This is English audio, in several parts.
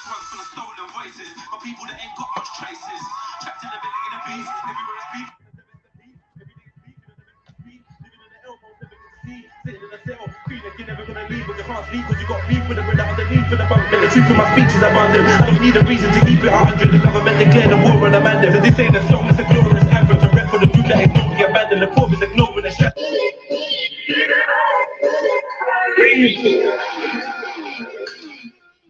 one's full of stolen voices, for people that ain't got much traces. Trapped in the belly of the beast, everywhere is beef. Sitting in the cell, feeling like you're never gonna leave, but you can't sleep because you got beef with the bread underneath for the bunk. The truth of my speech is abundant. I don't need a reason to keep it 100. The government declared the war on the man. Cause this ain't a song, it's a glorious anthem to rap for the group that ignore the abandoned. The poor is ignoring the strap.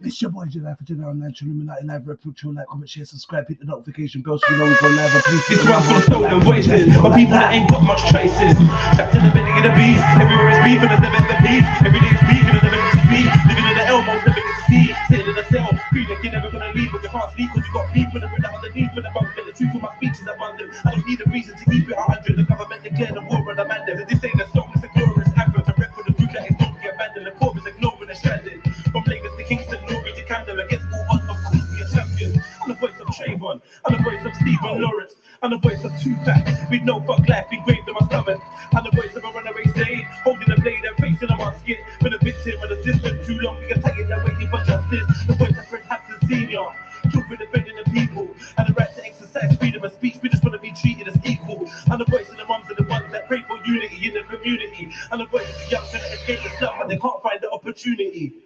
It's your boy JEDI for General Trilluminati live. Report, like, comment, share, subscribe, hit the notification bell so you know we go live. And please This one's full of stolen voices, for people that ain't got much traces. Trapped in the belly of the beast, everywhere is beef and there's never the peace. Every day is beef and there's never to speak. Living in the Elmo, never to see. Sitting in the cell, feeling like you're never gonna leave, but you can't sleep because you got beef with the bread underneath for the bunk. The truth of my speech is abundant. I don't need a reason to keep it 100. The government declared the war on the man. This ain't a song, it's a glorious anthem to rap for the group that ignore the abandoned. The poor is ignoring the stranded. From Lagos to Kingston, Norway to Camden, against all odds, of course we are champions. I'm the voice of TRAYVON, I'm the voice of Stephen Lawrence, I'm the voice of Tupac, with no fuck life engraved in my stomach. I'm the voice of a runaway slave, holding a blade and facing a musket. Been a victim of the system too long, we can take it, they're waiting for justice. The voice of Fred Hampton Senior, children defending the people, and the right to exercise freedom of speech. We just want to be treated as equal. I'm the voice of the mums and the ones that pray for unity in the community. I'm the voice of the young that escape the slum, but they can't find the opportunity.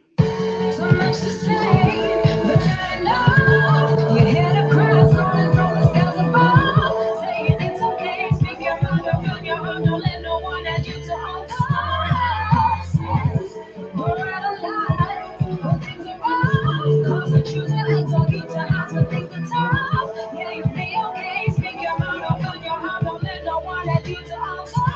So much to say, but I know you hear the crowds rolling from the skies above, saying it's okay, speak your mind, open your heart, don't let no one add you to all thoughts. We're out of line, but things are wrong, cause we choose to act on each other to think the tough. Yeah, you'll be okay, speak your mind, open your heart, don't let no one add you to all thoughts.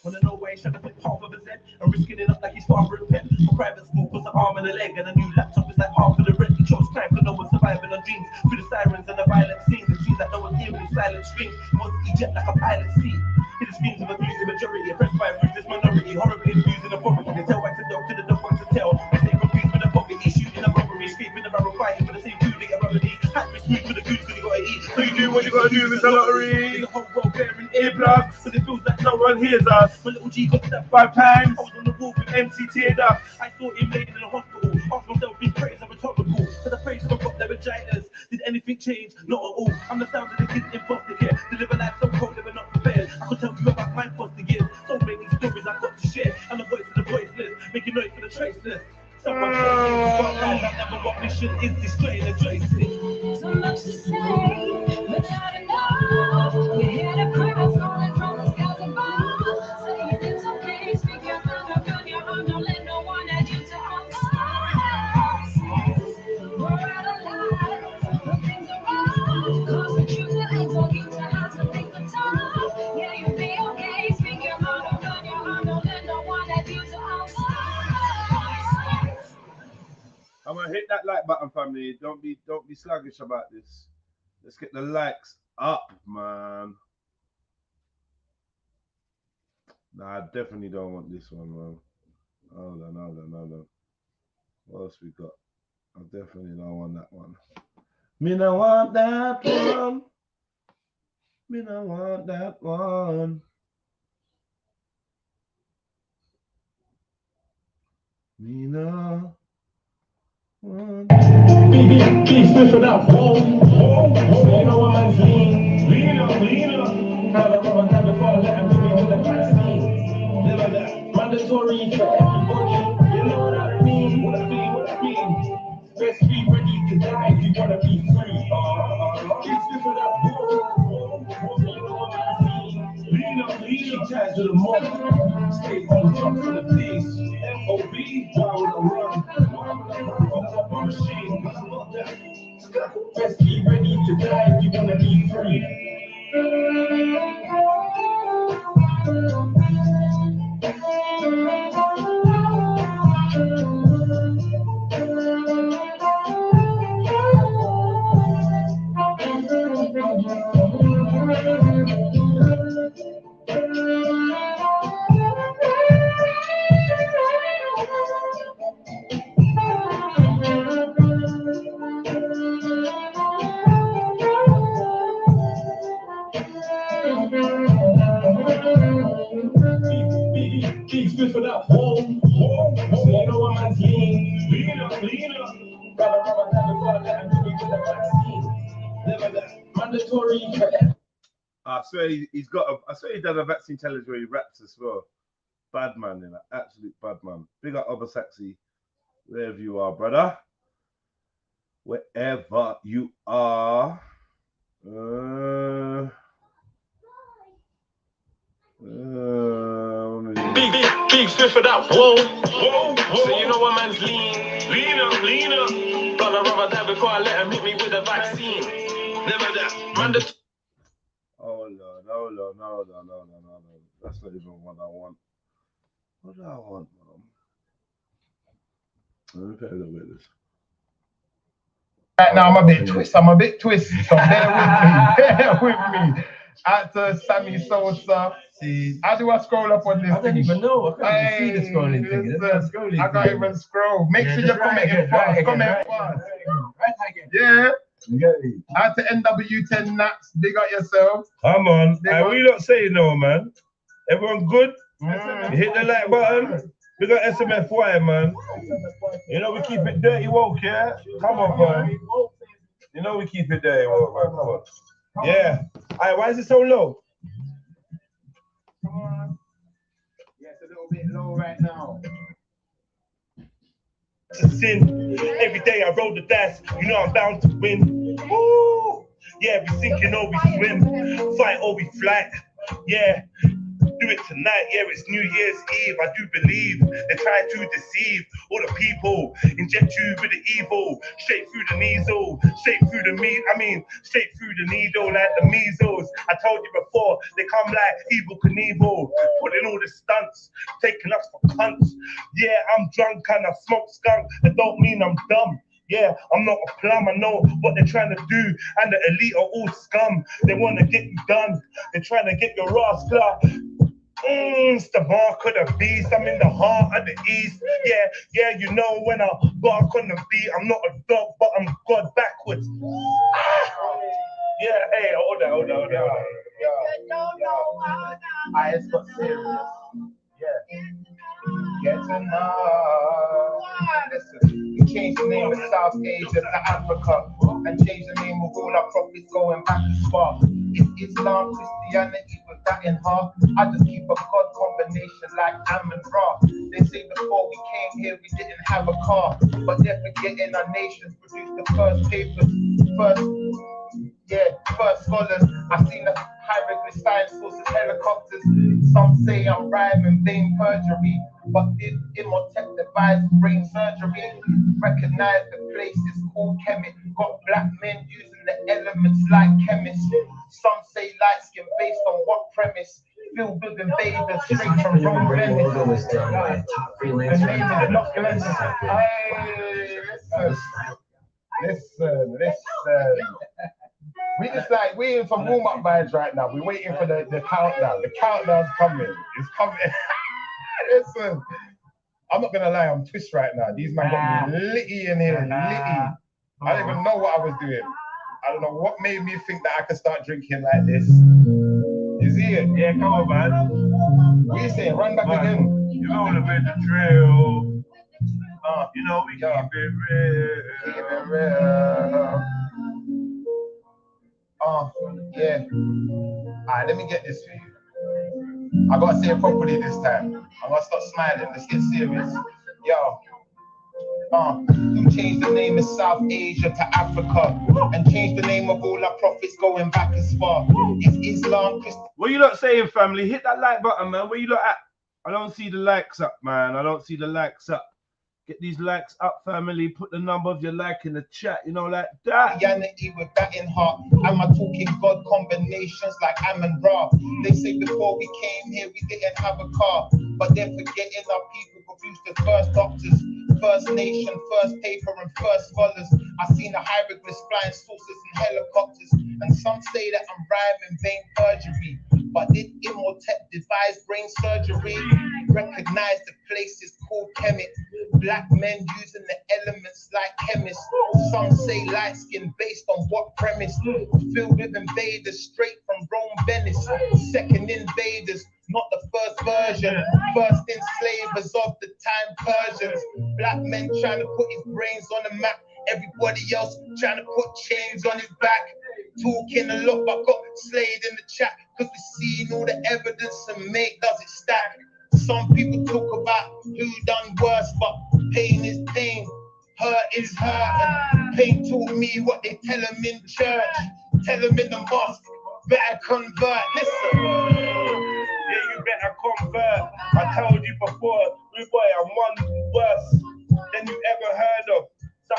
Wanna know why he's trying to flip half of his head and risking it up like he's father and pet. For private school puts an arm and a leg, and a new laptop is like half of the rent. He chose crime for no one surviving on dreams. Through the sirens and the violent scenes, it seems like no one's hearing his silent screams. He wants to eject like a pilot seat. Hear the screams of a losing majority, oppressed by a ruthless minority, horribly abusing authority. They tell back to dog to the dog wants to tell. They stay confused with the poverty, shooting a robbery, escaping the barrel, fighting for the same food they get remedy. Hat is smooth for the goose, cause you gotta eat. So you do what you gotta do, Mr. Lottery. The whole world wearing earplugs, so it feels like no one hears us. My little G got stabbed 5 times. I was on the wall with MC teared up. I saw him laid in a hospital. Asked myself if praise are rhetorical. Cause the praise never got their vaginas. Did anything change? Not at all. I'm the sound of the kids in foster care. They live a life so cold they were not prepared. I could tell you about my foster years. So many stories I've got to share. I'm the voice of the voiceless, making noise for the traceless. Someone tells me what life I never what mission is displaying a joystick. So much to say, but not enough. You hear the crowds rolling from the skies above, saying it's okay, speak your mind, open your heart, don't let no one add you to all thoughts. We're out of line, but things are wrong, cause we choose to act on each other to think the tough. Yeah, you'll be okay, speak your mind, open your heart, don't let no one add you to all thoughts. I'm gonna hit that like button, family. Don't be sluggish about this. Let's get the likes up, man. Nah, I definitely don't want this one, man. Hold on. What else we got? I definitely don't want that one. Me no want that one. Me no want that one. Me no. Keep sniffing up, you know what I mean? Lean up. Have a rubber time before I let him bring me to the vaccine. Live like that. Mandatory for everybody. You know what I mean? What I mean? Best be ready to die if you wanna be free. Keep sniffing up, you know what I mean? Lean up. Keep ties to the mob. Stay on the top of the place. M.O.B. Why would I run? Machine. Best be ready to die if you wanna be free. mandatory for I swear he's got a. I swear he done a vaccine challenge where he raps as well. Bad man, you know, absolute bad man. Big up Obasaxi, wherever you are, brother. Wherever you are. Big sniff for that. Whoa. So you know what man's lean up. But I'd rather die before I let him hit me with a vaccine. Never that. Mandatory. Oh no. That's not even what I want. What do I want, Mom? Let me play a little bit of this. Right now I'm a bit twist. So bear with me. After Sammy Sosa. See, how do I scroll up on this? I don't even know. I can't even see the scrolling thing. I can't even scroll. Make sure you're commenting fast. Comment fast. Yeah. Out to NW10 Nats, big up yourself. Come on. We not saying no, man. Everyone good? Hit the like button. We got SMFY, man. You know we keep it dirty woke, yeah? Come on, man. You know we keep it dirty woke, man. Come on. Yeah. Alright, why is it so low? Come on. Yeah, it's a little bit low right now. To sin. Every day I roll the dice, you know I'm bound to win. Woo! Yeah, we sinking or we swim, fight or we flight. Yeah, do it tonight. Yeah, it's New Year's Eve. I do believe they try to deceive all the people, inject you with the evil, straight through the measles, straight through the straight through the needle like the measles. I told you before, they come like evil Knievel, putting all the stunts, taking us for cunts. Yeah, I'm drunk and I smoke skunk. That don't mean I'm dumb. Yeah, I'm not a plum. I know what they're trying to do, and the elite are all scum. They want to get you done. They're trying to get your rascal. It's the mark of the beast. I'm in the heart of the east. Yeah, you know when I bark on the beat, I'm not a dog, but I'm God backwards. Yeah, hey, hold on. It's got serious. Yeah. Get to know. Listen, we changed the name of South Asia to Africa and changed the name of all our prophets going back as far. It's Islam, Christianity with that in heart. I just keep a God combination like Am and Ra. They say before we came here we didn't have a car, but they're forgetting our nations produced the first papers, first scholars. I've seen the hieroglyph science sources, helicopters. Some say I'm rhyming vain perjury, but did Immortec devise brain surgery? Recognize the place is called Kemet. Got black men using the elements like chemists. Some say light skin based on what premise? Filled with invaders straight from Rome, Venice. Listen. We just like, we in some warm-up vibes right now. We're waiting for the countdown. The countdown's coming. It's coming. Listen, I'm not gonna lie, I'm twist right now. These men got me litty in here, litty. I don't even know what I was doing. I don't know what made me think that I could start drinking like this. You see it? Yeah, come on, man. What you saying? Run back again. You know the bit the drill. You know we keep it real. Keep it real. Yeah. Alright, let me get this for you. I gotta say it properly this time. I'm gonna stop smiling. Let's get serious. Yo. You changed the name of South Asia to Africa and changed the name of all our prophets going back as far. It's Islam, Christianity. What you lot saying, family? Hit that like button, man. Where you lot at? I don't see the likes up, man. I don't see the likes up. Get these likes up, family. Put the number of your like in the chat, you know, like that. Christianity with that in heart. Am I talking God combinations like Am and Ra? They say before we came here we didn't have a car, but they're forgetting our people produced the first doctors, first nation, first paper, and first scholars. I've seen the hieroglyphs, flying saucers, and helicopters, and some say that I'm rhyming vain perjury. But did Immortec devise brain surgery? Recognize the places called Kemet. Black men using the elements like chemists. Some say light skin based on what premise? Filled with invaders straight from Rome, Venice. Second invaders, not the first version. First enslavers of the time Persians. Black men trying to put his brains on the map. Everybody else trying to put chains on his back. Talking a lot, but got slayed in the chat. Cause we seen all the evidence and mate, does it stack? Some people talk about who done worse, but pain is pain, hurt is hurt. And pain taught me what they tell them in church, tell them in the mosque, better convert. Listen. Yeah, you better convert. I told you before, rude boy, I'm one worse than you ever heard of.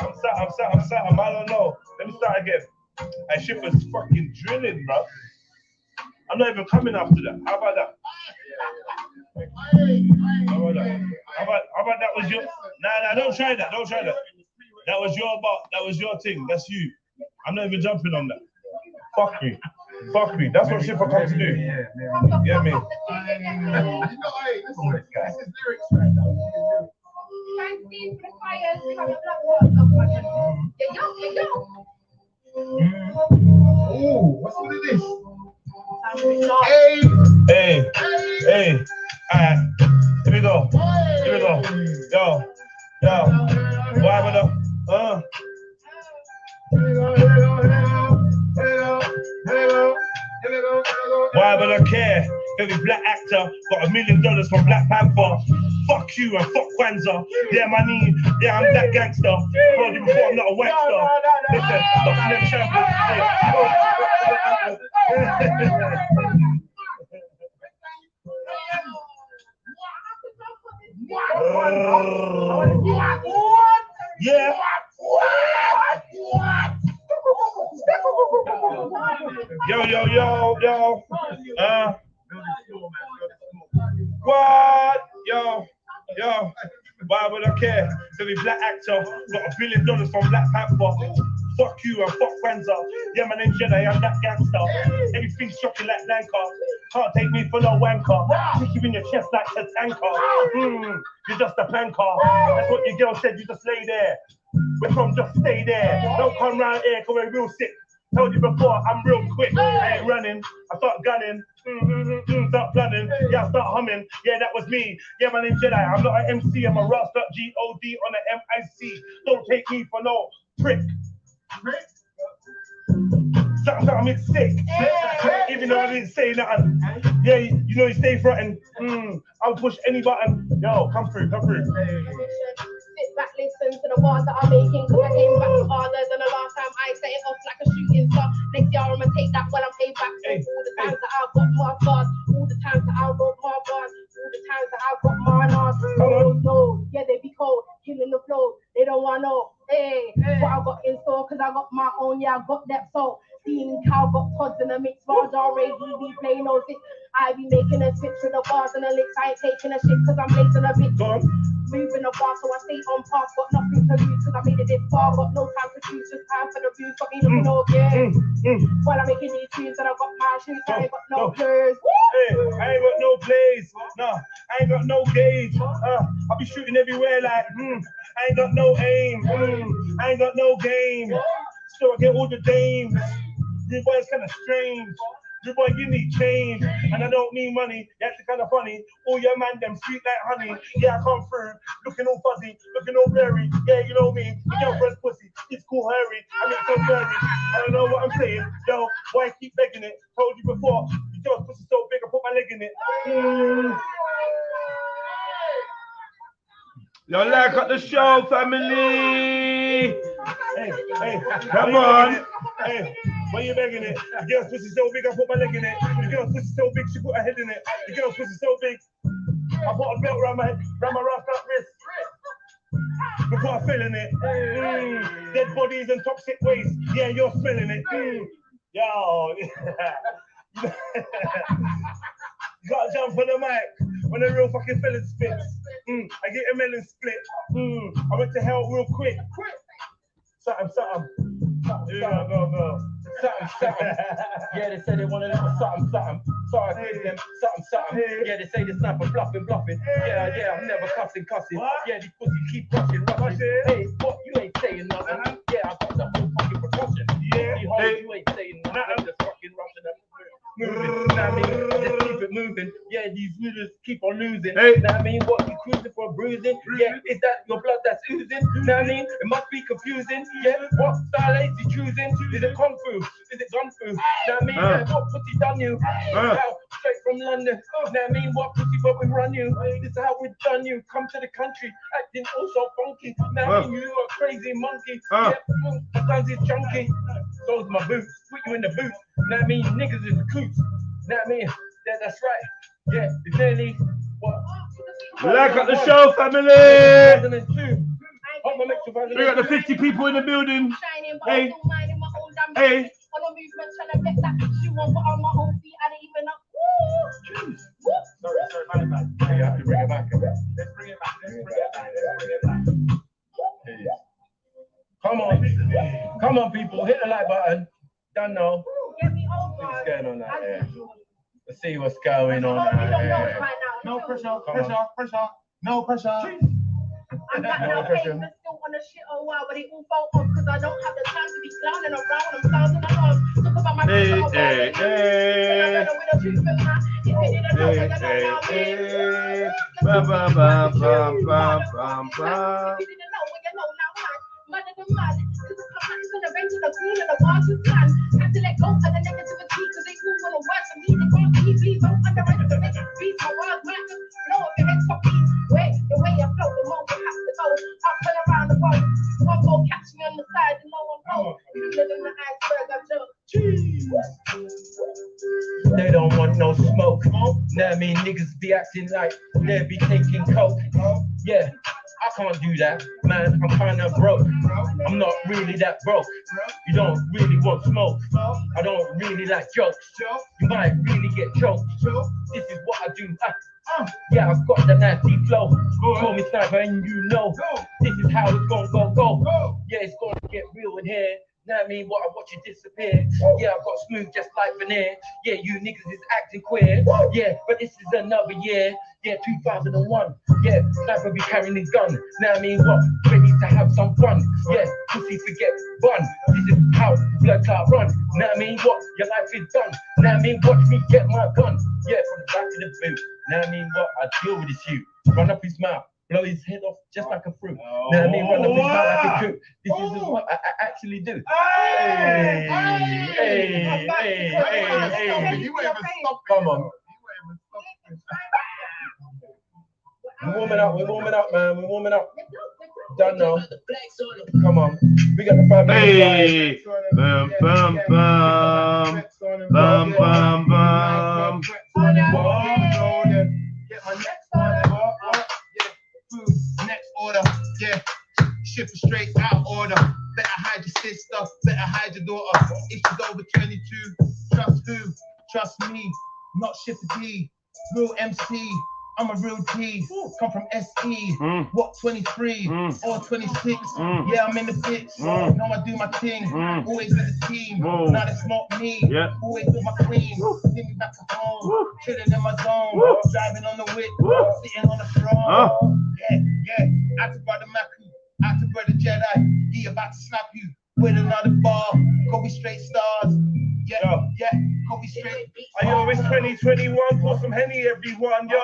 Something, I don't know. Let me start again. And shit was fucking drilling, bro. I'm not even coming after that. How about that? How about that? How about that was your... Nah, don't try that. Don't try that. That was your thing. That's you. I'm not even jumping on that. Fuck me. Fuck me. That's what Shifra comes to do. Yeah, me. Oh, what's all of this? Hey. Alright. Here we go. Yo. Why with the Why would I care? Every black actor got $1 million from Black Panther. Fuck you and fuck Kwanzaa. Yeah, my knee. Yeah, I'm that gangster. Told you before, I'm not a wankster. Listen, boxing them champions. Yeah. Yo. What? Yo. Why would I care? Every black actor got $1 billion from Black Panther. Fuck you and fuck Kwanzaa. Yeah, my name's JEDI, I'm that gangster. Everything's shocking like Lanka. Can't take me for no wanker. Kick you in your chest like a tanker. You're just a planker. That's what your girl said, you just lay there. We're from just stay there. Don't come round here cause we're real sick. Told you before, I'm real quick. I ain't running, I start gunning. Start planning, yeah, I start humming. Yeah, that was me. Yeah, my name's JEDI. I'm not an MC, I'm a Rasta G-O-D on the M-I-C. Don't take me for no prick. Something it's sick. Even though I didn't say nothing. Yeah, you know you stay frontin'. I'll push any button. Yo, come through. Sit back, listen to the bars that I'm making. Cause I came back harder than the last time I set it off like a shooting star. Next year I'ma take that when I'm paid back. All the times that I've got my bars, all the times that I've got my bars, all the times that I've got my nars. Oh no, yeah, they be cold, killing the flow. They don't wanna know, what I got in store. Cause I got my own, yeah, I got that soul. Stealing cow, got pods in the mix. Bars already be playing no six. I be making a switch with the bars and the licks. I ain't taking a shit cause I'm blazing a bit. Moving the bar, so I stay on path. Got nothing to lose cause I made it this far. Got no time to choose, just time for the views. Got me looking all good. While I'm making these tunes and I got my shoes, I ain't got no clothes. Hey, I ain't got no plays. No, I ain't got no gauge. I'll be shooting everywhere like, I ain't got no aim. I ain't got no game. Still I get all the dames. Rude boy is kind of strange. Rude boy, you need change. And I don't need money. That's kind of funny. All your man, them sweet like honey. Yeah, I come through. Looking all fuzzy. Looking all blurry. Yeah, you know me. Your girlfriend's pussy. It's cool, hurry. I mean, so blurry. I don't know what I'm saying. Yo, why keep begging it? Told you before. Your girl's pussy so big, I put my leg in it. Yo, like up the show, family. Hey, come on. Hey, why you begging it? The girl's pussy so big, I put my leg in it. The girl's pussy so big, she put her head in it. The girl's pussy so big, I put a belt around my rough up wrist. Before I fell in it. Dead bodies and toxic waste. Yeah, you're smelling it. Yo. You gotta jump on the mic when a real fucking fella spits. I get a melon split. I went to hell real quick. Something. Go. Something. Yeah, they say they want a little something. So I give them something. Yeah, they say they snap and bluffing. Yeah, I'm never cussing. What? Yeah, these pussies keep rushing. Hey, what? You ain't saying nothing. Yeah, I got the whole fucking percussion. Yeah. You ain't saying nothing. I'm just fucking rushing up. Moving, I mean, just keep it moving. Yeah, these losers keep on losing. Hey. I mean, what you cruising for a bruising? Yeah, is that your blood that's oozing? Know what I mean? It must be confusing. Yeah, what style is he choosing? Is it kung fu? Is it gun fu? Know what I mean? Yeah, what pussy done you? Wow, straight from London. Know what I mean? What pussy but we run you? This is how we done you. Come to the country, acting all so funky. Know what I mean? You a crazy monkey. Yeah, the guns is chunky. So's my boots. Put you in the boot. Know what I mean? Niggas is the coots. Know what I mean? Yeah, that's right. Yeah, it's nearly what? Like at the show, family. 2002. We got the 50 people in the building. Hey, hey. Sorry, I have to bring it back. Let's bring it back. Come on, people, hit the like button. Don't know. What's going on out there? Let's see what's going on out there. No pressure. No pressure. I'm back now, paying the still on the shit a while, but it all fell off because I don't have the time to be clowning around. I'm sounding alarm. Talk about my Hey. Have to let go of the negativity because they all want to work for me. They can't see me. Don't underwrite the next beat. My words matter. Blow up your head for me. Wait, the way I float, the moment has to go. I'll play around the world. One go catch me on the side and no one knows. Cooler than the iceberg I jump. They don't want no smoke. Know what I mean? Niggas be acting like they be taking coke. Yeah, I can't do that, man. I'm kind of broke. I'm not really that broke. You don't really want smoke. I don't really like jokes. You might really get choked. This is what I do. Yeah, I've got the nasty flow. Call me sniper and you know this is how it's gonna go. Yeah, it's gonna get real in here. Know what I mean? What I watch you disappear. Yeah, I've got smooth just like veneer. Yeah, you niggas is acting queer. Yeah, but this is another year. Yeah, 2001. Yeah, sniper be carrying his gun. Know what I mean? What? Ready to have some fun. Yeah, pussy forget bun. This is how blood clot run. Know what I mean? What? Your life is done. Know what I mean? Watch me get my gun. Yeah, from the back of the boot. Know what I mean? What? I deal with this shoot. Run up his mouth. Blow his head off just like a fruit. Know what I mean? Run up his mouth like a coot. This is what I actually do. Hey. You ain't even stop. Come on. We're warming up, man. We're warming up. Done now. Come on. We got the 5 minutes. Hey. Bum, bum, bum. Bum, bum, bum. Get my next order. Next order. Yeah. Ship straight out order. Better hide your sister. Better hide your daughter. If she's over 22, trust who? Trust me. Not Shipper D. Real MC. I'm a real G. Come from SE. What 23 or 26? Yeah, I'm in the bits. Know I do my thing. Always with the team. Now that's not me. Always with my queen. Get me back to home. Chilling in my zone. Driving on the whip. Sitting on the throne. Yeah. Out to brother Maku. Out to brother Jedi. He about to slap you with another bar. Kobe straight stars. Yeah. Kobe straight. Yo, it's 2021, pour some Henny, everyone, yo.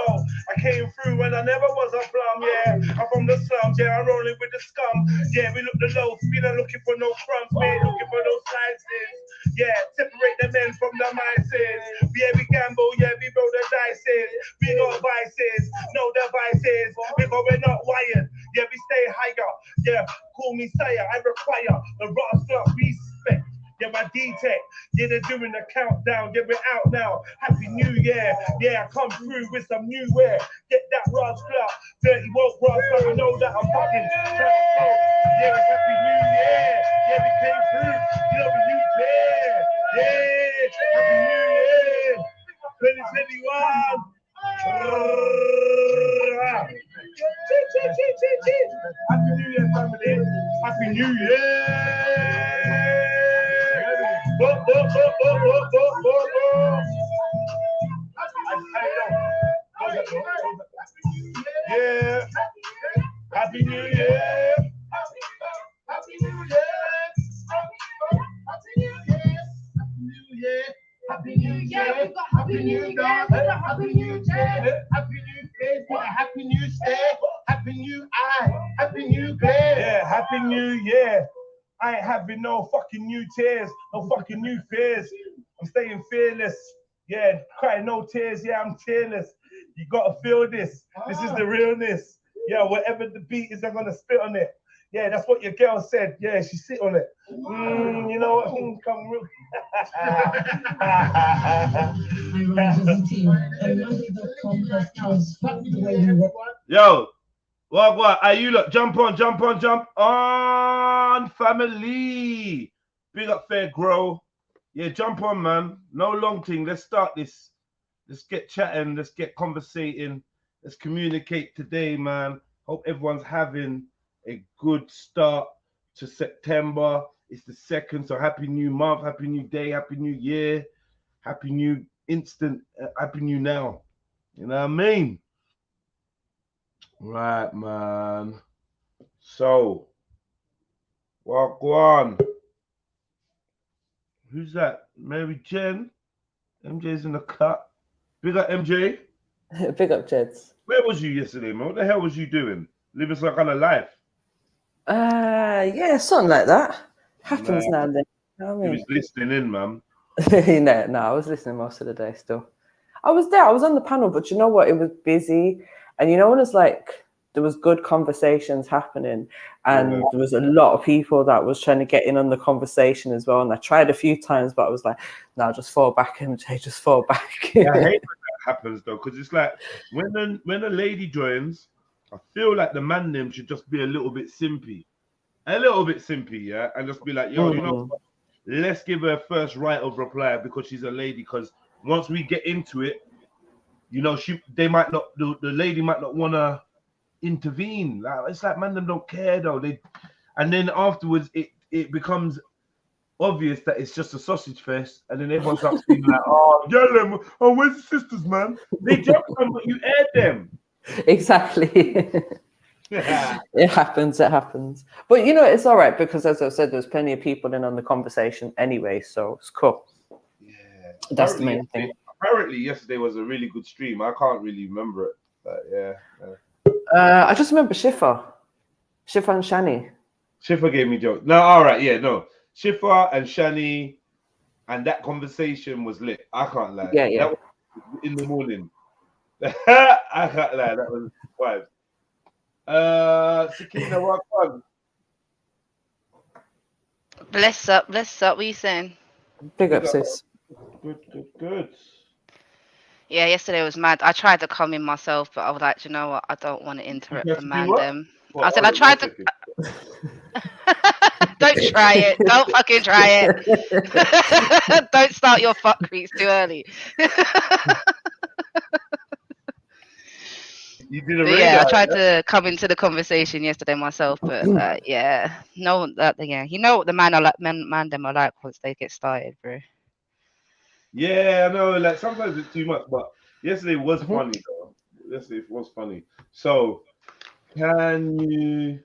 I came through and I never was a plum, yeah. I'm from the slums, yeah, I'm rolling with the scum. Yeah, we look the low, we not looking for no crumbs, we ain't looking for no slices. Yeah, separate the men from the mices. Yeah, we gamble, yeah, we roll the dices. We got vices, no devices. Because we're not wired, yeah, we stay higher. Yeah, call me sire, I require the rascal respect. Yeah, my D-Tech, yeah, they're doing the countdown, yeah, we're out now. Happy New Year, yeah, I come through with some new wear. Get that rascal, dirty woke rascal, you know that I'm fucking. Yeah, it's Happy New Year, yeah, we came through, you know, we new year, yeah, Happy New Year, 2021. Happy New Year, family, Happy New Year. Yeah. Happy New Year. Happy New Year. Happy New Year. We got Happy New Year. We got Happy New Year. Happy New Day. We got Happy New Stay. Happy New Year. I ain't having no fucking new tears, no fucking new fears. I'm staying fearless. Yeah, cry no tears. Yeah, I'm tearless. You gotta feel this. This is the realness. Yeah, whatever the beat is, I'm gonna spit on it. Yeah, that's what your girl said. Yeah, she sit on it. You know what? Come real. Yo, what? Are you look? Jump on, family. Big up, Fair Grow. Yeah, jump on, man. No long thing. Let's start this. Let's get chatting. Let's get conversating. Let's communicate today, man. Hope everyone's having a good start to September. It's the 2nd, so happy new month, happy new day, happy new year, happy new instant, happy new now. You know what I mean? Right, man. So, walk on. Who's that? Mary Jen? MJ's in the cut. Big up, MJ. Big up, Jeds. Where was you yesterday, man? What the hell was you doing? Living some kind of life? Yeah, something like that. Happens now and then. You know what I He mean? was listening in, man. No, I was listening most of the day still. I was there, I was on the panel, but you know what? It was busy. And you know when it's like there was good conversations happening and there was a lot of people that was trying to get in on the conversation as well. And I tried a few times, but I was like, no, just fall back, MJ, just fall back. Yeah, I hate when that happens though, because it's like when a lady joins, I feel like the man them should just be a little bit simpy. Yeah, and just be like, yo, you know what? Let's give her first right of reply because she's a lady. Because once we get into it, you know, the lady might not want to intervene. Like, it's like, man, them don't care though. And then afterwards, it becomes obvious that it's just a sausage fest, and then everyone starts being like, oh, yell them. Oh, where's the sisters, man? They jumped on, but you aired them. Exactly. It happens. But you know, it's all right because, as I said, there's plenty of people in on the conversation anyway, so it's cool. Yeah, that's the main thing. Apparently, yesterday was a really good stream. I can't really remember it, but yeah. I just remember Shifa and Shani. Shifa gave me jokes. No, all right, yeah, no. Shifa and Shani, and that conversation was lit. I can't lie. Yeah. That was in the morning. I can't lie. That was vibes. Sakina, what fun? Bless up. What are you saying? Big up, sis. Good. Yeah, yesterday was mad. I tried to come in myself, but I was like, you know what? I don't want to interrupt the man. I said I tried to. Don't try it. Don't fucking try it. Don't start your fuckeries too early. You did a yeah, I tried to come into the conversation yesterday myself, but yeah, you know what the man them are like once they get started, bro. Yeah, I know. Like sometimes it's too much, but yesterday was funny though. Yesterday was funny. So, is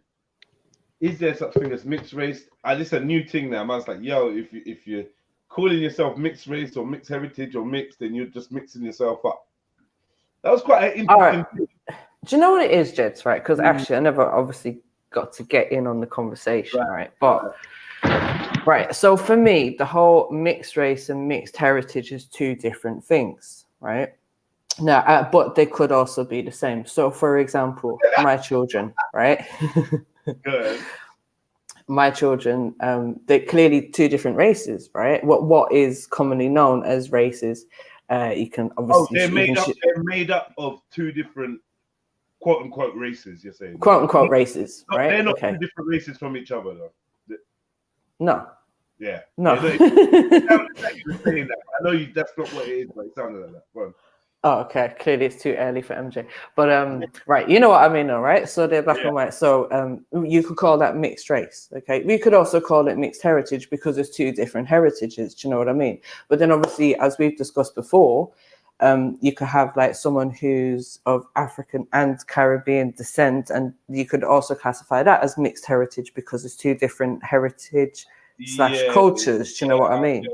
there such thing as mixed race? This is a new thing now. Man's like, yo, if you're calling yourself mixed race or mixed heritage or mixed, then you're just mixing yourself up. That was quite an interesting thing. Do you know what it is, Jeds, right? Because actually, I never obviously got to get in on the conversation, right? But, right, so for me, the whole mixed race and mixed heritage is two different things, right? Now, but they could also be the same. So, for example, my children, right? Good. My children, they're clearly two different races, right? What is commonly known as races, you can obviously... they're made up of two different quote-unquote races, you're saying? Quote-unquote races, right? They're not two different races from each other, though. No. Yeah. No. I know that's not what it is, but it sounded like that. Go on. Oh, okay. Clearly, it's too early for MJ. But right, you know what I mean, though, right? So they're black and white. So you could call that mixed race. Okay, we could also call it mixed heritage because there's two different heritages. Do you know what I mean? But then, obviously, as we've discussed before, you could have like someone who's of African and Caribbean descent, and you could also classify that as mixed heritage because it's two different heritage / cultures. Do you know what I mean?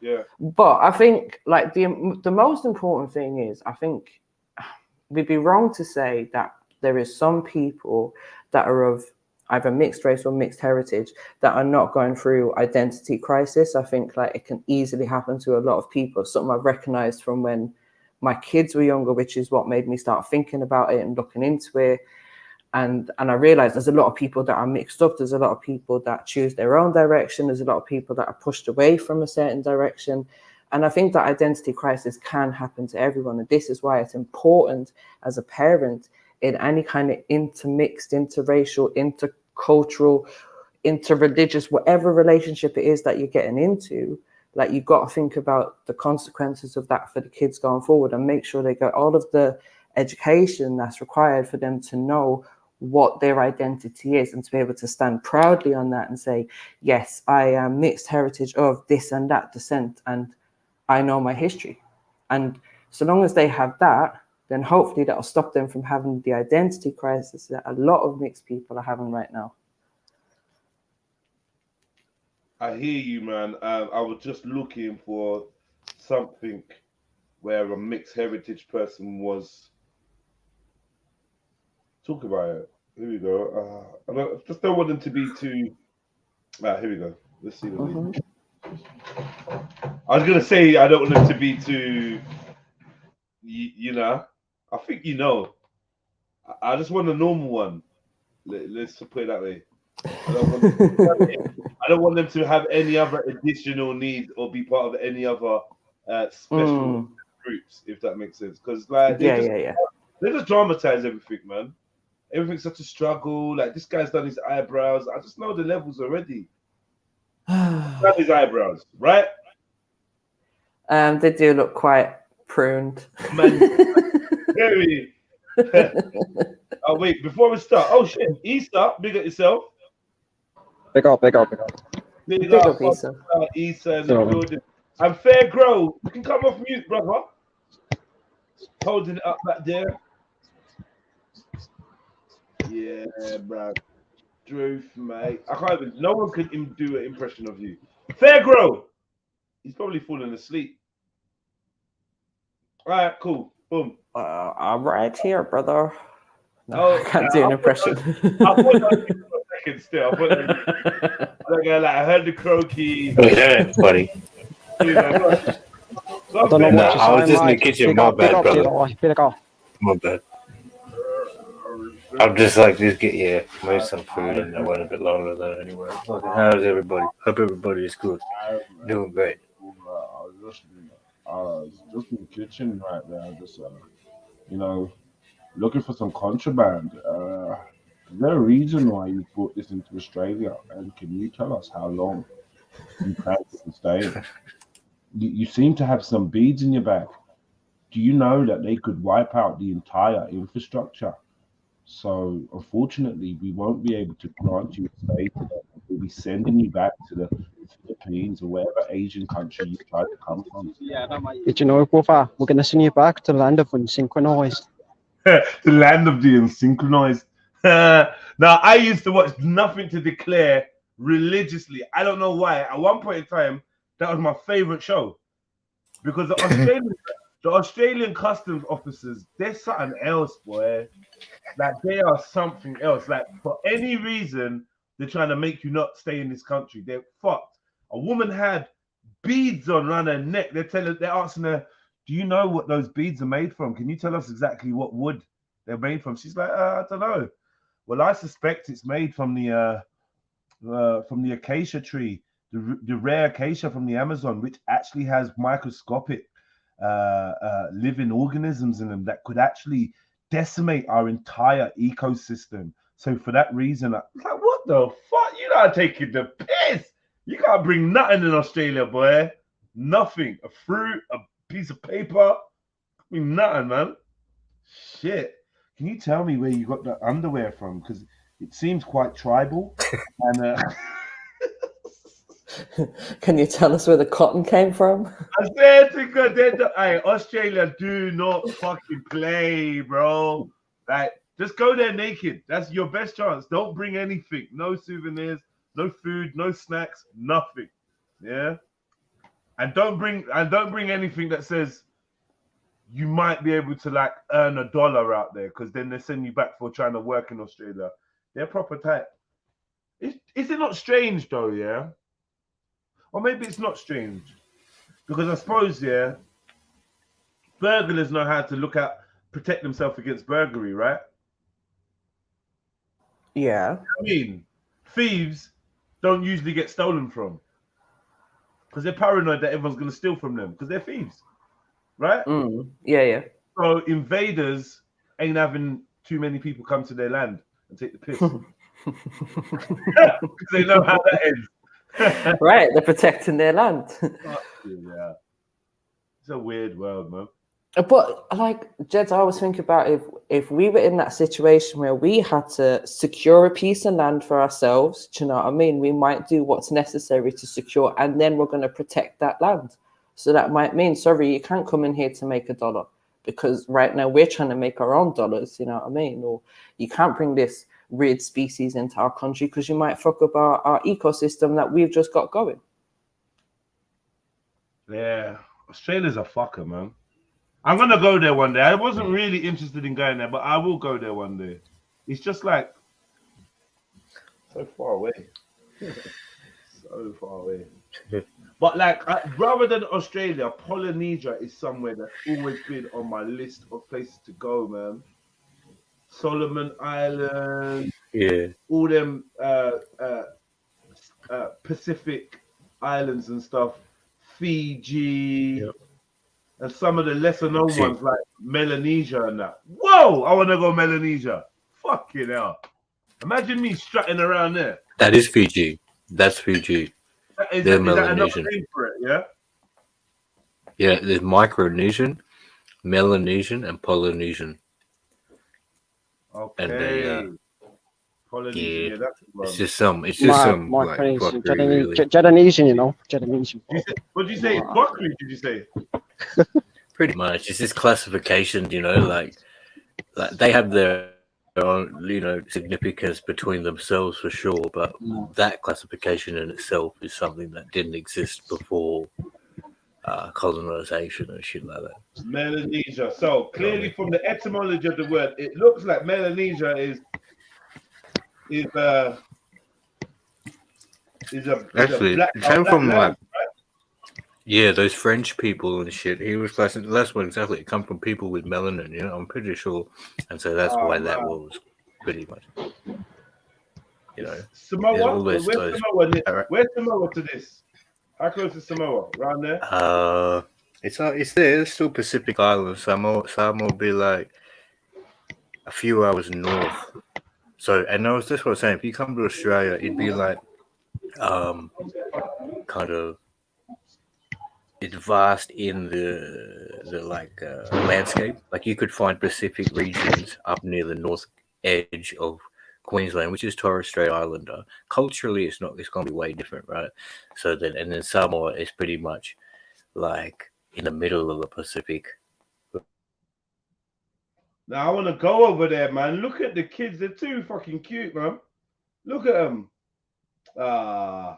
Yeah. But I think like the most important thing is, I think we'd be wrong to say that there is some people that are of either mixed race or mixed heritage that are not going through identity crisis. I think like it can easily happen to a lot of people. Something I've recognized from when my kids were younger, which is what made me start thinking about it and looking into it. And I realized there's a lot of people that are mixed up. There's a lot of people that choose their own direction. There's a lot of people that are pushed away from a certain direction. And I think that identity crisis can happen to everyone. And this is why it's important as a parent in any kind of intermixed, interracial, intercultural, interreligious, whatever relationship it is that you're getting into, like you've got to think about the consequences of that for the kids going forward and make sure they get all of the education that's required for them to know what their identity is and to be able to stand proudly on that and say, yes, I am mixed heritage of this and that descent and I know my history. And so long as they have that, then hopefully that'll stop them from having the identity crisis that a lot of mixed people are having right now. I hear you, man. I was just looking for something where a mixed heritage person was. Talk about it. Here we go. I just don't want them to be too. Here we go. Let's see what I was gonna say I don't want them to be too. You know, I think you know. I just want a normal one. Let's put it that way. I don't want them to have any other additional needs or be part of any other special groups, if that makes sense. Because like they just dramatize everything, man. Everything's such a struggle. Like this guy's done his eyebrows. I just know the levels already. Done his eyebrows, right? They do look quite pruned. Man, very. Oh wait, before we start. Oh shit, Issa, big up yourself. Big up. Big up, Issa. Issa in the building. And Fair Grow, you can come off mute, brother. Holding it up back there. Yeah, bro. Truth, mate. I can't even. No one could do an impression of you. Fair Grow. He's probably falling asleep. All right, cool. Boom. I'm right here, brother. No, I can't do an impression. I thought that for a second still. I heard the croaky. Yeah, buddy. I don't know what I was just in the kitchen. My bad, brother. My bad. I'm just like, just made some food and I went a bit longer than that anyway. How's everybody? Hope everybody is good. Doing great. I was just in the kitchen right there, just looking for some contraband. Is there a reason why you brought this into Australia? And can you tell us how long you plan to stay? You seem to have some beads in your bag. Do you know that they could wipe out the entire infrastructure? So unfortunately, we won't be able to grant you a stay today. We'll be sending you back to the Philippines or wherever Asian country you tried to come from. Did you know, Gofa, we're going to send you back to the land of unsynchronized. The land of the unsynchronized. Now, I used to watch Nothing to Declare religiously. I don't know why. At one point in time, that was my favorite show. Because the Australian customs officers, they're something else, boy. Like, they are something else. Like, for any reason, they're trying to make you not stay in this country. They're fucked. A woman had beads on around her neck. They're asking her, do you know what those beads are made from? Can you tell us exactly what wood they're made from? She's like, I don't know. Well, I suspect it's made from the acacia tree, the rare acacia from the Amazon, which actually has microscopic living organisms in them that could actually decimate our entire ecosystem. So for that reason, I'm like, what the fuck? You're not taking the piss. You can't bring nothing in Australia, boy. Nothing. A fruit, a piece of paper. I mean, nothing, man. Shit. Can you tell me where you got the underwear from? Because it seems quite tribal. And can you tell us where the cotton came from? I said to God, hey, Australia, do not fucking play, bro. Like, just go there naked. That's your best chance. Don't bring anything. No souvenirs, no food, no snacks, nothing. Yeah. And don't bring anything that says you might be able to like earn $1 out there, because then they send you back for trying to work in Australia. They're proper tight. Is it not strange though? Yeah, or maybe it's not strange because I suppose burglars know how to protect themselves against burglary, right? Yeah. I mean, thieves don't usually get stolen from because they're paranoid that everyone's going to steal from them because they're thieves, right? Yeah. So invaders ain't having too many people come to their land and take the piss because they know how that ends. Right, they're protecting their land. Yeah, it's a weird world, man. But like Jed, I always think about if we were in that situation where we had to secure a piece of land for ourselves, do you know what I mean? We might do what's necessary to secure, and then we're going to protect that land. So that might mean, sorry, you can't come in here to make $1 because right now we're trying to make our own dollars, you know what I mean? Or you can't bring this weird species into our country because you might fuck up our ecosystem that we've just got going. Yeah, Australia's a fucker, man. I'm going to go there one day. I wasn't really interested in going there, but I will go there one day. It's just like so far away. So far away. But like, rather than Australia, Polynesia is somewhere that's always been on my list of places to go, man. Solomon Islands, all them Pacific islands and stuff, Fiji, and some of the lesser known ones like Melanesia and that. Whoa, I want to go Melanesia. Fucking hell. Imagine me strutting around there. That is Fiji. That's Fiji. Is They're that another Melanesian. name for it, yeah? Yeah, there's Micronesian, Melanesian, and Polynesian. Okay. And they, Polynesian, yeah, that's the one. it's just some like Micronesian, fuckery, really. Jedinesian, you know, Jedinesian. What did you say? Fuckery, did you say? Pretty much. It's this classification, you know, like they have their own, you know, significance between themselves for sure, but that classification in itself is something that didn't exist before colonization and shit like that. Melanesia. So clearly, from the etymology of the word, it looks like Melanesia is a Actually, black, it came from land, like right? yeah, those French people and shit. He was classing that's what exactly it come from people with melanin, you know, I'm pretty sure. And so that's why that was pretty much, you know. Samoa? Where's Samoa? Where's Samoa to this? How close is Samoa? Around there? It's there. It's still Pacific Islands. Samoa will be like a few hours north. So, and that's what I was saying. If you come to Australia, it'd be like kind of it's vast in the like landscape. Like you could find Pacific regions up near the north edge of Queensland, which is Torres Strait Islander. Culturally, it's going to be way different, right? So then Samoa is pretty much like in the middle of the Pacific. Now I want to go over there, man. Look at the kids; they're too fucking cute, man. Look at them. Yeah,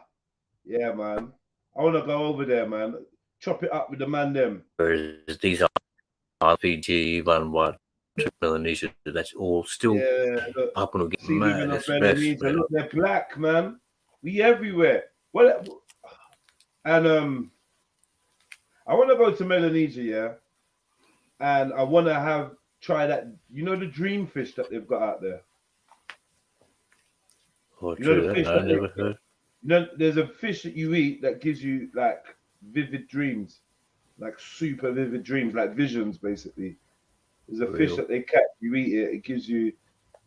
man. I want to go over there, man. Chop it up with the man them. Whereas these are Fiji, Vanuatu, Melanesia, that's all still up and getting mad. Melanesia, look, they're black, man. We everywhere. Well, and I want to go to Melanesia, yeah, and I want to try that. You know the dream fish that they've got out there. Oh, you know the fish I never heard. You know, there's a fish that you eat that gives you like vivid dreams, like super vivid dreams, like visions, basically. There's a fish that they catch, you eat it, it gives you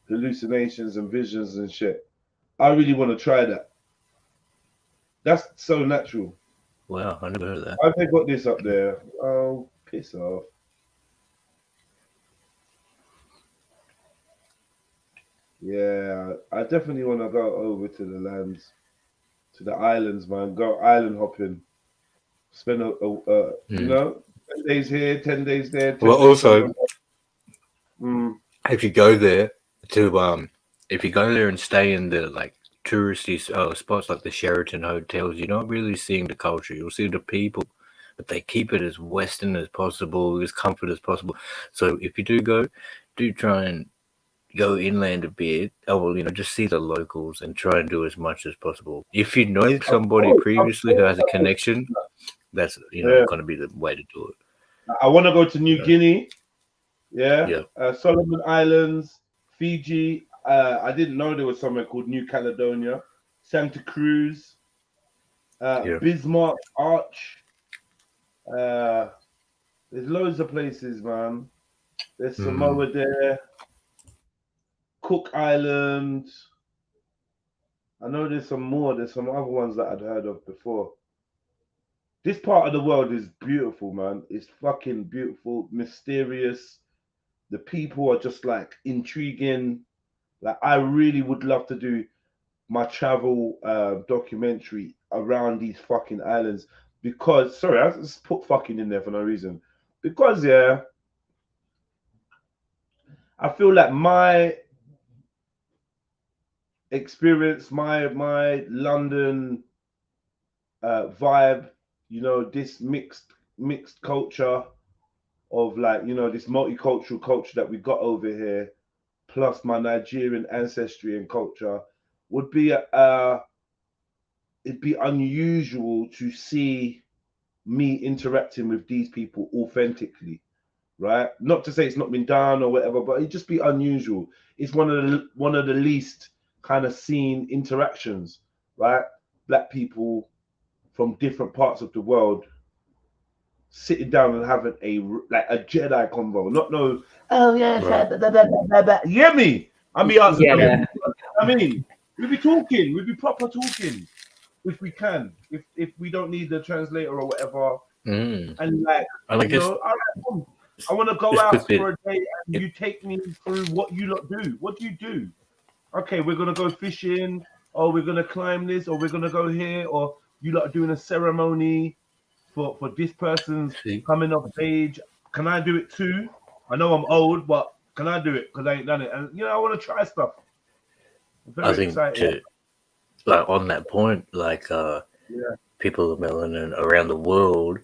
hallucinations and visions and shit. I really want to try that. That's so natural. Wow, I never heard of that. I've got this up there. Oh, piss off. Yeah, I definitely want to go over to the lands, to the islands, man. Go island hopping. Spend you know, 10 days here, 10 days there. 10 well, days also, if you go there and stay in the like touristy spots like the Sheraton hotels, you're not really seeing the culture. You'll see the people, but they keep it as Western as possible, as comfort as possible. So if you do go, do try and go inland a bit, just see the locals and try and do as much as possible. If you know somebody previously who has a connection, that's going to be the way to do it. I want to go to New Guinea. Yeah. Solomon Islands, Fiji. I didn't know there was somewhere called New Caledonia, Santa Cruz, Bismarck, Arch. There's loads of places, man. There's Samoa there, Cook Island. I know there's some more. There's some other ones that I'd heard of before. This part of the world is beautiful, man. It's fucking beautiful, mysterious. The people are just like intriguing. Like I really would love to do my travel documentary around these fucking islands because, sorry, I just put fucking in there for no reason. Because, I feel like my experience, my London vibe, this mixed culture of like, this multicultural culture that we got over here, plus my Nigerian ancestry and culture, would be it'd be unusual to see me interacting with these people authentically, right? Not to say it's not been done or whatever, but it'd just be unusual. It's one of the least kind of seen interactions, right? Black people from different parts of the world sitting down and having a Jedi convo, not no. Oh yeah, right. You hear me? I mean, we'd be talking, we'd be proper talking, if we can, if we don't need the translator or whatever. And like, I want to go out for a day and you take me through what you lot do. What do you do? Okay, we're gonna go fishing, or we're gonna climb this, or we're gonna go here, or you lot are doing a ceremony for this person's coming of age. Can I do it too? I know I'm old, but can I do it? Because I ain't done it. And I want to try stuff. I think like on that point, like people of melanin around the world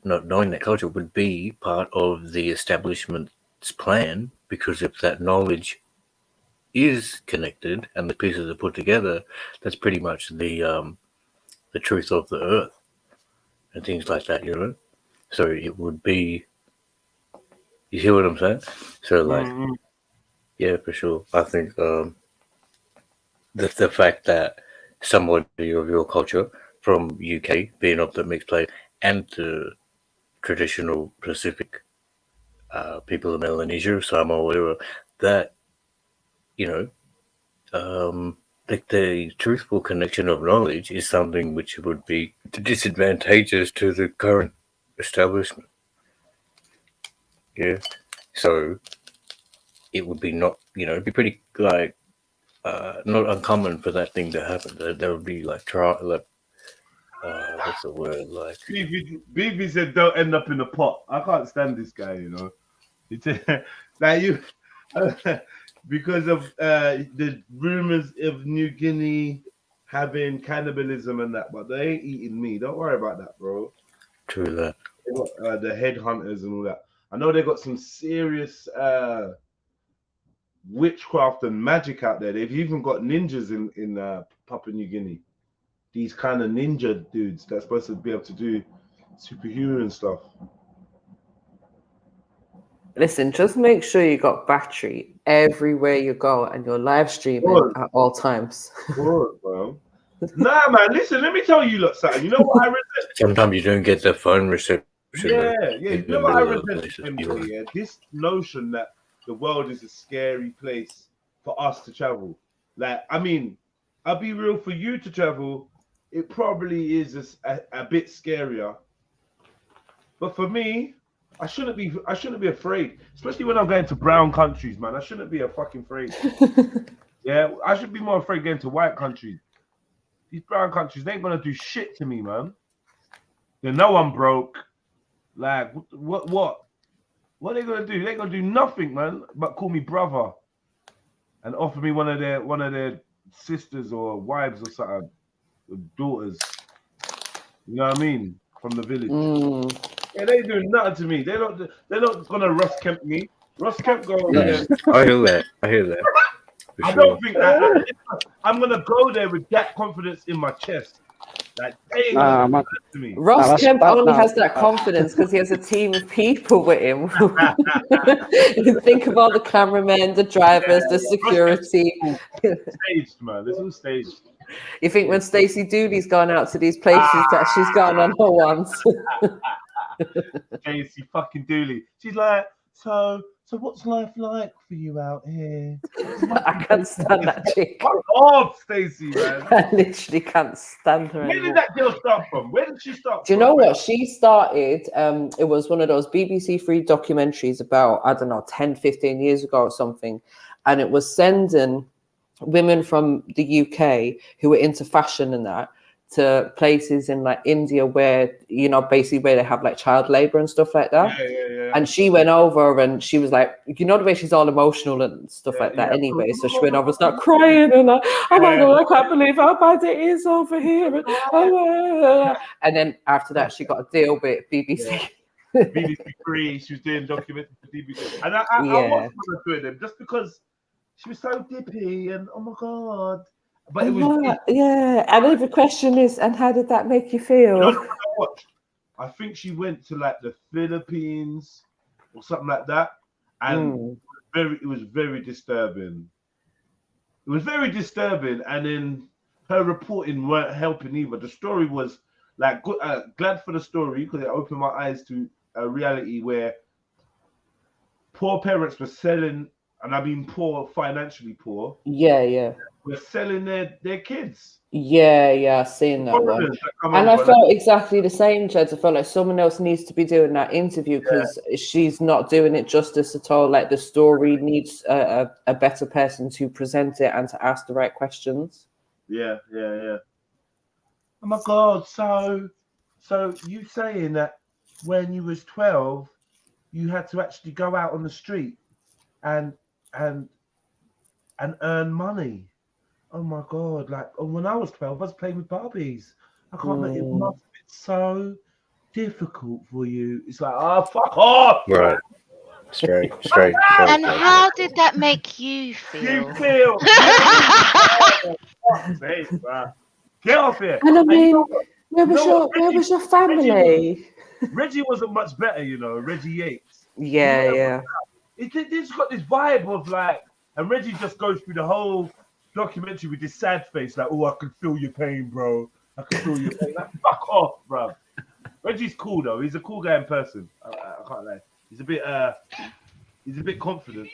not knowing that culture would be part of the establishment's plan, because if that knowledge is connected and the pieces are put together, that's pretty much the truth of the earth and things like that, So it would be, you hear what I'm saying? So like, yeah, for sure. I think the fact that somebody of your culture from UK being of the mixed plate and the traditional Pacific people of Melanesia, Samoa, whatever, that, like the truthful connection of knowledge is something which would be disadvantageous to the current establishment. Yeah. So it would be not, it'd be pretty like not uncommon for that thing to happen. There would be like what's the word? Like BB said don't end up in a pot. I can't stand this guy, It's like you because of the rumors of New Guinea having cannibalism and that, but they ain't eating me. Don't worry about that, bro. True that. They got, the headhunters and all that. I know they got some serious witchcraft and magic out there. They've even got ninjas in Papua New Guinea. These kind of ninja dudes that's supposed to be able to do superhuman stuff. Listen, just make sure you got battery everywhere you go and you're live streaming at all times. Bro. Nah, man, listen, let me tell you something. You know what I resent? Sometimes you don't get the phone reception. Yeah. You know what I resent? This notion that the world is a scary place for us to travel. Like, I mean, I'll be real, for you to travel, it probably is a bit scarier. But for me, I shouldn't be afraid, especially when I'm going to brown countries, man. I shouldn't be fucking afraid. Yeah, I should be more afraid going to white countries. These brown countries, they ain't gonna do shit to me, man. They know I'm broke. Like, what are they gonna do? They ain't gonna do nothing, man, but call me brother and offer me one of their sisters or wives or something, or daughters. You know what I mean? From the village. Yeah, they ain't doing nothing to me. They're not gonna Ross Kemp me. Ross Kemp go over there. I hear that. For I sure. don't think that I'm gonna go there with that confidence in my chest. Like, they ain't gonna man. to me. Ross Kemp only has that no. confidence because he has a team of people with him. Think of all the cameramen, the drivers, the security. Staged, man. This was staged. You think when Stacey Dooley's gone out to these places that she's gone on her once? Stacey fucking Dooley. She's like, so what's life like for you out here? I can't stand that chick. Fuck off, Stacey, man. I literally can't stand her Where anymore. did that girl start from? Where did she start Do you from? know what? She started, it was one of those BBC Free documentaries about, I don't know, 10, 15 years ago or something. And it was sending women from the UK who were into fashion and that to places in like India where, you know, basically where they have like child labor and stuff like that. Yeah. And she went over and she was like, you know, the way she's all emotional and stuff like that anyway. So she went over and started crying and like, oh my God, I can't believe how bad it is over here. And then after that, she got a deal with BBC. BBC Three, she was doing documentaries for BBC. And I watched her doing them just because she was so dippy and oh my God. But it was and every question is, and how did that make you feel? You know what? I think she went to like the Philippines or something like that, and it was very disturbing. It was very disturbing, and then her reporting weren't helping either. The story was like good, glad for the story because it opened my eyes to a reality where poor parents were selling, and I mean poor, financially poor. Yeah. Were selling their kids. Yeah, I've seen that one. And I felt exactly the same, Jed. I felt like someone else needs to be doing that interview because she's not doing it justice at all. Like the story needs a better person to present it and to ask the right questions. Yeah. Oh my God! So you saying that when you was 12, you had to actually go out on the street and earn money? Oh my God! Like when I was 12, I was playing with Barbies. I can't make it. Must have been so difficult for you. It's like, oh, fuck off! Right. Straight. And how did that make you feel? Get off here! And I mean, where was your family? Reggie wasn't much better, you know. Reggie Yates. Yeah. It's got this vibe of like, and Reggie just goes through the whole documentary with this sad face, like, oh, I can feel your pain, bro. I can feel your pain. Like, fuck off, bro. Reggie's cool though. He's a cool guy in person. I can't lie. He's a bit confident.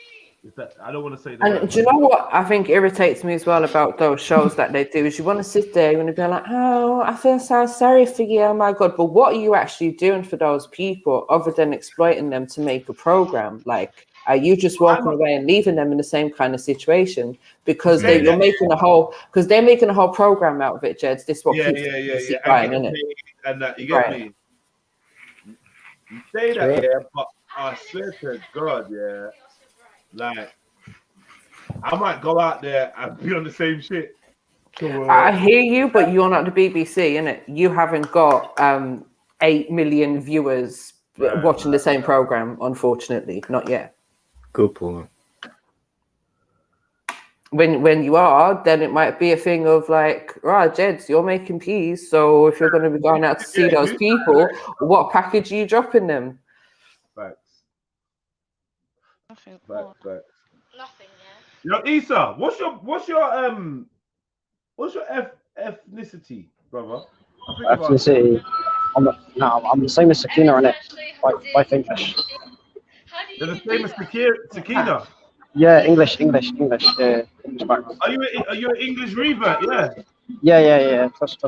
I don't want to say that. And do you know what I think irritates me as well about those shows that they do is you want to sit there, you want to be like, oh, I feel so sorry for you, oh my God. But what are you actually doing for those people other than exploiting them to make a program? Like, are you just walking away and leaving them in the same kind of situation because they're making a whole program out of it, Jeds? This is what keeps buying, isn't it? And that, you get me? You say that, but I swear to God, like, I might go out there and be on the same shit. I hear you, but you're not the BBC, innit? You haven't got 8 million viewers watching the same program, unfortunately. Not yet. Good point. When you are, then it might be a thing of like, right, Jeds, you're making peas, so if you're going to be going out to see those people, what package are you dropping them? Facts. Nothing. Nothing, yeah. You know, Issa, what's your ethnicity, brother? Ethnicity. I'm the same as Sakina on it. Both English. You're the same as Sakina. Yeah, English. Yeah, English background. Are you an English revert? Yeah. First.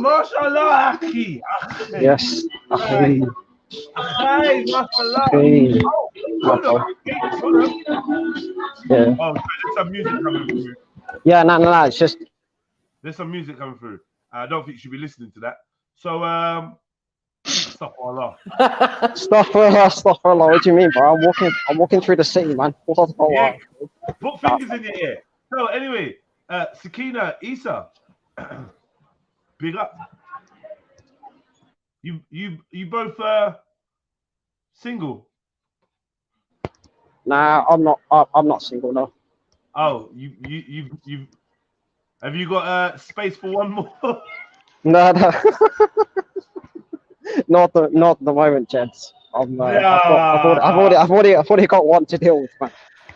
Mashallah, akhi. Yes. Hi, mashallah. Okay. Hold on. Yeah. Oh, there's some music coming through. Yeah, no, it's just There's some music coming through. I don't think you should be listening to that. So, Astaghfirullah. Astaghfirullah. What do you mean, bro? I'm walking through the city, man. Yeah. Put fingers in your ear. So anyway, Sakina, Issa, big up. You both single? Nah, I'm not single, no. Oh, you have you got space for one more? No, no. Not at the moment, gents. I've already got one to deal with, man.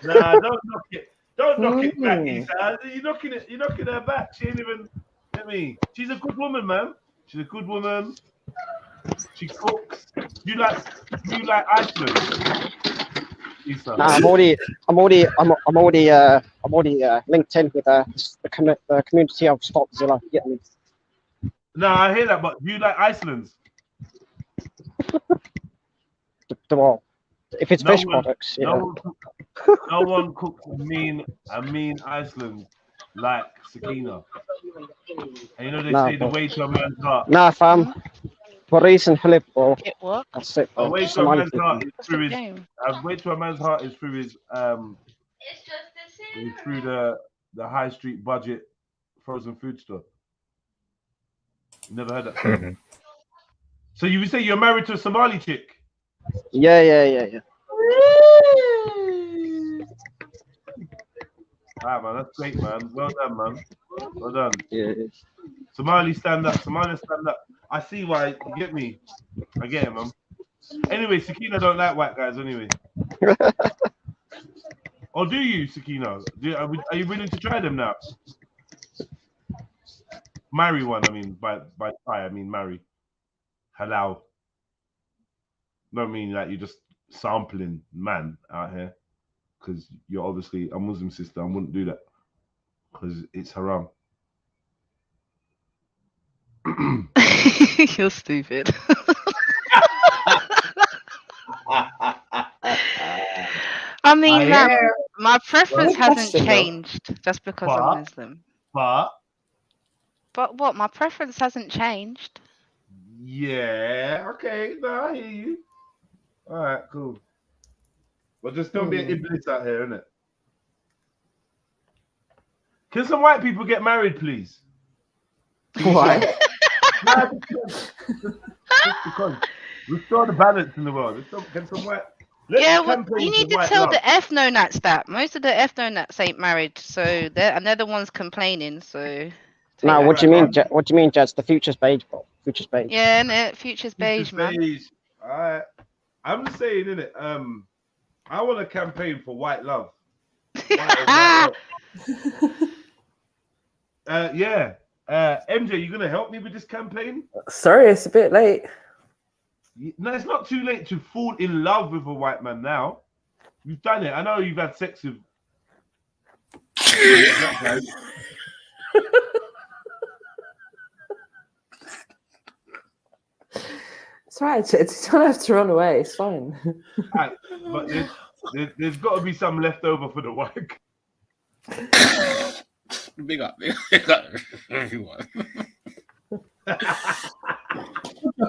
Nah, don't knock it. Don't knock it back, Issa. You're knocking her back. She ain't even. I mean, she's a good woman, man. She's a good woman. She cooks. You like Iceland, Issa? Nah, I'm already linked in with the community of Stockzilla. You get me? No, I hear that, but do you like Iceland? Well, if it's fish one- products, yeah. No one cooks a mean Iceland like Sakina. And you know they say the way to a man's heart. Nah, fam. For reason, Philip, bro. What? That's it, The bro. way to a Somali man's people. heart is through his. game? Way to a man's heart is through his through the high street budget frozen food store. You never heard that story? So you would say you're married to a Somali chick? Yeah. Ah, man, that's great, man. Well done, man. Well done. Yeah. Somali stand up. Somali stand up. I see why. You get me? I get it, man. Anyway, Sakina don't like white guys anyway. Or do you, Sakina? Are you willing to try them now? Marry one, I mean, by try, I mean marry. Halal. Don't mean like you're just sampling man out here. Because you're obviously a Muslim sister. I wouldn't do that. Because it's haram. You're stupid. I mean, my preference hasn't changed just because I'm Muslim. But what? My preference hasn't changed. Yeah, okay. No, I hear you. All right, cool. But just don't be an iblis out here, innit? Can some white people get married, please? Why? Just because. Restore the balance in the world. Can some white... Yeah, well, you need to tell the ethno-nats that. Most of the ethno-nats ain't married, so they're the ones complaining, so... No, what do you mean? What do you mean, Jets? The future's beige, bro. Future's beige. Yeah, innit? Future's beige, man. Alright. I'm just saying, innit? I want a campaign for white love. White love. Yeah. MJ, you gonna help me with this campaign? Sorry, it's a bit late. No, it's not too late to fall in love with a white man now. You've done it. I know you've had sex with black guys. It's right. You don't have to run away. It's fine. Right, but there's got to be some left over for the white. Big up everyone.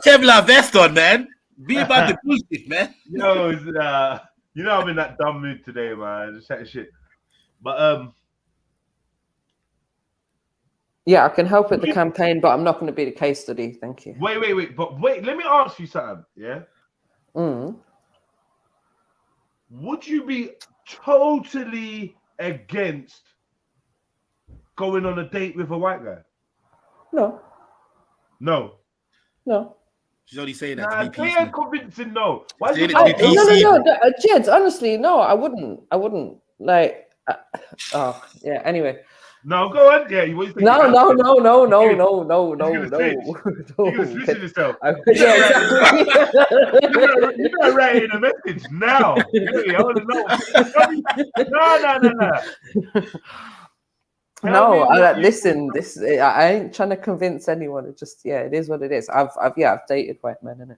Kevlar vest on, man. Be about the bullshit, man. Yo, you know I'm in that dumb mood today, man. Just chatting shit. But yeah, I can help with the campaign, but I'm not going to be the case study. Thank you. Wait. But wait, let me ask you something. Yeah. Would you be totally against going on a date with a white guy? No. She's only saying that Nah, to be say peaceful. a convincing no. Why Say is it to be No. Jeds, honestly, no, I wouldn't. Like, yeah. Anyway. No, go on. Yeah, you want to No. You're gonna switch yourself. Yeah, exactly. You're gonna write in a message now. Really, I want to know. No. Listen. I ain't trying to convince anyone. It just, it is what it is. I've dated white men, innit?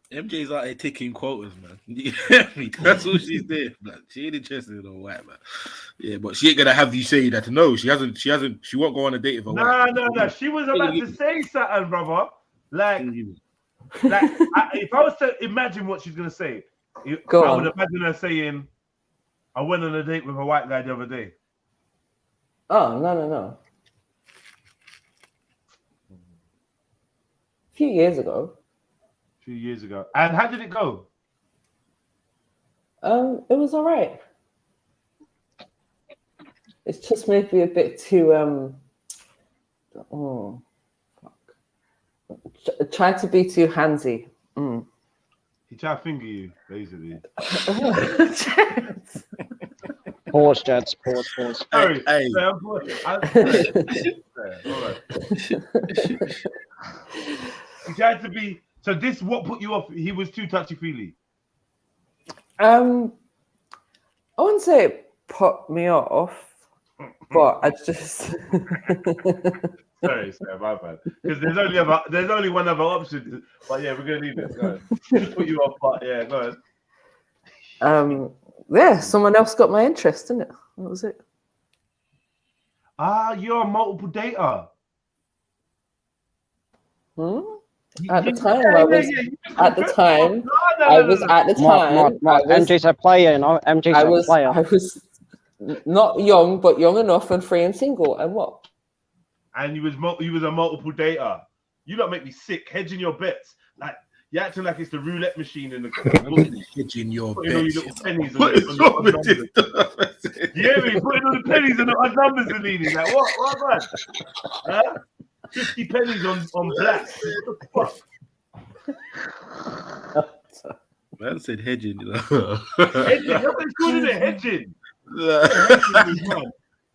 MJ's out here taking quotas, man. You hear me? That's all she's there. Man. She ain't interested in a white man. Yeah, but she ain't gonna have you say that. No, she hasn't. She won't go on a date with a white man. No. She was about to say something, brother. If I was to imagine what she's gonna say, I would imagine her saying, "I went on a date with a white guy the other day." Oh, no. A few years ago. And how did it go? It was all right. It's just maybe a bit too try to be too handsy. He tried to finger you, basically. Pause, Jeds. Pause. Sorry. Hey. All right. He tried to be. So this, what put you off? He was too touchy-feely. I wouldn't say it put me off, but I just. Sorry, my bad. Because there's only one other option. But yeah, we're gonna leave it. Go ahead. Just put you off, but yeah, go ahead. Yeah, someone else got my interest, didn't it? That was it. You're a multiple dater. At the time, I was. MJ's a player, you know. MJ's a player. I was not young, but young enough and free and single. And what? And you was a multiple dater. You don't make me sick. Hedging your bets, like you're acting like it's the roulette machine in the hedging your bets. All your little pennies on What is wrong with this? Yeah, me putting all the pennies and the odd numbers are leaning. Like what, man? Huh? 50 pennies on black. What the fuck? Man said hedging, you know. Hedging, that's what it's called, isn't it? Hedging.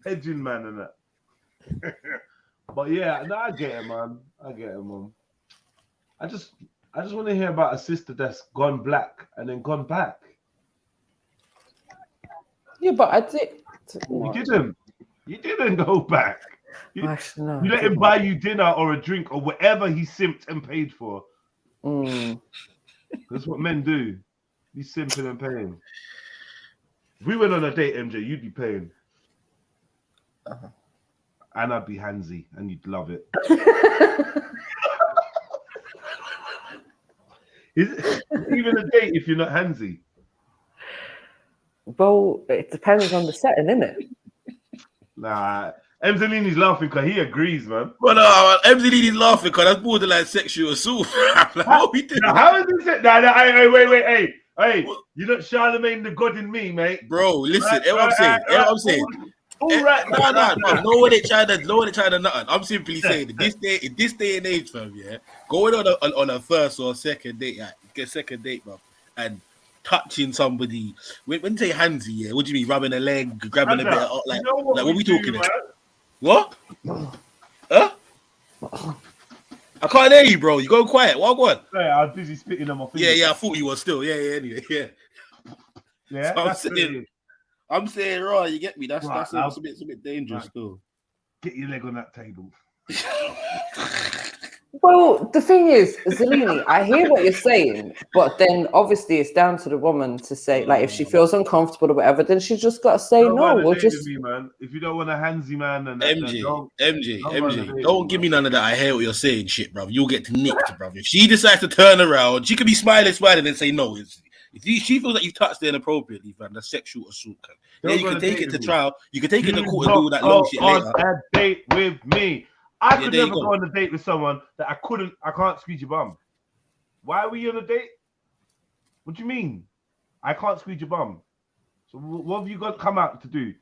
Hedging man and that. But yeah, no, I get it, man. I just want to hear about a sister that's gone black and then gone back. Yeah, but I did. You didn't go back. You Actually, let him buy you dinner or a drink or whatever he simped and paid for. That's what men do. Be simping and paying. If we went on a date, MJ, you'd be paying. And I'd be handsy and you'd love it. Is it even a date if you're not handsy? Well, it depends on the setting, isn't it? Nah. Emzalini's laughing because he agrees, man. Well, no, Emzalini's laughing because that's borderline sexual assault. Like, what we doing? How is this? Wait. Hey, you're not Charlemagne the God in me, mate. Bro, listen, what I'm saying. All right, no. No one ain't trying to nothing. I'm simply saying that in this day and age, fam, yeah, going on a first or second date, bro, and touching somebody. When you say handsy, yeah, what do you mean? Rubbing a leg, grabbing a bit of, like, you know what we talking about? What? Huh? I can't hear you, bro. You go quiet. What? Yeah, I was busy spitting on my fingers. Yeah, I thought you were still. Yeah, anyway, yeah. Yeah, so I'm saying, right, you get me? That's a bit dangerous, still. Get your leg on that table. Well, the thing is, Zalini, I hear what you're saying, but then obviously it's down to the woman to say, like, if she feels uncomfortable or whatever, then she's just got to say no. We'll just. Me, man. If you don't want a handsy man, and MJ, don't give me none of that. I hear what you're saying, shit, bro. You'll get nicked, bro. If she decides to turn around, she could be smiling, and say no. If she feels like you've touched her inappropriately, man, that's sexual assault. Yeah, you can take it to trial. You can take it to court and do that long shit later. On a date with me. I could never go on a date with someone that I can't squeeze your bum. Why are we on a date? What do you mean? I can't squeeze your bum. So what have you got to come out to do?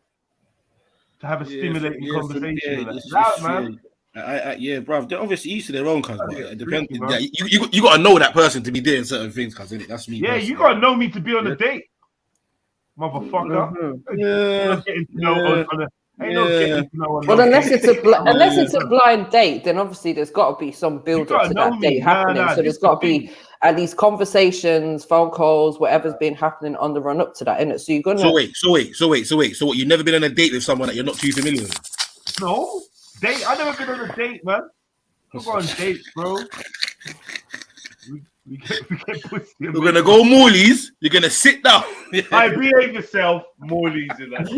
To have a stimulating conversation? Yeah, bro. They're obviously each to their own, cousin. It depends. You got to know that person to be doing certain things, cousin. That's me. Yeah, you got to know me to be on a date, motherfucker. Well, unless it's a blind date, then obviously there's got to be some build up to that date happening. So there's got to be at least conversations, phone calls, whatever's been happening on the run up to that, innit? So you're gonna. So wait. So what? You've never been on a date with someone that you're not too familiar with? No date. I've never been on a date, man. We're on dates, bro. We get pussy. We're gonna go Morley's. You're gonna sit down. I behave yourself, Morley's in that.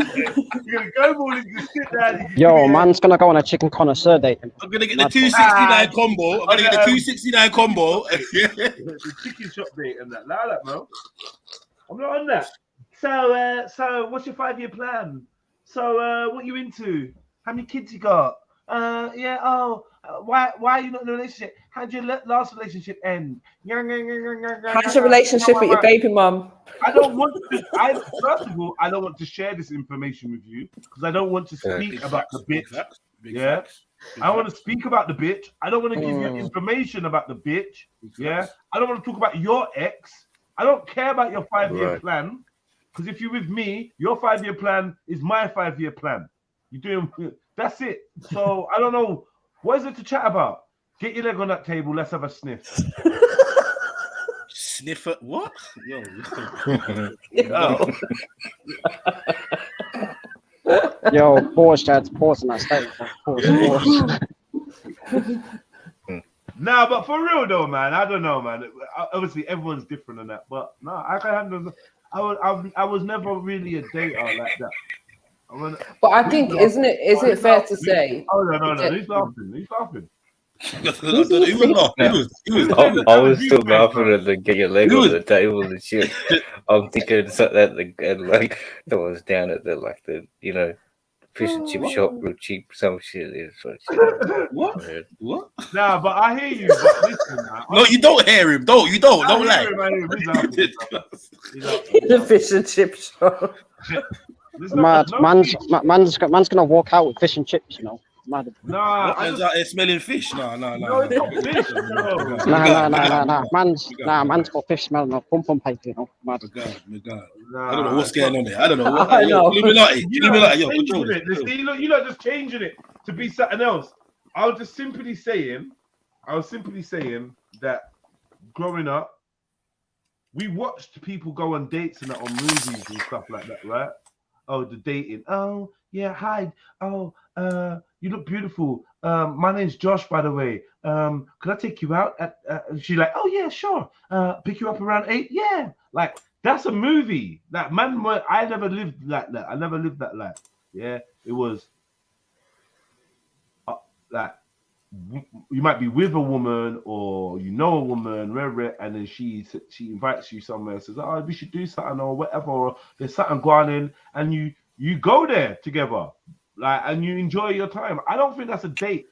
You're gonna go Morley's, you sit down. Yo, man's gonna go on a chicken connoisseur date. I'm gonna get the 269 combo. I'm gonna get the 269 combo. The chicken shop date and that. Like that, man. I'm not on that. So what's your 5-year plan? So what you into? How many kids you got? Why are you not in a relationship? How did your last relationship end? How's your relationship with your baby mum? I don't want to. First of all, I don't want to share this information with you because I don't want to speak about the bitch. Yeah, I want to speak about the bitch. I don't want to give you information about the bitch. Yeah, I don't want to talk about your ex. I don't care about your 5-year plan because if you're with me, your 5-year plan is my 5-year plan. You're doing. That's it. So I don't know. What is it to chat about? Get your leg on that table. Let's have a sniff. Sniff at what? Yo. Yo, pause, Chad. Pause in that statement. Pause. Nah, but for real though, man. I don't know, man. Obviously, everyone's different in that. But no, I can handle. I was never really a dater like that. But I think, is it fair to say? Oh no! He's laughing. I was still laughing at the get your leg on the table and shit. I'm thinking something and like that was down at the fish and chip shop, real cheap, some shit. What? Nah, but I hear you. But listen, no, you don't hear him. Don't lie. The fish and chip shop. Man's gonna walk out with fish and chips, you know. Mad. Nah, man's out there smelling fish. No. It's not fish. Nah. Man's got fish smelling of pum paper, you know. Mad. My God. Nah, I don't know what's going on there. I don't know. Illuminati. Yo, control it. You're not just changing it to be something else. I was simply saying that growing up, we watched people go on dates and that on movies and stuff like that, right? Oh, the dating. Oh, yeah, hi. Oh, you look beautiful. My name's Josh, by the way. Could I take you out? She's like, oh, yeah, sure. Pick you up around 8? Yeah. Like, that's a movie. Like, man, I never lived like that. I never lived that life. Yeah, it was like, you might be with a woman or you know a woman, and then she invites you somewhere and says, oh, we should do something or whatever, or there's something going on, and you go there together, like, and you enjoy your time. I don't think that's a date.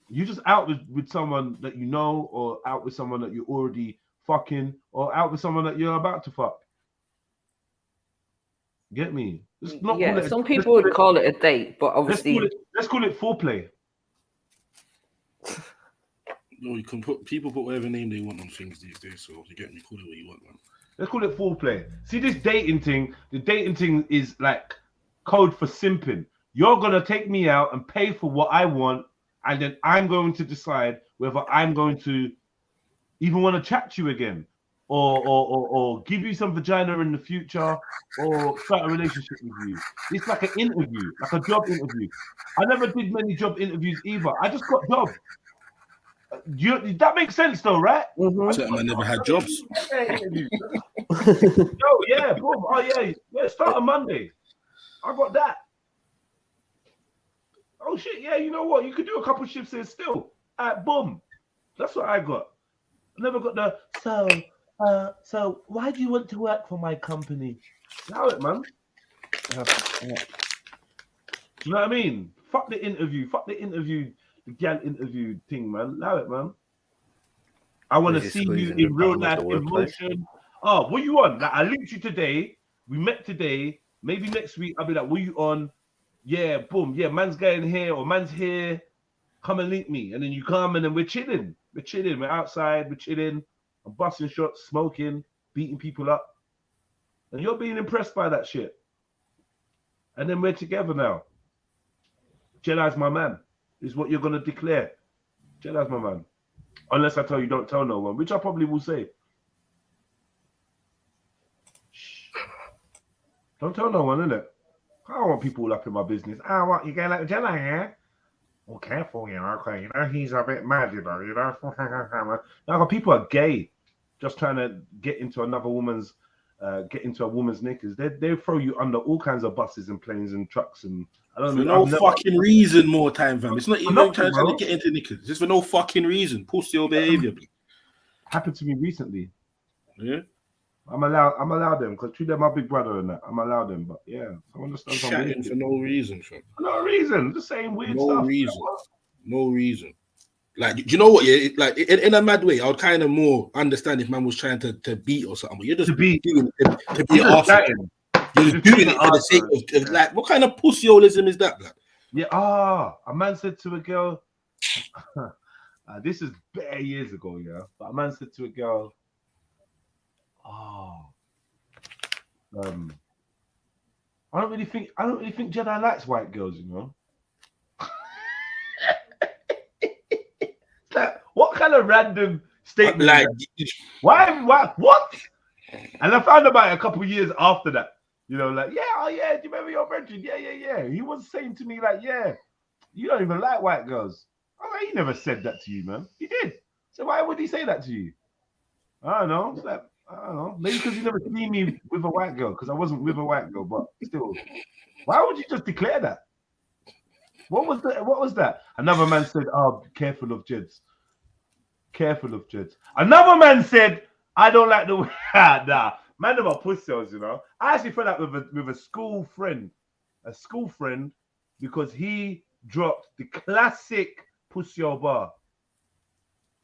You just out with someone that you know, or out with someone that you're already fucking, or out with someone that you're about to fuck. Get me? Some people would call it a date, but obviously let's call it foreplay. No, people put whatever name they want on things these days, so you get me, call it what you want, man. Let's call it foreplay. See, this dating thing, the dating thing is like code for simping. You're gonna take me out and pay for what I want, and then I'm going to decide whether I'm going to even want to chat to you again, or give you some vagina in the future, or start a relationship with you. It's like an interview, like a job interview. I never did many job interviews either. I just got jobs. That makes sense though, right? Mm-hmm. I never had jobs. Yeah, boom. Oh yeah, start on Monday. I got that. Oh shit, yeah, you know what? You could do a couple shifts here still. Boom. That's what I got. I never got the so why do you want to work for my company? Allow it, man. Do you know what I mean? Fuck the interview, the gal interview thing, man. Allow it, man. I want to see you in real life, in motion. Oh, what you on? Like, I linked you today. We met today. Maybe next week I'll be like, what you on? Yeah, boom. Yeah, man's going here or man's here. Come and link me. And then you come and then we're chilling. We're outside. We're chilling. I'm busting shots, smoking, beating people up. And you're being impressed by that shit. And then we're together now. Jedi's my man. Is what you're going to declare. Jedi's my man. Unless I tell you don't tell no one, which I probably will say. Shh. Don't tell no one, innit? I don't want people all up in my business. I want you going like Jedi, yeah? Well, careful, you know, okay. You know, he's a bit mad, you know. Now, people are gay, just trying to get into another woman's, get into a woman's knickers. They throw you under all kinds of buses and planes and trucks and I don't know. For no fucking reason, more time, fam. It's not even trying to get into knickers. Just for no fucking reason. Post your behavior. Happened to me recently. Yeah. I'm allowed them because treat them my big brother and that. I'm allowed them, but yeah, I understand. Chatting for no reason, fam. No reason. The same weird stuff. No reason. No reason. Like, do you know what? Yeah, like in a mad way, I would kind of more understand if man was trying to beat or something. But you're just To beat. doing it to be You're an just arsehole. chatting. You're just doing it for the sake of like, what kind of pussyholism is that, blood? Yeah, a man said to a girl, this is bare years ago, yeah. But a man said to a girl, I don't really think Jedi likes white girls, you know. Like, what kind of random statement? Like, why, what? And I found about it a couple of years after that. You know, like, yeah, do you remember your brethren? Yeah. He was saying to me, like, yeah, you don't even like white girls. I'm like, he never said that to you, man. He did. So why would he say that to you? I don't know. It's like, I don't know. Maybe because he never seen me with a white girl, because I wasn't with a white girl, but still. Why would you just declare that? What was that? Another man said, oh, careful of Jeds. Careful of Jeds. Another man said, I don't like the way. Nah, man about pussies, you know. I actually fell out with a school friend. A school friend, because he dropped the classic pussy bar.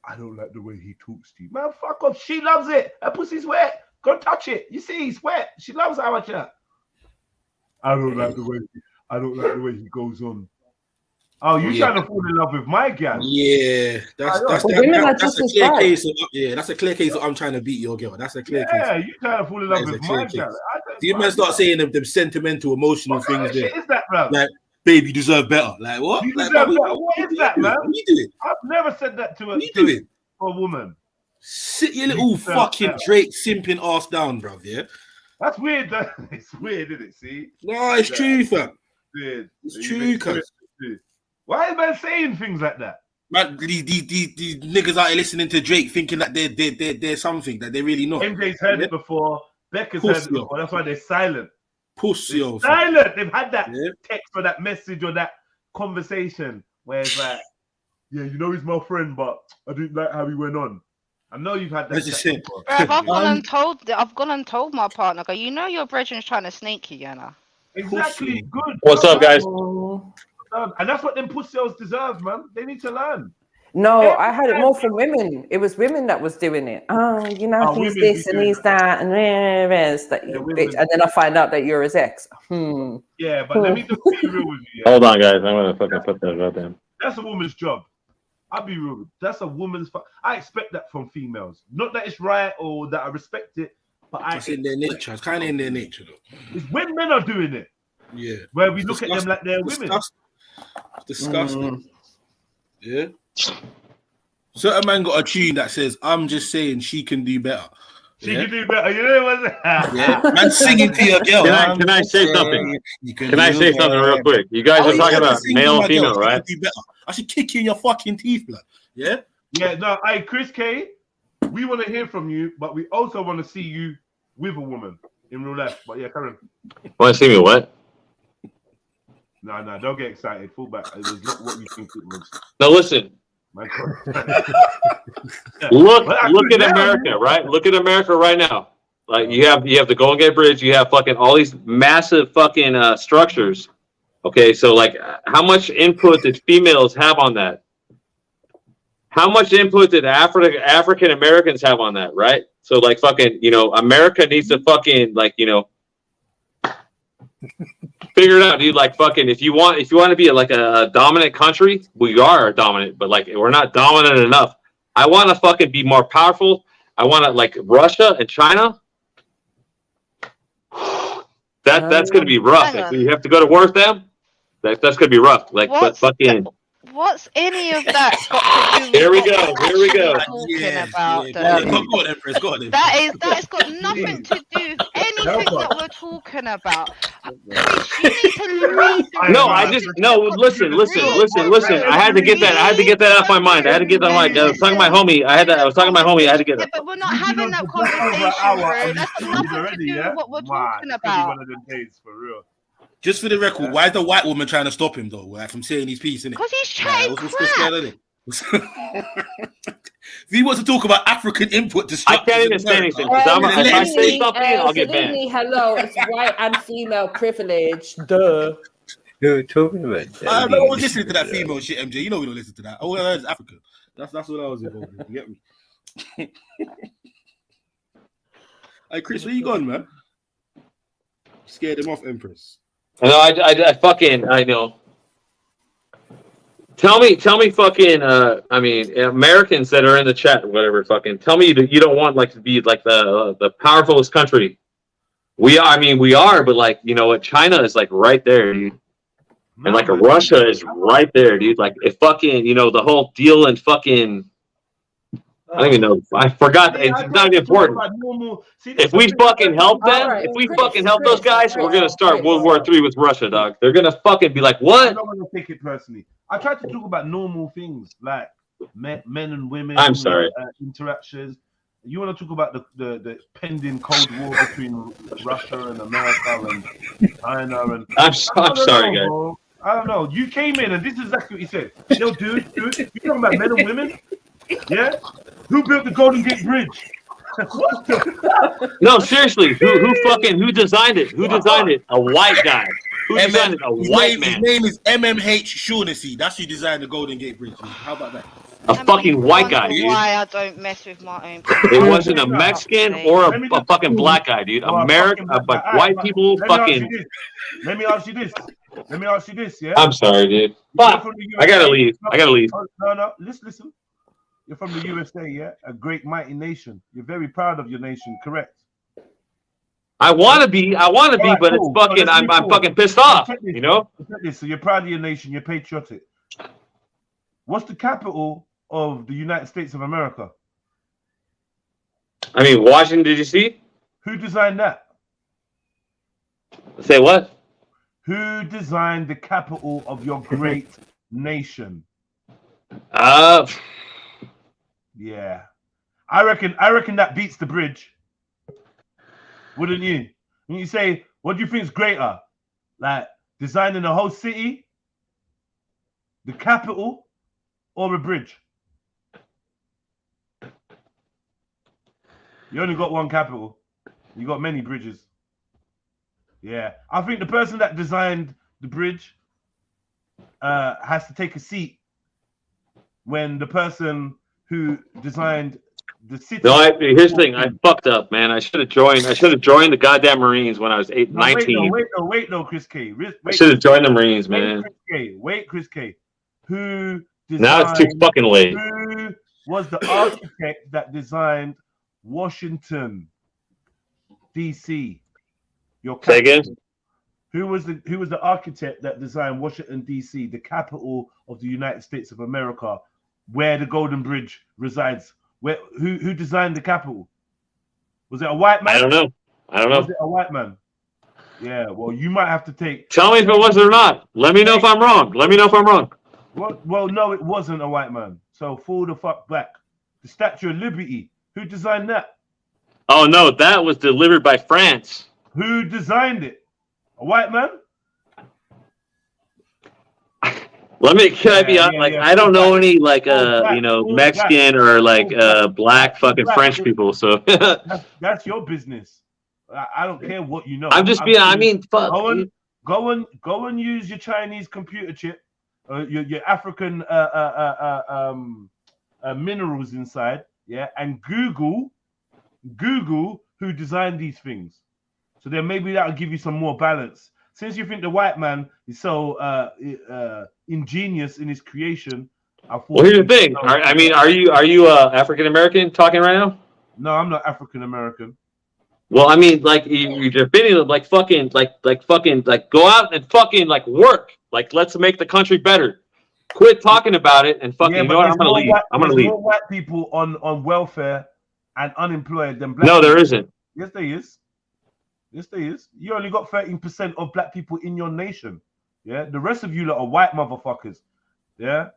I don't like the way he talks to you. Man, fuck off. She loves it. Her pussy's wet. Go touch it. You see, he's wet. She loves how I chat. I don't like the way he goes on. Oh, you trying to fall in love with my gal? Yeah, that's a clear case of that's a clear case of I'm trying to beat your girl. That's a clear case. Yeah, you trying to fall in love with my gal. You man start saying them sentimental, emotional things there. What is that, bro? Like, babe, you deserve better. Like what? You like, deserve better. What is that, man? What you doing? I've never said that to a woman. Sit your little fucking Drake simping ass down, bruv. Yeah, that's weird. It's weird, isn't it? See? No, it's true, fam. Weird. It's true, cuz. Why is man saying things like that? Man, these niggas out here listening to Drake thinking that they're something that they're really not. MJ's heard it before. Becca's heard it before. That's why they're silent. Pussy, silent. They've had that text or that message or that conversation where it's like, yeah, you know he's my friend, but I didn't like how he went on. I know you've had that. I've gone and told my partner, you know your brethren's trying to snake you, Yana. Exactly. Good. What's up, guys? And that's what them pussies deserve, man. They need to learn. No, I had it more from women. It was women that was doing it. Oh, you know, he's this and he's that, and bitch. And then I find out that you're his ex. Yeah, but let me just be real with you. Hold on, guys. I'm gonna fucking put that right there. That's a woman's job. I'll be real. That's a woman's. I expect that from females. Not that it's right or that I respect it, but it's in their nature. It's kind of in their nature, though. It's when men are doing it. Yeah. Where we look at them like they're women. It's disgusting. Yeah. Certain man got a tune that says, "I'm just saying she can do better." She can do better. You know what? Yeah. Man singing to your girl. Can I say something? Can I say something real quick? You guys are talking about male and female, right? I should kick you in your fucking teeth, blood. Yeah. Yeah. No. Hey, Chris K, we want to hear from you, but we also want to see you with a woman in real life. But yeah, Karen. Want to see me what? No, don't get excited. Fall back. It was not what you think it was. No, listen. Look at America, right? Look at America right now. Like you have the Golden Gate Bridge, you have fucking all these massive fucking structures. Okay, so like how much input did females have on that? How much input did African Americans have on that, right? So like fucking, America needs to fucking figure it out, dude. Like fucking, if you want to be like a dominant country, we are dominant, but like we're not dominant enough. I want to fucking be more powerful. I want to like Russia and China. That's gonna be rough. If we have to go to war with them, that's gonna be rough. Like, but fucking. What's any of that got to do with Here we go. Go on, That's got nothing to do with anything that we're talking about. Chris, you need to read. Listen. I had to get that off my mind. I had to get that off my mind. I was talking to my homie. I had to get that. But we're not having that conversation, bro. That's nothing to do with what we're talking about. One of them days for real. Just for the record, why is the white woman trying to stop him though? Like, from saying his piece, innit? Because he's chatting crap. If he wants to talk about African input to I can't even say anything. If I say something, I'll get banned. Hello, it's white and female privilege. Duh. You're talking about I don't was listening to that female shit, MJ. You know we don't listen to that. All I heard is African. That's what I was involved in. You get me? Hey, Chris, where you gone, man? Scared him off, Empress. No, I fucking, I know. Tell me, fucking. I mean, Americans that are in the chat or whatever, fucking. Tell me that you don't want like to be like the powerfulest country. We are, but like, you know what? China is like right there, dude. And like Russia is right there, dude. Like if fucking, you know, the whole deal and fucking. I don't even know. I forgot. It's not even important. If we fucking help them, if we fucking help those guys, we're gonna start World War III with Russia, dog. They're gonna fucking be like, what? I don't want to take it personally. I try to talk about normal things like men and women. I'm sorry. Interactions. You want to talk about the pending Cold War between Russia and America and China and. I'm sorry, guys. Bro. I don't know. You came in and this is exactly what you said. Yo, dude, you talking about men and women? Yeah. Who built the Golden Gate Bridge? No, seriously. Who designed it? Who designed it? A white guy. Who designed it? A white man. His name is MMH Shaughnessy. That's who designed the Golden Gate Bridge. How about that? A fucking white guy, dude. Why I don't mess with my own. It wasn't a Mexican or a fucking black guy, dude. America, but white people fucking. Let me ask you this. Yeah. I'm sorry, dude. Fuck. I gotta leave. No. Listen. You're from the USA, yeah? A great mighty nation. You're very proud of your nation, correct? I want to be, right, but cool. It's fucking. So I'm fucking pissed off. You know. So you're proud of your nation. You're patriotic. What's the capital of the United States of America? I mean, Washington, D.C. Who designed that? Say what? Who designed the capital of your great nation? Yeah, I reckon that beats the bridge. Wouldn't you? When you say, what do you think is greater? Like designing a whole city, the capital, or a bridge? You only got one capital. You got many bridges. Yeah, I think the person that designed the bridge has to take a seat when the person who designed the city. No, here's the thing. I fucked up, man. I should have joined the goddamn Marines when I was 19. Wait, Chris K. I should have joined the Marines, man. Chris K. Who designed? Now it's too fucking late. Who was the architect that designed Washington, D.C.? Your capital. Say again? Who was the architect that designed Washington, D.C., the capital of the United States of America, where the Golden Bridge resides? Who designed the capital? Was it a white man? I don't know. Was it a white man? Yeah, well, you might have to take. Tell me if it was or not. Let me know if I'm wrong. Well, no, it wasn't a white man. So fall the fuck back. The Statue of Liberty. Who designed that? Oh no, that was delivered by France. Who designed it? A white man? Can I be honest? I don't know any Mexican or black fucking French people. So that's your business. I don't care what you know. I'm just being. I mean, fuck. Go and use your Chinese computer chip, your African minerals inside, yeah, and Google who designed these things. So then maybe that'll give you some more balance. Since you think the white man is so ingenious in his creation, well, here's the thing. Are you African American talking right now? No, I'm not African American. Well, I mean, you're opinion of fucking go out and fucking work. Let's make the country better. Quit talking about it and fucking. You know what? I'm gonna leave. I'm gonna leave. More white people on welfare and unemployed than black. No, there isn't. Yes, there is. You only got 13% of black people in your nation. Yeah, the rest of you lot are white motherfuckers. Yeah,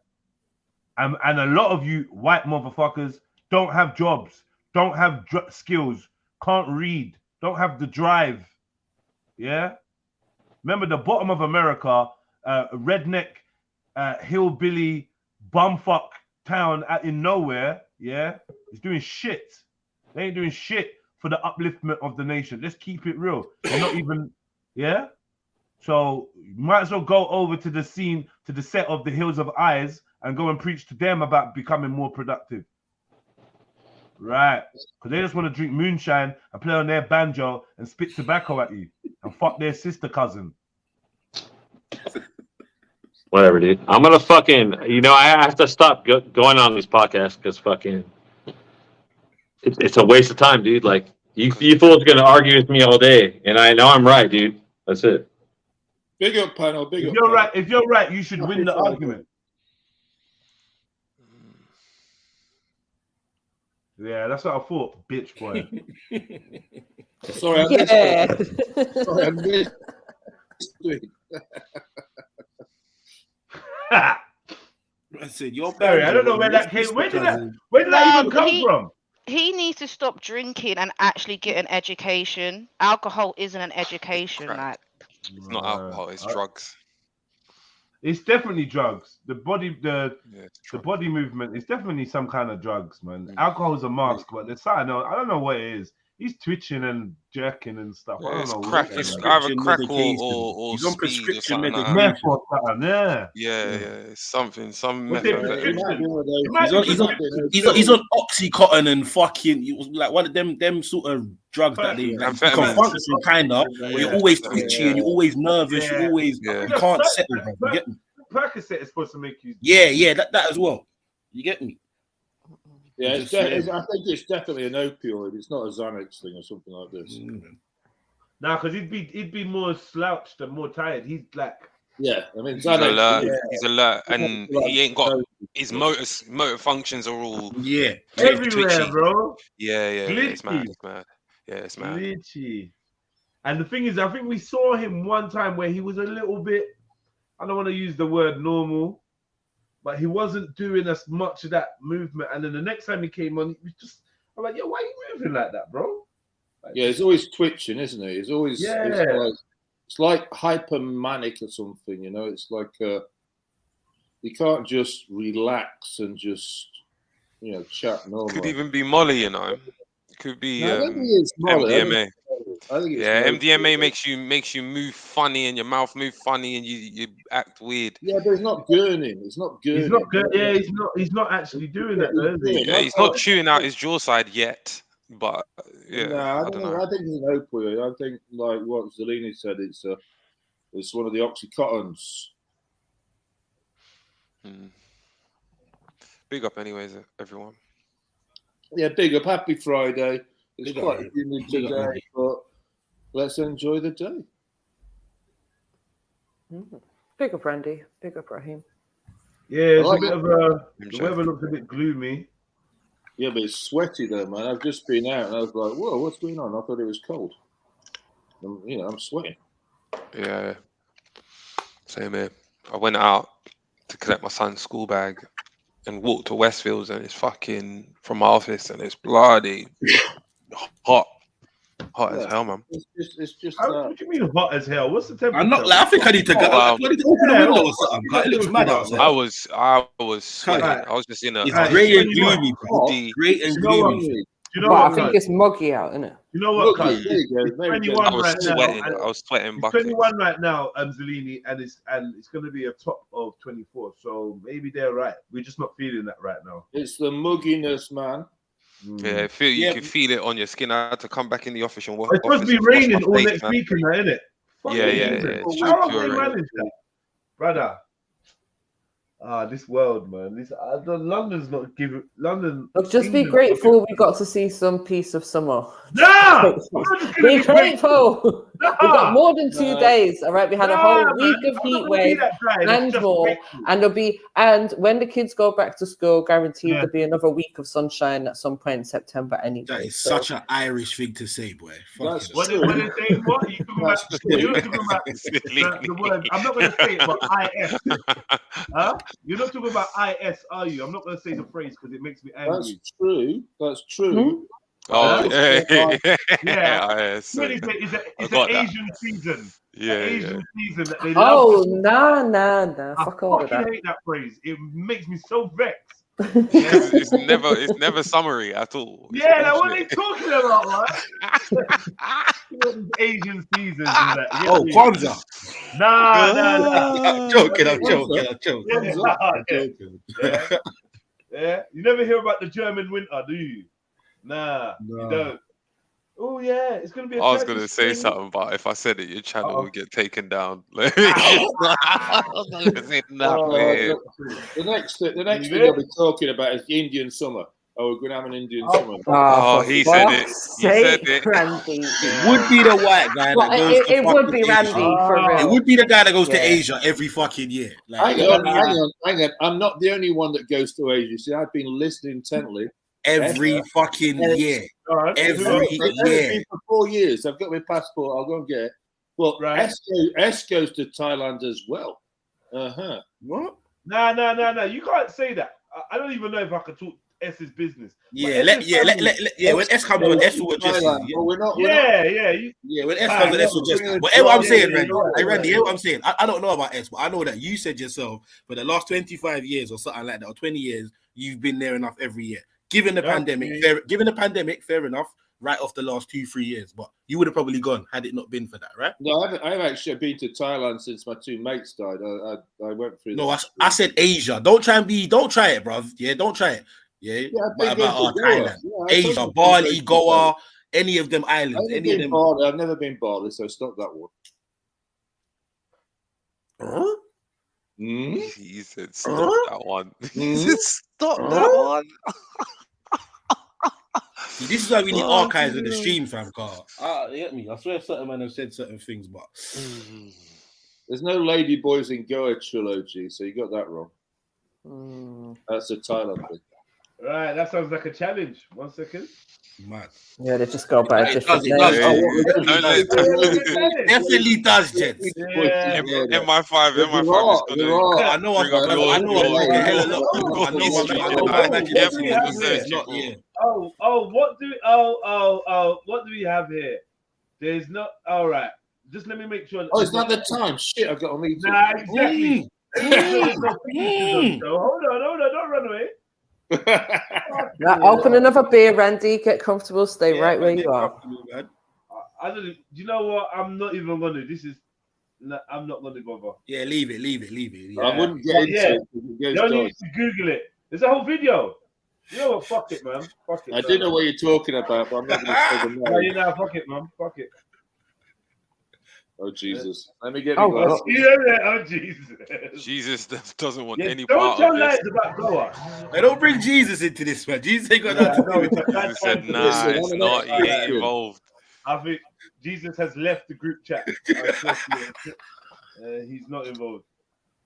and a lot of you white motherfuckers don't have jobs, don't have skills, can't read, don't have the drive. Yeah, remember the bottom of America, redneck, hillbilly, bumfuck town out in nowhere. Yeah, is doing shit. They ain't doing shit for the upliftment of the nation. Let's keep it real. They're not even, yeah? So you might as well go over to the scene, to the set of The Hills of Eyes, and go and preach to them about becoming more productive. Right. Because they just want to drink moonshine and play on their banjo and spit tobacco at you and fuck their sister cousin. Whatever, dude. I'm gonna fucking, I have to stop going on these podcasts because fucking, it's a waste of time, dude. Like, you fools are gonna argue with me all day, and I know I'm right, dude. That's it. Big up, panel. Big up. If you're right, you should win the argument. Yeah, that's what I thought, bitch boy. Sorry, I missed it. I said, you're sorry, I don't know where that came. Where did that even come from? He needs to stop drinking and actually get an education. Alcohol isn't an education, like. It's not alcohol, it's drugs. It's definitely drugs. The body movement is definitely some kind of drugs, man. Alcohol is a mask, but there's something I don't know what it is. He's twitching and jerking and stuff. Yeah, I don't it's know. crack. It's either crack or He's on speed prescription or something. medication. It's something. Some What's method. He's on Oxycontin and fucking like one of them sort of drugs that they can function kind of. Where you're always twitchy and you're always nervous. You always you can't settle. You get me? Percocet is supposed to make you. Yeah, that as well. You get me? Yeah, I think it's definitely an opioid. It's not a Xanax thing or something like this. Nah, because he'd be more slouched and more tired. He's like, yeah, I mean, he's alert, and he ain't got his motor functions are all everywhere, twitchy. Bro. Yeah, it's mad. Yeah, it's mad. Glitchy. And the thing is, I think we saw him one time where he was a little bit. I don't want to use the word normal, but he wasn't doing as much of that movement. And then the next time he came on, he was just, I'm like, yo, why are you moving like that, bro? Like, yeah, he's always twitching, isn't he? He's always, it's like hypermanic or something, you know? It's like, you can't just relax and just, chat normal. Could even be Molly, Could be MDMA. MDMA makes you move funny and your mouth move funny and you act weird. Yeah, but he's not gurning. He's not gurning. He's not good. Yeah, he's not actually doing that, is he? Yeah, he's not chewing out his jaw side yet. But yeah, no, I don't know. I think it's an opioid. I think like what Zellini said, it's one of the Oxycontins. Big up, anyways, everyone. Yeah, big up. Happy Friday. It's quite humid today, but let's enjoy the day. Big up, Randy. Big up, Raheem. Yeah, it's a bit of a. The weather looks a bit gloomy. Yeah, but it's sweaty though, man. I've just been out and I was like, whoa, what's going on? I thought it was cold. I'm sweating. Yeah. Same here. I went out to collect my son's school bag and walked to Westfields and it's fucking from my office and it's bloody hot as hell, man. It's just. What do you mean hot as hell? What's the temperature? I'm not. I think I need to go. I need to open the window or something. It looks mad outside. I was sweating. I was just in a. It's grey and gloomy, bro. Grey and gloomy. I think it's muggy out, isn't it? You know what? It's 21 I was right sweating. now. I was sweating. It's 21 right now, Zellini, and it's going to be a top of 24. So maybe they're right. We're just not feeling that right now. It's the mugginess, man. Yeah, you can feel it on your skin. I had to come back in the office and work. It's supposed to be raining all next week, isn't it? Yeah. How have we managed that, brother? This world, man. London's not giving. London. Look, just be grateful we got to see some piece of summer. No! Be grateful. We got more than 2 days. All right, we had a whole week of heat wave and more, and when the kids go back to school, guaranteed there'll be another week of sunshine at some point in September. Anyway, that is such an Irish thing to say, boy. What are they saying? What you talking about? You're talking about the word. I'm not going to say it, but IS. Huh? You're not talking about IS, are you? I'm not going to say the phrase because it makes me angry. That's true. Oh, yeah. It's an Asian season. Asian season that they love. Nah. Fuck all of that. I hate that phrase. It makes me so vexed. It's never summary at all. It's Yeah, like, what are they bullshit. talking about, man? Asian seasons and that. You get Oh, me? Kwanzaa. Nah. I'm joking. I'm joking. Yeah. Yeah. You never hear about the German winter, do you? Nah, you don't. Oh yeah, it's gonna be. I was gonna say something, but if I said it, your channel would get taken down. Let me The next thing I'll be talking about is the Indian summer. Oh, we're gonna have an Indian summer. Oh, he said it. He said it. Randy. It would be the white guy that goes to it would be fucking Randy Asia. for real. It would be the guy that goes to Asia every fucking year. Like, Hang on. I'm not the only one that goes to Asia. See, I've been listening intently. every fucking year. Every year. For 4 years. I've got my passport. I'll go and get it. Well, S goes to Thailand as well. What? No. You can't say that. I don't even know if I can talk S's business. Yeah, when S comes on, S will just. When S comes on, S will just. But hear what I'm saying, Randy. Hear what I'm saying. I don't know about S, but I know that you said yourself for the last 25 years or something like that, or 20 years, you've been there enough every year. Given the pandemic, fair enough. Right off the last 2-3 years, but you would have probably gone had it not been for that, right? No, I've actually been to Thailand since my 2 mates died. I went through. No, I said Asia. Don't try it, bruv. Yeah, don't try it. Yeah, but about Thailand, Asia, Bali, Goa, any of them islands, any of them. I've never been Bali, so stop that one. Huh? He said, "Stop that one." He said, "Stop that one." This is why we need archives of the stream, fam. Car. You get me? I swear certain men have said certain things, but there's no Ladyboys in Goa trilogy, so you got that wrong. That's a Thailand thing. Right, that sounds like a challenge. 1 second. Mad. Yeah, they just go by different names. Definitely does, gents. MI5 is gonna I know what do we have here? There's no. All right, just let me make sure. Oh, it's not the time. Shit, I got a meeting. Nah, exactly. Hold on, don't run away. Now, open another beer, Randy. Get comfortable. Stay right where you are. I don't. Do you know what? I'm not even gonna. I'm not gonna bother. Yeah, leave it. I wouldn't get into it. You don't need to Google it. There's a whole video. You know what? Fuck it, man. Fuck it. I do know what you're talking about, but I'm not going to say the name. No, you know, fuck it, man. Fuck it. Oh, Jesus. Let me get Oh, me oh, Jesus. Jesus doesn't want any don't part tell of lies this. about Goa. They don't bring Jesus into this, man. Jesus ain't got nothing to do with it. Jesus said, nah, it's not. He ain't involved. I think Jesus has left the group chat. He's not involved.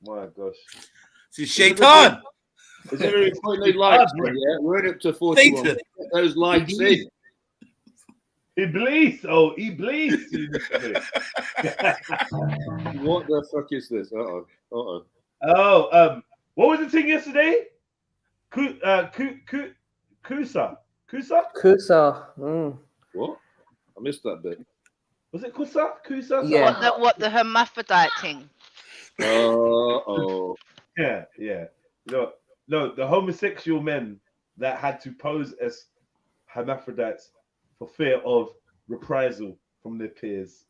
My gosh. It's Shaitan. It's a very importantly likes, yeah. We're up to 41. Get those likes in. Iblis. Oh, Iblis. What the fuck is this? Oh, what was the thing yesterday? Kusa. What? I missed that bit. Was it Kusa? Yeah. What the hermaphrodite thing? Yeah. No, the homosexual men that had to pose as hermaphrodites for fear of reprisal from their peers.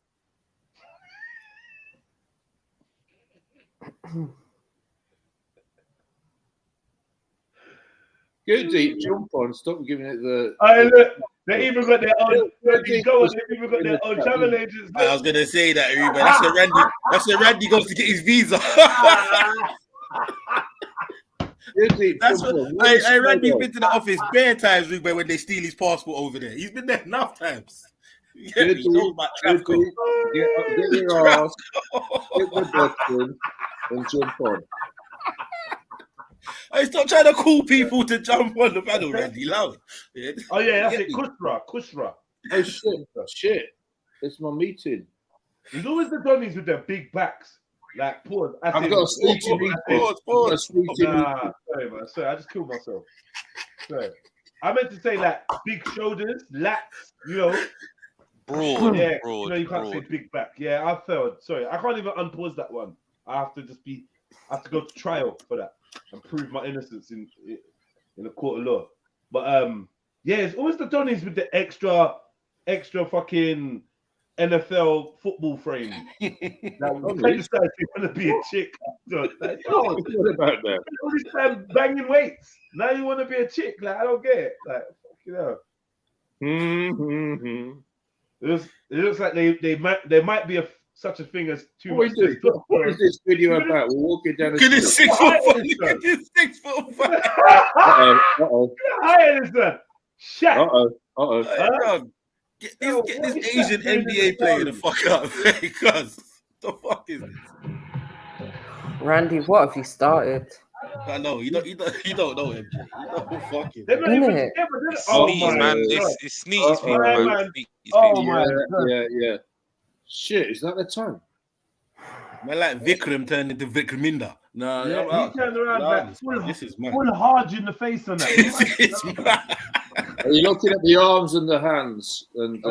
Good deep jump on. Stop giving it the. Look, they even got their own. They've even got their own travel agents. I was gonna say that, Ruben. That's where Randy goes to get his visa. That's what Randy's been to the office bare times, Ruben, when they steal his passport over there. He's been there enough times. Yeah, he knows about traffic. Get your ass, hit the button, and jump on. Hey, stop trying to call people to jump on the panel, Randy. Love it. Oh yeah, that's it. Kusra. Oh shit! It's my meeting. There's always the Donnies with their big backs. Like pause. I've got a sleepy meeting. Pause. Sorry, man. Sorry, I just killed myself. Sorry. I meant to say like big shoulders, lats, you know. Broad. Yeah, broad, you know, you can't broad. say big back. Yeah, I failed. Sorry, I can't even unpause that one. I have to go to trial for that and prove my innocence in it. in a court of law. But yeah, it's always the Donnies with the extra fucking NFL football frame. Now, when you decide you want to be a chick, like, yo, what about that? all this time banging weights. Now you want to be a chick? Like, I don't get it. Like, you know. Mm-hmm. It looks like there might be such a thing as too much. What is this video about? We're walking down the Look at this street. 6 foot 5. Look at this 6 foot 5. Uh-oh. Higher than that. Shut. Uh-oh. Get this Asian NBA player the fuck up, because the fuck is this? Randy, what have you started? I know you don't know MJ. You don't fucking. They're not even Innit? together. They're Sneeze, man. It's Sneezy's people, man. Sneezy's people. Yeah. Shit, is that the time? Man, like Vikram turned into Vikraminda. No, Yeah, he turned around like this is mad. full hard in the face on that. This is mad. Are you looking at the arms and the hands? And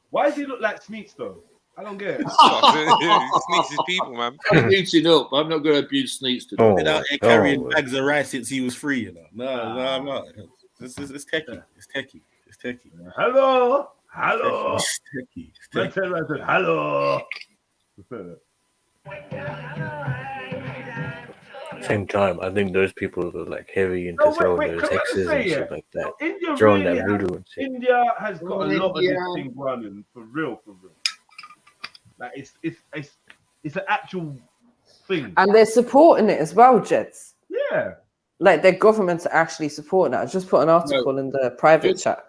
Why does he look like Sneaks though? I don't get it. Sneezy's people, man. I'm eating up. I'm not going to abuse Sneaks today. Been out here carrying bags of rice since he was free, you know. No, I'm not. It's techie. It's techie. Hello. It's techie. Hello. Same time, I think those people are like heavy into throwing those hexes and shit like that. India Throwing really that voodoo and shit. India has got a lot of this thing running for real. Like it's an actual thing. And they're supporting it as well, Jets. Yeah. Like their governments are actually supporting it. I just put an article in the private chat.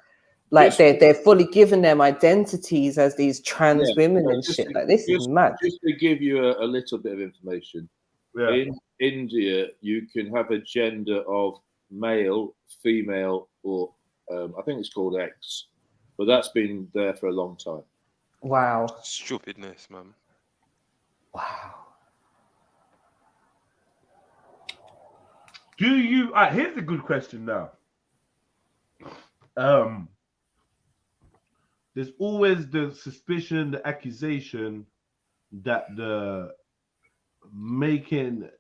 Like they're fully giving them identities as these trans women and shit. Like this is mad. Just to give you a little bit of information. Yeah. In India, you can have a gender of male, female, or I think it's called X, but that's been there for a long time. Wow. Stupidness, man. Wow. Do you? Here's a good question now. There's always the suspicion, the accusation that the making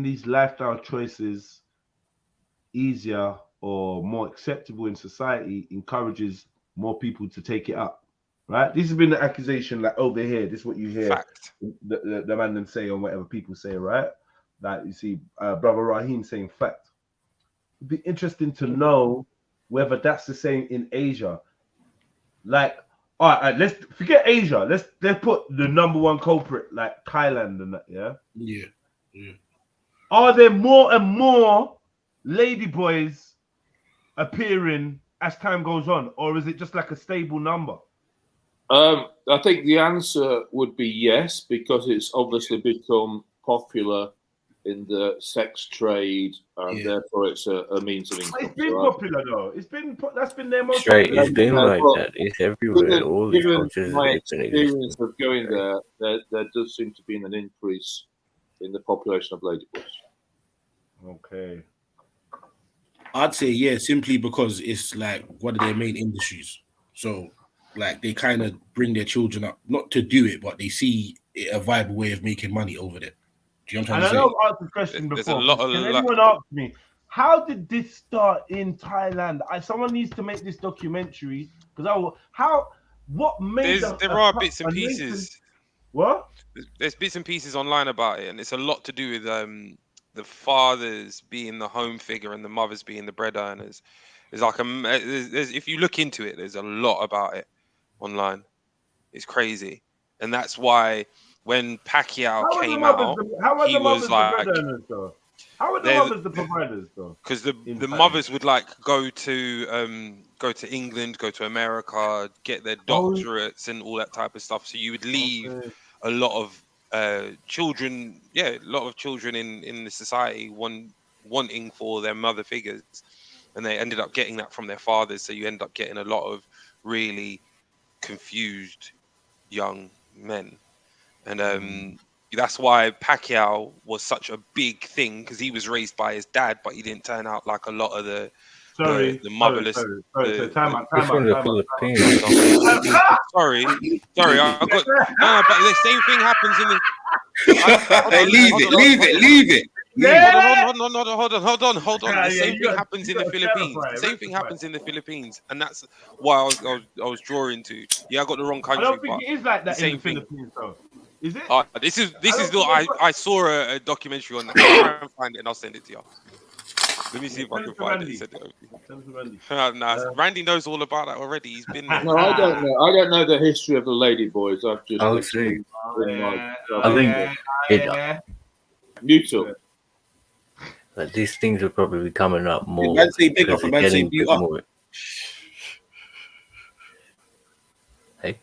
these lifestyle choices easier or more acceptable in society encourages more people to take it up, right? This has been the accusation, like over here. This is what you hear the man then say on whatever people say, right? Like you see, brother Raheem saying fact. It'd be interesting to know whether that's the same in Asia. Like, all right, let's forget Asia. Let's put the number one culprit like Thailand and that. Yeah. Are there more and more ladyboys appearing as time goes on, or is it just like a stable number? I think the answer would be yes, because it's obviously become popular in the sex trade, and therefore it's a means of income. It's been popular though. That's been their most Straight, popular. it's been like that. It's everywhere. All these Given cultures. my experience of going there does seem to be an increase in the population of ladyboys. Okay. I'd say yeah, simply because it's like one of their main industries. So like they kind of bring their children up, not to do it, but they see it a viable way of making money over there. Do you know what I'm trying to say? I know I've asked the question before. Can anyone ask me, how did this start in Thailand? Someone needs to make this documentary because what made there are bits and pieces. What? There's bits and pieces online about it, and it's a lot to do with the fathers being the home figure and the mothers being the bread earners. There's like if you look into it, there's a lot about it online. It's crazy, and that's why when Pacquiao came out, he was like, how are the mothers the providers though? Because the mothers would like go to England, go to America, get their doctorates and all that type of stuff. So you would leave a lot of children, a lot of children in the society wanting for their mother figures, and they ended up getting that from their fathers. So you end up getting a lot of really confused young men, and that's why Pacquiao was such a big thing, because he was raised by his dad, but he didn't turn out like a lot of the motherless. Time out. Sorry, I got but the same thing happens in the. Leave Hold on. The same thing happens in the Philippines. The same thing happens in the Philippines, and that's why I was drawing to. Yeah, I got the wrong I country. don't think but it is like that the in the same thing. Philippines, though. Is it? This is I saw a documentary on that. I'll try and find it and I'll send it to you. Let me see if I can find it and send it over to you. Nah, Randy knows all about that already. He's been there. No, I don't know. I don't know the history of the Ladyboys. I've just. Oh, see. I think mute up. Like these things will probably be coming up more. Man say big up, because man they're say getting big a bit up. more. Hey,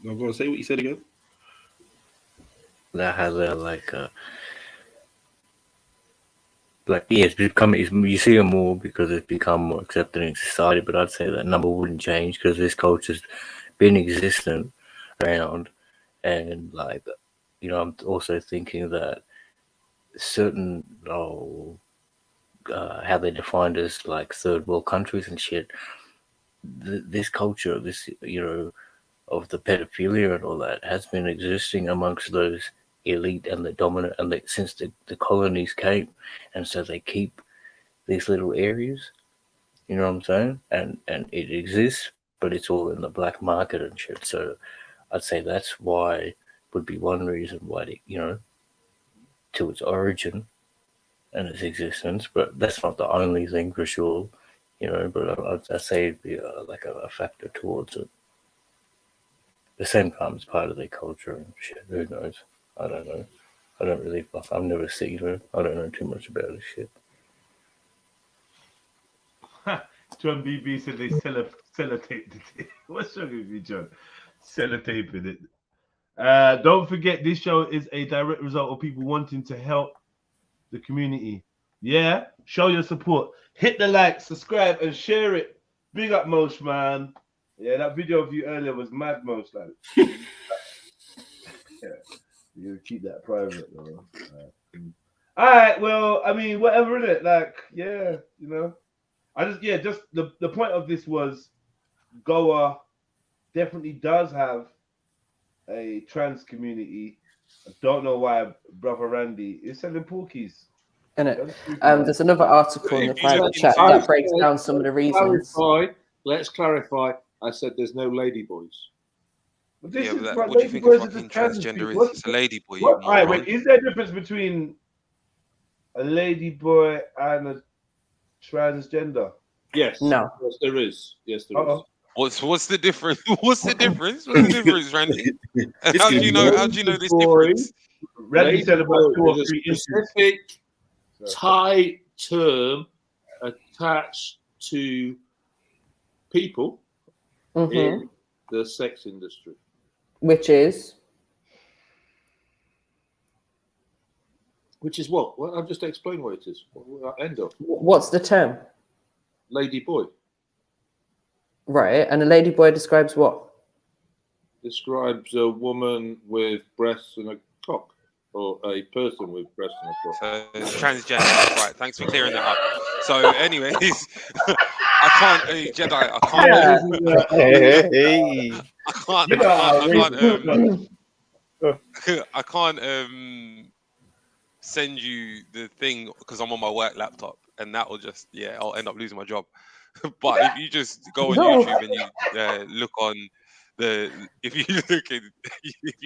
No, go on, say what you said again. that has a yeah, it's become you see it more because it's become more accepted in society. But I'd say that number wouldn't change because this culture's been existent around, and I'm also thinking that certain how they defined as like third world countries and shit. This culture, this of the pedophilia and all that has been existing amongst those elite and the dominant, and since the colonies came, and so they keep these little areas. You know what I'm saying? And it exists, but it's all in the black market and shit. So I'd say that's why would be one reason why to its origin and its existence, but that's not the only thing for sure, but I'd say it'd be like a factor towards it. At the same time, it's part of their culture and shit. Who knows? I don't know. I don't really I've never seen her. I don't know too much about this shit. John BB said they sellotaped it. What's wrong with you, John? Sellotaping it. Don't forget, this show is a direct result of people wanting to help the community. Yeah, show your support. Hit the like, subscribe, and share it. Big up, Mosh, man. Yeah, that video of you earlier was mad, Mosh. Like, yeah, you keep that private, though. All right, well, I mean, whatever in it. Like, yeah, just the point of this was Goa definitely does have a trans community. I don't know why Brother Randy is selling porkies. In it. There's another article in the private chat that breaks down some of the reasons. Let's clarify. I said there's no ladyboys. What do you think a fucking transgender is? It's a ladyboy. All right, wait. Is there a difference between a ladyboy and a transgender? Yes. No. Yes, there is. Yes, there is. What's the difference? What's the difference? What's the difference, Randy? How do you know this difference? Randy said about 2 or 3 specific Thai term attached to people in the sex industry. Which is what? Well, I've just explained what it is. End of. What's the term? Ladyboy. Right, and a ladyboy describes what? Describes a woman with breasts and a cock, or a person with breasts and a cock. So it's transgender, right? Thanks for clearing that up. So, anyways, I can't, JEDI. I can't send you the thing because I'm on my work laptop, and that will just I'll end up losing my job. But if you just go on YouTube and you look on if you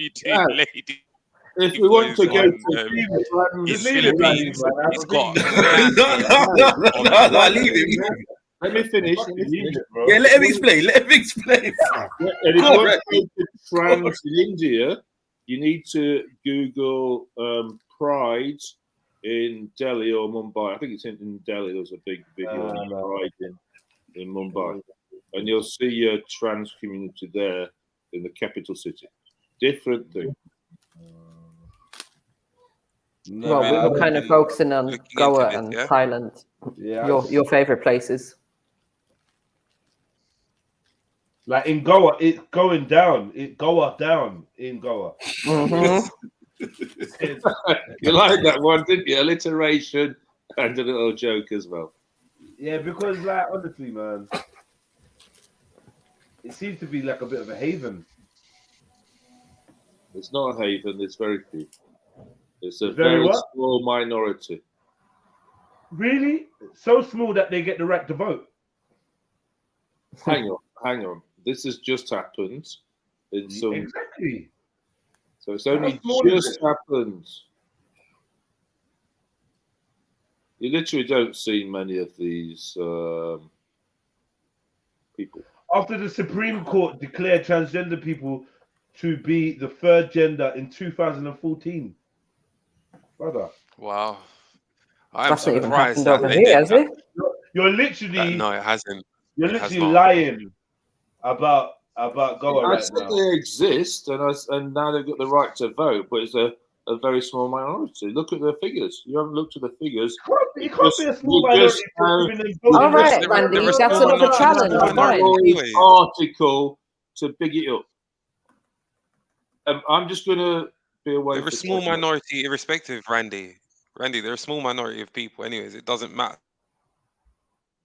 do lady, if we want to go to it's Philippines, it's got leave it. Let me finish. Yeah, let him explain. And if you want to go to trans in India, you need to Google Pride in Delhi or Mumbai. I think it's in Delhi. There's a big video on Pride in Mumbai, and you'll see a trans community there in the capital city. Different thing. Well, we were kind of focusing on Goa and Thailand. Yeah, your favorite places. Like in Goa, it's going down. Goa down in Goa. You like that one, didn't you? Alliteration and a little joke as well. Yeah, because like honestly, man, it seems to be like a bit of a haven. It's not a haven. It's very few. It's a Very very what? small minority. Really? So small that they get the right to vote? Hang on. This has just happened in some. Exactly. So it's How only small is just it? happened. You literally don't see many of these people. After the Supreme Court declared transgender people to be the third gender in 2014. Brother. Wow. I'm That's not even surprised happened that over they here, did has that. it? You're literally No, it hasn't. you're It has literally not. lying about Goa I right said now. they exist, and now they've got the right to vote, but it's a very small minority. Look at the figures. You haven't looked at the figures. You can't be a small minority for giving them votes. All right, Randy, that's another challenge. Fine. Article to big it up. I'm just going to be away. They're a small minority, irrespective, Randy. Randy, they're a small minority of people. Anyways, it doesn't matter.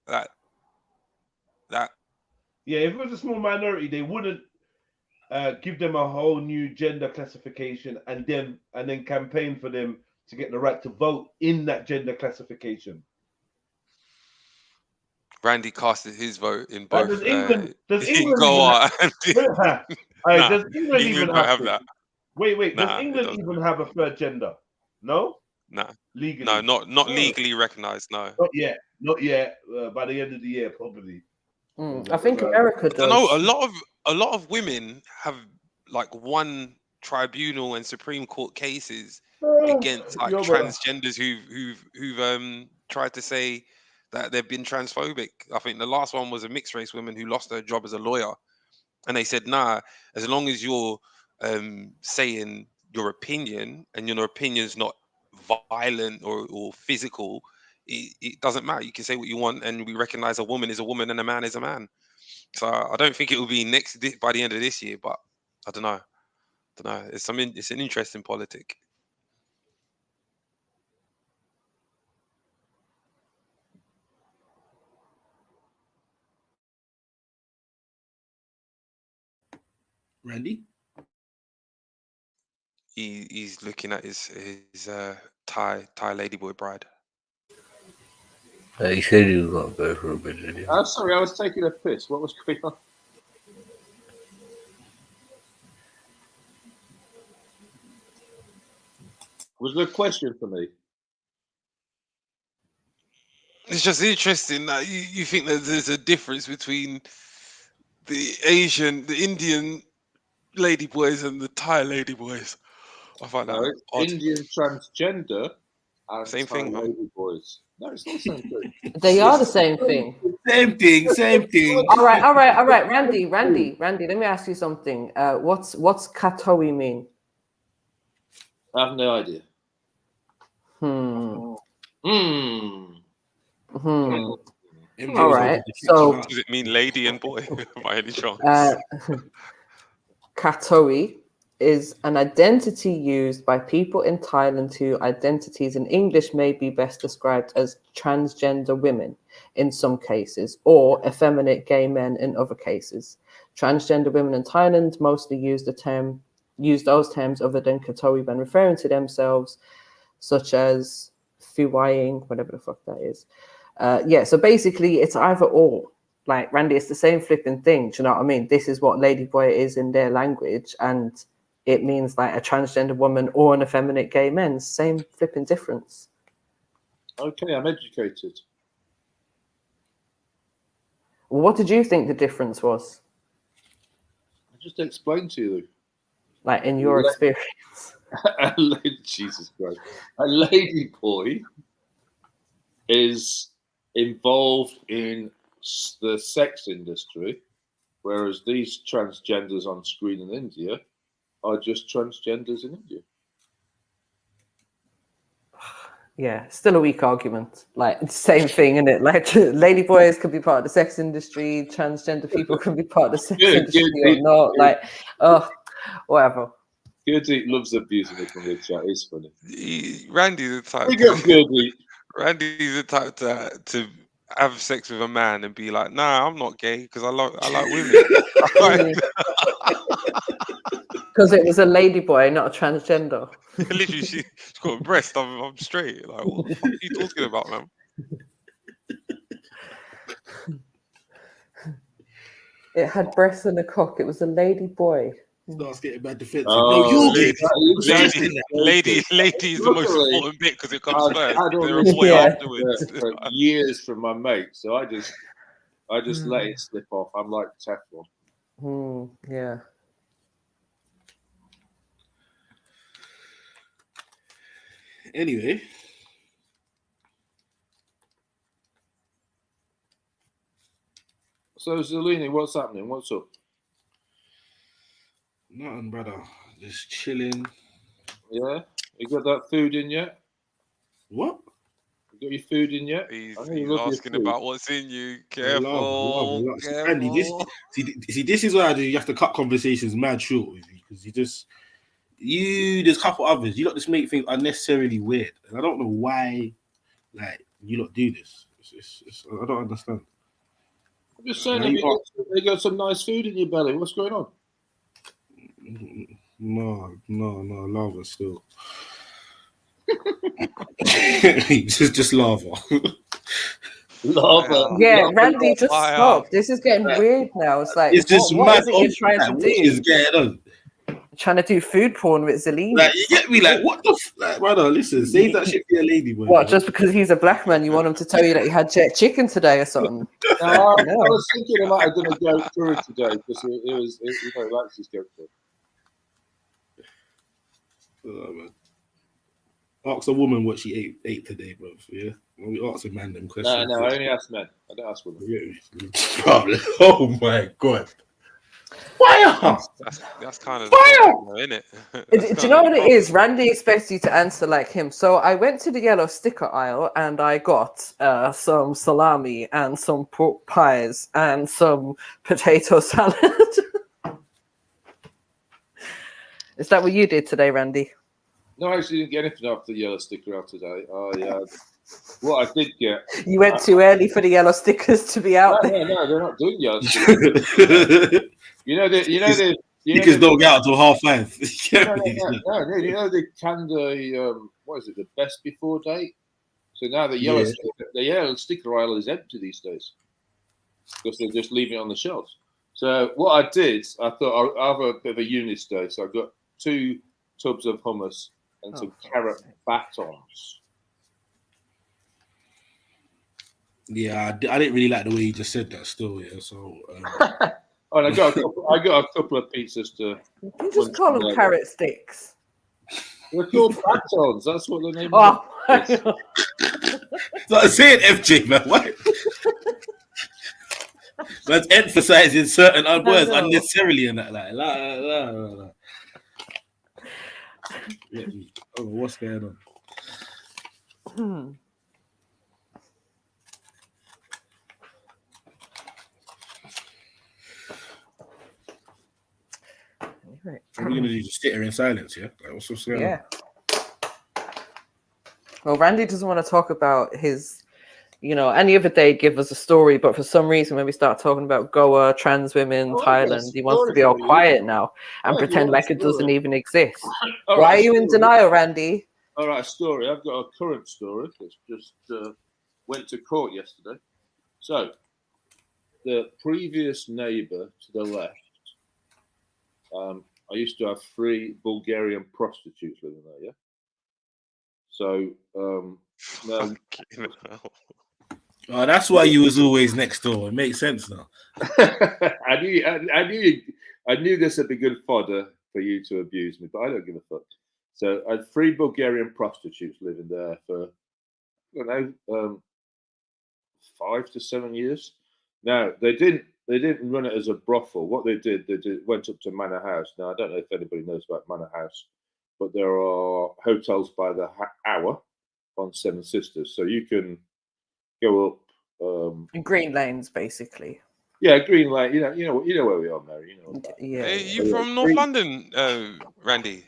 That. Yeah, if it was a small minority, they wouldn't give them a whole new gender classification and then campaign for them to get the right to vote in that gender classification. Randy casted his vote in Like, both. does England even Goa have, Nah, does England even don't have have that. Wait, Nah, does it England doesn't. even have a third gender? No? Nah. Legally? No, not No. legally recognized, no. Not yet. By the end of the year, probably. I think America I don't know. does. A lot of women have like won tribunal and Supreme Court cases against like transgenders who've tried to say that they've been transphobic. I think the last one was a mixed race woman who lost her job as a lawyer, and they said, nah, as long as you're saying your opinion and your opinion's not violent or physical, it doesn't matter. You can say what you want, and we recognize a woman is a woman and a man is a man. So I don't think it will be by the end of this year, but I don't know. It's an interesting politic. Randy? He's looking at his Thai Ladyboy bride. He said he was gonna go for a bit. I'm sorry, I was taking a piss. What was going on? Was there a question for me? It's just interesting that you think that there's a difference between the Indian ladyboys and the Thai ladyboys. I find that odd. Indian transgender and Same thing, man. Ladyboys. No, it's not the same thing. They are the same thing. Same thing. All right. Randy, let me ask you something. What's Katoi mean? I have no idea. All right. So does it mean lady and boy by any chance? Katoi is an identity used by people in Thailand whose identities in English may be best described as transgender women in some cases, or effeminate gay men in other cases. Transgender women in Thailand mostly use those terms other than Katoi when referring to themselves, such as Fiwaying, whatever the fuck that is. So basically it's either or. Like, Randy, it's the same flipping thing. Do you know what I mean? This is what Ladyboy is in their language, and it means like a transgender woman or an effeminate gay man. Same flipping difference. Okay, I'm educated. Well, what did you think the difference was? I just explained to you. Like, in your experience. Jesus Christ. A ladyboy is involved in the sex industry, whereas these transgenders on screen in India are just transgenders in India. Yeah, still a weak argument. Like, it's the same thing, isn't it? Like, ladyboys could be part of the sex industry, transgender people could be part of the sex industry or not. Like, whatever. Goody loves abusing me from the chat. It's funny. Randy's the type. Randy's the type to have sex with a man and be like, "Nah, I'm not gay because I like women." Because it was a ladyboy, not a transgender. Literally, she's got a breast. I'm straight. Like, what the fuck are you talking about, man? It had breasts and a cock. It was a ladyboy. Starts getting bad defensive. Oh, No, you lady, did. lady is the most important bit because it comes I've first. had all They're a this boy Yeah. afterwards. for years from my mate, so I just let it slip off. I'm like Teflon. Yeah. Anyway. So Zelini, what's happening? What's up? Nothing, brother. Just chilling. Yeah, you got that food in yet? What? You got your food in yet? He's I know you love your asking food. about what's in you. I Careful. love. Careful. Andy, this is why you have to cut conversations mad short with you because there's a couple others. You lot just make things unnecessarily weird, and I don't know why. Like you lot do this. I don't understand. I'm just saying, you got some nice food in your belly. What's going on? No, lava still. just lava. Lava. Yeah, Randy, just stop. This is getting weird now. It's like, It's just what mad. is it you're trying to What do? is going on? Trying to do food porn with Zelini. Like, you get me? Like, what the like, brother? Listen, save that shit for your lady, boy. What, just because he's a black man, you want him to tell you that you had jerk chicken today or something? No, I was thinking I might have done a go through it today because it likes his go through. Oh, man. Ask a woman what she ate today, bro. Yeah, when we ask a man them questions. No, I only ask men. I don't ask women. Problem. Oh my god. Fire! That's kind of Fire! isn't it? Do you know what it is? Randy expects you to answer like him. So I went to the yellow sticker aisle and I got some salami and some pork pies and some potato salad. Is that what you did today, Randy? No, I actually didn't get anything off the yellow sticker out today. What I did get. You went too early for the yellow stickers to be out there. No, they're not doing yellow stickers. You can don't get out until 5:30. No, you know they canned what is it, the best before date? So now the yellow sticker aisle is empty these days because they're just leaving it on the shelves. So what I did, I thought I'll have a bit of a unit day. So I got 2 tubs of hummus and some carrot batons. Yeah, I didn't really like the way you just said that still, yeah. So and I got a couple of pizzas to. You just call them carrot sticks. They're called batons. That's what the name is. So I'm saying FJ, man. What? That's emphasizing certain words unnecessarily in that. Like. Oh, what's going on? Right. What are we gonna do? Just sit here in silence, yeah? Like, what's going on? Well, Randy doesn't want to talk about his, any other day give us a story, but for some reason when we start talking about Goa, trans women, Thailand, he wants to be all quiet now and pretend like it doesn't even exist. Why are you in denial, Randy? All right, a story. I've got a current story that's just went to court yesterday. So, the previous neighbour to the left, I used to have 3 Bulgarian prostitutes living there, yeah? So, no. Oh, that's why you was always next door. It makes sense now. I knew this would be good fodder for you to abuse me, but I don't give a fuck. So I had 3 Bulgarian prostitutes living there for, 5 to 7 years. Now they didn't run it as a brothel. What they did went up to Manor House. Now I don't know if anybody knows about Manor House, but there are hotels by the hour on Seven Sisters, so you can go up. Green Lanes, basically. Yeah, Green Lane. You know where we are, Mary. Yeah. Hey, you from North London, Randy?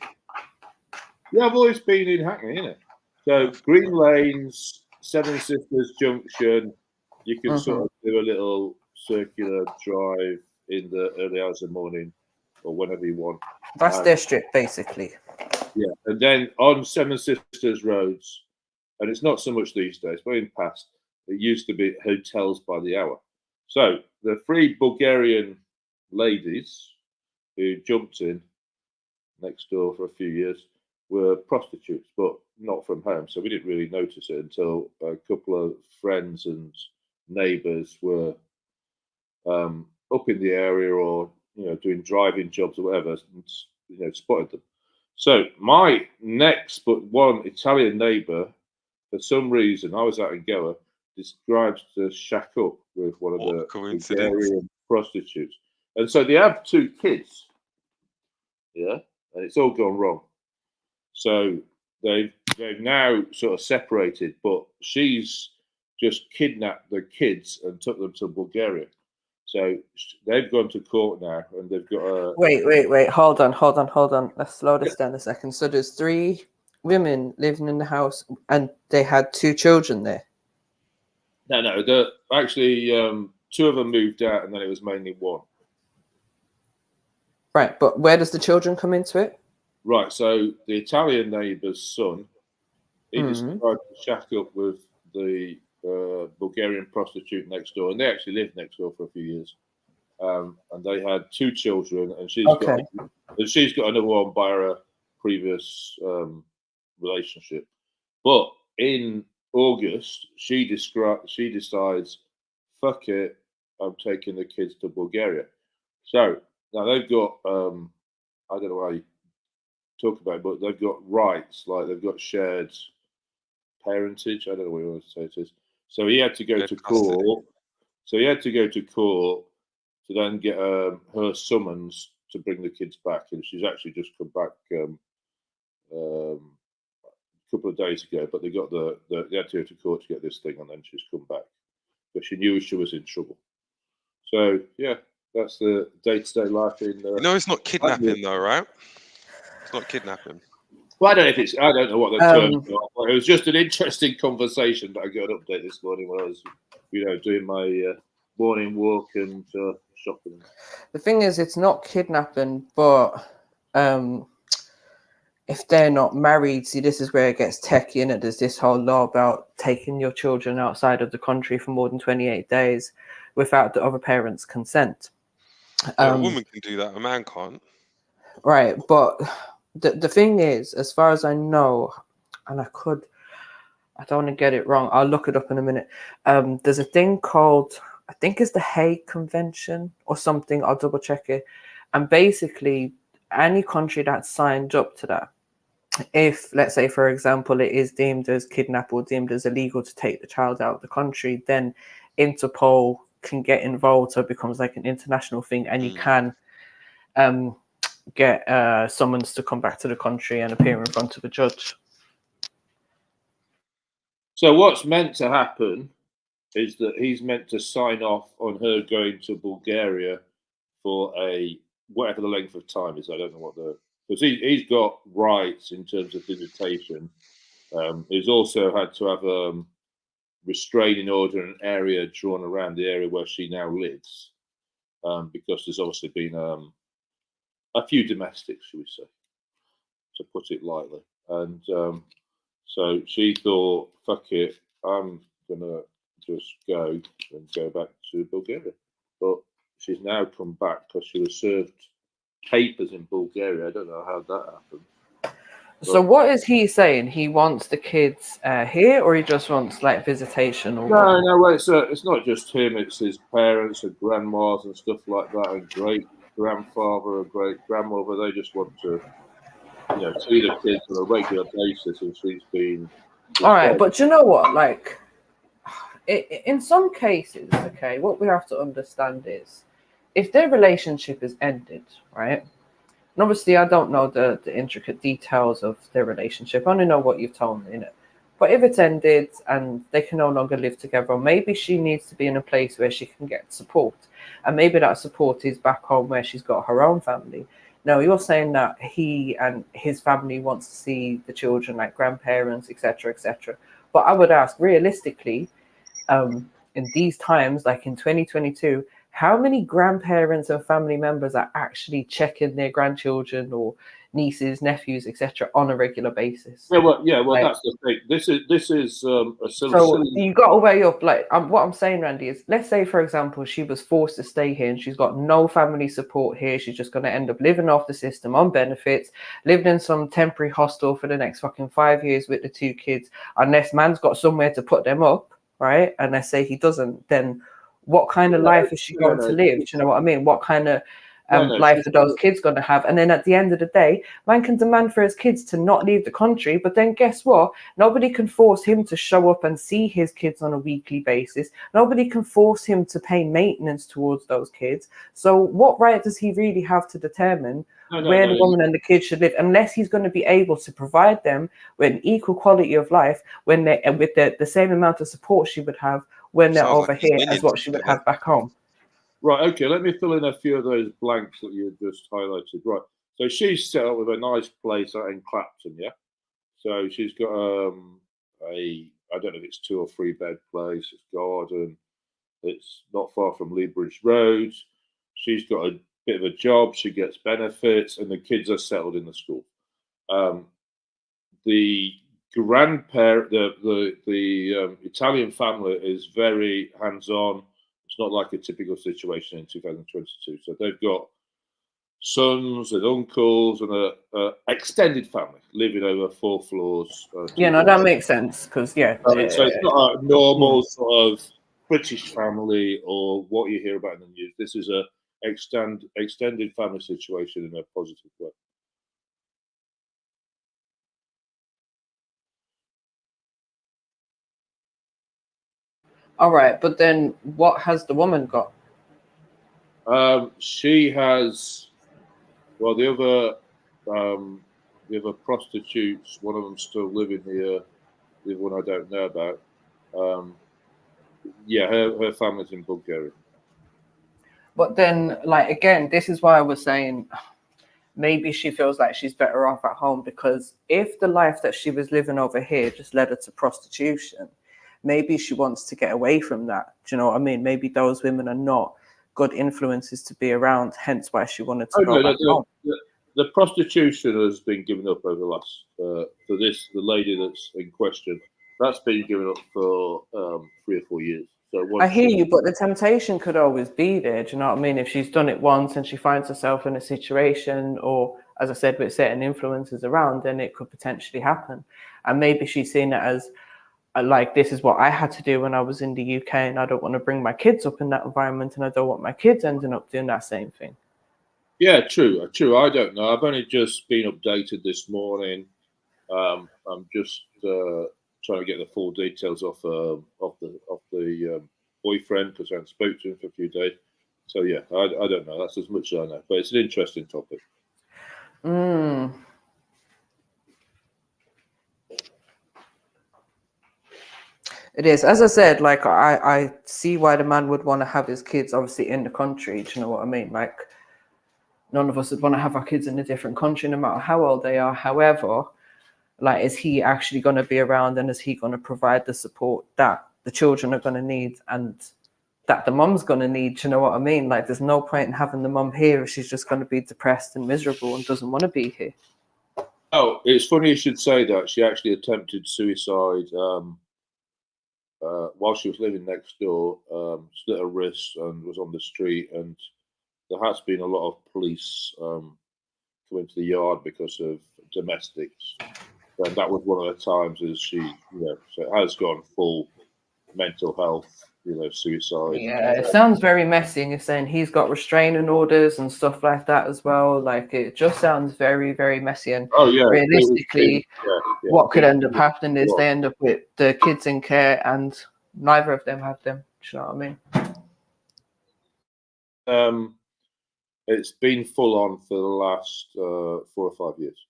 Yeah, I've always been in Hackney, innit? So Green Lanes, Seven Sisters Junction. You can sort of do a little circular drive in the early hours of the morning or whenever you want. That's their strip, basically. Yeah, and then on Seven Sisters roads, and it's not so much these days, but in the past, it used to be hotels by the hour. So the 3 Bulgarian ladies who jumped in next door for a few years were prostitutes, but not from home. So we didn't really notice it until a couple of friends and neighbours were up in the area, or doing driving jobs or whatever, and spotted them. So my next but one Italian neighbour, for some reason, I was out in Goa, describes the shack up with one of the Bulgarian prostitutes. And so they have 2 kids. Yeah. And it's all gone wrong. So they've now sort of separated, but she's just kidnapped the kids and took them to Bulgaria. So they've gone to court now, and they've got a... Wait. Hold on. Let's slow this down a second. So there's 3 women living in the house, and they had 2 children there. No. Actually, 2 of them moved out, and then it was mainly 1. Right, but where does the children come into it? Right, so the Italian neighbour's son, he decided to shack up with the Bulgarian prostitute next door, and they actually lived next door for a few years. And they had 2 children, and she's got another one by her previous relationship. But in August, she decides, fuck it, I'm taking the kids to Bulgaria. So now they've got I don't know how you talk about it, but they've got rights, like they've got shared parentage. I don't know what you want to say it is. So he had to go to court. So he had to go to court to then get her summons to bring the kids back, and she's actually just come back a couple of days ago. But they got they had to go to court to get this thing, and then she's come back. But she knew she was in trouble. So yeah, that's the day-to-day life in. It's not kidnapping though, right? It's not kidnapping. Well, I don't know what the terms are. It was just an interesting conversation that I got an update this morning when I was, doing my morning walk and shopping. The thing is, it's not kidnapping, but if they're not married, see, this is where it gets techie, and there's this whole law about taking your children outside of the country for more than 28 days without the other parent's consent. A woman can do that, a man can't. Right, but the thing is, as far as I know, and I don't want to get it wrong, I'll look it up in a minute. There's a thing called, I think it's the Hague Convention or something, I'll double check it. And basically, any country that's signed up to that, if, let's say, for example, it is deemed as kidnap or deemed as illegal to take the child out of the country, then Interpol can get involved, so it becomes like an international thing, and you can get summons to come back to the country and appear in front of a judge. So what's meant to happen is that he's meant to sign off on her going to Bulgaria for whatever the length of time is. I don't know because he's got rights in terms of visitation. He's also had to have a restraining order in an area drawn around the area where she now lives, because there's obviously been a few domestics, should we say, to put it lightly. And so she thought, fuck it, I'm going to just go and go back to Bulgaria. But she's now come back because she was served papers in Bulgaria. I don't know how that happened. So what is he saying? He wants the kids here, or he just wants like visitation? Or no, it's not just him. It's his parents and grandmas and stuff like that, and great grandfather and great grandmother. They just want to, see the kids on a regular basis, and she's been. All right, but you know what? Like, in some cases, okay, what we have to understand is, if their relationship is ended, right? And obviously, I don't know the intricate details of their relationship. I only know what you've told me, innit? But if it's ended and they can no longer live together, or maybe she needs to be in a place where she can get support. And maybe that support is back home where she's got her own family. Now, you're saying that he and his family wants to see the children, like grandparents, etc., etc. But I would ask, realistically, in these times, like in 2022, how many grandparents and family members are actually checking their grandchildren or nieces, nephews, etc. on a regular basis? Well, Like, that's the thing. This is a so you got to weigh up, like, what I'm saying, Randy, is let's say, for example, she was forced to stay here and she's got no family support here. She's just going to end up living off the system on benefits, living in some temporary hostel for the next fucking 5 years with the 2 kids, unless man's got somewhere to put them up, right? And let's say he doesn't, then what kind of life is she going to live? Do you know what I mean? What kind of life are those kids going to have? And then at the end of the day, man can demand for his kids to not leave the country, but then guess what? Nobody can force him to show up and see his kids on a weekly basis. Nobody can force him to pay maintenance towards those kids. So what right does he really have to determine where the woman and the kids should live, unless he's going to be able to provide them with an equal quality of life when they with the same amount of support she would have when they're over here as what she would have back home? Right, okay, let me fill in a few of those blanks that you just highlighted. Right, so she's set up with a nice place out in Clapton, yeah? So she's got I don't know if it's 2 or 3 bed place, it's garden, it's not far from Leabridge Road. She's got a bit of a job, she gets benefits, and the kids are settled in the school. The grandparent, the Italian family is very hands-on. It's not like a typical situation in 2022. So they've got sons and uncles and a extended family living over 4 floors. Yeah, no, that makes sense because so it's not a normal sort of British family or what you hear about in the news. This is a extended family situation in a positive way. All right, but then what has the woman got? She has, well, the other prostitutes, one of them still living here, the other one I don't know about. Yeah, her family's in Bulgaria. But then, like, again, this is why I was saying maybe she feels like she's better off at home, because if the life that she was living over here just led her to prostitution, maybe she wants to get away from that. Do you know what I mean? Maybe those women are not good influences to be around, hence why she wanted to go back home. The prostitution has been given up over the last, for this, the lady that's in question, that's been given up for 3 or 4 years. So I hear you, but the temptation could always be there. Do you know what I mean? If she's done it once and she finds herself in a situation, or as I said, with certain influences around, then it could potentially happen. And maybe she's seen it as like, this is what I had to do when I was in the UK, and I don't want to bring my kids up in that environment, and I don't want my kids ending up doing that same thing. Yeah, true. I don't know. I've only just been updated this morning. I'm just trying to get the full details off the boyfriend, because I haven't spoken to him for a few days. So yeah, I don't know. That's as much as I know. But it's an interesting topic. It is. As I said, like, I see why the man would want to have his kids obviously in the country. Do you know what I mean? Like, none of us would want to have our kids in a different country, no matter how old they are. However, like, is he actually going to be around, and is he going to provide the support that the children are going to need and that the mum's going to need? Do you know what I mean? Like, there's no point in having the mum here if she's just going to be depressed and miserable and doesn't want to be here. Oh, it's funny you should say that. She actually attempted suicide while she was living next door, slit her wrists and was on the street. And there has been a lot of police coming to the yard because of domestics. And that was one of the times as she, so it has gone full mental health, suicide. Yeah, it sounds very messy, and you're saying he's got restraining orders and stuff like that as well. Like, it just sounds very, very messy. And realistically, what could end up happening is they end up with the kids in care and neither of them have them. Do you know what I mean? It's been full on for the last 4 or 5 years.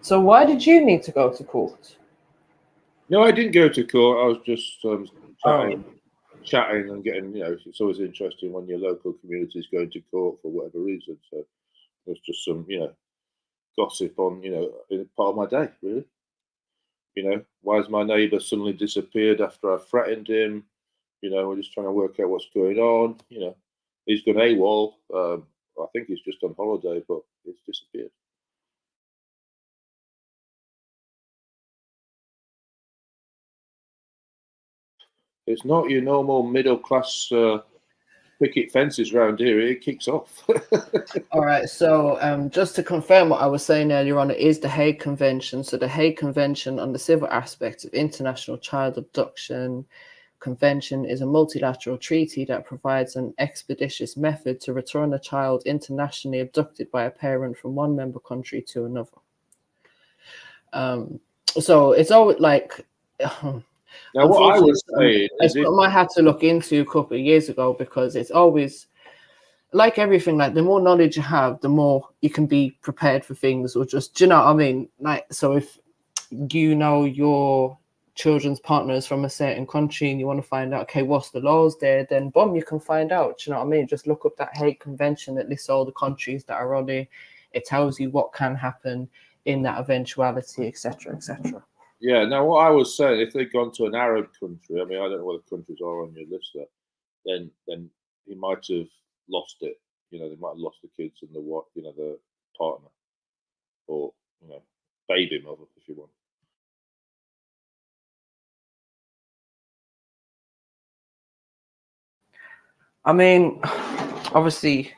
So why did you need to go to court? No, I didn't go to court. I was just chatting and getting, it's always interesting when your local community is going to court for whatever reason. So there's just some, gossip on, part of my day, really. You know, why has my neighbour suddenly disappeared after I threatened him? You know, we're just trying to work out what's going on. You know, he's gone AWOL. I think he's just on holiday, but he's disappeared. It's not your normal middle class picket fences around here. It kicks off. All right. So just to confirm what I was saying earlier on, it is the Hague Convention. So the Hague Convention on the Civil Aspects of International Child Abduction Convention is a multilateral treaty that provides an expeditious method to return a child internationally abducted by a parent from one member country to another. So it's always like... Now, what I was saying is something I had to look into a couple of years ago, because it's always like everything, like the more knowledge you have, the more you can be prepared for things, or just, do you know what I mean? Like, so if you know your children's partners from a certain country and you want to find out, okay, what's the laws there, then boom, you can find out. Do you know what I mean? Just look up that Hague Convention that lists all the countries that are on it. It tells you what can happen in that eventuality, etc., etc. Yeah. Now, what I was saying, if they'd gone to an Arab country, I mean, I don't know what the countries are on your list there, then he might have lost it. You know, they might have lost the kids and the partner, or baby mother, if you want. I mean, obviously,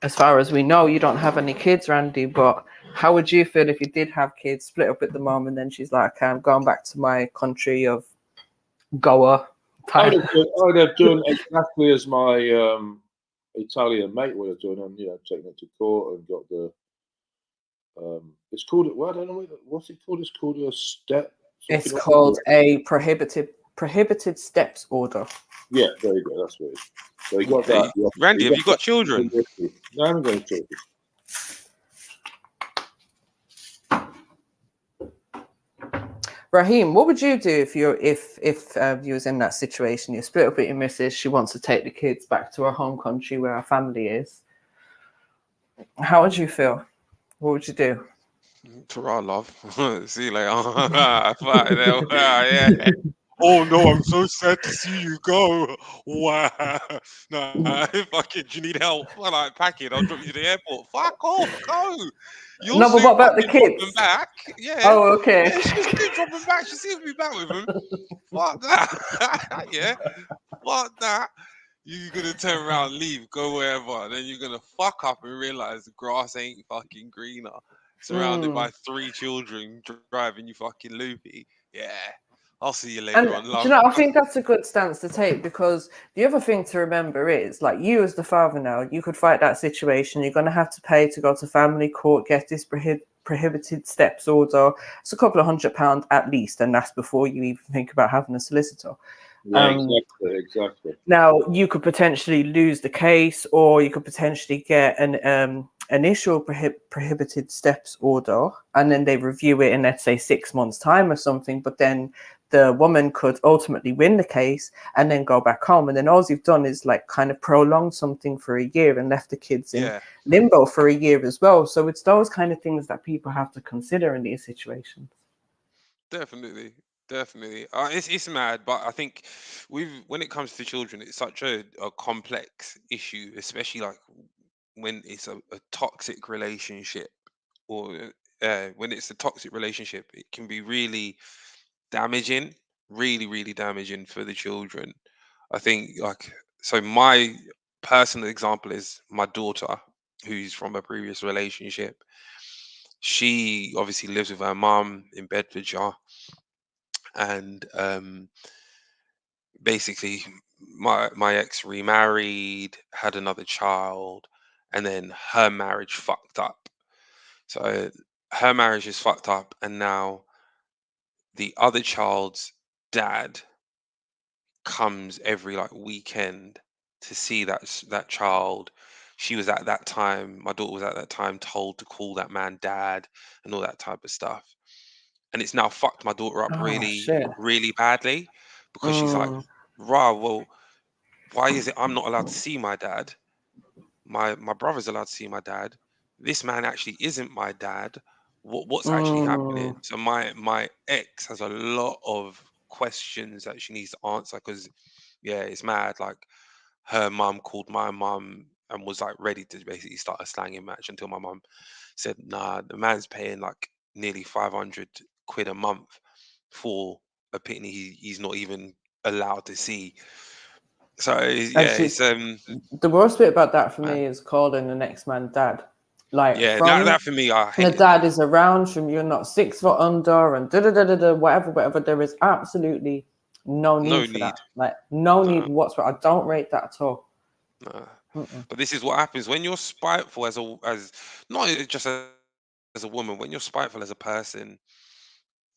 as far as we know, you don't have any kids, Randy, but how would you feel if you did have kids, split up at the moment, then she's like, okay, I'm going back to my country of Goa? I would have done exactly as my Italian mate would have done, and taken it to court and got the. It's called, well, I don't know what's it called. It's called a step. It's called a prohibited steps order. Yeah, there you go. That's what it is. So you got that. Randy, have you got children? No, I haven't got any children. Raheem, what would you do if you was in that situation? You split up with your missus. She wants to take the kids back to her home country where her family is. How would you feel? What would you do? Ta-ra, love. See you later. Yeah. Oh no, I'm so sad to see you go. Wow. No, fucking, do you need help? Well, like, pack it. I'll drop you to the airport. Fuck off, go. You'll No, but what about the drop them kids? back. Yeah. Oh, okay. Yeah, she'll soon drop them back. She'll soon be back with them. Fuck that. Yeah. Fuck that. You're gonna turn around, leave, go wherever, and then you're gonna fuck up and realize the grass ain't fucking greener. Surrounded by 3 children driving you fucking loopy. Yeah. I'll see you later on, love. Do you know, I think that's a good stance to take, because the other thing to remember is, like, you as the father now, you could fight that situation. You're going to have to pay to go to family court, get this prohibited steps order. It's a couple of £100 at least, and that's before you even think about having a solicitor. Yeah, exactly. Now, you could potentially lose the case, or you could potentially get an initial prohibited steps order, and then they review it in, let's say, 6 months' time or something. But then the woman could ultimately win the case and then go back home. And then all you've done is like kind of prolonged something for a year and left the kids in limbo for a year as well. So it's those kind of things that people have to consider in these situations. Definitely. It's mad, but I think when it comes to children, it's such a complex issue, especially like when it's a toxic relationship, or when it's a toxic relationship, it can be really damaging, really damaging for the children. I think, like, so my personal example is my daughter, who's from a previous relationship. She obviously lives with her mum in Bedfordshire, and basically my ex remarried, had another child, and then her marriage fucked up. So her marriage is fucked up, and now the other child's dad comes every like weekend to see that child. She was at that time, my daughter was at that time told to call that man dad and all that type of stuff. And it's now fucked my daughter up really badly, because she's like, rah, well, why is it I'm not allowed to see my dad? My brother's allowed to see my dad. This man actually isn't my dad. what's actually happening. So my ex has a lot of questions that she needs to answer because yeah, it's mad. Like her mum called my mum and was like ready to basically start a slanging match until my mum said, nah, the man's paying like nearly 500 quid a month for a pitney he's not even allowed to see. So yeah, it's the worst bit about that for me is calling the next man dad. Like yeah, from that for me, I the hate dad is around from you're not 6 foot under and whatever. There is absolutely no need no for need. that. Like no need whatsoever. I don't rate that at all. But this is what happens when you're spiteful as not just as a woman. When you're spiteful as a person,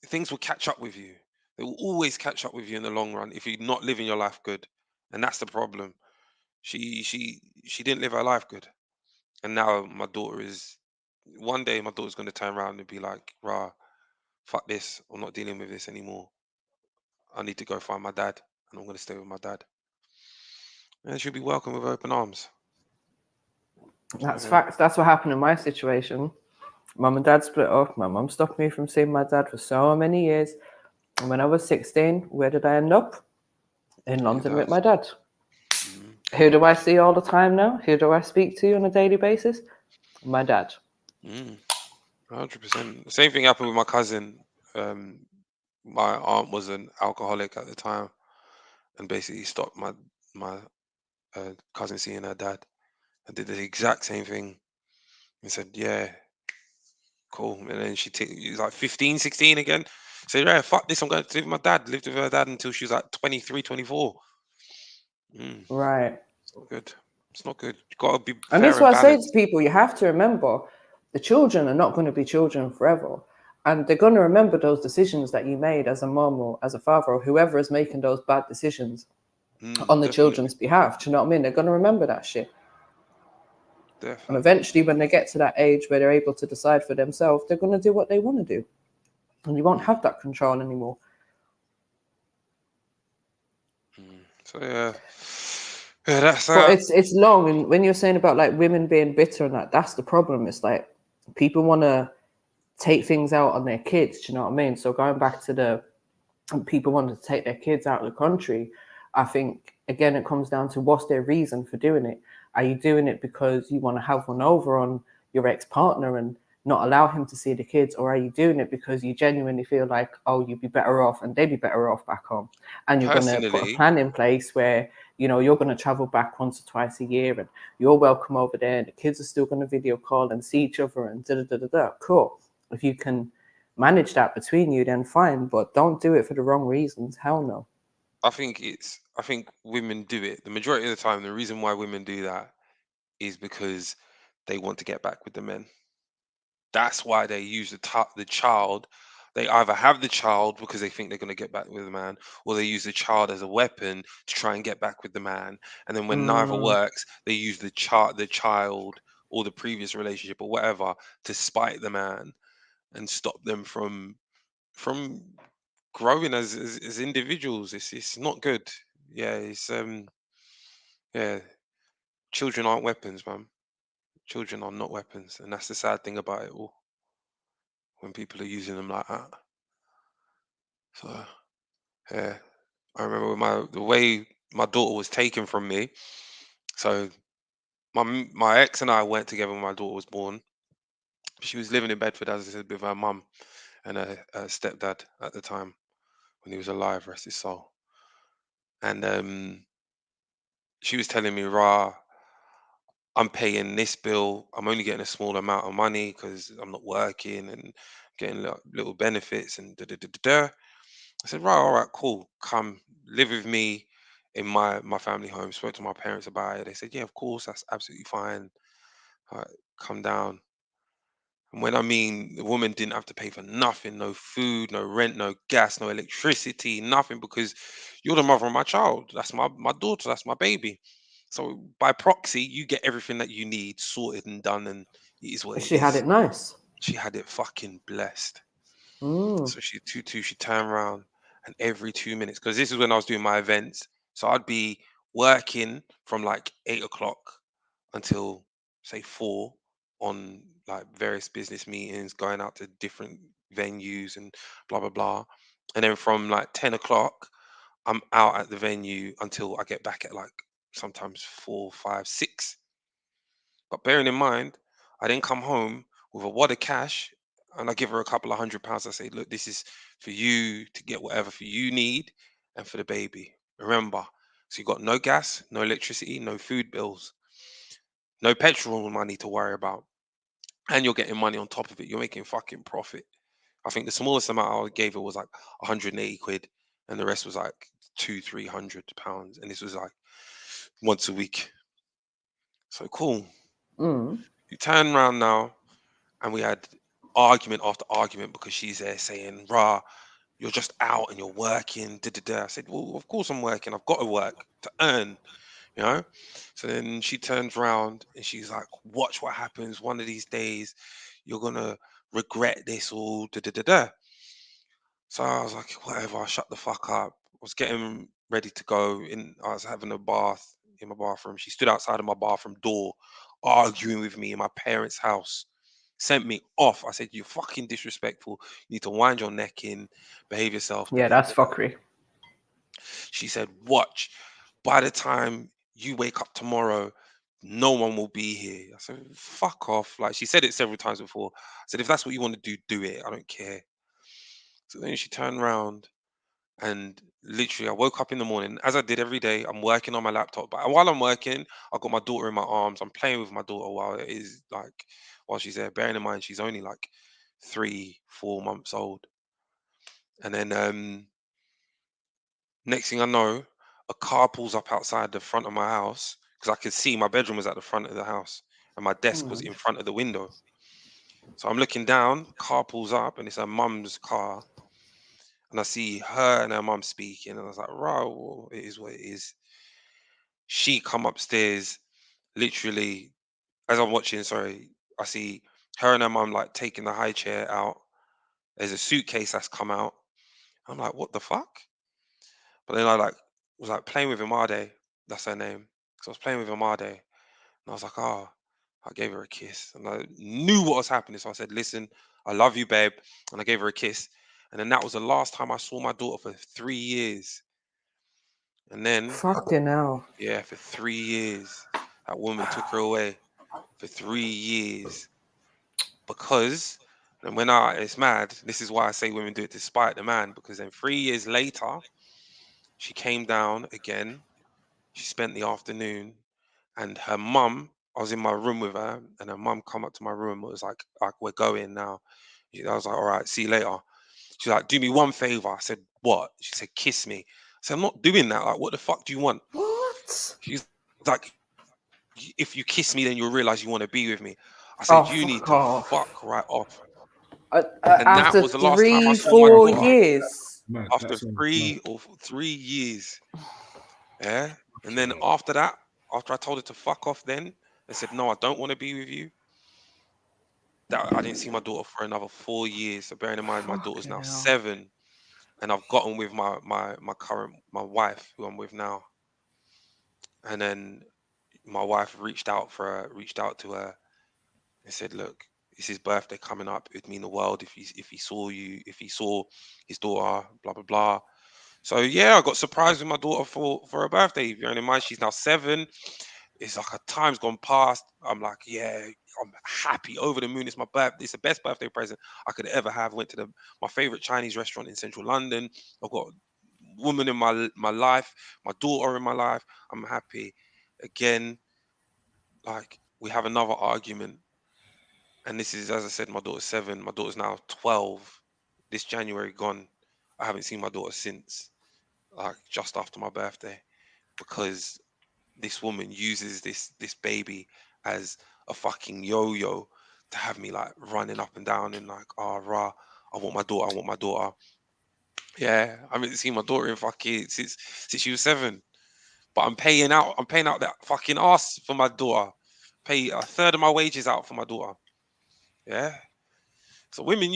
things will catch up with you. They will always catch up with you in the long run if you're not living your life good, and that's the problem. She didn't live her life good, and now my daughter is. One day my daughter's going to turn around and be like, "Rah, fuck this! I'm not dealing with this anymore. I need to go find my dad, and I'm going to stay with my dad." And she'll be welcomed with open arms. That's facts. That's what happened in my situation. Mum and dad split up. My mum stopped me from seeing my dad for so many years. And when I was 16, where did I end up? In London with my dad. Who do I see all the time now? Who do I speak to on a daily basis? My dad. 100%. Same thing happened with my cousin. My aunt was an alcoholic at the time, and basically stopped my cousin seeing her dad, and did the exact same thing, and said, "Yeah, cool." And then she was like 15, 16 again. Said, "Yeah, fuck this. I'm going to live with my dad." Lived with her dad until she was like 23, 24. Right. It's not good. It's not good. You gotta be And fair this is and what I say to balanced. people. You have to remember the children are not going to be children forever. And they're going to remember those decisions that you made as a mom or as a father or whoever is making those bad decisions on the children's behalf. Do you know what I mean? They're going to remember that shit. Definitely. And eventually, when they get to that age where they're able to decide for themselves, they're going to do what they want to do. And you won't have that control anymore. So yeah, that's But that. it's long. And when you're saying about like women being bitter and that's the problem. It's like people want to take things out on their kids. Do you know what I mean? So going back to the people wanting to take their kids out of the country, I think again it comes down to what's their reason for doing it. Are you doing it because you want to have one over on your ex-partner and not allow him to see the kids, or are you doing it because you genuinely feel like, oh, you'd be better off and they'd be better off back home, and you're going to put a plan in place where you're going to travel back once or twice a year and you're welcome over there and the kids are still going to video call and see each other and cool. If you can manage that between you, then fine, but don't do it for the wrong reasons. Hell no. I think women do it the majority of the time. The reason why women do that is because they want to get back with the men. That's why they use the child. They either have the child because they think they're going to get back with the man, or they use the child as a weapon to try and get back with the man. And then when neither works, they use the child or the previous relationship or whatever to spite the man and stop them from growing as individuals. It's not good. Yeah, yeah. Children aren't weapons, man. Children are not weapons, and that's the sad thing about it all. When people are using them like that. So yeah, I remember the way my daughter was taken from me. So my ex and I went together when my daughter was born. She was living in Bedford, as I said, with her mum and her stepdad at the time when he was alive, rest his soul. And she was telling me, "Rah, I'm paying this bill. I'm only getting a small amount of money because I'm not working and getting little benefits and da da da da da." I said, "Right, all right, cool. Come live with me in my family home." Spoke to my parents about it. They said, "Yeah, of course, that's absolutely fine. All right, come down." And when I mean the woman didn't have to pay for nothing, no food, no rent, no gas, no electricity, nothing, because you're the mother of my child. That's my daughter. That's my baby. So by proxy, you get everything that you need sorted and done, and it is what it She had is. it nice. She had it fucking blessed. Mm. So she turned around, and every 2 minutes, because this is when I was doing my events. So I'd be working from like 8 o'clock until say 4, on like various business meetings, going out to different venues and blah blah blah. And then from like 10 o'clock, I'm out at the venue until I get back at like sometimes 4, 5, 6. But bearing in mind, I then come home with a wad of cash and I give her a couple of £100. I say, look, this is for you to get whatever for you need and for the baby. Remember, so you got no gas, no electricity, no food bills, no petrol money to worry about. And you're getting money on top of it. You're making fucking profit. I think the smallest amount I gave her was like 180 quid, and the rest was like 200-300 pounds. And this was like once a week. So cool. Mm. You turn around now, and we had argument after argument because she's there saying, "Rah, you're just out and you're working." Da, da, da. I said, "Well, of course I'm working. I've got to work to earn, you know." So then she turns around and she's like, "Watch what happens. One of these days, you're gonna regret this all." Da, da, da, da. So I was like, "Whatever. Shut the fuck up." I was getting ready to go in. I was having a bath in my bathroom. She stood outside of my bathroom door, arguing with me in my parents' house. Sent me off. I said, "You're fucking disrespectful. You need to wind your neck in, behave yourself." Da, Yeah, da, da, that's da. fuckery. She said, "Watch. By the time you wake up tomorrow, no one will be here." I said, "Fuck off." Like she said it several times before. I said, "If that's what you want to do, do it. I don't care." So then she turned around and literally I woke up in the morning, as I did every day. I'm working on my laptop, but while I'm working, I've got my daughter in my arms. I'm playing with my daughter while it is like while she's there. Bearing in mind she's only like 3-4 months old. And then next thing I know, a car pulls up outside the front of my house because I could see my bedroom was at the front of the house and my desk was in front of the window. So I'm looking down, car pulls up and it's her mum's car. And I see her and her mum speaking, and I was like, "Right, well, it is what it is." She come upstairs, literally, as I'm watching. Sorry, I see her and her mum like taking the high chair out. There's a suitcase that's come out. I'm like, "What the fuck?" But then I like was like playing with Imade. That's her name. So I was playing with Imade, and I was like, "Oh." I gave her a kiss, and I knew what was happening. So I said, "Listen, I love you, babe," and I gave her a kiss. And then that was the last time I saw my daughter for 3 years. And then, Fucking hell. yeah, for 3 years, that woman took her away for 3 years because, and it's mad. This is why I say women do it despite the man, because then 3 years later, she came down again. She spent the afternoon, and her mum, I was in my room with her, and her mum come up to my room. It was like, "We're going now." I was like, "All right, see you later." She's like, "Do me one favor." I said, "What?" She said, "Kiss me." I said, "I'm not doing that. Like, what the fuck do you want?" What? She's like, "If you kiss me, then you'll realize you want to be with me." I Oh, said, "You need fuck to off. fuck right off." And that After was the last time I three, saw my 4 years. Man, after that's so mad. 3 years. Yeah. And then after that, after I told her to fuck off, then I said, "No, I don't want to be with you." That I didn't see my daughter for another 4 years. So bearing in mind, my daughter's Fucking now hell. 7, and I've gotten with my current my wife, who I'm with now. And then my wife reached out to her and said, "Look, it's his birthday coming up. It'd mean the world if he saw you, if he saw his daughter, blah blah blah." So yeah, I got surprised with my daughter for her birthday. Bearing in mind she's now 7. It's like a time's gone past. I'm like, yeah, I'm happy, over the moon. It's my birthday. It's the best birthday present I could ever have. Went to my favorite Chinese restaurant in central London. I've got a woman in my life, my daughter in my life. I'm happy. Again, like we have another argument, and this is, as I said, my daughter's 7. My daughter's now 12. This January gone. I haven't seen my daughter since, like just after my birthday, because this woman uses this baby as a fucking yo-yo to have me like running up and down and like, "Oh rah, I want my daughter, I want my daughter." Yeah, I haven't seen my daughter in fucking since she was 7. But I'm paying out that fucking ass for my daughter. Pay a third of my wages out for my daughter. Yeah. So women,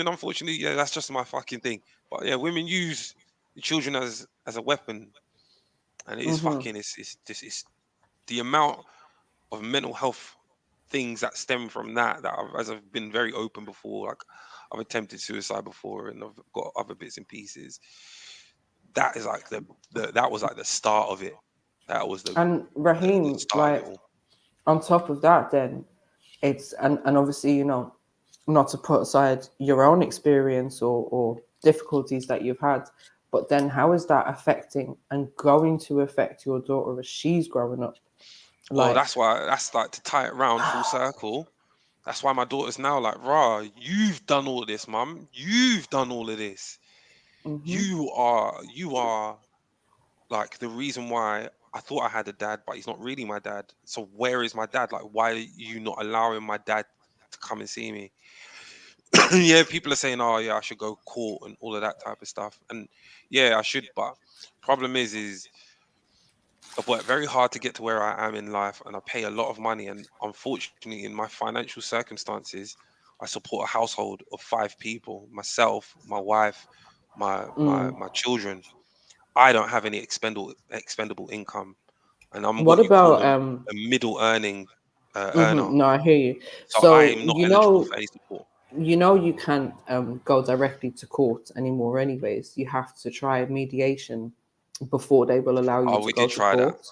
unfortunately, yeah, that's just my fucking thing. But yeah, women use the children as a weapon. And it is Mm-hmm. fucking it's the amount of mental health things that stem from that as I've been very open before, like I've attempted suicide before and I've got other bits and pieces. That is like that was like the start of it. That was And Raheem, start of like it all. on top of that, then it's and obviously, you know, not to put aside your own experience or difficulties that you've had, but then how is that affecting and going to affect your daughter as she's growing up? Well, that's like to tie it round full circle. That's why my daughter's now like, rah, you've done all this, mum. You've done all of this. You are like the reason why I thought I had a dad, but he's not really my dad. So where is my dad? Like, why are you not allowing my dad to come and see me? Yeah, people are saying, oh yeah, I should go court and all of that type of stuff. And yeah, I should, but problem is I've worked very hard to get to where I am in life, and I pay a lot of money. And unfortunately, in my financial circumstances, I support a household of 5 people: myself, my wife, my children. I don't have any expendable income, and I'm What what you call about a middle earner. No, I hear you. So I am not eligible for any support. You know, you can't go directly to court anymore anyways. You have to try mediation before they will allow you to We go did to try court. that.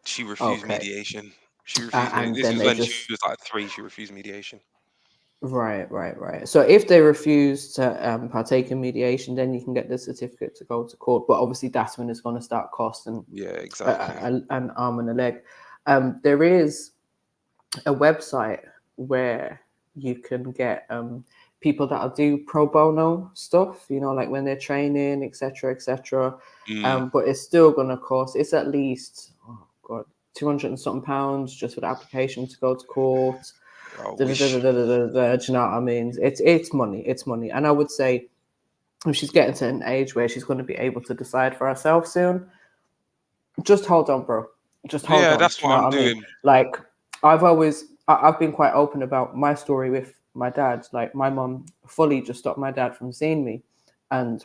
She refused mediation. She refused And this then was they when just... she was like 3. She refused mediation. Right. So if they refuse to partake in mediation, then you can get the certificate to go to court. But obviously that's when it's going to start costing an arm and a leg. There is a website where you can get people that'll do pro bono stuff, you know, like when they're training, etc. But it's still going to cost, it's at least, oh God, 200 and something pounds just for the application to go to court. Do you know what I mean? It's money. And I would say if she's getting to an age where she's going to be able to decide for herself soon, just hold on, bro. Just hold on. Yeah, that's what I'm doing. mean? Like, I've been quite open about my story with my dad. Like, my mom fully just stopped my dad from seeing me. And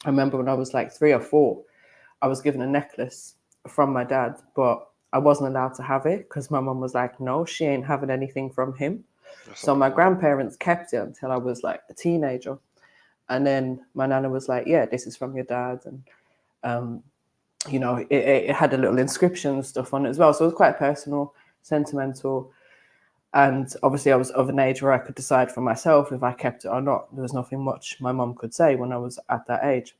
I remember when I was like 3 or 4, I was given a necklace from my dad, but I wasn't allowed to have it because my mom was like, no, she ain't having anything from him. So my grandparents kept it until I was like a teenager. And then my nana was like, yeah, this is from your dad. And, you know, it had a little inscription and stuff on it as well. So it was quite personal, sentimental. And obviously I was of an age where I could decide for myself if I kept it or not. There was nothing much my mom could say when I was at that age.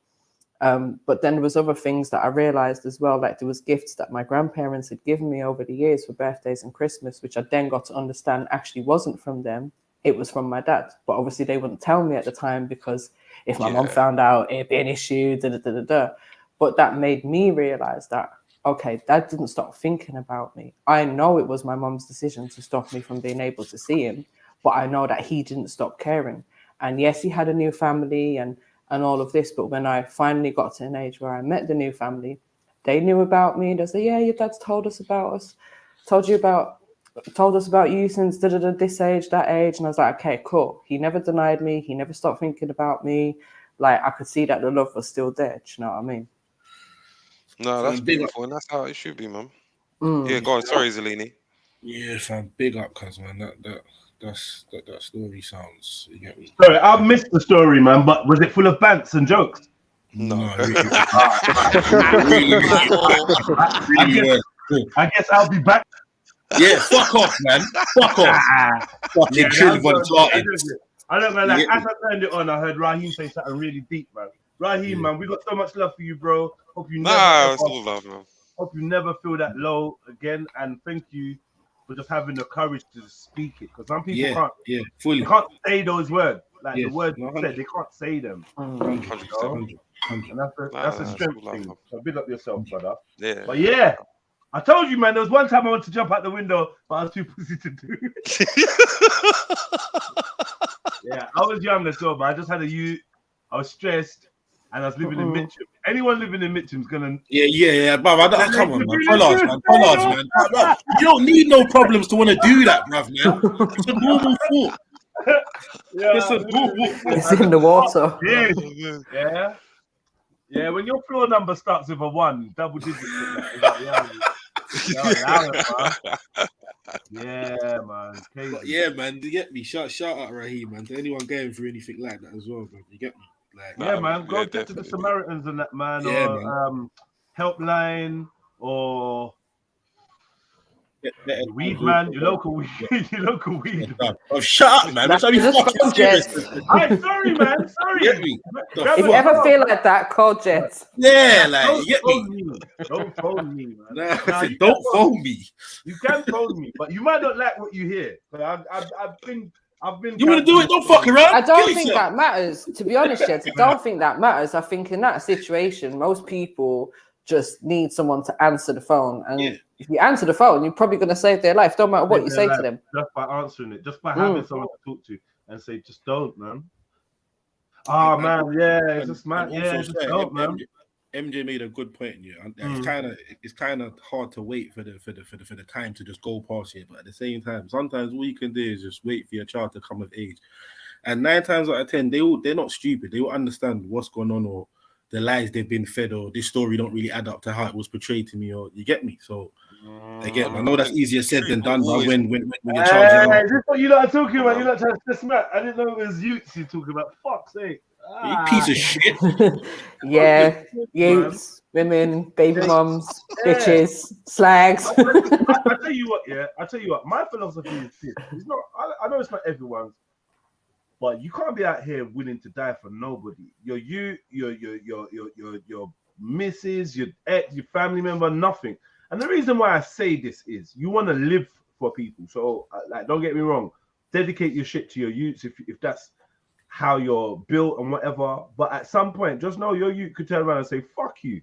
But then there was other things that I realized as well, like there was gifts that my grandparents had given me over the years for birthdays and Christmas, which I then got to understand actually wasn't from them. It was from my dad. But obviously they wouldn't tell me at the time because if my mom found out, it'd be an issue, But that made me realize that, okay, Dad didn't stop thinking about me. I know it was my mom's decision to stop me from being able to see him, but I know that he didn't stop caring. And yes, he had a new family and all of this, but when I finally got to an age where I met the new family, they knew about me. They said, yeah, your dad's told us about us, told us about you since this age, that age. And I was like, okay, cool. He never denied me. He never stopped thinking about me. Like, I could see that the love was still there. Do you know what I mean? No, that's beautiful, and that's how it should be, man. Yeah, go on. Sorry, Zelini. Yeah, fam, big up, cuz, man. That story sounds. You get me? Sorry, I missed the story, man. But was it full of bants and jokes? No. I guess I'll be back. Yeah, fuck off, man. Fuck off. Fucking Trilluminati started. I don't know, like, as I turned it on, I heard Raheem say something really deep, man. Raheem, man, we got so much love for you, bro. Hope you never feel that low again, and thank you for just having the courage to speak it. Because some people can't say those words, like the words you said, they can't say them. 100%. And that's a strength thing. So big up yourself, brother. Yeah. But yeah, I told you, man. There was one time I wanted to jump out the window, but I was too pussy to do it. Yeah, I was young as well, but I just had I was stressed. And I was living in Mitcham. Anyone living in Mitcham's gonna. Yeah, bruv. Come on, man. Pollards, man. You don't need no problems to want to do that, bruv, man. It's a normal thought. It's a normal thought. It's in the water. Yeah. When your floor number starts with a 1, double digits. Yeah, man. Crazy. But yeah, man, you get me. Shout out Raheem, man. To anyone going through anything like that as well, man. You get me? Like, Yeah, man. Go check to the Samaritans and that, man, Yeah, or Helpline, or weed, man. Your local weed, your local weed. Oh, shut up, man. I'm trying to be fucking serious. I'm sorry, man. Sorry. Get me? If you ever feel like that, call Jet. Yeah, like you get me. Don't phone me, man. Nah, I said, don't phone me. You can phone me, but you might not like what you hear. I've been. You want to do it? Don't fuck around. I don't think that matters. To be honest, Jet, I don't think that matters. I think in that situation, most people just need someone to answer the phone, and if you answer the phone, you're probably going to save their life. Don't matter what you say to them. Just by answering it, just by having someone to talk to, and say, just don't, man. Oh man, yeah, it's just man, yeah, just don't, man. MJ made a good point. Yeah, it's kind of hard to wait for the time to just go past it. But at the same time, sometimes all you can do is just wait for your child to come of age. And 9 times out of 10, they're not stupid. They will understand what's going on, or the lies they've been fed, or this story don't really add up to how it was portrayed to me, or you get me. So again, I know that's easier said than done, but when your child, this is what you lot are talking about. You're not trying to stress me out. I didn't know it was youths you're talking about. Fuck's sake. You piece of shit. Yeah, youths, women, baby moms, bitches, slags. I tell you what, yeah. I tell you what. My philosophy is this. It's not. I know it's not everyone's, but you can't be out here willing to die for nobody. Your missus, your ex, your family member, nothing. And the reason why I say this is you want to live for people. So, like, don't get me wrong. Dedicate your shit to your youths if that's how you're built and whatever, but at some point, just know your youth could turn around and say, fuck you.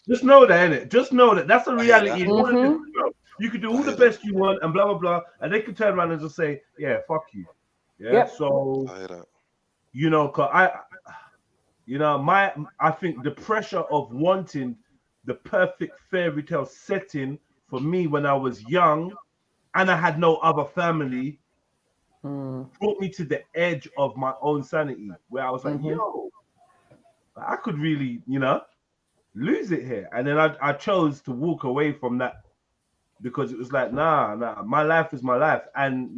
Just know that, innit? Just know that that's a reality. You could do all the best you want and blah, blah, blah, and they could turn around and just say, yeah, fuck you. Yeah, so, you know, I think the pressure of wanting the perfect fairy tale setting for me when I was young and I had no other family, brought me to the edge of my own sanity, where I was like, yo, I could really, lose it here. And then I chose to walk away from that because it was like, nah, my life is my life. And,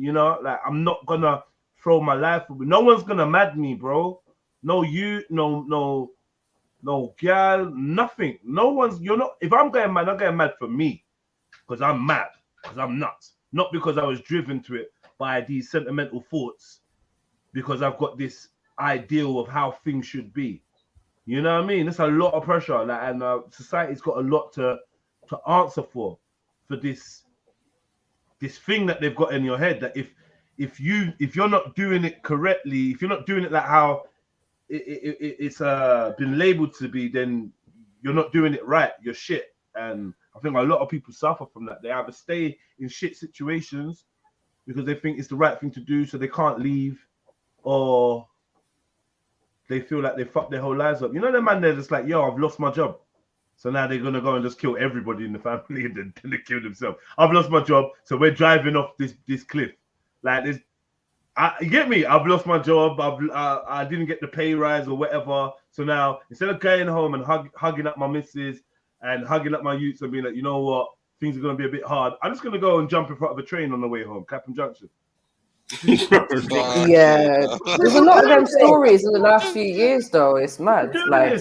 like, I'm not gonna throw my life away. No one's gonna mad me, bro. No, no girl, nothing. If I'm getting mad, I'm getting mad for me because I'm mad, because I'm nuts. Not because I was driven to it by these sentimental thoughts, because I've got this ideal of how things should be. You know what I mean? It's a lot of pressure, like, and society's got a lot to answer for this thing that they've got in your head. That if you're not doing it correctly, if you're not doing it like how it's been labeled to be, then you're not doing it right. You're shit. And I think a lot of people suffer from that. They either stay in shit situations because they think it's the right thing to do, so they can't leave, or they feel like they fucked their whole lives up. You know, the man, they're just like, yo, I've lost my job. So now they're going to go and just kill everybody in the family, and then they kill themselves. I've lost my job, so we're driving off this cliff. Like, you get me? I've lost my job. I didn't get the pay rise or whatever. So now, instead of going home and hugging up my missus and hugging up my youths and being like, you know what, things are going to be a bit hard, I'm just going to go and jump in front of a train on the way home, Clapham Junction. Yeah, there's a lot of them stories in the last few years, though. It's mad. Like, I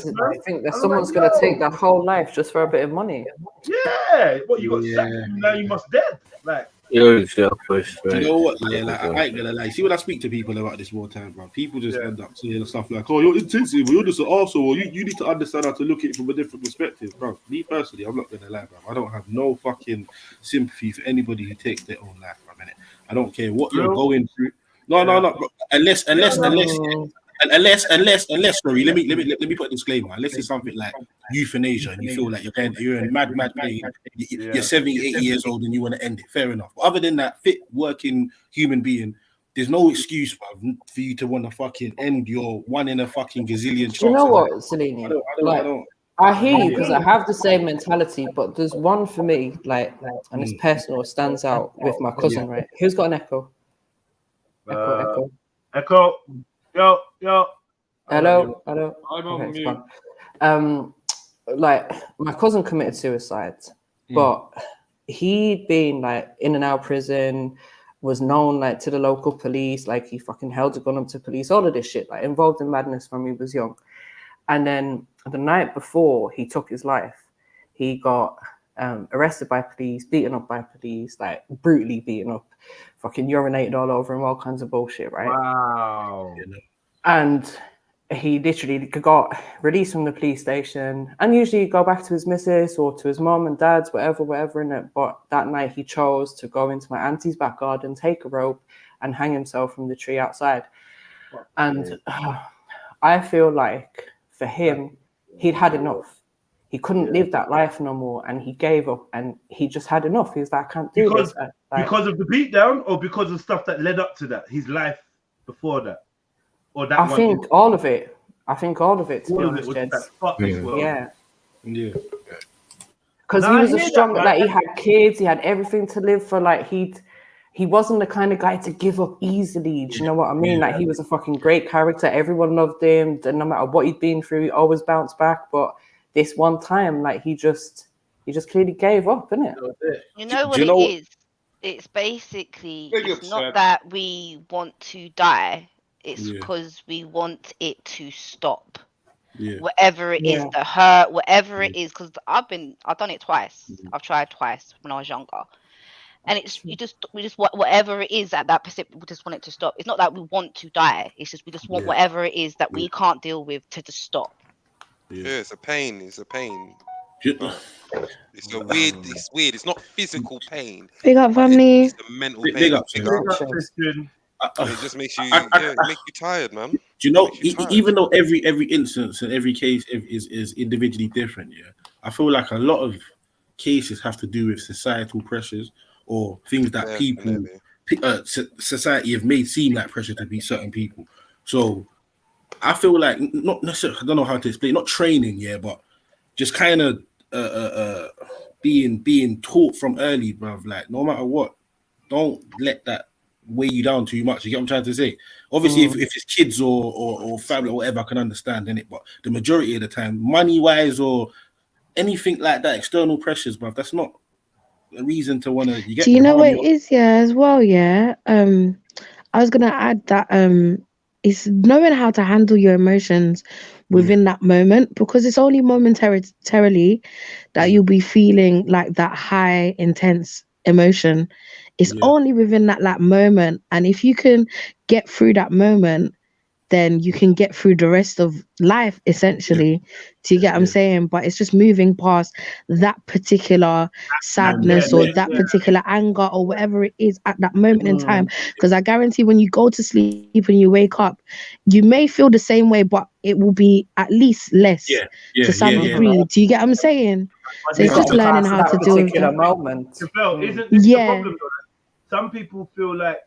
think that someone's going to take their whole life just for a bit of money. Yeah, what, you got sacked, now you must dead. Like, you're selfish, right? You know what? Yeah, like, I ain't gonna lie. See, when I speak to people about this wartime, bro, people just end up saying stuff like, "Oh, you're intensive, or you're just an arsehole, or you need to understand how to look at it from a different perspective, bro." Me personally, I'm not gonna lie, bro. I don't have no fucking sympathy for anybody who takes their own life for a minute. I don't care what you're going through. No, bro. Unless, sorry, let me put a disclaimer. Unless it's something like euthanasia and you feel like you're in mad pain, you're 70, 80 years old and you want to end it, fair enough. But other than that, fit working human being, there's no excuse for you to want to fucking end your one in a fucking gazillion chance. Do you know what, Selene? I hear you, because I have the same mentality, but there's one for me, like, and it's personal, it stands out with my cousin, right? Who's got an echo? Echo. Yo. Hello. I'm on mute. Like, my cousin committed suicide, but he'd been like in and out of prison, was known like to the local police, like he fucking held a gun up to police, all of this shit, like involved in madness when he was young. And then the night before he took his life, he got arrested by police, beaten up by police, like brutally beaten up, fucking urinated all over him, all kinds of bullshit, right? Wow. And he literally got released from the police station, and usually he'd go back to his missus or to his mom and dad's, whatever in it. But that night he chose to go into my auntie's back garden, take a rope and hang himself from the tree outside. And I feel like for him, he'd had enough. He couldn't live that life no more, and he gave up, and he just had enough. He was like, I can't do this. Because of the beatdown, or because of stuff that led up to that, his life before that, or that. I think all of it. I think all of it. To be honest, yeah. Because he was a strong. Like he had kids, he had everything to live for. Like he wasn't the kind of guy to give up easily. Do you know what I mean? Like he was a fucking great character. Everyone loved him. No matter what he'd been through, he always bounced back. But this one time, like he just clearly gave up, innit? You know what it is? It's basically not that we want to die. It's because we want it to stop. Whatever it is, the hurt, whatever it is. Because I've done it twice. I've tried twice when I was younger. And it's we just want whatever it is at that percent, we just want it to stop. It's not that we want to die. It's just we just want whatever it is that we can't deal with to just stop. Yeah, it's a pain. It's a pain. It's a weird. It's weird. It's not physical pain. Big up, family. It's a mental pain. Big up, Christian. It just makes you. It makes you tired, man. Do you know? Even though every instance and every case is individually different, I feel like a lot of cases have to do with societal pressures or things that people, society have made seem like pressure to be certain people. So I feel like not necessarily. I don't know how to explain. Not training, but just kind of being taught from early, bruv. Like no matter what, don't let that weigh you down too much. You get what I'm trying to say? Obviously, if it's kids or family or whatever, I can understand in it. But the majority of the time, money wise or anything like that, external pressures, bruv, that's not a reason to want to. Do you know what it is? As well. I was gonna add that it's knowing how to handle your emotions within that moment, because it's only momentarily that you'll be feeling like that high, intense emotion. It's only within that moment, and if you can get through that moment, then you can get through the rest of life, essentially. Do you get what I'm saying? But it's just moving past that particular sadness or that particular anger or whatever it is at that moment in time. Because I guarantee when you go to sleep and you wake up, you may feel the same way, but it will be at least less to some degree. Do you get what I'm saying? So it's just learning how to deal with that moment. Isn't this the problem, though? Some people feel like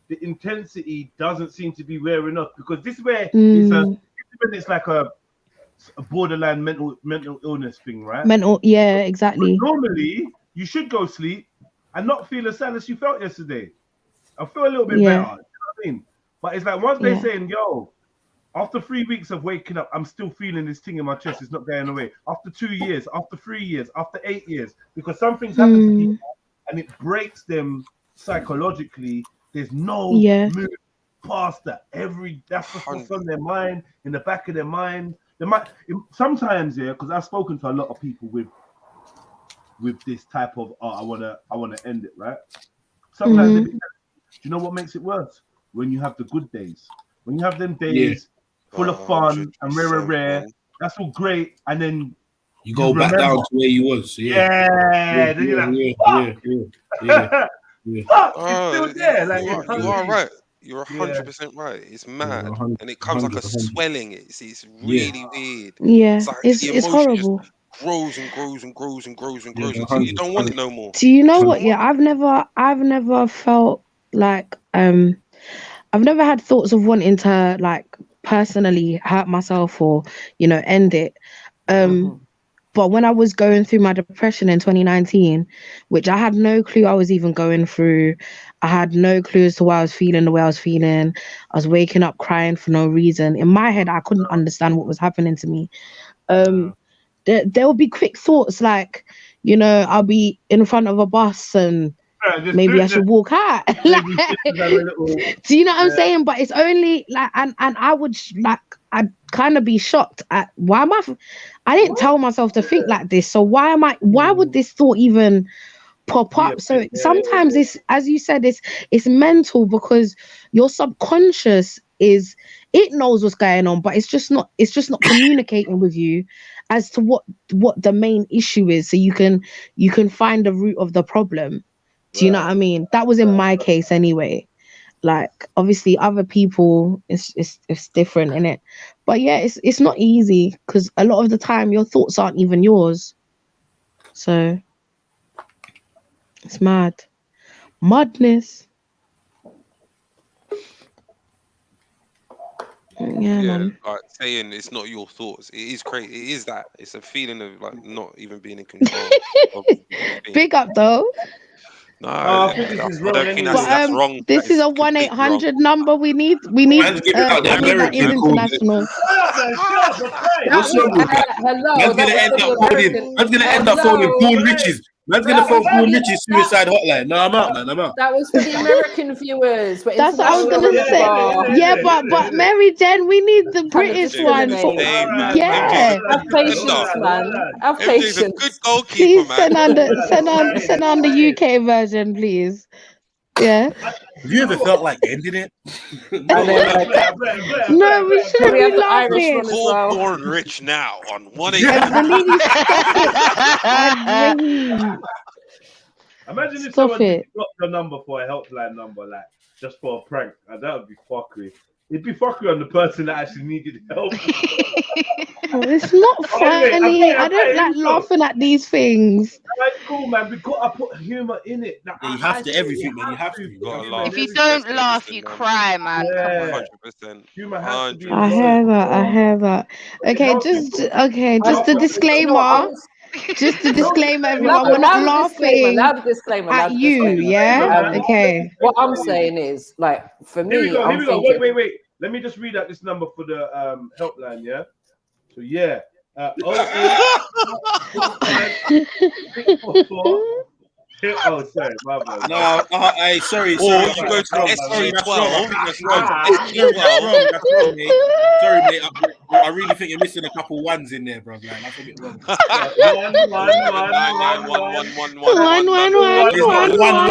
the intensity doesn't seem to be wearing off, because this is where it's like a borderline mental illness thing, right? Exactly. But normally, you should go sleep and not feel as sad as you felt yesterday. I feel a little bit better. You know what I mean? But it's like once they're saying, yo, after 3 weeks of waking up, I'm still feeling this thing in my chest. It's not going away. After 2 years, after 3 years, after 8 years, because something's happened to people and it breaks them psychologically. There's no move past that. That's what's on their mind, in the back of their mind. They might sometimes, because I've spoken to a lot of people with this type of I wanna end it, right? Sometimes they be, do you know what makes it worse? When you have the good days. When you have them days full of fun and rare, that's all great, and then you go back down to where you was. Then you're like, fuck. Fuck, it's still there. Like, you are right. You're 100% right. It's mad, and it comes like a swelling. It's really weird. It's horrible. Grows and grows and grows and grows and grows until you don't want it no more. Do you know what? I've never felt like I've never had thoughts of wanting to like personally hurt myself or end it. But when I was going through my depression in 2019, which I had no clue I was even going through, I had no clue as to why I was feeling the way I was feeling. I was waking up crying for no reason. In my head, I couldn't understand what was happening to me. There would be quick thoughts like, you know, I'll be in front of a bus and maybe I should walk out. Like, do you know what I'm saying? But it's only like, and I would like, I'd kind of be shocked at why am I didn't tell myself to think like this. So why would this thought even pop up? So sometimes it's, as you said, it's mental, because your subconscious it knows what's going on, but it's just not communicating with you as to what the main issue is, so you can find the root of the problem. Do you know what I mean? That was in my case anyway. Like, obviously other people it's different, innit? But yeah, it's not easy, because a lot of the time your thoughts aren't even yours. So it's madness. Yeah, man. Like saying it's not your thoughts. It is crazy. It is that. It's a feeling of like not even being in control. Big up though. No, I don't think that's wrong. This is a 1-800 number. We need that is international. Man's gonna end up phoning Paul Rich's. Man's gonna phone Paul Rich's suicide hotline. No, I'm out, man. I'm out. That was for the American viewers. But that's what I was gonna say. Yeah, but Mary Jen, we need the British one. Yeah. Have patience, man. Have patience. Good goalkeeper, please man. send on the UK version, please. Yeah. Have you ever felt like ending it? No, we shouldn't be laughing. Call Born Rich now on 1-800. Imagine if someone got the number for a helpline number, like just for a prank. That would be fuckery. It'd be fuckery on the person that actually needed help. It's not funny. I don't like laughing at these things. That's cool, man. I put humor in it. Now, you have to everything, man. You have to. If you don't laugh, you cry, man. Yeah. 100%. Humor has to be. I hear that. Okay, just a disclaimer. Just a disclaimer, everyone. We're not laughing at you, yeah? Okay. What I'm saying is, like, for me, Here we go. Wait. Let me just read out this number for the helpline, yeah? So, yeah. 08. Oh, sorry, my bad. No, sorry. Or you go to SG12. That's wrong, mate. Sorry, mate. I really think you're missing a couple ones in there, bro. Like, that's a bit wrong.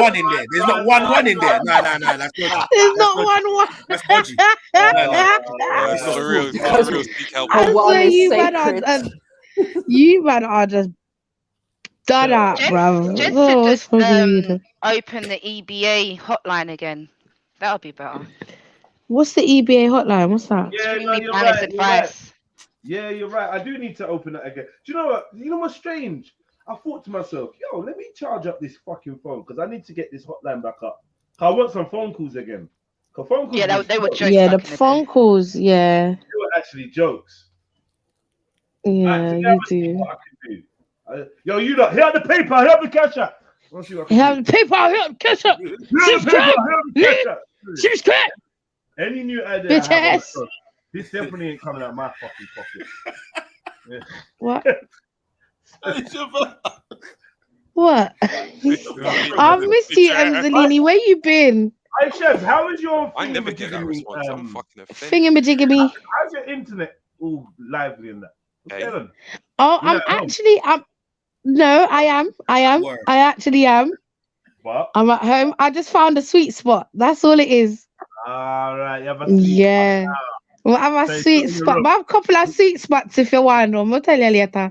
One in there. There's not one in there. No. That's dodgy. There's not one. That's dodgy. It's not a real speak help. I swear you man are just done out, bro. Just open the EBA hotline again. That'll be better. What's the EBA hotline? What's that? Yeah, no, you're right. Yeah, you're right. I do need to open that again. Do you know what? You know what's strange? I thought to myself, yo, let me charge up this fucking phone, because I need to get this hotline back up. I want some phone calls again. Phone calls, yeah, they were jokes. Yeah, the phone calls, yeah. They were actually jokes. Yeah, you do. Yo, you lot, here the paper, here the cash up. Here the paper, here the cash up. Subscribe. Any new idea? Bitch. This definitely ain't coming out of my fucking pocket. Yeah. What? What? I've missed you, Emzelini. Where you been? Hey, Chef, how is your I never get that response. I'm fucking offended. Thingamajigamy. How's your internet all lively in that? Hey. Oh, I actually am. What? I'm at home. I just found a sweet spot. That's all it is. All right. Yeah. Well, I have a sweet spot. But I have a couple of sweet spots if you want. I'm going to tell you later.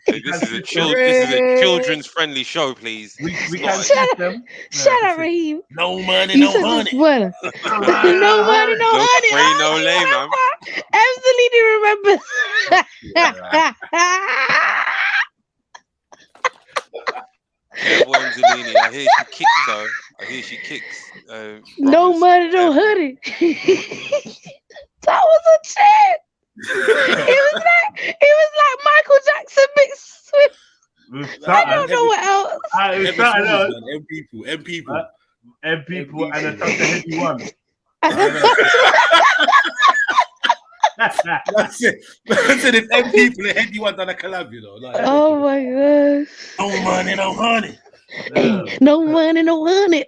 This is a children's friendly show, please. Shut up, Raheem. No money, no honey. No money, no honey. No lay, man. Absolutely remember. Angelini, I hear she kicks though. I hear she kicks. No money, no honey. That was a chant. It was like Michael Jackson mixed with. I don't know what else. M people, and a touch of heavy one. That's it. I said if them people ahead you want on a collab, you know. Like, Oh my gosh. no money, no honey. No money, no honey.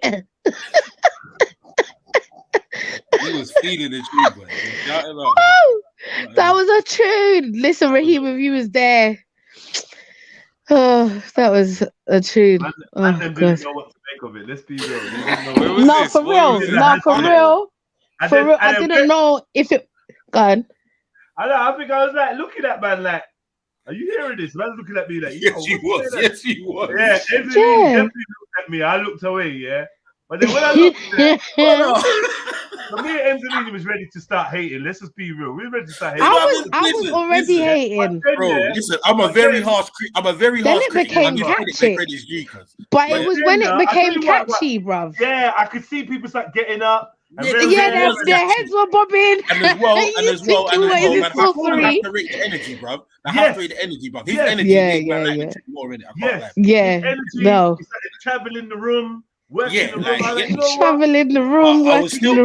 He was feeling the tune, boy. Woo! That was a tune. Listen, Raheem, if you was there. Oh, that was a tune. I didn't know what to make of it. Let's be real. No, for real. No, for real. For real. I didn't know if it. Go on. I think I was like looking at man like, are you hearing this? Man's looking at me like, yes, you was. Yes, you was. Yeah, definitely looked at me. I looked away, yeah. But then when I looked at for me, Angelina was ready to start hating. Let's just be real. We were ready to start hating. I was already hating. Bro, listen, I'm a very harsh critic. Then it became catchy. But it was when it became catchy, bruv. Yeah, I could see people start getting up. Yeah, their heads were bobbing. And as well, man, have to rate the energy, bruv. I have to rate the energy, bruv. His energy more in it. No. It's like traveling the room. Travel in the room. I was still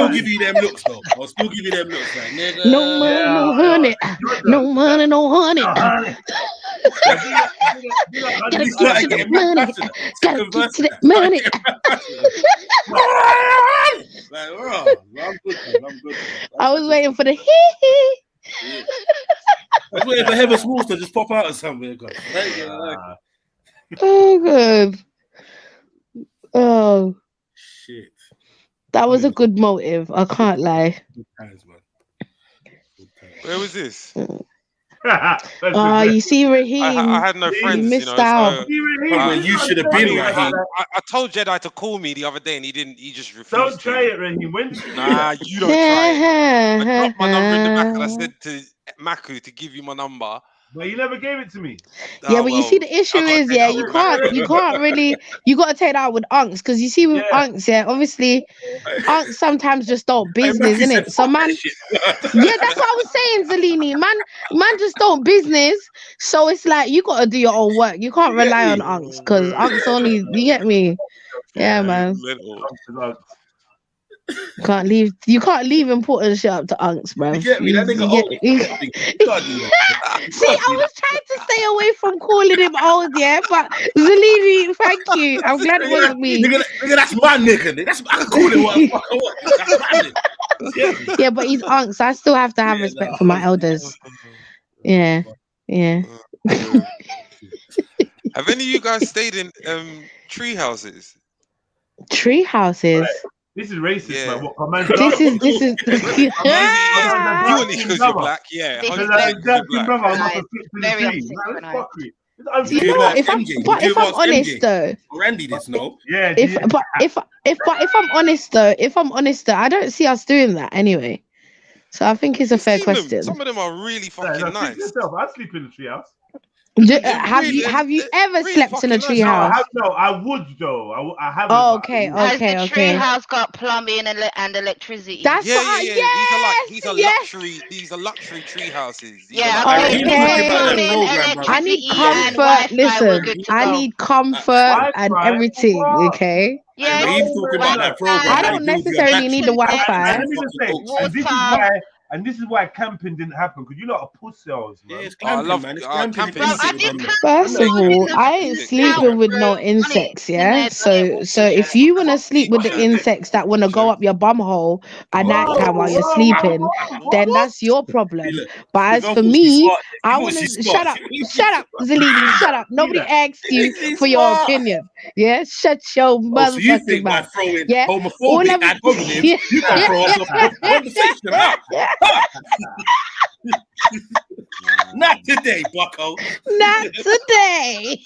give you them looks though. I was still give you them looks like nigga. No money, no honey. No money, no honey. Gotta get to the money. Gotta get to the money. I'm good. I was waiting for the hee. I was waiting for Heather Smalls to just pop out or something. Oh good. Oh shit! That was a good motive. I can't lie. Where was this? You see, Raheem. I had no friends. You missed out. So, you should have been Raheem. I told JEDI to call me the other day, and he didn't. He just refused. Don't try it, Raheem. Nah, you don't try it. I dropped my number in the back, and I said to Maku to give you my number. But you never gave it to me. Yeah, but you see, the issue is, you can't really, you got to take that out with unks, because you see with unks, obviously, unks sometimes just don't business, innit? So man, that's what I was saying, Zalini. Man just don't business. So it's like you got to do your own work. You can't rely on unks, because unks only, you get me? Yeah, man. You can't leave important shit up to unks, bro. You get me? That nigga old. See, I was trying to stay away from calling him old, but Zalini, thank you. I'm glad it wasn't me. Nigga, that's my nigga. I can call him what I fucking want. That's my nigga. Yeah, but he's unks. I still have to have respect for my elders. Yeah. Have any of you guys stayed in tree houses? Tree houses? This is racist, man. What, this is you only because you're black, You know what? If I'm honest though, Randy this no. Yeah. If I'm honest though, I don't see us doing that anyway. So I think it's a fair question. Some of them are really fucking nice. I sleep in the treehouse. Have you ever slept in a tree house? No, I would though. I haven't. Oh, okay. Has the tree house got plumbing and electricity? That's These are luxury tree houses. I need comfort. Listen, I need comfort and everything. Okay. Yeah. I don't necessarily need the Wi-Fi. And this is why camping didn't happen, because you're not a pussy-ass, man. I love camping. First of all, I ain't sleeping with no insects, So if you want to sleep with the insects that want to go up your bum hole at night time while you're sleeping, then that's your problem. But as for me, I want to shut up, Zalini, shut up. Nobody asked you for your opinion. Yeah, shut your motherfucking mouth. Yeah, all of you can throw us a conversation out. Not today, bucko. Not today.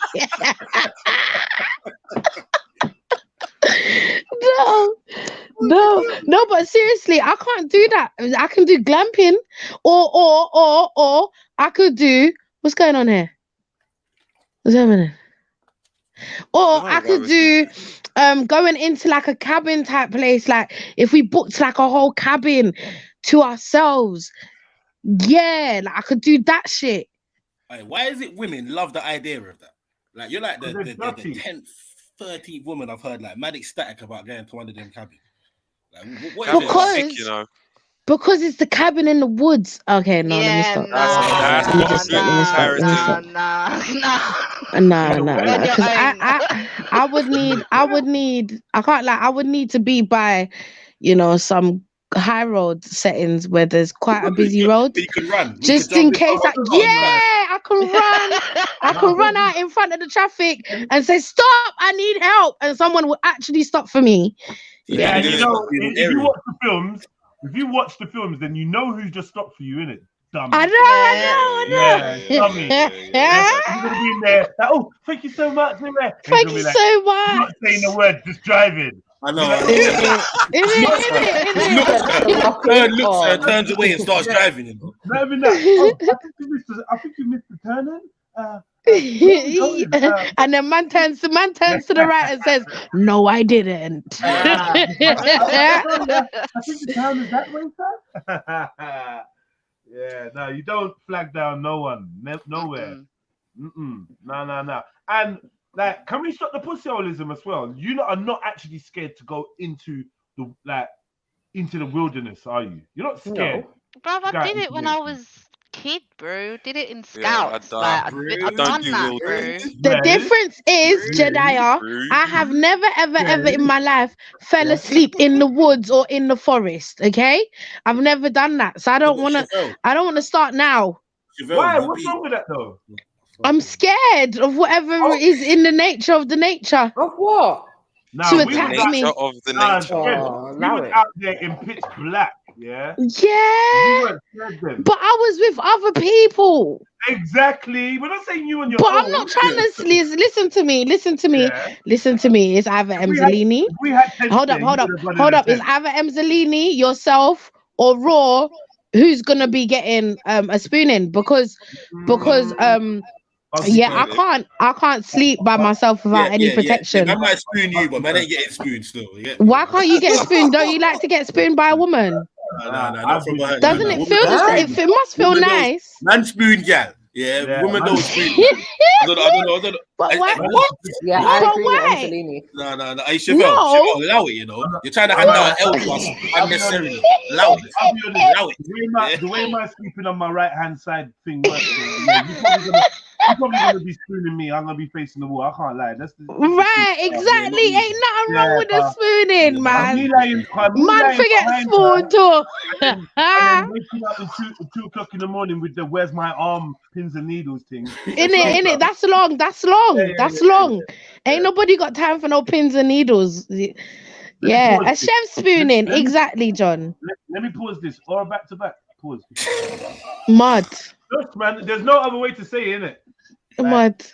No, but seriously, I can't do that. I can do glamping, or I could do, what's going on here? What's happening? Or I could do going into like a cabin type place, like if we booked like a whole cabin to ourselves. Yeah, like I could do that shit. Hey, why is it women love the idea of that? Like you're like the 10th, 13th woman I've heard like mad ecstatic about going to one of them cabins. Like, what because you know? Because it's the cabin in the woods. Okay, no, let me stop. That's Let me not just a stop. good Let me stop. Let me stop. No. Because I would need. I can't like. I would need to be by, some high road settings where there's quite a busy road. You can run. Just in case. I can run. I can run out in front of the traffic and say, "Stop! I need help," and someone will actually stop for me. Yeah, Yeah. you know, if you watch the films, then you know who's just stopped for you, innit? Dummy. I know. Yeah, dummy. You're gonna be in there. Like, oh, thank you so much. Thank you so much. Not saying a word, just driving. I know. Looks at her, turns away and starts driving. You know? Not even that. Oh, I think you missed the turn in. And the man turns to the right and says, "No, I didn't." I think the town is that way, sir. Yeah, no, you don't flag down no one, nowhere. No. And like, can we stop the pussyholism as well? You lot are not actually scared to go into the wilderness, are you? You're not scared. No. Bruv, I did it when I was kid, bro. Did it in Scouts. I've done that, bro. The difference is, JEDI, I have never, ever in my life fell asleep in the woods or in the forest. Okay, I've never done that, so I don't want to start now. Why? What's wrong with that though? I'm scared of whatever is in the nature of the nature. Of what? To attack me. Of the nature. We were out there in pitch black. Yeah. Yeah. But I was with other people. Exactly. We're not saying you and your. But I'm not trying to listen to me. It's either Emzalini. Hold up. It's either Emzalini, yourself, or Raw, who's gonna be getting a spooning because I can't sleep by myself without any protection. I might spoon you, but man ain't getting spooned still. Why can't you get spooned? Don't you like to get spooned by a woman? No. Doesn't it feel the same? It must feel nice. Man spoon, gal. Yeah, woman don't spoon. I don't know. But why? Yeah, I agree with Angelini. No. Hey, Chevelle, allow it, you know. You're trying to hand down L plus unnecessarily. Allow it. The way my sleeping on my right hand side thing works, you're probably gonna be spooning me. I'm gonna be facing the wall. I can't lie. Right, exactly. Ain't nothing wrong with the spooning, man. Man, forget spoon too. I'm waking up at 2 o'clock in the morning with the "where's my arm, pins and needles" thing. In it. That's long. That's long. Ain't nobody got time for no pins and needles. Yeah, a chef spooning. Exactly, John. Let me pause this. Or back to back. Pause. Mud. Look, man, there's no other way to say it, innit? Mud.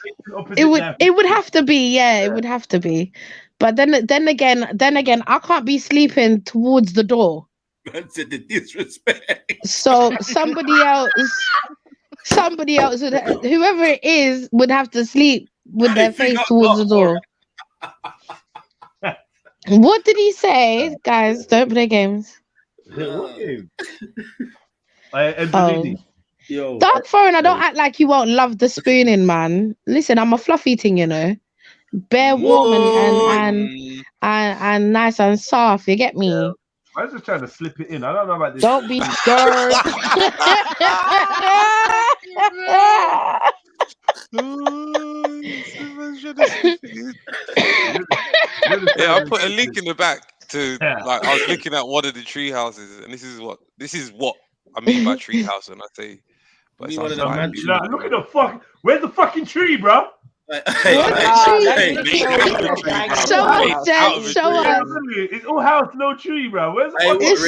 It would have to be, it would have to be. But then again, I can't be sleeping towards the door. Man said the disrespect. So somebody else, whoever it is, would have to sleep with their face towards the door. What did he say, guys? Don't play games. What game? Dark Foreign, I don't act like you won't love the spooning, man. Listen, I'm a fluffy thing, you know. Bare warm and nice and soft, you get me? I was just trying to slip it in. I don't know about this. Don't be scared. Yeah, I put a link in the back to like I was looking at one of the tree houses, and this is what I mean by tree house, and I say, but it sounds like look at the fuck. Where's the fucking tree, bro? Show us, Jen. Show us. It's all house, no tree, bro. Where's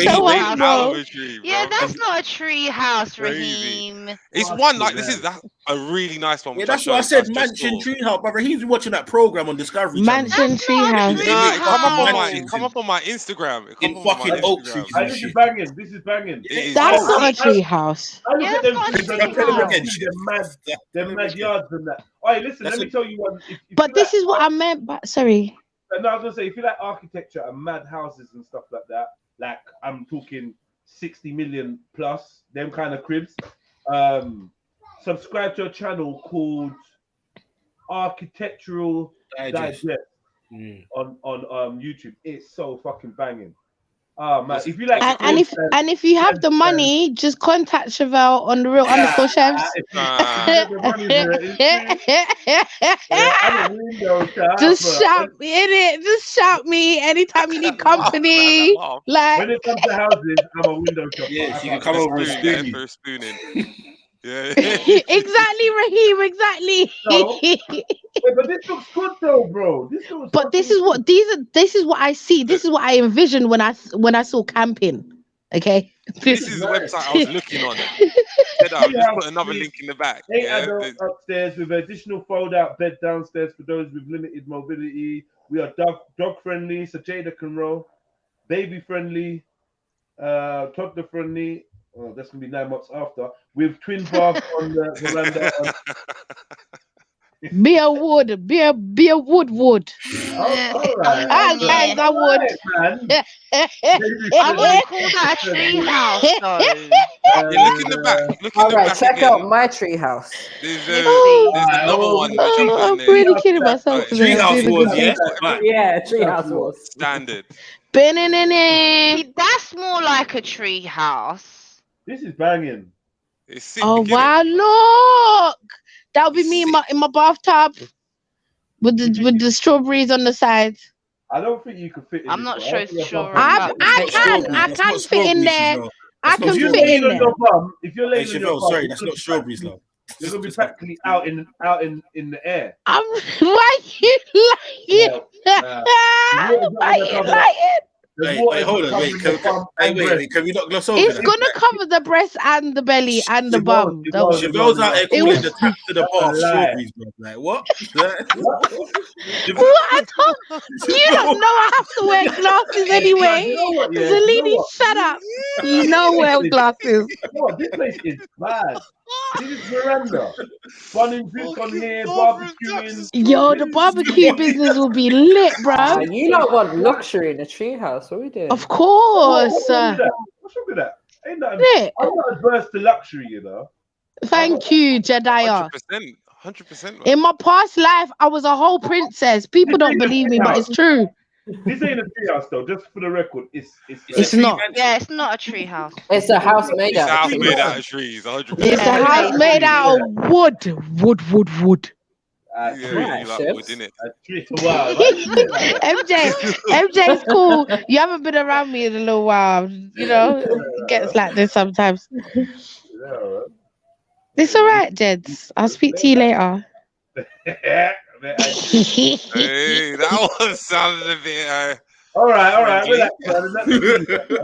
show us, bro. Yeah, that's not a tree house, Raheem. It's one like this is a really nice one. Yeah, that's what I said. Mansion tree house, but Raheem's been watching that program on Discovery. Mansion tree house. Nah, come up on my Instagram. In fucking Oak Tree. This is banging. This is banging. That's not a tree house. I look at them mad yards and that. Alright, listen, let me tell you one. But this is what I meant. But sorry. No, I was gonna say, if you like architecture and mad houses and stuff like that, like I'm talking 60 million plus, them kind of cribs. Subscribe to a channel called Architectural Digest on YouTube. It's so fucking banging. Oh man, if you like, and if you have the money, just contact Chevelle on the real underscore chefs. Just shout me in it. Just shout me anytime you need company. Like when it comes to houses, I'm a window shopper. Yes, you can come over and spoon you. Spooning. Yeah. Exactly, Raheem. Exactly. So, but this looks good though, bro. This is what I see. This is what I envisioned when I saw camping. Okay. This is the website I was looking on. I'll just put another link in the back. 8 adults upstairs with additional fold-out bed downstairs for those with limited mobility. We are dog friendly, so Jada can roll. Baby friendly, toddler friendly. Oh, that's gonna be 9 months after. With twin bath on the veranda. Be a wood. Oh, all right. Guys, I would. I wouldn't call that a tree house, though. Look in the back. All right, check out my tree house. There's another one. I'm really kidding myself. Tree house was, yeah? Yeah, tree house was. Standard. That's more like a tree house. This is banging. It's sick, oh wow! Look, that'll be me in my bathtub with the strawberries on the side. I don't think you could fit in. I'm not sure it's strawberries. I can fit in there. I can fit in there. If you're laying on your bum, sorry, that's not strawberries, though. You're gonna be practically out in the air. Why you lying? Why you lying? Wait, hold on, wait, can we not gloss over It's that? gonna cover the breast and the belly and the bum. Chevelle's out there calling the tap to the bar strawberries, bro. Like, what? You don't know I have to wear glasses anyway. Zelini, shut up. You know wear glasses. This place is bad. This is Miranda. Running drinks on here, barbecuing. Yo, the barbecue business will be lit, bro. You don't want luxury in a treehouse. What are we doing? Of course. What's wrong with that? Ain't that I'm not adverse to luxury, you know. Thank you, Jedi. 100%. In my past life, I was a whole princess. People don't believe me, but it's true. This ain't a treehouse, though. Just for the record, it's not. Yeah, it's not a tree house. It's a house made out. It's a house made out of trees. 100%. It's a house made out of wood. Yeah, you like wood, innit? Wow. MJ's cool. You haven't been around me in a little while. You know, it gets like this sometimes. It's all right, Jeds. I'll speak to you later. Hey, that one sounded a bit. All right. Relax,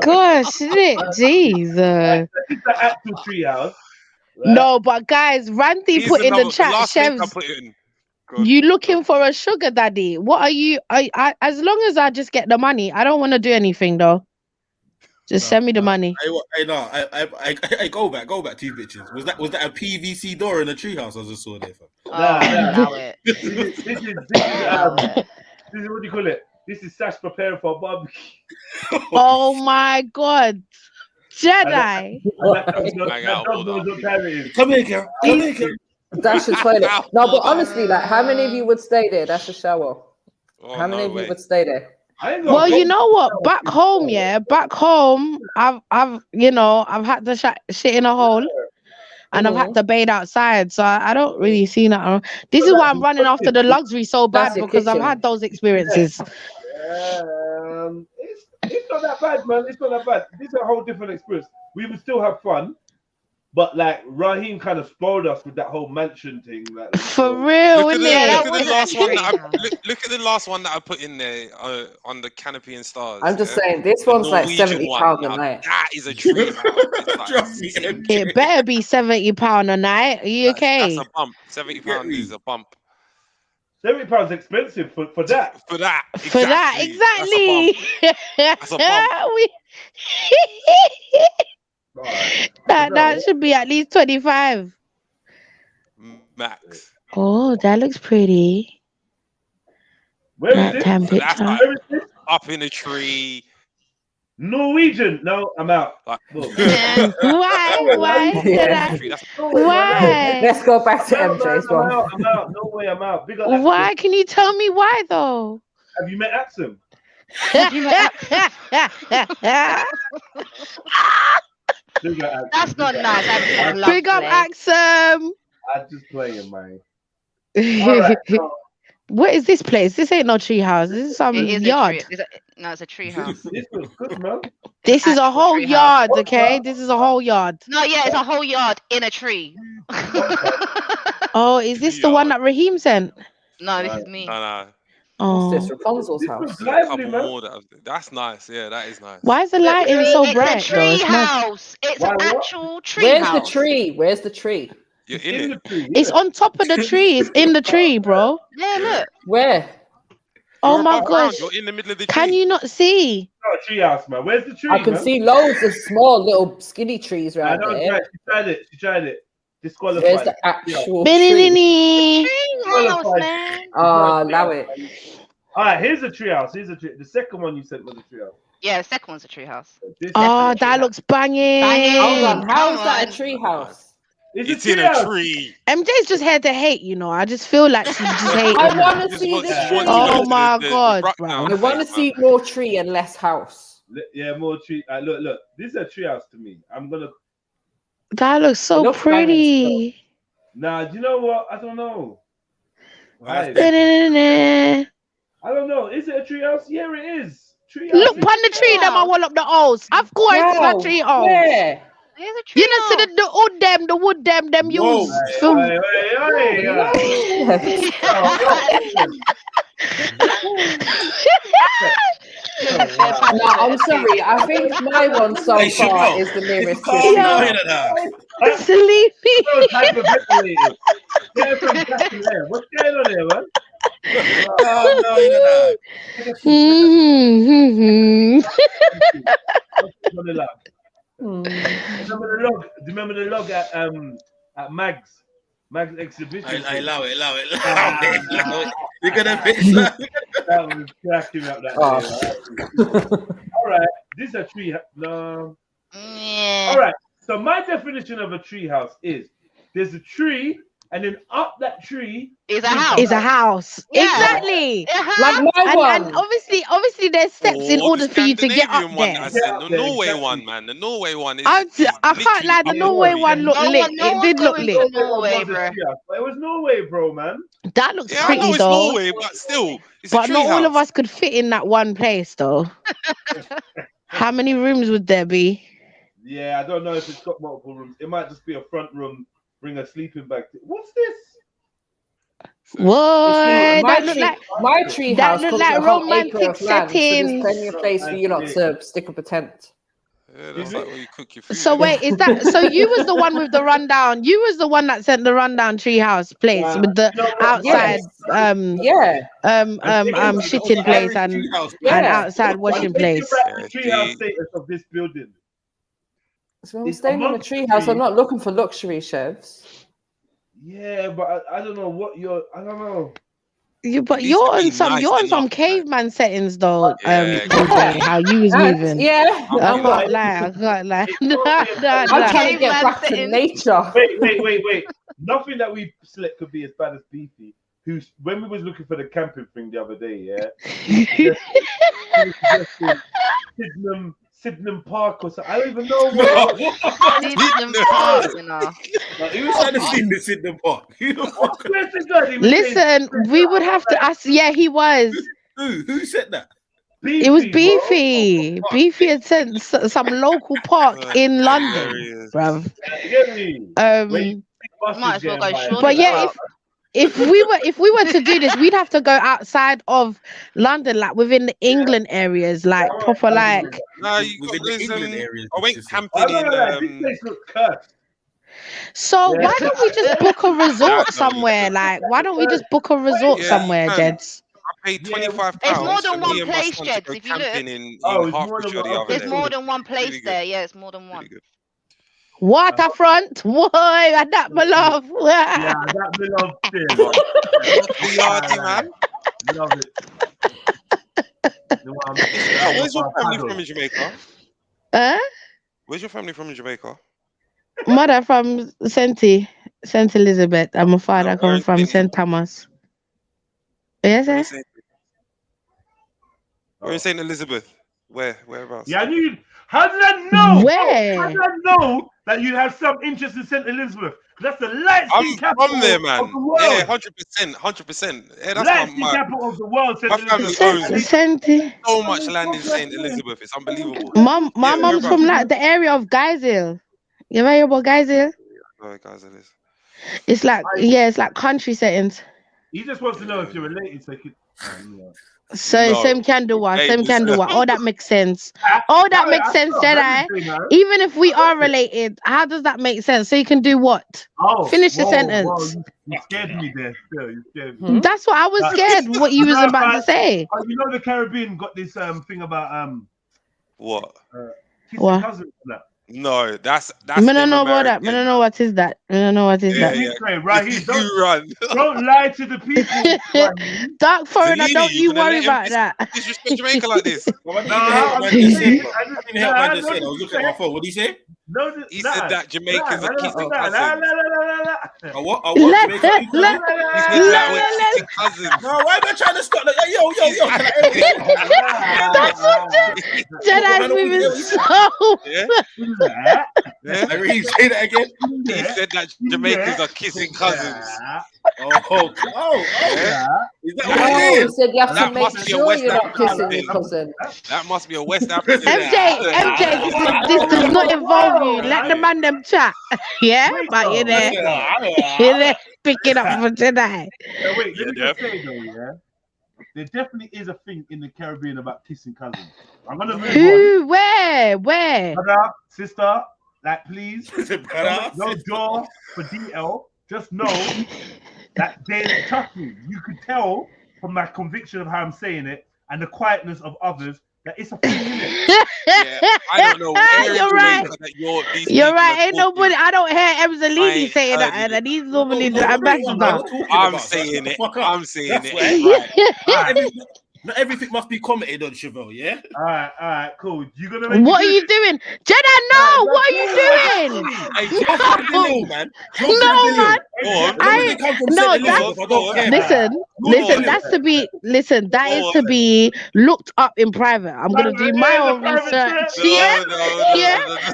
Gosh, shit, jeez. It's the actual treehouse. Right? No, but guys, Randy put in the chat, chefs. You looking for a sugar daddy? What are you? I as long as I just get the money, I don't want to do anything though. Just send me the money. I go back to you bitches. Was that a PVC door in a treehouse I just saw there? This is what do you call it? This is Sash preparing for a barbecue. Oh my god, Jedi! Come here, girl. That's your toilet. No, but honestly, like, how many of you would stay there? That's a shower. How many of you would stay there? Well, you know what? Back home, I've had to shit in a hole, and I've had to bathe outside, so I don't really see that. This is why I'm running after the luxury so bad, because I've had those experiences. It's not that bad, man. It's not that bad. This is a whole different experience. We would still have fun. But like Raheem kind of spoiled us with that whole mansion thing. Like, for real, look at the last one that I put in there on the canopy and stars. I'm just saying this one's like £70 a night. That is a dream. It better be £70 a night. Are you okay? That's a bump. £70 is a bump. £70 expensive for that. For that, exactly. That's a bump. That should be at least 25 max. Oh, that looks pretty. Where is this? That's like up in a tree. Norwegian. No, I'm out. Why? Why? Let's go back to MJ's one. I'm out. No way, I'm out. Why? Can you tell me why though? Have you met Axum? That's not nice. Big up Axum. I'm just playing, man. All right, so What is this place? This ain't no tree house. This is some It is yard. a tree. No, it's a tree house. this looks good, man. This is a Actual whole tree house. yard, okay? This is a whole yard. No, yeah, it's a whole yard in a tree. Oh, is this the one that Raheem sent? No, this is me. No. Oh. What's this? Rapunzel's house. There's a couple more that's nice. Yeah, that is nice. Why is the lighting so It's bright? a tree though? Mad. house. It's an actual tree Where's house. the tree? Where's the tree? You're in it. It's on top of the tree. It's in the tree, bro. Yeah, look. Where? Oh my gosh. You're in the middle of the tree. Can you not see? Oh, tree house, man. Where's the tree? I can man? see loads of small little skinny trees I right know, there. right. She tried it. Disqualified. Where's the actual tree? House, man. Allow it. All right, here's a treehouse. The second one you said was a treehouse. Yeah, the second one's a tree house. Oh, that looks banging. Hold on, how is that a tree house? It's in a tree. MJ's just here to hate, you know. I just feel like she's just hating. I want to see the tree. Oh my god, bro. I want to see more tree and less house. Yeah, more tree. Look. This is a treehouse to me. I'm gonna. That looks so pretty. Nah, do you know what? I don't know. I don't know. Is it a treehouse? Yeah, it is. Treehouse. Look on the tree, them I wall up the house. Of course, it's a tree house. Yeah. You know, see the wood them use. No, I'm sorry. I think my one so far is the nearest. Sleepy. What's going on here, man? Remember the log at Mag's exhibition? I allow it. You're gonna miss that. That was cracking up that day. All right, this is a tree. No. All right. So my definition of a tree house is there's a tree, and then up that tree is a house. Is a house. Yeah. Exactly. Like my one. And obviously there's steps in order for you to get up there. The Norway one, man. The Norway one is. I can't lie. The Norway one looked lit. It did look lit. Norway, bro. It was Norway, bro, man. That looks I pretty know it's though. Norway, but still, it's But a not all of treehouse. us could fit in that one place though. How many rooms would there be? Yeah, I don't know if it's got multiple rooms. It might just be a front room, bring a sleeping bag. What's this? Whoa, My that look like my tree that house look comes like with a whole acre romantic of land, so there's settings. plenty of place for you lot to stick up a tent. Yeah, that's like where you cook your food. So wait, is that so? You was the one with the rundown. You was the one that sent the rundown treehouse place with the outside, shitting place and outside washing place. The treehouse status of this building. So I'm staying in a tree house. I'm not looking for luxury chefs. Yeah, but I don't know what you're. I don't know. But you're on some caveman settings though. MJ, how you was moving? Yeah, I can't lie. I'm trying to get back to nature. Wait. Nothing that we select could be as bad as Beefy. Who's when we was looking for the camping thing the other day, Sydenham Park or something. I don't even know what. Sydenham Park, you know. Like, who was trying to see the Sydenham Park? Listen, we would have to ask. Yeah, he was. Who said that? It was Beefy. Beefy had sent some local park in London, bruv. Might as well go short. But yeah, if we were to do this, we'd have to go outside of London, like within the England areas, like proper like. No, you got I went camping in. So why don't we just book a resort somewhere? Like, why don't we just book a resort somewhere, Jeds? I paid £25. It's more than for one me and my place, son to Jeds. go If you look, camping in Hertfordshire the other there's day. more than one place Really good. there. Yeah, it's more than one. Waterfront, why? That my love. Yeah, that me love too. Man. Love it. Where's your family from in Jamaica? Where's your family from in Jamaica? Mother from St. Elizabeth, and my father come from St. Thomas. Yes, sir. We're in St. Elizabeth. Whereabouts? Yeah, I knew. How did I know? Where? How did I know that you have some interest in St. Elizabeth? That's the light-skin capital from there, man. of the world. Yeah, 100%. Yeah, that's Light-skin capital of the world. my family owns Senti. so much land in St. Elizabeth. It's unbelievable. My Yeah, mom's from like the area of Geisel. You ever hear about Geisel? Oh, guys, it is. It's like it's like country settings. He just wants to know if you're related, so he could. So No. same can do what, Hey, same can do listen. what. Oh, that makes sense. Oh, that makes sense, Jedi. Even if we are related, how does that make sense? So you can do what? Finish the sentence. You scared me there. Still, you scared me. That's what I was scared. What you was about to say? You know the Caribbean got this thing about What? kissing What? cousins and that. No, that's. I don't know about that. I don't know what is that. I don't know what is that. Rahim, You run. don't lie to the people. Dark foreigner, Zellini, don't you gonna worry let him about that. disrespect Jamaica like this. I didn't help man just said. I was looking at my phone. What did he say? He said that Jamaicans are kissing cousins. What? He said that we're kissing cousins. No, why am I trying to stop that? Yo. That's what Jedi's moving so. Yeah. I really say that again. He said that Jamaicans are kissing cousins. Oh. Yeah. Is that what it You is? said you have to That make must be a sure West you're not African kissing thing. your cousin. That must be a West African MJ, this does not involve you. Let the man them chat. Yeah, but you're there. You're there picking up for Jedi. Wait, let me just say though, yeah. There definitely is a thing in the Caribbean about kissing cousins. I'm gonna move Who? on. Where? Brother, sister, like please, Brother, no door for DL. Just know that they trust me. You could tell from my conviction of how I'm saying it and the quietness of others that it's a thing, innit? Yeah, I don't know where You're right. You're right. Ain't nobody. I don't hear Emzalini saying that, and he's normally the ambassador. I'm saying it. I'm saying it. Right. Not everything must be commented on, Chevelle, yeah? All right, cool. You gonna make What are you doing? Jedi, no! What are you doing? Hey, no, man. No, man. Listen, that is to be looked up in private. I'm gonna do my own research. Yeah.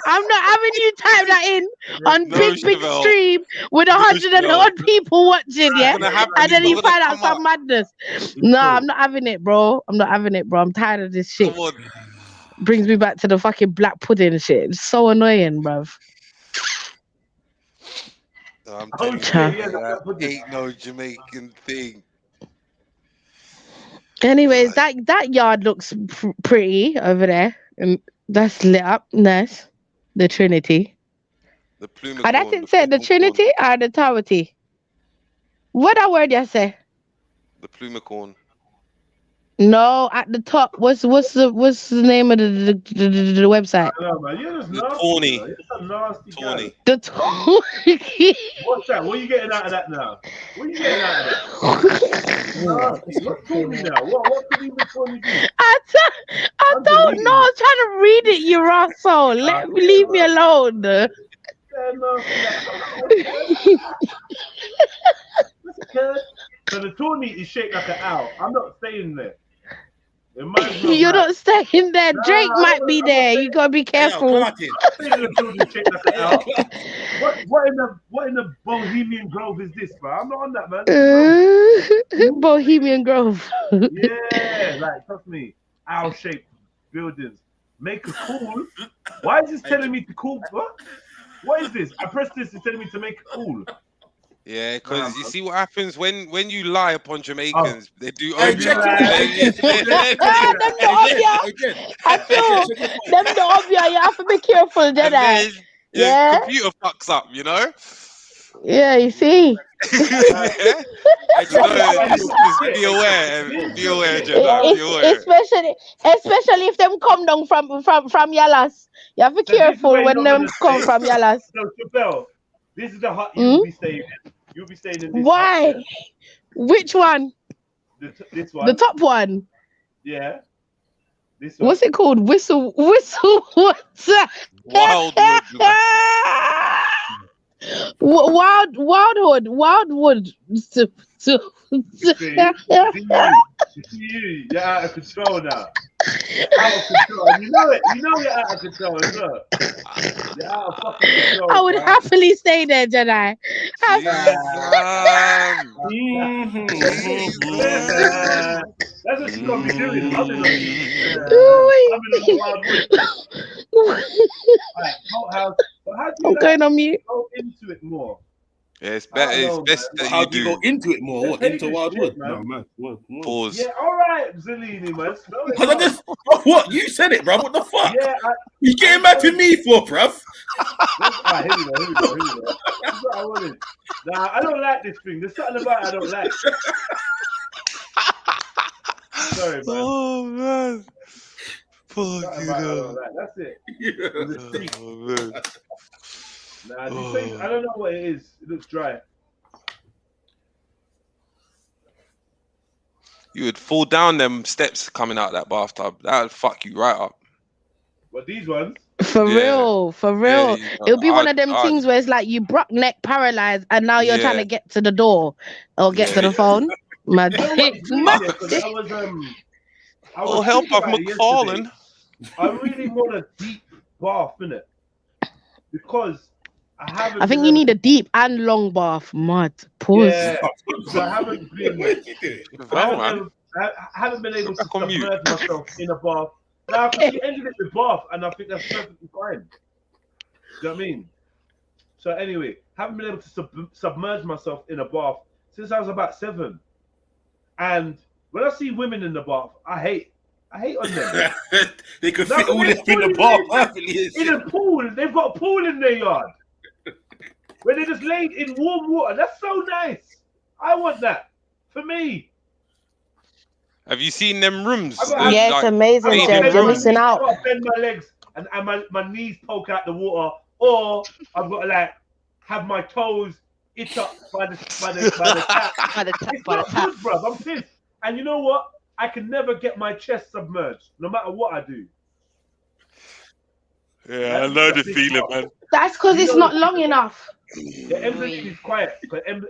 I'm not having you type that in on big stream with 100 and odd people watching, yeah? And then you find out some madness. No, I'm not having it, bro. I'm not having it, bro. I'm tired of this shit. Brings me back to the fucking black pudding shit. It's so annoying, bruv. I'm telling you, ain't no Jamaican thing. Anyways, that yard looks pretty over there, and that's lit up. Nice. The Trinity. The plume. I didn't say the Trinity or the Towerty. What that word you say? The plumicorn. No, at the top. What's the name of the website? Tawny. The Tawny. What's that? What are you getting out of that now? What are you getting out of that? What's Tawny now? What could even Tawny do? I don't know. I'm trying to read it, you asshole. Leave me alone. So the Tawny is shaped like an owl. I'm not staying there. You're not staying there. Drake might be there. You gotta be careful. What in the Bohemian Grove is this, bro? I'm not on that, man. Bohemian Grove. Yeah, like trust me, owl-shaped buildings make it cool. Why is this telling me to cool? What is this? I press this. It's telling me to make it cool. Yeah, because you see what happens when you lie upon Jamaicans, they do. I feel them the obvious. You have to be careful, Jedi. Yeah, computer fucks up, you know. Yeah, you see. Just be aware, Jedi. Be aware. Especially if them come down from Yalas. You have to be careful when them come from Yalas. So, Chevelle, this is the hut you'll be staying in. You'll be staying in this. Why? Hut, Which one? This one. The top one. Yeah. This one. What's it called? Whistle. What's that? Wildwood. You see, you're out of control now. Out of control. You know it. You know you're out of control as well. You're out of fucking control. I would man. happily stay there, Jedi. That's what she's gonna be doing. I'm in a wild wood. Alright, Cult House. But how do you I'm going on mute. go into it more? Yeah, it's better. It's best that How you do you do. go into it more? What, into Wildwood? Man. No, man. What? Pause. Yeah, all right, Zellini, man. Because I just, what? You said it, bruv. What the fuck? Yeah, you getting mad to me for, bruv? Alright, here we go. That's what I wanted. Nah, I don't like this thing. There's something about it I don't like. Sorry, man. Oh man. Fuck you, I don't like. That's it. Oh, man. Nah, this thing, I don't know what it is. It looks dry. You would fall down them steps coming out of that bathtub. That would fuck you right up. But these ones? For real. Yeah, It'll be one of them things where it's like you broke neck paralyzed and now you're trying to get to the door or get to the phone. My dick. Oh, help, I've McFarlane. I really want a deep bath, innit? Because I think you need a deep and long bath. Mud. Pause. Yeah, so I haven't been able to submerge myself in a bath. Now, she ended it with bath, and I think that's perfectly fine. Do you know what I mean? So anyway, haven't been able to submerge myself in a bath since I was about 7. And when I see women in the bath, I hate on them. They could fit all this in the bath perfectly. In a pool, they've got a pool in their yard where they just laid in warm water. That's so nice. I want that for me. Have you seen them rooms? Yeah, it's amazing, Jed. You're missing out. I've got to bend my legs and my knees poke out the water, or I've got to like have my toes itch up by the tap. It's not good, bruv. I'm pissed. And you know what? I can never get my chest submerged, no matter what I do. Yeah, I know the feeling, man. That's because it's not long enough. The Emily is quiet. I'm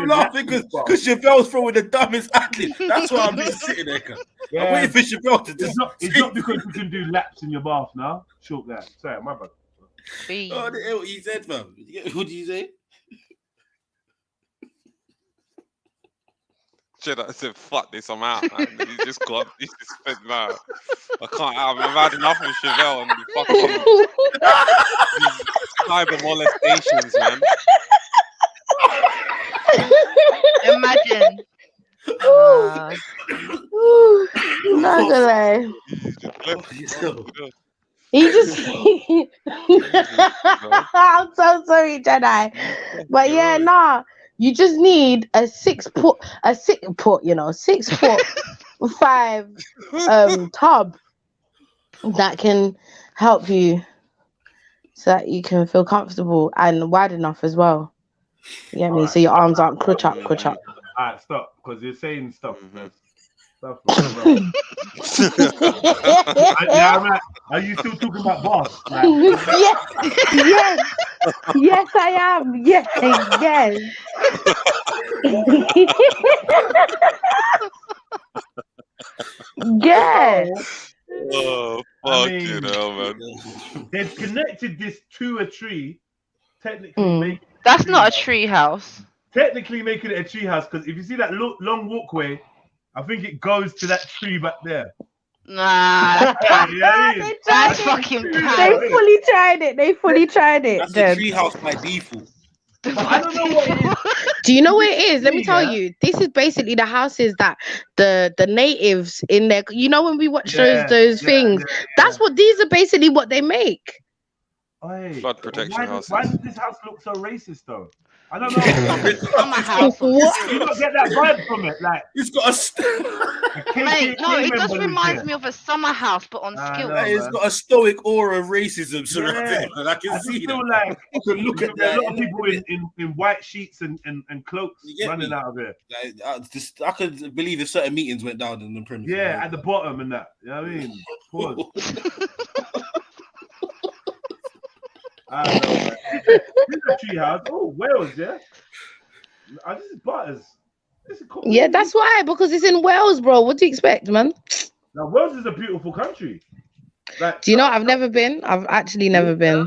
laughing because Chavelle's throwing the dumbest ad-lib. That's why I'm just sitting there. Yeah. I'm waiting for Chavelle to just... It's not because you can do laps in your bath now. Short that. Sorry, my bad. Oh, the hell he said, fam. What did you say? I said, fuck this, I'm out, man. He's just got, he's just said, no. I can't, I've had enough of Chevelle and fucking these cyber molestations, man. Imagine. Not gonna lie. He just I'm so sorry, Jedi. But yeah, nah. You just need a 6 foot, 6'5" tub that can help you so that you can feel comfortable and wide enough as well. You get me? Right. So your arms aren't crutch up. Alright, stop, because you're saying stuff. Stuff. Are you still talking about boss? Like, yes, I am. Yes. Yes. Oh, fuck you know, man. They've connected this to a tree. Technically, that's not a tree house. Technically, making it a tree house because if you see that long walkway, I think it goes to that tree back there. Nah, that's fucking bad. They fully tried it. That's the tree house by default. I don't know what it is. Do you know what it is? Let me tell you. This is basically the houses that the natives in there. You know when we watch those things, that's what these are basically what they make. Flood protection houses. Why does this house look so racist though? I don't know. Summer house. You don't get that vibe from it. Like it's got Mate, no, it just reminds me of a summer house, but on skills. It's got a stoic aura of racism surrounding it, and I can see feel that. like you can look at a lot of people in white sheets and cloaks running out of it. I could believe if certain meetings went down in the premises. Yeah, at the bottom and that. You know what I mean? Pause. I don't know, man. This is a tree house. Oh, Wales, yeah. This is Butters. This is cool. Yeah, that's why, because it's in Wales, bro. What do you expect, man? Now, Wales is a beautiful country. Like, Do you know I've never been? I've actually never been.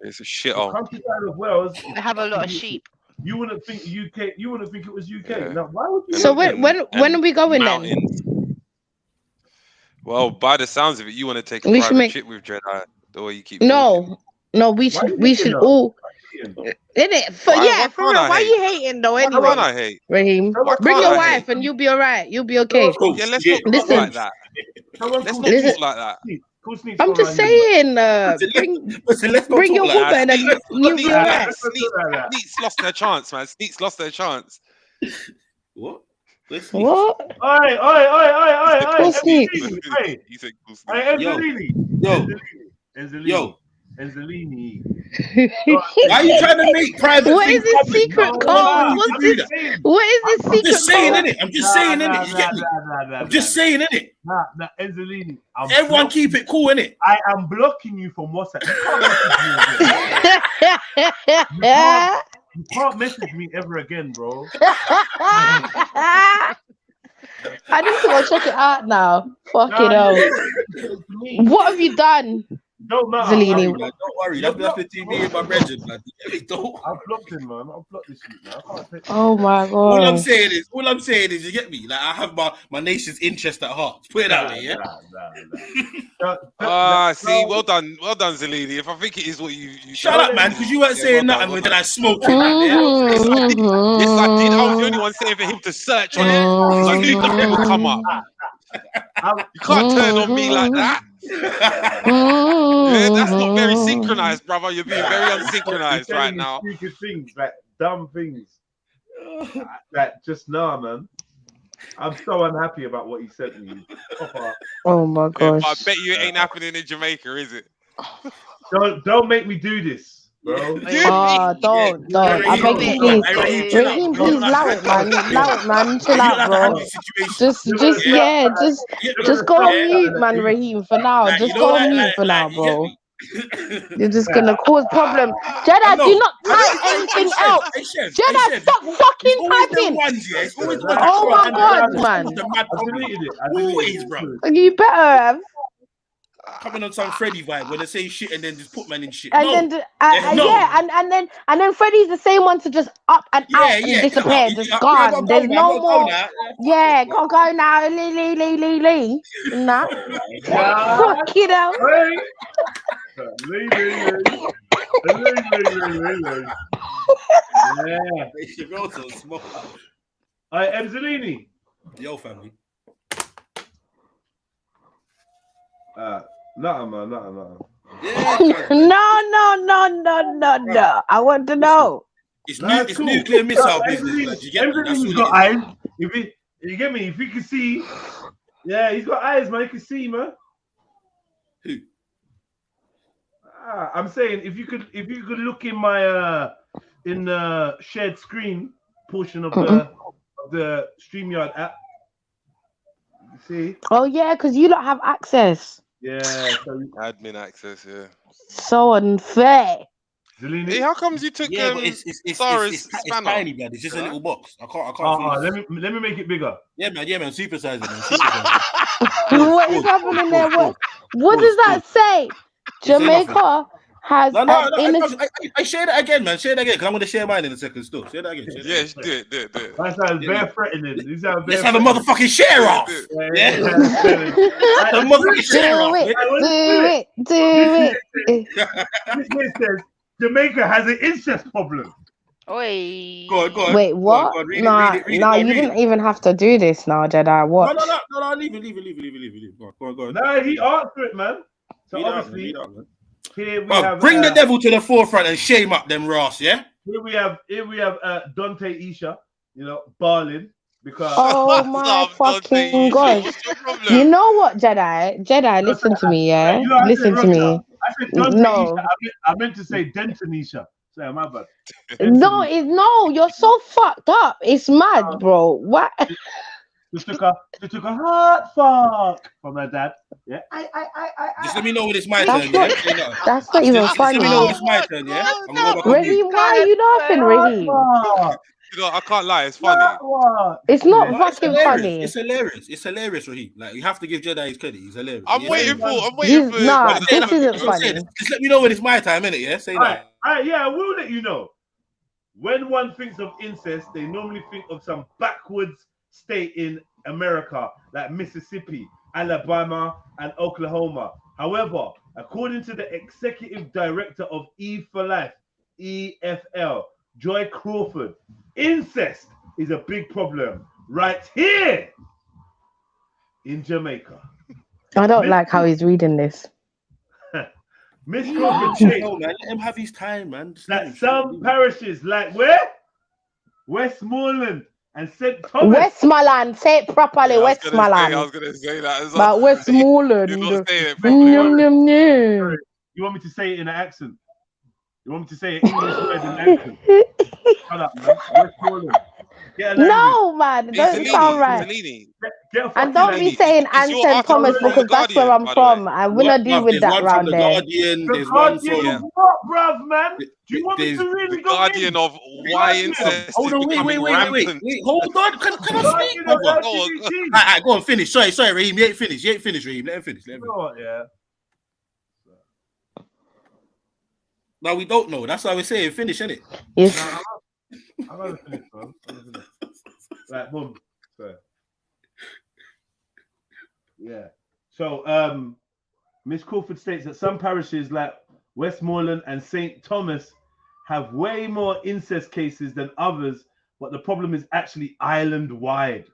It's a shithole. Countryside of Wales. They have a lot of sheep. You wouldn't think UK. You wouldn't think it was UK. Now, why would you? So when are we going then? Well, by the sounds of it, you want to take a We should private make- trip with Jedi. The way you keep. No, we should all. In it for Why for real. can't I Why hate? you hating though? Why Anyway, can't I hate? Raheem, Why bring can't your I wife hate? and you'll be alright. You'll be okay. Yeah, let's not talk Listen, like that. Let's not Listen. talk like that. I'm just saying, bring your Like woman that. and you'll be alright. Sneaks lost their chance, man. Sneaks lost their chance. What? What? Oi! Cool Sneak. Hey, He said cool Sneak. Enzolini. Why are you trying to make private? What is this secret code? What is this secret I'm just saying code? innit. I'm just saying innit. You get me? I'm just saying innit. Nah, Enzolini. Everyone keep it cool innit. I am blocking you from WhatsApp. You can't message me ever again, bro. I need to go check it out now. Fuck it up. What have you done? Don't matter. Zellini. Don't worry. That's between me and my brethren, man. Don't. I've blocked him, man. I've blocked this shit, man. I can't take Oh my god. All I'm saying is, you get me? Like, I have my nation's interest at heart. Put it that way, yeah? See, well done, Zellini. If I think it is what you Shut up, man, because you weren't saying nothing when I smoked it. Yes, I did. I was the only one saying for him to search on it. So I knew nothing would come up. You can't turn on me like that. Yeah, that's not very synchronized, brother. You're being very unsynchronized right now. Stupid things, like dumb things. Like just now, man. I'm so unhappy about what he sent me. Oh my gosh. I bet you it ain't happening in Jamaica, is it? Don't make me do this, bro. Don't. I beg you, please. Raheem, please allow it, man. Chill out, bro. Just go on mute, man, Raheem, for now. Just go on mute for now, bro. You're just gonna cause problems. Jedi, do not type anything else. Jedi, stop fucking typing. Oh my god, man. Always, bro. You better have. Coming on some Freddy vibe when they say shit and then just put man in shit. And then and then Freddy's the same one to just up and out and disappear, just gone. There's no more. Yeah, go now, Lee. Nah. Fuck it out. Yeah. Enzolini. Yo, family. Nah. No. I want to know. It's nuclear missile business. You get me? He's got eyes. You get me? If you can see, yeah, he's got eyes, man. You can see, man. Who? I'm saying if you could look in my in the shared screen portion of the StreamYard app. You see? Oh yeah, because you don't have access. Yeah, admin access. Yeah. So unfair. Hey, how comes you took it's tiny, man. It's just a little box. I can't. Let me make it bigger. Yeah, man. Supersize it, man. What is happening there? What does that say? Jamaica has I share that again, man. Share that again, because I'm going to share mine in a second still. Share that again. Yeah, do it. That sounds very threatening. Let's have a motherfucking share off. Yeah. A motherfucking share off. Do it. This says Jamaica has an incest problem. Oi. Go on. Wait, what? No, you didn't even have to do this now, Jedi. What? No, leave it. Go on. No, he asked for it, man. So obviously, here we have bring the devil to the forefront and shame up them Ross, yeah? Here we have Dante Isha, balling because oh my fucking gosh. You know what, Jedi, listen to me, yeah? Listen to me. I said Dante Isha. I meant to say Denton Isha. Sorry, my bad. No, you're so fucked up. It's mad, bro. What? Just took a hard fuck from her dad. Yeah. Just let me know when it's my turn. That's not even funny. Just let me know when it's my turn, yeah? Raheem, why are you laughing, Raheem? You know, I can't lie. It's funny. It's not But fucking funny. It's hilarious. It's hilarious, Raheem. Like you have to give Jedi his credit. He's hilarious. I'm He is waiting hilarious. for. I'm waiting for. Nah, Say this that. isn't Just funny. just let me know when it's my time, innit? Yeah, say that. Yeah, I will let you know. When one thinks of incest, they normally think of some backwoods state in America, like Mississippi, Alabama, and Oklahoma. However, according to the executive director of E for Life, EFL, Joy Crawford, incest is a big problem right here in Jamaica. I don't like how he's reading this. Miss Crawford says man, let him have his time, man. that some parishes like where? Westmoreland and St. Thomas. Westmoreland, say it properly, Westmoreland. I was gonna say that as well. But Westmoreland. You're not saying it properly. You want me to say it in an accent? You want me to say an English word in an accent? Shut up, man. Westmoreland. No, man, it doesn't sound right. And don't be saying Ann St. Thomas because that's where I'm from. I wouldn't do with that round there. Guardian, there's one from what, bruv, man? Do you want me to really go Guardian of why incest? Hold on, wait. Hold on. Can I speak? Alright, go on, finish. Sorry, Raheem. You ain't finished, Raheem. Let him finish. Yeah. Now we don't know. That's why we're saying finish, innit? Yes. I'm gonna finish, bro. Right, boom. So, yeah. So, Miss Crawford states that some parishes like Westmoreland and St. Thomas have way more incest cases than others, but the problem is actually island-wide.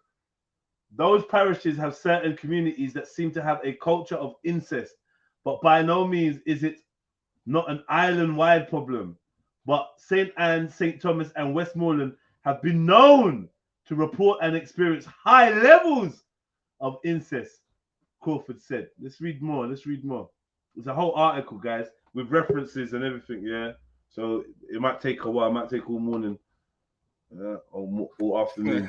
Those parishes have certain communities that seem to have a culture of incest, but by no means is it not an island-wide problem. But St. Anne, St. Thomas, and Westmoreland have been known to report and experience high levels of incest, Crawford said. Let's read more. It's a whole article, guys, with references and everything, yeah? So it might take a while. It might take all morning or all afternoon.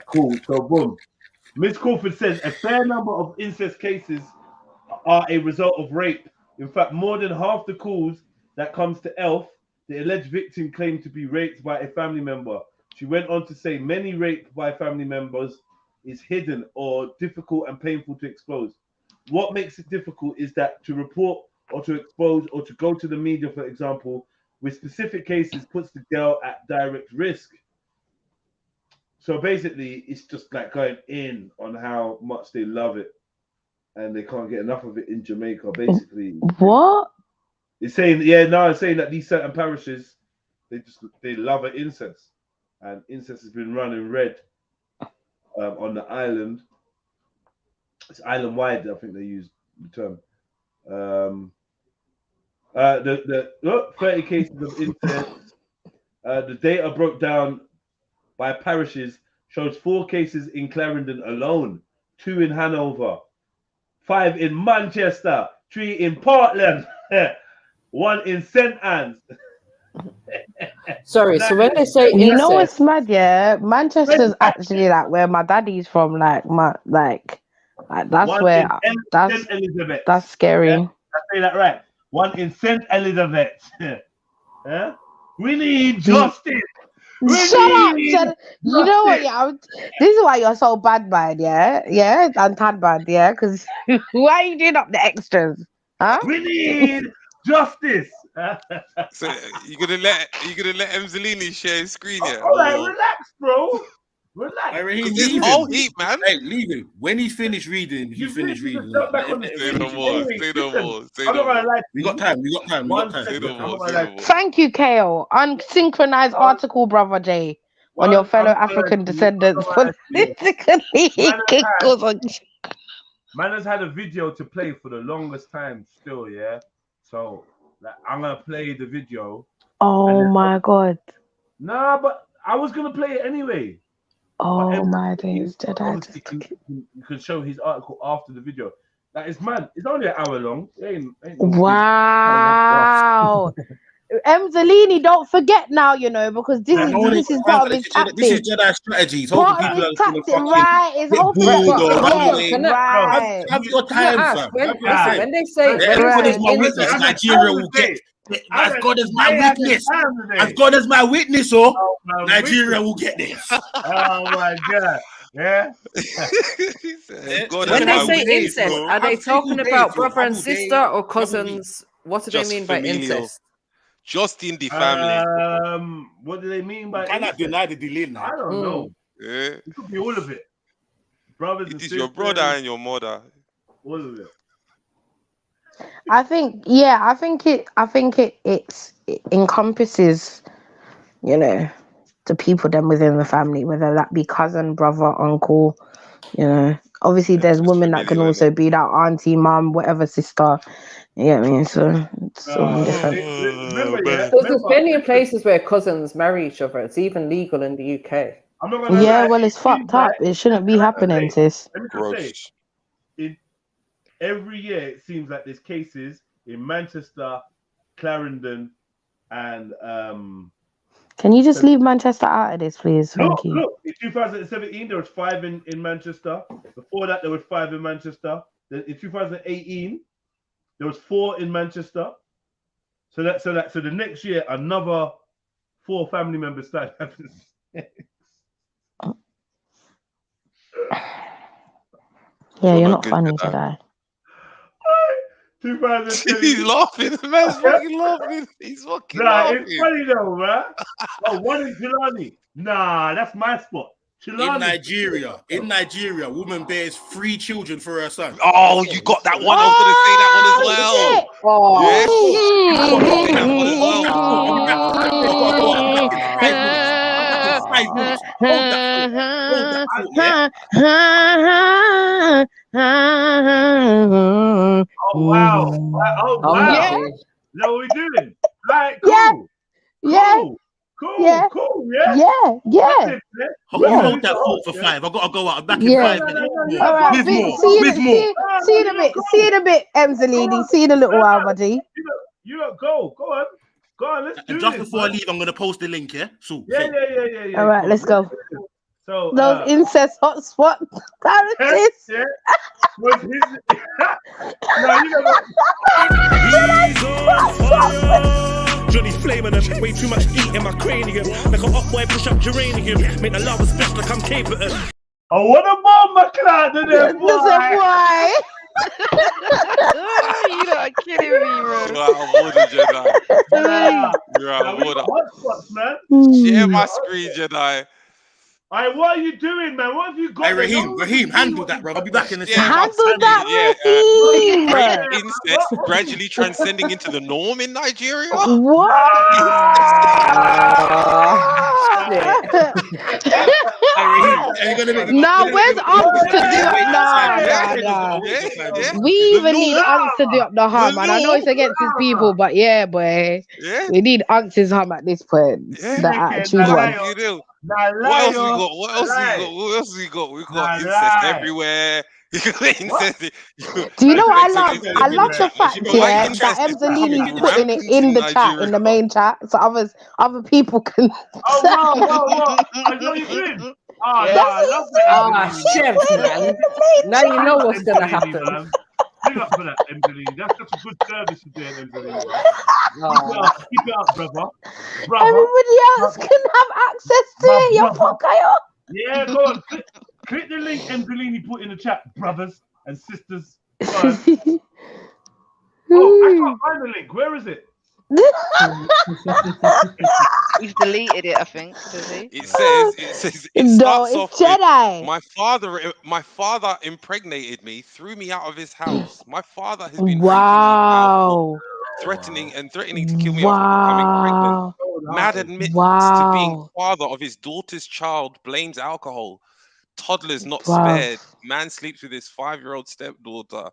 Cool. So, boom. Miss Crawford says a fair number of incest cases are a result of rape. In fact, more than half the calls that comes to ELF, the alleged victim claimed to be raped by a family member. She went on to say many rape by family members is hidden or difficult and painful to expose. What makes it difficult is that to report or to expose or to go to the media, for example, with specific cases puts the girl at direct risk. So basically, it's just like going in on how much they love it and they can't get enough of it in Jamaica, basically. What? It's saying, it's saying that these certain parishes, they love an incest. And incest has been running red on the island. It's island wide, I think they use the term. 30 cases of incest. The data broke down by parishes shows 4 cases in Clarendon alone, 2 in Hanover, 5 in Manchester, 3 in Portland, 1 in St. Anne's. Sorry, so when they say you know what's mad, yeah? Manchester's actually like where my daddy's from, that's where that's scary. Yeah, I say that right. 1 in St. Elizabeth. Yeah? We need justice. Shut up. You know what? Yeah, this is why you're so bad, man. Yeah, and tad bad. Yeah, because why are you doing up the extras? Huh? We need justice. So you're gonna let Emzalini share his screen here? All right, relax, bro. Relax. Leave all heat, man. Hey, leave him. When he's finished reading, he's finished reading. Say no more. We got time. Thank you, Kale. Unsynchronized article, brother Jay, on your fellow African descendants. Man has had a video to play for the longest time still, yeah? So I'm going to play the video. Oh, my God. Nah, but I was going to play it anyway. Oh my days, you can show his article after the video. That is mad. It's only an hour long. Wow. Emzalini, don't forget now, because this is part of his tactic. This is Jedi strategies. Part of his tactic, right? It's Have your time, fam. When they say Nigeria will get As God as my witness. As God as my witness, Nigeria will get this. Oh my God. Yeah. When they say incest, are they talking about brother and sister or cousins? What do they mean by incest? Just in the family. What do they mean by cannot deny the delay now. I don't know. Yeah. It could be all of it. Brothers and sisters. It is your brother and your mother. All of it. I think it encompasses, you know, the people then within the family, whether that be cousin, brother, uncle, you know. Obviously there's women that can also be that auntie, mum, whatever, sister. You get me? So it's all different. There's plenty of places where cousins marry each other. It's even legal in the UK. I'm not gonna yeah, lie, well, it's fucked up. It shouldn't be happening, sis. Every year it seems like there's cases in Manchester, Clarendon, and Can you just leave Manchester out of this, please? Thank you. Look, in 2017 there was 5 in Manchester. Before that there was 5 in Manchester. Then in 2018 there was 4 in Manchester. So the next year another 4 family members started having sex. Yeah, you're not funny today. 2010. He's laughing. The man's fucking laughing. He's fucking laughing. It's funny though, man. Oh, one in Chilani. Nah, that's my spot. Chilani. In Nigeria, woman bears 3 children for her son. Oh, you got that one. I was going to say that one as well. Oh, Oh wow. Oh wow. Yeah. Is that what we doing? Right, cool. Yeah. Yeah. Cool. Yeah. Cool. Yeah. Yeah. Yeah. Hold that thought for 5. I gotta go out. I'm back in 5 minutes. All right. See you in a bit, Emzalini. See you in a little while, buddy. You don't go. Go on. Go on. Let's do just this, before I leave, I'm gonna post the link. Yeah. So. Yeah. All right. Let's go. So those incest hotspot characters. Yeah. Was his... No, you know what? Johnny's flaming them, way too much heat in my cranium. Like an up boy push up geranium. Make the lava splash like I'm capable. Oh, what a bomb, my clan, boy. Why? You're not kidding me, bro. You're out of order, Jedi. You're out of order. Hotspots, man. Share my screen, Jedi. Alright, what are you doing, man? What have you got? Hey, Raheem, handle that, bro. I'll be back in the Handle that, Raheem. Incest gradually transcending into the norm in Nigeria. What? Nah, where's Unks to do up? Nah. We even need Unks to do up the hum, and I know it's against his people, but yeah, boy. We need Unks' hum at this point. The attitude one. What else we got? We got incest everywhere. Do you know what I love? I love the fact that Emzalini's putting it in the chat, in the main chat, so other people can. Oh wow! I know you did. I love that. Chef, man. Now you know what's gonna happen. Big up for that, Emzalini. That's such a good service you're doing, Emzalini. Keep it up, brother. Everybody else can have access to it. You're fucker. Yeah, go on. Click the link Emzalini put in the chat, brothers and sisters. I can't find the link. Where is it? He's deleted it, I think. Does he? It says it starts off Jedi. With, my father impregnated me, threw me out of his house. My father has been threatening to kill me after becoming pregnant. Mad admits to being father of his daughter's child, blames alcohol. Toddlers not spared. Man sleeps with his 5-year-old stepdaughter.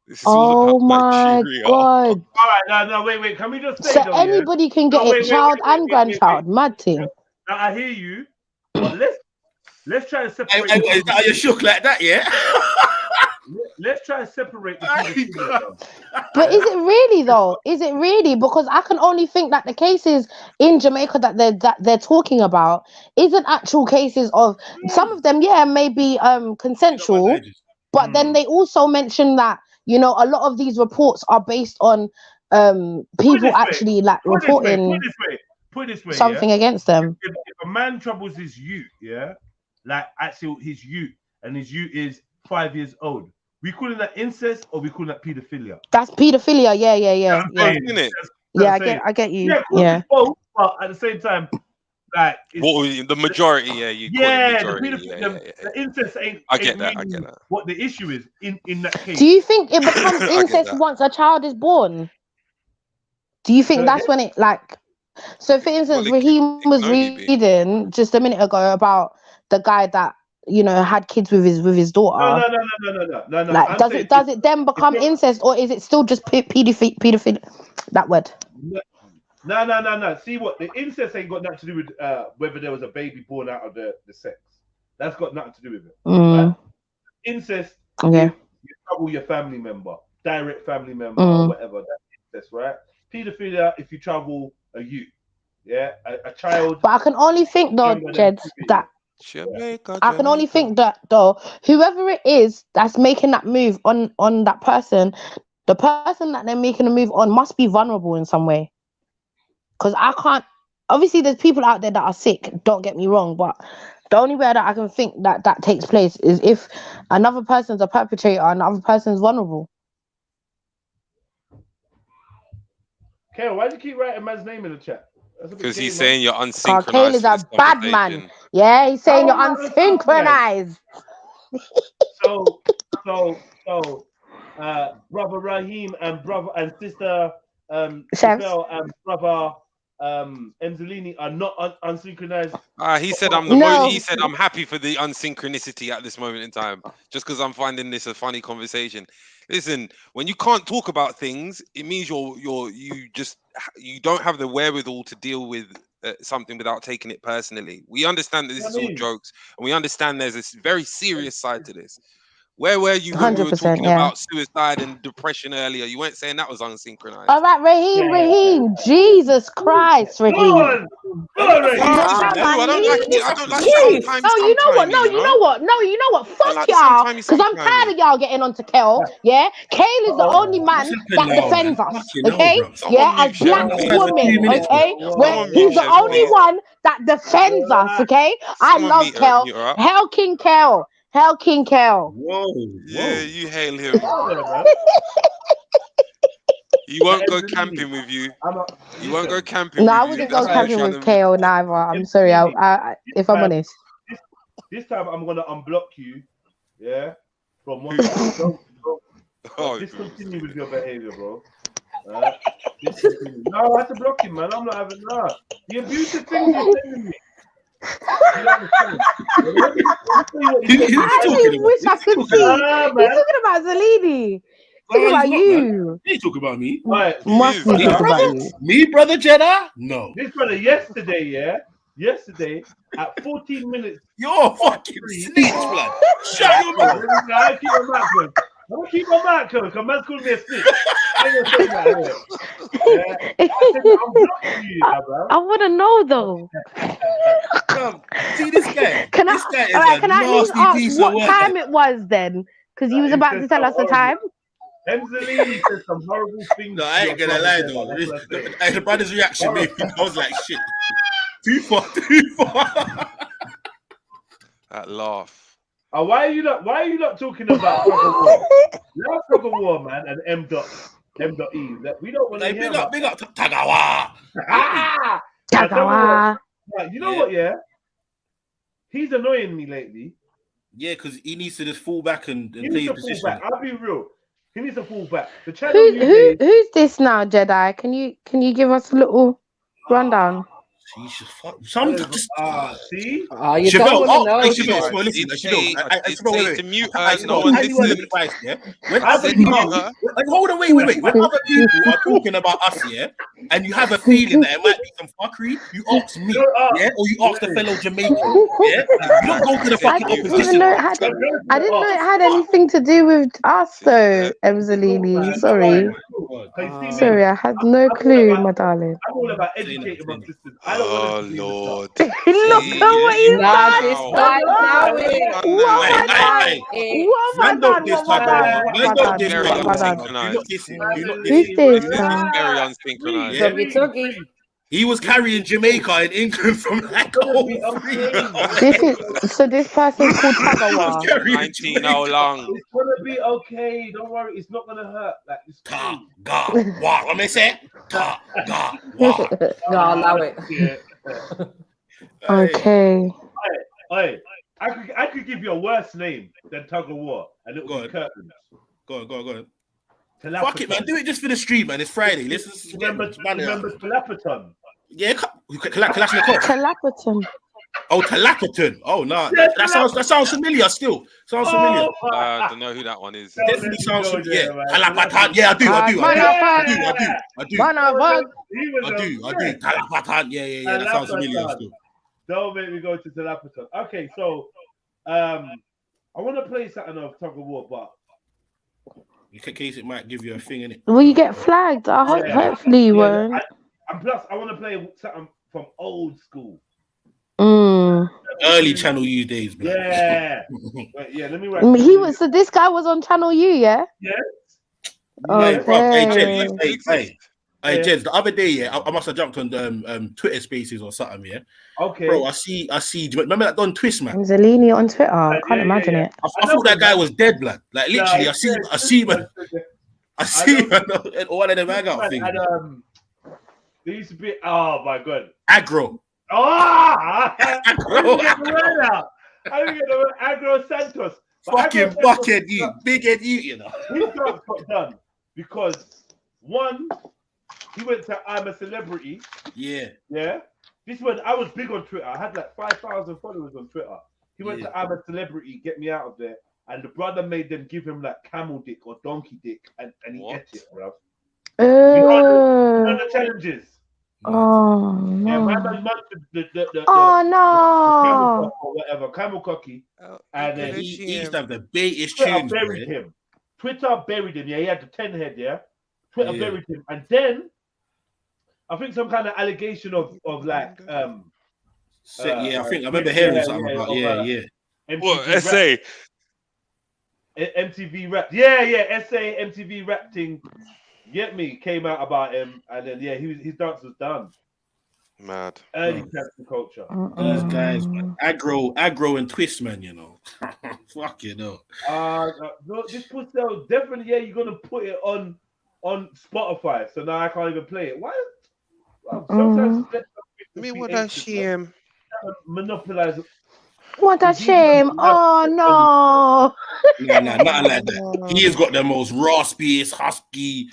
This is all about Nigeria. God. All right, no, wait. Can we just say so anybody can get it, child and grandchild. Mad thing. Now, I hear you, but let's try to separate. Are you shook like that? Yeah. Let's try to separate the two. But is it really though? Is it really? Because I can only think that the cases in Jamaica that they're talking about isn't actual cases of some of them. Yeah, maybe consensual, but then they also mention that. You know, a lot of these reports are based on people actually like reporting put it this way, something against them. If a man troubles his youth, yeah, like actually his youth, and his youth is 5 years old, we calling that incest or we calling that pedophilia? That's pedophilia. Yeah. I get you. Yeah, both, but at the same time, like the majority, the incest ain't. I get that. What the issue is in that case. Do you think it becomes incest once a child is born? Do you think that's when it like? So, for instance, Raheem was reading just a minute ago about the guy that had kids with his daughter. No. Like, does it then become incest, or is it still just pedophilia? That word. No. See what the incest ain't got nothing to do with whether there was a baby born out of the sex. That's got nothing to do with it. Right? Incest. Okay. You trouble your family member, direct family member, or whatever. That's incest, right? Pedophilia if you trouble a youth, a child. But I can only think though, Jed, that I can only think that though, whoever it is that's making that move on that person, the person that they're making a move on must be vulnerable in some way. Because I can't. Obviously, there's people out there that are sick. Don't get me wrong, but the only way that I can think that takes place is if another person's a perpetrator and another person's vulnerable. Okay, why do you keep writing man's name in the chat? Because he's saying you're unsynchronized. Kale is a bad man. Yeah, he's saying you're unsynchronized. So, brother Raheem and sister Isabel and brother Enzolini are not unsynchronized. He said he said I'm happy for the unsynchronicity at this moment in time, just because I'm finding this a funny conversation. Listen, when you can't talk about things, it means you don't have the wherewithal to deal with something without taking it personally. We understand that this is all jokes, and we understand there's this very serious side to this. Where were you when we were talking about suicide and depression earlier? You weren't saying that was unsynchronized. All right, Raheem. Jesus Christ, Raheem. I don't like sometimes. Oh, you know what? No, you know what? Fuck y'all, because I'm tired of y'all getting onto Kel. Yeah, Kale is the only man that defends us. Okay, as black women. Okay, he's the only one that defends us. Okay, I love Kel. Hell King Kel. Hell King Kel. Whoa. Yeah, you hail him. He won't go camping with you. He won't go camping. No, I wouldn't go camping with Kel neither. I'm sorry. I if I'm honest. This time I'm gonna unblock you. Yeah. From one. Discontinue with your behavior, bro. No, I have to block him, man. I'm not having that. The abusive thing you're telling me. I wish I could see. He's talking about Zalini. Talking about you. He talking about me. Right. Must be talking about you. Me, brother Jedi? No. This brother yesterday at 14 minutes. You're fucking snitch, blood. Shut your mouth. I'm gonna keep my mouth closed because man's calling me a snitch. I want to know though. See this guy. Can I at least ask what time it was then? Because he was about to tell us the time. Enzolini said some horrible things. No, I ain't gonna lie though. The brother's reaction made me. I was like, shit. Too far. That laugh. Why are you not talking about tug of war? Love tug of war, man, and M.E. We don't want to hear about. Big up Tagawa. Tagawa. You know what? Yeah, he's annoying me lately. Yeah, because he needs to just fall back and play his position. I'll be real. He needs to fall back. The channel who's this now, Jedi? Can you give us a little rundown? Jesus, see? You don't want to know. Hold on, wait. When other people are talking about us, yeah, and you have a feeling that it might be some fuckery, you ask me, yeah, or you ask the fellow Jamaican, yeah. You don't go to the fucking opposition. I didn't know it had anything to do with us, though, Emzalini. Sorry. Sorry, I had no clue, my darling. I'm all about educating my sisters. I don't want to Lord. Look at what he's done. He was carrying Jamaica in England from like this person's called Tagawa. 19 how long? It's gonna be okay. Don't worry. It's not gonna hurt. Like it's what? Let me say. No, allow it. Okay. Hey, I could give you a worse name than Tug of War, and it would be Curtains. Go on. Fuck it, man. Do it just for the street, man. It's Friday. Let's remember Talapaton. Yeah, Kalashnikov. Talapaton. Oh, Talapaton. Oh no, that sounds familiar. Still sounds familiar. I don't know who that one is. Definitely sounds familiar. Talapatan. Yeah, I do. Talapatan. Yeah. That sounds familiar. Still. Don't make me go to Talapaton. Okay, so I want to play something of Tug of War, but in case it might give you a thing in it. Will you get flagged? Hopefully you won't. And plus, I want to play something from old school. Early Channel U days, man. Yeah. Yeah, let me write. So this guy was on Channel U, yeah? Yes. Okay. Hey, Jeds, the other day, I must have jumped on Twitter Spaces or something, yeah. Okay. Bro, I see. Do you remember that Don Twist, man? Angelini on Twitter. I can't imagine it. I thought that guy was dead, blood. Like literally, I see man. One of them hang out things. There used to be. Oh my god. Aggro. I didn't get the word Aggro Santos. Fucking bucket you, big head you know. His dance got done because one, he went to I'm a Celebrity. Yeah. This one, I was big on Twitter. I had like 5,000 followers on Twitter. He went to I'm a Celebrity, get me out of there. And the brother made them give him like camel dick or donkey dick, and he ate it, bro. You know the challenges. Oh no! Yeah, man, the no! Or whatever, camel cocky, and then he used to have the biggest Twitter tunes. Buried him. Twitter buried him. Yeah, he had the 10 head. Yeah, Twitter buried him, and then I think some kind of allegation of like I remember hearing something about MTV SA. MTV rap. Yeah, SA MTV rap thing. Get me came out about him, and then his dance was done. Mad. Early cancel culture. Those guys, man. Aggro and Twist, man. You know, fuck you know. This pussy definitely. Yeah, you're gonna put it on Spotify, so now I can't even play it. Why? Sometimes what a shame. Monopolize. What a shame! Oh no! No, nothing like that. He has got the most raspiest, husky.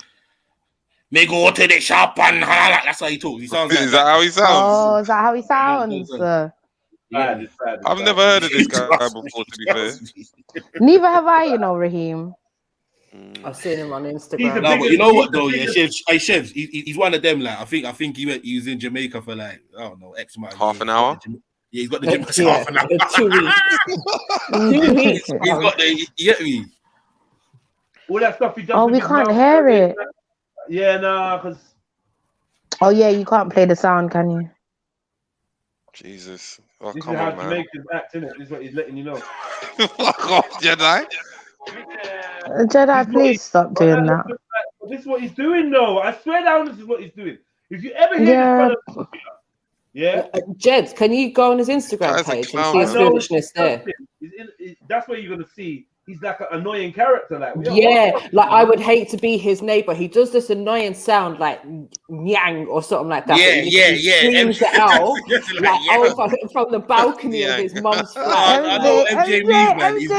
May go to the shop and that's how he talks. He sounds like is that how he sounds? Oh, is that how he sounds? Yeah. I've never heard of this guy before, to be fair. Neither have I, you know, Raheem. I've seen him on Instagram. No, but you know what though? Yeah, Chefs, he's one of them. Like I think he was in Jamaica for like I don't know X amount. Half an hour. Yeah, he's got the half an hour. 2 weeks. 2 weeks. He's got the you get me. All that stuff he does. Oh, we can't hear it. Yeah, because. Oh yeah, you can't play the sound, can you? Jesus. Oh, this come is how on, man. Jamaica's act, innit? This is what he's letting you know. Fuck off, Jedi. Jedi, please stop doing that. This is what he's doing, though. I swear down, this is what he's doing. If you ever hear this, Jed, can you go on his Instagram page and see his foolishness there? That's where you're gonna see. He's like an annoying character, like like I would hate to be his neighbor. He does this annoying sound like nyang or something like that. Yeah. Screams it out from the balcony of his mum's flat. I know MJ means, man. He's do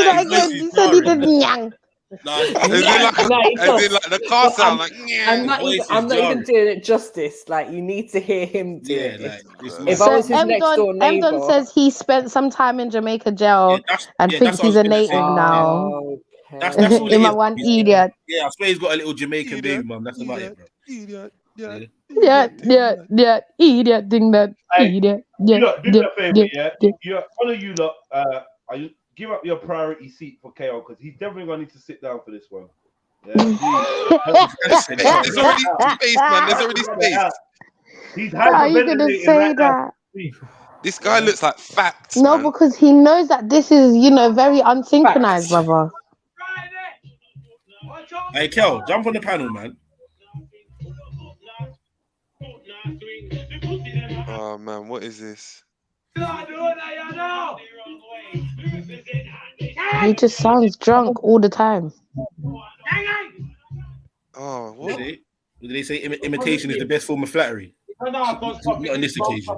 that again. You said he did nyang. Is it like the car sound? I'm not even doing it justice. Like you need to hear him do it. If I was his next door neighbor, Emdon says he spent some time in Jamaica jail and thinks he's a native now. That's all in my one idiot. Yeah, I swear he's got a little Jamaican baby mum. That's about it, bro. Idiot. Yeah. Idiot thing that. Idiot. You lot, do me a favor, yeah. One of you lot, give up your priority seat for KO because he's definitely gonna need to sit down for this one. Yeah. There's already space, man. There's already space. He's How are you gonna say that? This guy looks like facts. No, man. because he knows that this is, very unsynchronized, brother. Hey, Kel, jump on the panel, man. Oh man, what is this? He just sounds drunk all the time. Oh, what? Did they say imitation is the best form of flattery? Not on this occasion.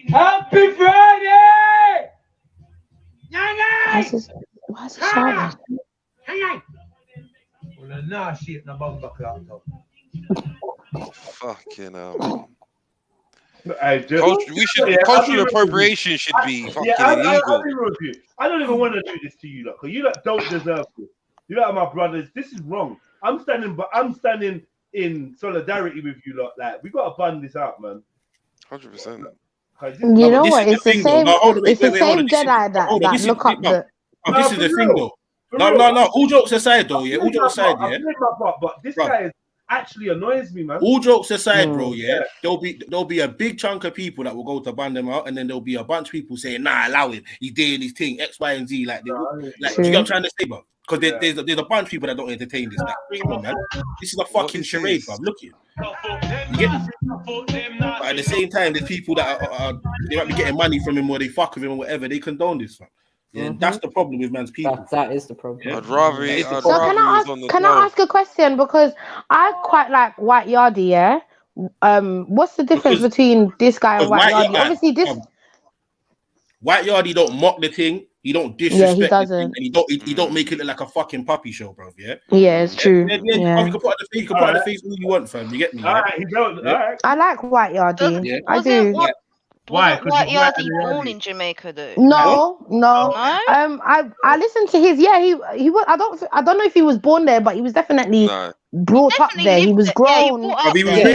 Happy Friday! Why is he shouting? Fucking hell. Cultural appropriation should be fucking illegal. I'll be real with you. I don't even want to do this to you lot, because you lot don't deserve this. You lot are my brothers. This is wrong. I'm standing in solidarity with you lot. Like, we gotta bun this out, man. 100%. You know what? It's the same. It's the same Jedi that look up the. This is the thing, though. No. All jokes aside, though, yeah. All jokes aside, yeah. But this guy actually annoys me, man. All jokes aside, bro, yeah. There'll be a big chunk of people that will go to ban them out, and then there'll be a bunch of people saying, "Nah, allow him. He's doing his thing, X, Y, and Z." Like, do you know what I'm trying to say, bro? Because there's a bunch of people that don't entertain this. Like, come on, man. This is a fucking charade, bro. Look here. But at the same time, there's people that they might be getting money from him or they fuck with him or whatever. They condone this, fam. Yeah, that's the problem with man's people. That is the problem. I'd rather. Can I ask a question? Because I quite like White Yardie. Yeah. What's the difference between this guy and White Yardie? Obviously, this White Yardie don't mock the thing. He don't disrespect. Yeah, he doesn't. And he don't make it look like a fucking puppy show, bro. Yeah. Yeah, it's true. You can put on the face all you want, fam. You get me? All right, he don't. All right. I like White Yardie. I do. Why? White Yardie born in Jamaica though? No. I listened to his. Yeah, he was. I don't know if he was born there, but he was definitely brought up there. He was grown. He went.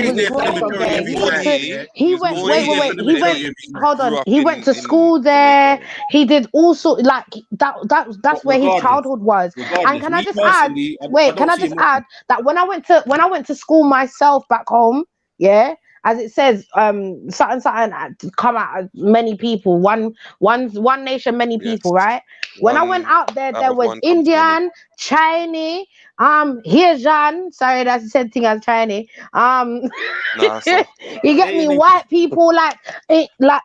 Wait. He went. Hold on. He went to school there. He did also like that. That's where his childhood was. And can I just add? Wait. Can I just add that when I went to school myself back home? Yeah. As it says, something come out many people, one nation, many people, right? When I went out there, there was Indian, Chinese, Haitian. Sorry, that's the same thing as Chinese. You get me? White people, like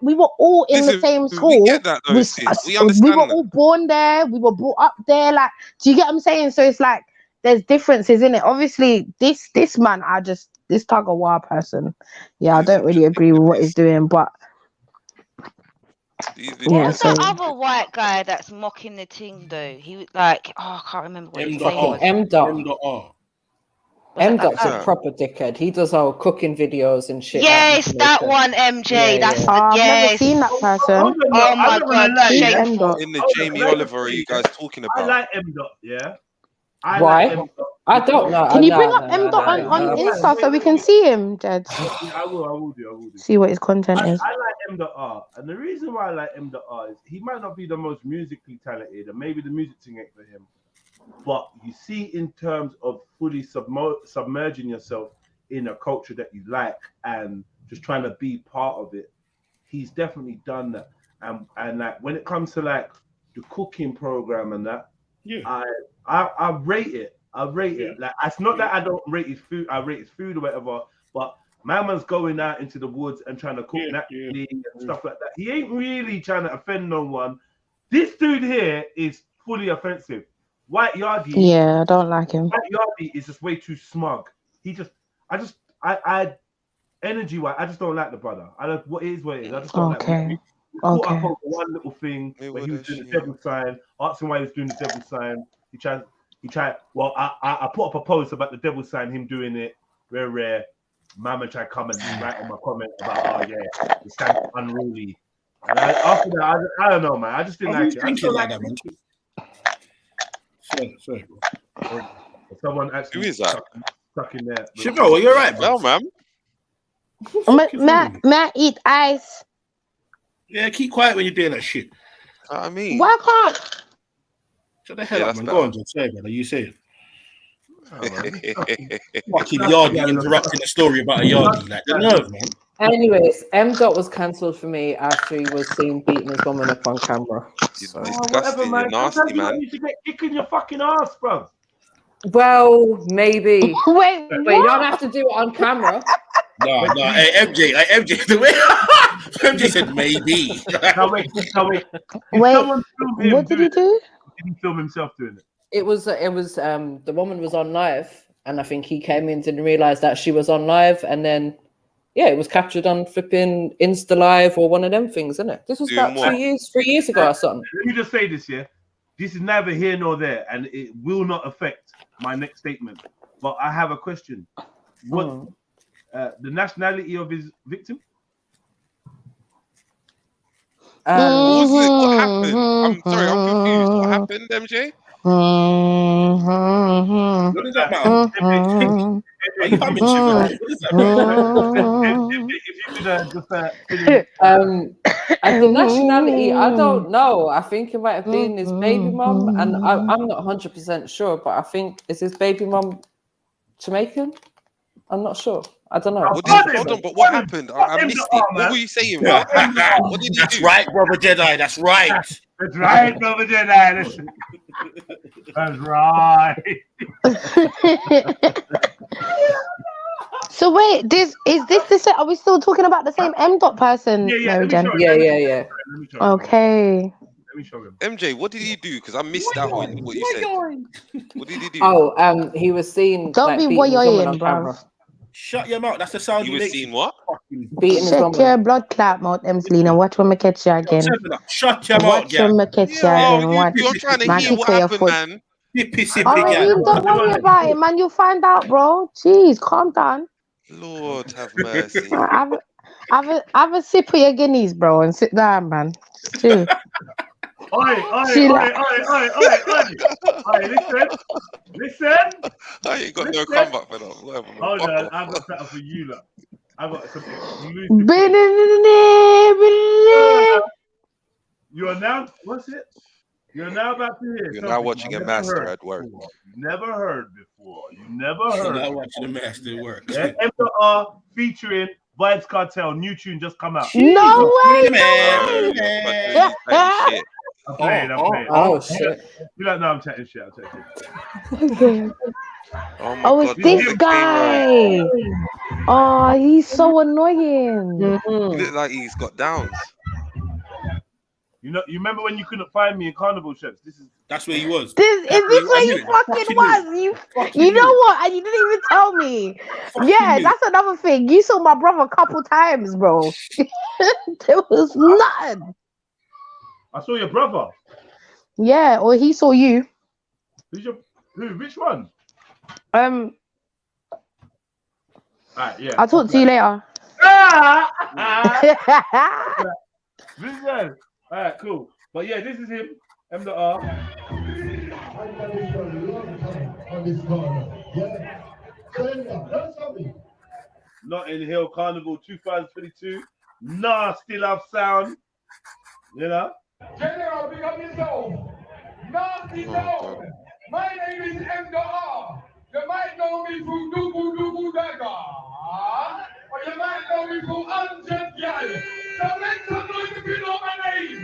we were all in the same school. We get that, though, we were all born there. We were brought up there. Like, do you get what I'm saying? So it's like there's differences in it. Obviously, this man, this tug of war person, yeah, I don't really agree with what he's doing, but yeah. What's the other white guy that's mocking the thing though? He was like, I can't remember what his name was. M.Dot's a proper dickhead. He does all cooking videos and shit. Yes, that one, MJ. That's I've never seen that person. Oh my god, in the Jamie Oliver, are you guys talking about? I like M.Dot, yeah. Why? I don't know. Can you bring up M.Dot on Insta so we can see him, Jed? I will do. See what his content is. I like M.R, and the reason why I like M.R is he might not be the most musically talented, and maybe the music thing ain't for him. But you see, in terms of fully submerging yourself in a culture that you like and just trying to be part of it, he's definitely done that. And like when it comes to like the cooking program and that, I rate it. Like, it's not that I don't rate his food. I rate his food or whatever. But man's going out into the woods and trying to cook naturally and stuff like that. He ain't really trying to offend no one. This dude here is fully offensive. White Yardie. Yeah, I don't like him. White Yardie is just way too smug. I energy wise, I just don't like the brother. I don't. What it is. I just don't like him. He caught up over one little thing when he was doing the devil sign. Asking why he was doing the devil sign. He tried. Well, I put up a post about the devil sign, him doing it. Very rare. Mama tried to come and write on my comment about, it sounds unruly. And after that, I don't know, man. I just didn't like it. Thinking like that, man. Sorry. Someone actually Who is that? stuck in there. Chico, you're right, bro. Well, man. May eat ice. Yeah, keep quiet when you're doing that shit. I mean, Why can't? Shut the hell Yeah, up, that's man. better. Go on, just say, man. Are you saying? Oh, Fucking Yardie interrupting the story about a Yardie. Like, the nerve, man. Anyways, M. Dot was cancelled for me after he was seen beating his woman up on camera. So. Disgusting, you're nasty, Sometimes you man. need to get kicking your fucking ass, bro. Well, maybe. Wait, you don't have to do it on camera. No. Hey, MJ, the way MJ said maybe. Wait, what did he do? Did he film himself doing it? It was the woman was on live, and I think he came in, didn't realize that she was on live, and then it was captured on flipping Insta Live or one of them things, isn't it? This was about 3 years ago or something. Let me just say this, yeah. This is neither here nor there, and it will not affect my next statement. But I have a question. What the nationality of his victim? What was it? What happened? I'm sorry, I'm confused. What happened, MJ? What is that about? Are you humming, Shiva? What is that And the nationality, I don't know. I think it might have been his baby mum, and I'm not 100% sure, but I think is his baby mum Jamaican? I'm not sure. I don't know. Hold on, but what happened? I missed it. What were you saying, man? What did you do? That's right, brother Jedi. That's right. That's right, brother Jedi. That's right. So wait, are we still talking about the same M. Dot person? Yeah. Okay. Let me show him. MJ, what did he do? Because I missed that one. What you said? What did he do? Oh, he was seen. Don't be woyoing, bro. Shut your mouth. That's the sound you you were make. seeing what? Beating Shut your blood clot mouth, M. Selena. Watch when I catch you again. Shut your mouth, Watch when I catch you again. Watch. I'm trying to hear what happened, man. Don't worry about it, man. You'll find out, bro. Jeez, calm down. Lord have mercy. Have a sip of your guineas, bro, and sit down, man. Chill. Listen. I ain't got no comeback for that. Hold on, I've got something for you, look. I've got something. You are now, what's it? You're now about to hear. You're now watching a master at work. Never heard before. You never heard. You're now watching a master at work. MR featuring Vibes Cartel. New tune just come out. No way, man. I'm playing. Oh, shit. You don't know I'm chatting shit. Oh, it's this guy. Oh, he's so annoying. He looks like he's got downs. You remember when you couldn't find me in Carnival Chefs? That's where he was. Is this where you fucking was? You know what? And you didn't even tell me. That's another thing. You saw my brother a couple times, bro. There was nothing. I saw your brother. Yeah, or he saw you. Who? Which one? Alright, yeah. I'll talk to you later. Alright, cool. But yeah, this is him. M.R. Notting Hill Carnival 2022. Nasty love sound. You know? General, pick up yourself. Nasty sound. My name is M.R. You might know me through Dubu Daga. Or you might know me through Untitled Chapter. So make some noise if you know my name.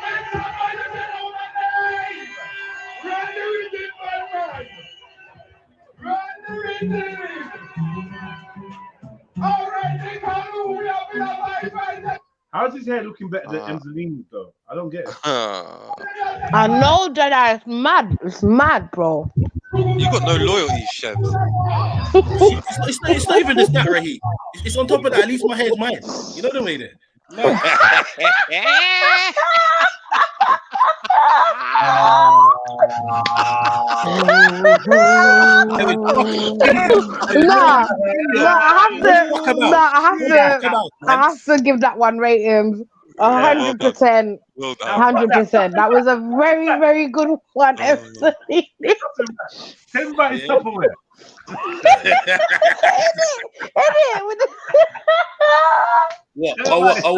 Make some noise if you know my name. Run the region, my man. Run the region. All right, take on who we have been alive. How's his hair looking better than Angelina's though? I don't get it. I know that it's mad. It's mad, bro. You got no loyalty, Chef. It's not even just that, right? It's on top of that. At least my hair is mine. You know the way there. No. I have to give that one ratings. 100%. Well done. 100%. That was a very, very good one, Anthony. Everybody Tupperware. What? I You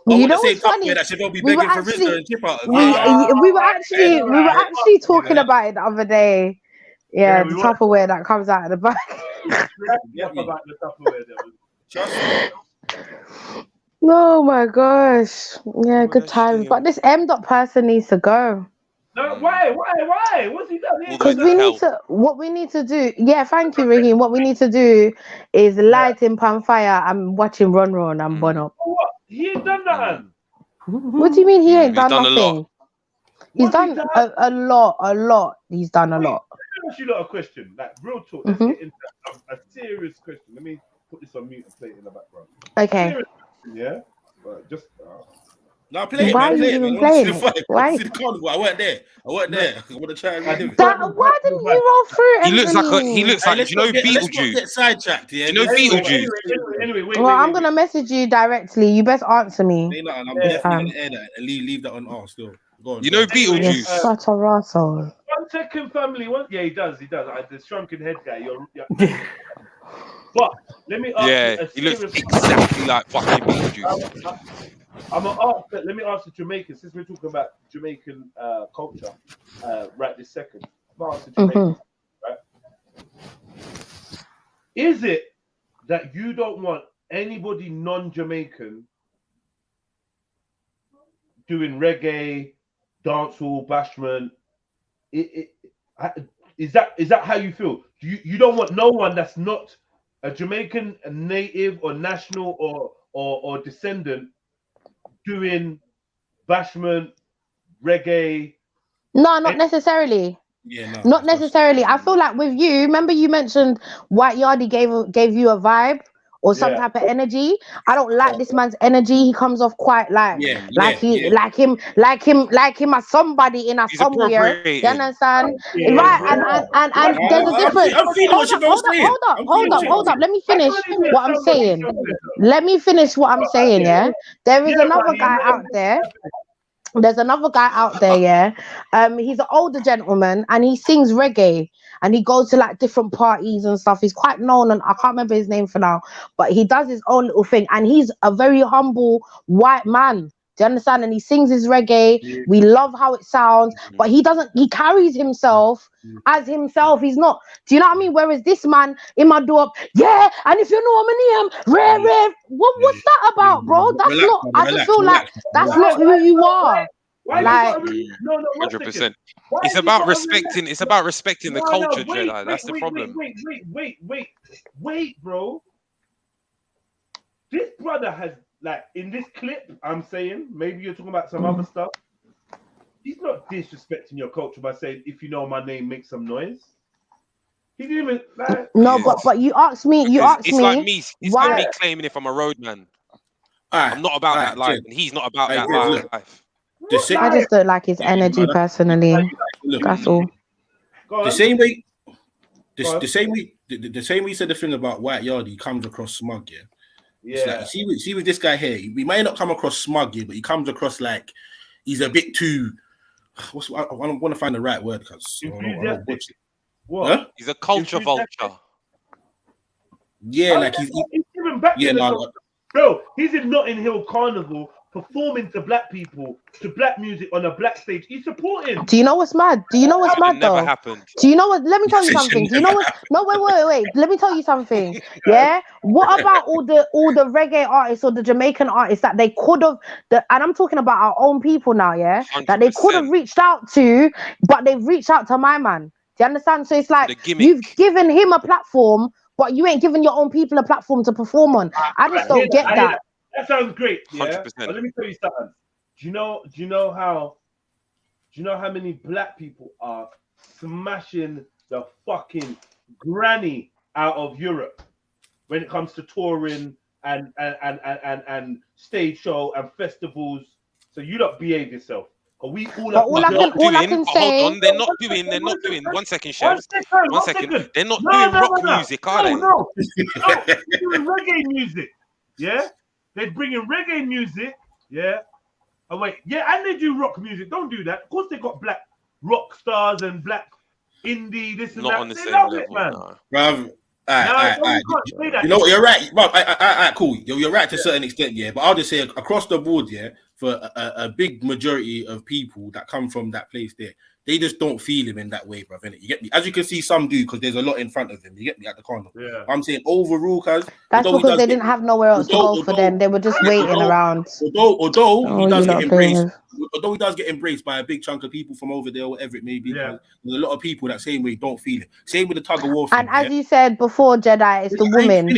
want know to say what's funny? Tupperware that should all be We were begging for actually, Rizzo and chip out. we were actually talking about it the other day. Yeah, the Tupperware that comes out of the back. About the Tupperware. Oh my gosh. Yeah, good times. But this M dot person needs to go. No, why? What's he done here? Because what we need to do, yeah, thank you, Raheem. What we need to do is light in Pan Fire and watch him run and bun up. What? He ain't done that. What do you mean he ain't done done a nothing? lot. He's done a lot. He's done a lot. Let me ask you a question, like real talk. Let's get into a serious question. Let me put this on mute and play it in the background. Okay. Serious question, yeah, but just. No, play it, Why man. are you Play it, even man. playing I it? Why? see the carnival. I weren't there. I want to try and redo it. Why didn't you roll through it? He looks like Let's you know not get Beetlejuice. sidetracked. Yeah. You know Beetlejuice. Anyway, wait. Well, I'm gonna message you directly. You best answer me. I'm definitely gonna air that and leave that on R still. Go on. You know Beetlejuice. You're such a asshole. 1 second, family. Yeah, he does. The shrunken head guy. But let me ask you he looks exactly like fucking Beetlejuice. Let me ask the Jamaican, since we're talking about Jamaican culture right this second. I'm gonna ask the Jamaican, right? Is it that you don't want anybody non-Jamaican doing reggae, dancehall, bashment? Is that how you feel? You don't want no one that's not a Jamaican, a native or national or descendant doing bashment, reggae? No, not necessarily. Yeah, no, not necessarily. I feel like with you, remember you mentioned White Yardie gave you a vibe or some type of energy. I don't like this man's energy. He comes off quite like him as somebody in a somewhere. You understand? Right? And there's a difference. Hold up. Let me finish what I'm saying. Yeah. There is another guy out there. There's another guy out there, yeah. He's an older gentleman and he sings reggae and he goes to like different parties and stuff. He's quite known and I can't remember his name for now, but he does his own little thing and he's a very humble white man. Do you understand? And he sings his reggae. We love how it sounds, but he carries himself as himself. He's not, do you know what I mean? Whereas this man in my door, yeah, and if you know my name, Rev, what's that about, bro? That's not, I just feel like that's not who you are. Like, 100%. It's about respecting. It's about respecting the culture, Jedi. That's the problem. Wait, bro. This brother has, like, in this clip, I'm saying, maybe you're talking about some other stuff. He's not disrespecting your culture by saying, if you know my name, make some noise. He didn't even, like... No, but you asked me, it's like me claiming if I'm a roadman. I'm not about that life, and he's not about that life. I just don't like his energy personally. That's all. The same way you said the thing about White Yardie, he comes across smug, yeah. It's like, see with this guy here, he might not come across smug, yeah, but he comes across like he's a bit too. I want to find the right word because what? Huh? He's a culture vulture. Yeah, like he's even back. Bro, he's in Notting Hill Carnival performing to black people, to black music on a black stage. He's supporting. Do you know what's mad? Though? Never happened. Do you know what? Let me tell you something. Do you know what? No, wait. Let me tell you something. Yeah. What about all the reggae artists or the Jamaican artists that they could have? And I'm talking about our own people now. Yeah. 100%. That they could have reached out to, but they've reached out to my man. Do you understand? So it's like you've given him a platform, but you ain't giving your own people a platform to perform on. I just don't get that. That sounds great. Yeah. 100%. But let me tell you something. Do you know how many black people are smashing the fucking granny out of Europe when it comes to touring and stage show and festivals? So you don't behave yourself. We all I can say, hold on, they're not doing. 1 second, Chef. 1 second. They're not doing rock music, are they? No. They're doing reggae music. Yeah. They're bringing reggae music, yeah, Oh wait, yeah, and they do rock music. Don't do that. Of course, they got black rock stars and black indie. This and Not that. on the They same love level, it, man. no. Bruv, alright. You know what? You're right, bro. Cool. You're right to a certain extent, yeah. But I'll just say across the board, yeah, for a big majority of people that come from that place there, they just don't feel him in that way, bro. Innit? You get me? As you can see, some do because there's a lot in front of them. You get me at the corner. Yeah. I'm saying overall, cause That's because they didn't have nowhere else to go for them. They were just waiting around. Although he does you get lot playing embraced, with. although he does get embraced by a big chunk of people from over there, whatever it may be. Yeah. There's a lot of people that same way don't feel it. Same with the tug of war. And as you said before, Jedi, it's the woman.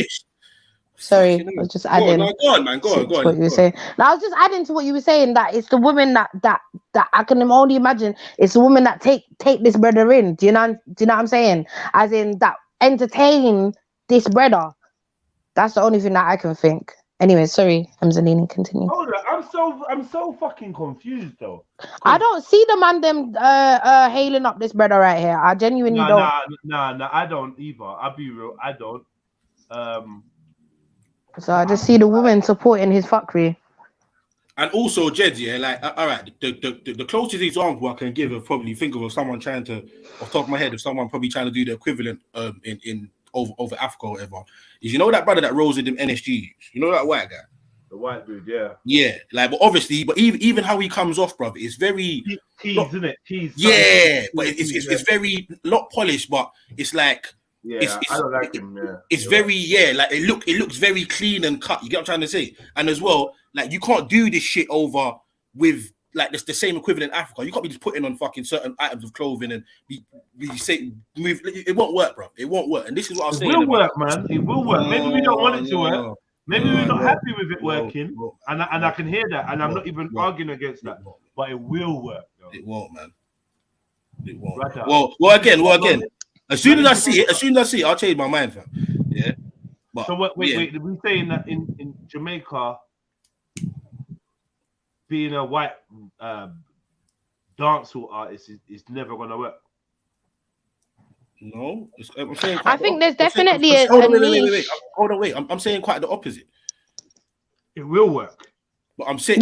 Sorry, I was just adding. Go on, man. Go on. What you were saying. Now, I was just adding to what you were saying that it's the woman that I can only imagine. It's the woman that take this brother in. Do you know what I'm saying? As in that entertain this brother. That's the only thing that I can think. Anyway, sorry, Amzalini, continue. Hold on, I'm so fucking confused though. I don't see the man them hailing up this brother right here. I genuinely don't. Nah, I don't either. I'll be real, I don't. So I just see the woman supporting his fuckery. And also, Jed, yeah, like, all right, the closest example I can give of probably think of someone trying to, off the top of my head, of someone probably trying to do the equivalent in over Africa or whatever, is you know that brother that rolls with them NSGs? You know that white guy? The white dude, yeah. Yeah, like, but obviously, but even how he comes off, brother, it's very... Tease, isn't it? Tease. Yeah, but it's very, not polished, but it's like... Yeah, I don't like him. Yeah, it's very like it looks very clean and cut. You get what I'm trying to say? And as well, like you can't do this shit over with like the same equivalent in Africa. You can't be just putting on fucking certain items of clothing and be say move. It won't work, bro. It won't work. And this is what I'm saying. It will work, man. It will work. Maybe we don't want it to work. Maybe we're not happy with it working, and I can hear that, and I'm not even arguing against that. But it will work. It won't, man. It won't. Right. Well, again. As soon as I see it, I'll change my mind, fam. Yeah. But, so wait. We're saying that in Jamaica, being a white dancehall artist is never gonna work. No, I'm saying. I think there's definitely a niche. Hold on, wait. I'm saying quite the opposite. It will work. But I'm saying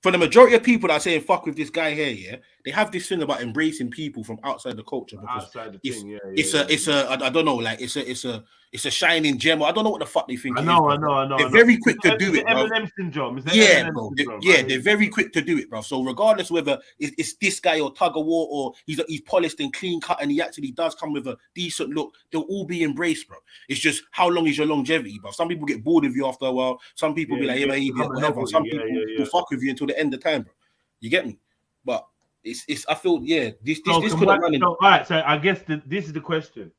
for the majority of people that are saying fuck with this guy here, yeah, they have this thing about embracing people from outside the culture because I don't know, like it's a shining gem. I don't know what the fuck they think. I know. They're very quick to do it, bro. Eminem syndrome. Bro. They're very quick to do it, bro. So regardless whether it's this guy or tug of war or he's polished and clean cut and he actually does come with a decent look, they'll all be embraced, bro. It's just how long is your longevity, bro? Some people get bored of you after a while. Some people be like, yeah, man, whatever. Some people will fuck with you until the end of time, bro. You get me? But it's I feel this could have run in. Right, so I guess this is the question.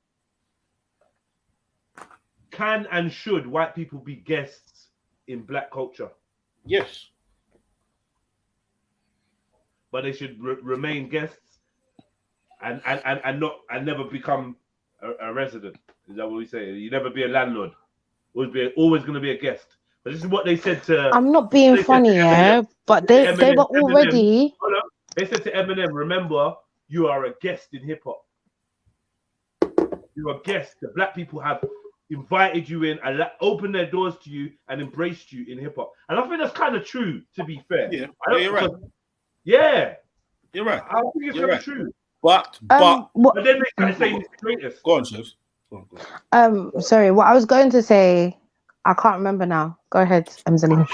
Can and should white people be guests in black culture? Yes. But they should remain guests and never become a resident. Is that what we say? You never be a landlord. Always going to be a guest. But this is what they said to... I'm not being funny, but they were already... They said to Eminem, remember, you are a guest in hip-hop. You're a guest. The black people have invited you in and opened their doors to you and embraced you in hip-hop. And I think that's kind of true, to be fair. Yeah, you're right. Yeah. You're right. I think it's kind of true. But then they can say he's the greatest. Go on, Chefs. Sorry, what I was going to say, I can't remember now. Go ahead, Amzalini.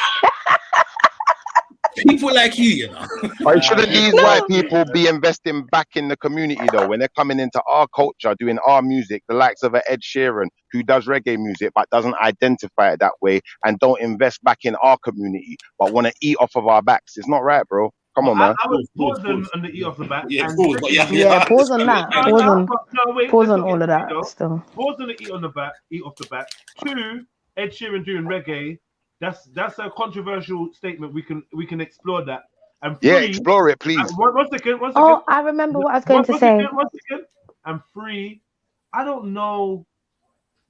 People like you know. But shouldn't these white people be investing back in the community though? When they're coming into our culture, doing our music, the likes of Ed Sheeran, who does reggae music but doesn't identify it that way, and don't invest back in our community, but want to eat off of our backs. It's not right, bro. Come on, man. I was pausing on the eat off the back. Yeah, pause on that. Pause on all of that. Still. Pause on the eat off the back. 2, Ed Sheeran doing reggae. That's a controversial statement. We can explore that. And 3, explore it, please. One second. Oh, I remember what I was going to say. One second. And 3, I don't know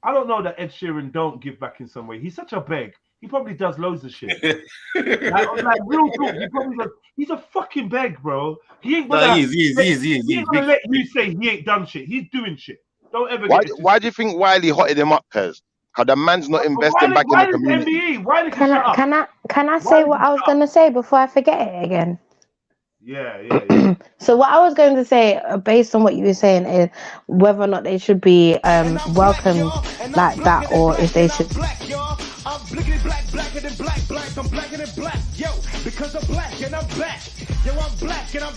that Ed Sheeran don't give back in some way. He's such a beg. He probably does loads of shit. like real talk. He probably does. He's a fucking beg, bro. He ain't gonna. He ain't gonna let you say he ain't done shit. He's doing shit. Don't ever. Why do you think Wiley hotted him up, Cuz? Cause the man's not Why investing back in the does community. MBE? Why did Can I say what I was gonna say before I forget it again? Yeah. So what I was going to say, based on what you were saying, is whether or not they should be welcomed like that, or if they should. I'm blickety blacker than black. I'm blacker than black, yo, because I'm black and I'm back. Yo, I'm black and I'm.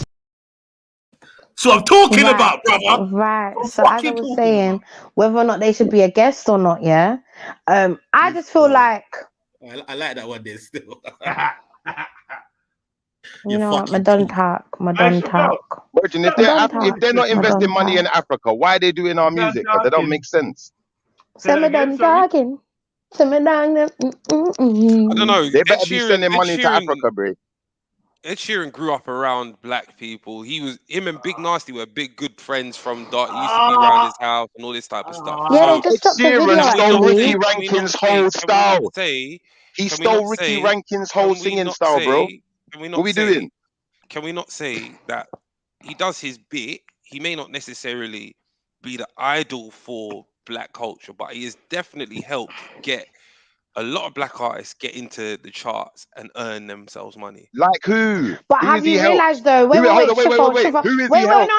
So I'm talking about, brother. Right. So as I was saying, whether or not they should be a guest or not, yeah. I just feel like. I like that one there still. You know what? My done talk. Virgin, if they're not investing money in Africa, why are they doing our music? Because they don't make sense. I don't know. They better be sending money to Africa, bro. Ed Sheeran grew up around black people. Him and Big Nasty were big good friends from dark. He used to be around his house and all this type of stuff. Yeah, they just dropped a video. Ed Sheeran stole Ricky Can we Rankin's whole style. He stole Ricky Rankin's whole singing style, bro. What are we doing? Can we not say that he does his bit? He may not necessarily be the idol for black culture, but he has definitely helped get a lot of black artists get into the charts and earn themselves money. Like who? But have you realized though? Wait. Who is he helped?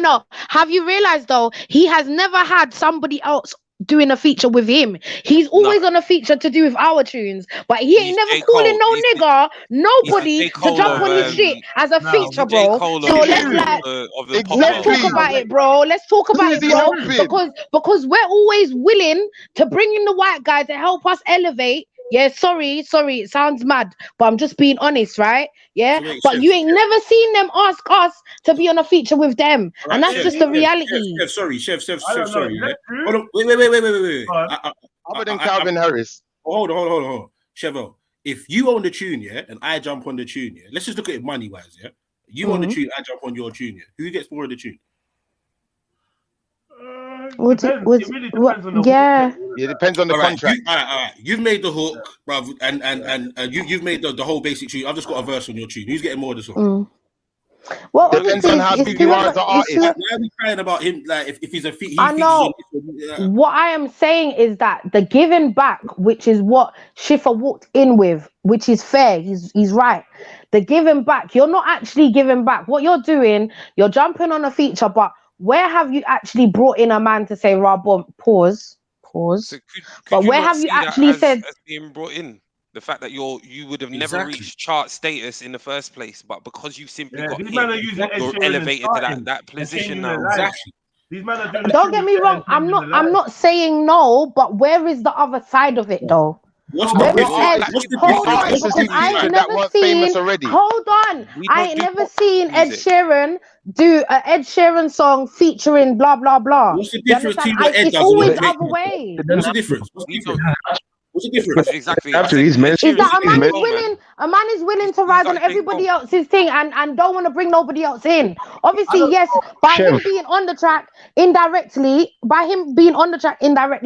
No. Have you realized though? He has never had somebody else doing a feature with him. He's always on a feature to do with our tunes, but he ain't never calling nobody to jump on his shit as a feature, bro. So let's talk about it, bro. Let's talk about it, bro. Because we're always willing to bring in the white guy to help us elevate. Yeah, sorry, it sounds mad, but I'm just being honest, right? Yeah, but you ain't never seen them ask us to be on a feature with them, and that's just the reality. Chef, sorry. Yeah? Hold on, wait. Other than Calvin Harris. Hold on. Chevo, if you own the tune, yeah, and I jump on the tune, yeah, let's just look at it money-wise, yeah? You own the tune, I jump on your tune, yeah? Who gets more of the tune? It depends on the contract. All right. You've made the hook, bruv, and you've made the whole basic tune. I've just got a verse on your tune. Who's getting more of this one? Well, depends on how big you are as an artist. Why are we crying about him? Like, if he's a I know. What I am saying is that the giving back, which is what Schiffer walked in with, which is fair. He's right. The giving back, you're not actually giving back. What you're doing, you're jumping on a feature, but where have you actually brought in a man to say, Rabon, pause? So but where have you actually said as being brought in? The fact that you would have never reached chart status in the first place, but because you simply got in, you're elevated to that position now. Exactly. These men are doing don't get me wrong, I'm not saying no, but where is the other side of it though? What's the difference? I ain't never seen. Hold on, I ain't never seen Ed Sheeran do an Ed Sheeran song featuring blah blah blah. What's the difference between what Ed does? It's always the other way. What's the difference? What's the difference? Exactly. Is that a man is willing to ride on everybody else's thing and don't want to bring nobody else in. Obviously, yes, by him being on the track indirectly,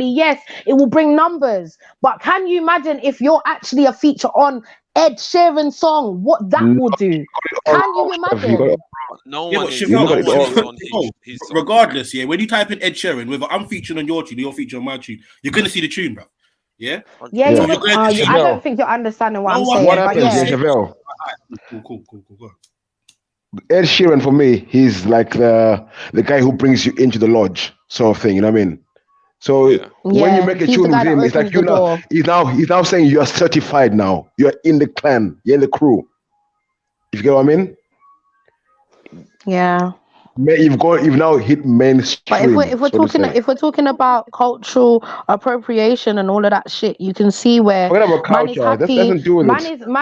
yes, it will bring numbers. But can you imagine if you're actually a feature on Ed Sheeran's song, what that will do? Can you imagine? Regardless, yeah, when you type in Ed Sheeran, whether I'm featuring on your tune or you're featuring on my tune, you're gonna see the tune, bro. Yeah. I don't think you're understanding what I'm saying. What happens, Chevelle? Cool. Ed Sheeran for me, he's like the guy who brings you into the lodge, sort of thing. You know what I mean? So when you make a tune with him, it's like he's now saying you are certified now. You are in the clan. You're in the crew. If you get what I mean? Yeah. You've now hit mainstream. But if we're talking about cultural appropriation and all of that shit, you can see where man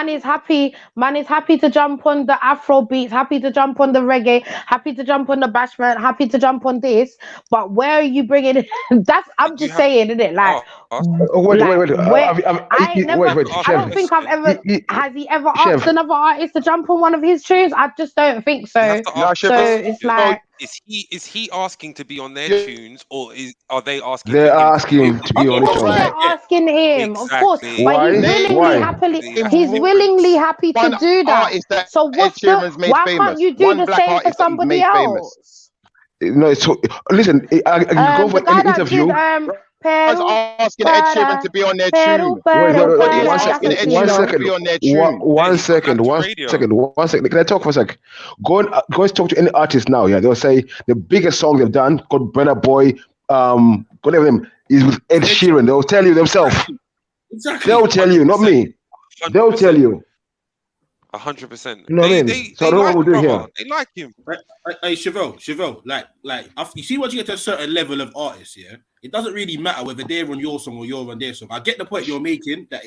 is happy to jump on the Afro beats, happy to jump on the reggae, happy to jump on the bashment, happy to jump on this. But where are you bringing it? I'm just saying, isn't it? Like, wait. I don't think I've ever. Has he ever asked another artist to jump on one of his tunes? I just don't think so. So it's like. Is he asking to be on their tunes, or are they asking? They're asking him to be on his tunes. They're asking him, of course, but he's willingly happy to do that. So why can't you do the same for somebody else? No, listen. I go for an interview. asking Ed Sheeran to be on their tune. Nobody is asking Ed Sheeran to be on their tune. One second. Can I talk for a sec? Go and talk to any artist now. Yeah, they'll say the biggest song they've done called Burna Boy. Whatever them is with Ed Sheeran. They'll tell you themselves. Exactly. They'll tell you, not me. 100%. They'll tell you. 100%. You know what I mean? So I don't know what we're doing here. They like him. Hey, Chevelle, like, you see, once you get to a certain level of artists, yeah, it doesn't really matter whether they're on your song or you're on their song. I get the point you're making that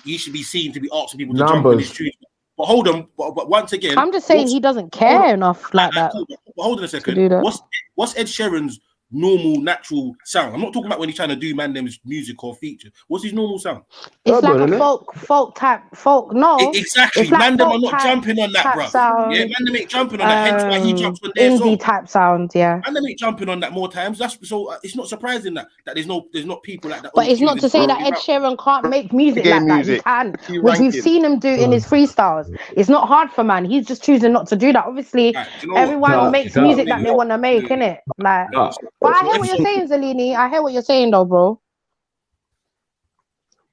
he should be seen to be asking people to jump on his tunes. But hold on, but once again, I'm just saying he doesn't care enough like that. But hold on a second. What's Ed Sheeran's normal, natural sound? I'm not talking about when he's trying to do them's music or feature. What's his normal sound? It's like a folk type. No, exactly. It's like Man, them are not jumping on that, bruv. Yeah, man, them ain't jumping on that. Hence why he jumps on their song. Indie type sound, yeah. Man, them ain't jumping on that more times. That's so. It's not surprising that there's not people like that. But it's not to say that Ed Sheeran can't make music like that. He can, which we've seen him do in his freestyles. It's not hard for man. He's just choosing not to do that. Obviously, everyone makes music that they want to make, innit? Like. But I hear what you're saying, Zalini. I hear what you're saying, though, bro.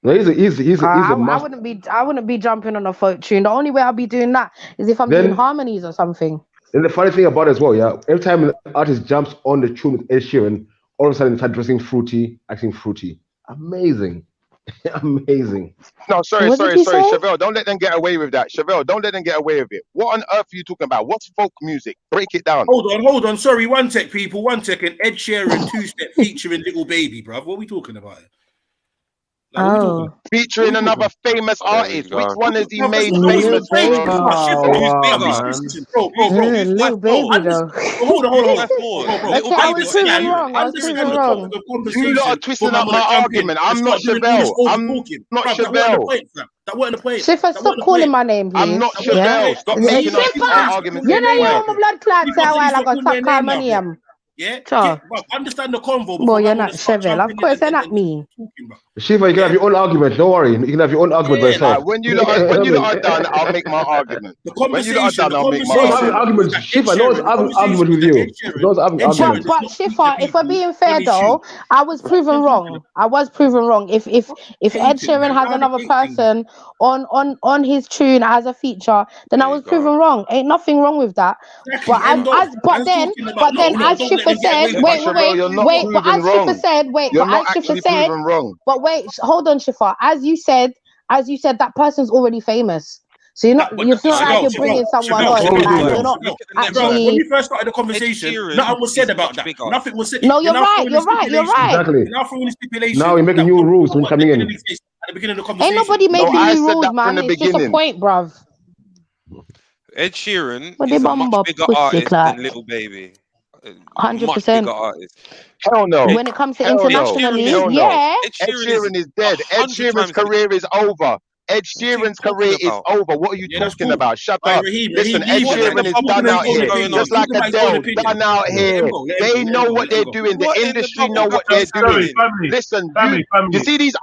No, he's I wouldn't be jumping on a folk tune. The only way I'll be doing that is if I'm doing harmonies or something. And the funny thing about it as well, yeah, every time an artist jumps on the tune with Ed Sheeran, all of a sudden they start dressing fruity, acting fruity. Amazing. Amazing. No, sorry, Chevelle, don't let them get away with that. Chevelle, don't let them get away with it. What on earth are you talking about? What's folk music? Break it down. Hold on. Sorry, one sec, people. 1 second. Ed Sheeran 2-step featuring Little Baby, bruv. What are we talking about? Featuring another famous artist. Which one has he made famous? Bro. Little Baby, though. Hold on. I was proven wrong. You lot are twisting up my argument. I'm not Chevelle. That wasn't the point. Shifa, stop calling my name, please. I'm not Chevelle. Stop making up arguments. You know you're my blood clot, so I got stop calling my name. Yeah, understand the convo. Boy, you're not Chevelle. Of course, you're not me. Shiva, you can have your own argument. Don't worry. You can have your own argument by yourself. When you lot are done, I'll make my argument. When you lot are done, I'll make my argument. Shiva, no one's argument with you. But Shifa, if we're being fair though, I was proven wrong. If Ed Sheeran has another person on his tune as a feature, then I was proven wrong. Ain't nothing wrong with that. But then as Shifa said, wait, hold on, Shifa. As you said, that person's already famous. So you're not like you're bringing someone on. You're not actually. When we first started the conversation, nothing was said about that. Nothing was said. No, you're right. Exactly. Now you're making new rules when coming in. At the beginning of the conversation. Ain't nobody making new rules, man. It's just a point, bruv. Ed Sheeran is a much bigger artist than Little Baby. 100%. Hell no. When it comes to internationally, yeah. Ed Sheeran is dead. Ed Sheeran's career is over. Ed Sheeran's career is over. What are you talking about? Shut up. Listen, Ed Sheeran is done out here. Just like Adele, done out here. They know what they're doing. The industry know what they're doing. Listen, you see these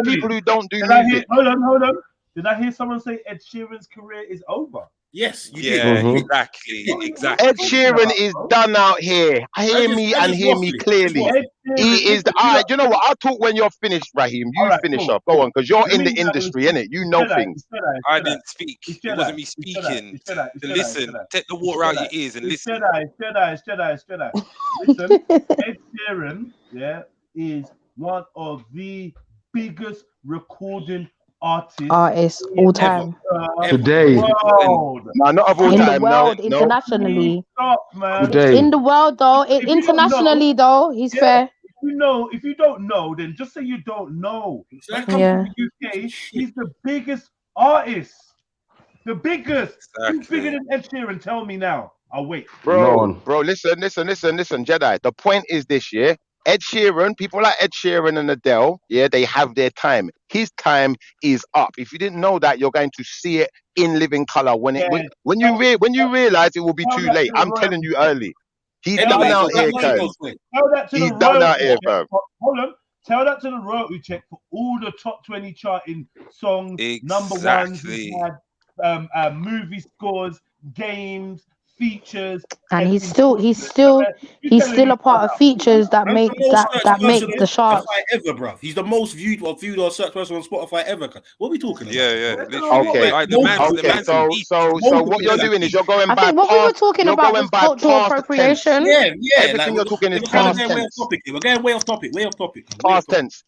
people who don't do music. Hold on. Did I hear someone say Ed Sheeran's career is over? Yes, you did. Exactly. Ed Sheeran is done out here. Hear me clearly. He is the. You know what? I'll talk when you're finished, Raheem. You finish up. Go on, because you're in the industry, innit? You know things. I didn't speak. It wasn't me speaking. Listen, take the water out your ears and listen. Should I? Listen, Ed Sheeran, is one of the biggest recording artists all time. Today. No, not of all in time. The world, no. internationally. Today. In the world, though. Internationally, though. He's fair. If you don't know, then just say you don't know. When it comes to the UK, he's the biggest artist. The biggest. Exactly. Who's bigger than Ed Sheeran? Tell me now. I'll wait. Bro, listen, Jedi. The point is this, yeah? Ed Sheeran, people like Ed Sheeran and Adele, they have their time. His time is up. If you didn't know that, you're going to see it in living color when you realize it will be too late. I'm telling you early. He's done out here, guys. He's done out here, fam. Hold on. Tell that to the royalty check for all the top 20 charting songs, number ones, movie scores, games, features, and he's still a part of features that Man's make the most searched person the on charts. Spotify ever, bruv. He's the most viewed or searched person on Spotify ever. What are we talking about? Yeah, Okay, Like, the man's so what you're doing is you're going I by think what we were past. talking You're about going was by cultural past appropriation. tense. Yeah. Everything you're talking is We're kind of past going way off tense. topic. We're going way off topic. Past tense.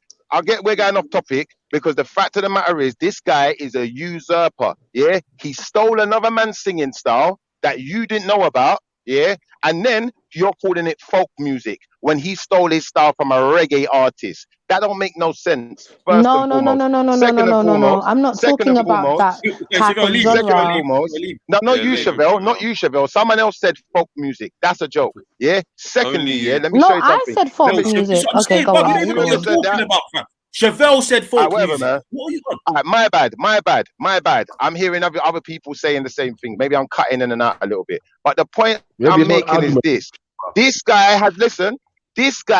We're going off topic because the fact of the matter is this guy is a usurper. Yeah, he stole another man's singing style that you didn't know about. Yeah, and then you're calling it folk music when he stole his style from a reggae artist. That don't make no sense. First and foremost. Second and foremost. I'm not Second talking and about foremost. that type of Second and genre. foremost. No, not you, Chevelle. Not you, Chevelle. Someone else said folk music. That's a joke. Yeah. Secondly, yeah. Let me No, show you I something. said folk music. I'm Okay, saying, go bruv, on. you don't even know what Whoever you're said talking that? about, fam. Chevelle said folk Whatever, music. man. What are you on? My bad. I'm hearing other people saying the same thing. Maybe I'm cutting in and out a little bit. But the point I'm making is this. This guy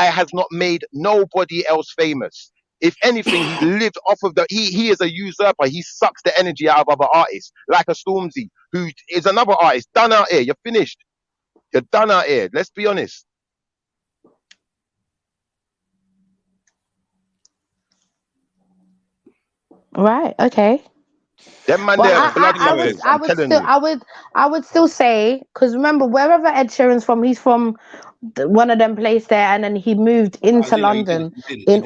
has not made nobody else famous. If anything, he's lived off of he is a usurper. He sucks the energy out of other artists, like a Stormzy, who is another artist. Done out here. You're finished. You're done out here. Let's be honest. Right. Okay. Them man, Well, they're blood suckers. I'm telling you. I would still say, because remember, wherever Ed Sheeran's from, he's from one of them places there, and then he moved into London in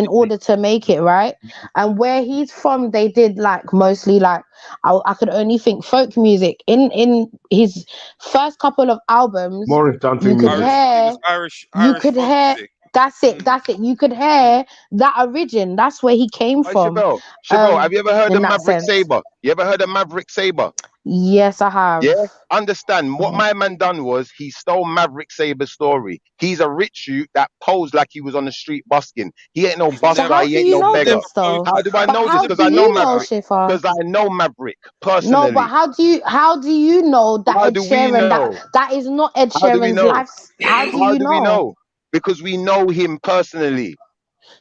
order to make it right. And where he's from, they did like mostly like I could only think folk music. In his first couple of albums, Morris dancing you could music. hear Irish music. That's it. You could hear that origin. That's where he came from. Chevelle, have you ever heard in of that Maverick sense. Saber? You ever heard of Maverick Saber? Yes, I have. Yeah, understand what my man done was he stole Maverick Saber's story. He's a rich youth that posed like he was on the street busking. He ain't no busker, how he do ain't you no know beggar. this though? How do I know this? How Because do I know you know, Maverick. Shifa? Because I know Maverick personally. No, but how do you know that How Ed do we Sheeran know? that is not Ed How do we Sheeran's know? life? How do you we know? know? Because we know him personally.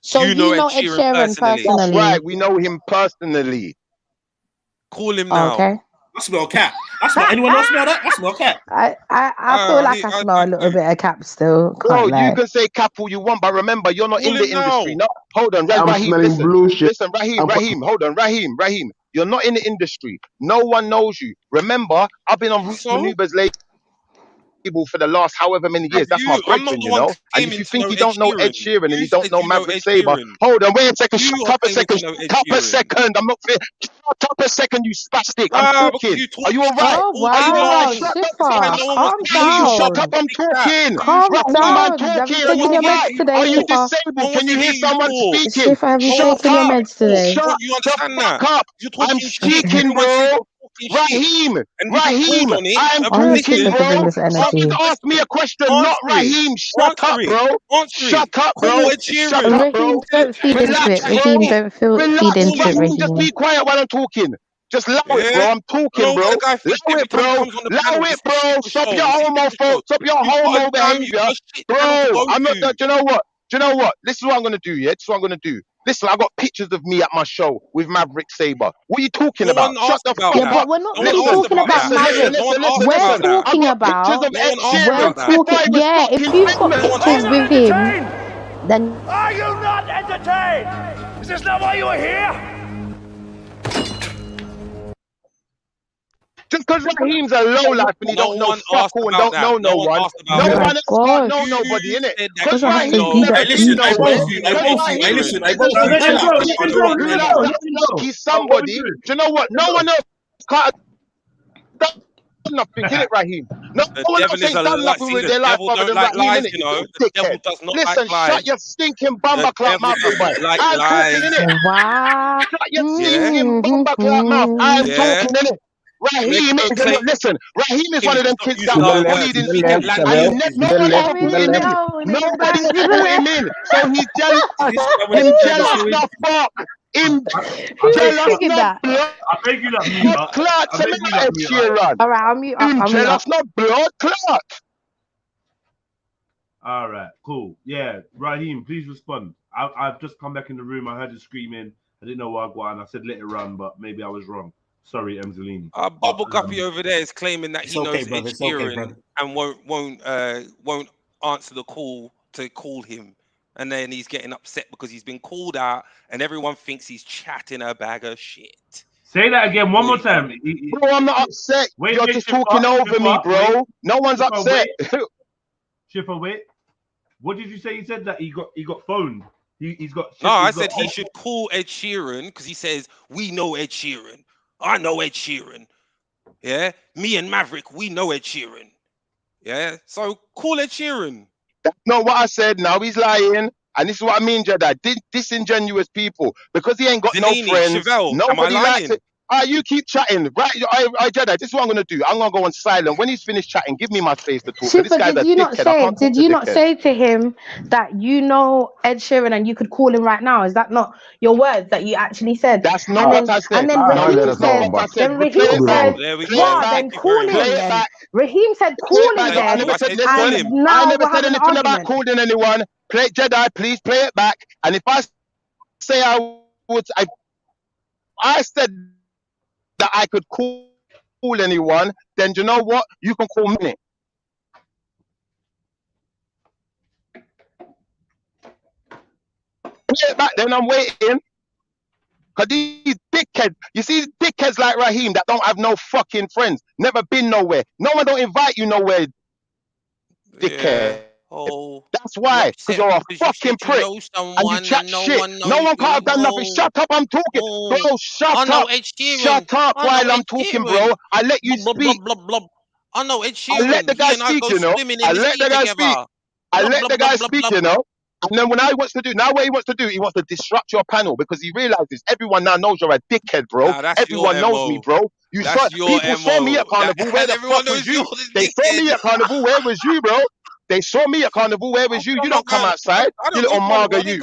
So you know Ed Sheeran personally. That's right. We know him personally. Call him now. Okay. I smell cat. I smell. Anyone else smell that? I smell cat. I feel like I smell a little bit of cap still. Bro, Can't lie. you can say cap all you want, but remember, you're not in the industry. No, hold on, I'm Raheem, smelling blue shit. listen, Raheem, hold on, Raheem. You're not in the industry. No one knows you. Remember, I've been on Roots Maneuvers label for the last however many years. That's my brethren, you know. And if you think you don't know Ed Sheeran and you don't know Maverick Saber, hold on, wait a second, shut up a second, I'm not fair. Shut up a second, you spastic. I'm talking. Are you alright? Oh Are you wow, alright? Shut up. Calm You shut down. up, I'm talking. Calm Raheem, down. I'm Have you talking. Are taken you your meds alright? today, Are you Shifa? disabled? Can you hear someone speaking? Shifa, have you Shut taken your up. meds today? Shut the fuck up. I'm speaking, bro. Raheem, I'm Only talking, Shifa can bring bro. this energy. Someone ask me a question, not Raheem. Shut up, bro. Shut up, bro. Shut up, bro. Raheem, don't feed into Relax, it. Raheem, bro. don't feed Relax, into it, Raheem. Just Raheem. be quiet while I'm talking. Just allow it, bro. I'm talking, bro. Allow it, bro. Allow it, bro. Stop your homo, stop your homo behavior, bro. I'm not. Do you know what? Do you know what? This is what I'm gonna do. Yeah, this is what I'm gonna do. Listen, I got pictures of me at my show with Maverick Saber. What are you talking about? Shut the fuck up. But we're not really talking about Maverick. We're talking about. We're talking. Yeah, if you've got pictures with him, then. Are you not entertained? Is this not why you are here? Just because Raheem's a low life and he don't know fuck all and don't know no one, no one else can't know nobody, innit? Because Raheem never been nowhere. He's somebody. Do you know what? No one else can't done nothing, get it, Raheem? No one else ain't done nothing with their life other than Raheem, innit? Listen, shut your stinking bumper clap mouth, boy. I'm talking, innit? Wow. Shut your stinking bumper clap mouth. I'm talking, innit? Raheem, listen, Raheem is one of them kids that was bullied into it, and nobody ever brought him in. Nobody ever brought him in. So he's jealous. Him jealous, not fuck. Him jealous, not blood. I beg you not mute. Clot, tell me Ed Sheeran. All right, I'll mute up. Him jealous, not blood, clot. All right, cool. Yeah, Raheem, please respond. I've just come back in the room. I heard you screaming. I didn't know what I got, and I said let it run, but maybe I was wrong. Sorry, Emzeline. Bubble Guppy over there is claiming that he knows Ed Sheeran and won't answer the call to call him, and then he's getting upset because he's been called out, and everyone thinks he's chatting a bag of shit. Say that again one more time. Bro, I'm not upset. You're just talking over me, bro. No one's upset. Schiffer, wait. What did you say? He said that he got phoned. He's got. No, I said he should call Ed Sheeran because he says we know Ed Sheeran. I know Ed Sheeran. Yeah, me and Maverick, we know Ed Sheeran. Yeah, so call Ed Sheeran. That's not what I said. Now he's lying. And this is what I mean, Jedi. Disingenuous people. Because he ain't got no friends. Chevelle, Nobody likes it. You keep chatting. Right, Jedi, this is what I'm going to do. I'm going to go on silent. When he's finished chatting, give me my space to talk. Schiffer, did you not say to him that you know Ed Sheeran and you could call him right now? Is that not your words that you actually said? That's not what I said. And then Raheem said, then call him then. Raheem said, call him then. I never said anything about calling anyone. Play Jedi, please play it back. And if I say I said that I could call anyone, then you know what? You can call me. Play it back, then I'm waiting. Because these dickheads, you see dickheads like Raheem that don't have no fucking friends, never been nowhere. No one don't invite you nowhere, dickhead. Oh, that's why, because you're a fucking prick and you chat shit. No one can't have done nothing. Shut up, I'm talking. Bro, shut up. Shut up while I'm talking, bro. I let you speak. I know Ed Sheeran. I let the guy speak, you know. I let the guy speak. I let the guy speak, you know. And then what he wants to do, he wants to disrupt your panel because he realizes everyone now knows you're a dickhead, bro. Everyone knows me, bro. People saw me at Carnival. Where the fuck was you? They saw me at Carnival. Where was you, bro? They saw me at Carnival. Where was you? You don't come outside. You little Marga, you.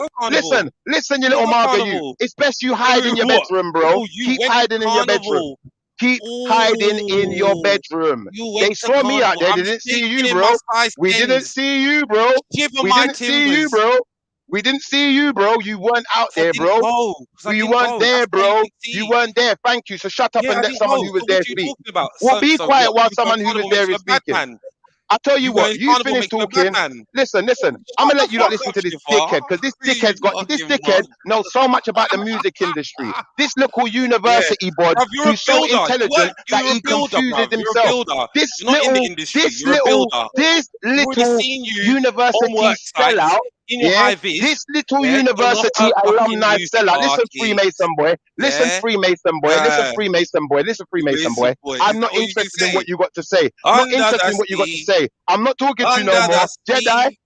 Listen, you little Marga, you. It's best you hide in your bedroom, bro. Keep hiding in your bedroom. Keep hiding in your bedroom. They saw me out there. They didn't see you, bro. We didn't see you, bro. We didn't see you, bro. We didn't see you, bro. You weren't out there, bro. You weren't there, bro. You weren't there. Thank you. So shut up and let someone who was there speak. Well, be quiet while someone who was there is speaking. I tell you what, you finish talking. Listen. I'm gonna let you not listen to this dickhead because this dickhead knows so much about the music industry. This little university boy who's so intelligent that he confuses himself. This little university sellout. This little university alumni sellout. Listen, Freemason boy. Listen, Freemason boy. Listen, Freemason boy. Listen, Freemason boy. I'm not interested in what you got to say. I'm not interested in what you got to say. I'm not talking to you no more. Jedi,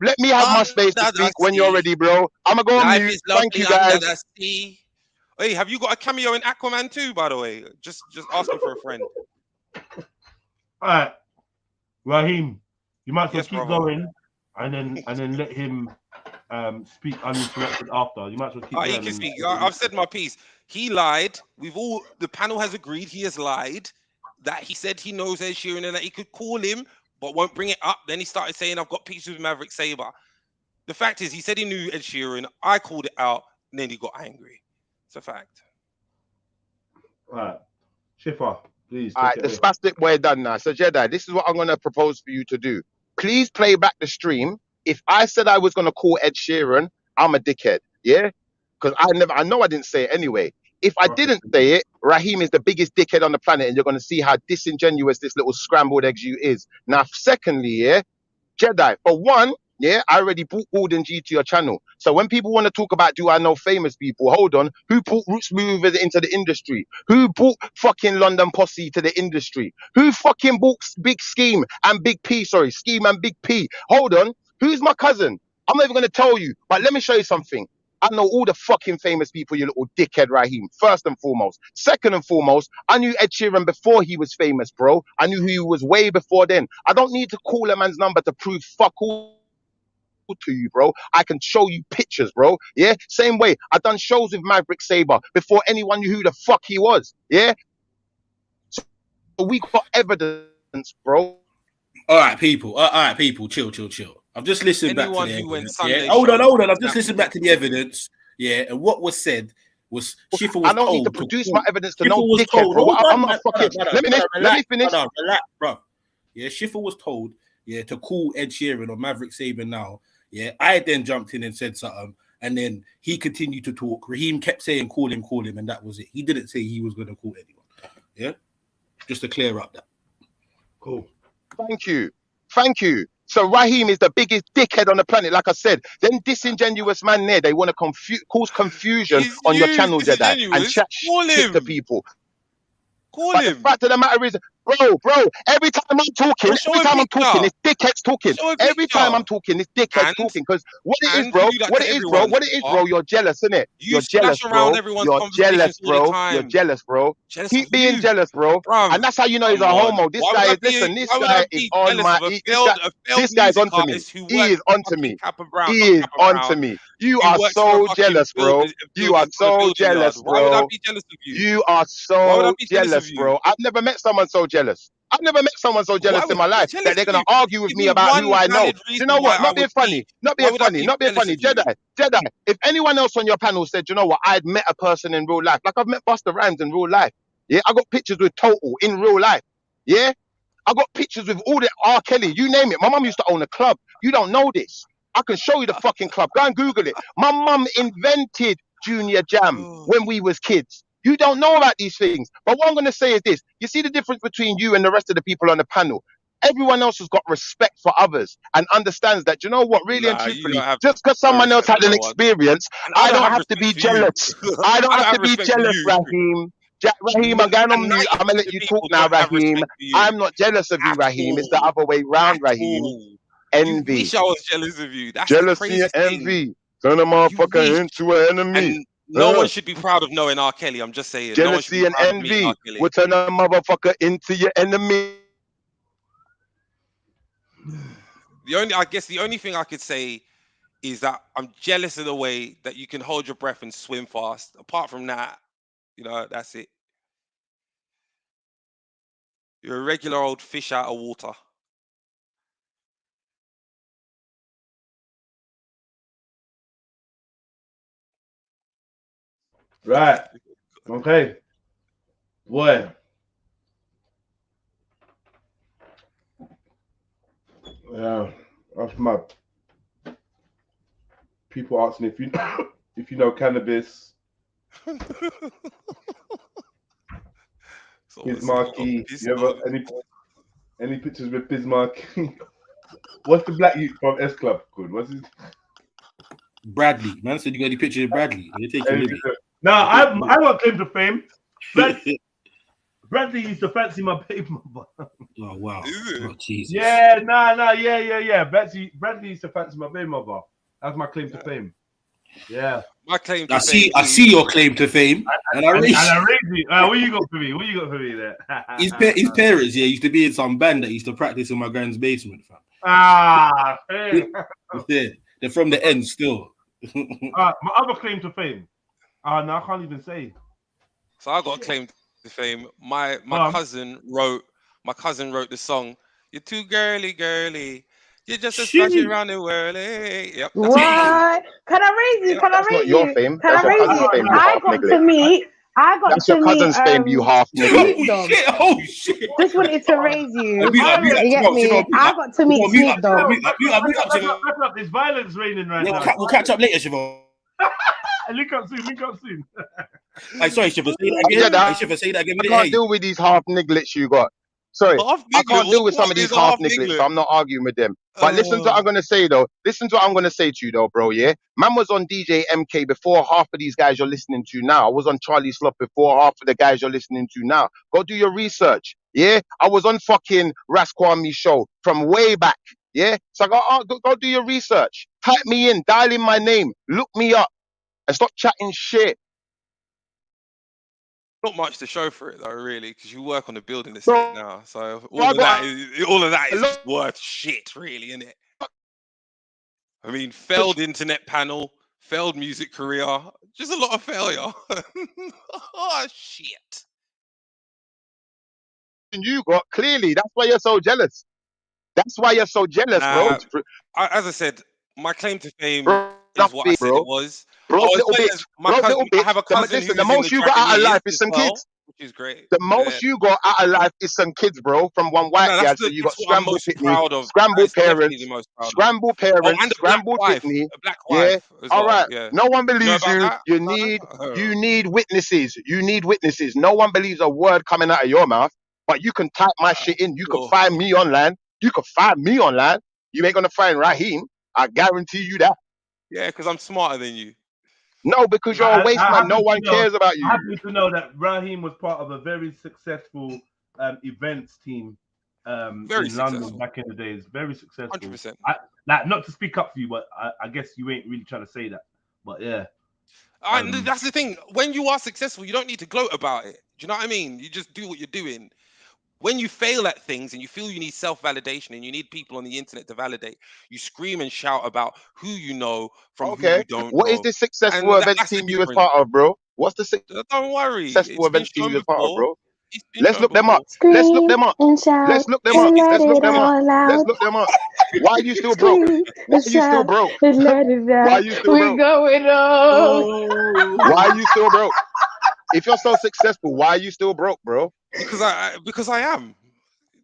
let me have my space to speak when you're ready, bro. I'm gonna go on mute. Thank you, guys. Hey, have you got a cameo in Aquaman 2, by the way? Just asking for a friend. All right, Raheem, you might as well keep going, and then let him speak uninterrupted after. You might as well keep going. He can speak. I've said my piece. He lied. The panel has agreed he has lied. That he said he knows Ed Sheeran and that he could call him, but won't bring it up. Then he started saying, I've got pictures with Maverick Sabre. The fact is, he said he knew Ed Sheeran. I called it out, and then he got angry. It's a fact. All right. Schiffer, please. All right, the spastic boy done now. So, Jedi, this is what I'm going to propose for you to do. Please play back the stream. If I said I was going to call Ed Sheeran, I'm a dickhead. Yeah? Because I know I didn't say it anyway. If I didn't say it, Raheem is the biggest dickhead on the planet, and you're going to see how disingenuous this little scrambled eggs you is. Now, secondly, yeah, Jedi, for one, yeah, I already brought Gordon G to your channel. So when people want to talk about, do I know famous people? Hold on. Who brought Roots Movers into the industry? Who brought fucking London Posse to the industry? Who fucking brought Big Scheme and Big P? Sorry, Scheme and Big P. Hold on. Who's my cousin? I'm not even going to tell you, but let me show you something. I know all the fucking famous people, you little dickhead, Raheem, first and foremost. Second and foremost, I knew Ed Sheeran before he was famous, bro. I knew who he was way before then. I don't need to call a man's number to prove fuck all to you, bro. I can show you pictures, bro. Yeah, same way. I done shows with Maverick Sabre before anyone knew who the fuck he was. Yeah, so we got evidence, bro. All right, people. Chill. I've just listened back to the evidence. Yeah? Hold on. I've just listened back to the evidence. Yeah, and what was said was Schiffer was I don't need to told produce call. my evidence to Schiffer no was dickhead, told. bro. Hold I'm on, not man, fucking. brother, Let me finish. Relax, bro. Yeah, Schiffer was told, yeah, to call Ed Sheeran or Maverick Sabre now. Yeah, I then jumped in and said something, and then he continued to talk. Raheem kept saying, call him, and that was it. He didn't say he was going to call anyone. Yeah, just to clear up that. Cool. Thank you. So Raheem is the biggest dickhead on the planet. Like I said, them disingenuous man there, they want to cause confusion on your channel, Jedi, and chat shit to people. But the fact of the matter is, bro, every time I'm talking, it's dickheads talking. Every time I'm talking, it's dickheads talking. Because what it is, bro, you're jealous, innit? You're jealous, bro. You're jealous, bro. Keep being jealous, bro. And that's how you know he's a homo. This guy is, listen, this guy is on my, this guy's onto me. He is onto me. He is onto me. You are so jealous, bro. You are so jealous, bro. You are so jealous, bro. I've never met someone so jealous. I've never met someone so jealous in my life that they're gonna argue with me about who I know. Do you know what? Not being funny. Jedi. If anyone else on your panel said, you know what, I'd met a person in real life, like I've met Busta Rhymes in real life. Yeah, I got pictures with Total in real life. Yeah, I got pictures with all the R. Kelly, you name it. My mum used to own a club. You don't know this. I can show you the fucking club. Go and Google it. My mum invented Junior Jam when we was kids. You don't know about these things. But what I'm going to say is this. You see the difference between you and the rest of the people on the panel. Everyone else has got respect for others and understands that, you know what, really and truthfully, just because someone else had an experience, I don't have to be jealous. I don't have to be jealous, Raheem. Raheem, I'm going on mute. I'm going to let you talk now, Raheem. I'm not jealous of you, Raheem. It's the other way round, Raheem. Envy. You wish I was jealous of you. That's jealousy and envy. Turn a motherfucker into an enemy. And no one should be proud of knowing R. Kelly. I'm just saying. Jealousy and envy will turn a motherfucker into your enemy. The only thing I could say is that I'm jealous of the way that you can hold your breath and swim fast. Apart from that, you know, that's it. You're a regular old fish out of water. Right. Okay. Boy. Yeah, that's mad. People asking if you know cannabis. Bismarcky. You ever any pictures with Bismarcky? What's the black youth from S Club called? What's his? Bradley. Man said you got any pictures of Bradley. No, I got claim to fame. Bradley used to fancy my baby mother. Oh wow! Oh, Jesus. Yeah, yeah. Bradley used to fancy my baby mother. That's my claim to fame. Yeah. My claim to fame. I see your claim to fame, and I raise you. What you got for me? What you got for me there? His parents, used to be in some band that used to practice in my grand's basement, fam. Yeah. They're from the end still. My other claim to fame. No, I can't even say. So I got a claim to fame. My cousin wrote the song. You're too girly. You're just a splashing around the world. Yep. What? Can I raise you? Can I raise you? Fame. Can I raise you? I got to meet. That's your cousin's fame, you half nigga. Oh shit! Just wanted to raise you. You get me? I got to meet Snoop Dogg. There's violence raining right now. We'll catch up later, Siobhan. Link up soon. Hey, sorry, Siobhan. Say that again. I can't deal with these half nigglets you got. Sorry, I can't deal with some of these half nigglets, so I'm not arguing with them. But listen to what I'm going to say, though. Listen to what I'm going to say to you, though, bro, yeah? Man was on DJ MK before half of these guys you're listening to now. I was on Charlie Slop before half of the guys you're listening to now. Go do your research, yeah? I was on fucking Rasquami's show from way back, yeah? So go do your research. Type me in, dial in my name, look me up, and stop chatting shit. Not much to show for it though, really, because you work on the building estate now. So all of that is just worth shit, really, isn't it? I mean, failed internet panel, failed music career, just a lot of failure. Oh shit! You got clearly. That's why you're so jealous. That's why you're so jealous, bro. As I said, my claim to fame is what I nothing, said bro. it was. Bro's Oh, as little well bitch. as my Bro's cousin, little I bitch. have a cousin Listen, who the was in most the you got Dragon out of life Years is as some well, kids. which is great. The most you got out of life is some kids, bro, from one white No, guy. So you got that's what I'm scrambled most pitney, proud of. That scrambled is definitely the parents, most proud of. scrambled Oh, parents, and scrambled pitney. a black Yeah. wife as All well. right. Yeah. No one You know believes about you. that? You need witnesses. You need witnesses. No one believes a word coming out of your mouth. But you can type my shit in. You can Sure. find me online. You can find me online. You ain't gonna find Raheem. I guarantee you that. Yeah, because I'm smarter than you. No, because you're a waste man. No one cares about you. I'm happy to know that Raheem was part of a very successful events team Very in London successful. back in the days. Very successful. 100%. Like, not to speak up for you, but I guess you ain't really trying to say that. But yeah. That's the thing. When you are successful, you don't need to gloat about it. Do you know what I mean? You just do what you're doing. When you fail at things and you feel you need self-validation and you need people on the internet to validate, you scream and shout about who you know from who Okay. you don't What is know. this successful And events that's the team you was difference. part of, bro? What's the Don't worry. successful It's been events team shown you was part of, before. bro? It's been Let's shown look them up. before. Let's look them up. and shout Let's look them and up. let Let's look it them up. all Let's out. look them up. Why are you still broke? Scream Why and are you still shout broke? and let it Why are out. you still We broke? going on. Why are you still broke? If you're so successful, why are you still broke, bro? Because I am.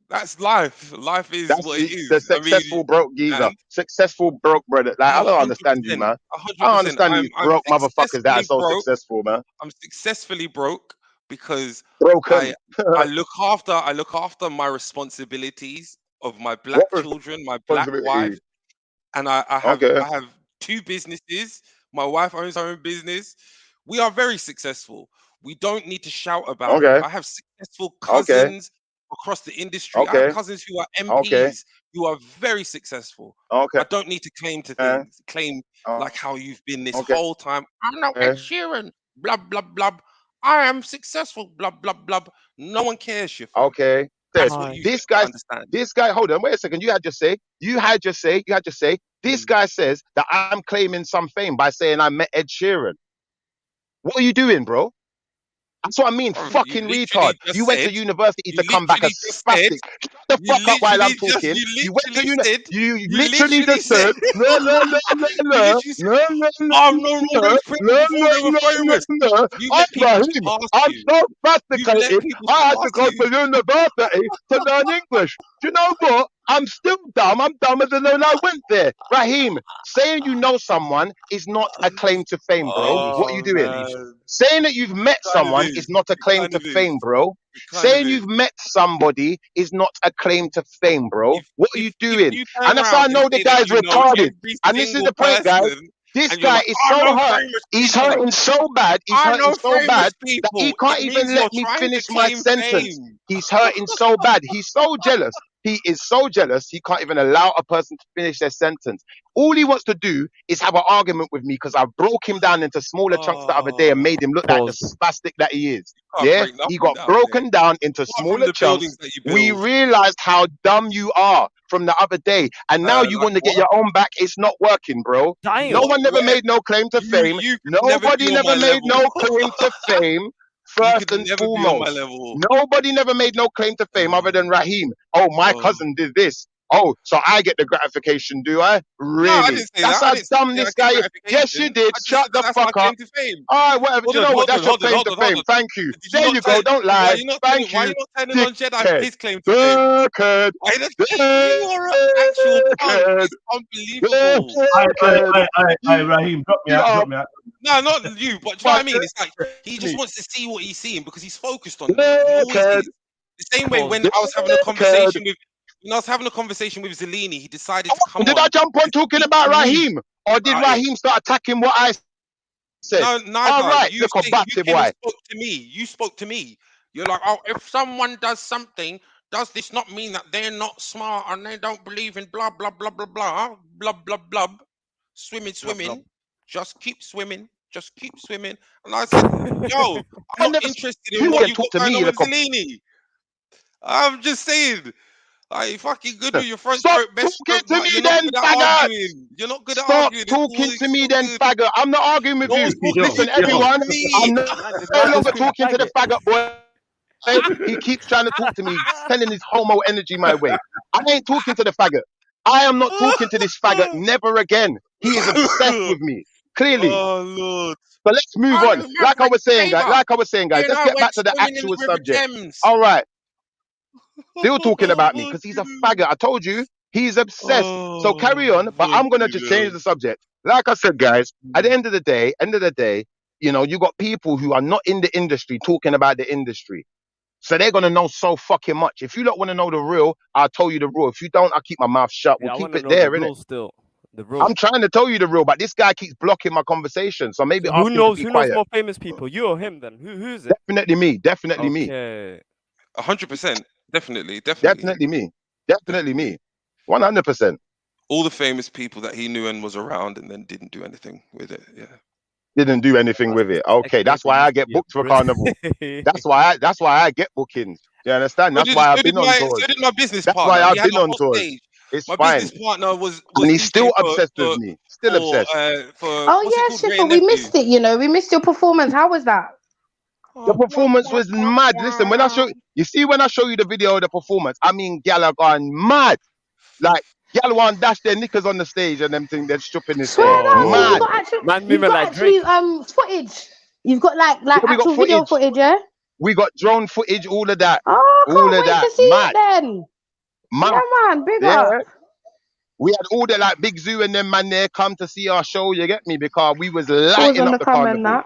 That's life. Life is That's what it the is. I mean, successful broke geezer. and Successful broke brother. Like, I don't understand you, 100%. man. I don't 100%. understand these I'm broke motherfuckers that are successfully so broke. successful, man. I'm successfully broke because Broken. I look after my responsibilities of my black What children, my black wife, responsibility? and I Okay. have 2 businesses. My wife owns her own business. We are very successful. We don't need to shout about it. Okay. I have successful Okay. cousins across the industry. I have Okay. cousins who are Okay. MPs who are very successful. Okay. I don't need to claim like how you've been this Okay. whole time. I'm not Ed Sheeran. Blah blah blah. I am successful. Blah blah blah. No one cares, you fam. Okay. That's Said what you this fail to guy. understand. This guy. Hold on. Wait a second. You had just say. This guy says that I'm claiming some fame by saying I met Ed Sheeran. What are you doing, bro? That's what I mean. Bro, you Fucking literally retard. just You went to said. university You to come back a literally just said. spastic. Shut the fuck up while I'm talking. You went to you literally just said no no no no no no no no I've known all no those people no before no they were no no famous. no. You I'm let people Raheem. surpass I'm you. so You've let sophisticated. people I had to surpass go you. to university to learn English. Do you know what? I'm still dumb. I'm dumber than when I went there. Raheem, saying you know someone is not a claim to fame, bro. What are you Oh doing? man, Saying that you've met kind of someone is. is not a It claim kind to of is. fame, bro. It kind of Saying is. you've met somebody is not a claim to fame, bro. What are you If doing? you turn And that's how I around and know the say that guy's you know retarded. every And this is single the point, guys. person, This and you're guy like, is I so know hurt. famous He's people. hurting so bad. He's I hurting know so bad famous that he people. can't It even means let you're me trying to finish my claim sentence. fame. He's hurting so bad. He's so jealous. He is so jealous. He can't even allow a person to finish their sentence. All he wants to do is have an argument with me because I broke him down into smaller chunks the other day and made him look like the spastic that he is. Can't Yeah, break he nothing got down, mate. broken down into Apart from smaller the chunks. buildings that you We build. realized how dumb you are from the other day, and now you Like want to get what? your own back. It's not working, bro. No one never Where? made no claim to fame. You could never Nobody be on my never made level. no claim to fame. You First could and never be on my foremost, level. nobody never made no claim to fame other than Raheem. Oh, my cousin did this. Oh, so I get the gratification, do I? No, I Really? didn't say That's that. I how didn't dumb say I this get guy is. Yes, you gratification. did. I just Shut said the that's my fuck up. claim to fame. All right, whatever. Do you know what? That's your claim to fame. Hold on. Thank you. Did you There not you tell go. Don't why lie. you not Thank why you. you not telling on Jedi Dickhead. his claim to fame? Dickhead. I don't you are an actual punk. Dickhead. It's unbelievable. Hey, Raheem, drop me You out, are drop me out. No, not you, but do you know what I mean? It's like he just wants to see what he's seeing because he's focused on me. He always Dickhead. is. The same way when I was having a Dickhead. conversation with Zellini, he decided to come Did I on jump on and talking speak about to me Raheem? Or did about it. Raheem start attacking what I said? No, neither. All right, You look a batty came and boy. spoke to me. You spoke to me. You're like, oh, if someone does something, does this not mean that they're not smart and they don't believe in blah blah blah blah blah blah blah blah? Swimming. Just keep swimming. Just keep swimming. And I said, yo, I'm not interested in what you got going on with Zellini. I'm just saying. Like, fucking good with your front Stop stroke, best talking stroke, to but me you're not then, good at faggot. arguing. You're not good at Stop arguing. talking to me then, faggot. I'm not arguing with No you. one's talking Listen, to you, everyone, to me. I'm no longer talking to the faggot boy. He keeps trying to talk to me, sending his homo energy my way. I ain't talking to the faggot. I am not talking to this faggot never again. He is obsessed with me, clearly. Oh Lord. But let's move I on. remember Like I was saying, guys. Taylor. Like I was saying, guys. You and Let's I get went back to the swimming in the actual River subject. Thames. All right. Still talking about me because he's a faggot. I told you he's obsessed. So carry on. But I'm gonna just change the subject. Like I said, guys. At the end of the day, you know, you got people who are not in the industry talking about the industry. So they're gonna know so fucking much. If you don't want to know the real, I'll tell you the real. If you don't, I'll keep my mouth shut. Yeah, We'll I keep want to it know there, the innit? real still. The real. I'm trying to tell you the real, but this guy keeps blocking my conversation. So maybe So ask him to be who knows quiet. more famous people? You or him then? Who's it? Definitely me. Definitely me. Okay. 100%. Definitely. Definitely me. Definitely me. 100%. All the famous people that he knew and was around and then didn't do anything with it. Yeah. Didn't do anything with it. Okay, that's why I get booked for Carnival. That's why I get bookings. You understand? That's why I've been on tours. So did my business That's partner. why We I've had been a on whole tours. stage. It's My fine. business partner was And he's DJing still obsessed with me. Still obsessed. Oh what's it yeah, called? Ray Schiffer, and we Nephew. missed it. You know, we missed your performance. How was that? The performance was mad. Listen, when I show when I show you the video of the performance, I mean, gal are gone mad. Like, gal want dash their knickers on the stage and them thing, they're stripping this Swear thing. down, so Mad. you've got actually, Man, you've got like actually Drake. footage. You've got like Yeah, we got actual video footage, yeah. We got drone footage, all of that. Oh, All can't of wait that. to see Mad. it then. Mad. Yeah, man, big Yeah. up. We had all the like Big Zoo and them man there come to see our show, you get me? Because we was Pause lighting on up the the comment carnival. that.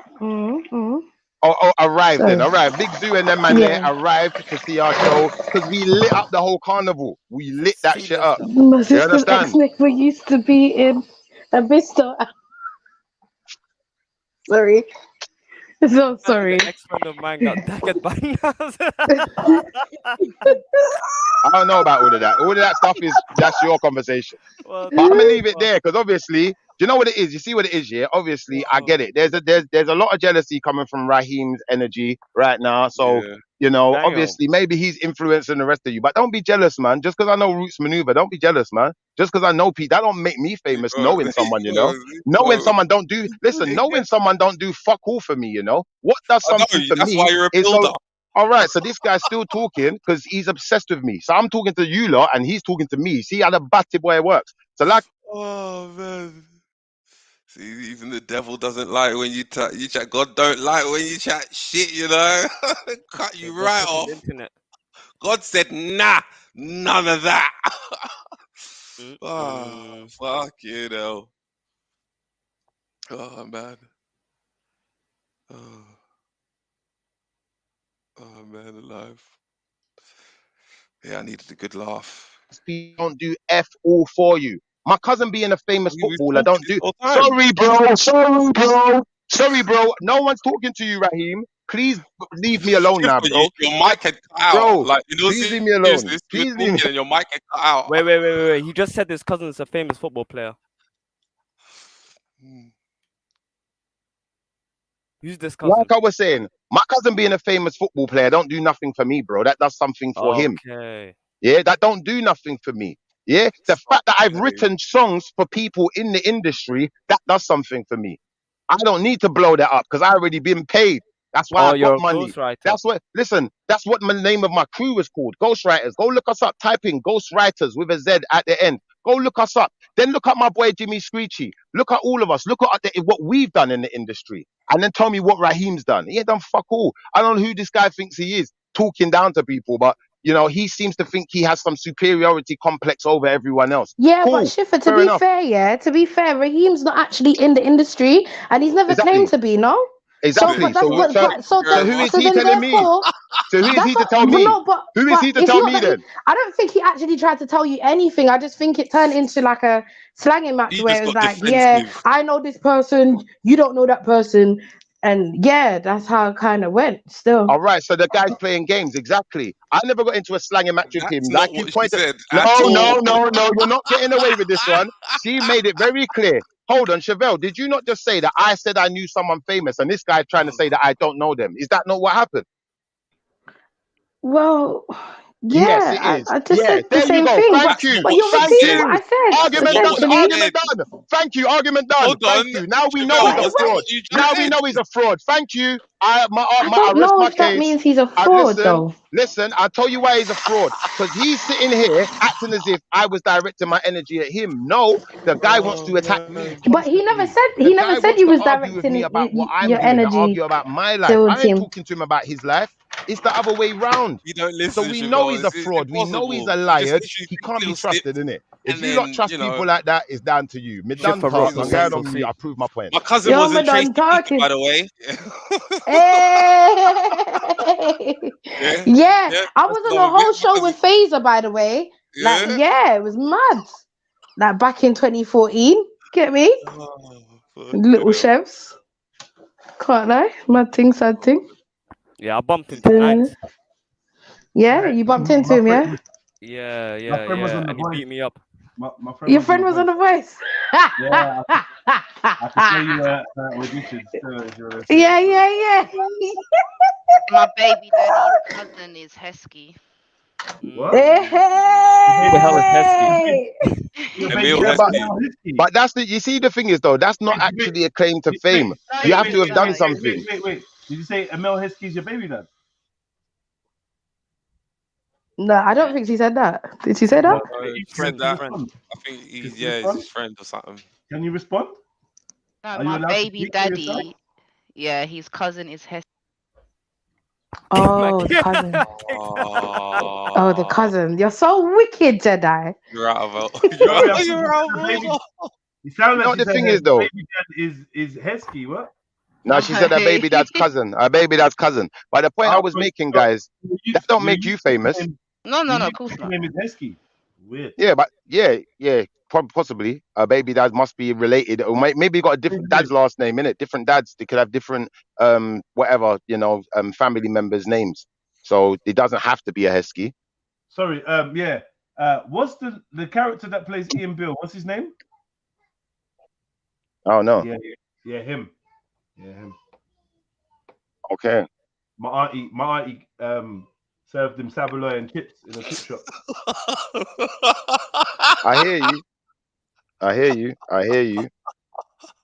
Oh, arrived then. Sorry. All right. Big Zoo and them man there Yeah. arrived to see our show because we lit up the whole carnival. We lit that shit up. My You sister's understand? ex-neighbor used to be in a Bristol. Sorry. So sorry. Ex-friend of mine got daggered by Nas. I don't know about all of that. All of that stuff that's your conversation. Well, But I'm gonna leave it there because obviously, do you know what it is? You see what it is, yeah? Obviously, I get it. There's a lot of jealousy coming from Raheem's energy right now. So you know, Damn. obviously, maybe he's influencing the rest of you. But don't be jealous, man. Just because I know Roots Maneuver, don't be jealous, man. Just because I know Pete, that don't make me famous. Knowing someone, you know, knowing someone don't do. Listen, knowing someone don't do fuck all for me. You know, what does something for That's me why you're a is so. builder. All right, so this guy's still talking because he's obsessed with me. So I'm talking to you lot, and he's talking to me. See how the batty boy works. So like, Oh man. See, even the devil doesn't like when you chat. God don't like when you chat shit, you know. Cut you right off. Internet. God said, nah, none of that. Oh, fuck you know. Oh man. Oh man, alive. Yeah, I needed a good laugh. don't do F all for you. My cousin being a famous footballer, don't do. time. Sorry, bro. No one's talking to you, Raheem. Please leave me alone now, bro. Your mic had cut out. Bro, Like, you know, please leave me alone. You were Please leave me. talking and your mic had cut out. Wait. He just said his cousin's a famous football player. Who's this cousin? Like I was saying, my cousin being a famous football player don't do nothing for me, bro. That does something for him. Okay. Yeah, that don't do nothing for me. Yeah, the fact that I've written songs for people in the industry, that does something for me. I don't need to blow that up because I already been paid. That's why I you're got a money. ghostwriter. That's what. Listen, that's what my name of my crew is called. Ghostwriters. Go look us up. Type in Ghostwriters with a Z at the end. Go look us up. Then look at my boy Jimmy Screechy. Look at all of us. Look at what we've done in the industry, and then tell me what Raheem's done. He ain't done fuck all. I don't know who this guy thinks he is, talking down to people, but you know, he seems to think he has some superiority complex over everyone else. Yeah, Cool. but Schiffer, to Fair be enough. fair, Raheem's not actually in the industry, and he's never claimed to be, no? Exactly. So who is he telling me? So who is he to tell me? Who is he to tell me then? I don't think he actually tried to tell you anything. I just think it turned into like a slanging match where it was like, yeah, I know this person, you don't know that person. And yeah, that's how it kind of went still. All right, so the guy's playing games, exactly. I never got into a slanging match with him. Not Like you what she pointed. said No, at all. you're not getting away with this one. She made it very clear. Hold on, Chevelle, did you not just say that I said I knew someone famous and this guy trying to say that I don't know them? Is that not what happened? Well, Yes, it Yeah, is. I just Yeah, said the there you same go. thing, Thank you. but you're Thank repeating you. what I said, Argument done. essentially. Argument done. Thank you. Argument done. Thank you. Now we know he's a fraud. Now we know he's a fraud. Thank you. I don't rest know my if that case. means he's a fraud, though. Listen. I'll tell you why he's a fraud. Because he's sitting here acting as if I was directing my energy at him. No, the guy wants to attack me. But he never said The guy wants you to was argue with me directing about what I'm your doing and energy argue about my life. towards I ain't him. talking to him about his life. It's the other way round. You don't So listen, we Siobhan. know he's a It's fraud. We know he's a impossible. You just liar. literally He can't be still trusted, innit? If and you lot then, trust you know, people like that, it's down to you. Me done for talk. rock I'm and going roll on for mute. I prove my point. my cousin Yo, wasn't me Tracy done Beaker, talking. by the way. Hey! Yeah, Yeah, I was on a whole show with Phaser, by the way. Like, yeah, it was mad. Like back in 2014. Get me? Little chefs. Can't lie. Mad thing, sad thing. Yeah, I bumped into Knight. Yeah, you bumped into him, yeah? Yeah, friend was on and The he beat me up. My friend Your friend was on The Voice. Yeah, I can show you auditions. Yeah. My baby daddy's cousin is Heskey. What? Who the hell is Heskey? But that's the. You see, the thing is though, that's not actually a claim to fame. You have to have done something. Wait. Did you say Emil Heskey's your baby dad? No, I don't think she said that. Did she say that? He said that. I think he's his friend or something. Can you respond? No, my baby daddy. Yeah, his cousin is Heskey. Oh, the cousin. Oh, the cousin. You're so wicked, Jedi. You're out of You're out of You sound like the thing is though. Baby dad is Heskey, what? No, she said her baby dad's cousin. Her baby dad's cousin. But the point I was making, guys, that don't make you famous. No, of course not. Name is Heskey. Weird. Yeah, but yeah, possibly a baby dad must be related, or maybe got a different dad's last name in it. Different dads, they could have different whatever, family members' names. So it doesn't have to be a Heskey. Sorry, what's the character that plays Ian Bill? What's his name? Oh no. Yeah, him. Yeah, him. Okay. My auntie served him saveloy and chips in a chip shop. I hear you.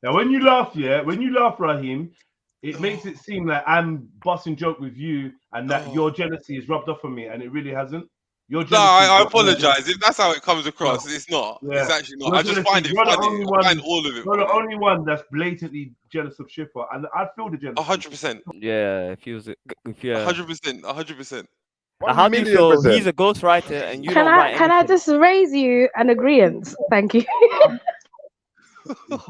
Now, when you laugh, Raheem, it makes it seem like I'm busting joke with you and that your jealousy is rubbed off on me, and it really hasn't. Your jealousy. No, I apologize if that's how it comes across. It's not. Yeah. It's actually not. Your I just find it you're the funny. only I one, find all of it. You're the only one that's blatantly jealous of Schiffer, and I feel the jealousy. 100%. Yeah, if 100%. How do you feel? He's a ghostwriter, and you don't write Can I just raise you an agreement? Thank you.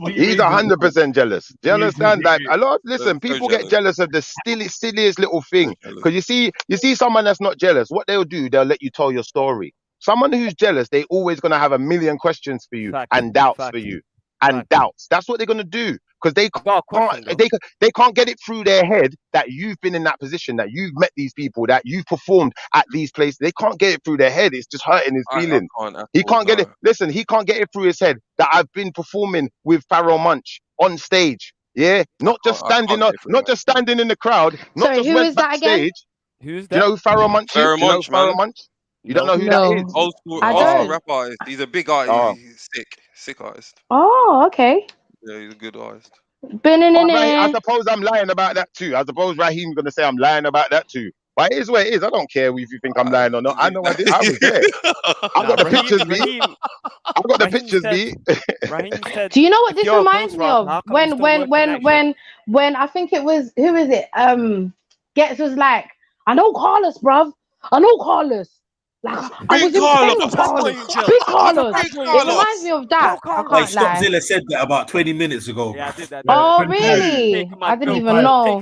He's 100% jealous. Do you understand? Like a lot. Listen, people get jealous of the silliest little thing. Because you see someone that's not jealous. What they'll do, they'll let you tell your story. Someone who's jealous, they always gonna have a million questions for you and doubts for you and doubts. That's what they're gonna do because they can't get it through their head that you've been in that position, that you've met these people, that you've performed at these places. They can't get it through their head. It's just hurting his feelings. He can't get it. Listen, he can't get it through his head that I've been performing with Pharaoh Munch on stage. Yeah, not just standing in the crowd. Not just went backstage. Who's that? Do you know who Pharaoh Munch is? Pharaoh Munch? You don't know who that is? Old school rap artist. He's a big artist. He's sick artist. Oh, okay. Yeah, he's a good artist. I suppose I'm lying about that too. I suppose Raheem's gonna say I'm lying about that too. But it is what it is. I don't care if you think I'm lying or not. I know I did. I was there. I've got the pictures, B. I've got the pictures, B. Do you know what this reminds me of? When I think it was, who is it? Gets was like, I know Carlos, bruv. I know Carlos. Like, I was in Carlos. Big Carlos. It reminds me of that. I can't lie. Stopzilla said that about 20 minutes ago. Yeah, I did that. Oh, really? I didn't even know.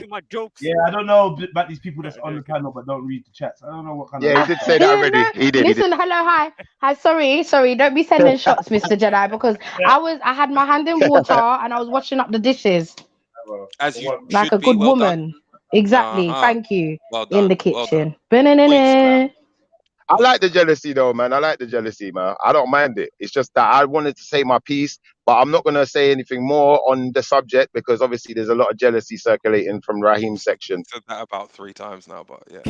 Yeah, I don't know about these people that's on the panel but don't read the chats. I don't know what kind of. Yeah, he did say that already. He did. Listen, hello, hi. Sorry. Don't be sending shots, Mr. Jedi, because I had my hand in water and I was washing up the dishes. As you like a good woman. Exactly. Thank you. In the kitchen. I like the jealousy though, man. I like the jealousy, man. I don't mind it. It's just that I wanted to say my piece, but I'm not going to say anything more on the subject because obviously there's a lot of jealousy circulating from Raheem's section. Said that about 3 times now, but yeah.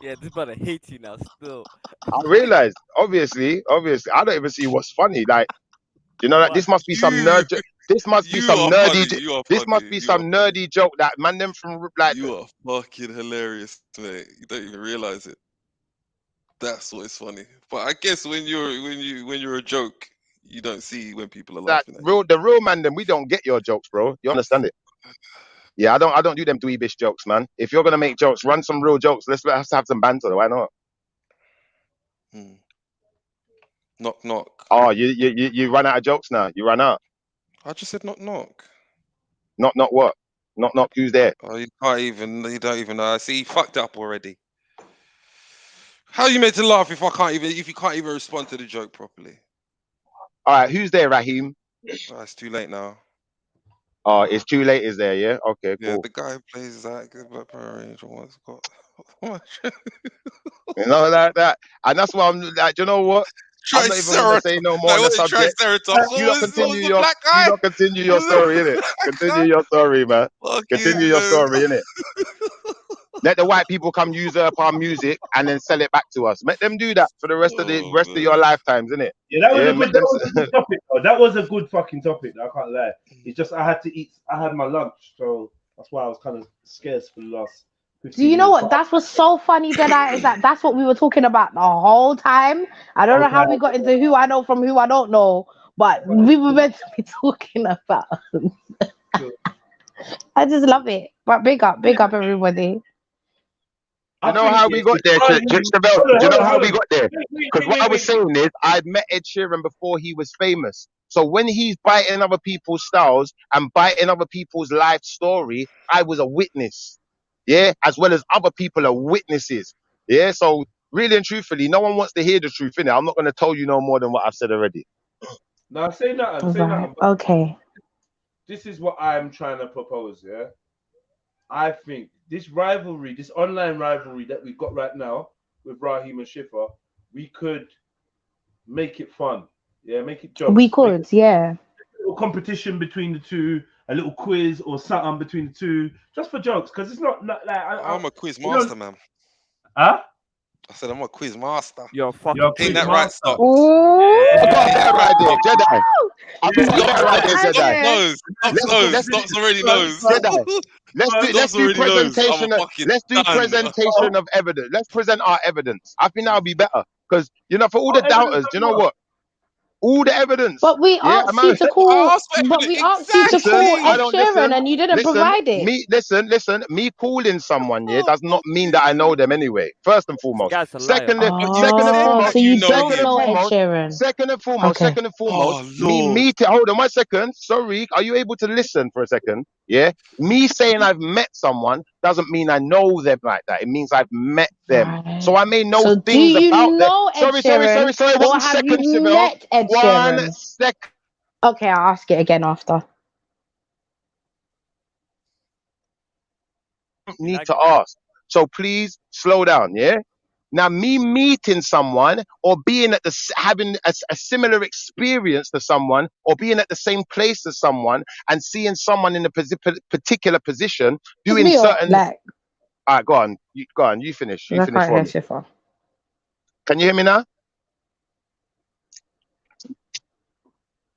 Yeah, this brother hates you now still. I realized, obviously, I don't even see what's funny. Like, you know, like this must be some nerd. This must be some nerdy. This must be some nerdy joke that man them from like. You are fucking hilarious, mate. You don't even realize it. That's what is funny. But I guess when you're a joke, you don't see when people are laughing at you. The real man, then we don't get your jokes, bro. You understand it? Yeah, I don't do them dweebish jokes, man. If you're gonna make jokes, run some real jokes. Let's have some banter. Why not? Knock knock. Oh, you run out of jokes now. You run out. I just said knock knock. Knock knock what? Knock knock. Who's there? Oh, you don't even know. I see, you fucked up already. How are you meant to laugh if you can't even respond to the joke properly? All right, who's there, Raheem? Oh, it's too late now. Oh, it's too late, is there? Yeah. Okay. Cool. Yeah, the guy who plays that good Black Power Ranger once got. You know that, and that's why I'm like, you know what? I'm not even gonna say no more on the subject. You don't continue your story, innit? Continue your story, man. Continue your story, innit? Let the white people come usurp our music and then sell it back to us. Let them do that for the rest of your lifetimes, innit? Yeah, that was a good topic. Though. That was a good fucking topic. I can't lie. It's just I had my lunch, so that's why I was kind of scarce for the last. Do you know what? That's what's so funny, Jedi, is that that's what we were talking about the whole time. I don't know how we got into who I know from who I don't know, but we were meant to be talking about. I just love it. But big up everybody. You know how we got there, do you know how we got there? Because what I was saying is, I'd met Ed Sheeran before he was famous. So when he's biting other people's styles and biting other people's life story, I was a witness. Yeah, as well as other people are witnesses. Yeah, so really and truthfully, no one wants to hear the truth, innit? I'm not going to tell you no more than what I've said already. No, say nothing. Say nothing. Okay. This is what I'm trying to propose, yeah? I think this rivalry, this online rivalry that we've got right now with Raheem and Shifa, we could make it fun. Yeah, make it jokes. We could, yeah. A little competition between the two, a little quiz or something between the two, just for jokes, because it's not like I'm a quiz master, man. Huh? I said I'm a quiz master. You're fucking ain't that right, Stop? I got that right there, Jedi. I got that right there, Jedi. Stop already knows. Jedi. Let's do presentation. Let's do presentation of evidence. Let's present our evidence. I think that'll be better because for all the doubters, you know what? All the evidence. But we asked you to call. But we asked you to call Ed Sheeran, and you didn't provide it. Listen. Me calling someone does not mean that I know them anyway. First and foremost. Second and foremost. So you don't know Ed Sheeran. Second and foremost. Me meeting. Hold on 1 second. Sorry, are you able to listen for a second? Yeah. Me saying I've met someone doesn't mean I know them like that. It means I've met them. Right. So I may know things about them. Sorry. 1 second, Civil. 1 second. Okay, I'll ask it again after. Need to ask. So please slow down, yeah? Now, me meeting someone or being at having a similar experience to someone or being at the same place as someone and seeing someone in a particular position doing certain. All right, go on. You finish. You finish for me. Can you hear me now?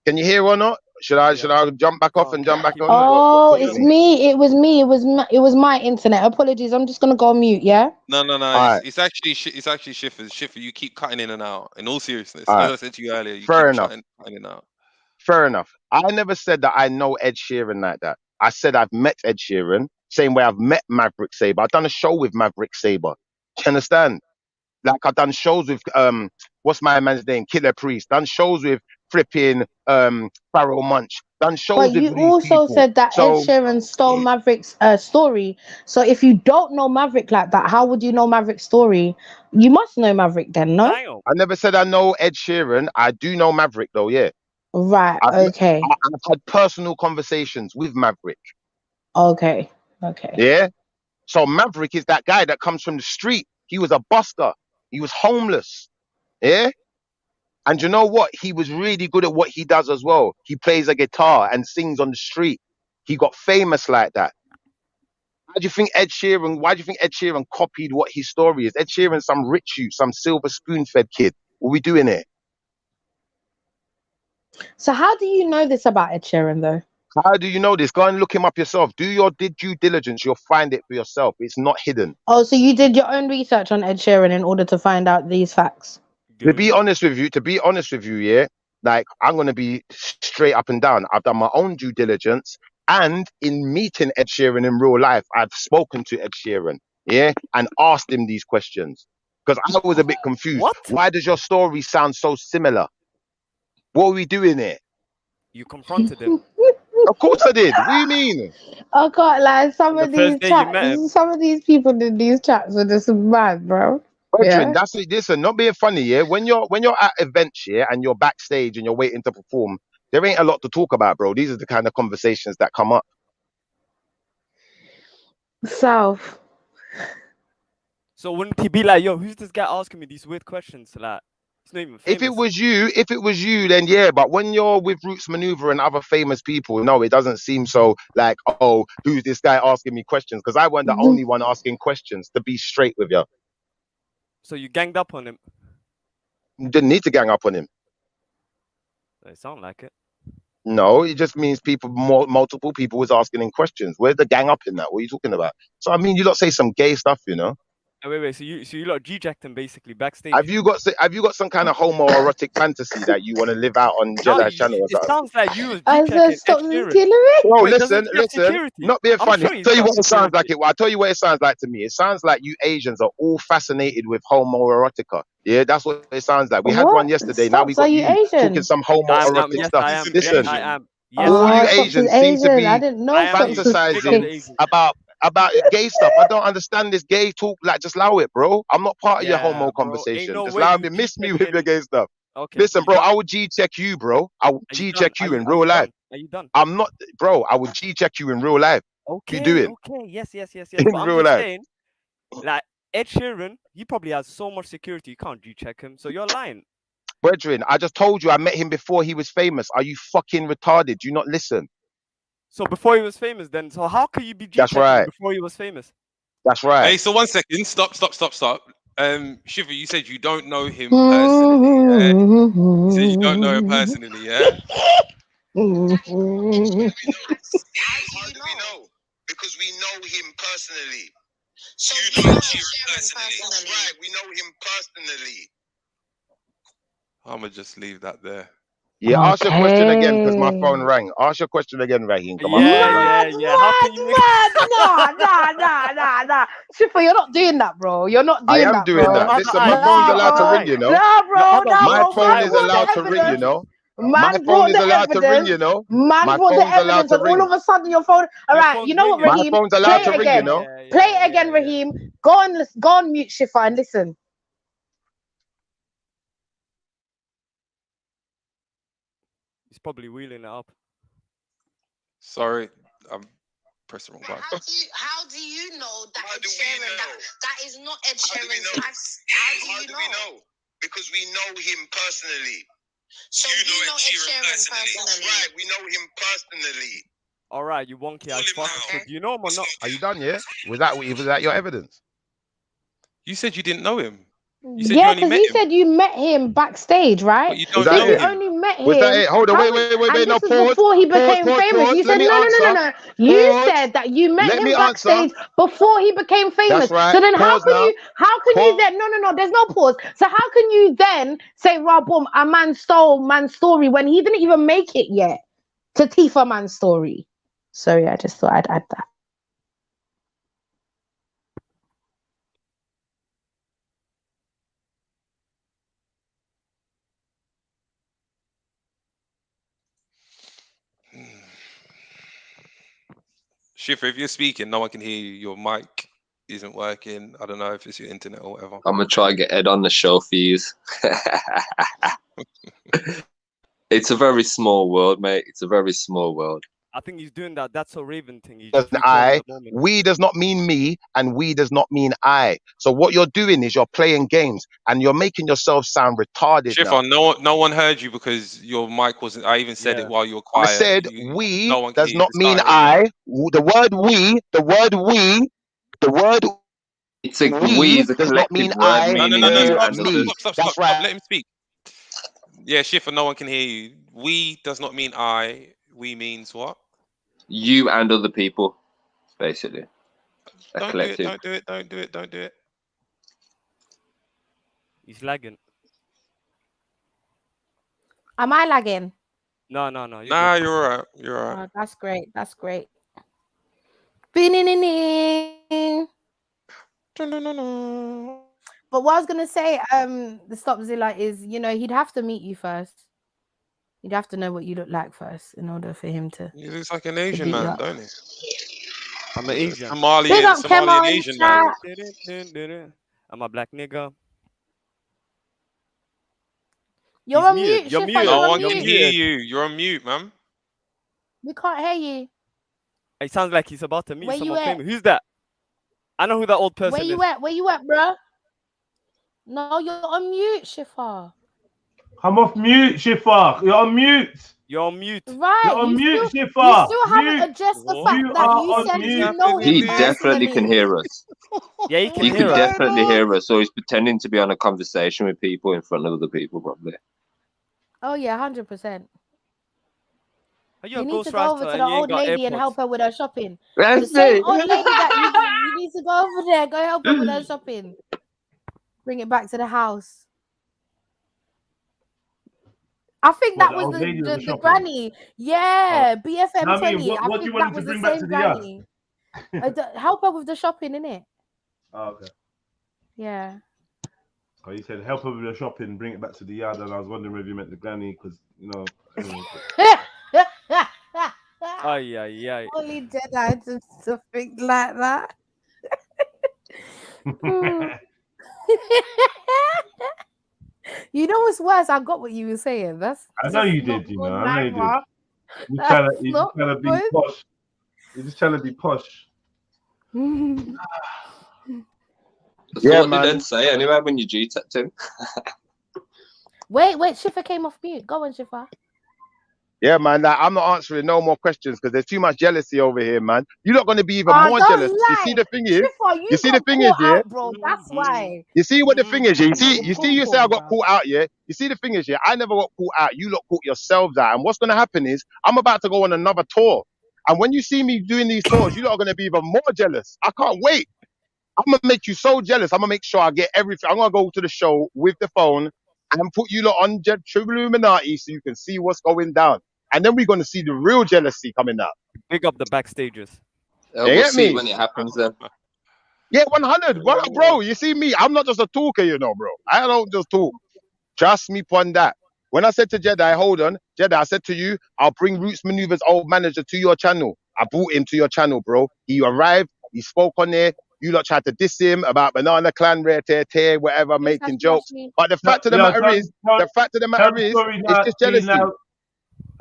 Can you hear or not? Should I jump back off and jump back on? Oh, it's me. It was me. It was my internet. Apologies. I'm just gonna go on mute. Yeah. No. Right. It's actually Schiffer's. Schiffer, you keep cutting in and out. In all seriousness, right. As I said to you earlier, Fair enough. Cutting in and out. Fair enough. I never said that I know Ed Sheeran like that. I said I've met Ed Sheeran, same way I've met Maverick Sabre. I've done a show with Maverick Sabre. Do you understand? Like I've done shows with what's my man's name? Killer Priest. Done shows with flipping Pharaoh Munch. Done shows. But you also said that Ed Sheeran stole Maverick's story. So if you don't know Maverick like that, how would you know Maverick's story? You must know Maverick then, no? I never said I know Ed Sheeran. I do know Maverick though, yeah. Right, okay. I've had personal conversations with Maverick. Okay. Yeah? So Maverick is that guy that comes from the street. He was a busker. He was homeless. Yeah? And you know what? He was really good at what he does as well. He plays a guitar and sings on the street. He got famous like that. Why do you think Ed Sheeran copied what his story is? Ed Sheeran, some rich youth, some silver spoon-fed kid. What are we doing here? So how do you know this about Ed Sheeran, though? How do you know this? Go and look him up yourself. Do your due diligence. You'll find it for yourself. It's not hidden. Oh, so you did your own research on Ed Sheeran in order to find out these facts? To be honest with you, yeah, like I'm gonna be straight up and down. I've done my own due diligence, and in meeting Ed Sheeran in real life, I've spoken to Ed Sheeran, yeah, and asked him these questions because I was a bit confused. What? Why does your story sound so similar? What are we doing here? You confronted him. Of course I did. What do you mean? I can't lie. Some The of first these day you met him. chats, some of these people in these chats are just mad, bro. Brethren, Yeah. that's it. Listen, not being funny, yeah. When you're at events, yeah, and you're backstage and you're waiting to perform, there ain't a lot to talk about, bro. These are the kind of conversations that come up. South. So wouldn't he be like, yo, who's this guy asking me these weird questions? Like, he's not even famous. If it was you, then yeah. But when you're with Roots Maneuver and other famous people, no, it doesn't seem so like, oh, who's this guy asking me questions? Because I wasn't the only one asking questions, to be straight with you. So you ganged up on him? You didn't need to gang up on him. They sound like it. No, it just means multiple people was asking him questions. Where's the gang up in that? What are you talking about? So I mean, you lot say some gay stuff, you know. Wait. So you lot G-jacked him basically backstage. Have you got some kind of homoerotic fantasy that you want to live out on JEDI's channel? Or It sounds like you was I G-checking said, stop Ed this Sheeran. killering. Bro, Wait, doesn't listen. he have security? Not being I'm funny. sure I'll he's tell you got what it sounds security. like. I'll tell you what it sounds like to me. It sounds like you Asians are all fascinated with homoerotica. Yeah, that's what it sounds like. We had one yesterday. Now we Stop, got are you you Asian? talking some homoerotic Yes, stuff. I am. Listen, I am. Yes, all I you am. Stocks is Asians seem to Asian. be I didn't know I am Stocks was big on the fantasizing Asian. about gay stuff. I don't understand this gay talk. Like, just allow it, bro. I'm not part of your homo Yeah, bro. Ain't conversation. no just way allow you me. Miss me with your G-checking. gay stuff. Okay, Listen, you bro, done? I would G-check you, bro. I would Are you G-check done? you in Are real you life. done? Are you done? I'm not, bro. I would G-check you in real life. What you Okay, doing okay. Yes. in But I'm real just life? saying, like, Ed Sheeran, he probably has so much security, you can't G-check him. So you're lying. Brethren, I just told you I met him before he was famous. Are you fucking retarded? Do you not listen? So before he was famous then, so how could you be That's G-checking right. before he was famous? That's right. Hey, so 1 second. Stop. Shiva, you said you don't know him personally, yeah? You said you don't know him personally, yeah? How do we know? Because we know him personally. So you know Ed Sheeran personally. That's right, we know him personally. I'm gonna just leave that there. Yeah, ask your question again because my phone rang. Ask your question again, Raheem. Come on. Yeah. How can you Nah. Shifa, you're not doing that, bro. You're not I doing am that, doing bro. that. Listen, my phone's allowed to ring, you know. Nah, bro. My phone Man is brought allowed the to ring, you evidence. know. Man My brought phone is the allowed to ring, evidence. you know. Man My brought the phone's allowed evidence, to and all ring. of a sudden your phone. All right, you know what, My Raheem? phone's Play allowed to it ring, again. you know. Play it again, Raheem. Go on mute, Shifa, and listen. He's probably wheeling it up. Sorry, I'm pressing the wrong button. How do you know that Ed Sheeran, that is not Ed Sheeran's life? How do you know? Because we know him personally. So you know Ed Sheeran personally? That's right, we know him personally. All right, you wonky ass fuck. So do you know him or not? Are you done, yeah? Was that your evidence? You said you didn't know him. You said Yeah, you only because met you him. said you met him backstage, right? But you Was don't that know it? You him. only met him. Was that it? Hold on, wait. And No, this is pause. before he became famous. You Let said me no. answer. You said that you met Let him me answer. backstage before he became famous. That's right. So then Pause now. how can you then no, there's no pause. So how can you then say, "Well, boom, a man stole man's story" when he didn't even make it yet to Tifa man's story? So yeah, I just thought I'd add that. Shifa, if you're speaking, no one can hear you. Your mic isn't working. I don't know if it's your internet or whatever. I'm gonna try and get Ed on the show for you. It's a very small world, mate. It's a very small world. I think he's doing that. That's a Raven thing. He's Does just I, at the moment. we does not mean me, and we does not mean I. So what you're doing is you're playing games, and you're making yourself sound retarded now. Shifar, no one heard you because your mic wasn't. I even said it while you were I quiet. said No one can does hear you. not mean Start it I. The word we, the word It's a we is a does not mean collective word I, meaning No, you stop, and me. others. That's right. Let him speak. Yeah, Shifar, no one can hear you. We does not mean I. We means what? You and other people, basically. A Don't collective. do it. He's lagging. Am I lagging? No. You're alright. You're alright. Oh, that's great. That's great. But what I was gonna say, the Stopzilla is, you know, he'd have to meet you first. You'd have to know what you look like first in order for him to. He looks like an Asian man, don't he? I'm an Asian. Somalian Asian man. I'm a black nigga. You're on mute. You're Shifa, muted. No you're one on can mute. hear you. You're on mute, man. We can't hear you. It sounds like he's about to meet Where you someone at? famous. Who's that? I know who that old person Where you is. at? Where you at, bro? No, you're on mute, Shifa. Come off mute, Shifa. You're on mute. You're on mute. Right. You're on mute, You Shifa. still haven't addressed the fact You that are you on said mute. you know He him definitely can personally. hear us. Yeah, he can He hear could us. definitely hear us, or he's pretending to be on a conversation with people in front of other people, probably. Oh yeah, 100%. Are You need to go over to the old lady and help her with her shopping. That's The same it. old lady that you need to go over there, go help her with her shopping. Bring it back to the house. I think that was the granny. Yeah, BFM 20. I think that was the same granny. Help her with the shopping, innit? Oh, okay. Yeah. Oh, you said help her with the shopping, bring it back to the yard, and I was wondering if you meant the granny, because, you know. Anyway. Ay. Only Jedi to think like that. You know what's worse? I got what you were saying. I know you did, you know. I know you did. You're just trying to be posh. You're just trying to be posh. So what did Ed say anyway when you G-tapped him? Wait, Shifa came off mute. Go on, Shifa. Yeah, man. Like, I'm not answering no more questions because there's too much jealousy over here, man. You're not going to be even more jealous. Lie. You see the thing is, Shifa, you see the thing is, yeah. Bro, that's why. You see what the thing is, yeah. You see, you say I got caught out, yeah. You see the thing is, yeah. I never got caught out. You lot caught yourselves out. And what's going to happen is, I'm about to go on another tour. And when you see me doing these tours, you lot are going to be even more jealous. I can't wait. I'm going to make you so jealous. I'm going to make sure I get everything. I'm going to go to the show with the phone and put you lot on Trilluminati so you can see what's going down. And then we're going to see the real jealousy coming out. Pick up the backstages. We'll see when it happens then. Yeah, 100. Bro, you see me, I'm not just a talker, you know, bro. I don't just talk. Trust me on that. When I said to JEDI, hold on, JEDI, I said to you, I'll bring Roots Maneuver's old manager to your channel. I brought him to your channel, bro. He arrived, he spoke on there. You lot tried to diss him about Banana Clan, rare tear, whatever, making jokes. But the fact of the matter is, it's just jealousy.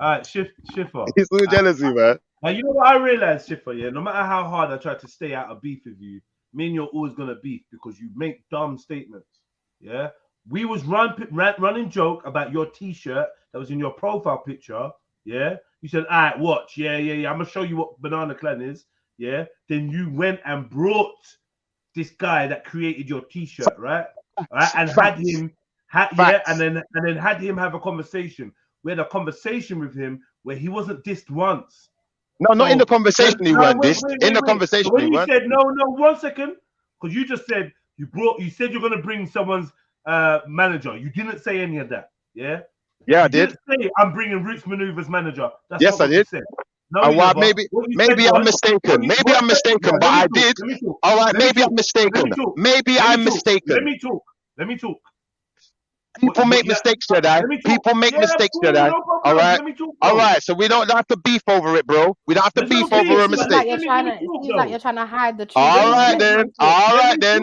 Shifa. It's all jealousy, man. Now, you know what I realized, Shifa, yeah? No matter how hard I try to stay out of beef with you, me and you're always going to beef because you make dumb statements, yeah? We was running joke about your T-shirt that was in your profile picture, yeah? You said, all right, watch, yeah. I'm going to show you what Banana Clan is, yeah? Then you went and brought this guy that created your T-shirt, right? And had him have a conversation. We had a conversation with him where he wasn't dissed once. No, not in the conversation he weren't dissed. In the conversation when you said no, 1 second, because you just said you said you're gonna bring someone's manager. You didn't say any of that. Yeah. Yeah, I did. Say I'm bringing Roots Maneuver's manager. That's yes, I did. No, well, maybe I'm mistaken. Maybe I'm mistaken, but I did. All right, maybe I'm mistaken. Maybe I'm mistaken. Let me talk. People make mistakes, Jedi. People make mistakes, Jedi. All right. All right. So we don't have to beef over it, bro. We don't have to beef over a mistake. It seems like you're trying to hide the truth. All right then. All right then.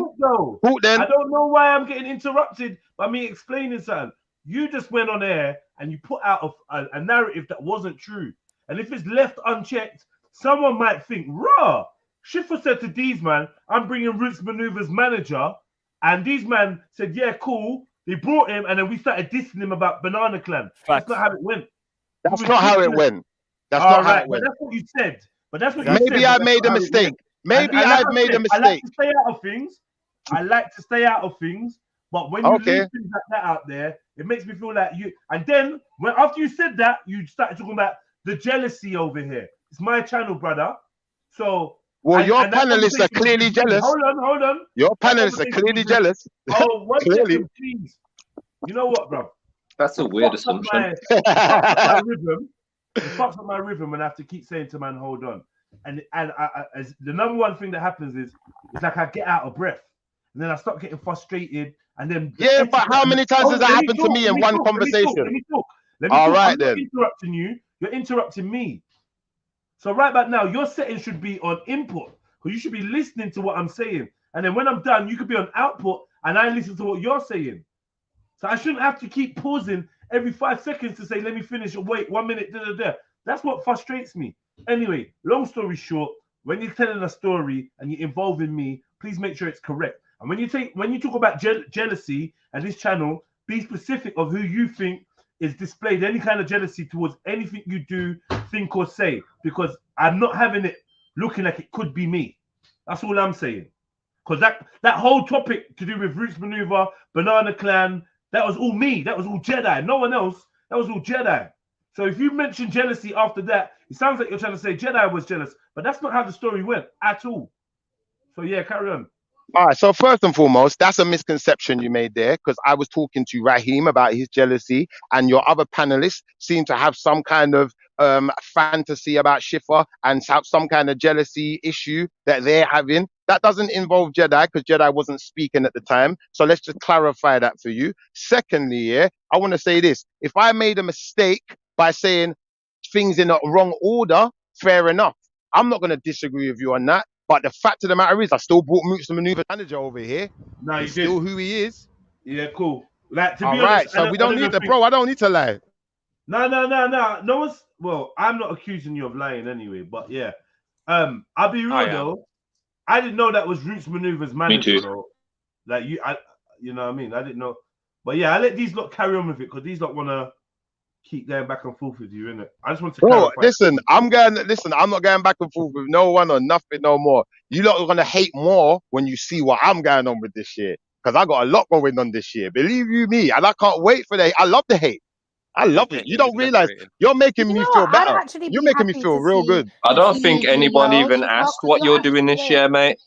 Who then? I don't know why I'm getting interrupted by me explaining something. You just went on air and you put out a narrative that wasn't true. And if it's left unchecked, someone might think, raw. Schiffer said to these man, I'm bringing Roots Maneuver's manager. And these man said, yeah, cool. They brought him, and then we started dissing him about Banana Clan. That's not how it went. That's not how it went. That's not how it went. But that's what you said. But that's what you said. Maybe I made a mistake. Maybe I've made a mistake. I like to stay out of things. I like to stay out of things. But when you leave things like that out there, it makes me feel like you. And then after you said that, you started talking about the jealousy over here. It's my channel, brother. So. Well, your panelists are clearly jealous. Hold on. Your panelists are clearly jealous. Oh, one second, please. You know what, bro? That's a weird assumption. It fucks up my rhythm, and I have to keep saying to man, hold on. And as the number one thing that happens is, it's like I get out of breath, and then I start getting frustrated, and then but how many times has that happened to me in one conversation? Let me talk. All right, I'm not interrupting you. You're interrupting me. So right about now, your setting should be on input, because you should be listening to what I'm saying. And then when I'm done, you could be on output, and I listen to what you're saying. So I shouldn't have to keep pausing every 5 seconds to say, let me finish, or wait 1 minute, That's what frustrates me. Anyway, long story short, when you're telling a story and you're involving me, please make sure it's correct. And when you talk about jealousy and this channel, be specific of who you think is displayed any kind of jealousy towards anything you do, think, or say, because I'm not having it looking like it could be me. That's all I'm saying. Because that whole topic to do with Roots Maneuver, Banana Clan, that was all me. That was all Jedi. No one else. That was all Jedi. So if you mention jealousy after that, it sounds like you're trying to say Jedi was jealous, but that's not how the story went at all. So yeah, carry on. All right, so first and foremost, that's a misconception you made there, because I was talking to Raheem about his jealousy, and your other panelists seem to have some kind of fantasy about Schiffer and have some kind of jealousy issue that they're having. That doesn't involve Jedi, because Jedi wasn't speaking at the time. So let's just clarify that for you. Secondly, I want to say this. If I made a mistake by saying things in the wrong order, fair enough. I'm not going to disagree with you on that. But the fact of the matter is, I still brought Moots the Maneuver manager over here. No, he's still who he is. Yeah, cool. Like, to be all honest, right, so we don't need to, bro. I don't need to lie. No. No one's. Well, I'm not accusing you of lying anyway. But yeah, I'll be real though. I didn't know that was Roots Maneuver's manager. Me too. Bro. Like you know what I mean. I didn't know. But yeah, I let these lot carry on with it, because these lot want to keep going back and forth with you, innit? I just want to clarify. Listen, I'm not going back and forth with no one or nothing no more. You lot are going to hate more when you see what I'm going on with this year, because I got a lot going on this year. Believe you me, and I can't wait for that. I love the hate. I love it. You don't realize you're making me feel better. You're making me feel real good. I don't think anyone even asked what you're doing this year, mate.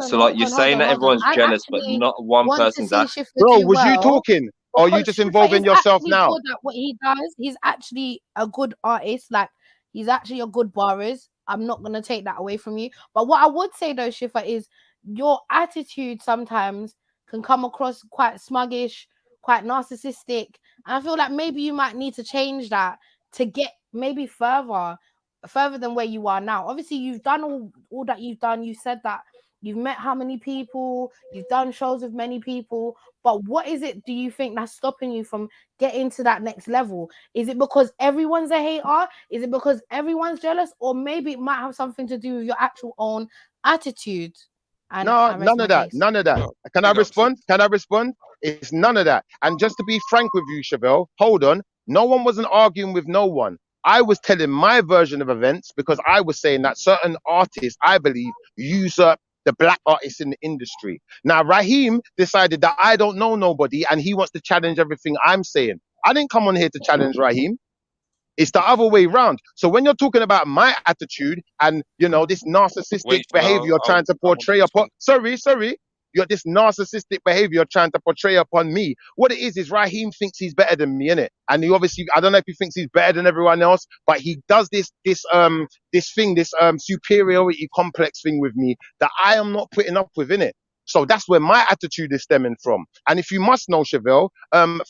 So like you're saying that everyone's jealous, but not one person's asked. Bro, was you talking? Or are you just involving yourself now? Good at what he does. He's actually a good artist. Like, he's actually a good barist. I'm not going to take that away from you. But what I would say, though, Schiffer, is your attitude sometimes can come across quite smuggish, quite narcissistic. And I feel like maybe you might need to change that to get maybe further than where you are now. Obviously, you've done all that you've done. You said that you've met how many people, you've done shows with many people, but what is it, do you think, that's stopping you from getting to that next level? Is it because everyone's a hater? Is it because everyone's jealous? Or maybe it might have something to do with your actual own attitude? And no, none of that. None of that. Can I respond? It's none of that. And just to be frank with you, Chevelle, hold on. No one wasn't arguing with no one. I was telling my version of events, because I was saying that certain artists, I believe, usurp the black artists in the industry. Now, Raheem decided that I don't know nobody and he wants to challenge everything I'm saying. I didn't come on here to challenge Raheem. It's the other way around. So when you're talking about my attitude and, you know, this narcissistic behavior you're trying to portray upon... Sorry. You're this narcissistic behavior you're trying to portray upon me. What it is Raheem thinks he's better than me, innit? And he obviously, I don't know if he thinks he's better than everyone else, but he does this superiority complex thing with me that I am not putting up with, innit? So that's where my attitude is stemming from. And if you must know, Chevelle,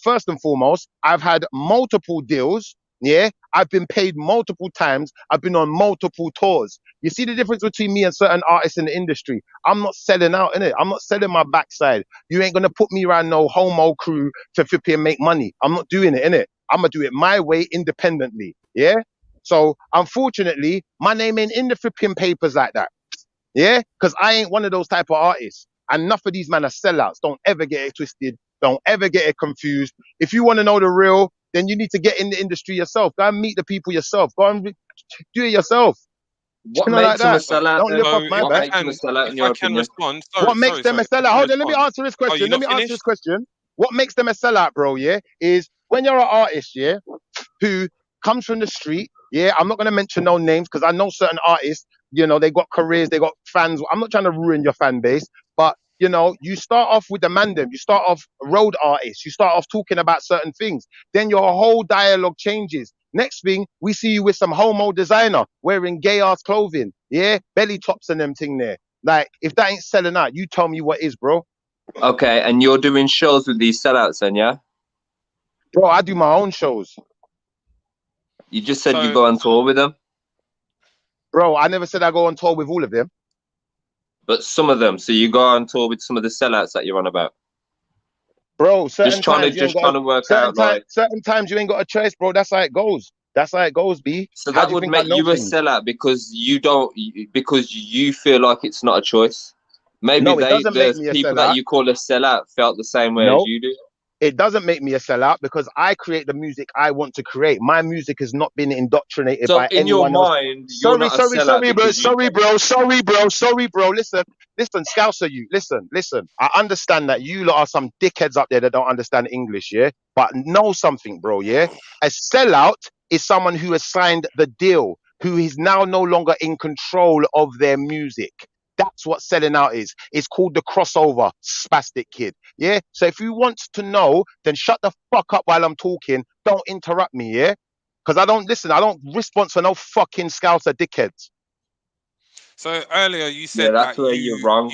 first and foremost, I've had multiple deals. Yeah, I've been paid multiple times. I've been on multiple tours. You see the difference between me and certain artists in the industry. I'm not selling out, innit? I'm not selling my backside. You ain't gonna put me around no homo crew to flip and make money. I'm not doing it, innit? I'm gonna do it my way independently. Yeah. So unfortunately, my name ain't in the flipping papers like that. Yeah, because I ain't one of those type of artists. And enough of these men are sellouts. Don't ever get it twisted. Don't ever get it confused. If you want to know the real, then you need to get in the industry yourself. Go and meet the people yourself. Go and do it yourself. What Like makes them a that. sellout? Don't live off my What back. makes them a sellout in your opinion? Respond. What makes them a sellout? Hold on, let me answer this Oh, question. you're Let not me answer finished? this question. What makes them a sellout, bro? Yeah, is when you're an artist, yeah, who comes from the street. Yeah, I'm not gonna mention no names because I know certain artists. You know, they got careers, they got fans. I'm not trying to ruin your fan base, but you know, you start off with the mandem. You start off road artists. You start off talking about certain things. Then your whole dialogue changes. Next thing, we see you with some homo designer wearing gay ass clothing. Yeah, belly tops and them thing there. Like, if that ain't selling out, you tell me what is, bro. Okay, and you're doing shows with these sellouts then, yeah? Bro, I do my own shows. You just said you go on tour with them? Bro, I never said I go on tour with all of them. But some of them. So you go on tour with some of the sellouts that you're on about? Bro, Just trying to work out like... Certain times you ain't got a choice, bro. That's how it goes. That's how it goes, B. So that would make you a sellout because you don't... Because you feel like it's not a choice? Maybe no, it doesn't make me a people sellout. that you call a sellout felt the same way as you do? It doesn't make me a sellout because I create the music I want to create. My music has not been indoctrinated by anyone else. Sorry, bro. Listen, Scouser, you. Listen. I understand that you lot are some dickheads up there that don't understand English, yeah? But know something, bro, yeah? A sellout is someone who has signed the deal, who is now no longer in control of their music. That's what selling out is. It's called the crossover, spastic kid. Yeah? So if you want to know, then shut the fuck up while I'm talking. Don't interrupt me, yeah? Because I don't respond to no fucking Scouser dickheads. So earlier you said that's where you're wrong.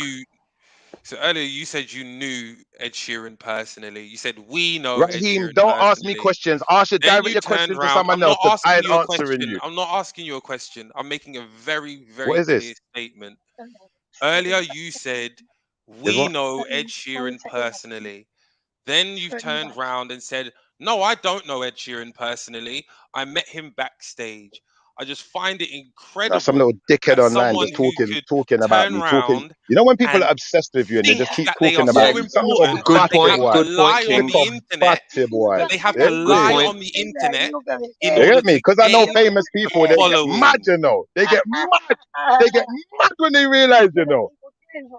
So earlier you said you knew Ed Sheeran personally. You said we know Raheem, Ed Sheeran don't personally. ask me questions. I should direct your questions to someone else because I ain't answering you. I'm not asking you a question. I'm making a very, very What is clear this? statement. Earlier you said we know Ed Sheeran personally. Then you've turned round and said, no, I don't know Ed Sheeran personally. I met him backstage. I just find it incredible. Some little dickhead online just talking about me. You know when people are obsessed with you and they just keep talking about you? Some little good point, King. That they have to lie on the internet. You get me? Because I know famous people, they get mad, you know. They get mad when they realize, you know.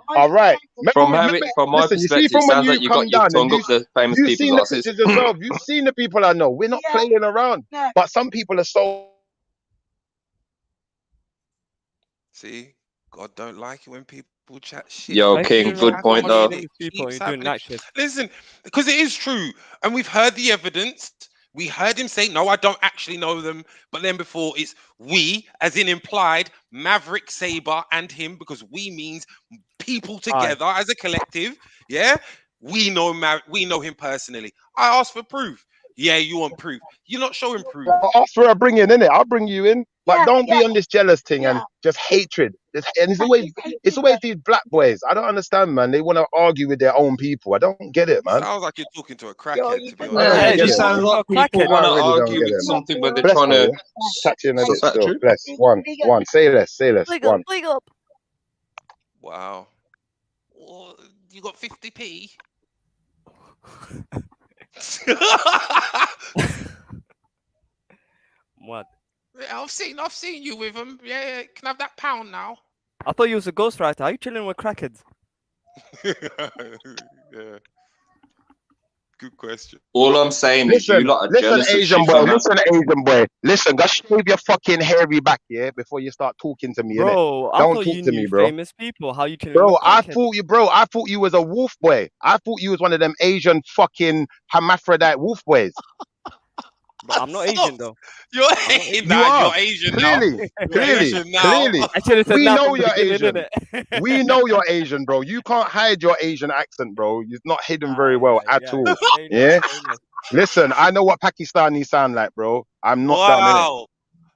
All right. From my perspective, it sounds like you got your tongue up the famous people's asses. You've seen the pictures yourself. You've seen the people I know. We're not playing around. But some people are so... See, God don't like it when people chat shit. Yo, King, good point though. Listen, because it is true, and we've heard the evidence. We heard him say, "No, I don't actually know them." But then before, it's we, as in implied, Maverick, Saber, and him, because we means people together as a collective. Yeah, we know him personally. I asked for proof. Yeah, you want proof. You're not showing proof. Ask for a bring in, innit? I'll bring you in. But don't be on this jealous thing and just hatred. And it's always these black boys. I don't understand, man. They want to argue with their own people. I don't get it, man. Sounds like you're talking to a crackhead, to be honest. Yeah, it just sounds like people want to argue with something where they're trying to... Touch in a bit still. Bless. One. Say less. One. Wow. Well, you got 50p? What? I've seen you with him. Yeah, can I have that pound now? I thought you was a ghostwriter. Are you chilling with crackheads? Yeah. Good question. All I'm saying is you lot are jealous of Asian shit, boy. man. Asian boy. Listen, go shave your fucking hairy back, yeah, before you start talking to me, bro. Innit? Don't talk to me, bro. Famous people. How you chilling bro? With I thought you was a wolf boy. I thought you was one of them Asian fucking hermaphrodite wolf boys. But I'm not Asian though. You're Asian now. You're Asian clearly. We know you're Asian. We know you're Asian, bro. You can't hide your Asian accent, bro. It's not hidden very well at all. Yeah. Listen, I know what Pakistani sound like, bro. I'm not dumb, innit?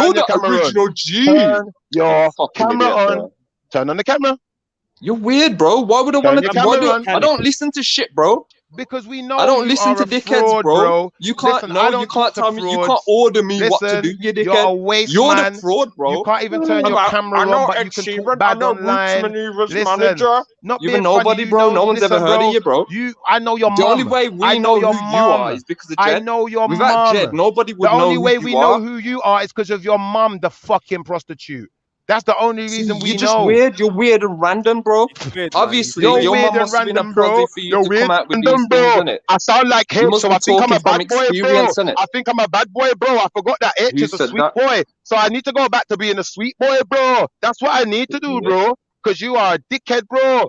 Turn your the camera original on. G. Turn your Fucking camera idiot, on. bro. Turn on the camera. You're weird, bro. Why would I Turn want your to? camera on. I don't listen to shit, bro. Because we I know don't you listen are to a dickheads, fraud, bro. You can't. Listen, No, I you don't can't talk to tell me. You can't frauds. order me what to Listen, do, you you're a dickhead. waste You're man. the fraud, bro. You can't even turn your camera I know on, but Ed you can Sheeran. talk I bad know Roots online. Maneuvers Listen, manager. not You're being nobody, funny, you bro. don't No one's listen, ever heard bro. of you, bro. I know your The only mum. way I we know know your who you are mum. is because of I Jed. know your Without mum. Jed, nobody would The know only who way you we are. know who you are is because of your mum, the fucking prostitute. That's the only reason we You're just know. weird. You're weird and random, bro. Obviously, You're your weird mum and must have been a random, bro. prodding for you You're to weird come out with and these random, bro. things, innit? I sound like You H, must so be I think I'm a talking from bad boy, bro. experience, innit? I think I'm a bad boy, bro. I forgot that H Who is a said sweet that? boy. So I need to go back to being a sweet boy, bro. That's what I need to do, Yeah. bro. Because you are a dickhead, bro.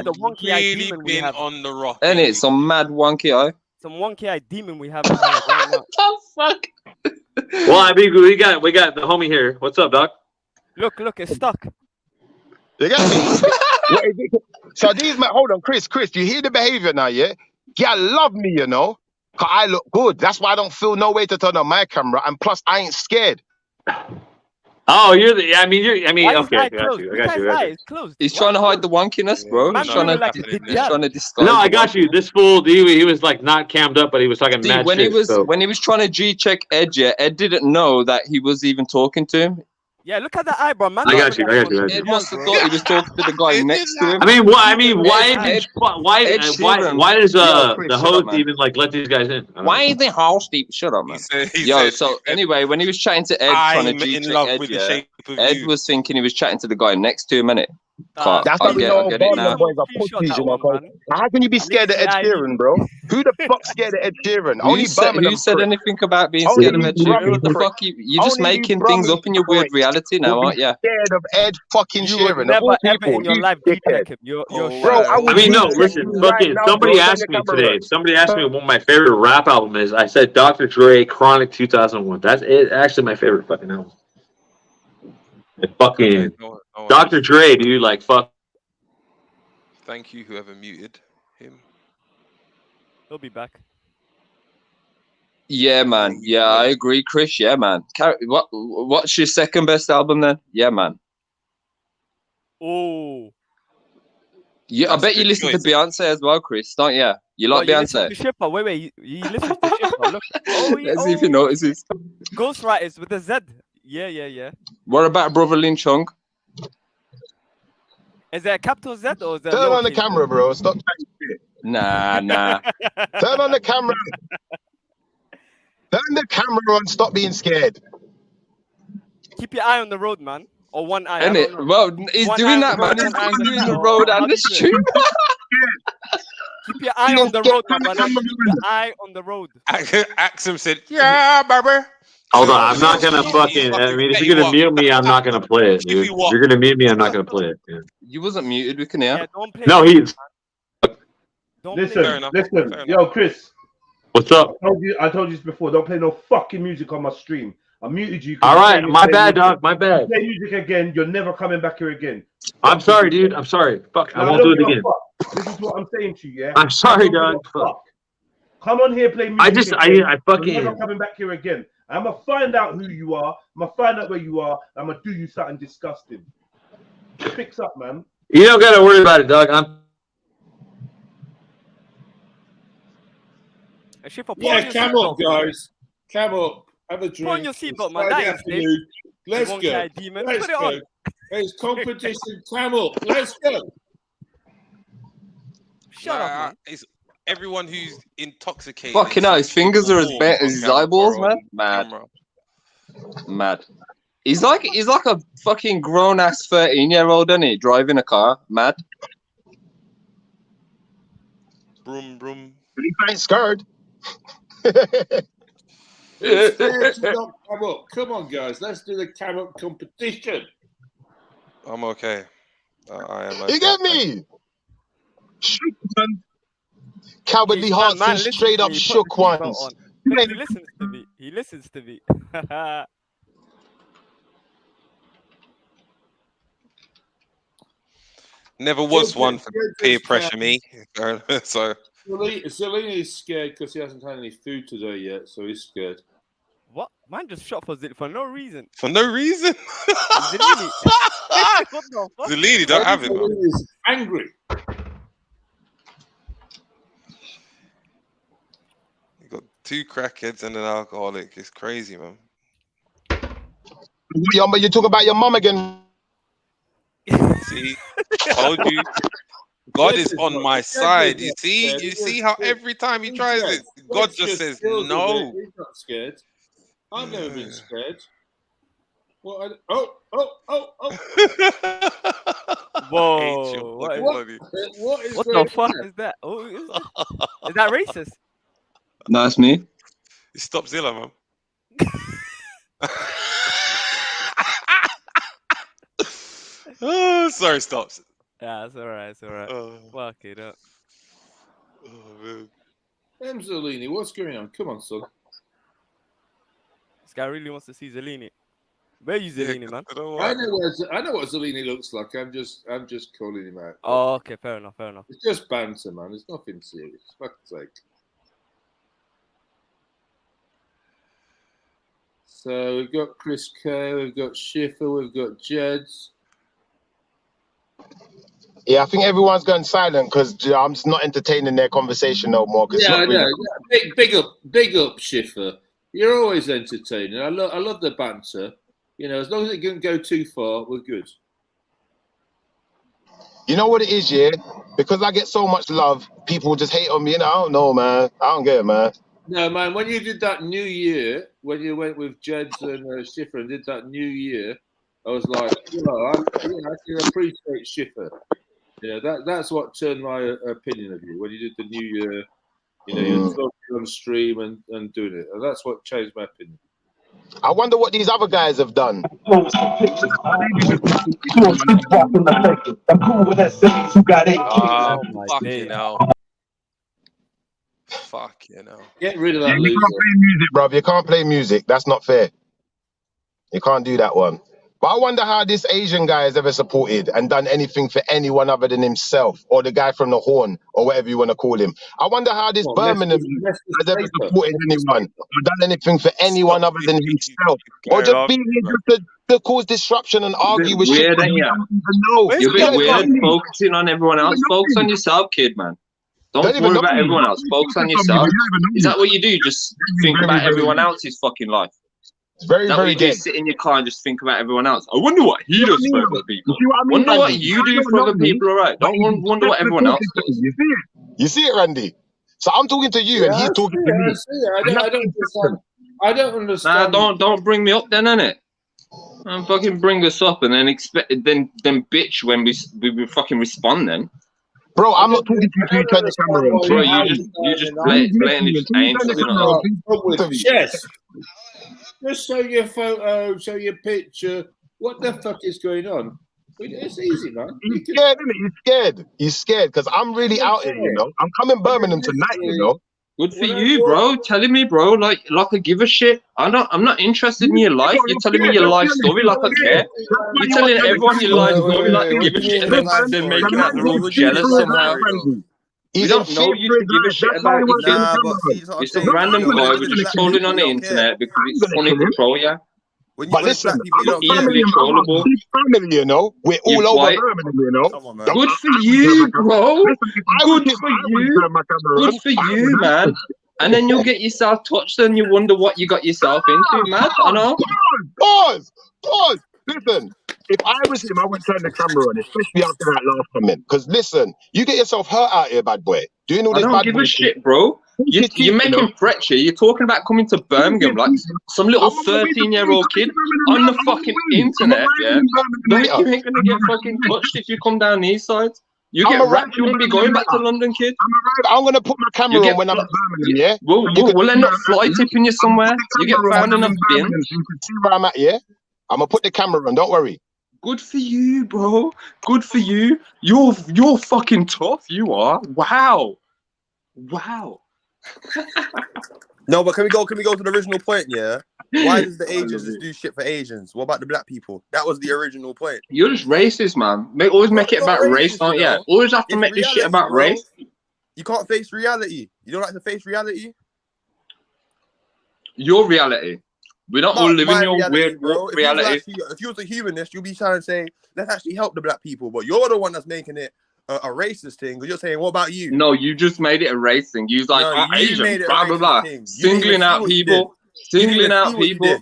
innit? The wonky-eyed demon we been have. on the rock. And it's some mad wonky eye. Some wonky-eyed demon we have in here right now. The fuck? Well, I mean, we got the homie here. What's up, Doc? Look, it's stuck. You get me? What is it? So these men, hold on, Chris, you hear the behavior now, yeah? Girl love me, you know, cause I look good. That's why I don't feel no way to turn on my camera, and plus I ain't scared. Oh, okay, I got you. It's closed. He's trying to hide the wonkiness, bro. He's trying to disguise. No, I got you. This fool, he was like not cammed up, but he was talking mad when shit. When he was trying to G-check Ed, yeah, Ed didn't know that he was even talking to him. Yeah, look at the eyebrow, man. I got you. Ed must have thought he was talking to the guy next to him. I mean, why does the host even like let these guys in? Why is the host even? Shut up, man. Anyway, when he was chatting to Ed, trying to in love Ed, with the shape of Ed you. was thinking he was chatting to the guy next to him, innit? That's how we know Burna Boys are pussies, you know. How can you be scared of Ed Sheeran, bro? Who the fuck's scared of Ed Sheeran? Only Birmingham. Who said anything about being scared of Ed Sheeran? What the fuck? You're just making things up in your weird reality now, aren't you? Scared of Ed fucking Sheeran. Never ever in your life deep him. You're bro. I mean, no, listen, fucking somebody asked me today. Somebody asked me what my favorite rap album is. I said Dr. Dre, Chronic 2001. That's it. Actually my favorite fucking album. Fucking Dr. Dre, dude, like fuck. Thank you, whoever muted him. He'll be back. Yeah, man. Yeah, I agree, Chris. Yeah, man. What's your second best album then? Yeah, man. Oh. Yeah, I bet you listen to Beyonce as well, Chris, don't you? You like Beyonce? Wait. You listen to Shipper. Look. Let's see if he notices. Ghostwriters with a Z. Yeah. What about Brother Lin Chung? Is there a capital Z or is there? Turn on the camera, bro. Stop chatting shit. Nah. Turn on the camera. Turn the camera on. Stop being scared. Keep your eye on the road, man. Or one eye. Well, he's doing that, man. He's doing the road and the street. Keep your eye on the road, man. Keep your eye on the road. Axum said, "Yeah, barber." Hold on, I'm not gonna fucking. I mean, if you're gonna mute me, I'm not gonna play it, dude. If you're gonna mute me, I'm not gonna play it. Yeah. You wasn't muted. We can hear. No, he's. Listen, yo, Chris. What's up? I told you this before. Don't play no fucking music on my stream. I muted you. All right, my bad, dog. My bad. Play music again. You're never coming back here again. I'm sorry, dude. I'm sorry. Fuck, I won't do it again. This is what I'm saying to you, yeah. I'm sorry, dog. Come on here, play music. I fucking. You're never coming back here again. I'm gonna find out who you are. I'm gonna find out where you are. I'm gonna do you something disgusting. Fix up, man. You don't gotta worry about it, dog. Yeah, come up, guys. Come up. Have a drink. Put on your seatbelt, man. That is Let's go. Demon. Let's Put it go. on. There's competition. Come up. Let's go. Shut up, man. It's everyone who's intoxicated. Fucking hell, his fingers are as bent as his eyeballs, man. Mad. He's like a fucking grown ass 13-year-old, isn't he? Driving a car. Mad. Broom, broom. You ain't scared. Come on, guys. Let's do the carrot competition. I'm okay. I am. You get me? Shook one. Cowardly hearts and straight up shook ones. He listens to me. He listens to me. Never was one for peer pressure me. So Zelina is scared because he hasn't had any food today yet, so he's scared. What? Man just shot for no reason. For no reason? Zelini. What the fuck? Zelini, don't have him. He's angry. You got 2 crackheads and an alcoholic. It's crazy, man. You talk about your mum again. See, told you. God is on my side. You see how every time he tries it, God just says no. He's not scared. I've never been scared. What? Whoa! What the fuck is that? Oh, is that racist? No, it's me. Stop Zilla, man. Oh, sorry, stops. Yeah, it's alright. It's alright. Fuck it up. Oh, man. Zelini, what's going on? Come on, son. This guy really wants to see Zelini. Where are you, Zelini, man? I know what Zelini looks like. I'm just calling him out. Oh, okay, fair enough. It's just banter, man. It's nothing serious. For fuck's sake. So we've got Chris K, we've got Schiffer, we've got Jeds. Yeah, I think everyone's going silent because I'm just not entertaining their conversation no more. Yeah, I know. Big up, Schiffer. You're always entertaining. I love the banter. You know, as long as it doesn't go too far, we're good. You know what it is, yeah? Because I get so much love, people just hate on me. And I don't know, man. I don't get it, man. No, man, when you did that New Year, when you went with Jeds and Schiffer and did that New Year, I was like, you know, I can appreciate Schiffer. Yeah, that's what turned my opinion of you. When you did the New Year, you know, you're talking on stream and doing it. And that's what changed my opinion. I wonder what these other guys have done. I'm cool with SMEs who got 8 kids. Oh, fucking hell. Fucking hell. Get rid of that You loser. can't play music, bruv. You can't play music. That's not fair. You can't do that one. But I wonder how this Asian guy has ever supported and done anything for anyone other than himself or the guy from the Horn or whatever you want to call him. I wonder how this Birmingham has ever supported anyone or done anything for anyone other than himself. Or just being here just to cause disruption and argue with shit. Weird, ain't you? You're a bit weird, focusing on everyone else. Focus on yourself, kid, man. Don't worry about everyone else. Focus on yourself. Is that what you do? Just think about everyone else's fucking life. It's very, that very what you do, sit in your car and just think about everyone else. I wonder what he does for other people. Wonder what you do for other people, alright? Don't wonder what everyone else does. You see it, Randy? So I'm talking to you and he's talking to me. I don't understand. Nah, don't bring me up then, innit? Don't fucking bring us up and then then bitch when we fucking respond then. Bro, I'm not talking to you. You turn the camera on. Bro, you just blatantly just ain't. Yes. Just show your photo, show your picture. What the fuck is going on? It's easy, man. He's scared, isn't it? He's scared. He's scared because I'm really out here, you know. I'm coming Birmingham tonight, you know. Good for you, bro. Telling me, bro, like I give a shit. I'm not interested in your life. You're telling me your life story like I care. You're telling everyone your life story like you give a shit, and then making out they're all jealous somehow. We don't know you to give a shit about your kids. You're some random guy we're just trolling on the internet because it's funny to troll you. But listen, I'm easily trollable. Family, you know. We're all over Birmingham, you know. Good for you, bro. Good for you. Good for you, man. And then you'll get yourself touched and you wonder what you got yourself into, man. I know. Pause. Listen, if I was him, I would turn the camera on, especially after that last comment. Because listen, you get yourself hurt out here, bad boy. Doing all this bad boy. I don't give a shit, bro. You're making threats here. You're talking about coming to Birmingham like some little 13-year-old kid on the fucking internet, yeah? You ain't gonna get fucking touched if you come down these sides. You get wrapped, you won't be going back to London, kid. I'm gonna put my camera on when I'm at Birmingham, yeah? We'll end up fly tipping you somewhere. You get found in a bin. You can see where I'm at, yeah? I'm gonna put the camera on, don't worry. Good for you, bro. Good for you. You're fucking tough, you are. Wow. No, but can we go to the original point, yeah? Why does the Asians just do shit for Asians? What about the black people? That was the original point. You're just racist, man. Always make it about race, don't you? Always have to make this shit about race. You can't face reality. You don't like to face reality? Your reality. We don't all live in your weird reality. If you was a humanist, you'll be trying to say, let's actually help the black people. But you're the one that's making it a racist thing. Because you're saying, what about you? No, you just made it a race thing. You was like, no, Asian, blah, blah, blah. Singling out people. Singling out people.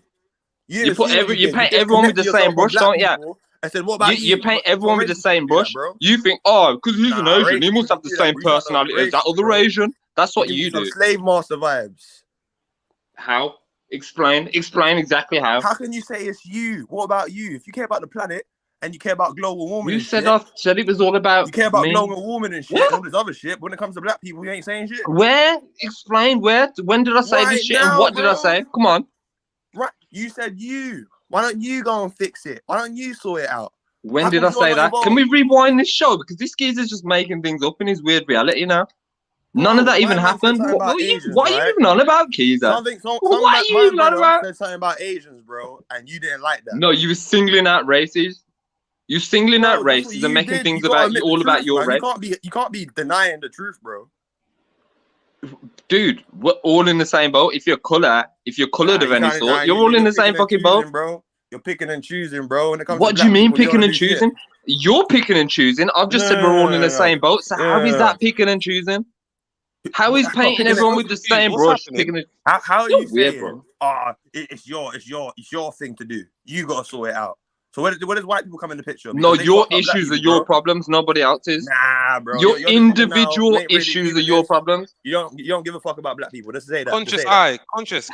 You paint everyone with the same brush, don't you? I said, what about you? You paint everyone with the same brush. You think, oh, because he's an Asian, he must have the same personality as that other Asian. That's what you do. Slave master vibes. How? Explain exactly how. How can you say it's you? What about you? If you care about the planet and you care about global warming, you said it was all about. You care about me. global warming and shit, and all this other shit. But when it comes to black people, you ain't saying shit. Where? Explain where? When did I say this shit and what did I say? Come on. Right, you said you. Why don't you go and fix it? Why don't you sort it out? When did I say that? Can we rewind this show because this geezer's just making things up in his weird reality now. None of that even happened. What are you even on about, Keezer? What are you even on about? Said something about Asians, bro, and you didn't like that. No, you were singling out races. You singling out races and making things about all your race. You can't be denying the truth, bro. Dude, we're all in the same boat. If you're colored of any sort, you're all in the same fucking boat, bro. You're picking and choosing, bro. When it comes what do you mean picking and choosing? You're picking and choosing. I've just said we're all in the same boat. So how is that picking and choosing? How is painting everyone with the same brush? How are you saying it's your thing to do. You gotta sort it out. So where does white people come in the picture? No, Because they your fucked up black issues are people, your bro. problems, nobody else's. Nah, bro. Your You're just sitting now, individual you ain't really issues are dealing your this. problems. You don't give a fuck about black people. Just say that. Conscious Just say that. eye, conscious.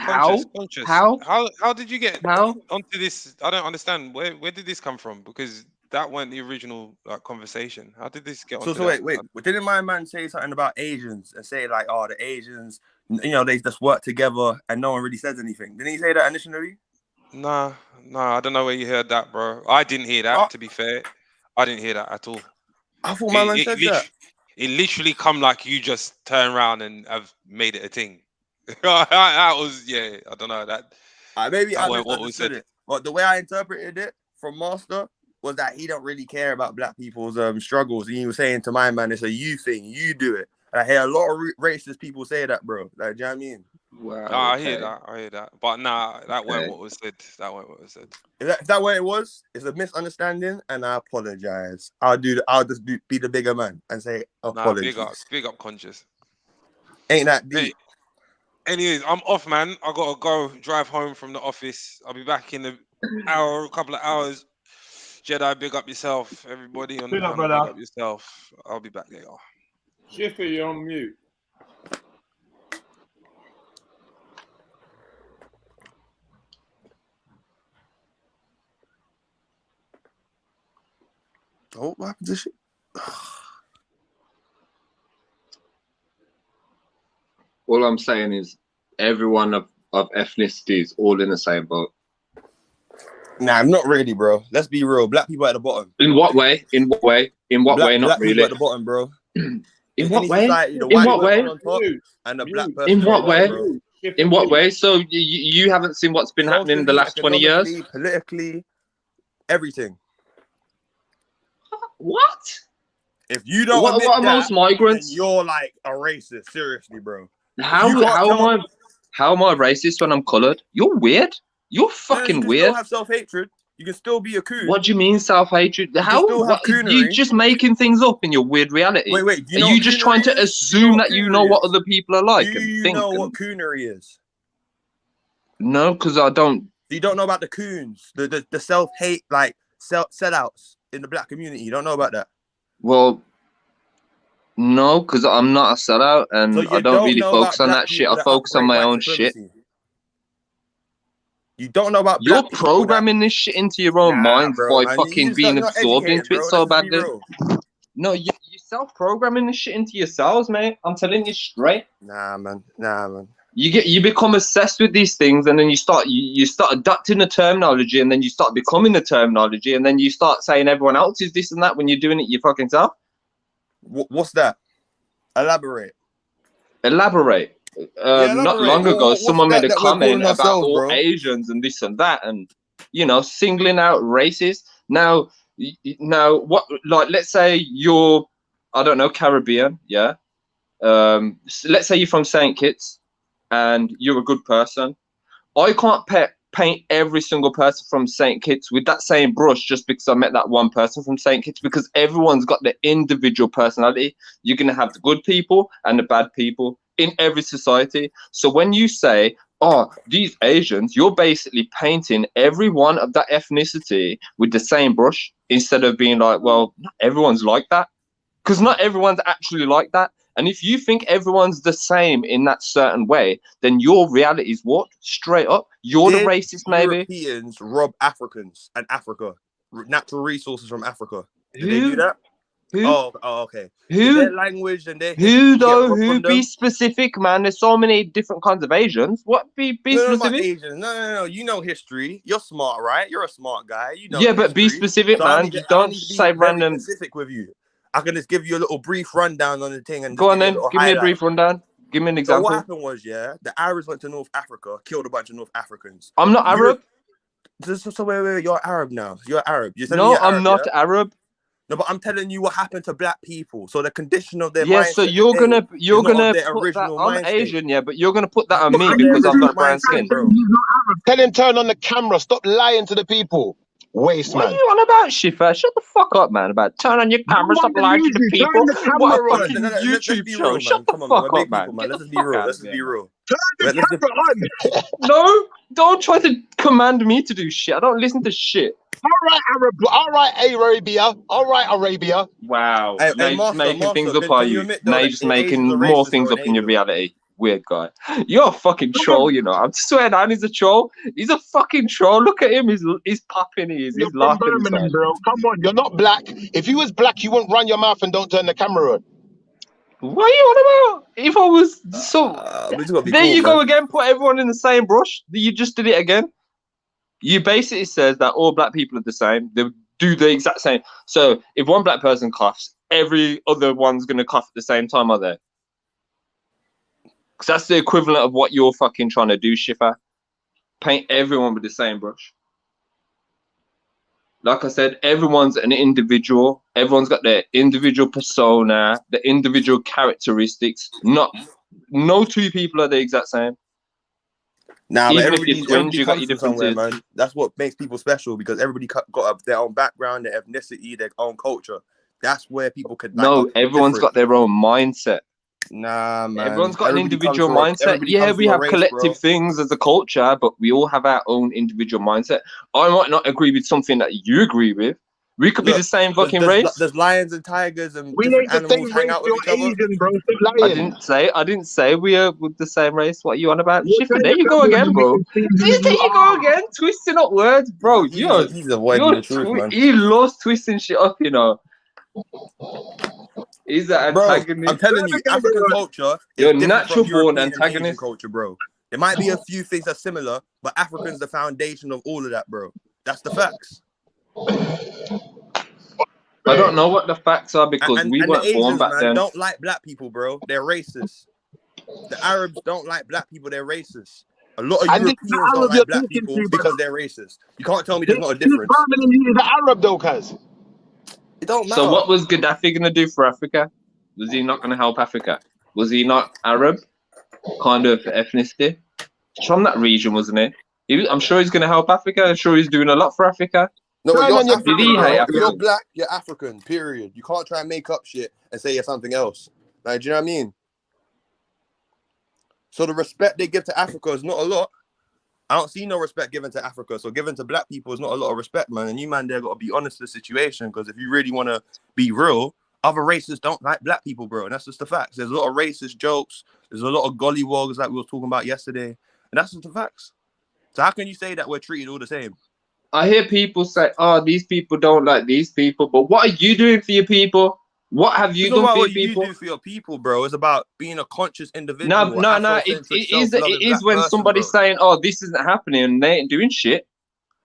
How? How did you get How? onto this? I don't understand. Where did this come from? Because that weren't the original conversation. How did this get onto So wait. Didn't my man say something about Asians and say like, oh, the Asians, they just work together and no one really says anything? Didn't he say that initially? Nah, I don't know where you heard that, bro. I didn't hear that. To be fair, I didn't hear that at all. I thought my man said that. It literally come like you just turn around and have made it a thing. That was I don't know that. Maybe I what was misunderstood said. it, but the way I interpreted it from Master was that he don't really care about black people's struggles. And he was saying to my man, it's a you thing, you do it. And I hear a lot of racist people say that, bro. Like, do you know what I mean? Wow. I hear that. But nah, that weren't what was said. If that what it was, it's a misunderstanding, and I apologize. I'll just be the bigger man and say apologies. Nah, big up, conscious. Ain't that deep? Anyways, I'm off, man. I gotta go drive home from the office. I'll be back in a couple of hours. Jedi, big up yourself. Everybody on the panel, big up yourself. I'll be back later. Schiffer, you're on mute. Oh, what happened to shit? All I'm saying is everyone of ethnicity is all in the same boat. Nah, not really, bro. Let's be real. Black people at the bottom. In what way? In what way? In what way? Not black really. People at the bottom, bro. In what way? Society, In what way? On top and the black person In what way? bottom, In what way? So you haven't seen what's been happening in the last 20 years? Politically, everything. What? If you don't what are most migrants? Then you're like a racist. Seriously, bro. How am I racist when I'm colored? You're weird. You're fucking you weird. Still have self-hatred. You can still be a coon. What do you mean self-hatred? How? You just making things up in your weird reality? Wait. Are you just trying to assume that you know what other people are like? Do you know what coonery is? No, because I don't. You don't know about the coons, the self-hate, like sellouts in the black community. You don't know about that? Well, no, because I'm not a sellout, and I don't really focus on that shit. I focus on my own shit. You don't know about you're programming this shit into your own mind by fucking being absorbed into it so badly. No, you're self-programming this shit into yourselves, mate. I'm telling you straight. Nah, man. You become obsessed with these things, and then you start adapting the terminology, and then you start becoming the terminology, and then you start saying everyone else is this and that when you're doing it your fucking self. What's that? Elaborate. Not long ago, someone made a comment about all Asians and this and that, and singling out races. Now what? Like, let's say you're, I don't know, Caribbean, yeah. Let's say you're from St. Kitts and you're a good person. I can't paint every single person from St. Kitts with that same brush just because I met that one person from St. Kitts, because everyone's got their individual personality. You're gonna have the good people and the bad people in every society. So when you say, oh, these Asians, you're basically painting every one of that ethnicity with the same brush, instead of being like, well, not everyone's like that, because not everyone's actually like that. And if you think everyone's the same in that certain way, then your reality is what? Straight up, you're the racist, maybe. Europeans rob Africans and Africa, natural resources from Africa. Did they Who? do that? Who? Oh, okay. Who? Their language and their who though? Who? Be specific, man. There's so many different kinds of Asians. What? Be specific. Asians. No. You know history. You're smart, right? You're a smart guy. You know. Yeah, but be specific, so man. Don't say random. Specific with you. I can just give you a little brief rundown on the thing and go on then. Give me a brief rundown. Give me an example. So what happened was, the Arabs went to North Africa, killed a bunch of North Africans. I'm not Arab. So wait, you're Arab now. You're Arab. No, I'm not Arab. No, but I'm telling you what happened to black people. So the condition of their mindset. So you're gonna put that. I'm Asian, yeah, but you're gonna put that on me because I've got brown skin. Tell him turn on the camera. Stop lying to the people. Waste, What man. are you on about, Shifa? Shut the fuck up, man. About turn on your camera, stop lying to the people. Turn the What a camera on. fucking Let's YouTube be show. real, Shut man. the Come on, man. fuck We're up, big people, man. man. Get Let's the just be fuck real. out Let's of just here, be man. real. Turn the Let's camera on. No, don't try to command me to do shit. I don't listen to shit. All right, Arab. All right, Arabia. All right, Arabia. Wow. Hey, Now you're just making things up, are can you you? admit Now though you're that just Asians are making more racist, things bro, up in in your Asia? reality. Weird guy. You're a fucking troll, you know. I'm swearing down he's a troll. He's a fucking troll. Look at him. He's popping. He's You're from laughing Birmingham, inside. bro. Come on, you're not black. If you was black, you wouldn't run your mouth and don't turn the camera on. What are you on about? If I was so, We just gotta be there cool, you man. go again. Put everyone in the same brush. You just did it again. You basically says that all black people are the same. They do the exact same. So if one black person coughs, every other one's gonna cough at the same time, are they? Because that's the equivalent of what you're fucking trying to do, Shifa. Paint everyone with the same brush. Like I said, everyone's an individual. Everyone's got their individual persona, the individual characteristics. No two people are the exact same. Nah, but Even if you're twins, everybody you got comes your from somewhere, differences. man. That's what makes people special because everybody got their own background, their ethnicity, their own culture. That's where people could like. No, everyone's got their own mindset. Nah, man. Everyone's got Everybody an individual comes from mindset. everybody Yeah, comes we from a have race, collective bro. things as a culture, but we all have our own individual mindset. I might not agree with something that you agree with. We could be the same fucking race. There's lions and tigers and We different ain't the same animals hang race. out with You're each other. Asian, bro. Stop I lying. didn't say we are with the same race. What are you on about? You're Shifa, trying there to you go come here again, and bro. make it seem See, who there you you go are. again, twisting up words, bro. He's avoiding the truth, man. He loves twisting shit up, you know. He's an Bro, antagonist. I'm telling you, African culture is You're different natural from born European and Asian antagonist. culture, bro. There might be a few things that's similar, but African's the foundation of all of that, bro. That's the facts. I don't know what the facts are because we And the weren't born Asians, back man, then. don't like black people, bro. They're racist. The Arabs don't like black people. They're racist. A lot of And this is the Europeans don't Arab like you're black talking people to, because brother. they're racist. You can't tell me This there's not a difference. Birmingham, he is the Arab, though, cuz. It don't matter. So what was Gaddafi gonna do for Africa? Was he not gonna help Africa? Was he not Arab kind of ethnicity? He's from that region, wasn't he? I'm sure he's gonna help Africa. I'm sure he's doing a lot for Africa. No, but you're African, Did he bro. hate If Africa? you're black, you're African, period. You can't try and make up shit and say you're something else. Like, do you know what I mean? So the respect they give to Africa is not a lot. I don't see no respect given to Africa. So given to black people is not a lot of respect, man. And you, man, there got to be honest with the situation because if you really want to be real, other races don't like black people, bro. And that's just the facts. There's a lot of racist jokes. There's a lot of gollywogs like we were talking about yesterday. And that's just the facts. So how can you say that we're treated all the same? I hear people say, "Oh, these people don't like these people," but what are you doing for your people? What have you It's done not about for your what you people? do for your people, bro. It's about being a conscious individual. No. It is when somebody's saying, "Oh, this isn't happening," and they ain't doing shit.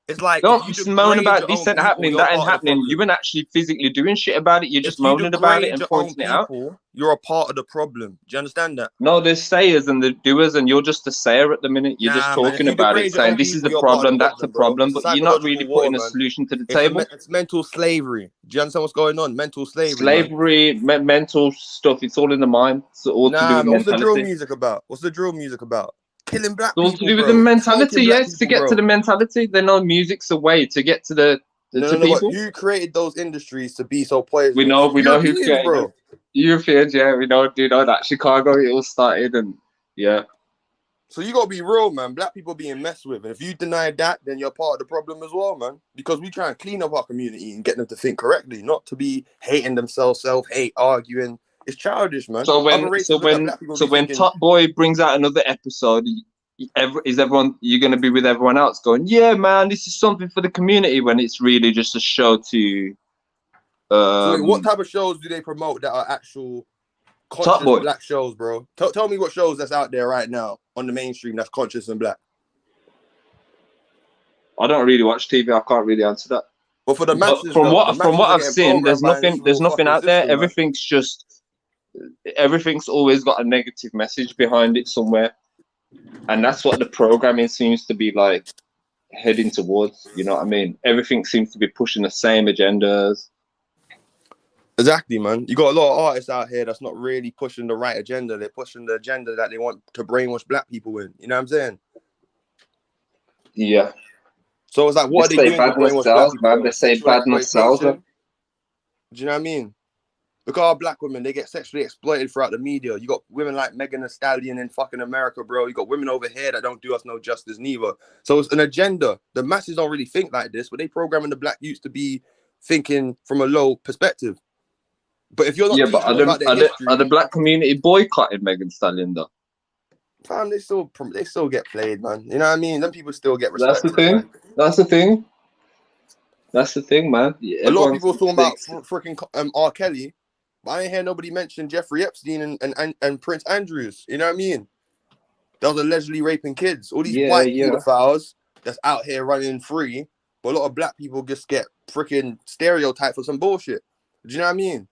It's like don't if you just moan degrade about your this own ain't people, happening, you're that ain't part of the happening. You problem. ain't actually physically doing shit about it. You're just If you moaning about it degrade and your own pointing it out. people, you're a part of the problem. Do you understand that? No, there's sayers and the doers, and you're just a sayer at the minute. You're just Nah, man. If talking you about it, degrade your saying own this is people, the you're part of problem, the that's the problem, bro. problem, It's a but you're not really psychological war, putting a man. solution to the table. It's mental slavery. Do you understand what's going on? Mental slavery. Slavery, mental stuff, it's all in the mind. It's all to do Nah, with man. What's the drill mentality. music about? What's the drill music about? Killing black It's all people, to do with bro. the mentality, Smoking black yes. To people, get to the bro. mentality, they know music's a way to get to the No, to but people. who created those industries to be so poisonous? We know who Europeans, created bro. them. Europeans, yeah, we know that Chicago it all started, and yeah. So you gotta be real, man. Black people being messed with, and if you deny that, then you're part of the problem as well, man. Because we try and clean up our community and get them to think correctly, not to be hating themselves, self-hate, arguing. It's childish, man. So Other races look at black people and be when thinking, Top Boy brings out another episode, is everyone you're gonna be with everyone else going, yeah, man, this is something for the community when it's really just a show to. so wait, what type of shows do they promote that are actual Top conscious Boy. black shows, bro? Tell me what shows that's out there right now on the mainstream that's conscious and black. I don't really watch TV. I can't really answer that. But for the masses, from though, what the masses are I've getting seen, there's programmed by an nothing evil fucking out there. system, man. Everything's always got a negative message behind it somewhere, and that's what the programming seems to be like heading towards. You know what I mean? Everything seems to be pushing the same agendas. Exactly, man. You got a lot of artists out here that's not really pushing the right agenda. They're pushing the agenda that they want to brainwash black people in. You know what I'm saying? Yeah. So it's like, what They are they say doing to badness brainwash black sells, people? man. They say Sexual badness sells. exploitation. Do you know what I mean? Look at our black women, they get sexually exploited throughout the media. You got women like Megan Thee Stallion in fucking America, bro. You got women over here that don't do us no justice neither. So it's an agenda. The masses don't really think like this, but they programming the black youths to be thinking from a low perspective. But if you're not Yeah, but teaching them about their history, are the black community boycotting Megan Thee Stallion though? fam, they still get played, man. You know what I mean? Them people still get That's respected. the thing. Man. That's the thing. That's the thing, man. Yeah, A lot of people talking about freaking R. Kelly, but I ain't hear nobody mention Jeffrey Epstein and Prince Andrews. You know what I mean? That was allegedly raping kids. All these white pedophiles that's out here running free, but a lot of black people just get freaking stereotyped for some bullshit. Do you know what I mean?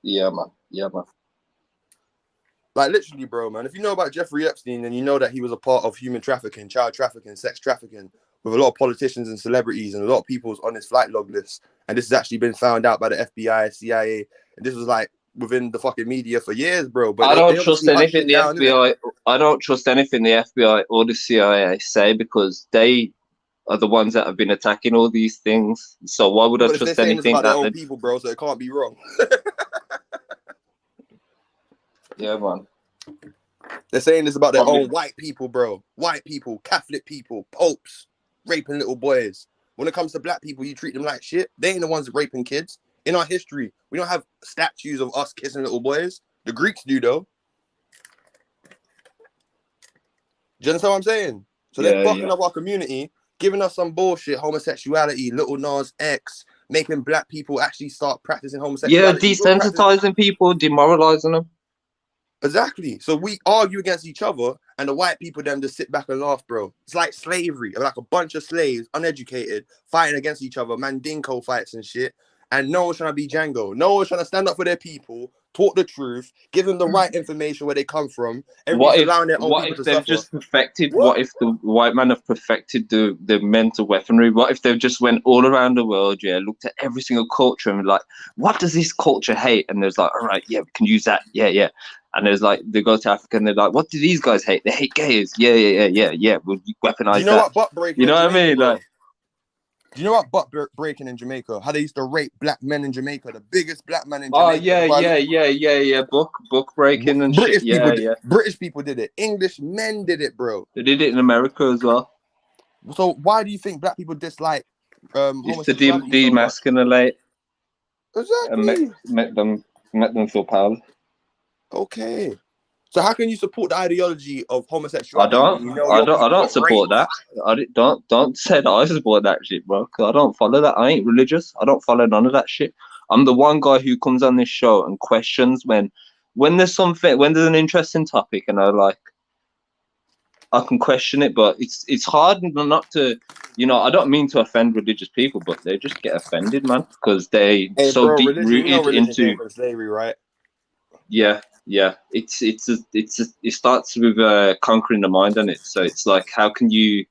Yeah, man. Yeah, man. Like literally, bro, man. If you know about Jeffrey Epstein, then you know that he was a part of human trafficking, child trafficking, sex trafficking, with a lot of politicians and celebrities, and a lot of people's on his flight log list. And this has actually been found out by the FBI, CIA, and this was like within the fucking media for years, bro. But I don't trust obviously hunt anything shit the down, FBI. I don't trust anything the FBI or the CIA say because they are the ones that have been attacking all these things. So why would I but if they're trust saying it's anything about their that? own people, bro, so it can't be wrong. Yeah, man. They're saying it's about their own white people, bro. White people, Catholic people, popes, raping little boys. When it comes to black people, you treat them like shit. They ain't the ones raping kids. In our history, we don't have statues of us kissing little boys. The Greeks do, though. Do you understand what I'm saying? So they're fucking up our community, giving us some bullshit, homosexuality, Little Nas X, making black people actually start practicing homosexuality. Yeah, desensitizing people, demoralizing them. Exactly. So we argue against each other, and the white people then just sit back and laugh, bro. It's like slavery, like a bunch of slaves, uneducated, fighting against each other, Mandingo fights and shit. And no one's trying to be Django. No one's trying to stand up for their people, talk the truth, give them the right information where they come from. Everybody's allowing their own people to they've suffer. just perfected? What if the white man have perfected the mental weaponry? What if they've just went all around the world, looked at every single culture and like, what does this culture hate? And there's like, all right, yeah, we can use that, yeah. And there's like, they go to Africa and they're like, what do these guys hate? They hate gays. Yeah. We'll weaponize Do you know that. what butt breaking? You know what I mean? Bro? Like, do you know what butt breaking in Jamaica? How they used to rape black men in Jamaica, the biggest black man in Jamaica. Book breaking and British shit. people British people did it. English men did it, bro. They did it in America as well. So why do you think black people dislike It's to homosexuality demasculate. Exactly. And make them feel powerless. Okay. So how can you support the ideology of homosexuality? I don't support that. Don't say that I support that shit, bro. Cause I don't follow that. I ain't religious. I don't follow none of that shit. I'm the one guy who comes on this show and questions when there's an interesting topic, and I can question it, but it's hard not to. I don't mean to offend religious people, but they just get offended, man, because they deep rooted into slavery, right? Yeah. It starts with conquering the mind, and so it's like, how can you?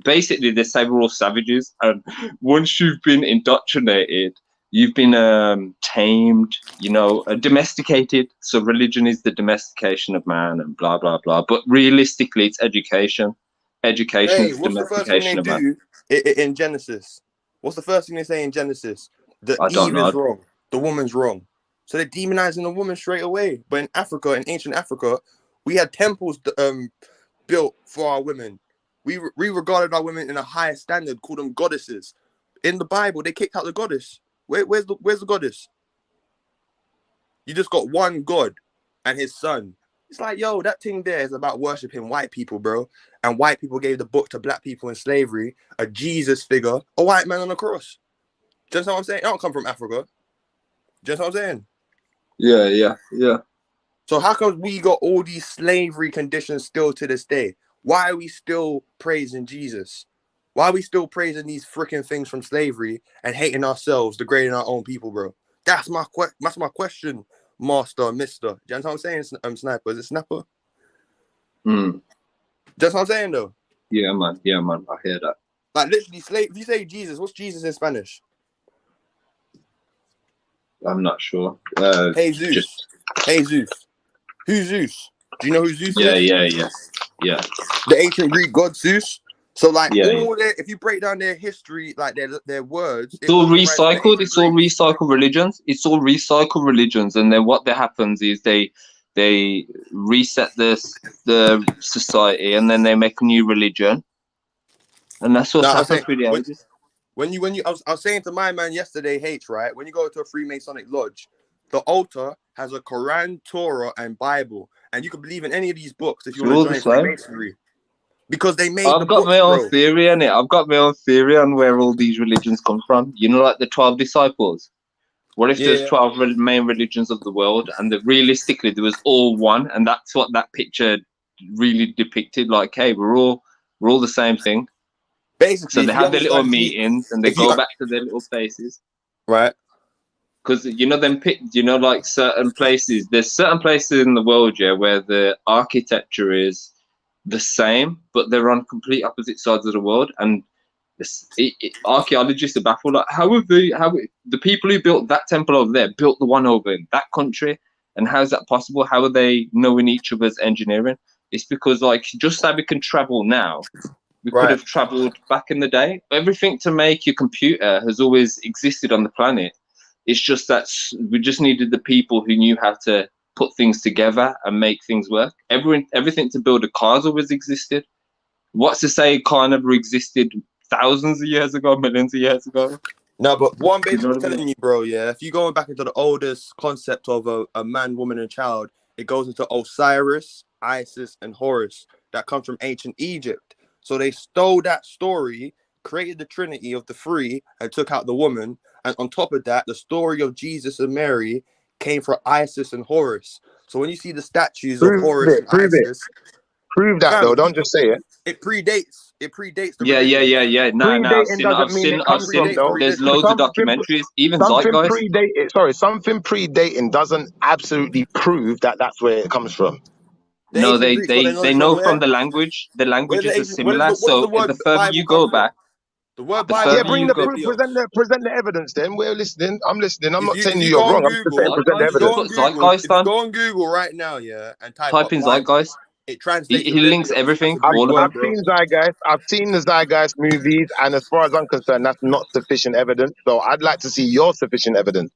Basically, they say we're all savages, and once you've been indoctrinated, you've been tamed, domesticated. So religion is the domestication of man, and blah blah blah. But realistically, it's education. Education is domestication of man. In Genesis? What's the first thing they say in Genesis? That Eve is wrong. The woman's wrong. So they're demonizing the woman straight away. But in Africa, in ancient Africa, we had temples built for our women. We regarded our women in a higher standard, called them goddesses. In the Bible, they kicked out the goddess. Where's the goddess? You just got one God and his son. It's like, yo, that thing there is about worshiping white people, bro. And white people gave the book to black people in slavery, a Jesus figure, a white man on a cross. Do you understand what I'm saying? I don't come from Africa. Do you understand what I'm saying? Yeah. So how come we got all these slavery conditions still to this day? Why are we still praising Jesus? Why are we still praising these freaking things from slavery and hating ourselves, degrading our own people, bro? That's my question, Master, Mister. Do you understand what I'm saying? Sniper, is it Snapper? That's what I'm saying, though. Yeah, man. I hear that. Like literally, slave. If you say Jesus, what's Jesus in Spanish? I'm not sure. Jesus. Who's Zeus? Do you know who Zeus is? Yeah. The ancient Greek god Zeus. So like Yeah, all their, if you break down their history, like their words, it's all recycled. It's all recycled religions. It's all recycled religions, and then what that happens is they reset the society, and then they make a new religion, and that's what's happened through the ages. When you, I was saying to my man yesterday, H, right? When you go to a Freemasonic lodge, the altar has a Quran, Torah, and Bible, and you can believe in any of these books if you want to join Freemasonry. Because they made I've got my own theory on it. I've got my own theory on where all these religions come from. You know, like the 12 disciples. What if there's 12 main religions of the world, and that realistically there was all one, and that's what that picture really depicted? Like, hey, we're all the same thing. Basically, so they have their little meetings, and they go back to their little places, right? Because like certain places. There's certain places in the world, where the architecture is the same, but they're on complete opposite sides of the world, and archaeologists are baffled. Like, how the people who built that temple over there built the one over in that country, and how is that possible? How are they knowing each other's engineering? It's because, like, just that we can travel now, we could have traveled back in the day. Everything to make your computer has always existed on the planet. It's just that we just needed the people who knew how to put things together and make things work. Everything to build a car's always existed. What's to say a car never existed thousands of years ago, millions of years ago? No, but what I'm basically telling you, bro, if you're going back into the oldest concept of a man, woman, and child, it goes into Osiris, Isis, and Horus. That comes from ancient Egypt. So they stole that story, created the Trinity of the three, and took out the woman. And on top of that, the story of Jesus and Mary came from Isis and Horus. So when you see the statues of Horus and Isis, prove that though. Don't just say it. It predates. It predates the Yeah. I've seen there's loads of documentaries, even Zeitgeist. Something predating doesn't absolutely prove that that's where it comes from. No, they know from the language. The languages are similar. So the further you go back, the word Bible. Yeah, bring the proof. Present the evidence. Then we're listening. I'm listening. I'm not saying you're wrong. I'm just saying present the evidence. If you go on Google right now, and type in Zeitgeist. It translates. He links everything. I've seen Zeitgeist. I've seen the Zeitgeist movies, and as far as I'm concerned, that's not sufficient evidence. So I'd like to see your sufficient evidence.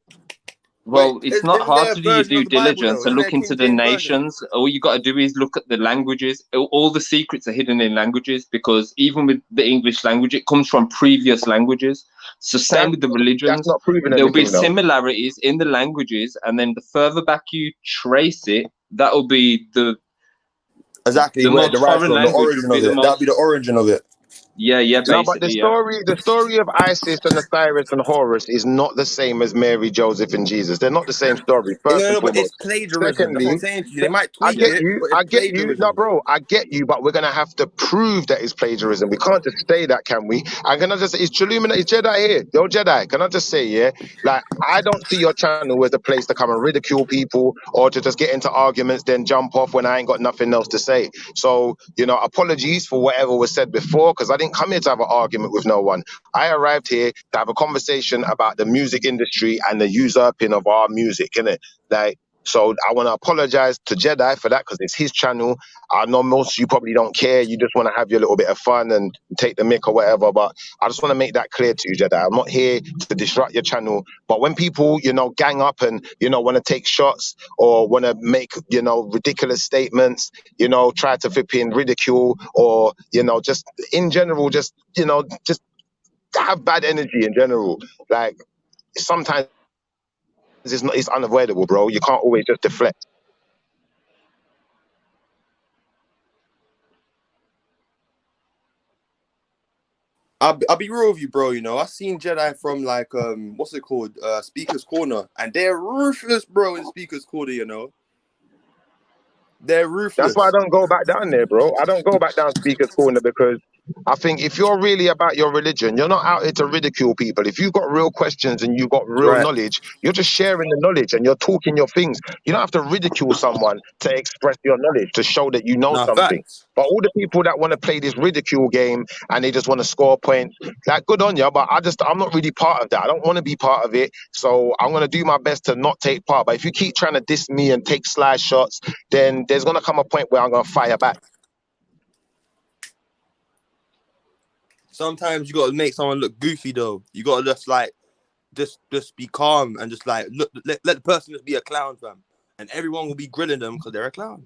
Well, it's not hard to do your due diligence and look into the nations. All you got to do is look at the languages. All the secrets are hidden in languages, because even with the English language, it comes from previous languages. So same with the religions. There'll be similarities in the languages, and then the further back you trace it, that'll be the where the origin of it. That'll be the origin of it. Yeah, basically. No, but the story of Isis and Osiris and Horus is not the same as Mary, Joseph, and Jesus. They're not the same story. First and foremost. It's plagiarism. Secondly, that's what I'm saying to you. They might tweak I get you. No, bro, I get you, but we're gonna have to prove that it's plagiarism. We can't just say that, can we? And can I just say, it's Trilluminati, it's Jedi here. Yo, Jedi, can I just say, like, I don't see your channel as a place to come and ridicule people or to just get into arguments, then jump off when I ain't got nothing else to say. So, apologies for whatever was said before, because I didn't come here to have an argument with no one. I arrived here to have a conversation about the music industry and the usurping of our music, innit? Like, so I want to apologize to Jedi for that, because it's his channel. I know most of you probably don't care. You just want to have your little bit of fun and take the mic or whatever. But I just want to make that clear to you, Jedi. I'm not here to disrupt your channel. But when people, gang up and, want to take shots or want to make, ridiculous statements, try to flip in ridicule or, just in general, just have bad energy in general. Like, sometimes it's unavoidable, bro. You can't always just deflect. I'll be real with you, bro. I seen Jedi from like what's it called? Speaker's Corner, and they're ruthless, bro. In Speaker's Corner, they're ruthless. That's why I don't go back down there, bro. I don't go back down Speaker's Corner, because I think if you're really about your religion, you're not out here to ridicule people. If you've got real questions and you've got real knowledge, you're just sharing the knowledge and you're talking your things. You don't have to ridicule someone to express your knowledge, to show that you know something. Facts. But all the people that want to play this ridicule game and they just want to score points, like, good on you, but I'm not really part of that. I don't want to be part of it. So I'm going to do my best to not take part. But if you keep trying to diss me and take slide shots, then there's going to come a point where I'm going to fire back. sometimes you gotta make someone look goofy though. You gotta just like just be calm and just like let the person just be a clown, fam, and everyone will be grilling them because they're a clown.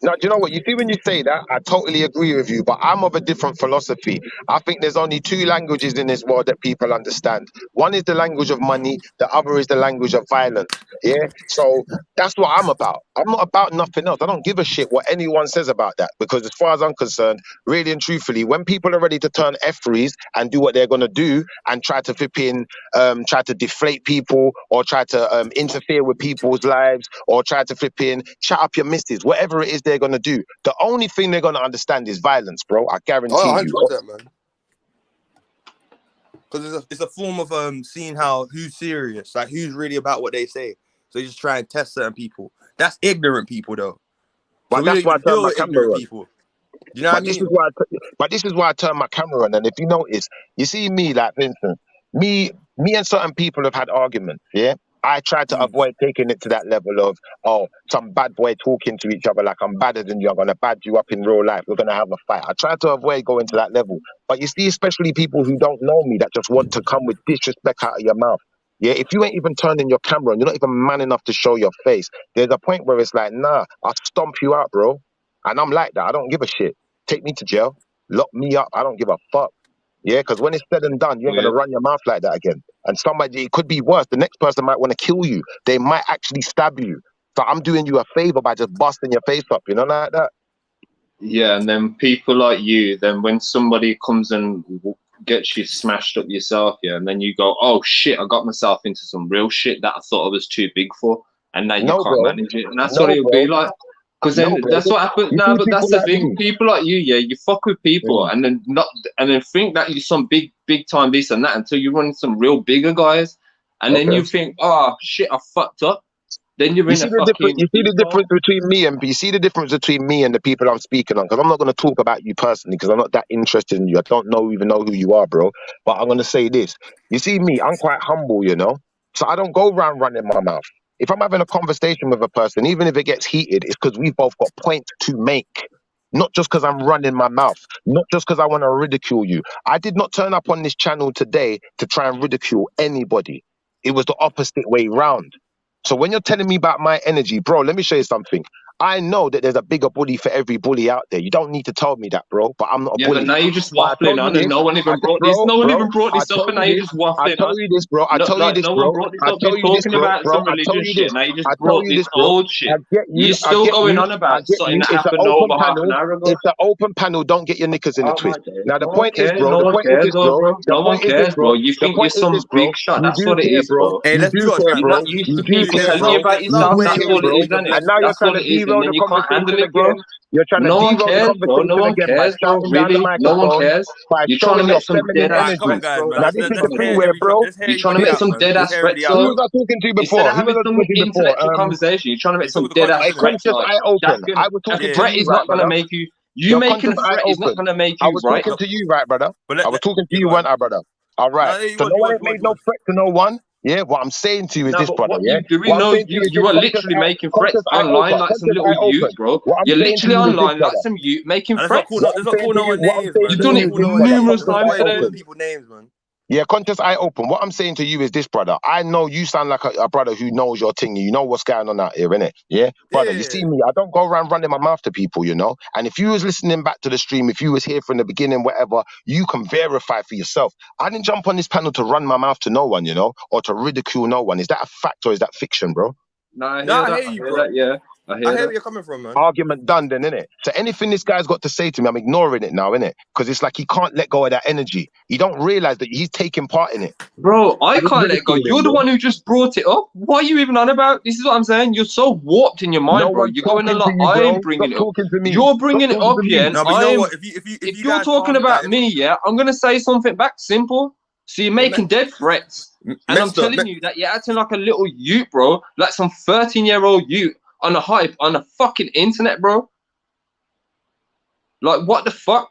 Now, do you know what? You see, when you say that, I totally agree with you, but I'm of a different philosophy. I think there's only two languages in this world that people understand. One is the language of money, the other is the language of violence. Yeah? So that's what I'm about. I'm not about nothing else. I don't give a shit what anyone says about that, because as far as I'm concerned, really and truthfully, when people are ready to turn F3s and do what they're going to do and try to flip in, try to deflate people or try to interfere with people's lives or try to flip in, shut up your missus, whatever it is they're going to do, the only thing they're going to understand is violence, bro. I guarantee Oh, you. 100%, man. Because it's a form of seeing who's serious, like who's really about what they say. So you just try and test certain people. That's ignorant people, though. But So that's why I turn deal my with camera ignorant on. people. You know what I mean? But this is why I turn my camera on. And if you notice, you see me, like, for instance, me and certain people have had arguments, yeah? I try to avoid taking it to that level of, oh, some bad boy talking to each other like I'm badder than you, I'm going to bad you up in real life, we're going to have a fight. I try to avoid going to that level. But you see, especially people who don't know me that just want to come with disrespect out of your mouth. Yeah, if you ain't even turning your camera on, you're not even man enough to show your face, there's a point where it's like, nah, I'll stomp you out, bro. And I'm like that. I don't give a shit. Take me to jail. Lock me up. I don't give a fuck. Yeah, because when it's said and done, you ain't going to run your mouth like that again. And somebody, it could be worse. The next person might want to kill you. They might actually stab you. So I'm doing you a favor by just busting your face up, you know, like that. Yeah, and then people like you, then when somebody comes and gets you smashed up yourself, yeah, and then you go, oh shit, I got myself into some real shit that I thought I was too big for, and now you can't manage it. And that's what it'll be like. Because then that's what happens. No, but that's the thing. People like you, yeah, you fuck with people and then think that you're some big time this and that until you run into some real bigger guys, and then you think, oh shit, I fucked up. Then you're in a fucking. You see the difference between me and the people I'm speaking on, because I'm not going to talk about you personally because I'm not that interested in you. I don't even know who you are, bro. But I'm going to say this. You see me, I'm quite humble, you know. So I don't go around running my mouth. If I'm having a conversation with a person, even if it gets heated, it's because we've both got points to make. Not just because I'm running my mouth. Not just because I want to ridicule you. I did not turn up on this channel today to try and ridicule anybody. It was the opposite way round. So when you're telling me about my energy, bro, let me show you something. I know that there's a bigger bully for every bully out there. You don't need to tell me that, bro, but I'm not a bully. Yeah, but now you're just waffling on and no one even brought this. No one even brought this up and now you're just waffling on. I tell you this, bro. I tell you this, no bro. one brought this up. You're talking about some religious shit. Now you just brought this old shit. You're still going on about something that happened over half an hour ago. It's an open panel. Don't get your knickers in a twist. Now the point is, bro. No one cares, bro. No one cares, bro. You think you're some big shot. That's what it is, bro. Hey, let's do it, You're not used to people telling you about yourself. That's what it is, isn't it? And now you're trying to derail the conversation again. You're trying to derail the conversation again by shouting down the microphone. No one cares. You're trying to make some dead ass threats, bro. Now this is the thing where, bro, you're trying to make some dead ass threats. Who was I talking to before? Instead of having some intellectual conversation, you're trying to make some dead ass threats. I was talking to you, threat is not going to make you. You making a threat is not going to make you right. I was talking to you, right, brother? I was talking to you, weren't I, brother? All right. So no one ain't made no threat to no one. Yeah, what I'm saying to you is this, brother. Yeah, you are literally making threats online like some little youth, bro. You're literally online like some youth making threats. You've done it numerous times. People names, man. Yeah, contest eye open. What I'm saying to you is this, brother. I know you sound like a brother who knows your thing. You know what's going on out here, innit? Yeah? Brother, you see me, I don't go around running my mouth to people, you know? And if you was listening back to the stream, if you was here from the beginning, whatever, you can verify for yourself. I didn't jump on this panel to run my mouth to no one, you know? Or to ridicule no one. Is that a fact or is that fiction, bro? No, I hear you, bro. Yeah. I hear where you're coming from, man. Argument done then, innit? So anything this guy's got to say to me, I'm ignoring it now, innit? Because it's like he can't let go of that energy. He don't realise that he's taking part in it. Bro, I can't let go. You're the one who just brought it up. What are you even on about? This is what I'm saying. You're so warped in your mind, bro. You're going a lot. I'm bringing it up. You're bringing it up, yeah. No, but you know what? If you're talking about me, yeah, I'm going to say something back. Simple. So you're making dead threats. And I'm telling you that you're acting like a little youth, bro. Like some 13-year-old youth. On the hype, on the fucking internet, bro. Like, what the fuck?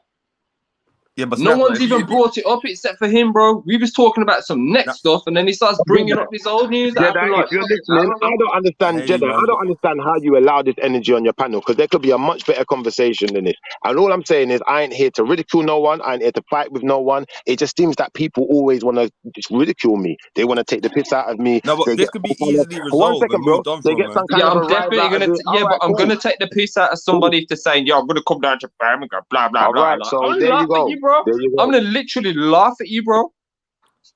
Yeah, but no one's even brought it up except for him, bro. We was talking about some next stuff, and then he starts bringing up this old news that happened Jedi, like if you're fucking listening, hour I ago. don't understand, Jedi. I don't understand how you allow this energy on your panel because there could be a much better conversation than this. And all I'm saying is, I ain't here to ridicule no one. I ain't here to fight with no one. It just seems that people always want to just ridicule me. They want to take the piss out of me. No, but They this get could some be kind of, easily for 1 resolved and second, bro. moved on They from, get man. some kind Yeah, of a I'm rise definitely out of gonna. it. Yeah, All but right, I'm cool. gonna take the piss out of somebody for saying, "Yeah, I'm gonna come down to Birmingham," blah blah All blah. right, Like, so I'm gonna there you laugh at go. you, bro. There you I'm go. gonna literally laugh at you, bro.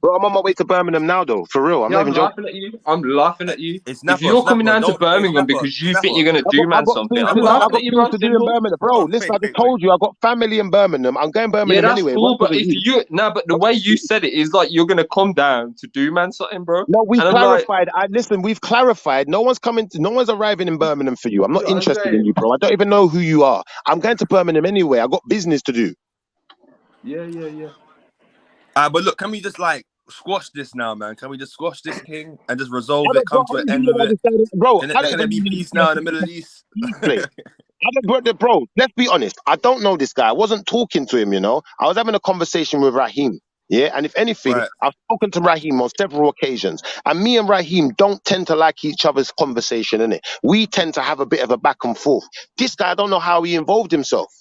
Bro, I'm on my way to Birmingham now, though. For real, I'm Yeah, not I'm even joking. laughing at you. I'm laughing at you. It's If Snapper, you're coming Snapper, down to don't, hey, Birmingham Snapper, because you think Snapper, you're gonna do I man got something, things I'm to, Snapper. I laughing got at you, things bro. to do in Simple. Birmingham, bro. Listen, I just told you I got family in Birmingham. I'm going Yeah, Birmingham that's anyway. cool, Work for but the if youth. but the way you said it is like you're gonna come down to do man something, bro. No, we've And I'm like, clarified. Listen, we've clarified. No one's coming. No one's arriving in Birmingham for you. I'm you not know what I'm interested in saying? you, bro. I don't even know who you are. I'm going to Birmingham anyway. I got business to do. Yeah. But look, can we just like squash this now, man? Can we just squash this king and just I resolve it, don't, bro, come I to an don't end even of it? understand it. Bro, I don't Can there even be peace now in the Middle East? play. Bro, let's be honest. I don't know this guy. I wasn't talking to him, you know. I was having a conversation with Raheem. Yeah, and if anything, Right. I've spoken to Raheem on several occasions. And me and Raheem don't tend to like each other's conversation, innit? We tend to have a bit of a back and forth. This guy, I don't know how he involved himself.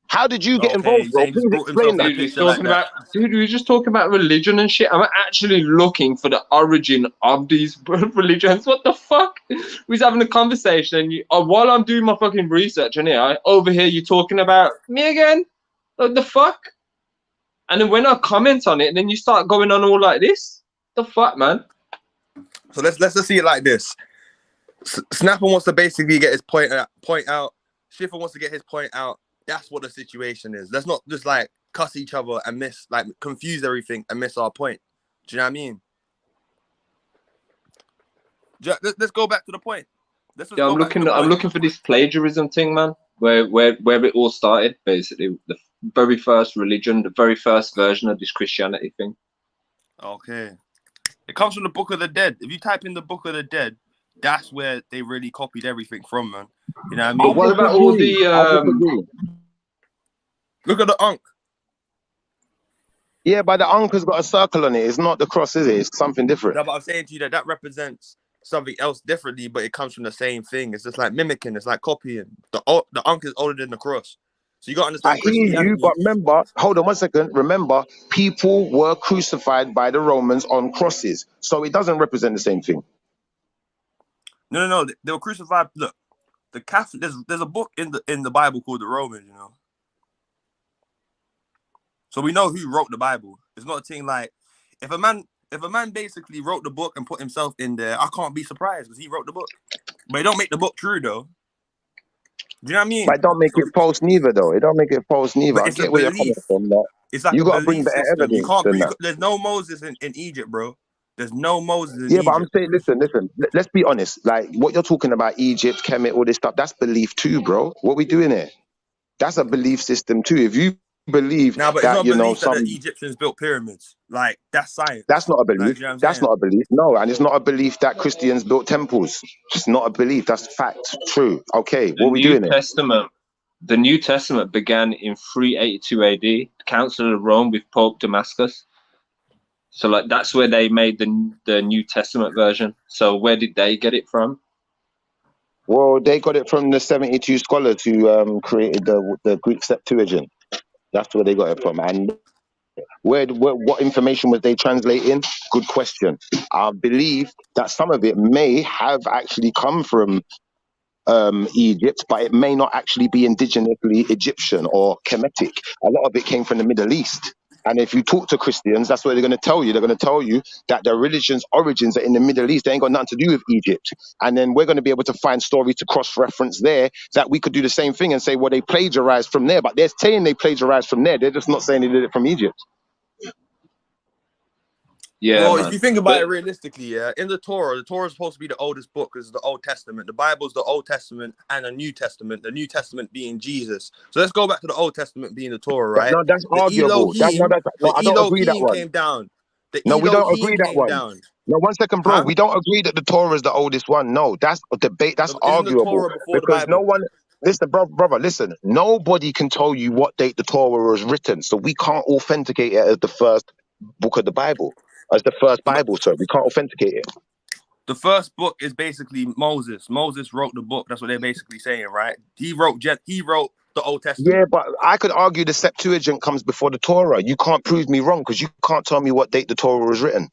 How did you get Okay, involved, bro? he just Please brought himself explain in the that. dude, he's picture like talking that. about, dude, we were just talking about religion and shit. I'm actually looking for the origin of these religions. What the fuck? We was having a conversation, and while I'm doing my fucking research, and I overhear you talking about me again. What the fuck? And then when I comment on it, and then you start going on all like this. The fuck, man? So let's just see it like this. Snapper wants to basically get his point out. Schiffer wants to get his point out. That's what the situation is. Let's not just like cuss each other and confuse everything and miss our point. Do you know what I mean? Let's go back to the point. Yeah, I'm looking for this plagiarism thing, man. Where it all started, basically the very first religion, the very first version of this Christianity thing. Okay. It comes from the Book of the Dead. If you type in the Book of the Dead, that's where they really copied everything from, man. You know what I mean? What about all the Look at the Ankh. Yeah, but the Ankh has got a circle on it. It's not the cross, is it? It's something different. No, but I'm saying to you that represents something else differently, but it comes from the same thing. It's just like mimicking. It's like copying. The Ankh is older than the cross. So you got to understand I hear you, Christianity. but remember, hold on 1 second. Remember, people were crucified by the Romans on crosses, so it doesn't represent the same thing. No. They were crucified. Look, the Catholic. There's a book in the Bible called the Romans. You know. So we know who wrote the Bible. It's not a thing like if a man basically wrote the book and put himself in there, I can't be surprised because he wrote the book. But it don't make the book true though. Do you know what I mean? But it don't make it false neither, though. It don't make it false neither. But I it's a get where you're coming belief. from. That It's like you a got to bring belief better system. You evidence can't. than that. There's no Moses in Egypt, bro. There's no Moses in Yeah, Egypt. but I'm saying, listen. Let's be honest. Like what you're talking about, Egypt, Kemet, all this stuff. That's belief too, bro. What we doing here? That's a belief system too. If you believe Nah, but it's that not you know belief that the some, Egyptians built pyramids. Like that's science. that's not a Like, belief. you know what I'm That's saying? not a belief. No, and it's not a belief that Christians built temples. It's not a belief. That's fact. True. Okay. What we doing here? The New Testament began in 382 AD, the Council of Rome with Pope Damascus. So like that's where they made the New Testament version. So where did they get it from? Well, they got it from the 72 scholars who created the Greek Septuagint. That's where they got it from. And what information was they translating? Good question. I believe that some of it may have actually come from Egypt, but it may not actually be indigenously Egyptian or Kemetic. A lot of it came from the Middle East. And if you talk to Christians, that's what they're going to tell you. They're going to tell you that their religion's origins are in the Middle East. They ain't got nothing to do with Egypt. And then we're going to be able to find stories to cross-reference there that we could do the same thing and say, well, they plagiarized from there. But they're saying they plagiarized from there. They're just not saying they did it from Egypt. Yeah, well, man. if you think about it realistically, yeah, in the Torah is supposed to be the oldest book because it's the Old Testament. The Bible's the Old Testament and the New Testament. The New Testament being Jesus. So let's go back to the Old Testament being the Torah, right? No, that's The arguable. I don't agree that Elohim one. came down. The No, we don't agree Elohim that came one. down. No, 1 second, bro. Huh? We don't agree that the Torah is the oldest one. No, that's a debate. That's Isn't the arguable Torah before the because no Bible? one. Listen, brother, listen. Nobody can tell you what date the Torah was written, so we can't authenticate it as the first book of the Bible, as the first Bible. So we can't authenticate it. The first book is basically Moses. Moses wrote the book. That's what they're basically saying, right? He wrote the Old Testament. Yeah, but I could argue the Septuagint comes before the Torah. You can't prove me wrong because you can't tell me what date the Torah was written.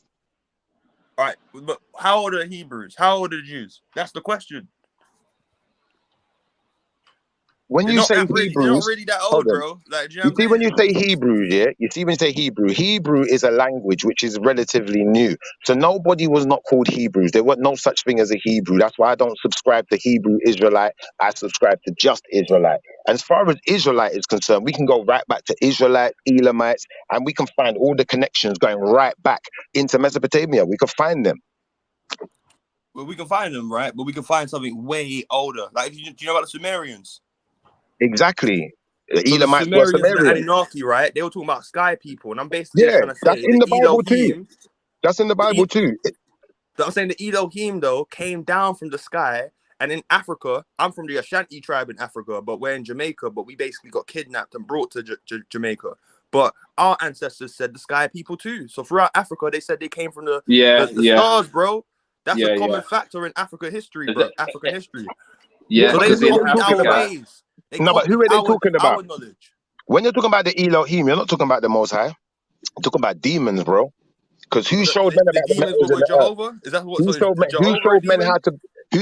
All right, but how old are the Hebrews? How old are the Jews? That's the question. When you say Hebrews, they're not really that old, bro. Like, you see, when you say Hebrew, yeah, you see when you say Hebrew is a language which is relatively new. So nobody was not called Hebrews. There was no such thing as a Hebrew. That's why I don't subscribe to Hebrew Israelite. I subscribe to just Israelite. And as far as Israelite is concerned, we can go right back to Israelites, Elamites, and we can find all the connections going right back into Mesopotamia. We can find them. Well, we can find them, right? But we can find something way older. Like, do you know about the Sumerians? Exactly. So the Elamites were Sumerians and the Sumerian. Anunnaki, right? They were talking about sky people, and I'm basically just trying to That's say in the the Bible too. Elohim. That's in the Bible too. I'm saying the Elohim though came down from the sky, and in Africa, I'm from the Ashanti tribe in Africa, but we're in Jamaica. But we basically got kidnapped and brought to Jamaica. But our ancestors said the sky people too. So throughout Africa, they said they came from the stars, bro. That's a common factor in African history, bro. African history. Yeah, so they because in copy our Africa, ways. No, but who are they talking about? Our knowledge. When you're talking about the Elohim, you're not talking about the Most High. You're talking about demons, bro. Because who showed men about the metals in the Jehovah? Is that what? Who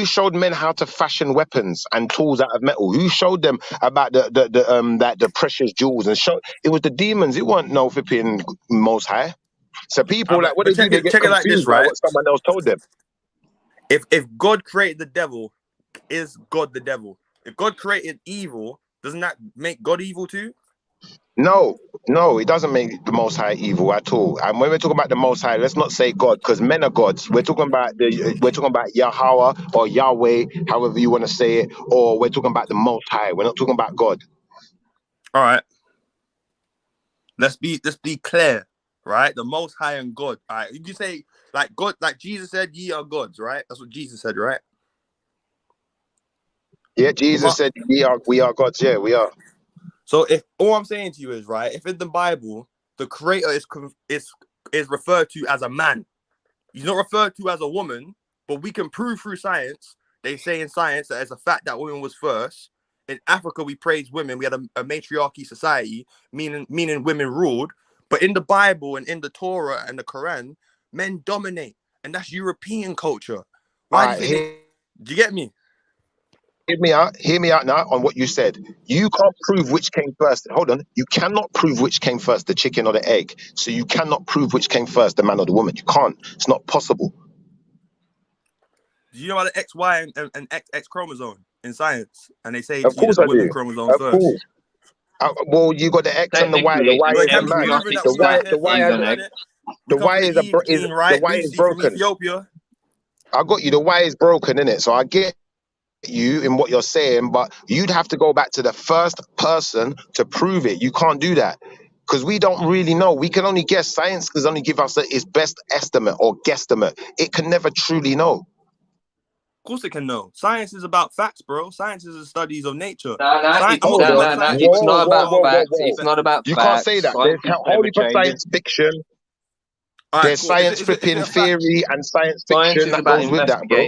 showed men how to fashion weapons and tools out of metal? Who showed them about the precious jewels and show? It was the demons. It wasn't no flipping Most High. So people like what they do, they get confused like this, by right? what someone else told them. If God created the devil, is God the devil? If God created evil, doesn't that make God evil too? No, it doesn't make the Most High evil at all. And when we're talking about the Most High, let's not say God, because men are gods. We're talking about Yahweh or Yahweh, however you want to say it, or we're talking about the Most High. We're not talking about God. All right. Let's be clear, right? The Most High and God. All right. You say like God, like Jesus said, ye are gods, right? That's what Jesus said, right? Yeah, Jesus said we are gods. Yeah, we are. So if all I'm saying to you is, right, if in the Bible the creator is referred to as a man, he's not referred to as a woman, but we can prove through science. They say in science that it's a fact that women was first. In Africa, we praise women. We had a matriarchy society, meaning women ruled. But in the Bible and in the Torah and the Quran, men dominate, and that's European culture. Why do you think do you get me? Hear me out now on what you said. You can't prove which came first. Hold on. You cannot prove which came first, the chicken or the egg. So you cannot prove which came first, the man or the woman. You can't. It's not possible. Do you know about the XY and XX chromosome in science? And they say Of to you course that I the women do. chromosome Of first. course. Well, you got the X and the Y. The Y is the man. The Y is the Y is broken. Ethiopia. I got you. The Y is broken, innit? So I get you in what you're saying, but you'd have to go back to the first person to prove it. You can't do that because we don't really know. We can only guess. Science can only give us its best estimate or guesstimate. It can never truly know. Of course it can know. Science is about facts, bro. Science is the studies of nature. It's not about facts. It's not about facts. You can't say that. There's only for science fiction. There's science flipping theory and science fiction that goes with that, bro.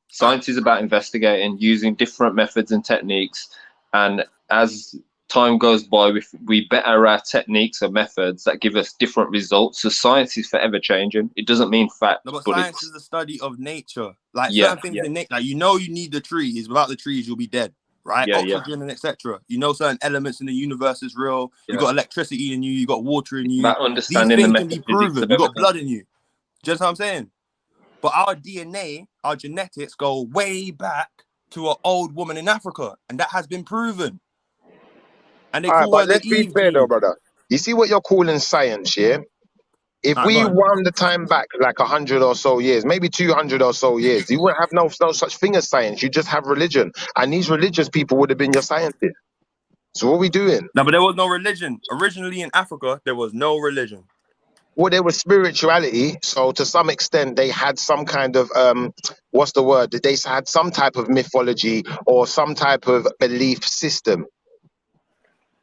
Science is about investigating, using different methods and techniques, and as time goes by, we better our techniques and methods that give us different results. So science is forever changing. It doesn't mean fact. No, but science is the study of nature. Like certain things in nature, like you need the trees. Without the trees, you'll be dead, right? Oxygen and etc. Certain elements in the universe is real. You got electricity in you. You got water in you. That understanding These the things can be proven. You got blood in you. Just what I'm saying. But our DNA, our genetics go way back to an old woman in Africa, and that has been proven. And they call her the let's be fair though, brother. You see what you're calling science, yeah? If we wound the time back like 100 or so years, maybe 200 or so years, you wouldn't have no such thing as science. You just have religion, and these religious people would have been your scientists. So what are we doing? No, but there was no religion. Originally in Africa, there was no religion. Well, there was spirituality, so to some extent they had some kind of what's the word? They had some type of mythology or some type of belief system.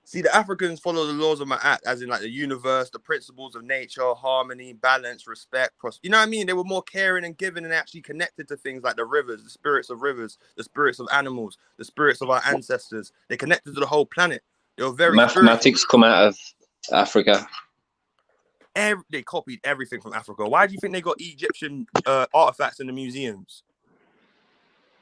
See, the Africans follow the laws of Ma'at, as in like the universe, the principles of nature, harmony, balance, respect, you know what I mean? They were more caring and giving and actually connected to things like the rivers, the spirits of rivers, the spirits of animals, the spirits of our ancestors. They connected to the whole planet. They were very Mathematics come out of Africa. They copied everything from Africa. Why do you think they got Egyptian artifacts in the museums?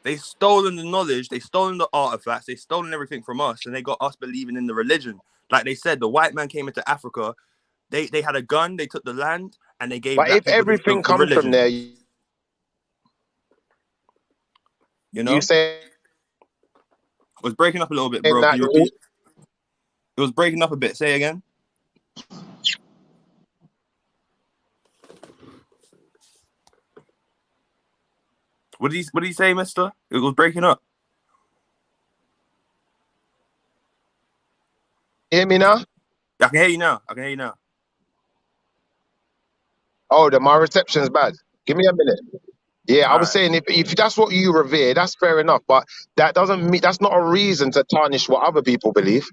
They stolen the knowledge, they stolen the artifacts, they stolen everything from us, and they got us believing in the religion. Like they said, the white man came into Africa, they had a gun, they took the land, and they gave But black if people everything the comes religion. from there, You know? you say it was breaking up a little bit, bro. Can you repeat? It was breaking up a bit. Say again. What did he say, mister? It was breaking up. You hear me now? I can hear you now. I can hear you now. Oh, my reception's bad. Give me a minute. Yeah, I was Alright. saying if that's what you revere, that's fair enough. But that doesn't mean that's not a reason to tarnish what other people believe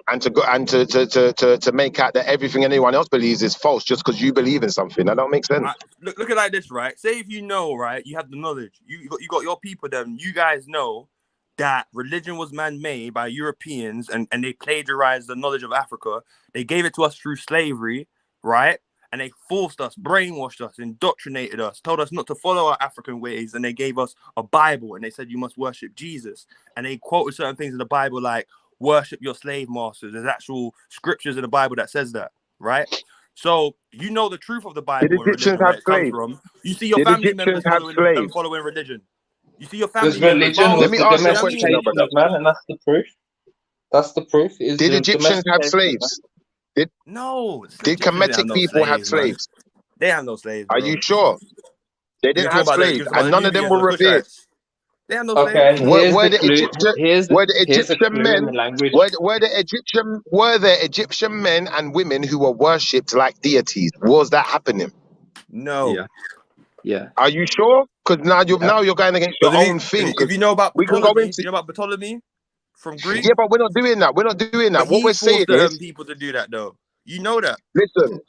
and to go and to make out that everything anyone else believes is false just because you believe in something. That don't make sense. Look at it like this, right? Say if you know, right, you have the knowledge. You got your people. Them you guys know that religion was man-made by Europeans and they plagiarized the knowledge of Africa. They gave it to us through slavery, right? And they forced us, brainwashed us, indoctrinated us, told us not to follow our African ways, and they gave us a Bible, and they said you must worship Jesus. And they quoted certain things in the Bible like worship your slave masters. There's actual scriptures in the Bible that says that, right? So you know the truth of the Bible Did and religion, Egyptians where have it comes slaves? from. You see your Did family Egyptians members have following slaves? religion. You see your family Because members. religion was Let me the ask you a question, domestication brother. of man, and that's the proof. That's the proof. Is Did the Egyptians have domestication of man. slaves? Did No, Did Egyptians didn't have Kemetic no people have slaves, man. slaves? They have no slaves, Are bro. you sure? They You didn't talking have about slaves, about and the none of them Nubians were and the revered. Cushites? They have no Okay, slaves. and here's Were the the clue. Here's a Egyptian clue in the men language. were there Egyptian men and women who were worshipped like deities? Was that happening? No. Yeah. Are you sure? Because now you're going against your Because own thing. if you know about We can go Ptolemy, into from Greek? yeah, but we're not doing that. We're not doing But that. What he we're saying forced is, people to do that, though. You know that. listen,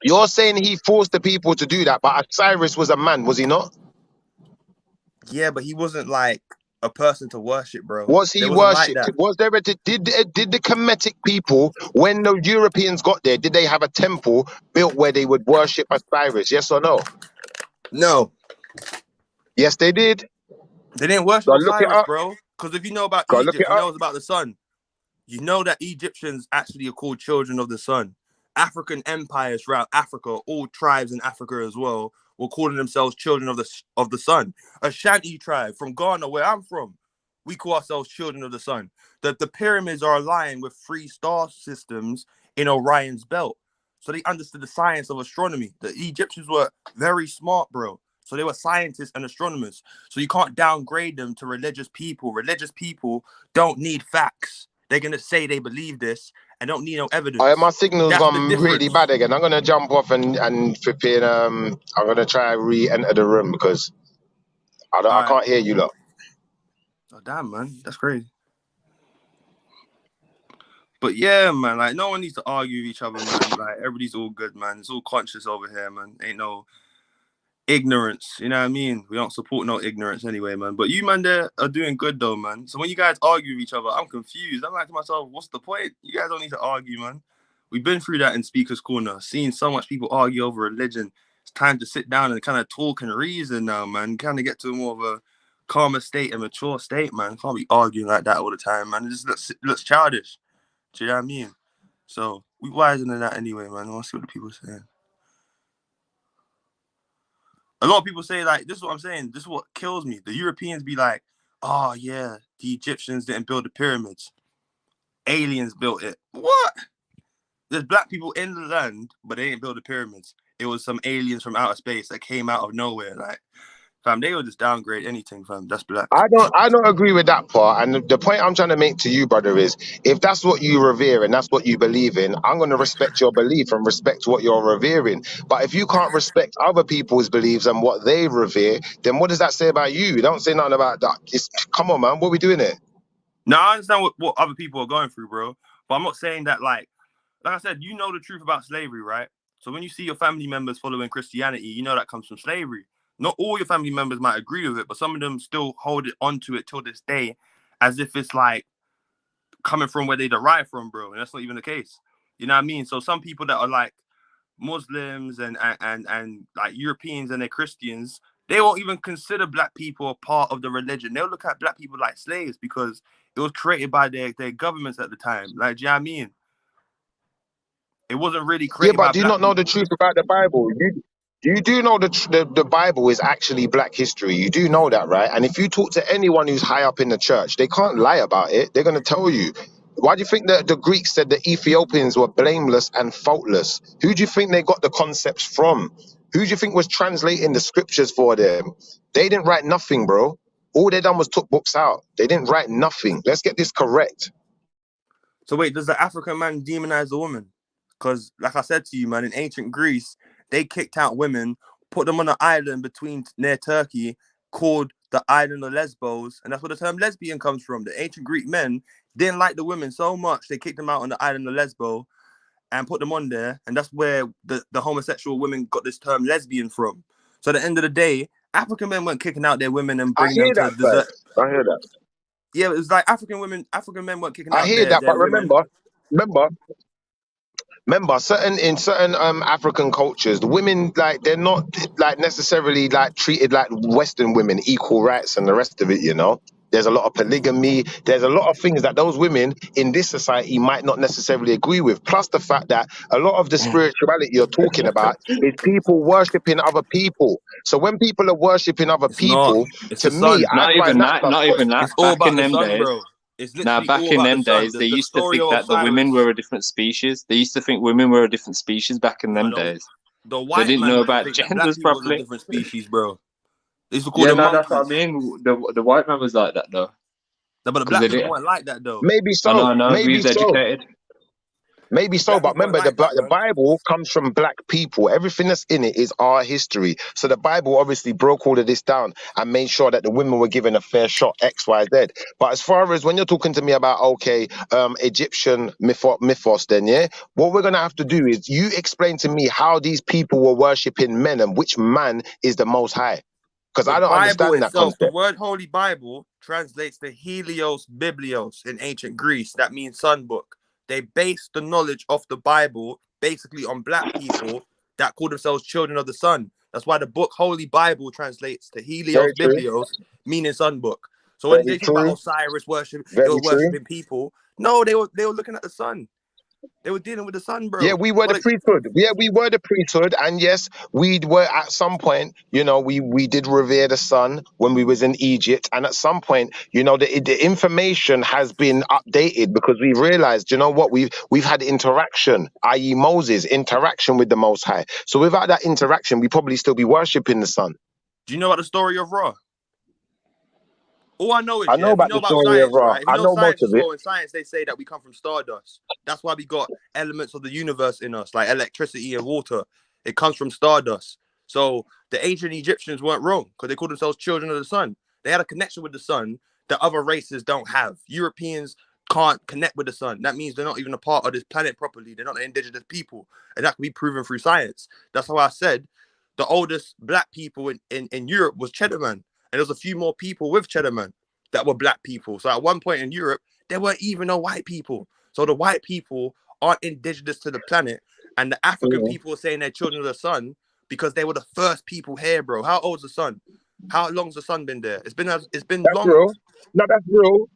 you're saying he forced the people to do that, but Osiris was a man, was he not? Yeah, but he wasn't like a person to worship, bro. Was he There wasn't like worshipped? that. Was there did the Kemetic people, when the Europeans got there, did they have a temple built where they would worship Osiris? Yes or no? No. Yes, they did. They didn't worship Go look it Osiris, up. bro. Because if you know about Go look Egypt, it you up. know it's about the sun. You know that Egyptians actually are called children of the sun. African empires throughout Africa, all tribes in Africa as well, were calling themselves children of the sun. Ashanti tribe from Ghana, where I'm from, we call ourselves children of the sun. The pyramids are aligned with 3 star systems in Orion's belt. So they understood the science of astronomy. The Egyptians were very smart, bro. So they were scientists and astronomers. So you can't downgrade them to religious people. Religious people don't need facts. They're going to say they believe this and don't need no evidence. My signal's That's the gone difference. really bad again. I'm gonna jump off and flipping I'm gonna try and re-enter the room because I can't hear you lot. Oh damn, man, that's crazy. But yeah, man, like no one needs to argue with each other, man. Like everybody's all good, man. It's all conscious over here, man. Ain't no ignorance, you know what I mean? We don't support no ignorance anyway, man. But you, man, there are doing good though, man. So when you guys argue with each other, I'm confused. I'm like to myself, what's the point? You guys don't need to argue, man. We've been through that in Speaker's Corner, seeing so much people argue over religion. It's time to sit down and kind of talk and reason now, man. Kind of get to more of a calmer state, a mature state, man. Can't be arguing like that all the time, man. It just looks childish. Do you know what I mean? So we wiser than that anyway, man. I want to see what the people are saying. A lot of people say, like, this is what I'm saying. This is what kills me. The Europeans be like, oh, yeah, the Egyptians didn't build the pyramids. Aliens built it. What? There's black people in the land, but they didn't build the pyramids. It was some aliens from outer space that came out of nowhere. Like, Fam, they will just downgrade anything, fam. That's black. I don't agree with that part. And the point I'm trying to make to you, brother, is if that's what you revere and that's what you believe in, I'm going to respect your belief and respect what you're revering. But if you can't respect other people's beliefs and what they revere, then what does that say about you? Don't say nothing about that. Come on, man. What are we doing here? No, I understand what other people are going through, bro. But I'm not saying that, like I said, you know the truth about slavery, right? So when you see your family members following Christianity, you know that comes from slavery. Not all your family members might agree with it, but some of them still hold it onto it till this day as if it's like coming from where they derive from, bro. And that's not even the case. You know what I mean? So some people that are like Muslims and like Europeans and they're Christians, they won't even consider black people a part of the religion. They'll look at black people like slaves because it was created by their governments at the time. Like, do you know what I mean? It wasn't really created by do you not know the truth about the Bible? You do know the Bible is actually black history. You do know that, right? And if you talk to anyone who's high up in the church, they can't lie about it. They're going to tell you. Why do you think that the Greeks said the Ethiopians were blameless and faultless? Who do you think they got the concepts from? Who do you think was translating the scriptures for them? They didn't write nothing, bro. All they done was took books out. They didn't write nothing. Let's get this correct. So wait, does the African man demonize the woman? Because like I said to you, man, in ancient Greece, they kicked out women, put them on an island near Turkey called the island of Lesbos. And that's where the term lesbian comes from. The ancient Greek men didn't like the women so much, they kicked them out on the island of Lesbos and put them on there. And that's where the homosexual women got this term lesbian from. So at the end of the day, African men weren't kicking out their women and bringing them to desert. I hear that. Yeah, it was like African men weren't kicking out I hear that, but women. Remember, in certain African cultures, the women they're not necessarily treated like Western women, equal rights and the rest of it. You know, there's a lot of polygamy. There's a lot of things that those women in this society might not necessarily agree with. Plus the fact that a lot of the spirituality you're talking about is people worshiping other people. So when people are worshiping other people, to me, not even that. It's all Back about in the them sun, days, bro. It's literally back all in about them the sun. days, they The used to story think of that the women Cyrus. were a different species. They used to think women were a different species back in them days. The They white didn't man know used to about think that black genders people was a properly. different species, bro. They used to call Yeah, them no, monkeys. that's what I mean. The white man was like that though. No, but the black people weren't like that though. maybe so. I know. Maybe We was so. educated. Maybe so, but remember, the Bible comes from black people. Everything that's in it is our history. So the Bible obviously broke all of this down and made sure that the women were given a fair shot, X, Y, Z. But as far as when you're talking to me about, Egyptian mythos, then, yeah, what we're going to have to do is you explain to me how these people were worshipping men and which man is the most high. Because I don't understand that itself, concept. the word Holy Bible translates to Helios Biblios in ancient Greece. That means sun book. They based the knowledge of the Bible basically on black people that call themselves children of the sun. That's why the book Holy Bible translates to Helios Biblios, meaning sun book. So when they talk about Osiris worship, they were worshiping people. No, they were looking at the sun. They were dealing with the sun, bro. Yeah, we were the priesthood. Yeah, we were the priesthood, and yes, we were at some point. You know, we did revere the sun when we was in Egypt, and at some point, you know, the information has been updated because we realized, you know what, we've had interaction, i.e., Moses interaction with the Most High. So without that interaction, we probably still be worshiping the sun. Do you know about the story of Ra? All I know is, I know about the story science, of Ra. right? If you I know science most of as it. well, in science they say that we come from stardust. That's why we got elements of the universe in us, like electricity and water. It comes from stardust. So the ancient Egyptians weren't wrong because they called themselves children of the sun. They had a connection with the sun that other races don't have. Europeans can't connect with the sun. That means they're not even a part of this planet properly. They're not the indigenous people. And that can be proven through science. That's why I said the oldest black people in Europe was Cheddar Man. And there's a few more people with Cheddar Man that were black people. So at one point in Europe, there weren't even no white people. So the white people aren't indigenous to the planet. And the African people are saying they're children of the sun because they were the first people here, bro. How old's the sun? How long's the sun been there? It's been long. Real. No, that's real.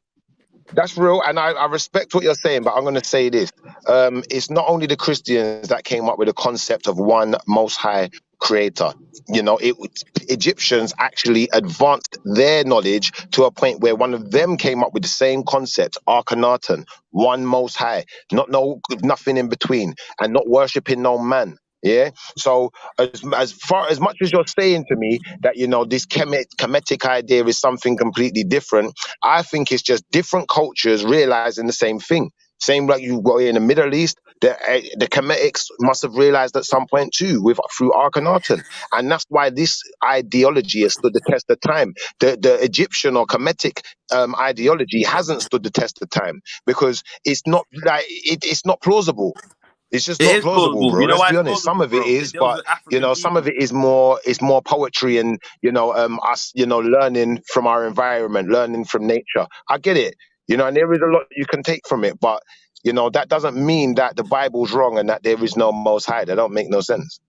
That's real, and I respect what you're saying, but I'm going to say this. It's not only the Christians that came up with the concept of one Most High Creator. You know, Egyptians actually advanced their knowledge to a point where one of them came up with the same concept, Akhenaten, one Most High, nothing in between, and not worshipping no man. Yeah. So as far as much as you're saying to me that this Kemetic idea is something completely different, I think it's just different cultures realizing the same thing. Same like you got in the Middle East, the Kemetics must have realized at some point too, through Akhenaten, and that's why this ideology has stood the test of time. The Egyptian or Kemetic ideology hasn't stood the test of time because it's not like it's not plausible. It's just It not is plausible, plausible. bro. You know Let's why be it's honest. Some plausible, of it bro? is, It deals but with African some of people. it is more poetry and us learning from our environment, learning from nature. I get it, and there is a lot you can take from it, but that doesn't mean that the Bible's wrong and that there is no Most High. That don't make no sense.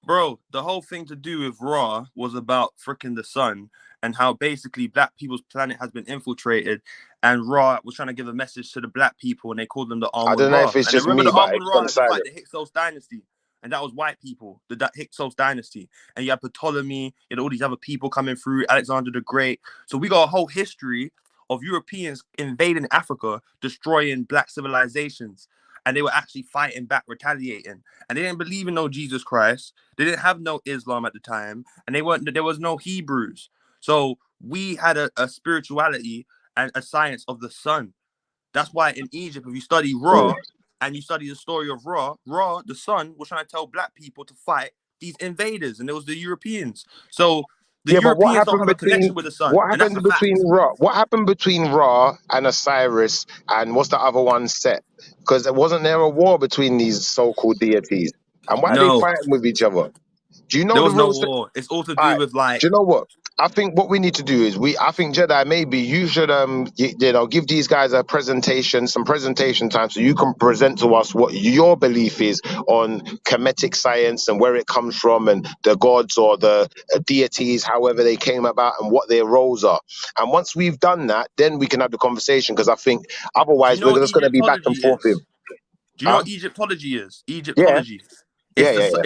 Bro, the whole thing to do with Ra was about freaking the sun and how basically black people's planet has been infiltrated, and Ra was trying to give a message to the black people, and they called them the I Amun don't know Ra. if it's And then just remember me, the but Amun it's Ra gone had to fight silent. the Hyksos dynasty, and that was white people, the Hyksos dynasty. And you had Ptolemy, you had all these other people coming through, Alexander the Great. So we got a whole history of Europeans invading Africa, destroying black civilizations. And they were actually fighting back, retaliating. And they didn't believe in no Jesus Christ. They didn't have no Islam at the time. And there was no Hebrews. So we had a spirituality and a science of the sun. That's why in Egypt, if you study Ra and you study the story of Ra, the sun, was trying to tell black people to fight these invaders. And it was the Europeans. So the Yeah, but what Europeans don't happened have a connection between with the sun. what And that's happened a fact. between Ra? What happened between Ra and Osiris, and what's the other one Set? Because wasn't there a war between these so-called deities? And why are they No, fighting with each other? Do you know there the was no real? war. It's all to All do right. with like, Do you know what? I think what we need to do is I think Jedi, maybe you should give these guys some presentation time so you can present to us what your belief is on Kemetic science and where it comes from and the gods or the deities, however they came about and what their roles are. And once we've done that, then we can have the conversation because I think do otherwise you know we're what just going to be back and Egyptology forth here. is? Do you know Huh? what Egyptology is? Yeah. Egyptology. Yeah, It's yeah, yeah.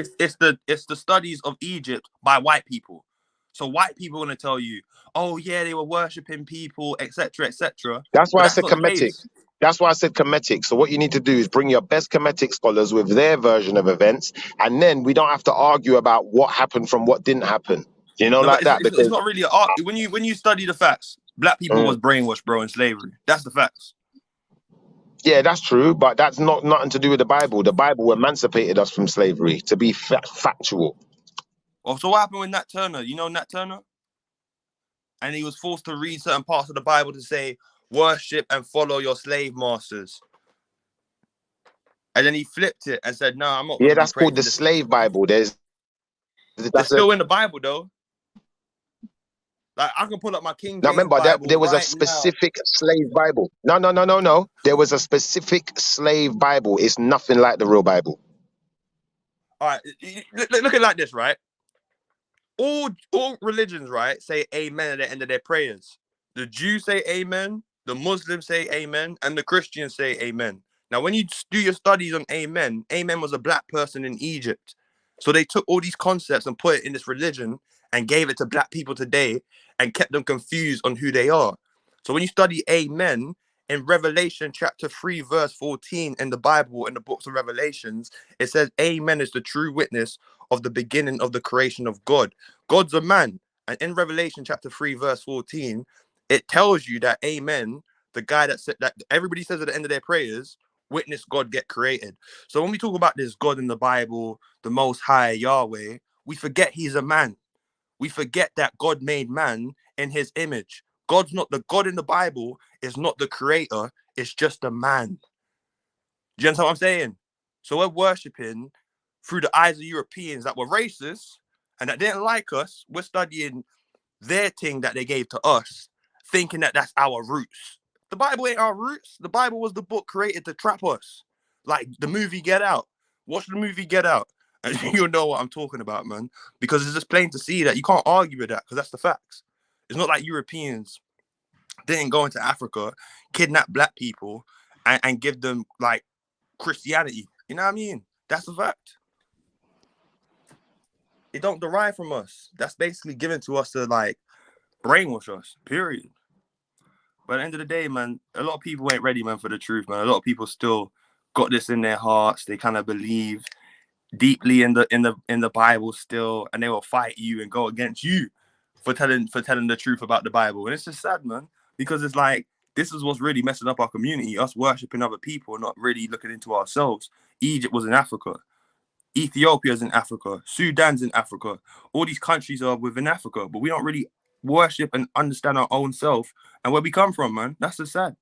it's the studies of Egypt by white people. So white people are gonna tell you, oh yeah, they were worshiping people, etc., etc. That's But why I that's said not the Kemetic. case. That's why I said Kemetic. So what you need to do is bring your best Kemetic scholars with their version of events, and then we don't have to argue about what happened from what didn't happen. No, but Like that. it's Because not really when you study the facts. Black people was brainwashed, bro, in slavery. That's the facts. yeah, that's true, but that's nothing to do with the Bible. The Bible emancipated us from slavery. To be factual. Oh, so what happened with Nat Turner? You know Nat Turner? And he was forced to read certain parts of the Bible to say, worship and follow your slave masters. And then he flipped it and said, no, I'm not going Yeah, to be that's called praising the this. slave Bible. It's still in the Bible, though. Like, I can pull up my King Now James remember that Bible there was a right now. specific slave Bible. No. There was a specific slave Bible. It's nothing like the real Bible. All right, look at it like this, right? All religions, right, say amen at the end of their prayers. The Jews say amen, the Muslims say amen, and the Christians say amen. Now, when you do your studies on amen, amen was a black person in Egypt. So they took all these concepts and put it in this religion and gave it to black people today and kept them confused on who they are. So when you study amen in Revelation chapter 3, verse 14 in the Bible, in the books of Revelations, it says amen is the true witness of the beginning of the creation of God. God's a man. And in Revelation chapter 3, verse 14, it tells you that amen, the guy that said that everybody says at the end of their prayers, witness God get created. So when we talk about this God in the Bible, the Most High Yahweh, we forget he's a man. We forget that God made man in his image. God's not the God in the Bible is not the creator, it's just a man. Do you understand what I'm saying? So we're worshiping through the eyes of Europeans that were racist and that didn't like us. We're studying their thing that they gave to us, thinking that that's our roots. The Bible ain't our roots. The Bible was the book created to trap us. Like the movie Get Out. Watch the movie Get Out. And you'll know what I'm talking about, man. Because it's just plain to see that you can't argue with that because that's the facts. It's not like Europeans didn't go into Africa, kidnap black people, and give them like Christianity. You know what I mean? That's a fact. It don't derive from us. That's basically given to us to like brainwash us, period. But at the end of the day, man, a lot of people ain't ready, man, for the truth, man. A lot of people still got this in their hearts. They kind of believe deeply in the Bible still, and they will fight you and go against you for telling the truth about the Bible. And it's just sad, man, because it's like this is what's really messing up our community, us worshiping other people, not really looking into ourselves. Egypt was in Africa. Ethiopia's in Africa. Sudan's in Africa. All these countries are within Africa, but we don't really worship and understand our own self and where we come from, man. That's just sad.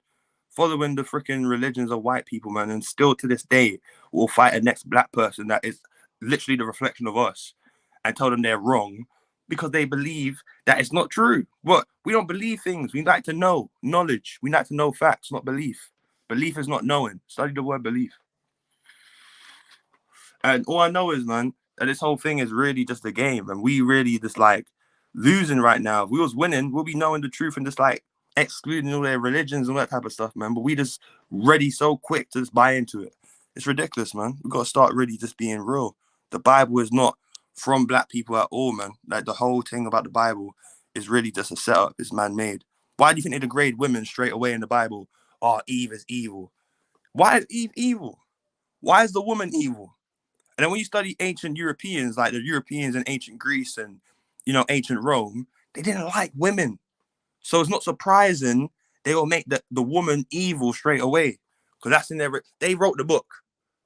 Following the freaking religions of white people, man, and still to this day we'll fight a next black person that is literally the reflection of us and tell them they're wrong because they believe that it's not true. But we don't believe things. We like to know knowledge. We like to know facts, not belief. Belief is not knowing. Study the word belief. And all I know is, man, that this whole thing is really just a game, and we really just like losing right now. If we was winning, we'll be knowing the truth and just like excluding all their religions and all that type of stuff, man. But we just ready so quick to just buy into it. It's ridiculous, man. We got to start really just being real. The Bible is not from black people at all, man. Like the whole thing about the Bible is really just a setup. It's man-made. Why do you think they degrade women straight away in the Bible? Oh, Eve is evil. Why is Eve evil? Why is the woman evil? And then when you study ancient Europeans, like the Europeans in ancient Greece and, you know, ancient Rome, they didn't like women. So it's not surprising they will make the woman evil straight away. Because that's in their, they wrote the book.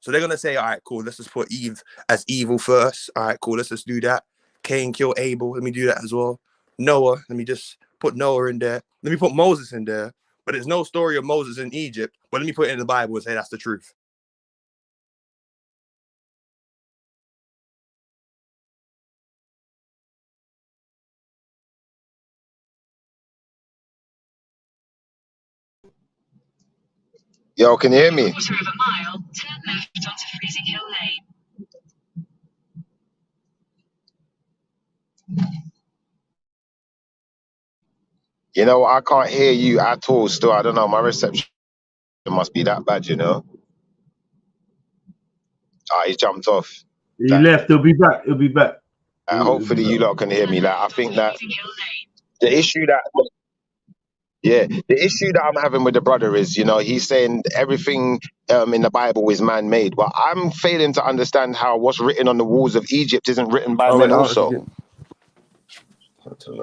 So they're going to say, all right, cool, let's just put Eve as evil first. All right, cool, let's just do that. Cain killed Abel. Let me do that as well. Noah, let me just put Noah in there. Let me put Moses in there. But there's no story of Moses in Egypt. But let me put it in the Bible and say that's the truth. Yo, can you hear me? Over a mile, turn left onto Freezing Hill Lane. You know, I can't hear you at all still. I don't know. My reception must be that bad, you know? He jumped off. He left. He'll be back. He'll be back. Hopefully you lot can hear me. Like, I think that the issue that... Yeah, the issue that I'm having with the brother is, you know, he's saying everything in the Bible is man-made, but I'm failing to understand how what's written on the walls of Egypt isn't written by men also.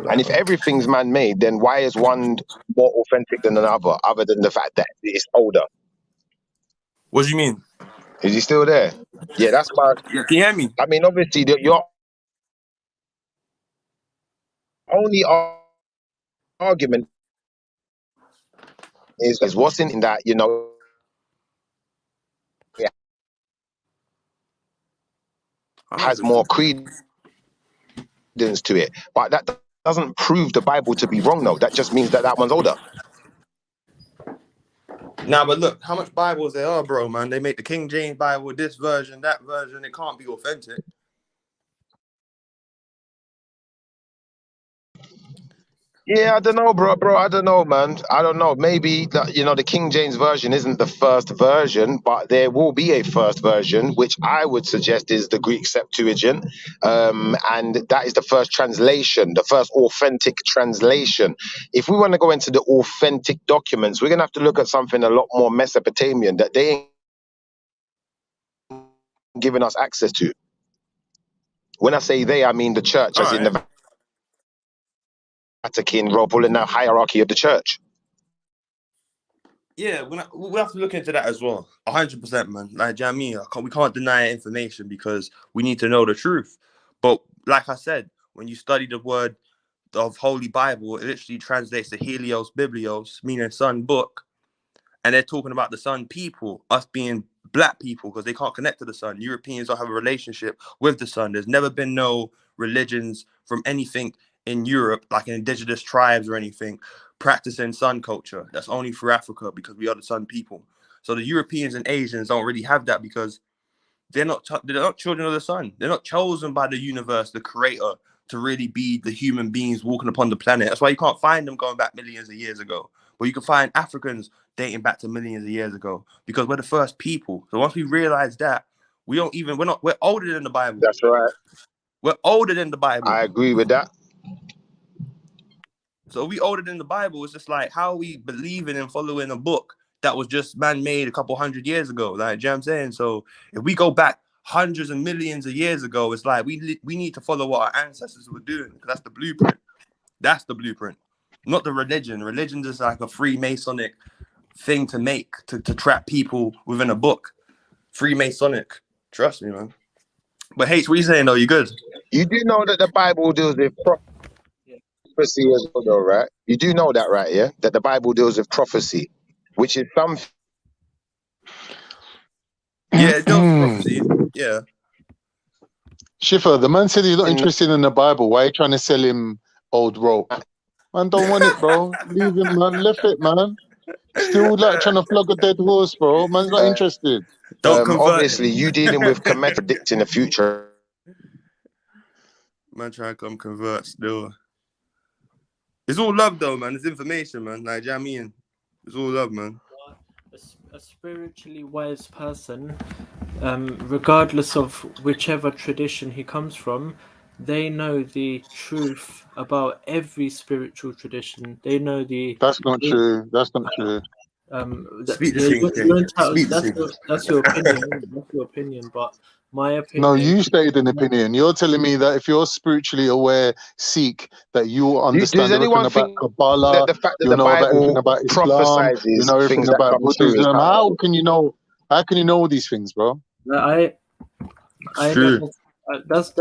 And if everything's man-made, then why is one more authentic than another, other than the fact that it's older? What do you mean? Is he still there? Yeah, that's my... Yeah, can you hear me? I mean, obviously, your only argument is what's in that, you know, has more credence to it. But that doesn't prove the Bible to be wrong, though. That just means that that one's older. Nah, but look, how much Bibles there are, bro, man. They make the King James Bible, this version, that version. It can't be authentic. Yeah, I don't know, bro. I don't know, man. I don't know. Maybe, you know, the King James Version isn't the first version, but there will be a first version, which I would suggest is the Greek Septuagint. And that is the first translation, the first authentic translation. If we want to go into the authentic documents, we're going to have to look at something a lot more Mesopotamian that they ain't giving us access to. When I say they, I mean the church, as in the Vatican role in the hierarchy of the church. Yeah, we'll have to look into that as well. 100%, man. Like, do you know what I mean? We can't deny information because we need to know the truth. But like I said, when you study the word of Holy Bible, it literally translates to Helios Biblios, meaning sun book. And they're talking about the sun people, us being black people, because they can't connect to the sun. Europeans don't have a relationship with the sun. There's never been no religions from anything in Europe, like indigenous tribes or anything, practicing sun culture. That's only for Africa because we are the sun people. So the Europeans and Asians don't really have that because they're not children of the sun. They're not chosen by the universe, the creator, to really be the human beings walking upon the planet. That's why you can't find them going back millions of years ago. But you can find Africans dating back to millions of years ago because we're the first people. So once we realize that, we're older than the Bible. That's right. We're older than the Bible. I agree with that. So we older than the Bible. It's just like, how are we believing and following a book that was just man-made a couple hundred years ago? Like, you know what I'm saying? So if we go back hundreds and millions of years ago. It's like we need to follow what our ancestors were doing, because that's the blueprint. That's the blueprint, not the religion. Religion's just like a Freemasonic thing to make to trap people within a book. Freemasonic, trust me, man. But H, what are you saying though? You good? You do know that the Bible deals with prophecy as well, though, right? You do know that, right? Yeah, that the Bible deals with prophecy, which is something. Yeah, it deals with prophecy. Yeah. Schiffer, the man said he's not interested in the Bible. Why are you trying to sell him old rope? Man, don't want it, bro. Leave him, man. Left it, man. Still like trying to flog a dead horse, bro. Man's not interested. Obviously, you dealing with predicting the future. Man, try to come convert still. It's all love, though, man. It's information, man. Like, do you know what I mean? It's all love, man. A spiritually wise person, regardless of whichever tradition he comes from, they know the truth about every spiritual tradition. They know the. That's not true. That's not true. That's your opinion. That's your opinion, but my opinion. No, you stated an opinion. You're telling me that if you're spiritually aware Sikh, that you understand everything about Kabbalah, the fact that you the know Bible everything about Islam, you know everything about Buddhism. How can you know all these things, bro? That's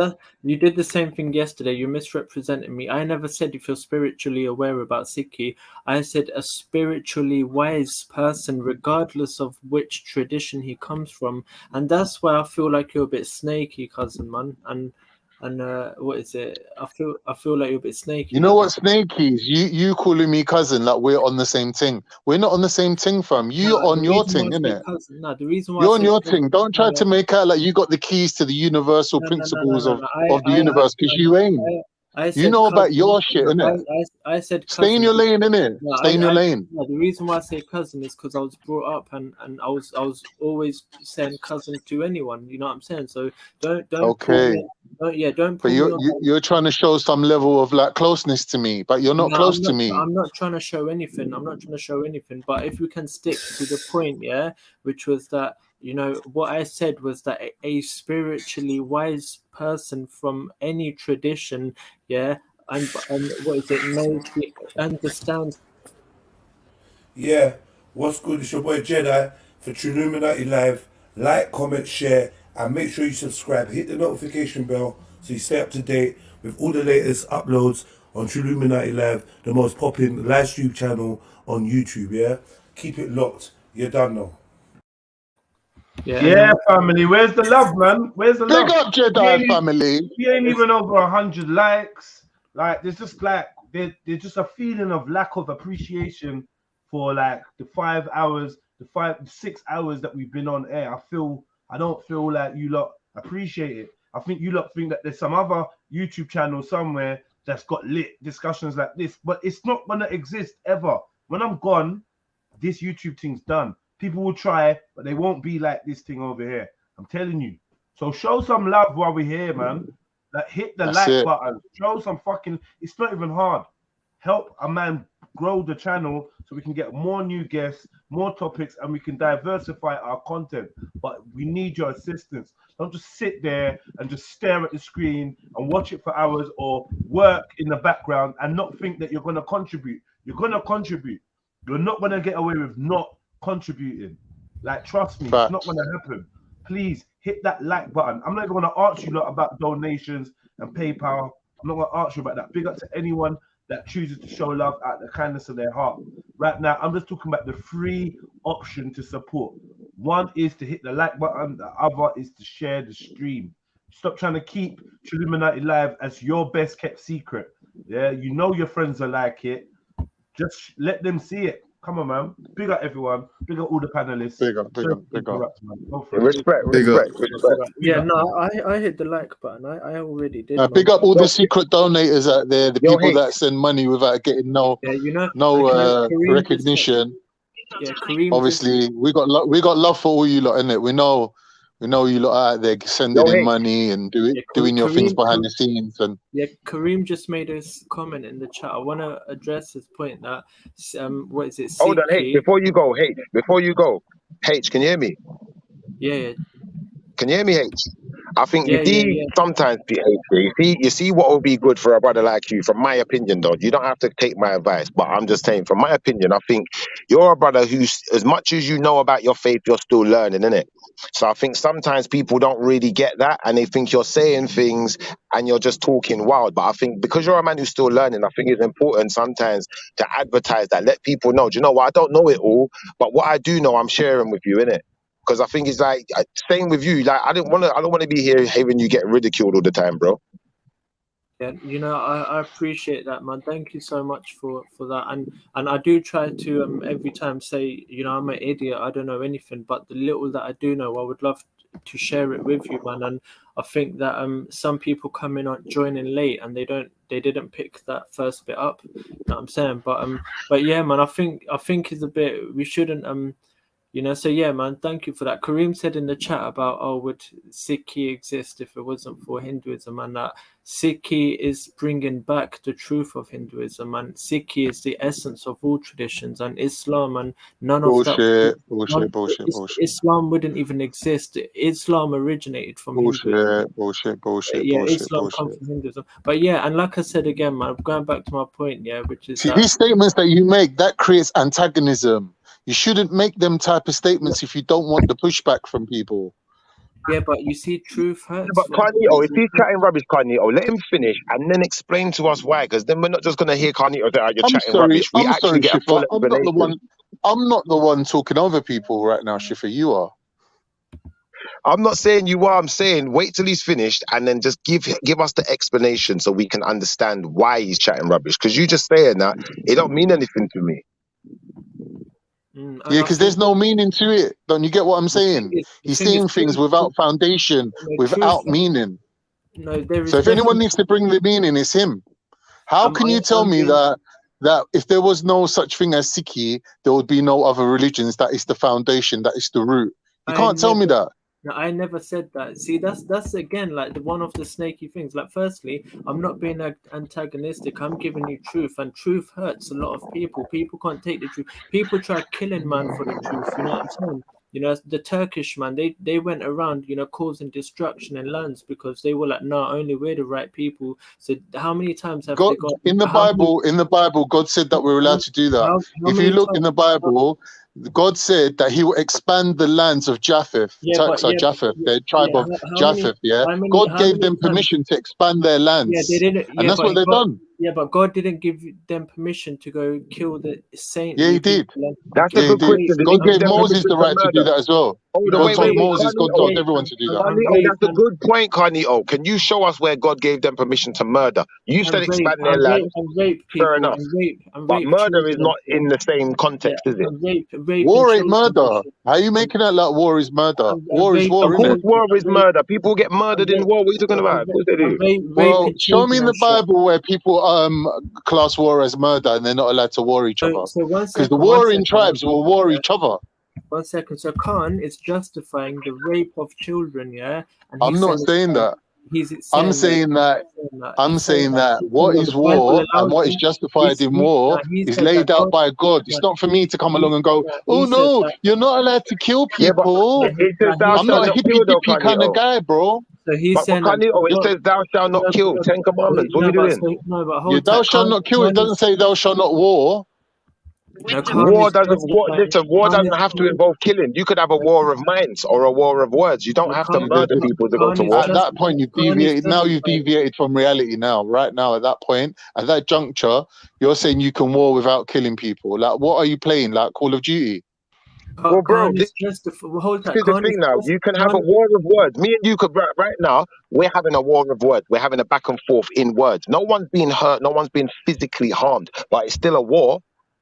you did the same thing yesterday. You misrepresented me. I never said if you're spiritually aware about Sikhi. I said a spiritually wise person, regardless of which tradition he comes from, and that's why I feel like you're a bit snaky, cousin, man. And what is it? I feel like you're a bit snaky. You know what snaky is? You calling me cousin like we're on the same thing. We're not on the same thing, fam. You're on your thing, innit? No, the reason why you're on your thing. Don't try to make out like you got the keys to the universal principles of the universe, because you ain't. You know about your shit, innit? I said cousin. Stay in your lane, innit? Stay in your lane. No, the reason why I say cousin is because I was brought up and I was always saying cousin to anyone. You know what I'm saying? So don't. Okay. Don't. But you're trying to show some level of like closeness to me, but you're not close to me. I'm not trying to show anything. But if we can stick to the point, yeah, which was that. You know, what I said was that a spiritually wise person from any tradition, yeah, and what is it, knows, understands. Yeah, what's good? It's your boy JEDI for Trilluminati Live. Like, comment, share, and make sure you subscribe. Hit the notification bell so you stay up to date with all the latest uploads on Trilluminati Live, the most popping live stream channel on YouTube, yeah? Keep it locked. You're done now. Yeah, family. Where's the love, man? Where's the love? Big up JEDI family. We ain't even over 100 likes. Like, there's just like there's just a feeling of lack of appreciation for like the 5 hours, the 6 hours that we've been on air. I don't feel like you lot appreciate it. I think you lot think that there's some other YouTube channel somewhere that's got lit discussions like this, but it's not gonna exist ever. When I'm gone, this YouTube thing's done. People will try, but they won't be like this thing over here. I'm telling you. So show some love while we're here, man. Like, hit the like button. Show some fucking. It's not even hard. Help a man grow the channel so we can get more new guests, more topics, and we can diversify our content. But we need your assistance. Don't just sit there and just stare at the screen and watch it for hours, or work in the background and not think that you're going to contribute. You're going to contribute. You're not going to get away with not contributing. Like, trust me, it's not going to happen. Please hit that like button. I'm not even going to ask you lot about donations and PayPal. I'm not going to ask you about that. Big up to anyone that chooses to show love out the kindness of their heart. Right now, I'm just talking about the free option to support. One is to hit the like button. The other is to share the stream. Stop trying to keep Trilluminati Live as your best kept secret. Yeah, you know your friends are like it. Just let them see it. Come on, man. Big up everyone. Big up all the panelists. Big up. Respect. Yeah, no, I hit the like button. I already did. Big up all the secret donators out there, the people that send money without getting no recognition. Kareem. Obviously, we got love for all you lot, innit? We know you lot out there sending in money and doing your things behind the scenes. And Kareem just made a comment in the chat. I want to address his point that what is it? Hold on, H. Before you go, H. Can you hear me? Yeah. Can you hear me, H? I think Yeah, you yeah, see yeah. sometimes, you see what would be good for a brother like you, from my opinion, though. You don't have to take my advice, but I'm just saying, from my opinion, I think you're a brother who's, as much as you know about your faith, you're still learning, innit? So I think sometimes people don't really get that, and they think you're saying things and you're just talking wild. But I think because you're a man who's still learning, I think it's important sometimes to advertise that, let people know. Do you know what? I don't know it all, but what I do know, I'm sharing with you, innit? Because I think it's like same with you. Like I don't want to be here hearing you get ridiculed all the time, bro. Yeah, I appreciate that, man. Thank you so much for that. And I do try to every time say, I'm an idiot. I don't know anything, but the little that I do know, I would love to share it with you, man. And I think that some people come in on joining late and they didn't pick that first bit up. You know what I'm saying? But yeah, man. I think it's a bit. We shouldn't so yeah, man, thank you for that. Kareem said in the chat about, would Sikhi exist if it wasn't for Hinduism, and that Sikhi is bringing back the truth of Hinduism, and Sikhi is the essence of all traditions, and Islam, and none of that. Bullshit. Islam wouldn't even exist. Islam originated from Hinduism. Bullshit. Islam comes from Hinduism. But yeah, and like I said again, man, going back to my point, yeah, which is See, these statements that you make, that creates antagonism. You shouldn't make them type of statements if you don't want the pushback from people. Yeah, but you see, truth hurts. But Carnito, if he's chatting rubbish, Carnito, let him finish and then explain to us why. Because then we're not just gonna hear Carnito that you're chatting rubbish. We actually get a full Shifa. explanation. I'm not the one talking over people right now, Shifa. You are. I'm not saying you are. I'm saying wait till he's finished and then just give us the explanation so we can understand why he's chatting rubbish. Because you just saying that it don't mean anything to me. Yeah, because there's no meaning to it. Don't you get what I'm saying? He's saying things without foundation, without meaning. So if anyone needs to bring the meaning, it's him. How can you tell me that if there was no such thing as Sikhi, there would be no other religions? That is the foundation. That is the root. You can't tell me that. No, I never said that. See, that's again like one of the snaky things. Like, firstly, I'm not being antagonistic. I'm giving you truth, and truth hurts a lot of people. People can't take the truth. People try killing man for the truth. You know what I'm saying? The Turkish man, they went around, causing destruction in lands because they were like, no, only we're the right people. So how many times have they got in the Bible? God said that we're allowed to do that. If you look in the Bible, God said that He will expand the lands of Japheth. Turks are Japheth, the tribe of Japheth. God gave them permission to expand their lands. Yeah, they didn't. And that's what they've done. Yeah, but God didn't give them permission to go kill the saint. Yeah, He did. That's a good question. God gave Moses the right to do that as well. God told Moses, God told everyone to do that. Carnito, that's a good point, Carnito. Can you show us where God gave them permission to murder? You said expand their land. Fair enough. But murder is not in the same context, is it? War ain't murder. How are you making it like war is murder? War is war, Of course, war is murder. People get murdered in war. What are you talking about? Of course they do. Well, show me in the Bible where people class war as murder and they're not allowed to war each other. Because the warring tribes will war each other. 1 second. So Khan is justifying the rape of children, yeah? And I'm not saying that. I'm saying that what is war and what is justified in war is laid out by God. It's not for me to come along and go, oh no, you're not allowed to kill people. I'm not a hippy kind of guy, bro. So he's saying, it says thou shalt not kill. 10 commandments. What are you doing? Thou shalt not kill. It doesn't say thou shalt not war. War doesn't have to involve killing. You could have a war of minds or a war of words. You don't have to murder people to go to war. At that point, you've deviated. Now you've deviated from reality. Now, right now, at that point, at that juncture, you're saying you can war without killing people. Like, what are you playing? Like Call of Duty? Well, bro, this is the thing now. You can have a war of words. Me and you could, right now, we're having a war of words. We're having a back and forth in words. No one's being hurt. No one's being physically harmed. But it's still a war.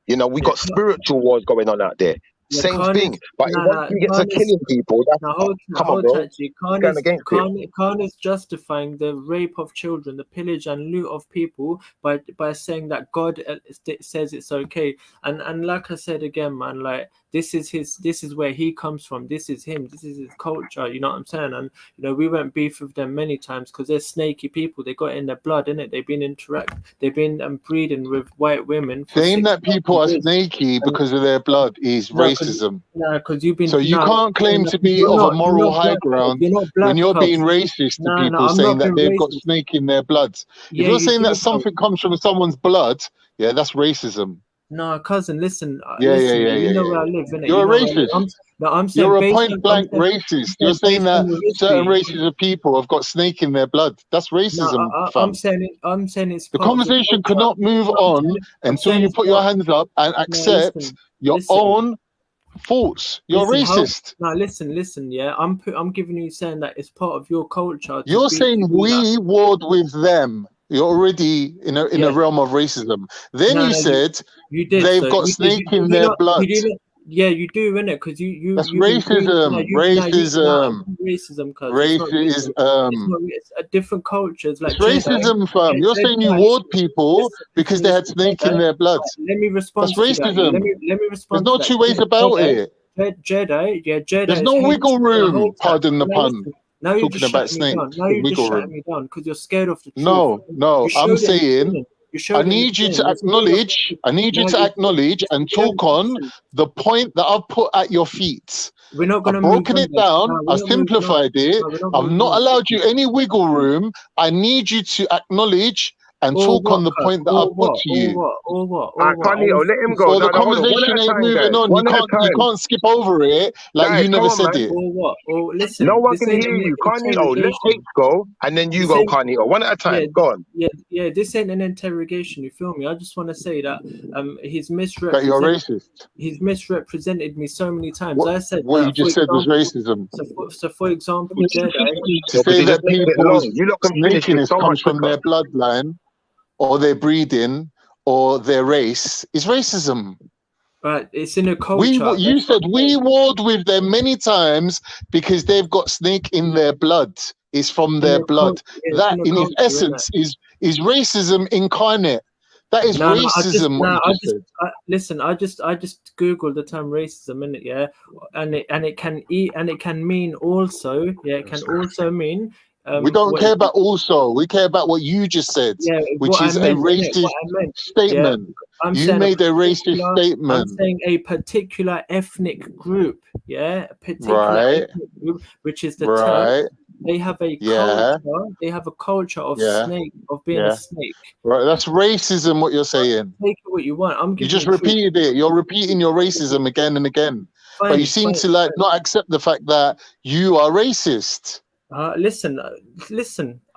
We got spiritual wars going on out there. Same thing. But once you get to killing people, come on, bro. Khan is justifying the rape of children, the pillage and loot of people by saying that God says it's okay. And like I said again, man, like This is where he comes from. This is him. This is his culture. You know what I'm saying? And we went beef with them many times because they're snaky people. They got it in their blood, innit? They've been breeding with white women. Saying that people are snaky because of their blood is racism. Because you've been. So you can't claim to be of a moral high ground when you're being racist to people, saying that they've got snake in their blood. If you're saying that something comes from someone's blood, yeah, that's racism. No, cousin, listen. Yeah. You know where I live, innit? You're a racist. I'm saying you're a point blank racist. You're saying that certain races of people have got snake in their blood. That's racism. I'm saying it's the conversation cannot move on until you put your hands up and accept your own faults. You're racist. No, listen. Yeah, I'm giving you saying that it's part of your culture. You're saying we warred with them. You're already in a realm of racism. Then you said they've got snake in their blood. Yeah, you do, innit? Because you. That's racism. Racism. It's different cultures. Like it's racism, fam. You're saying you warred people because they had snake in their blood. Let me respond. That's racism. Let me respond. There's no two ways about it. Jedi. There's no wiggle room. Pardon the pun. Now you're talking about snake. Now you're just shutting me down because you're scared of the truth. No. I'm saying I need you to acknowledge. I need you to acknowledge and talk on the point that I've put at your feet. We're not going to. I've broken it down. I've simplified it. I've not allowed you any wiggle room. I need you to acknowledge and talk on the point that I put to you. Carnito, let him go. So the conversation ain't moving on. You can't skip over it like you never said it. Listen. No one can hear you. Carnito, let H go and then you go, Carnito. One at a time. Go on. Yeah. This ain't an interrogation. You feel me? I just want to say that he's that you're racist. He's misrepresented me so many times. I said what you just said was racism. So for example, Jedi, to say that people's snakiness comes from their bloodline, or their breeding, or their race, is racism. Right, it's in a culture. You said we warred with them many times because they've got snake in their blood. It's from their blood. That, in its essence, is racism incarnate. That is racism. Listen, I just googled the term racism, innit? Yeah, and it can mean also. Yeah, it can also mean. We don't care about also. We care about what you just said, which is a racist statement. You made a racist statement. I'm saying a particular ethnic group, ethnic group, which is the term. They have a culture. They have a culture of snake, of being a snake. Right, that's racism. What you're saying. Take it what you want. You just repeated it. You're repeating your racism again and again, but you seem to not accept the fact that you are racist. Listen,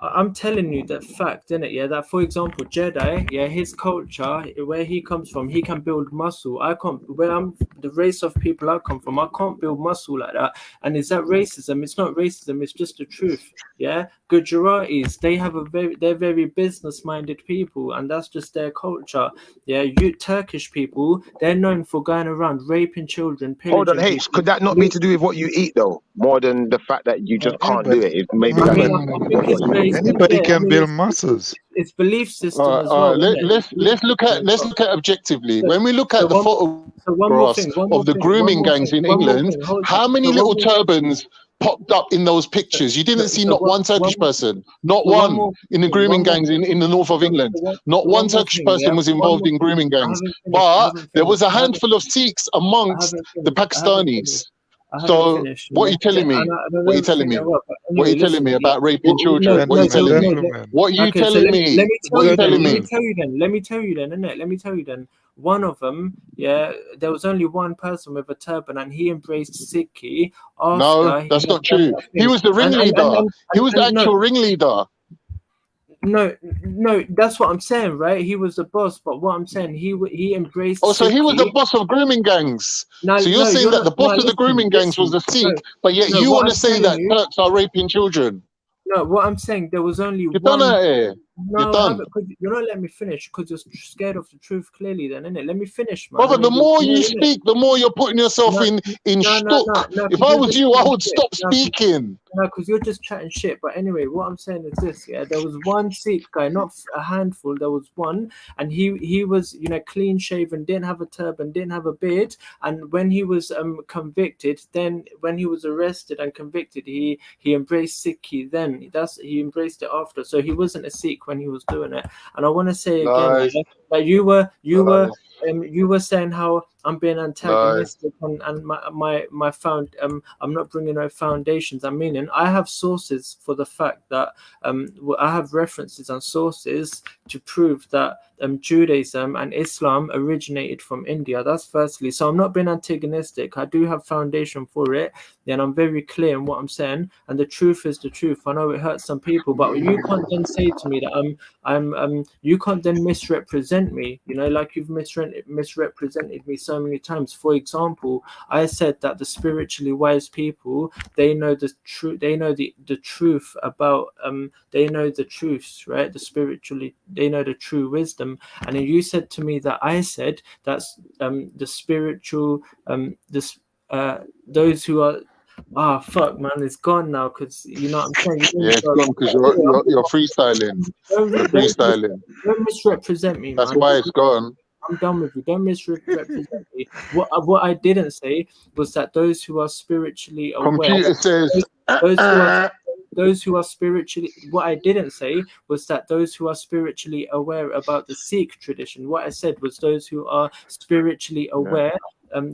I'm telling you that fact, innit? Yeah, that for example, Jedi, his culture, where he comes from, he can build muscle. I can't. The race of people I come from, I can't build muscle like that. And is that racism? It's not racism. It's just the truth. Yeah, Gujaratis, they're very business-minded people, and that's just their culture. Yeah, you Turkish people, they're known for going around raping children. Hold on, H, could that not be to do with what you eat though, more than the fact that you just can't do it? Maybe anybody can build muscles. It's belief system as well. Let's look at objectively. When we look at the photographs of the grooming gangs in England, how many little turbans popped up in those pictures? You didn't see not one Turkish person, not one in the grooming gangs in the north of England. Not one Turkish person was involved in grooming gangs, but there was a handful of Sikhs amongst the Pakistanis. So what are you telling me? What are you telling me? What are you telling me about raping children? What are you telling me? What are you telling me? What are you telling me? Let me tell you then. One of them, there was only one person with a turban, and he embraced Sikhi. No, that's not true. He was the ringleader. He was the actual ringleader. No, that's what I'm saying, right? He was the boss, but what I'm saying, he embraced. Oh, so he was the boss of grooming gangs. So you're saying that the boss of the grooming gangs was a Sikh, but yet you want to say that Turks are raping children. No, what I'm saying, there was only one. No, I haven't, because you're not letting me finish because you're scared of the truth clearly then, innit? Let me finish, man. Brother, the more you speak, the more you're putting yourself in stuck. If I was you, I would stop speaking. No, because you're just chatting shit. But anyway, what I'm saying is this, yeah. There was one Sikh guy, not a handful, there was one, and he was, you know, clean shaven, didn't have a turban, didn't have a beard, and when he was convicted, then when he was arrested and convicted, he embraced Sikhi then. He embraced it after. So he wasn't a Sikh when he was doing it. And I want to say again that you were saying how I'm being antagonistic and I'm not bringing no foundations. I'm meaning I have sources for the fact that I have references and sources to prove that Judaism and Islam originated from India. That's firstly. So I'm not being antagonistic. I do have foundation for it, and I'm very clear in what I'm saying. And the truth is the truth. I know it hurts some people, but you can't then say to me that you can't then misrepresent me. You know, like you've misrepresented me so many times. For example, I said that the spiritually wise people, they know the truth. They know the truth about they know the truths, right? They know the true wisdom. And then you said to me that I said that's the spiritual those who are fuck, man, it's gone now because you know what I'm saying. It's gone because you're freestyling. You're freestyling. Don't misrepresent me, That's man. why it's gone. I'm done with you. Don't misrepresent me. What I didn't say was that those who are spiritually aware. Computer says. Those who are spiritually. What I didn't say was that those who are spiritually aware about the Sikh tradition. What I said was those who are spiritually aware.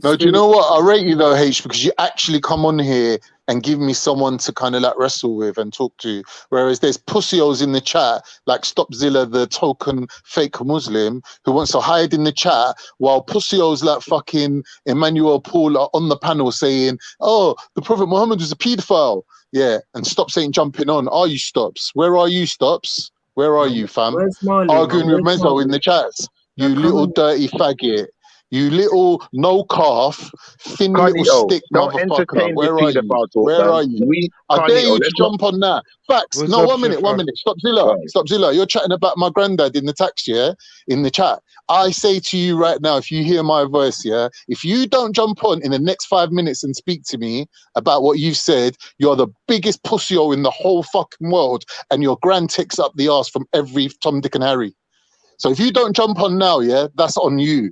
No, do you know what? I rate you though, H, because you actually come on here and give me someone to kind of like wrestle with and talk to. Whereas there's pussios in the chat, like Stopzilla, the token fake Muslim, who wants to hide in the chat, while pussios like fucking Emmanuel Paul are on the panel saying, oh, the Prophet Muhammad was a paedophile. Yeah, and Stops ain't jumping on. Are you Stops? Where are you, Stops? Where are you, fam? Arguing with Mezzo in the chats. You little dirty faggot. You little no calf, thin little stick motherfucker. Where are you? Where are you? I dare you to jump on that. Facts. No, 1 minute, 1 minute. Stopzilla. You're chatting about my granddad in the text, yeah? In the chat. I say to you right now, if you hear my voice, yeah? If you don't jump on in the next 5 minutes and speak to me about what you've said, you're the biggest pussyo in the whole fucking world, and your grand ticks up the ass from every Tom, Dick and Harry. So if you don't jump on now, yeah? That's on you.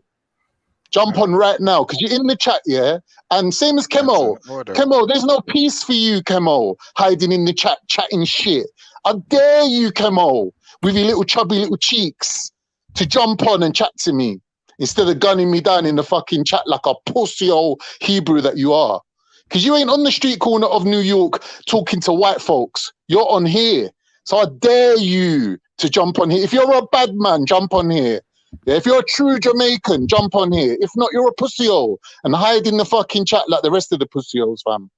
Jump on right now, because you're in the chat, yeah? And same as Kemo. Kemo, there's no peace for you, Kemo, hiding in the chat, chatting shit. I dare you, Kemo, with your little chubby little cheeks, to jump on and chat to me, instead of gunning me down in the fucking chat like a pussy old Hebrew that you are. Because you ain't on the street corner of New York talking to white folks. You're on here. So I dare you to jump on here. If you're a bad man, jump on here. Yeah, if you're a true Jamaican, jump on here. If not, you're a pussy-o and hide in the fucking chat like the rest of the pussy-os, fam.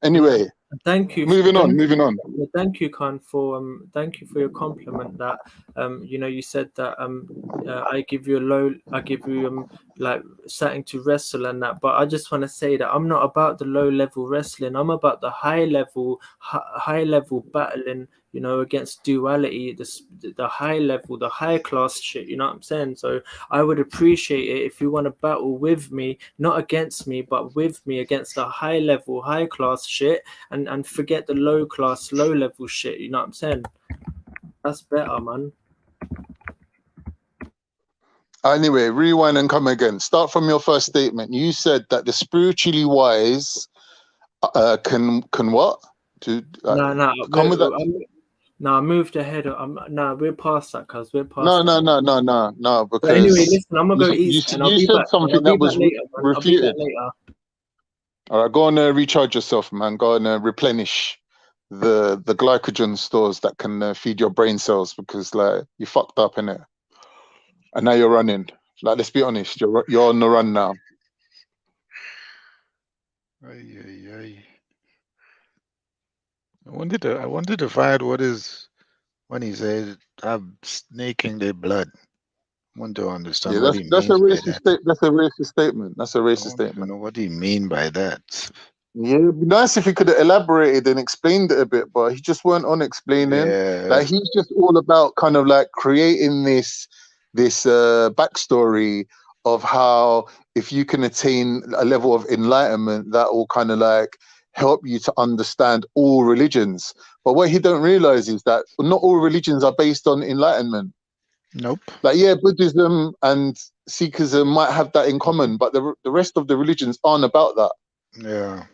Anyway, thank you. Moving on. Thank you, Khan, for thank you for your compliment. That you know, you said that I give you like starting to wrestle and that. But I just want to say that I'm not about the low level wrestling. I'm about the high level battling. You know, against duality, the high level, the high class shit, you know what I'm saying? So I would appreciate it if you want to battle with me, not against me, but with me against the high level, high class shit, and forget the low class, low level shit, you know what I'm saying? That's better, man. Anyway, rewind and come again. Start from your first statement. You said that the spiritually wise can what? Come with that. No, I moved ahead. We're past that, cuz we're past. No. Because but anyway, listen, I'm gonna go eat. You said something that was refuted. All right, go and recharge yourself, man. Go and replenish the glycogen stores that can feed your brain cells, because like you fucked up, innit? And now you're running. Like, let's be honest, you're on the run now. I wanted to find what is when he said I'm snaking their blood. I want to understand what he means. That's a racist statement. That's a racist statement. I know what do you mean by that. Yeah, it'd be nice if he could have elaborated and explained it a bit, but he just weren't on explaining. Yeah. Like he's just all about kind of like creating this backstory of how if you can attain a level of enlightenment, that will kind of like help you to understand all religions. But what he don't realize is that not all religions are based on enlightenment. Nope. Like, yeah, Buddhism and Sikhism might have that in common, but the rest of the religions aren't about that. Yeah.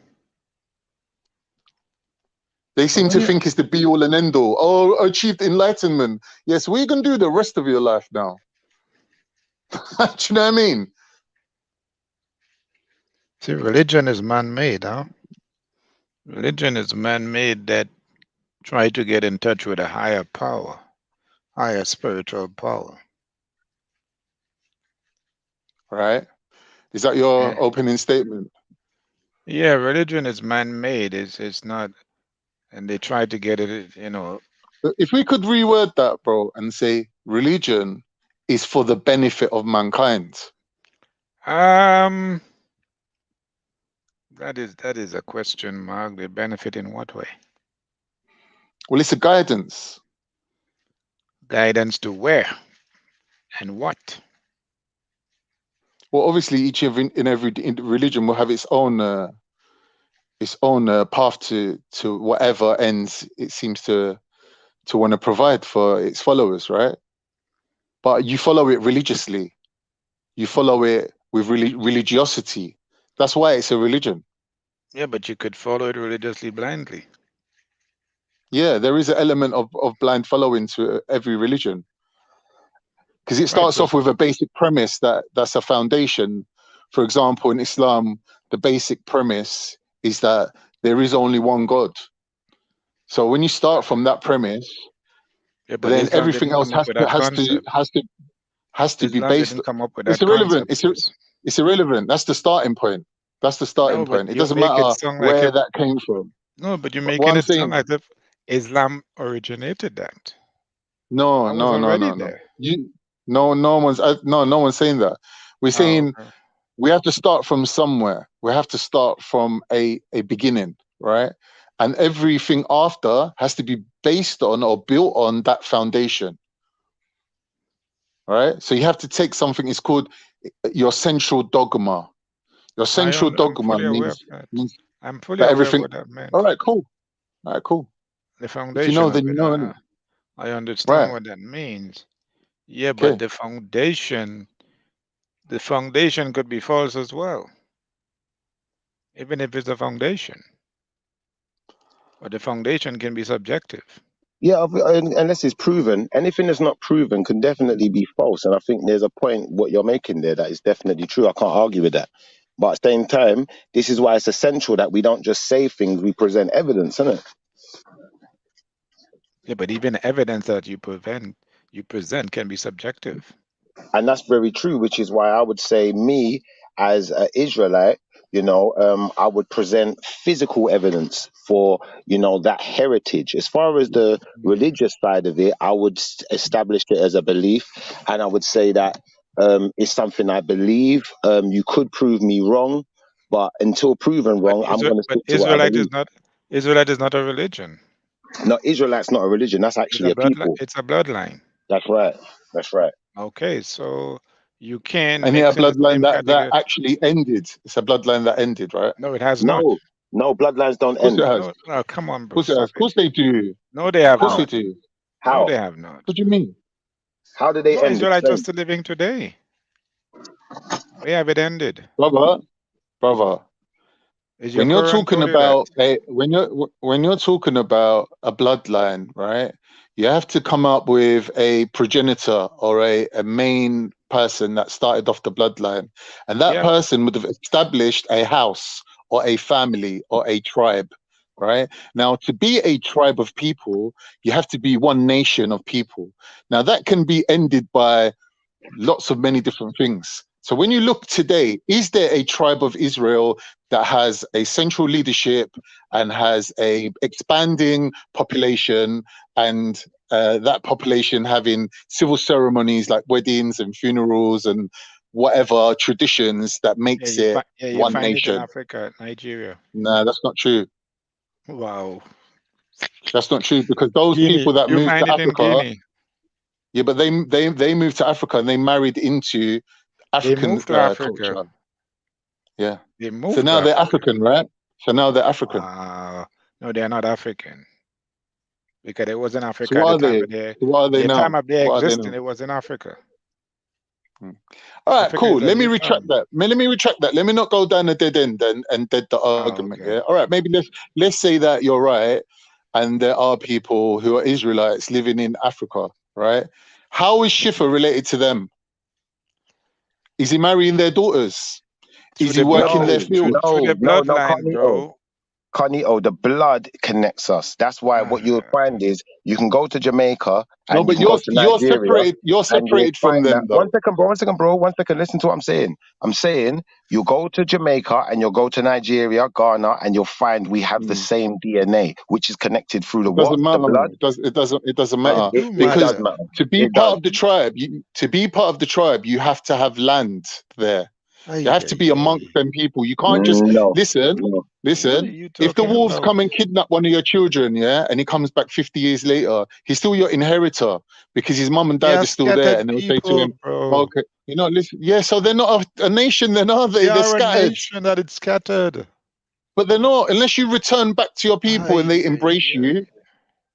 They seem to think it's the be all and end all. Oh, achieved enlightenment. Yes, what are you going to do the rest of your life now? Do you know what I mean? See, religion is man-made, huh? Religion is man-made that try to get in touch with a higher power, higher spiritual power. Right? Is that your opening statement? Yeah, religion is man-made. It's not, and they try to get it, you know. If we could reword that, bro, and say religion is for the benefit of mankind. That is a question mark. The benefit in what way? Well, it's a guidance. Guidance to where and what? Well, obviously, every religion will have its own path to whatever ends it seems to want to provide for its followers, right? But you follow it religiously. You follow it with religiosity. That's why it's a religion. Yeah, but you could follow it religiously blindly. Yeah, there is an element of blind following to every religion. Because it starts off with a basic premise that's a foundation. For example, in Islam, the basic premise is that there is only one God. So when you start from that premise, then Islam everything else has to be based. Didn't come up with It's that irrelevant. concept. It's irrelevant. That's the starting point. That's the starting point. It doesn't matter where that came from. No, but you're What making I'm it sound saying, as if Islam originated that. no. That was already there. No one's saying that. We're saying we have to start from somewhere. We have to start from a beginning, right? And everything after has to be based on or built on that foundation. Right? So you have to take something, it's called your central dogma. Your central dogma means I'm fully that aware everything. of what that meant. All right, cool. The foundation. If you know, of then you it, know. Innit? I understand Right. what that means. Yeah, but the foundation could be false as well, even if it's a foundation. But the foundation can be subjective. Yeah, unless it's proven. Anything that's not proven can definitely be false. And I think there's a point what you're making there that is definitely true. I can't argue with that. But at the same time, this is why it's essential that we don't just say things, we present evidence, isn't it? Yeah, but even evidence that you present can be subjective. And that's very true, which is why I would say me as an Israelite, I would present physical evidence for, that heritage. As far as the religious side of it, I would establish it as a belief. And I would say that it's something I believe. You could prove me wrong, but until proven wrong, I'm going to stick to what I believe. Israelite is not a religion. No, Israelite's not a religion. That's actually a people. It's a bloodline. That's right. That's right. Okay, so you can. And a bloodline that actually ended. It's a bloodline that ended, right? No, it has not. No, bloodlines don't end. No, come on, bro. Of course they do. No, they have not. Of not. course they do. How? No, they have not. What do you mean? How did they end? Israelites are still living today. They have it ended. Brother. When you're talking about when you're talking about a bloodline, right? You have to come up with a progenitor or a main person that started off the bloodline, and that person would have established a house or a family or a tribe, right? Now, to be a tribe of people, you have to be one nation of people. Now, that can be ended by lots of many different things. So when you look today, is there a tribe of Israel that has a central leadership and has a expanding population, and that population having civil ceremonies like weddings and funerals and whatever traditions that makes you it you one find it in nation. Africa, Nigeria. Nah, that's not true. Wow. That's not true, because those Guinea, people that you moved find to it in Africa, Guinea. yeah, but they moved to Africa and they married into They African moved to Africa. culture. Yeah. They moved So now to they're Africa. African, right? So now they're African. No, they're not African. Because it was in So Africa what at are the time they? of their So what are they now? time of their What are they existence. now? It was in Africa. All right, Africa cool. is a Let me new retract term. that. Let me retract that. Let me not go down a dead end and dead the argument. Okay. Yeah. All right. Maybe let's say that you're right, and there are people who are Israelites living in Africa, right? How is Shifa related to them? Is he marrying their daughters? Is he working their fields? Through the No, bloodline, bro. Carnito, the blood connects us. That's why what you'll find is you can go to Jamaica No, and you but can go to Nigeria. You're And you'll separated from find that. them, though. 1 second, bro. 1 second. Listen to what I'm saying. I'm saying you go to Jamaica and you'll go to Nigeria, Ghana, and you'll find we have the same DNA, which is connected through the It doesn't what? The matter. blood. It doesn't matter. It does matter. To be It part does. of the tribe, you have to have land there. You have to be amongst them people. You can't just No. listen. If the wolves come and kidnap one of your children, yeah, and he comes back 50 years later, he's still your inheritor because his mum and dad are still there, and they'll say to him, "Okay, listen, yeah." So they're not a nation, then, are they? They They're are a scattered. nation that is scattered. But they're not, unless you return back to your people and they embrace you.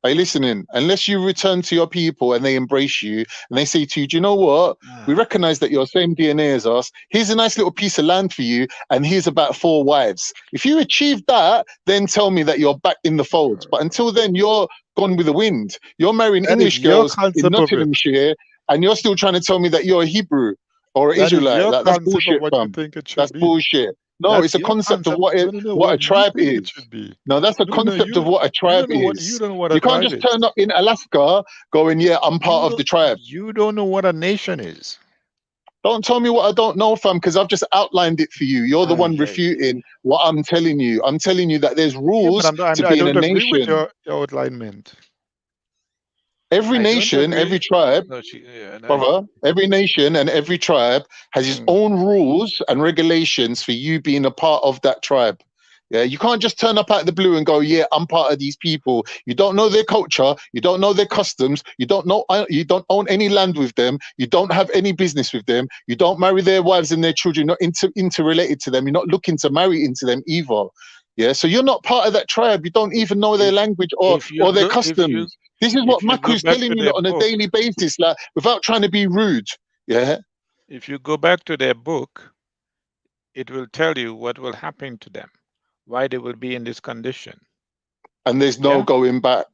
Are you listening? Unless you return to your people and they embrace you and they say to you, do you know what? We recognize that you're the same DNA as us. Here's a nice little piece of land for you, and here's about 4 wives. If you achieve that, then tell me that you're back in the fold. But until then, you're gone with the wind. You're marrying That is English your girls in concept of it. Nottinghamshire, and you're still trying to tell me that you're a Hebrew or an That is Israelite. your That's concept of bullshit, what you fam. think it should That's be. bullshit. No, That's it's a your concept of concept. what a What you tribe think it is. should be. No, that's a concept of what a tribe You is. don't know what a You can't tribe just is. turn up in Alaska going, yeah, I'm part of the tribe. You don't know what a nation is. Don't tell me what I don't know, fam, because I've just outlined it for you. You're the one refuting what I'm telling you. I'm telling you that there's rules to I being a don't agree with nation. your outlinement. Every nation, every tribe, brother, every nation and every tribe has its own rules and regulations for you being a part of that tribe. Yeah, you can't just turn up out of the blue and go, yeah, I'm part of these people. You don't know their culture, you don't know their customs, you don't own any land with them, you don't have any business with them, you don't marry their wives and their children, you're not interrelated to them, you're not looking to marry into them either. Yeah, so you're not part of that tribe. You don't even know their language or their customs. This is what Maku's telling you on a daily basis, like without trying to be rude. Yeah. If you go back to their book, it will tell you what will happen to them, why they will be in this condition. And there's no going back.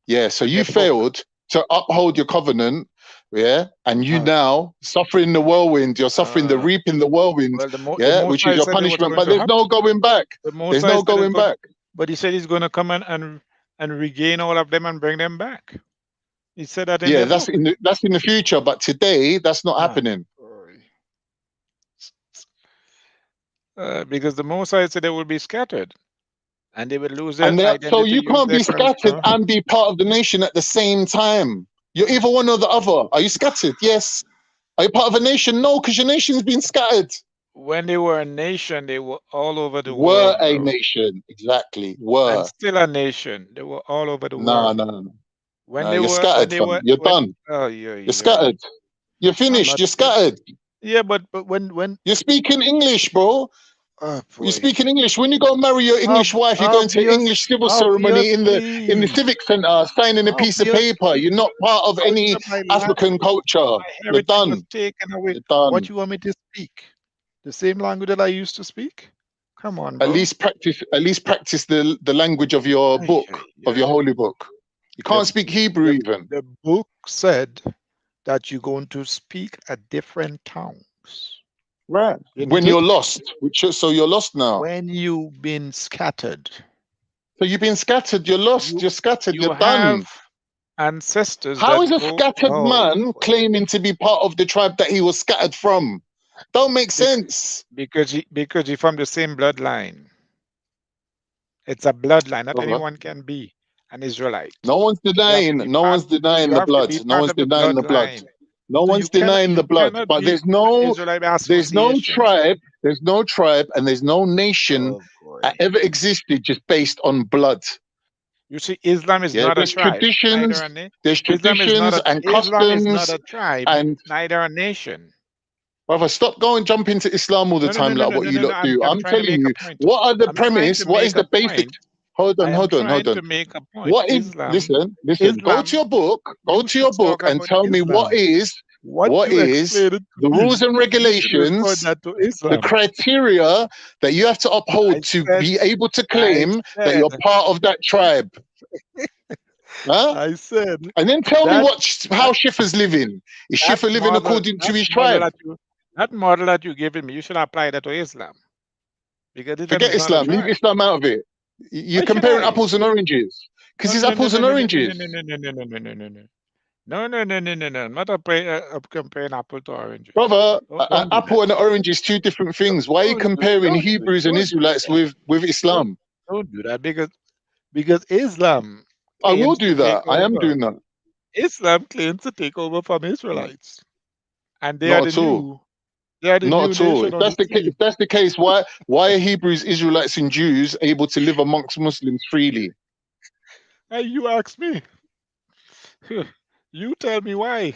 Yeah. So you failed to uphold your covenant. Yeah. And you now suffering the whirlwind. You're suffering the reaping the whirlwind. Which is your punishment. But there's no going back. There's no going back. But he said he's going to come and regain all of them and bring them back. He said that in that's in the future, but today that's not happening. Because the Mosai said they will be scattered, and they will lose their And identity. so you can't be scattered and be part of the nation at the same time. You're either one or the other. Are you scattered? Yes. Are you part of a nation? No, because your nation's been scattered. When they were a nation, they were all over the world. Were a nation, exactly. Were. And still a nation. They were all over the world. No. When No, they you're were scattered, fam. You're done. Oh, yeah. You're scattered. You're finished. You're scattered. Yeah, but when you're speaking English, bro. You're speaking English. When you go marry your English wife, you're going to an English civil ceremony in the civic center, signing a piece of paper. You're not part of any African culture. You're done. Taken away. You're done. What you want me to speak? The same language that I used to speak? Come on, bro. At least practice the language of your book, of your holy book. You can't speak Hebrew even. The book said that you're going to speak at different tongues. Right. When you're lost. So you're lost now. When you've been scattered. So you've been scattered. You're lost. You're scattered. You're done. Ancestors. How is a scattered man claiming to be part of the tribe that he was scattered from? Don't make sense. Because you're from the same bloodline. It's a bloodline. Not anyone can be an Israelite. No one's denying. No one's denying the blood. No one's denying the blood. No So one's denying the blood, but there's no tribe, and there's no nation that ever existed just based on blood. You see, Islam is Yeah, not a there's tribe. traditions, there's Islam is not traditions and Islam is not customs, a tribe, and neither a nation. brother, stop going jump into Islam all the time like what you lot do. I'm trying to telling make you, a point. what are the I'm trying premise? to What is make a the basic? point. Hold on. To make a point. What is? Islam, Listen. Go Islam, to your book. Go to your book and tell me what is the rules and regulations, the criteria that you have to uphold to be able to claim that you're part of that tribe. Huh? I said. And then tell me how Shifa's living. Is Shifa living according to his tribe? That model that you're giving me, you should apply that to Islam. Because forget Islam. Leave Islam out of it. You're comparing apples and oranges. Because it's apples and oranges. No. I'm not comparing apple to oranges. Brother, Don't an apple and an orange is two different things. Why are you comparing Hebrews and Israelites with Islam? Don't do that because Islam. I will do that. I am doing that. Islam claims to take over from Israelites, and they Not are at the all. new. They are the Not new at all. nation If that's the case, why are Hebrews, Israelites, and Jews able to live amongst Muslims freely? Hey, you ask me. You tell me why.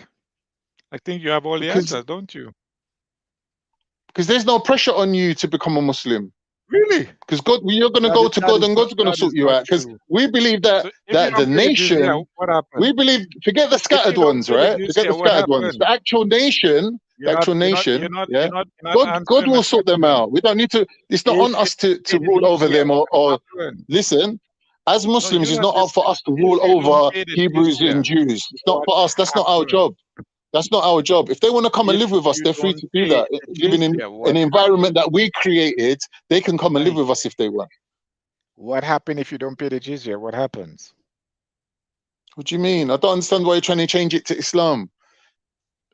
I think you have all the answers, don't you? Because there's no pressure on you to become a Muslim. Really? Because God, you're going to go to God, and God's going to sort you out. Because we believe that the nation, we believe, forget the scattered ones, right? Forget the scattered ones. The actual nation, God will sort them out. We don't need to. It's not on us to rule over them or listen. As Muslims, it's not up for us to rule over Hebrews and Jews. It's not for us. That's not our job. That's not our job. If they want to come and live with us, they're free to do that. Living in an environment that we created, they can come and live with us if they want. What happens if you don't pay the jizya? What happens? What do you mean? I don't understand why you're trying to change it to Islam.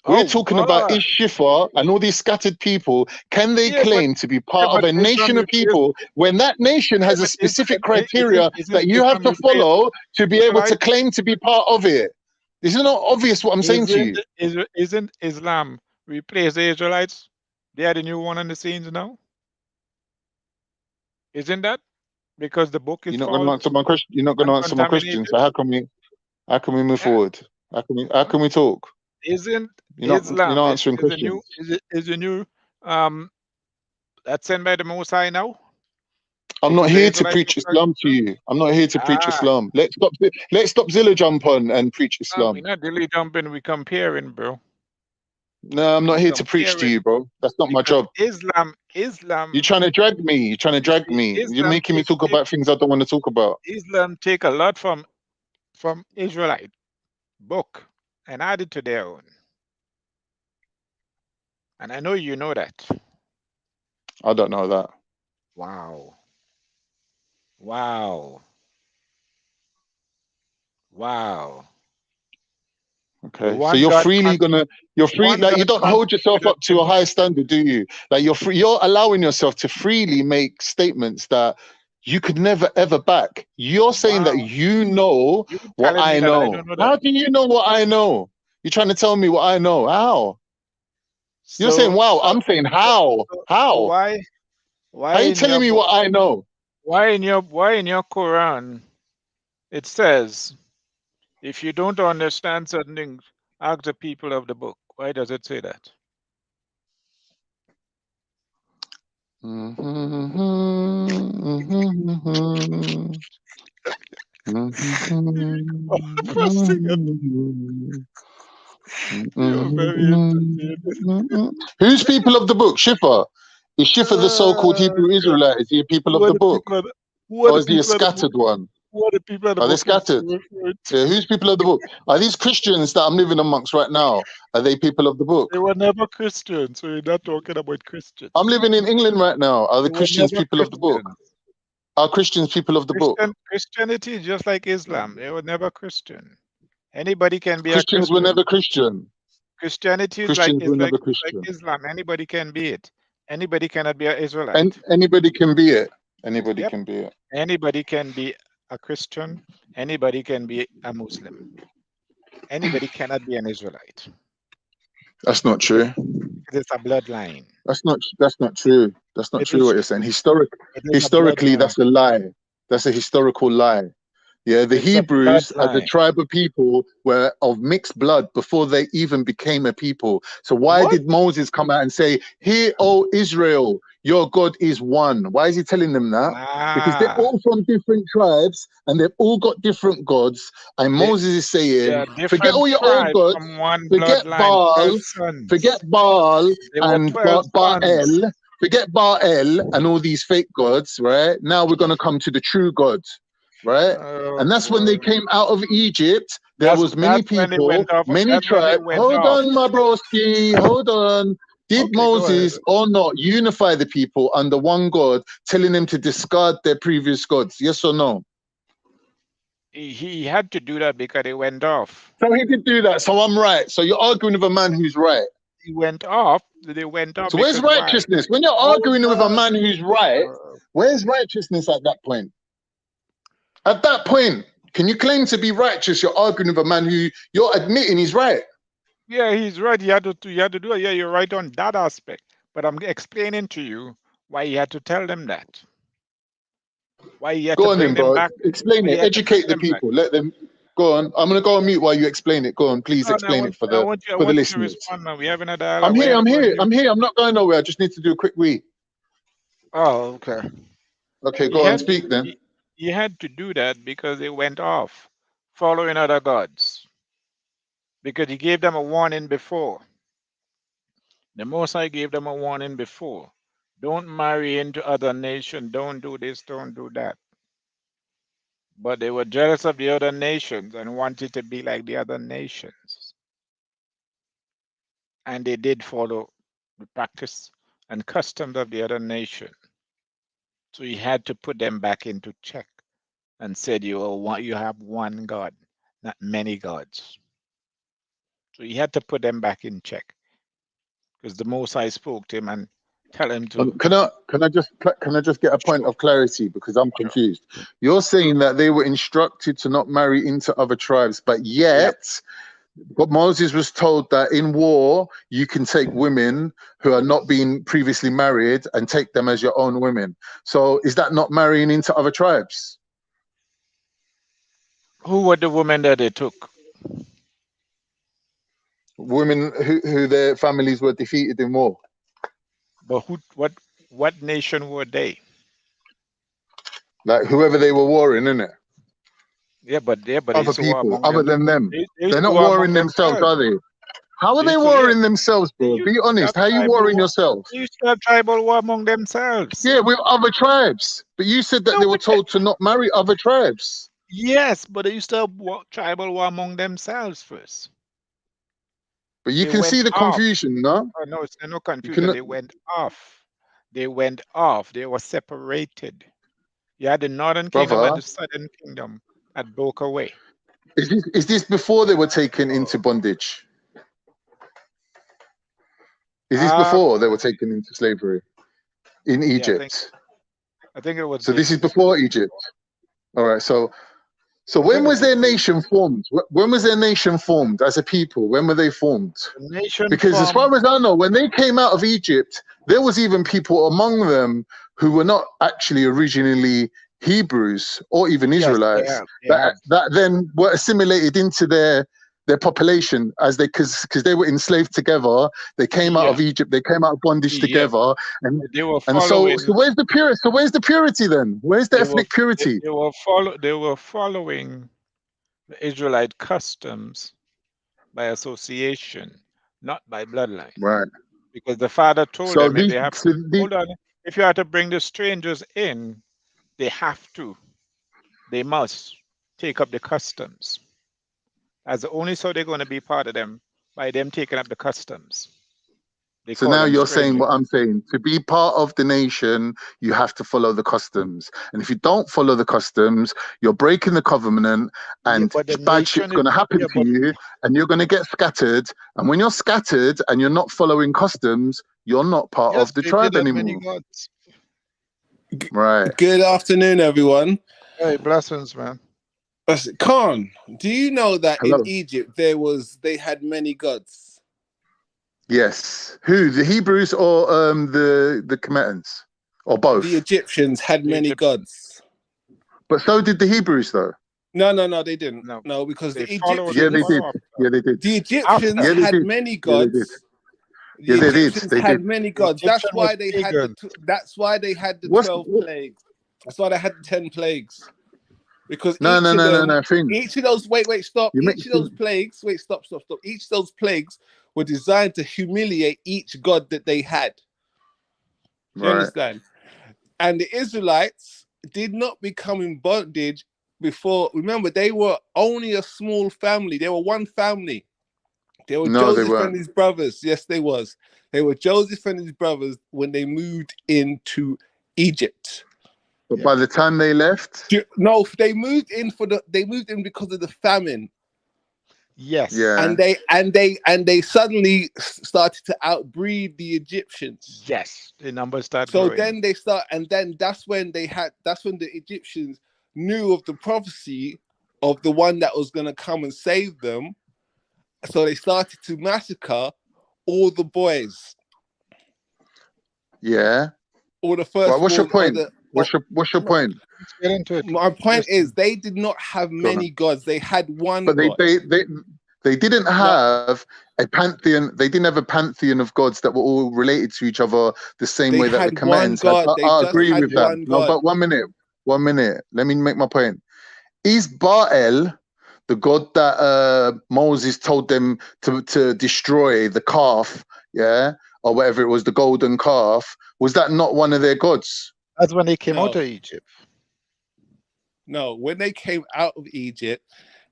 We're talking about is Shifa and all these scattered people, can they claim to be part of a nation of people when that nation has a specific criteria that you have to follow to be able to claim to be part of it? This is not obvious what I'm saying to you. Isn't Islam replace the Israelites? They are the new one on the scenes now. Isn't that? Because the book is You're not going to answer my question. You're not going to answer my question. So how can we move forward? How can we talk? Isn't Islam? You're not answering questions. Is a new that's sent by the Most High now? I'm not here to preach Islam to you. I'm not here to preach Islam. Let's stop Zilla jump on and preach Islam. We're not dilly jumping, we're comparing, bro. No, I'm not here to preach to you, bro. That's not my job. Islam. You're trying to drag me. You're making me talk about things I don't want to talk about. Islam take a lot from Israelite book and add it to their own. And I know you know that. I don't know that. Wow. Okay, so you're freely like you don't hold yourself up to a higher standard, do you? Like you're allowing yourself to freely make statements that you could never ever back. You're saying that you know what I know. How do you know what I know? You're trying to tell me what I know. How? You're saying wow. I'm saying how? How? Why are you telling me what I know? Why in your Quran it says, if you don't understand certain things, ask the people of the book. Why does it say that? Who's people of the book? Shifa. Is Shifa the so-called Hebrew Israelite? Is he a people of the book? Or is he a scattered one? What are people of the book? Are they book scattered? Yeah, who's people of the book? Are these Christians that I'm living amongst right now? Are they people of the book? They were never Christians, so you're not talking about Christians. I'm living in England right now. Are the Christians people of the book? Are Christians people of the book? Christianity is just like Islam. They were never Christian. Anybody can be Christians a Christian. were never Christian. Christianity is like Islam. Anybody can be it. Anybody cannot be an Israelite. And anybody can be it. Anybody can be it. Anybody can be a Christian. Anybody can be a Muslim. Anybody cannot be an Israelite. That's not true. It's a bloodline. That's not true. That's not It true is what you're saying. Historically, bloodline. that's a lie. That's a historical lie. Yeah, the It's a Hebrews as a bloodline. tribe of people were of mixed blood before they even became a people. So why did Moses come out and say, "Hear, O Israel, your God is one"? Why is he telling them that? Because they're all from different tribes and they've all got different gods. And Moses is saying, They are forget different all your old tribes gods, from one forget bloodline, 12 Baal, sons. forget Baal There were and 12 Baal, sons. forget Baal and all these fake gods, right? Now we're going to come to the true God, right? And that's when they came out of Egypt. There was many That's when they people, went off. many That's when they tribes. went Hold off. on, my broski, hold on. Did Okay, go ahead. Moses or not unify the people under one God, telling them to discard their previous gods? Yes or no? He had to do that because they went off. So he did do that. So I'm right. So you're arguing with a man who's right. He went off. They went off. So where's Because why? righteousness? When you're arguing with a man who's right, where's righteousness at that point? At that point, can you claim to be righteous? You're arguing with a man who you're admitting he's right. Yeah, he's right. You had to do it. Yeah, you're right on that aspect. But I'm explaining to you why he had to tell them that. Why he had Go to on bring then, them bro. back. Explain Why he it. had to bring Educate the them back. people. Let them go on. I'm gonna go on mute while you explain it. Go on, please No, explain it for I the want you to listeners. respond, man. We're having a I'm dialogue. here. I'm I'm not going nowhere. I just need to do a quick read. Oh, okay. Okay, go on. Speak then. He had to do that because they went off following other gods. Because he gave them a warning before. The Most High gave them a warning before. Don't marry into other nations. Don't do this. Don't do that. But they were jealous of the other nations and wanted to be like the other nations. And they did follow the practice and customs of the other nation. So he had to put them back into check and said, you have one God, not many gods. So he had to put them back in check because the Most High spoke to him and tell him to. Can I just get a point of clarity because I'm confused. You're saying that they were instructed to not marry into other tribes, but yet, but Moses was told that in war you can take women who are not being previously married and take them as your own women. So is that not marrying into other tribes? Who were the women that they took? Women who their families were defeated in war. But what nation were they? Like whoever they were warring, innit? Yeah, but Other people, other than them. They're not warring themselves, are they? How are they warring themselves, bro? Be honest. How are you warring yourself? They used to have tribal war among themselves. Yeah, with other tribes. But you said that they were told to not marry other tribes. Yes, but they used to have tribal war among themselves first. But you can see the confusion, no? Oh, no, it's no confusion. They went off. They went off. They were separated. You had the northern kingdom and the southern kingdom that broke away. Is this before they were taken into bondage? Is this before they were taken into slavery in Egypt? I think it was. So this is before Egypt. All right. So when was their nation formed? When was their nation formed as a people? When were they formed? Because as far as I know, when they came out of Egypt, there was even people among them who were not actually originally Hebrews or even Israelites that then were assimilated into their population as because they were enslaved together. They came out of Egypt. They came out of bondage together, and they were so where's the purity? So where's the purity then? Where's the ethnic purity? They were following the Israelite customs by association, not by bloodline. Right. Because the father told them if they have to, hold on, if you are to bring the strangers in, they must take up the customs. As only so they're going to be part of them by them taking up the customs. So now you're saying what I'm saying. To be part of the nation, you have to follow the customs. And if you don't follow the customs, you're breaking the covenant and bad shit's going to happen to you and you're going to get scattered. And when you're scattered and you're not following customs, you're not part of the tribe anymore. Right. Good afternoon, everyone. Hey, blessings, man. Khan, do you know that in Egypt they had many gods? Yes. Who? The Hebrews or the Kemetans? Or both? The Egyptians had many gods. But so did the Hebrews, though. No, they didn't. No, because the Egyptians. Yeah, they did. Yeah, they did. The Egyptians Yeah, they had did. many Yeah, they did. gods. Yeah, The they did. Egyptians They had did. many gods. That's why they had the. That's why they had the 12 plagues. That's why they had the 10 plagues. Because No. each of those. Wait, stop. Each of those plagues. Wait, stop. Each of those plagues were designed to humiliate each god that they had. Do you understand? And the Israelites did not become in bondage before. Remember, they were only a small family. They were one family. They were Joseph and his brothers. Yes, they was. They were Joseph and his brothers when they moved into Egypt. But by the time they left, no, they moved in because of the famine. Yes. Yeah. And they suddenly started to outbreed the Egyptians. Yes. The numbers started. So growing. then they start, and then that's when the Egyptians knew of the prophecy of the one that was going to come and save them. So they started to massacre all the boys. Yeah. All the first. Well, what's your point? What's your point? Let's get into it. My point is they did not have many gods. They had one but god. They didn't have a pantheon. They didn't have a pantheon of gods that were all related to each other the same way that the commands had. I agree with that. No, but 1 minute. 1 minute. Let me make my point. Is Baal the god that Moses told them to destroy, the calf, yeah, or whatever it was, the golden calf? Was that not one of their gods? That's when they came out of Egypt. No, when they came out of Egypt,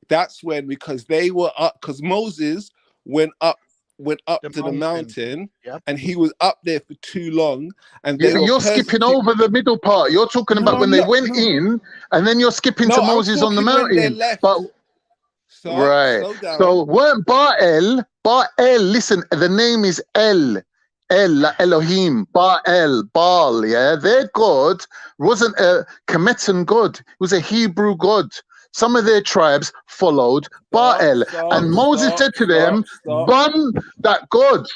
that's when, because they were up, because Moses went up to the mountain, and he was up there for too long. And you're skipping over the middle part. You're talking about when they went in, and then you're skipping to Moses on the mountain. But so weren't Baal? Listen, the name is Elohim, Baal, yeah. Their god wasn't a Kemetan god; it was a Hebrew god. Some of their tribes followed Baal, and Moses said to them, "Burn that god,"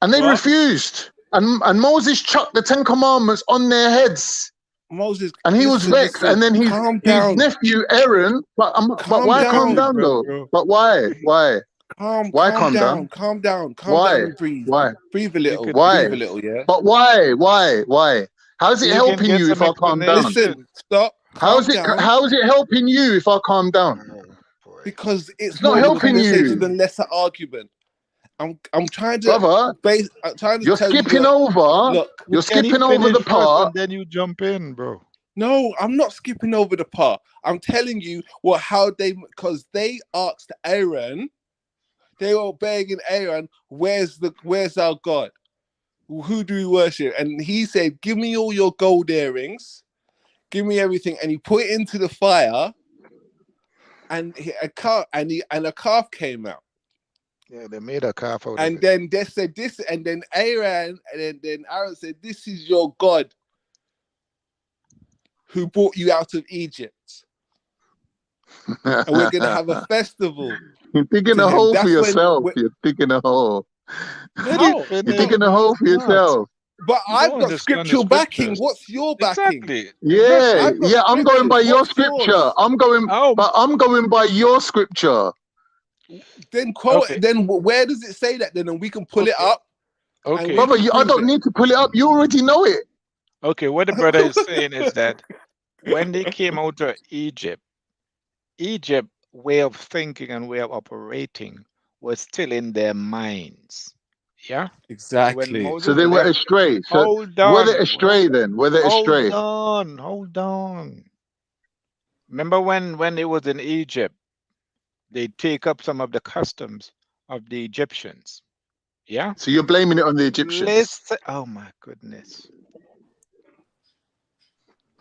and they refused. And Moses chucked the 10 Commandments on their heads. Moses, and he was vexed, and then his nephew Aaron. But why calm down though? But why? Calm down. Calm down. Breathe. Why? Breathe a little. Why? Breathe a little, yeah. But why? How's it helping you if I calm down? Listen, stop. How's it helping you if I calm down? Because it's not helping you. Than lesser argument. I'm trying to. Brother, you're skipping over. Look, you're skipping over the part. And then you jump in, bro. No, I'm not skipping over the part. I'm telling you because they asked Aaron. They were begging Aaron, where's our God? Who do we worship? And he said, give me all your gold earrings, give me everything. And he put it into the fire, and a calf came out. Yeah, they made a calf out and of then it. They said this, and then Aaron said, this is your God who brought you out of Egypt. And we're going to have a festival. You're digging a hole for yourself. You're digging a hole. You're digging a hole for yourself. But I've got scriptural backing. What's your backing? Exactly. Yeah, I'm going by your scripture. I'm going by your scripture. Then quote. Okay. Then where does it say that? Then and we can pull it up. Okay, brother, I don't need to pull it up. You already know it. Okay, what the brother is saying is that when they came out of Egypt way of thinking and way of operating was still in their minds. Yeah, exactly. So they were astray. So hold on. Were they astray then? Were they astray? Hold on. Remember when they was in Egypt, they take up some of the customs of the Egyptians. Yeah. So you're blaming it on the Egyptians. Oh my goodness.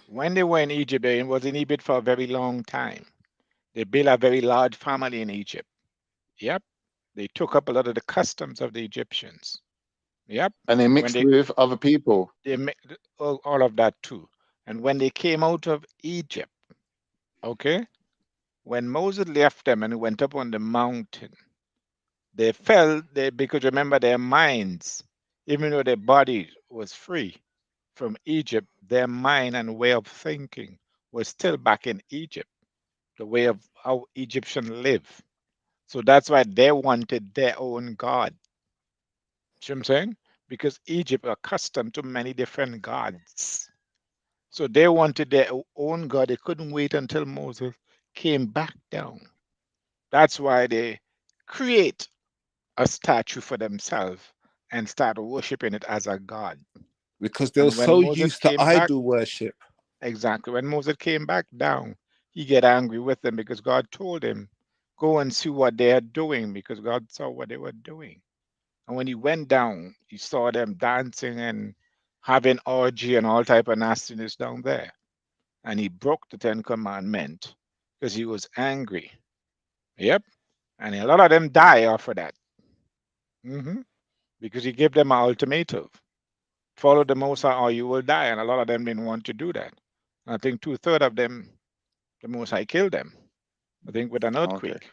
When they were in Egypt, they was in Egypt for a very long time. They built a very large family in Egypt. Yep. They took up a lot of the customs of the Egyptians. Yep. And they mixed with other people. They all of that too. And when they came out of Egypt, okay, when Moses left them and went up on the mountain, They fell because remember their minds, even though their body was free from Egypt, their mind and way of thinking was still back in Egypt, the way of how Egyptians live. So that's why they wanted their own God. See what I'm saying? Because Egypt are accustomed to many different gods. So they wanted their own God. They couldn't wait until Moses came back down. That's why they create a statue for themselves and start worshiping it as a god. Because they were And when so Moses used to came back, idol worship. exactly. When Moses came back down, he get angry with them because God told him, go and see what they are doing, because God saw what they were doing. And when he went down, he saw them dancing and having orgy and all type of nastiness down there. And he broke the 10 Commandments because he was angry. Yep. And a lot of them die after that. Because he gave them an ultimatum. Follow the Most High or you will die. And a lot of them didn't want to do that. And I think 2/3 of them, the Most High killed them. I think with an earthquake. Okay.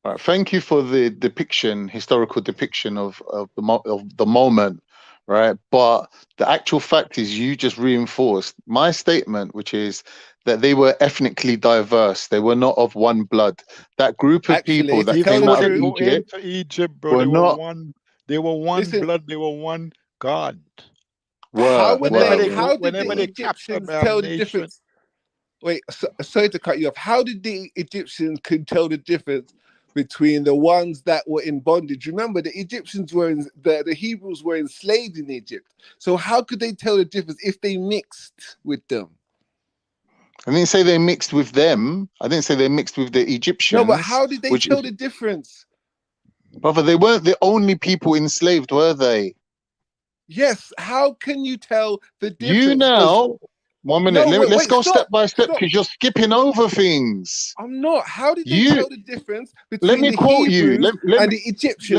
All right, thank you for the depiction, historical depiction of the moment, right? But the actual fact is, you just reinforced my statement, which is that they were ethnically diverse. They were not of one blood. That group of people that came out of Egypt, bro, were they not. were one. They were one blood. They were one God. How did Whenever the they captured Egyptians tell the nation, difference? Wait, sorry to cut you off. How did the Egyptians could tell the difference between the ones that were in bondage? Remember, the Egyptians were the Hebrews were enslaved in Egypt. So how could they tell the difference if they mixed with them? I didn't say they mixed with them. I didn't say they mixed with the Egyptians. No, but how did they tell the difference? Brother, they weren't the only people enslaved, were they? Yes. How can you tell the difference? You now, 1 minute. No, Let's go stop, step by step because you're skipping over things. I'm not. How did they tell the difference Let between me the quote Hebrews you. and the Egyptians?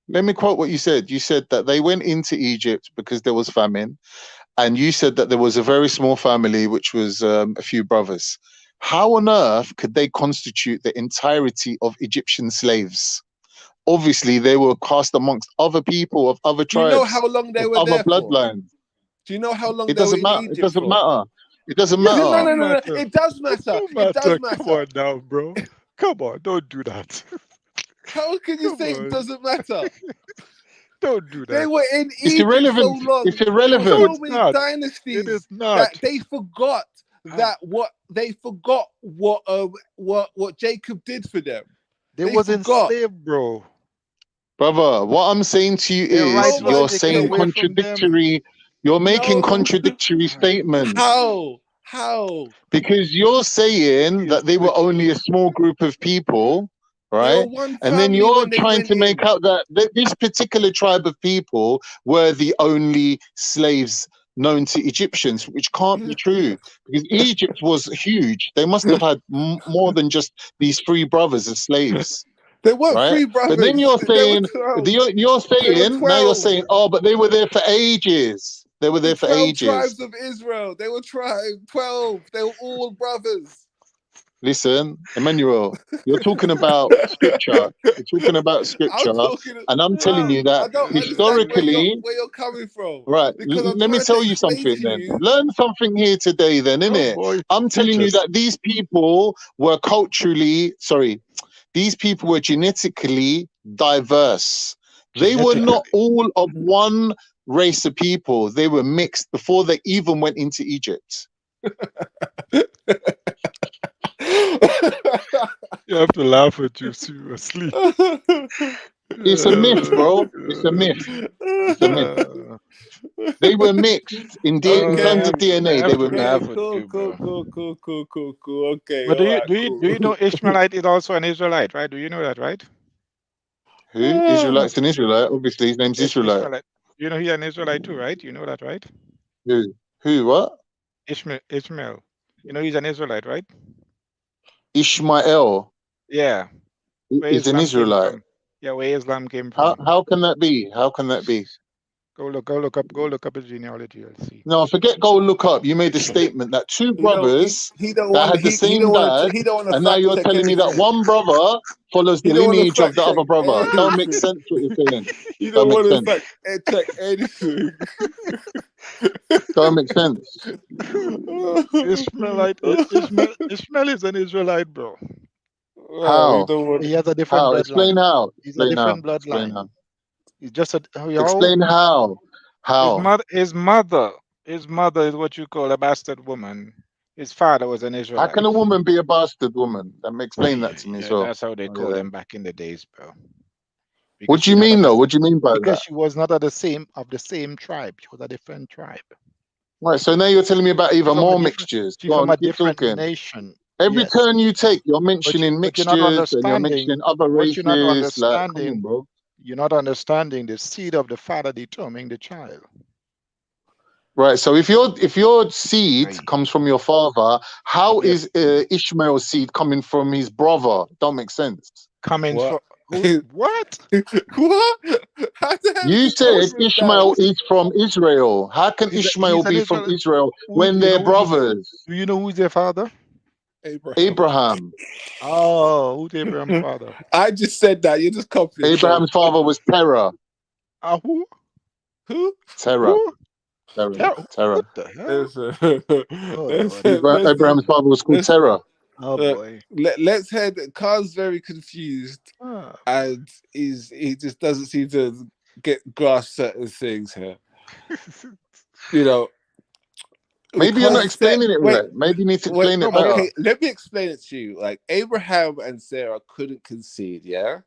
Let me quote what you said. You said that they went into Egypt because there was famine, and you said that there was a very small family, which was a few brothers. How on earth could they constitute the entirety of Egyptian slaves? Obviously, they were cast amongst other people of other tribes. Do you know how long they were other there bloodlines. for? Do you know how long It they were doesn't in matter. Egypt It doesn't for? matter. It doesn't No, matter. no. It does matter. It does matter. Come on now, bro. Come on, don't do that. How can you say it doesn't matter? Don't do that. They were in It's Egypt irrelevant. so long. It's There irrelevant. were so many dynasties It is not. that they forgot what Jacob did for them. They was enslaved, bro. Brother, what I'm saying to you is you're saying contradictory. You're making contradictory statements. How? Because you're saying that they were only a small group of people, right? And then you're trying to make out that this particular tribe of people were the only slaves known to Egyptians, which can't be true because Egypt was huge. They must have had more than just these 3 brothers as slaves. They weren't 3 brothers. But then you're saying, now you're saying, oh, but they were there for ages. They were there for 12 ages. tribes of Israel. They were 12. They were all brothers. Listen, Emmanuel, you're talking about scripture. You're talking about scripture. And I'm telling you that historically, where you're coming from. Right. Let me tell you something then. Learn something here today then, innit? I'm telling you that these people were these people were genetically diverse. They were not all of one race of people. They were mixed before they even went into Egypt. You have to laugh at you seriously. It's a myth, bro. It's a myth. It's a myth. They were mixed in terms of DNA. They were mixed. Cool. Okay. But do you know Ishmaelite is also an Israelite, right? Do you know that, right? Who? Israelite's an Israelite. Obviously, his name's Israelite. You know he's an Israelite too, right? You know that, right? Who? What? Ishmael. You know he's an Israelite, right? Ishmael. Yeah. He's an Israelite. Yeah, where Islam came from. How can that be? How can that be? Go look up his genealogy. You'll see. No, forget go look up. You made a statement that two brothers that had the same dad, and now you're telling me that one brother follows the lineage of the other brother. Don't make sense what you're saying. You Don't don't make want sense. to check anything. Don't make sense. Ishmael is an Israelite, bro. How? He has a different How? bloodline. Explain how. He's a Explain how. different Explain bloodline. how. He's just a Explain how. How? His mother is what you call a bastard woman. His father was an How Israelite. can a woman be a bastard woman? Explain that to me. Yeah, So that's how they called them back in the days, bro. What do you mean though? What do you mean by Because that? she was not of the same tribe. She was a different tribe. Right. So now you're telling me about even more mixtures. She's Go from on, a keep different talking. nation. Every Yes. turn you take, you're mentioning But you're not mixtures and you're understanding. mentioning other What you're not races. Like, come understanding. on, bro. You're not understanding the seed of the father determining the child. Right. So if your seed comes from your father, how is Ishmael's seed coming from his brother? Don't make sense. Coming What? from what? What? How the hell You is said this Ishmael is from Israel. How can Ishmael be from Israel when they're brothers? Do you know who's their father? Abraham. Oh, who's Abraham's father? I just said that. You just copied. Abraham's father was Terah. Who? Who? Terah. Who? Terah. What the hell? Abraham's father was called Terah. Oh boy. Let's head. Carl's very confused, and he just doesn't seem to grasp certain things here. You know. Maybe you're not explaining it right. Maybe you need to explain it better. Okay, let me explain it to you. Like Abraham and Sarah couldn't conceive, yeah?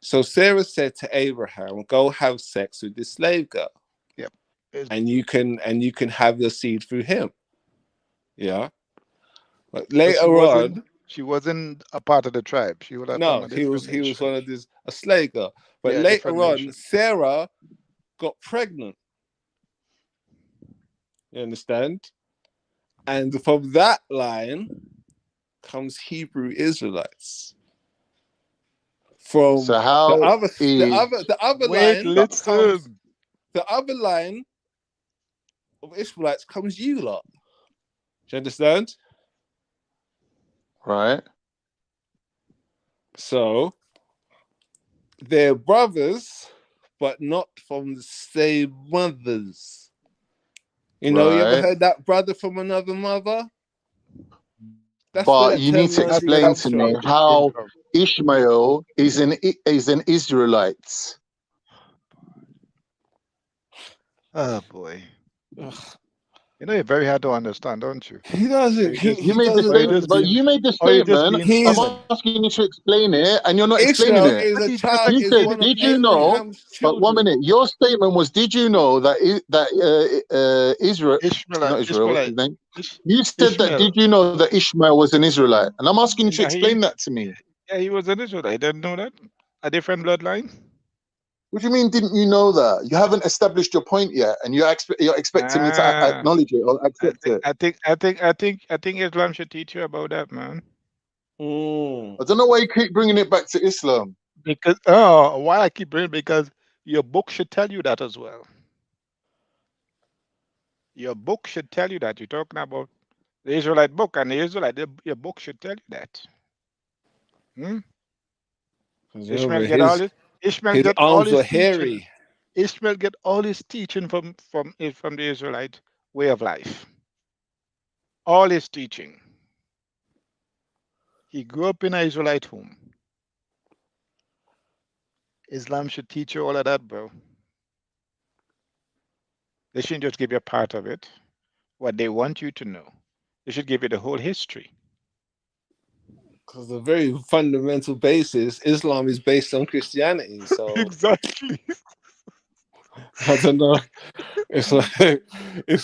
So Sarah said to Abraham, go have sex with this slave girl. Yep. And you can have your seed through him. Yeah. But later on, she wasn't a part of the tribe. She was he was one of these a slave girl. But later on, Sarah got pregnant. You understand? And from that line comes Hebrew Israelites. From so how the other line of Israelites comes you lot. Do you understand? Right. So they're brothers, but not from the same mothers. You know, you ever heard that brother from another mother? That's but you need to explain to me how Ishmael is an Israelite. Oh boy. You know, you're very hard to understand, don't you? He doesn't. You made the statement, but you made the statement. I'm asking you to explain it, and you're not explaining it. Is a child. You said, "Did you know?" But 1 minute, your statement was, "Did you know that Israel, not Israel, what's his name?" You said that. Did you know that Ishmael was an Israelite? And I'm asking you to explain that to me. Yeah, he was an Israelite. I didn't know that. A different bloodline. What do you mean? Didn't you know that? You haven't established your point yet, and you're expecting me to acknowledge it or accept it. I think Islam should teach you about that, man. I don't know why you keep bringing it back to Islam. Because why I keep bringing it? Because your book should tell you that as well. Your book should tell you that. You're talking about the Israelite book, and the Israelite, your book should tell you that. Ishmael get all his. Ishmael get all his teaching. Ishmael get all his teaching from the Israelite way of life. All his teaching. He grew up in an Israelite home. Islam should teach you all of that, bro. They shouldn't just give you a part of it. What they want you to know. They should give you the whole history. Because the very fundamental basis, Islam is based on Christianity. So exactly. I don't know. It's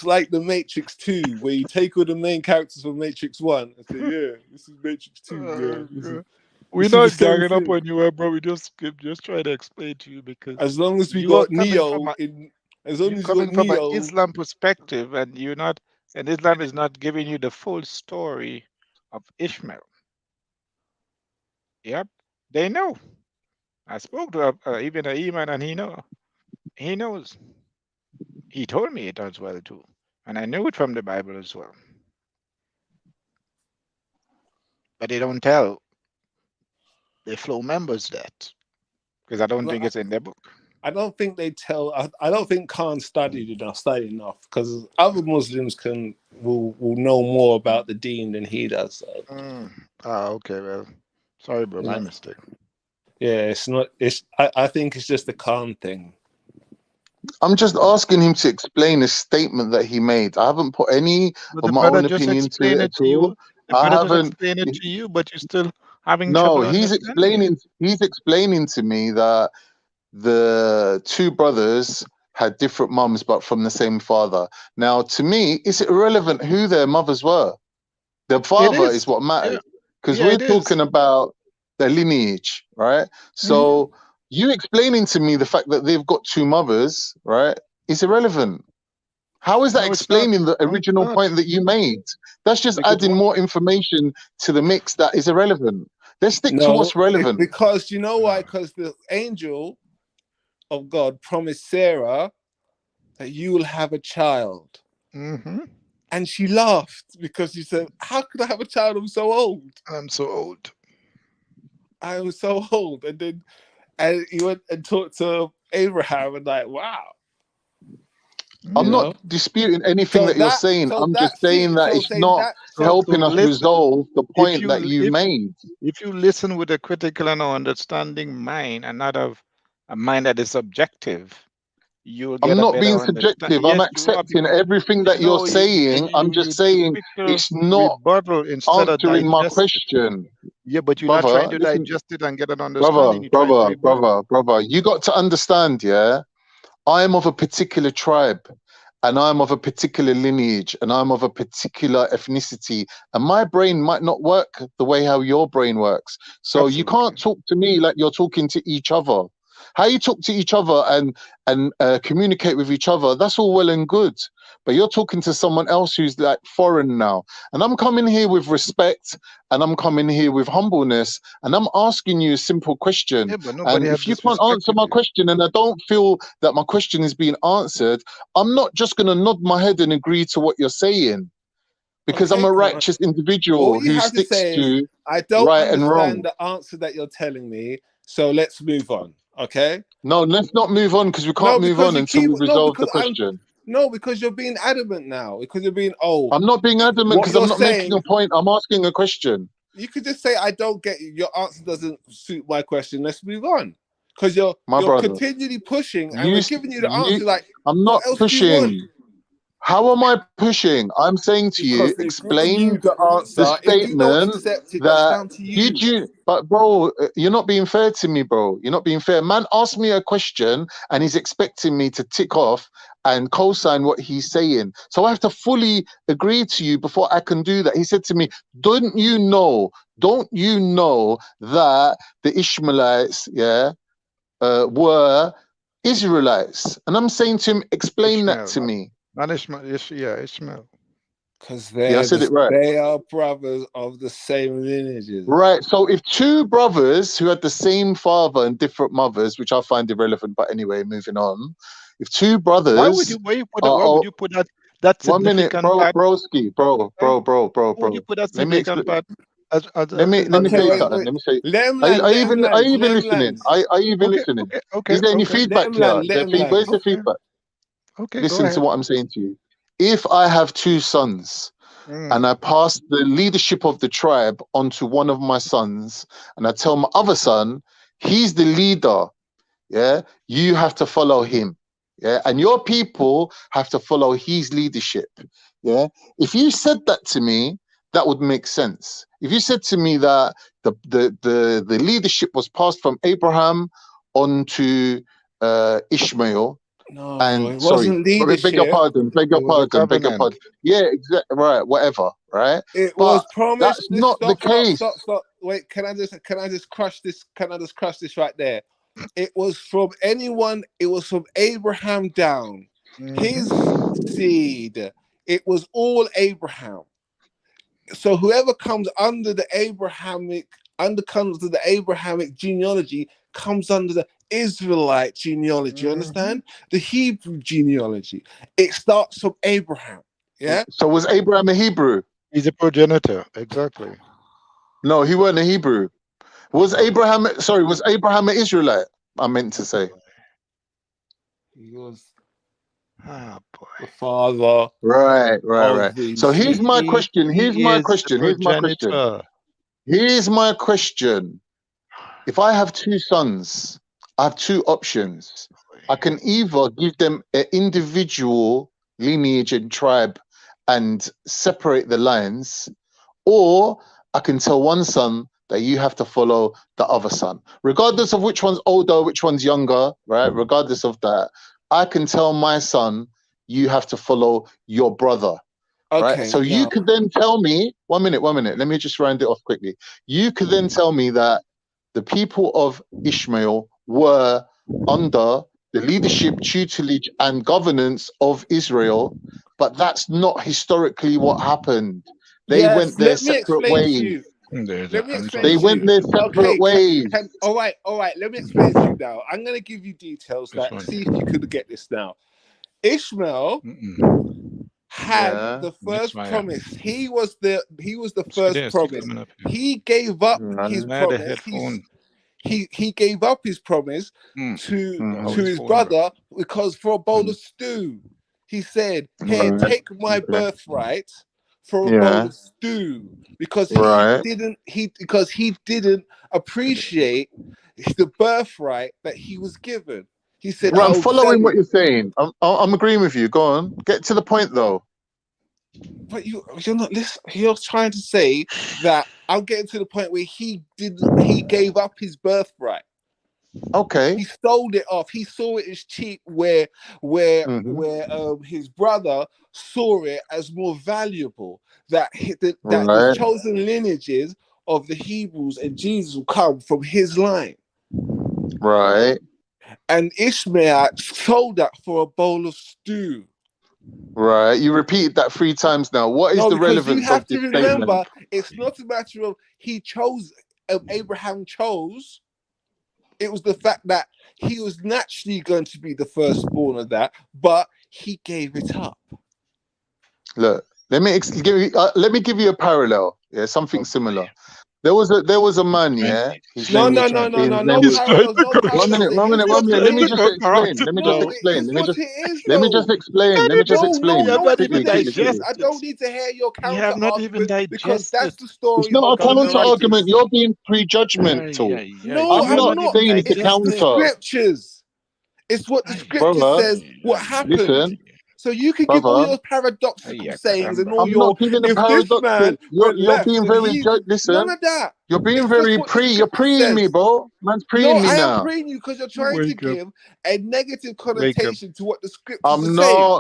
like the Matrix 2, where you take all the main characters from Matrix 1 and say, yeah, this is Matrix 2. We're not ganging up on you, bro. We just try to explain to you because as long as we got Neo as long as you got from an Islam perspective, and Islam is not giving you the full story of Ishmael. Yep, they know. I spoke to even an Iman, and he know. He knows. He told me it as well too, and I knew it from the Bible as well. But they don't tell the flow members that, because I don't think it's in their book. I don't think they tell. I don't think Khan studied enough, because other Muslims will know more about the deen than he does. So. Okay, well, sorry, bro, my mistake. Yeah, it's not. I think it's just a Khan thing. I'm just asking him to explain a statement that he made. I haven't put any of my own opinion to it at all. I haven't explained it to you, but you're still having No, trouble he's understanding. explaining to me that the two brothers had different mums but from the same father. Now, to me, it's irrelevant who their mothers were. Their father is what matters, because we're talking about their lineage, right? So you explaining to me the fact that they've got two mothers, right, is irrelevant. How is that explaining the original point that you made? That's just adding more information to the mix that is irrelevant. Let's stick to what's relevant. Because you know why? Because the angel of God promised Sarah that you will have a child. And she laughed because she said, how could I have a child? I'm so old. I'm so old. I was so old. And he went and talked to Abraham and like, wow. I'm not disputing anything that you're saying. I'm just saying that it's not helping us resolve the point that you made. If you listen with a critical and understanding mind and not of a mind that is subjective, you'll get I'm a not better being subjective. I'm accepting everything that you're saying. I'm just saying it's not answering my question. Yeah, but you're not trying to digest it and get an understanding. Brother, you got to understand, yeah? I am of a particular tribe, and I'm of a particular lineage, and I'm of a particular ethnicity, and my brain might not work the way how your brain works. So you can't talk to me like you're talking to each other. How you talk to each other and communicate with each other, that's all well and good. But you're talking to someone else who's like foreign now. And I'm coming here with respect, and I'm coming here with humbleness, and I'm asking you a simple question. And if you can't answer my question and I don't feel that my question is being answered, I'm not just going to nod my head and agree to what you're saying. Because I'm a righteous individual who sticks to I don't right and wrong. understand the answer that you're telling me, so let's move on, okay? No, let's not move on, because we can't move on until we resolve the question. No, because you're being adamant now. Because you're being I'm not being adamant, because I'm not making a point. I'm asking a question. You could just say, I don't get you. Your answer doesn't suit my question. Let's move on. Because you're continually pushing and we're giving you the answer like, I'm not what else do you want? pushing. How am I pushing? I'm saying to you, explain the statement that but bro, you're not being fair to me, bro. You're not being fair. Man asked me a question and he's expecting me to tick off and co-sign what he's saying. So I have to fully agree to you before I can do that. He said to me, don't you know that the Ishmaelites, were Israelites? And I'm saying to him, explain that to me. Not Ishmael, Ishmael. Because they are brothers of the same lineages. Right. So if two brothers who had the same father and different mothers, which I find irrelevant, but anyway, moving on. If two brothers, why would you put that 1 minute, broski, bro. Would you put that significant part? Let me say something. Let me say. Are you even listening? Are you even listening? Is there any feedback here? Where's the feedback? Okay, listen to what I'm saying to you. If I have two sons and I pass the leadership of the tribe onto one of my sons, and I tell my other son, he's the leader, you have to follow him, and your people have to follow his leadership, If you said that to me, that would make sense. If you said to me that the leadership was passed from Abraham onto Ishmael. No, and it wasn't leadership. Beg your pardon. Yeah, exactly. Right, whatever. Right. It was promised. That's not the case. Stop. Wait, can I just crush this? Can I just crush this right there? It was from anyone. It was from Abraham down. His seed. It was all Abraham. So whoever comes under the Abrahamic comes to the Abrahamic genealogy, comes under the Israelite genealogy. You understand? The Hebrew genealogy. It starts from Abraham. Yeah. So was Abraham a Hebrew? He's a progenitor, exactly. No, he wasn't a Hebrew. Was Abraham? Sorry, was Abraham an Israelite? I meant to say. He was Ah, boy. the father. Right. So here's my question. Here's my question. If I have two sons, I have two options. I can either give them an individual lineage and tribe and separate the lines, or I can tell one son that you have to follow the other son. Regardless of which one's older, which one's younger, right? Regardless of that, I can tell my son, you have to follow your brother. Right. So you could then tell me, one minute, let me just round it off quickly. You could then tell me that the people of Ishmael were under the leadership, tutelage, and governance of Israel, but that's not historically what happened. They went their separate ways. Let me explain They went their separate ways. All right. Let me explain to you now. I'm going to give you details. See if you could get this now. Ishmael had the first promise. He was the first promise. He gave up his promise. He gave up his promise to his brother because for a bowl of stew, he said, "Here, take my birthright for a bowl of stew," because he didn't appreciate the birthright that he was given. He said, I'm following what you're saying. I'm agreeing with you. Go on. Get to the point, though. But you're not listening. You're trying to say that I'm getting to the point where he gave up his birthright. Okay. He sold it off. He saw it as cheap where his brother saw it as more valuable. That the chosen lineages of the Hebrews and Jesus will come from his line. Right. And Ishmael sold that for a bowl of stew. Right. You repeated that 3 times now. What is the relevance you have of this to remember, statement? it's not a matter of he chose, Abraham chose. It was the fact that he was naturally going to be the firstborn of that, but he gave it up. Look, let me give you a parallel. Yeah, something similar. There was a man, yeah. No. No parallels. One minute. Let me just explain. I don't need to hear your counter argument because that's the story. It's not a counter argument. You're being prejudgmental. No, I'm not saying it's a counter. Scriptures. It's what the scripture says. What happened? Listen. So you can give all your paradoxical sayings and all I'm not giving a paradoxical. You're being very listen. None of that. You're being very you're preing me, bro. Man's preing me now. No, I am preing you because you're trying to give a negative connotation to what the scriptures are saying.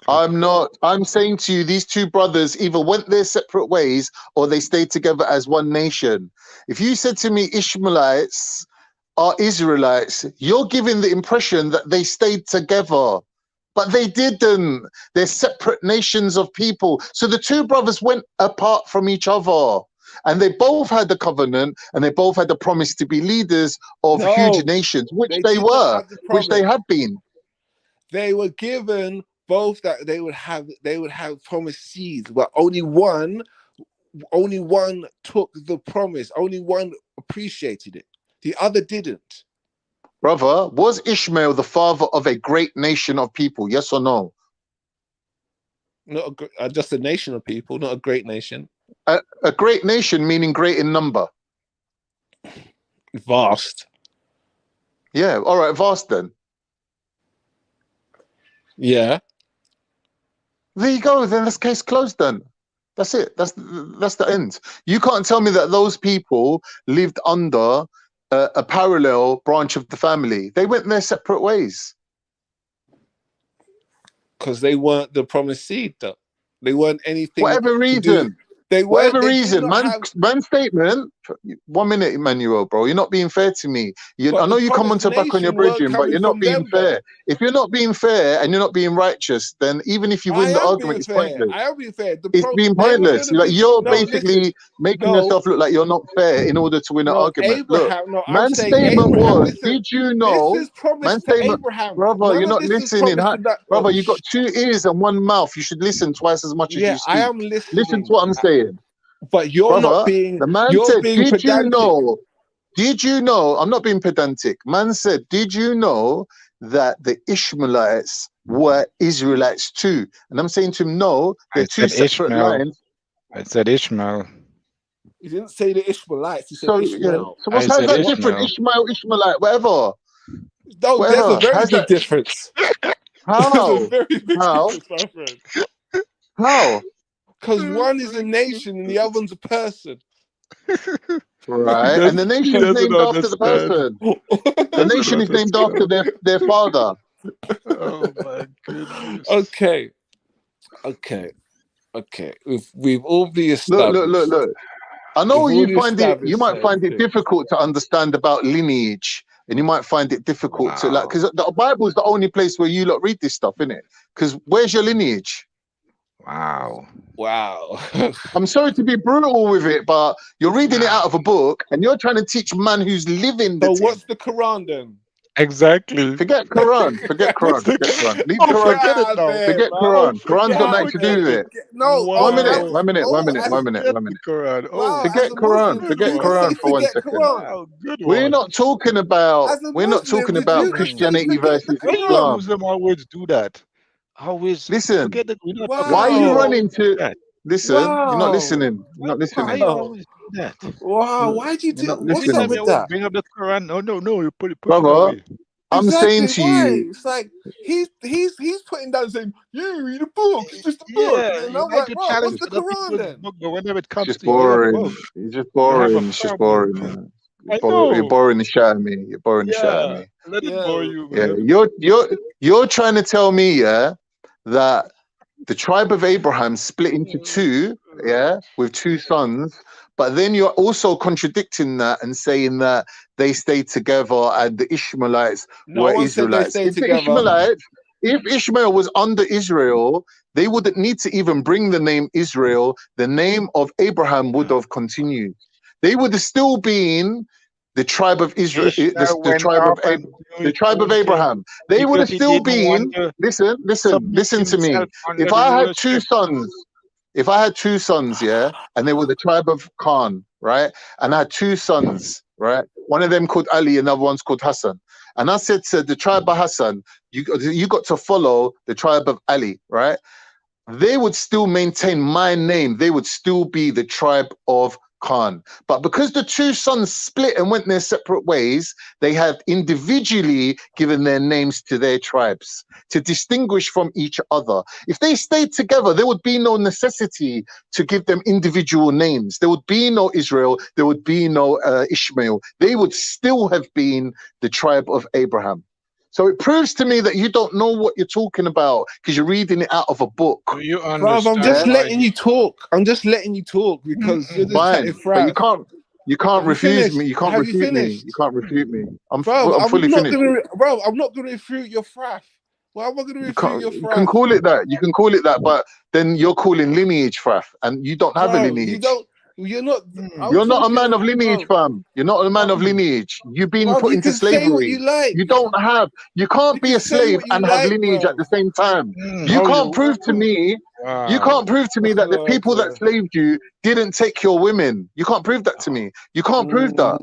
I'm not. I'm saying to you, these two brothers either went their separate ways or they stayed together as one nation. If you said to me Ishmaelites are Israelites, you're giving the impression that they stayed together. But they didn't. They're separate nations of people. So the two brothers went apart from each other. And they both had the covenant and they both had the promise to be leaders of huge nations, which they were, which they have been. They were given both that they would have promised seeds, but only one took the promise. Only one appreciated it. The other didn't. Brother, was Ishmael the father of a great nation of people? Yes or no? Not just a nation of people, not a great nation. A great nation meaning great in number. Vast. Yeah, all right, vast then. Yeah. There you go. Then this case closed then. That's it. That's the end. You can't tell me that those people lived under a parallel branch of the family. They went their separate ways. Because they weren't the promised seed, though. They weren't anything. Whatever reason. They weren't. Whatever They did reason, not have. man's statement. 1 minute, Emmanuel, bro. You're not being fair to me. I But know the you come on promised to back on your nation weren't brethren, but coming you're not from being them, though. fair. If you're not being fair and you're not being righteous, then even if you I win the am argument, being it's fair. pointless. I am being fair. It's being They were pointless. going to be. You're No, basically listen. making No, yourself look like you're not fair in order to win an no, argument. Look, Abraham. No, I'm man's saying statement Abraham. was, Listen, did you this know? is promised Man's to statement, Abraham. brother, None you're of not this is listening. promised to that. Brother, you got 2 ears and 1 mouth. You should listen twice as much as Yeah, you I speak. am listening. Listen to what I'm saying. But you're Brother, not being. the man You're said, being did you pedantic. know? Did you know? I'm not being pedantic. Man said, did you know that the Ishmaelites were Israelites too? And I'm saying to him, no, they're I 2 said separate Ishmael. lines. I said Ishmael. He didn't say the Ishmaelites. He said So, Ishmael. yeah. So how's that different? Ishmaelite, whatever. No, whatever. there's a very How's big that? difference. How? There's a very big How? difference, my friend. How? Because one is a nation and the other one's a person. Right, and the nation is named after the person. The nation is named after their father. Oh my goodness. Okay. We've all been established. Look. I know you might find it difficult to understand about lineage, and you might find it difficult to because the Bible is the only place where you lot read this stuff, isn't it? Because where's your lineage? Wow. I'm sorry to be brutal with it, but you're reading it out of a book, and you're trying to teach man who's living the. So what's the Quran then? Exactly. Forget Quran. Forget Quran. Leave Quran. Forget it now. Forget Quran. Quran's got nothing to do with it. No. One minute. Quran. Forget Quran. Forget Quran for 1 second. We're not talking about. We're not talking about Christianity versus Islam. Muslim always do that. Always listen. Forget that. Why are you running to? Listen, you're not listening. You're not listening. Why you always do that? Wow, why'd you do? What's up with that? that? Bring up the Quran. No, you put it Brother, away. I'm saying to you, it's like he's putting down saying, "You read a book, it's just a book." And I'm like, "Bro, what's the Quran then?" Book, but whenever it comes just to boring. You, It's just boring. It's just boring, man. You're boring the shit out of me. You're boring the shit out of me. Let it bore you, man. You're trying to tell me, that the tribe of Abraham split into 2, with 2 sons, but then you're also contradicting that and saying that they stayed together and the Ishmaelites were Israelites. If Ishmael was under Israel, they wouldn't need to even bring the name Israel. The name of Abraham would have continued. They would have still been the tribe of Israel, the tribe of Abraham. They would have still been. Listen to me. If I had 2 sons, and they were the tribe of Khan, right? And I had 2 sons, right? One of them called Ali, another one's called Hassan. And I said to the tribe of Hassan, you got to follow the tribe of Ali, right? They would still maintain my name. They would still be the tribe of Khan. But because the 2 sons split and went their separate ways, they have individually given their names to their tribes to distinguish from each other. If they stayed together, there would be no necessity to give them individual names. There would be no Israel. There would be no Ishmael. They would still have been the tribe of Abraham. So it proves to me that you don't know what you're talking about because you're reading it out of a book. Do you understand? Bruv, I'm just letting you talk. I'm just letting you talk because you're just chatting but you can't refuse me. You can't Have refute me. finished? You can't refute me. I'm I'm fully not finished. I'm not gonna refute your fraff. Why am I gonna refute your fraff? You can call it that. You can call it that, but then you're calling lineage fraff, and you don't have a lineage. You're not. You're not a man of lineage, fam. You're not a man of lineage. You've been put into slavery. You don't have. You can't be a slave and have lineage at the same time. You can't prove to me. You can't prove to me that the people that slaved you didn't take your women. You can't prove that to me. You can't prove that.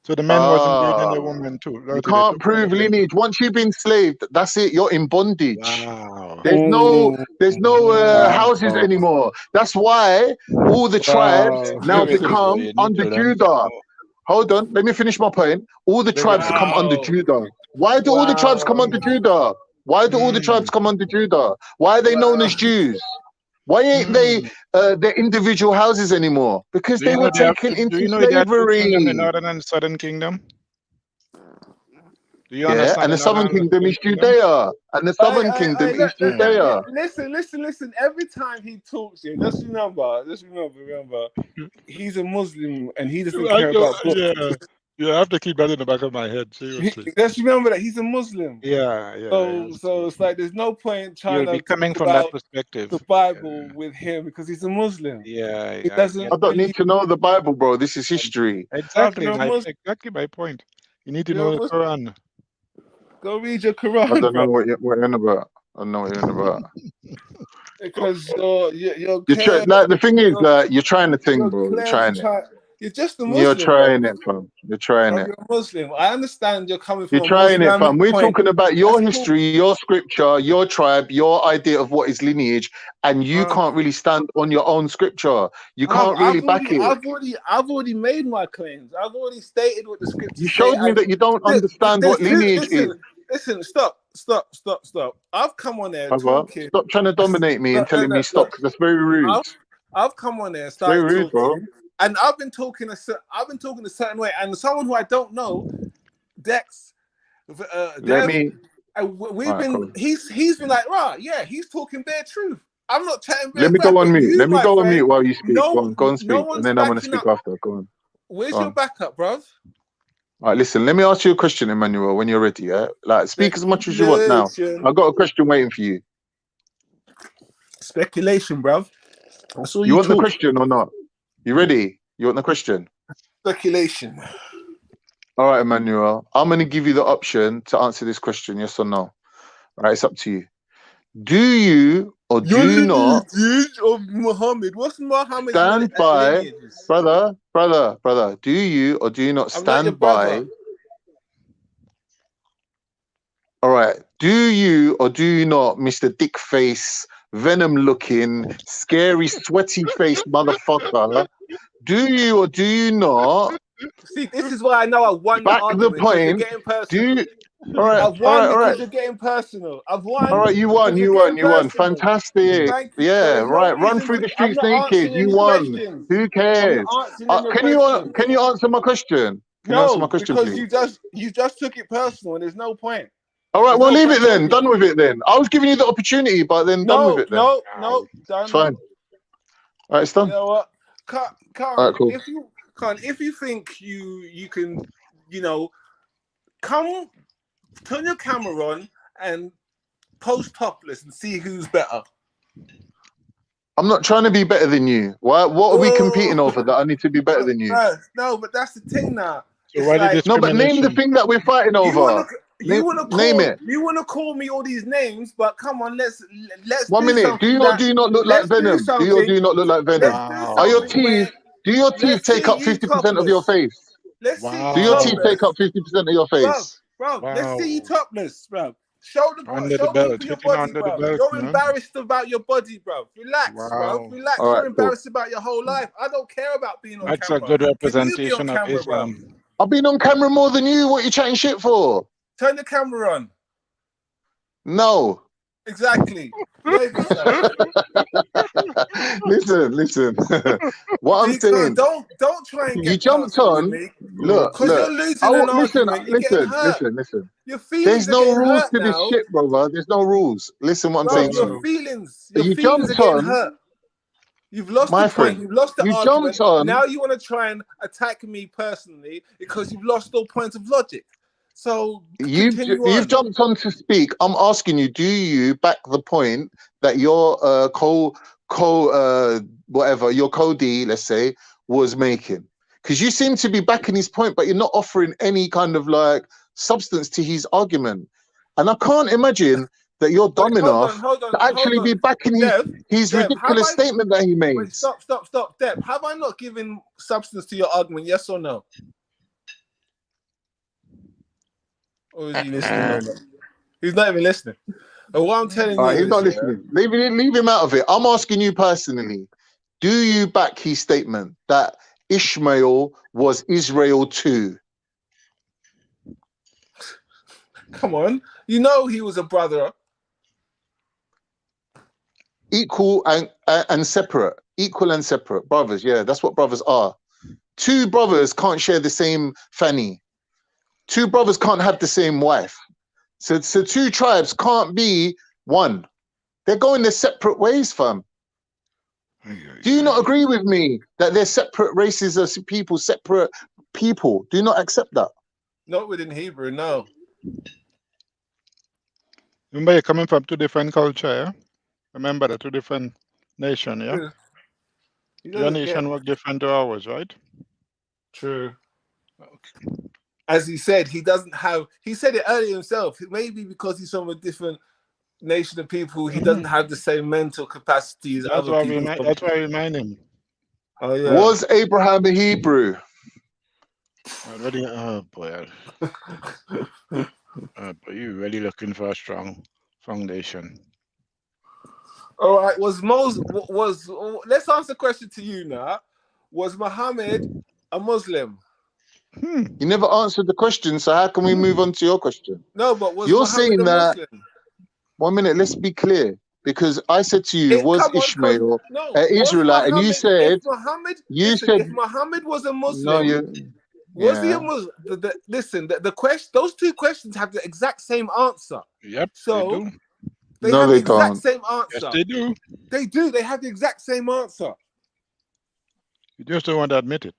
So the man wasn't dating the woman too. You can't prove lineage. Once you've been slaved, that's it. You're in bondage. Wow. There's no houses anymore. That's why all the tribes now become under Judah. Hold on, let me finish my point. All the tribes come under Judah. Why do all the tribes come under Judah? Why do all the tribes come under Judah? Why are they known as Jews? Why ain't they their individual houses anymore? Because they were taken into slavery. The northern and southern kingdom. Do you Yeah, understand? and the They're no southern longer kingdom is kingdom? Judea, and the southern kingdom is Judea. Listen. Every time he talks, yeah, just remember, he's a Muslim and he doesn't care about books. Yeah, you have to keep that in the back of my head. Seriously. Just remember that he's a Muslim. Yeah. So it's like there's no point trying You'll to be coming talk from that about perspective. the Bible with him because he's a Muslim. Yeah, He doesn't. I don't need to know the Bible, bro. This is history. Exactly, You're a Muslim. exactly my point. You need to You're know a the Muslim. Quran. Go read your I Quran, don't know bro. what you're on about. I don't know what you're on about. Because you're You're clear. like the thing is you're trying the thing, bro. You're You're trying it. You're just a You're Muslim, bro. trying it, fam. You're trying Bro, it. you're a Muslim. I understand you're coming from You're a trying it, Islamic fam. We're point. talking about your That's cool. history, your scripture, your tribe, your idea of what is lineage, and you can't really stand on your own scripture. You can't really back it. I've already made my claims. I've already stated what the scriptures You showed me that you don't understand what lineage is. Listen, stop. I've come on there Brother, talking. stop trying to dominate me and telling me stop, because that's very rude. I've come on there and It's very started rude, bro. talking, and I've been talking a certain way, and someone who I don't know, Dex, Let me. he's been like, right, yeah, he's talking bare truth. I'm not chatting bare Let me crap, go on but mute. you, Let me my go on friend, mute while you speak. no Go on speak, one's and then I'm gonna backing speak up. after. Go on. Where's Go your on. backup, bruv? All right, listen. Let me ask you a question, Emmanuel. When you're ready, yeah. Like, speak as much as you want now. I've got a question waiting for you. Speculation, bruv. That's all You want the talk. question or not? You ready? You want the question? Speculation. All right, Emmanuel. I'm going to give you the option to answer this question, yes or no. All right, it's up to you. Do you or do you not of Muhammad? What's Muhammad's stand by, lineage? brother? Do you or do you not I'm not your stand by? brother. All right. Do you or do you not, Mr. Dick Face, Venom looking, scary, sweaty face motherfucker? Do you or do you not? See, this is why I know I won Back the argument. the point. You're getting personal. Do you? All right. I've won because you're getting personal. I've won. All right, you won. You won. Fantastic. Thank you. Yeah, There's no right. Run reason through the I'm streets not naked. answering You any won. questions. Who cares? I'm not answering any questions. Can you answer my question? Can you answer my question, because please? you just took it personal, and there's no point. All right, There's well, no leave it point then. talking. Done with it then. I was giving you the opportunity, but then done with it then. No, done. It's fine. All right, it's done. You know what? Can't, All right, cool. if you think you can, come turn your camera on and post topless and see who's better. I'm not trying to be better than you. What are we competing over that I need to be better than you? No, but that's the thing now. So why the No, but name the thing that we're fighting over. You want to call me all these names, but come on, let's 1 minute. Do you or do you not look like Venom? Do you or do you not look like Venom? Are your teeth? Do your teeth take up 50% of your face? Let's see. Do your teeth take up 50% of your face? Bro, let's see you topless, bro. Show under the belt, your hitting body, under bro. the belt, You're man. embarrassed about your body, bro. Relax, bro. Relax. All right, You're embarrassed about your whole life. I don't care about being on That's camera. a good Can you representation be on of camera, Islam. bro? I've been on camera more than you. What are you chatting shit for? Turn the camera on. No. Exactly. Listen. What I'm saying. Don't try and get you jumped on. Look. You're losing an argument. You're getting hurt. Listen. Your feelings There's no rules to this now. shit, brother. There's no rules. Listen, what I'm saying. Your feelings are You getting jumped on. hurt. You've lost My the point. friend, You've lost the you argument. jumped on. Now you want to try and attack me personally because you've lost all points of logic. So you've jumped on to speak. I'm asking you, do you back the point that your your co-D, let's say, was making? Because you seem to be backing his point, but you're not offering any kind of like substance to his argument. And I can't imagine that you're dumb enough to actually be backing his ridiculous statement that he made. Wait, stop, Deb. Have I not given substance to your argument? Yes or no? Or is he listening? He's not even listening. And what I'm telling you, he's not listening. Leave him out of it. I'm asking you personally: do you back his statement that Ishmael was Israel too? Come on, you know he was a brother. Equal and separate. Equal and separate brothers. Yeah, that's what brothers are. Two brothers can't share the same fanny. Two brothers can't have the same wife. So two tribes can't be one. They're going their separate ways, fam. Do you not agree with me that they're separate races of people, separate people? Do you not accept that? Not within Hebrew, no. Remember, you're coming from two different culture, yeah? Remember the two different nation, yeah? Your nation work different to ours, right? True. Okay. As he said, he doesn't have. He said it earlier himself. Maybe because he's from a different nation of people, he doesn't have the same mental capacity as other people. That's why I remind him. Oh yeah. Was Abraham a Hebrew? Already, oh boy. But you're really looking for a strong foundation. All right. Let's answer the question to you now. Was Muhammad a Muslim? You never answered the question, so how can we move on to your question? No, but was you're Muhammad saying a that? Muslim? 1 minute. Let's be clear, because I said to you, was Ishmael an Israelite, and you said if Muhammad was a Muslim, was he a Muslim? Listen, the question, those two questions have the exact same answer. Yep. So they have the exact don't. same answer. Yes, they do. They do. They have the exact same answer. You just don't want to admit it.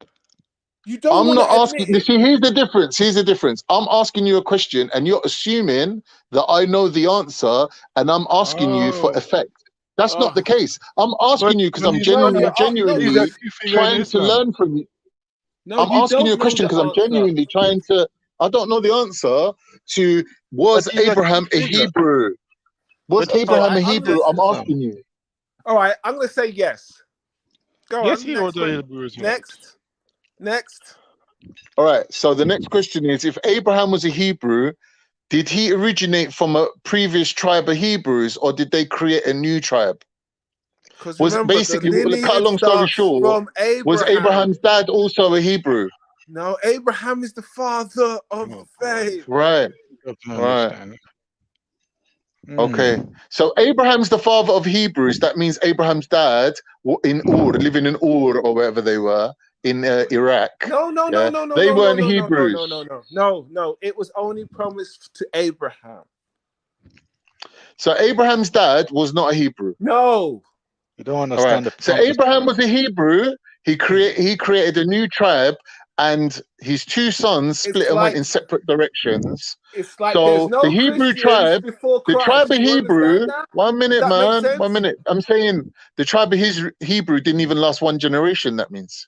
You don't. I'm not asking. See, here's the difference. Here's the difference. I'm asking you a question, and you're assuming that I know the answer, and I'm asking you for effect. That's not the case. I'm asking you because I'm genuinely trying to learn from you. I'm asking you a question because I'm genuinely trying to. I don't know the answer to was Abraham a Hebrew? Was Abraham a Hebrew? I'm asking you. All right, I'm going to say yes. Go yes, on. He was a Hebrew. Next. All right. So the next question is: if Abraham was a Hebrew, did he originate from a previous tribe of Hebrews, or did they create a new tribe? Was basically, cut a long story short, was Abraham's dad also a Hebrew? No, Abraham is the father of faith. Right. Right. Okay. So Abraham's the father of Hebrews. That means Abraham's dad in Ur, living in Ur or wherever they were in Iraq. No. They weren't Hebrews. No. It was only promised to Abraham. So Abraham's dad was not a Hebrew. No. You don't understand. Right. So Abraham was a Hebrew. He created a new tribe, and his two sons split and went in separate directions. It's like so no the Hebrew tribe, the tribe of Hebrew. 1 minute, man. 1 minute. I'm saying the tribe of Hebrew didn't even last one generation. That means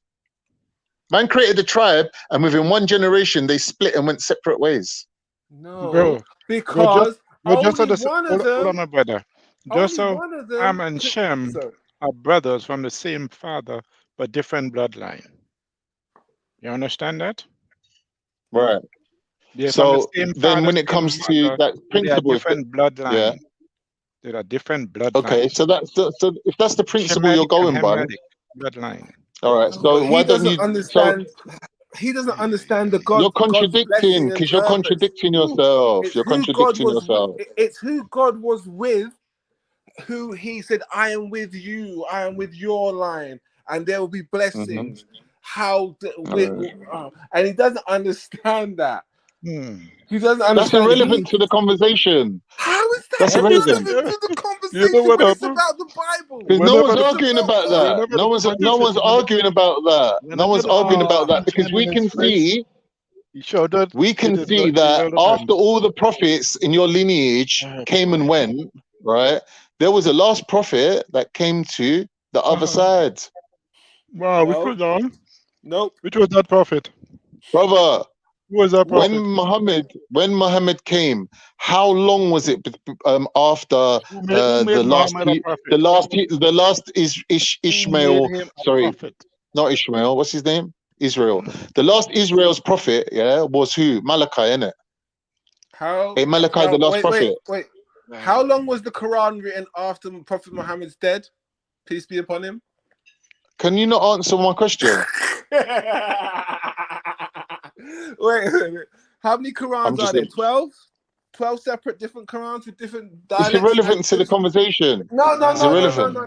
man created a tribe, and within one generation they split and went separate ways. No, bro, because only one of them. Hold on, my brother. Just so one of them Ham and Shem are brothers from the same father but different bloodline. You understand that? Right. They're so the then when it comes to that principle, different bloodline. There are different bloodlines. Okay, so that's so if that's the principle you're going by. Bloodline. All right. So why don't you understand? He doesn't understand the God. You're contradicting because you're contradicting yourself. You're contradicting yourself. It's who God was with, who he said, I am with you, I am with your line, and there will be blessings. And he doesn't understand that. He doesn't understand. That's irrelevant to the conversation. How is that That's irrelevant to the conversation? It's about the Bible. Because no one's arguing about that. No one's arguing about that. No one's arguing about that because we can see that after all the prophets in your lineage came and went, right? There was a last prophet that came to the other side. Wow, which was on? Nope. Which was that prophet? Brother, who was that prophet? When Muhammad came, how long was it after the last Ishmael? Sorry, not Ishmael. What's his name? Israel. The last Israel's prophet, was who? Malachi, innit? Malachi, the last prophet. Wait. How long was the Quran written after Prophet Muhammad's dead? Peace be upon him. Can you not answer my question? Wait. How many Qurans are there? 12? 12 separate different Qurans with different It's dialects. irrelevant to the conversation. No, It's irrelevant.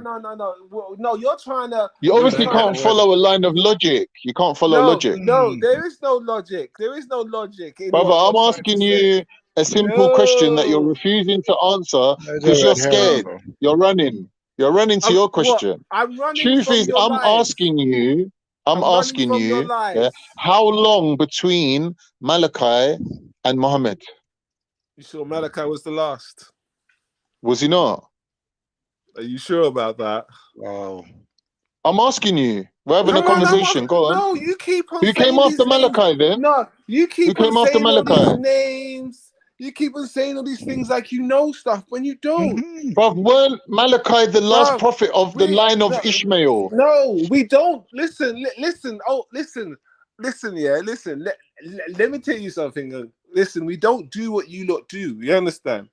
No, you're trying to. You obviously can't follow a line of logic. You can't follow logic. No, there is no logic. There is no logic. In Brother, what I'm you're asking trying to say. you a simple question that you're refusing to answer because you're scared. You're running. You're running to your question. I'm running Truth from is, your I'm lies. asking you, I'm asking running from your you, lies. yeah, how long between Malachi and Muhammad? You sure Malachi was the last? Was he not? Are you sure about that? Wow. I'm asking you. We're having a conversation. Go on. No, you keep on Who saying came after these names. Malachi then? No, you keep Who came on after saying all these Malachi? names. You keep on saying all these things like you know stuff when you don't. Bruv, weren't Malachi the last prophet of the line of Ishmael? No, we don't. Listen. Oh, listen. Yeah, listen. Let me tell you something. Listen, we don't do what you lot do. You understand?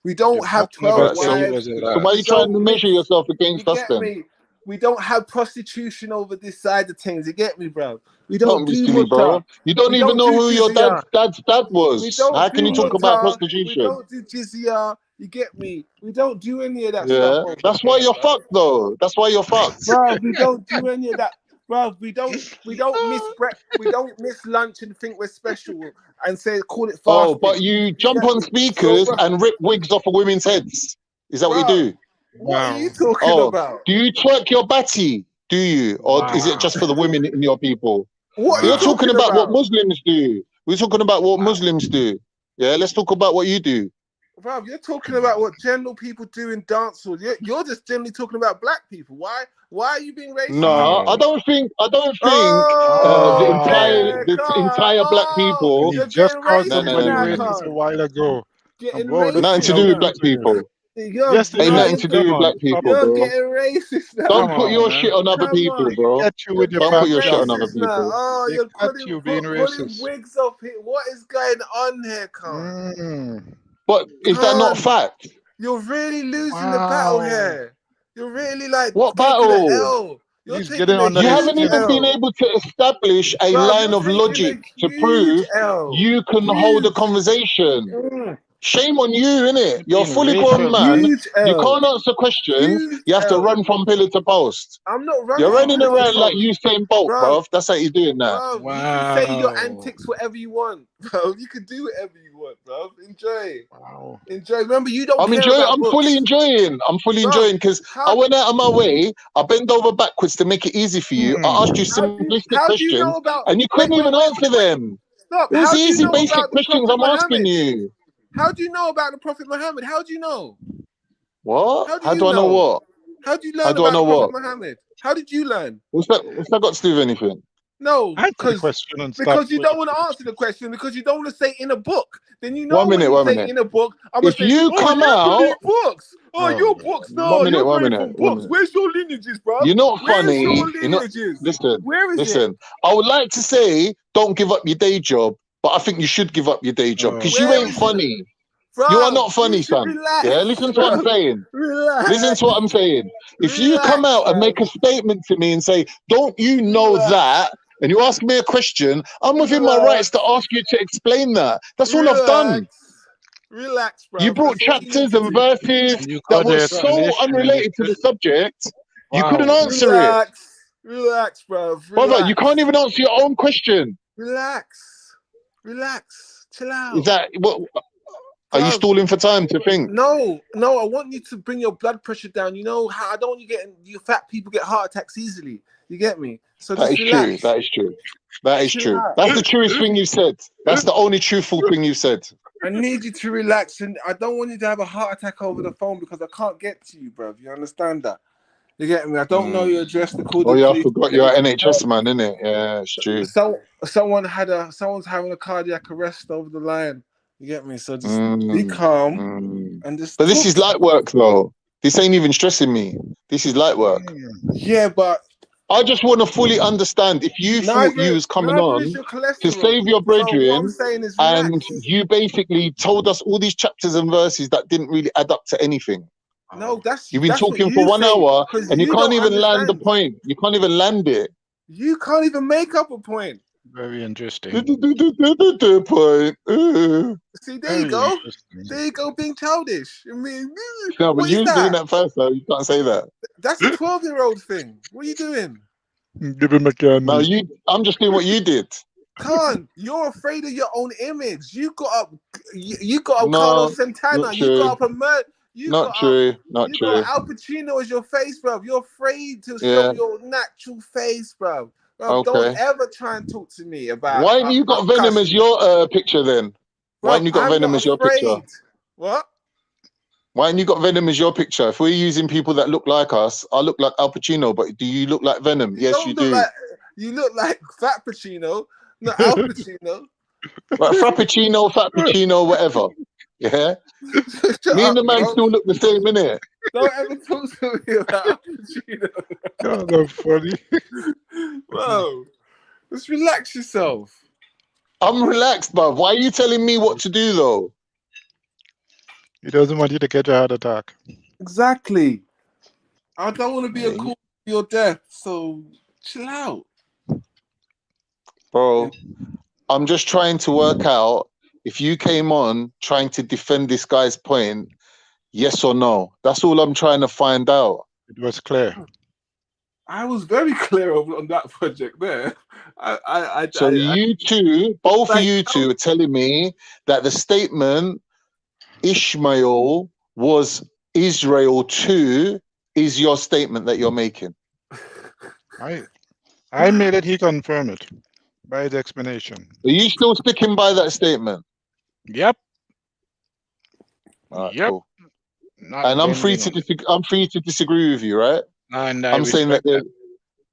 We don't have 12 wives. So why are you trying to measure yourself against us then? Me? We don't have prostitution over this side of things. You get me, bro? We Don't don't be do silly, bro. mutter. You don't even know who your dad's dad We was. don't How can do you talk mutter. about We prostitution? don't do jizya. You get me? We don't do any of that Yeah, stuff. Over that's why here, you're bro. fucked, though. That's why you're fucked. Bro, we don't do any of that. Bro, we don't miss lunch and think we're special and call it fasting. Oh, but you jump on speakers and rip wigs off of women's heads. Is that what you do? What are you talking about? Do you twerk your batty? Do you? Or is it just for the women in your people? What are You're you talking talking about what about? Muslims do. We're talking about what Muslims do. Yeah, let's talk about what you do. Bro, you're talking about what general people do in dancehall. You're just generally talking about black people. Why are you being racist? No, I don't think the entire black people. He just called No. somebody racist a while ago. Nothing to do with black people. Yes, Ain't nothing to do with black people, You're bro. getting racist now. Don't put your shit on other people, bro. Get you with your Don't put your shit on other Racist now. people. Oh, They you're cut putting you being pulling racist. wigs off here. What is going on here, Con? But is that not fact? You're really losing the battle here. You're really like What taking battle? the L. You're He's taking getting a under You his haven't huge even skin. been L. able to establish a Bro, line you're of taking logic a to huge prove L. you can hold a conversation. Shame on you, innit? You're a fully grown man. Huge You L. can't answer questions. Huge You have to L. run from pillar to post. I'm not running. You're running from around like post. Usain Bolt, bruv. That's how you're doing that. Bro, you can say your antics whatever you want, bro. You can do whatever you want, bro. Enjoy. Wow. Enjoy. Remember, you don't I'm care enjoying. about I'm books. fully enjoying. I'm fully Bro, enjoying because I went out of my way. I bent over backwards to make it easy for you. I asked you simplistic How do you know questions, about? and you couldn't even answer them. Stop. It was How do you easy, know basic about the questions Prophet I'm asking Muhammad? you. How do you know about the Prophet Muhammad? How do you know? What? How do How you do I know what? How do you How learn do I about know the Prophet what? Muhammad? How did you learn? What's that got to do with anything? No, Answer the because question and stop. you don't want to answer the question because you don't want to say in a book. Then you know 1 minute, when you 1 say minute. in a book, I'm gonna If say, you oh, come you believe out, books. Oh, your books. No, 1 minute, you're 1 going minute, from 1 books. minute. Where's your lineages, bro? You're not Where's funny. your You're not. lineages? Listen. Where is Listen. it? I would like to say, don't give up your day job, but I think you should give up your day job because you Where ain't is funny. Bro, You are not funny, you should son. relax. Yeah, listen to what I'm Bro. saying. Relax. Listen to what I'm saying. If you come Relax, out and make a statement to me and say, don't you know that? And you ask me a question, I'm within my rights to ask you to explain that. That's all I've done. Relax, bro. You brought chapters and verses You that got the were so explanation and you unrelated to the said, subject, you wow. couldn't answer it. Relax, bro. Brother, you can't even answer your own question. Relax. Chill out. Is that what? Are you stalling for time to think? No. I want you to bring your blood pressure down. You know how I don't want you fat people get heart attacks easily. You get me? So That just is relax. true. That is true. That is Chill true. out. That's the truest thing you've said. That's the only truthful thing you've said. I need you to relax, and I don't want you to have a heart attack over the phone because I can't get to you, bro. You understand that? You get me? I don't know your address to call the Oh yeah, I police. forgot you're an NHS man, innit? Yeah, it's true. Someone's having a cardiac arrest over the line. You get me? So just be calm and just. But this is light work, though. This ain't even stressing me. This is light work. Yeah, but I just want to fully understand if you thought you was coming on to save your brethren, and you basically told us all these chapters and verses that didn't really add up to anything. No, You've been talking for 1 hour and you can't even land the point. You can't even land it. You can't even make up a point. Very interesting. Point. See, there you go. There you go, being childish. I mean, No, but what you is was doing that? that first, though. You can't say that. That's a 12-year-old thing. What are you doing? Give him a candy. No, I'm just doing what you did. Khan, you're afraid of your own image. You got up. You got up No, Carlos Santana. not You got true. up a Mert. You Not got true. up. Not You true. got Al Pacino as your face, bro. You're afraid to Yeah. show your natural face, bro. Bro, don't Okay. ever try and talk to me about. Why haven't you got Venom as your picture then? Why haven't you got I'm Venom not as your picture? afraid. What? Why haven't you got Venom as your picture? If we're using people that look like us, I look like Al Pacino, but do you look like Venom? You Yes, don't you look do. like. You look like Fat Pacino, not Al Pacino. Right, Frappuccino, Fat Pacino, whatever. Yeah. Me and the man still look the same, innit? Don't ever talk to me about Al Pacino. Oh, that's funny. Bro, just relax yourself. I'm relaxed, bruv. Why are you telling me what to do, though? He doesn't want you to catch a heart attack. Exactly. I don't want to be a cause of your death, so chill out. Bro, I'm just trying to work out if you came on trying to defend this guy's point, yes or no. That's all I'm trying to find out. It was clear. I was very clear on that project there. You two, both of you two are telling me that the statement Ishmael was Israel too is your statement that you're making. I made it, he confirmed it by his explanation. Are you still sticking by that statement? Yep. All right, yep. cool. And I'm free to disagree with you, right? And I'm saying that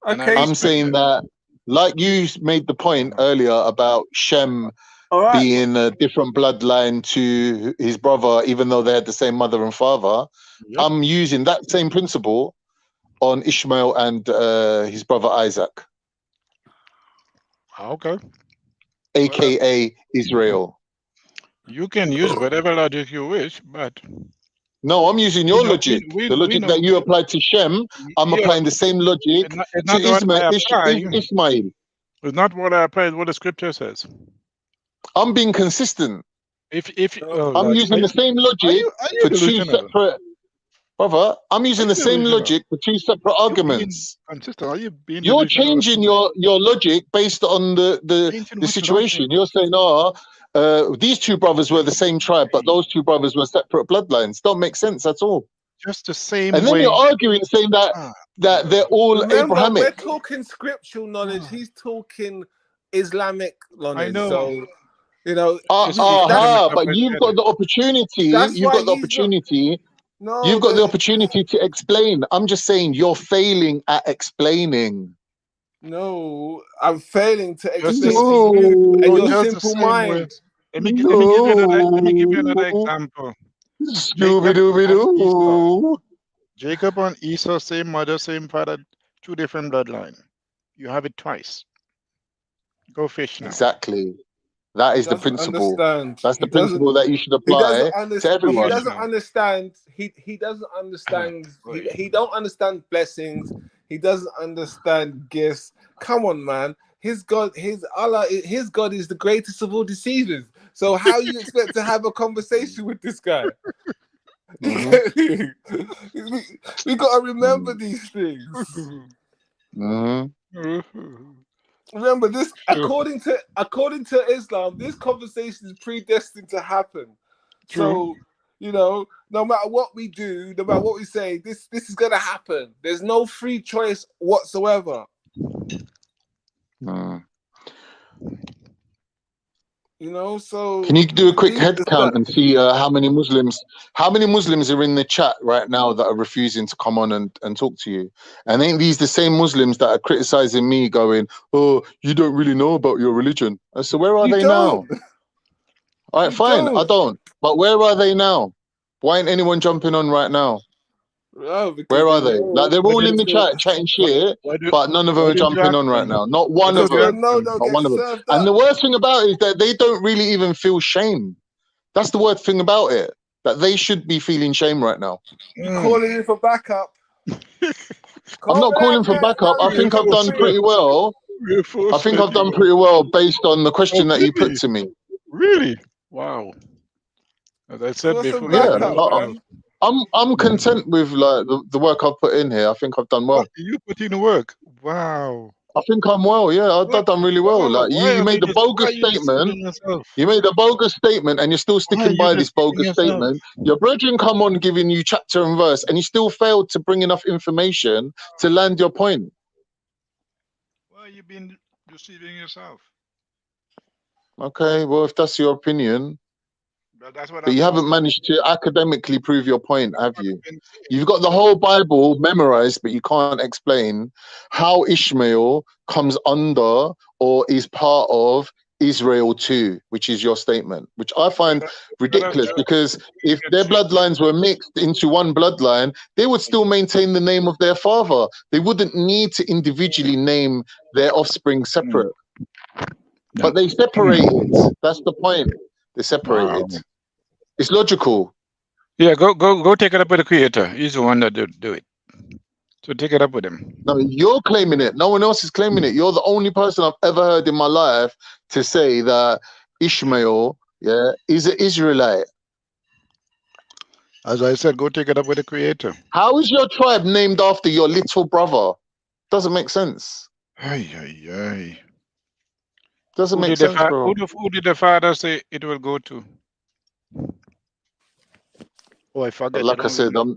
I'm saying that, like you made the point earlier about Shem being a different bloodline to his brother, even though they had the same mother and father. Yep. I'm using that same principle on Ishmael and his brother Isaac. Okay. AKA Israel. You can use whatever logic you wish, but... No, I'm using your logic. The logic that you applied to Shem, I'm applying the same logic to Ismail. It's not what I applied, what the scripture says. I'm being consistent. I'm using the same logic for two separate... Brother, I'm using the same logic for two separate arguments. You're changing your logic based on the situation. You're saying, these two brothers were the same tribe, but those two brothers were separate bloodlines. Don't make sense at all. Just the same and then way. You're arguing, saying that they're all Abrahamic. We're talking scriptural knowledge. He's talking Islamic knowledge. I know. So, you know. But you've got the opportunity. You've got the opportunity. No, you've got the opportunity to explain. I'm just saying you're failing at explaining. No, I'm failing to explain to you and your simple mind. Let me give you another example. Jacob and Esau, same mother, same father, two different bloodlines. You have it twice. Go fish now. Exactly. That is the principle. That's the principle that you should apply to everyone. He doesn't understand. He doesn't understand. He don't understand blessings. He doesn't understand gifts. Come on, man. His God, his Allah, his God is the greatest of all deceivers. So how you expect to have a conversation with this guy? Mm-hmm. we got to remember these things. Mm-hmm. Remember this. According to Islam, this conversation is predestined to happen. True. So no matter what we do, no matter what we say, this is gonna happen. There's no free choice whatsoever. So can you do a quick head count and see how many Muslims are in the chat right now that are refusing to come on and talk to you? And ain't these the same Muslims that are criticizing me, going, "Oh, you don't really know about your religion"? So where are they now? All right, fine, I don't. But where are they now? Why ain't anyone jumping on right now? Where are they? Like, they're all in the chat chatting shit, but none of them are jumping on right now. Not one of them. Not one of them. And the worst thing about it is that they don't really even feel shame. That's the worst thing about it. That they should be feeling shame right now. You're calling in for backup. I'm not calling for backup. I think I've done pretty well. I think I've done pretty well based on the question that you put to me. Really? Wow. As I said before. Yeah, I'm content with like the work I've put in here. I think I've done well. You put in the work. Wow. I think I'm well. Yeah, I've done really well. Like you made the bogus statement. You made a bogus statement, and you're still sticking by this bogus statement. Your brethren come on giving you chapter and verse, and you still failed to bring enough information to land your point. Well, you've been deceiving yourself. Okay, well, if that's your opinion. But you haven't managed to academically prove your point, have you? You've got the whole Bible memorized, but you can't explain how Ishmael comes under or is part of Israel too, which is your statement, which I find ridiculous, because if their bloodlines were mixed into one bloodline, they would still maintain the name of their father. They wouldn't need to individually name their offspring separate. But they separated. That's the point. They separated. Wow. It's logical. Yeah, go take it up with the creator. He's the one that do it. So take it up with him. No, you're claiming it. No one else is claiming it. You're the only person I've ever heard in my life to say that Ishmael, is an Israelite. As I said, go take it up with the creator. How is your tribe named after your little brother? Doesn't make sense. Doesn't make sense, bro. Who did the father say it will go to? Oh, I forget. Like I said, I'm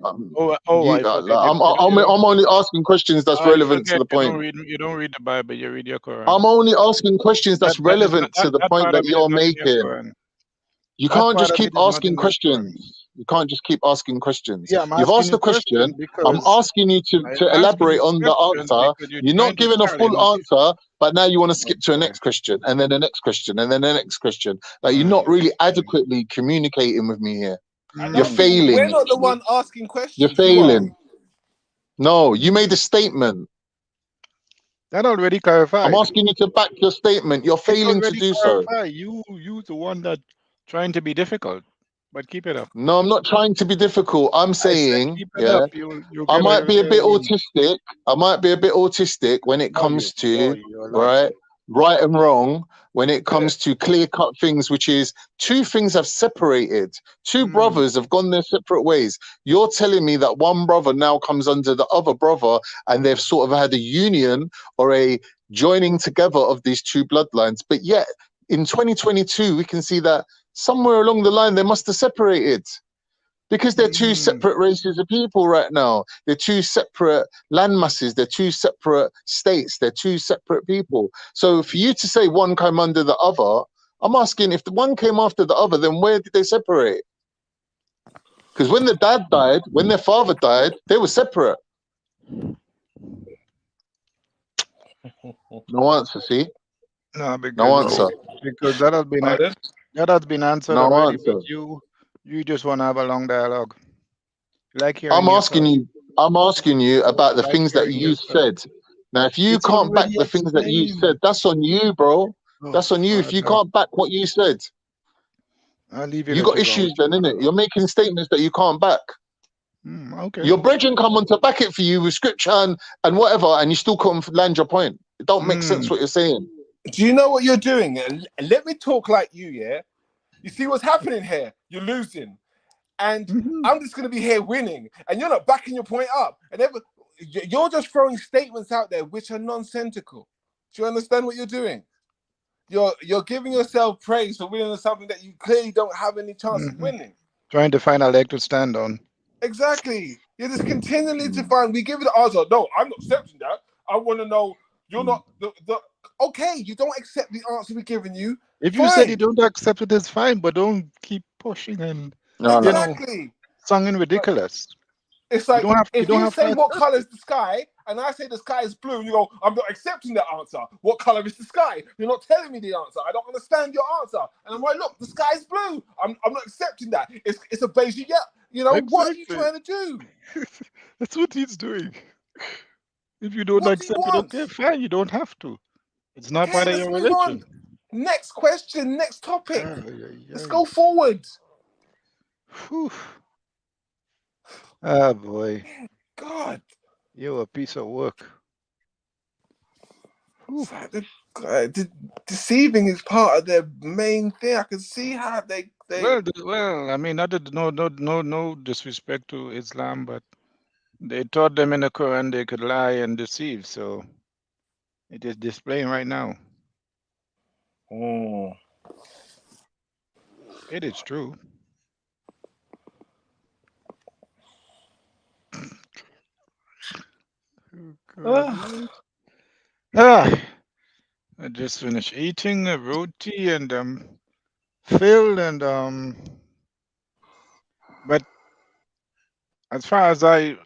only asking questions that's relevant to the point. You don't read the Bible, you read your Quran. I'm only asking questions that's relevant to the point that you're making. You can't just keep asking questions. You can't just keep asking questions. Yeah, you've asked the question. I'm asking you to elaborate on the answer. You're not giving a full answer, but now you want to skip to a next question, and then the next question, and then the next question. Like you're not really adequately communicating with me here. You're failing. We're not the one asking questions. You're failing. No, you made a statement. That already clarified. I'm asking you to back your statement. You're failing to do so. You the one that trying to be difficult, but keep it up. No, I'm not trying to be difficult. I'm saying, I might be a bit autistic. I might be a bit autistic when it comes to right and wrong. When it comes to clear-cut things, which is two things have separated. Two brothers have gone their separate ways. You're telling me that one brother now comes under the other brother, and they've sort of had a union or a joining together of these two bloodlines. But yet, in 2022, we can see that somewhere along the line, they must have separated. Because they're two separate races of people right now. They're two separate land masses. They're two separate states. They're two separate people. So for you to say one came under the other, I'm asking, if the one came after the other, then where did they separate? Because when the dad died, when their father died, they were separate. No answer, see? No answer. Because that has been answered no already. Answer. But you just want to have a long dialogue. I'm asking you about the things that you said. Now, if you can't back the things that you said, that's on you, bro. That's on you. If you can't back what you said, I'll leave it. You got issues then, innit? You're making statements that you can't back. Okay. Your brethren come on to back it for you with scripture and whatever, and you still couldn't land your point. It don't make sense what you're saying. Do you know what you're doing? And let me talk like you, yeah? You see what's happening here? You're losing. And I'm just going to be here winning. And you're not backing your point up. And you're just throwing statements out there which are nonsensical. Do you understand what you're doing? You're giving yourself praise for winning something that you clearly don't have any chance of winning. Trying to find a leg to stand on. Exactly. You're just continually to find, we give you the answer. No, I'm not accepting that. I want to know, you're not, okay, you don't accept the answer we're giving you. If you said you don't accept it, it's fine, but don't keep pushing and sounding ridiculous. It's like if you say what color is the sky, and I say the sky is blue, and you go, I'm not accepting that answer. What color is the sky? You're not telling me the answer. I don't understand your answer. And I'm like, look, the sky is blue. I'm not accepting that. It's a beige. You know, what are you trying to do? That's what he's doing. If you don't accept it, okay, fine. You don't have to. It's not part of your religion. Next question, next topic. Let's go forward. Whew. Ah, boy. God. You're a piece of work. It's like deceiving is part of their main thing. I can see how they. Well, I mean, no disrespect to Islam, but they taught them in the Quran they could lie and deceive. So it is displaying right now. Oh. It is true. I just finished eating a roti and filled and but as far as I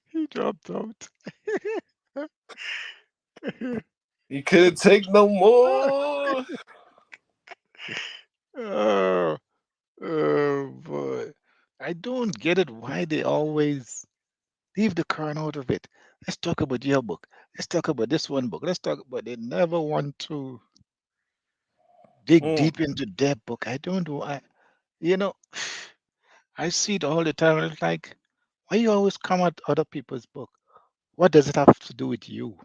he dropped out. You couldn't take no more. Oh boy. I don't get it why they always leave the Quran out of it. Let's talk about your book. Let's talk about this one book. Let's talk about they never want to dig deep into their book. I don't know. I see it all the time. And it's like, why you always come at other people's book? What does it have to do with you?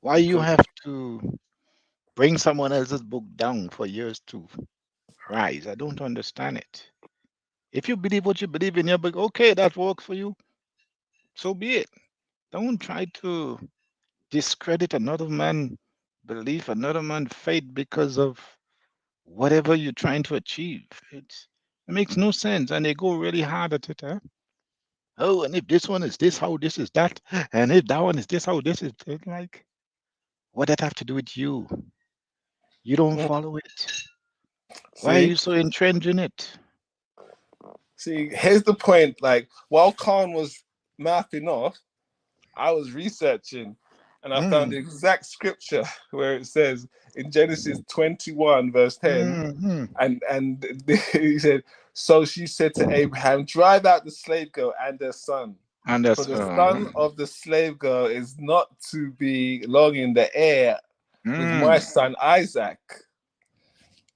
Why you have to bring someone else's book down for yours to rise? I don't understand it. If you believe what you believe in your book, okay, that works for you. So be it. Don't try to discredit another man's belief, another man's faith because of whatever you're trying to achieve. It makes no sense, and they go really hard at it. Huh? Oh, and if this one is this, how this is that, and if that one is this, how this is that, like, what that have to do with you? You don't follow it. Why are you so entrenched in it? See, here's the point. Like, while Khan was mouthing off, I was researching, and I found the exact scripture where it says in Genesis 21, verse 10, and he said, "So she said to Abraham, drive out the slave girl and her son. And For the son of the slave girl is not to be long in the air with my son Isaac."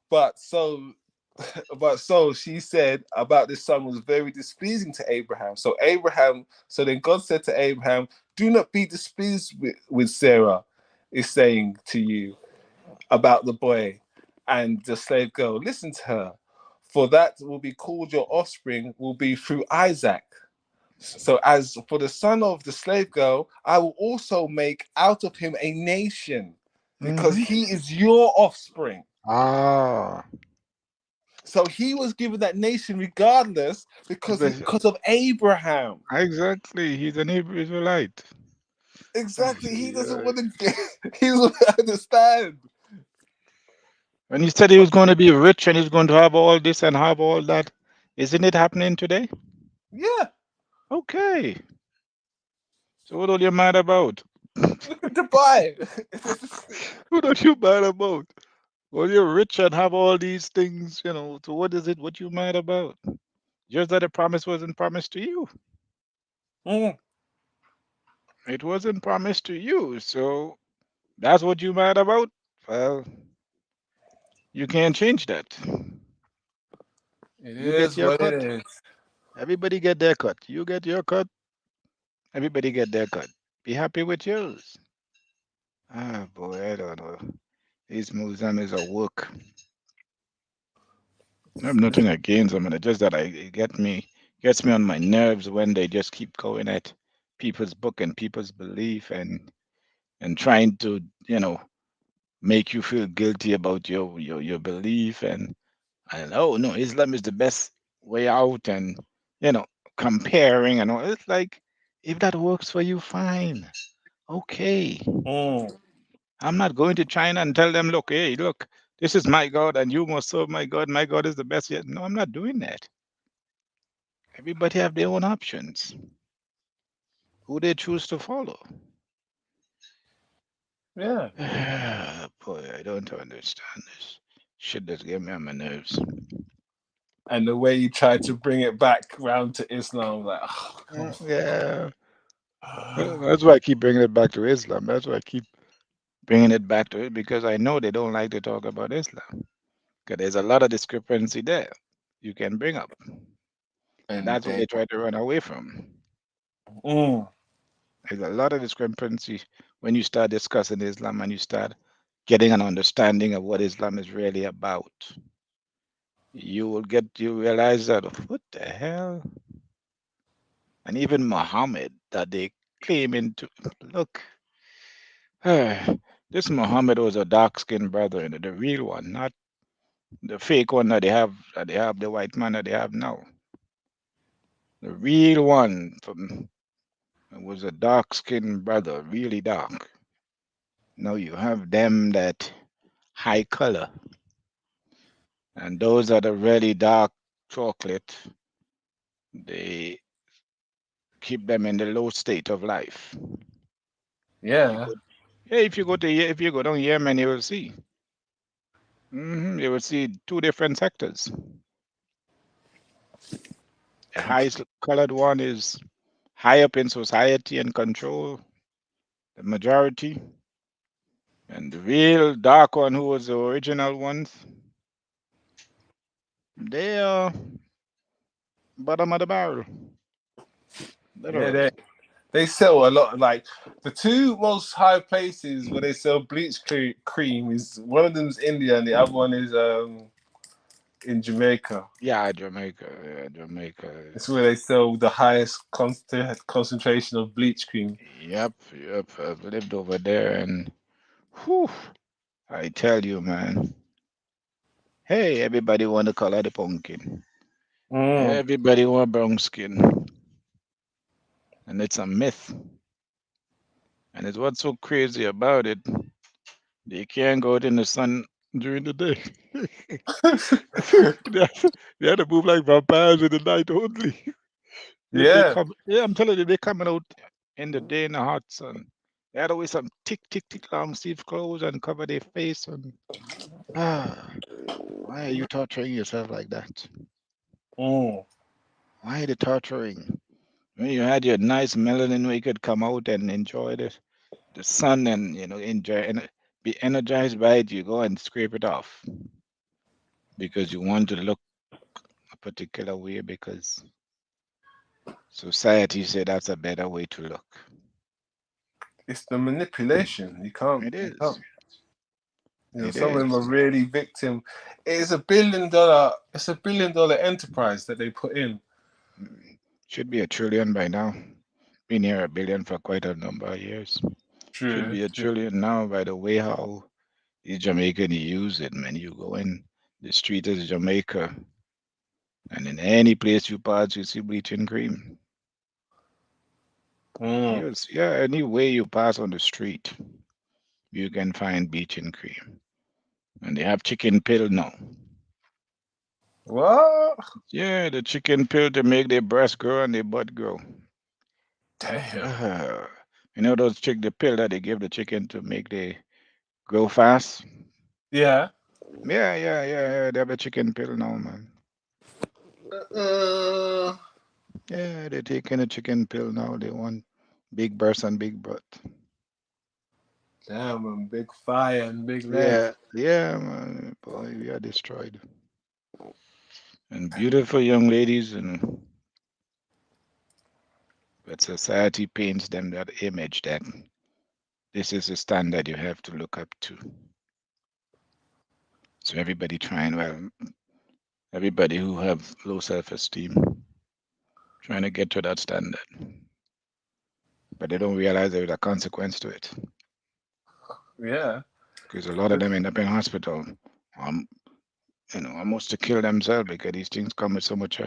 But so she said about this son was very displeasing to Abraham. So then God said to Abraham, do not be displeased with Sarah, is saying to you about the boy and the slave girl. Listen to her, for that will be called your offspring will be through Isaac. So as for the son of the slave girl, I will also make out of him a nation, because he is your offspring. So he was given that nation regardless because of Abraham. Exactly, he's an Hebrew Israelite. Exactly, he doesn't want to. He doesn't understand. When he said he was going to be rich and he's going to have all this and have all that, isn't it happening today? Yeah. Okay. So what are you mad about? Look at Dubai. What are you mad about? Well, you're rich and have all these things, so what is it? What you mad about? Just that the promise wasn't promised to you. It wasn't promised to you, so that's what you mad about? Well, you can't change that. You get your cut. Everybody get their cut. You get your cut. Everybody get their cut. Be happy with yours. Ah, boy, I don't know. These Muslims are work. I have nothing against them, and just that it gets me on my nerves when they just keep going at people's book and people's belief and trying to make you feel guilty about your belief and oh no, Islam is the best way out, and comparing and all. It's like, if that works for you, fine, okay. I'm not going to China and tell them, look, hey, look, this is my God and you must serve my God. My God is the best yet. No, I'm not doing that. Everybody have their own options. Who they choose to follow. Yeah. Boy, I don't understand this. Shit that's getting me on my nerves. And the way you try to bring it back round to Islam, like, yeah. That's why I keep bringing it back to Islam. That's why I keep bringing it back to it, because I know they don't like to talk about Islam. Because there's a lot of discrepancy there you can bring up. And that's what they try to run away from. There's a lot of discrepancy when you start discussing Islam and you start getting an understanding of what Islam is really about. You realize that what the hell? And even Muhammad that they claim into look. This Muhammad was a dark-skinned brother, the real one, not the fake one that they have, the white man that they have now. The real one was a dark-skinned brother, really dark. Now you have them that high color, and those that are really dark chocolate, they keep them in the low state of life. Yeah. If you go down Yemen, you will see. You will see two different sectors. The highest colored one is high up in society and control the majority. And the real dark one, who was the original ones, they are bottom of the barrel. Literally. Yeah, they sell a lot. Like the two most high places where they sell bleach cream is one of them's India and the other one is in Jamaica. Yeah, Jamaica. It's where they sell the highest concentration of bleach cream. Yep. I've lived over there, and whew, I tell you, man. Hey, everybody want the color of the pumpkin. Everybody want brown skin, and it's a myth. And it's what's so crazy about it. They can't go out in the sun during the day. They have to move like vampires in the night only. I'm telling you, they're coming out in the day in the hot sun. They had to wear some tick long sleeve clothes and cover their face. And why are you torturing yourself like that? Why are you torturing? When you had your nice melanin, where you could come out and enjoy the sun and enjoy and be energized by it, you go and scrape it off because you want to look a particular way because society said that's a better way to look. It's the manipulation. You can't. It is. Some of them are really victim. It's a $1 billion. It's $1 billion enterprise that they put in. Should be $1 trillion by now. Been here $1 billion for quite a number of years. Should be $1 trillion now. By the way, how the Jamaican use it, man. You go in the street of Jamaica, and in any place you pass, you see bleaching cream. Yes, yeah. Any way you pass on the street, you can find bleaching cream, and they have chicken pill now. What? Yeah, the chicken pill to make their breast grow and their butt grow. Damn. You know the pill that they give the chicken to make they grow fast? Yeah. Yeah. They have a chicken pill now, man. Yeah, they're taking a chicken pill now. They want big breasts and big butt. Damn, and big fire and big legs. Yeah, man. Boy, we are destroyed. And beautiful young ladies, but society paints them that image that this is a standard you have to look up to. So everybody everybody who have low self-esteem, trying to get to that standard. But they don't realize there is a consequence to it. Yeah. Because a lot of them end up in hospital. Almost to kill themselves because these things come with so much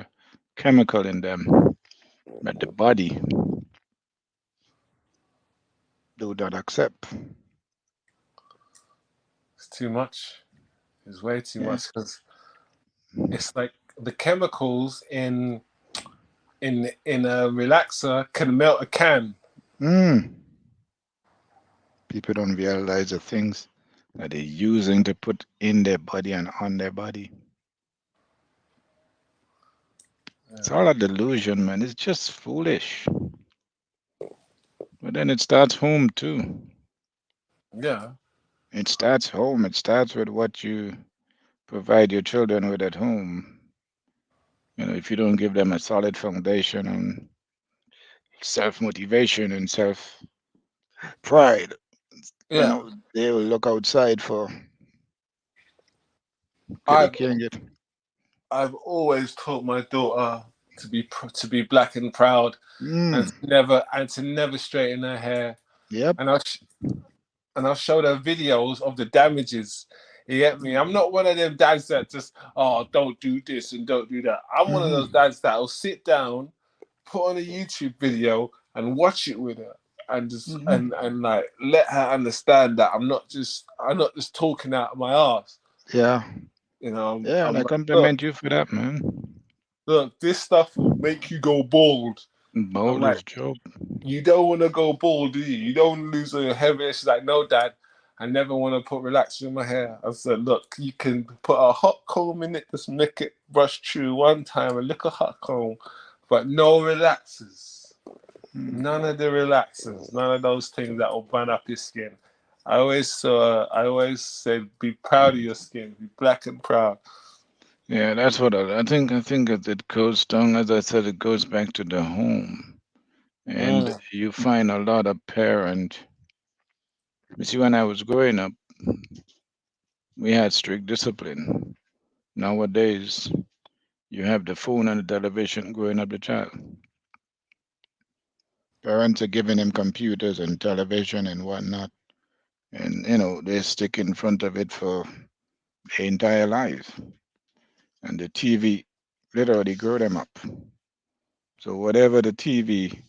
chemical in them. But the body do not accept. It's too much. It's way too much because it's like the chemicals in a relaxer can melt a can. People don't realize the things that they're using to put in their body and on their body. It's all a delusion, man. It's just foolish. But then it starts home too. Yeah. It starts home. It starts with what you provide your children with at home. If you don't give them a solid foundation on self-motivation and self-pride. You Yeah. know, they will look outside for. They can't get. I've always taught my daughter to be black and proud, and to never straighten her hair. Yep. And I'll show her videos of the damages. You get me? I'm not one of them dads that just don't do this and don't do that. I'm one of those dads that will sit down, put on a YouTube video and watch it with her, and just and like let her understand that I'm not just talking out of my ass. Yeah. You know. Yeah, and I compliment you for that, man. Look, this stuff will make you go bald. Bald as joke. You don't want to go bald, do you? You don't want to lose all your hair. She's like, no, Dad, I never want to put relaxer in my hair. I said, look, you can put a hot comb in it, just make it brush through one time, a little hot comb, but no relaxers. None of the relaxers, none of those things that will burn up your skin. I always said, be proud of your skin, be black and proud. Yeah, that's what I think. I think it goes down, as I said, it goes back to the home. And you find a lot of parents. You see, when I was growing up, we had strict discipline. Nowadays, you have the phone and the television growing up the child. Parents are giving them computers and television and whatnot. And, you know, they stick in front of it for their entire life. And the TV literally grew them up. So whatever the TV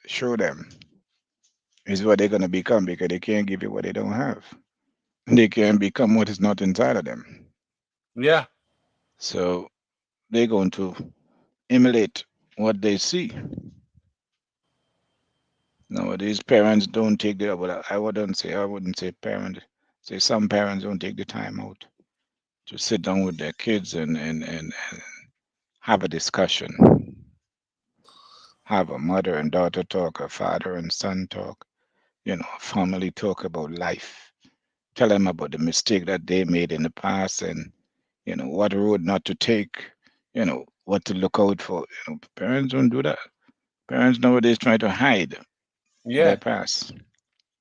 show them is what they're going to become, because they can't give you what they don't have. They can't become what is not inside of them. Yeah. So they're going to emulate what they see. Nowadays, parents don't take the, well, I wouldn't say parents, say some parents don't take the time out to sit down with their kids and have a discussion. Have a mother and daughter talk, a father and son talk, you know, a family talk about life. Tell them about the mistake that they made in the past, and, you know, what road not to take, you know, what to look out for. You know, parents don't do that. Parents nowadays try to hide their past.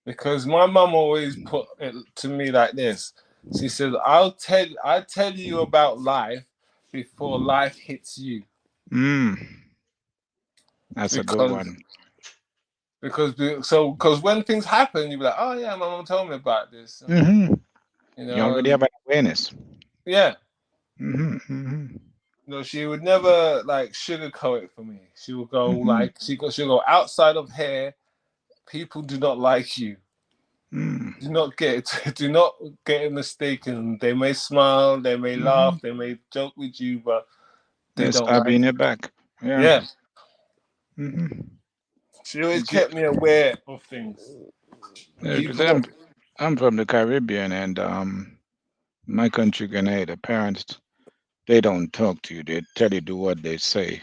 Because my mum always put it to me like this. She said, I'll tell you about life before life hits you. That's a good one. Because when things happen, you'll be like, oh yeah, my mum told me about this. You know, already have an awareness. Yeah. No, she would never like sugarcoat it for me. She would go like she'll go, outside of here, people do not like you. Do not get it mistaken. They may smile, they may laugh, they may joke with you, but they don't stab like in you. your back. Yeah. She always kept me aware of things. Yeah, because I'm from the Caribbean, and my country, Grenada, parents, they don't talk to you. They tell you do what they say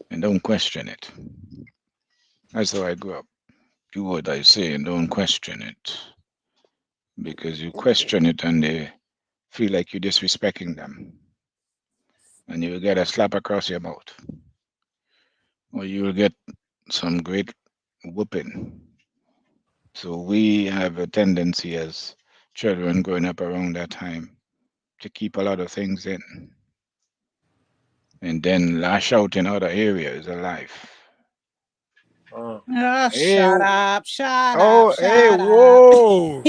and don't question it. That's how I grew up. Do what I say and don't question it. Because you question it and they feel like you're disrespecting them. And you will get a slap across your mouth. Or you will get some great whooping. So we have a tendency as children growing up around that time to keep a lot of things in. And then lash out in other areas of life. Oh, Hey, shut up, shut oh, up, hey, shut whoa. up.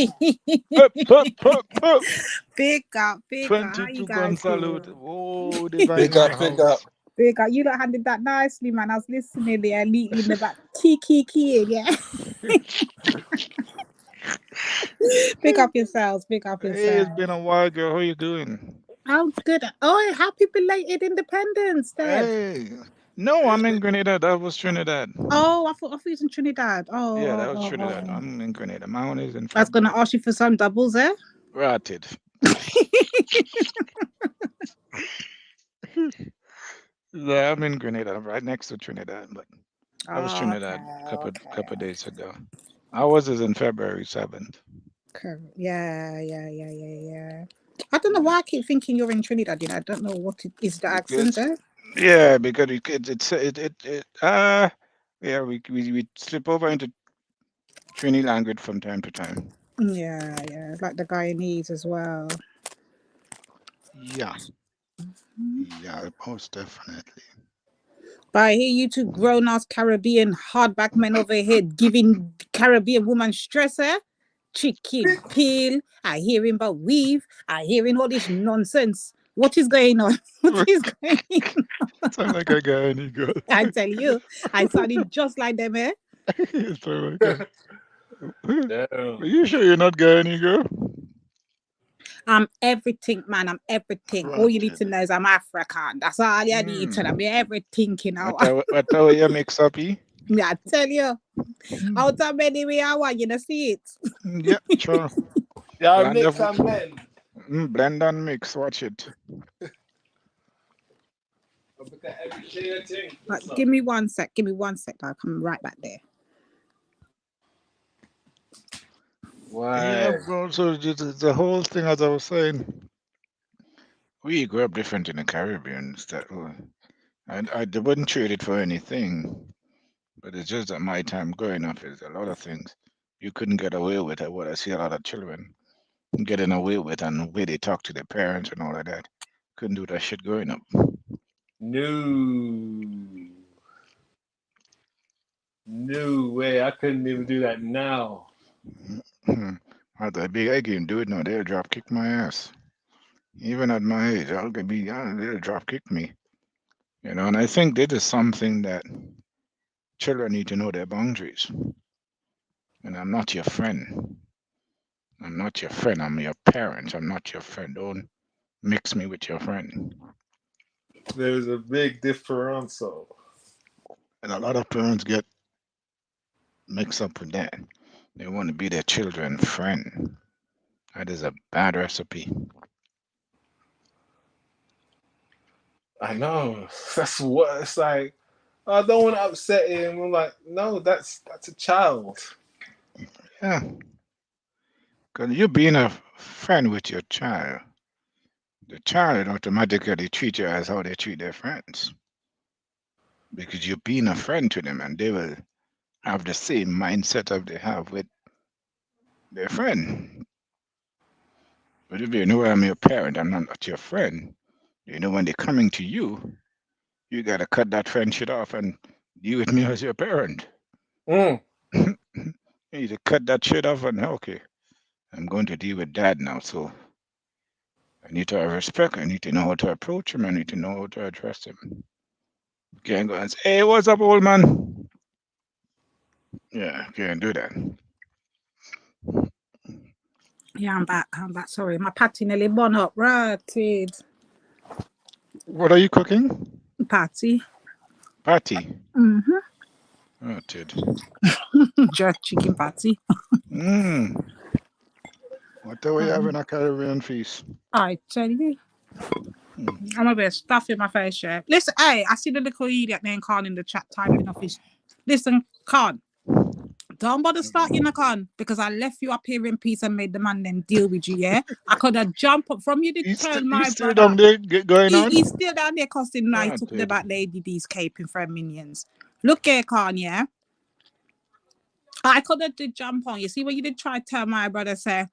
Big up, big up. How 22 you gun guys salute. doing? Whoa, divine Big in up, the big house. up. Big up. You lot handled that nicely, man. I was listening there, neatly in the back. Key, yeah. Big up yourselves, big up Hey, yourselves. it's been a while, girl. How you doing? I'm good. Oh, happy belated Independence, Deb. Hey. No, I'm in Grenada. That was Trinidad. Oh, I thought you was in Trinidad. Yeah, that was Trinidad. I'm in Grenada. My own is in I was going to ask you for some doubles, eh? Rotted. Yeah, I'm in Grenada, right next to Trinidad. But I was Trinidad a couple days ago. Ours is in February 7th. Yeah. I don't know why I keep thinking you're in Trinidad. You know, I don't know what it is, the accent, eh? Yeah, because yeah, we slip over into Trini language from time to time. Yeah, like the Guyanese as well. Yeah. Yeah, most definitely. But I hear you two grown-ass Caribbean hardback men over here giving Caribbean woman stress, eh? Chicken peel. I hearing about weave. I hearing all this nonsense. What is going on? What is going on? Sound like a Guyanese girl. I tell you, I sounded just like them, eh? Sound like a... Are you sure you're not Guyanese girl? I'm everything, man. I'm everything. All you need to know is I'm African. That's all you need to know. I'm everything, you know. What are you mix up, eh? Yeah, I tell you. Out of many way I want you to see it. Yeah, sure. Yeah, Blend mix of- and blend. Blend and mix, watch it. But give me one sec. I'll come right back there. Yeah, bro, so the whole thing, as I was saying, we grew up different in the Caribbean. I wouldn't trade it for anything, but it's just that my time growing up is a lot of things you couldn't get away with. What I see a lot of children getting away with, and the way they talk to their parents and all of that. Couldn't do that shit growing up. No way. I couldn't even do that now. At that big, I can do it now. They'll drop kick my ass. Even at my age, they'll drop kick me. You know, and I think this is something that children need to know their boundaries. And I'm not your friend. I'm not your friend. I'm your parent. I'm not your friend. Don't mix me with your friend. There's a big difference. And a lot of parents get mixed up with that. They want to be their children's friend. That is a bad recipe. I know. That's what it's like. I don't want to upset him. I'm like, no, that's a child. Yeah. Because you're being a friend with your child. The child automatically treat you as how they treat their friends. Because you're being a friend to them, and they will have the same mindset of they have with their friend. But if you know I'm your parent, I'm not your friend. You know, when they're coming to you, you gotta cut that friendship off and deal with me as your parent. You need to cut that shit off and okay, I'm going to deal with dad now, so I need to have respect. I need to know how to approach him. I need to know how to address him. You can't go and say, hey, what's up, old man? Yeah, can't do that. Yeah, I'm back. Sorry, my patty nearly burn up. Right. What are you cooking? Patty. Patty. Mm-hmm. Oh, Tid. Jerk chicken patty. What are we having a Caribbean feast? I tell you. I'm a bit stuff in my face, yeah. Listen, hey, I see the little idiot named Khan in the chat typing off his. Listen, Khan, don't bother starting the Khan because I left you up here in peace and made the man then deal with you, yeah. I could have jumped up from you to tell my still brother. down there going on? He's still down there costing night talking about Lady D's caping for minions. Look here, Khan, yeah. I could have did jump on. You see what you did try to tell my brother, say,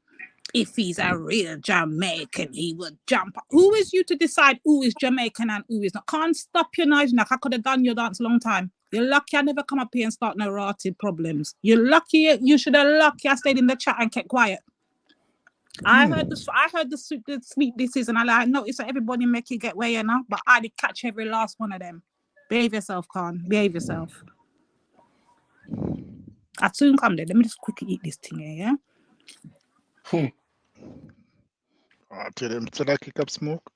if he's a real Jamaican, he would jump. Who is you to decide who is Jamaican and who is not? Can't stop your noise. I could have done your dance a long time. You're lucky I never come up here and start no rotted problems. You're lucky. You should have lucky I stayed in the chat and kept quiet. I heard the sleep this season. I noticed that everybody make you get way enough, but I did catch every last one of them. Behave yourself, Khan. Behave yourself. I'll soon come there. Let me just quickly eat this thing here, yeah? Oh, tell him, should I kick up smoke?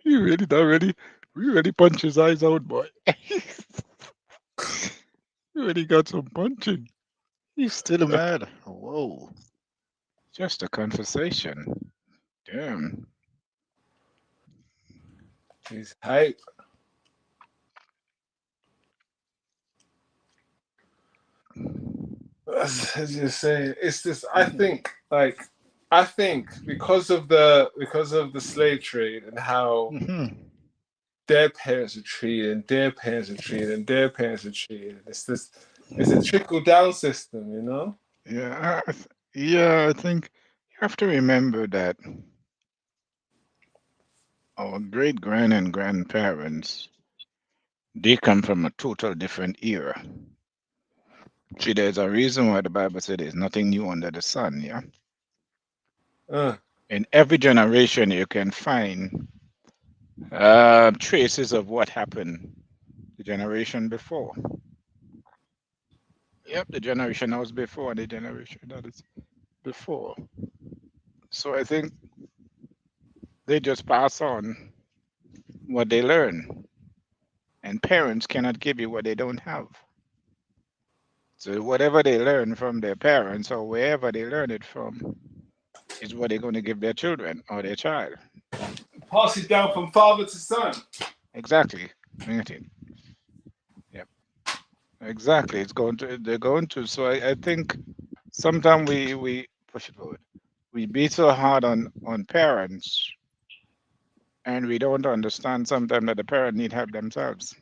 You really punch his eyes out, boy. You really got some punching. He's still mad. Whoa. Just a conversation. Damn. He's hype. As you say, it's this. I think because of the slave trade and how their parents are treated, and their parents are treated, and their parents are treated. It's a trickle down system, you know. Yeah, I think you have to remember that our great grand and grandparents, they come from a total different era. See, there's a reason why the Bible said there's nothing new under the sun, yeah? In every generation, you can find traces of what happened the generation before. Yep, the generation that was before, the generation that is before. So I think they just pass on what they learn. And parents cannot give you what they don't have. So whatever they learn from their parents or wherever they learn it from is what they're going to give their children or their child. Pass it down from father to son. Exactly. Yep. Exactly. They're going to. So I think sometimes we push it forward. We be so hard on parents, and we don't understand sometimes that the parents need help themselves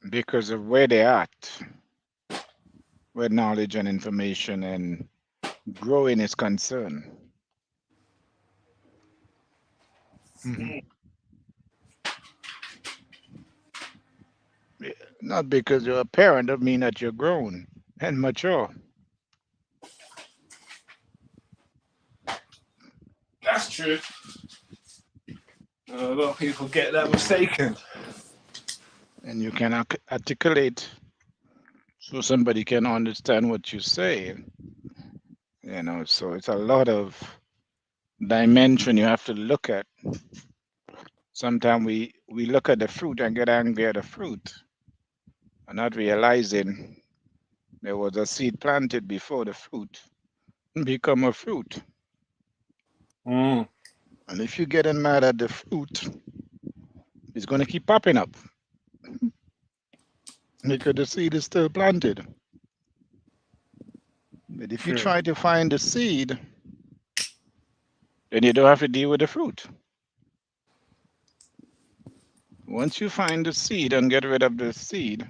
because of where they're at, where knowledge and information and growing is concerned. Not because you're a parent doesn't mean that you're grown and mature. That's true. A lot of people get that mistaken. And you can articulate so somebody can understand what you say. You know, so it's a lot of dimension you have to look at. Sometimes we look at the fruit and get angry at the fruit, and not realizing there was a seed planted before the fruit become a fruit. And if you're getting mad at the fruit, it's going to keep popping up because the seed is still planted. But if you try to find the seed, then you don't have to deal with the fruit. Once you find the seed and get rid of the seed,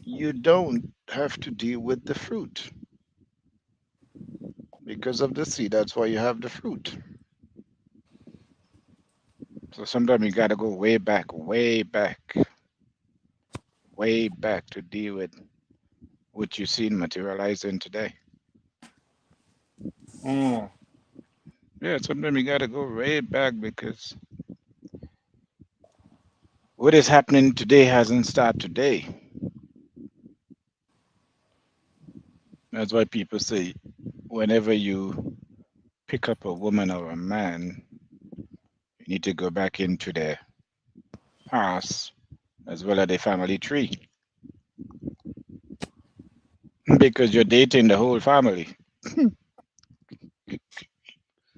you don't have to deal with the fruit. Because of the seed, that's why you have the fruit. So sometimes you got to go way back to deal with what you see materializing today. Yeah, sometimes you got to go way back because what is happening today hasn't started today. That's why people say whenever you pick up a woman or a man, you need to go back into their past as well as their family tree. Because you're dating the whole family.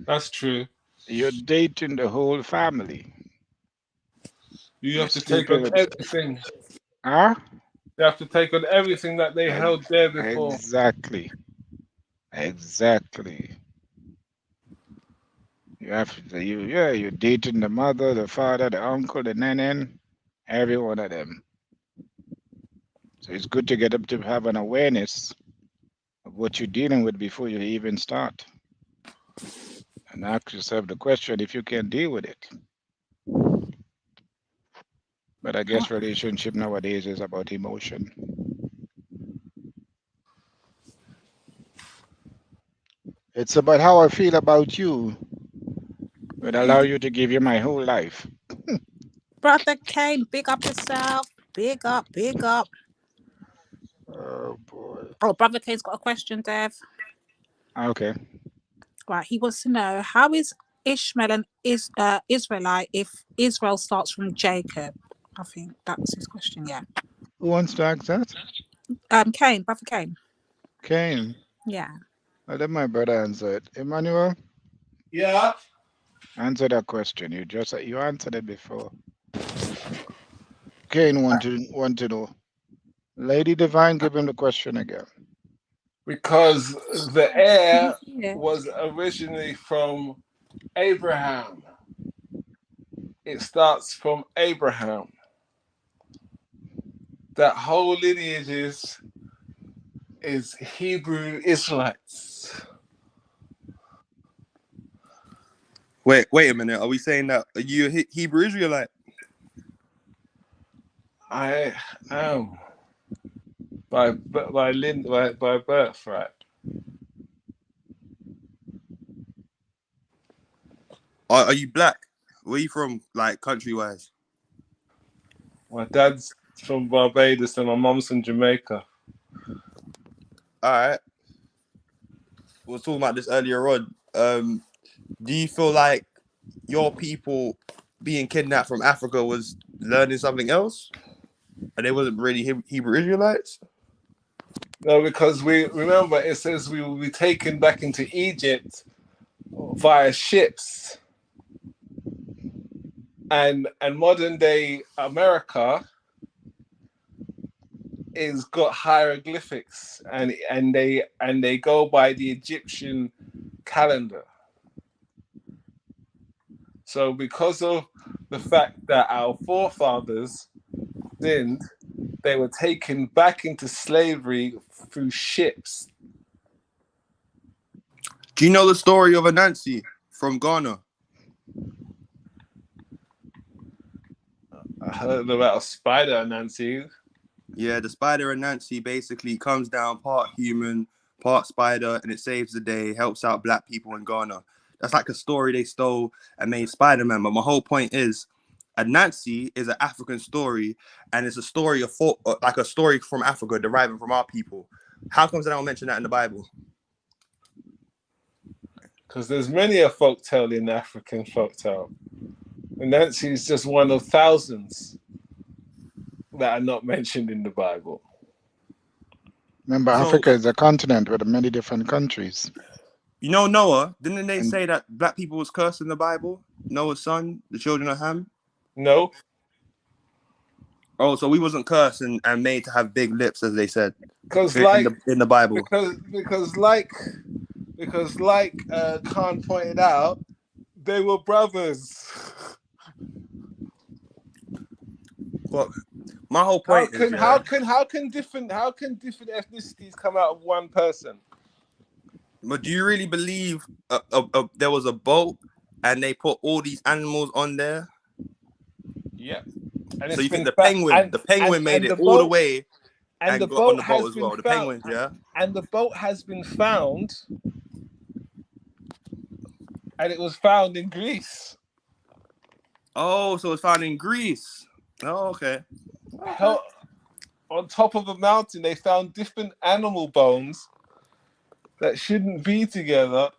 That's true. You're dating the whole family. You have to take on everything. Huh? You have to take on everything that they held there before. Exactly. You have to, you're dating the mother, the father, the uncle, the nanan, every one of them. So it's good to get up to have an awareness of what you're dealing with before you even start. And ask yourself the question if you can deal with it. But I guess relationship nowadays is about emotion. It's about how I feel about you. Would allow you to give you my whole life. Brother Kane, big up yourself. Big up. Oh boy. Oh, Brother Kane's got a question, Dev. Okay. Right, he wants to know, how is Ishmael an Israelite if Israel starts from Jacob? I think that's his question, yeah. Who wants to ask that? Kane, Brother Kane. Kane. Yeah. I'll let my brother answer it. Emmanuel? Yeah. Answer that question. You answered it before. Kane want to know. Lady Divine, give him the question again. Because the air was originally from Abraham. It starts from Abraham. That whole lineage is Hebrew Israelites. Wait a minute. Are we saying that are you a Hebrew Israelite? I am by birth, right? Are you black? Where you from, like country-wise? My dad's from Barbados and my mom's from Jamaica. All right. We were talking about this earlier on. Do you feel like your people being kidnapped from Africa was learning something else, and they wasn't really Hebrew Israelites? No, because we remember it says we will be taken back into Egypt via ships, and modern day America is got hieroglyphics, and they go by the Egyptian calendar. So because of the fact that our forefathers sinned, they were taken back into slavery through ships. Do you know the story of Anansi from Ghana? I heard about a spider, Anansi. Yeah, the spider Anansi basically comes down part human, part spider, and it saves the day, helps out black people in Ghana. That's like a story they stole and made Spider-Man. But my whole point is, Anansi is an African story, and it's a story of like a story from Africa deriving from our people. How comes I don't mention that in the Bible? Because there's many a folktale in African folktale. Anansi is just one of thousands that are not mentioned in the Bible. Remember, Africa is a continent with many different countries. You know Noah? Didn't they say that black people was cursed in the Bible? Noah's son, the children of Ham? No. Oh, so we wasn't cursed and made to have big lips, as they said. Because in the Bible. Because like Khan pointed out, they were brothers. But my whole point is, how can different ethnicities come out of one person? But do you really believe there was a boat and they put all these animals on there? Yeah. And so you think the penguin made it all the way and got on the boat as well? The penguin, yeah. And the boat has been found, and it was found in Greece. Oh, so it's found in Greece. Oh, okay. On top of a mountain, they found different animal bones that shouldn't be together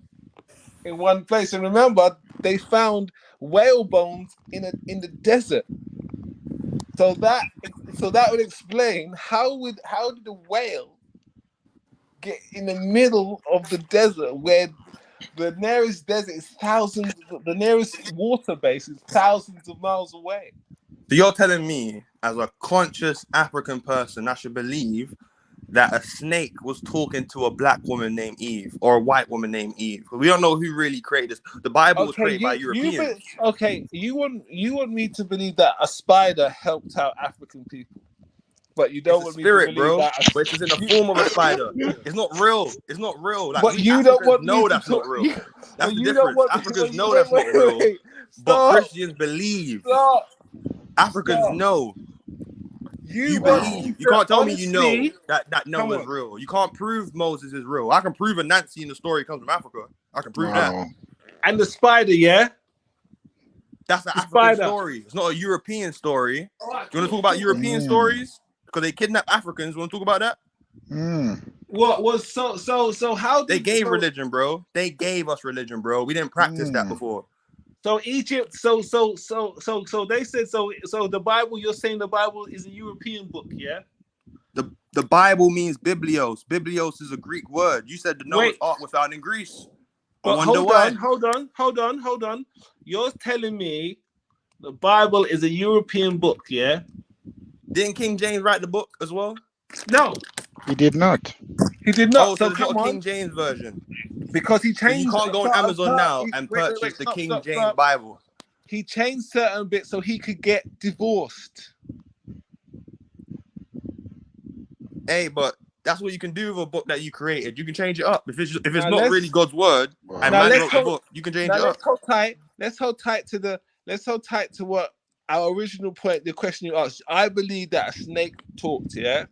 in one place. And remember, they found whale bones in the desert. So that would explain how did the whale get in the middle of the desert where the nearest desert is the nearest water base is thousands of miles away. So you're telling me, as a conscious African person, I should believe that a snake was talking to a black woman named Eve or a white woman named Eve? We don't know who really created this. The Bible was created by Europeans. You want me to believe that a spider helped out African people, but you don't want me to believe that. But it's in the form of a spider. It's not real. It's not real. Like, but you don't want know that's not real. That's the difference. Africans know that's not real, but Christians believe. Africans know. You believe. You can't tell me you know that Noah is real. You can't prove Moses is real. I can prove a Nancy in the story comes from Africa. I can prove that. And the spider, yeah? That's an African story. It's not a European story. Do you want to talk about European stories? Because they kidnap Africans. You want to talk about that? What was so how they gave religion, bro? They gave us religion, bro. We didn't practice that before. So Egypt, so they said so the Bible, you're saying the Bible is a European book, yeah? The Bible means biblios. Biblios is a Greek word. You said the Noah's Ark was found in Greece. But hold on. You're telling me the Bible is a European book, yeah? Didn't King James write the book as well? No. He did not. He did not. Oh, so it's not a King James version. Because he changed. You can't go on Amazon now and purchase the King James Bible. He changed certain bits so he could get divorced. Hey, but that's what you can do with a book that you created. You can change it up. If it's not really God's word and man wrote the book, you can change it up. Let's hold tight to what our original point, the question you asked. I believe that a snake talked, yeah?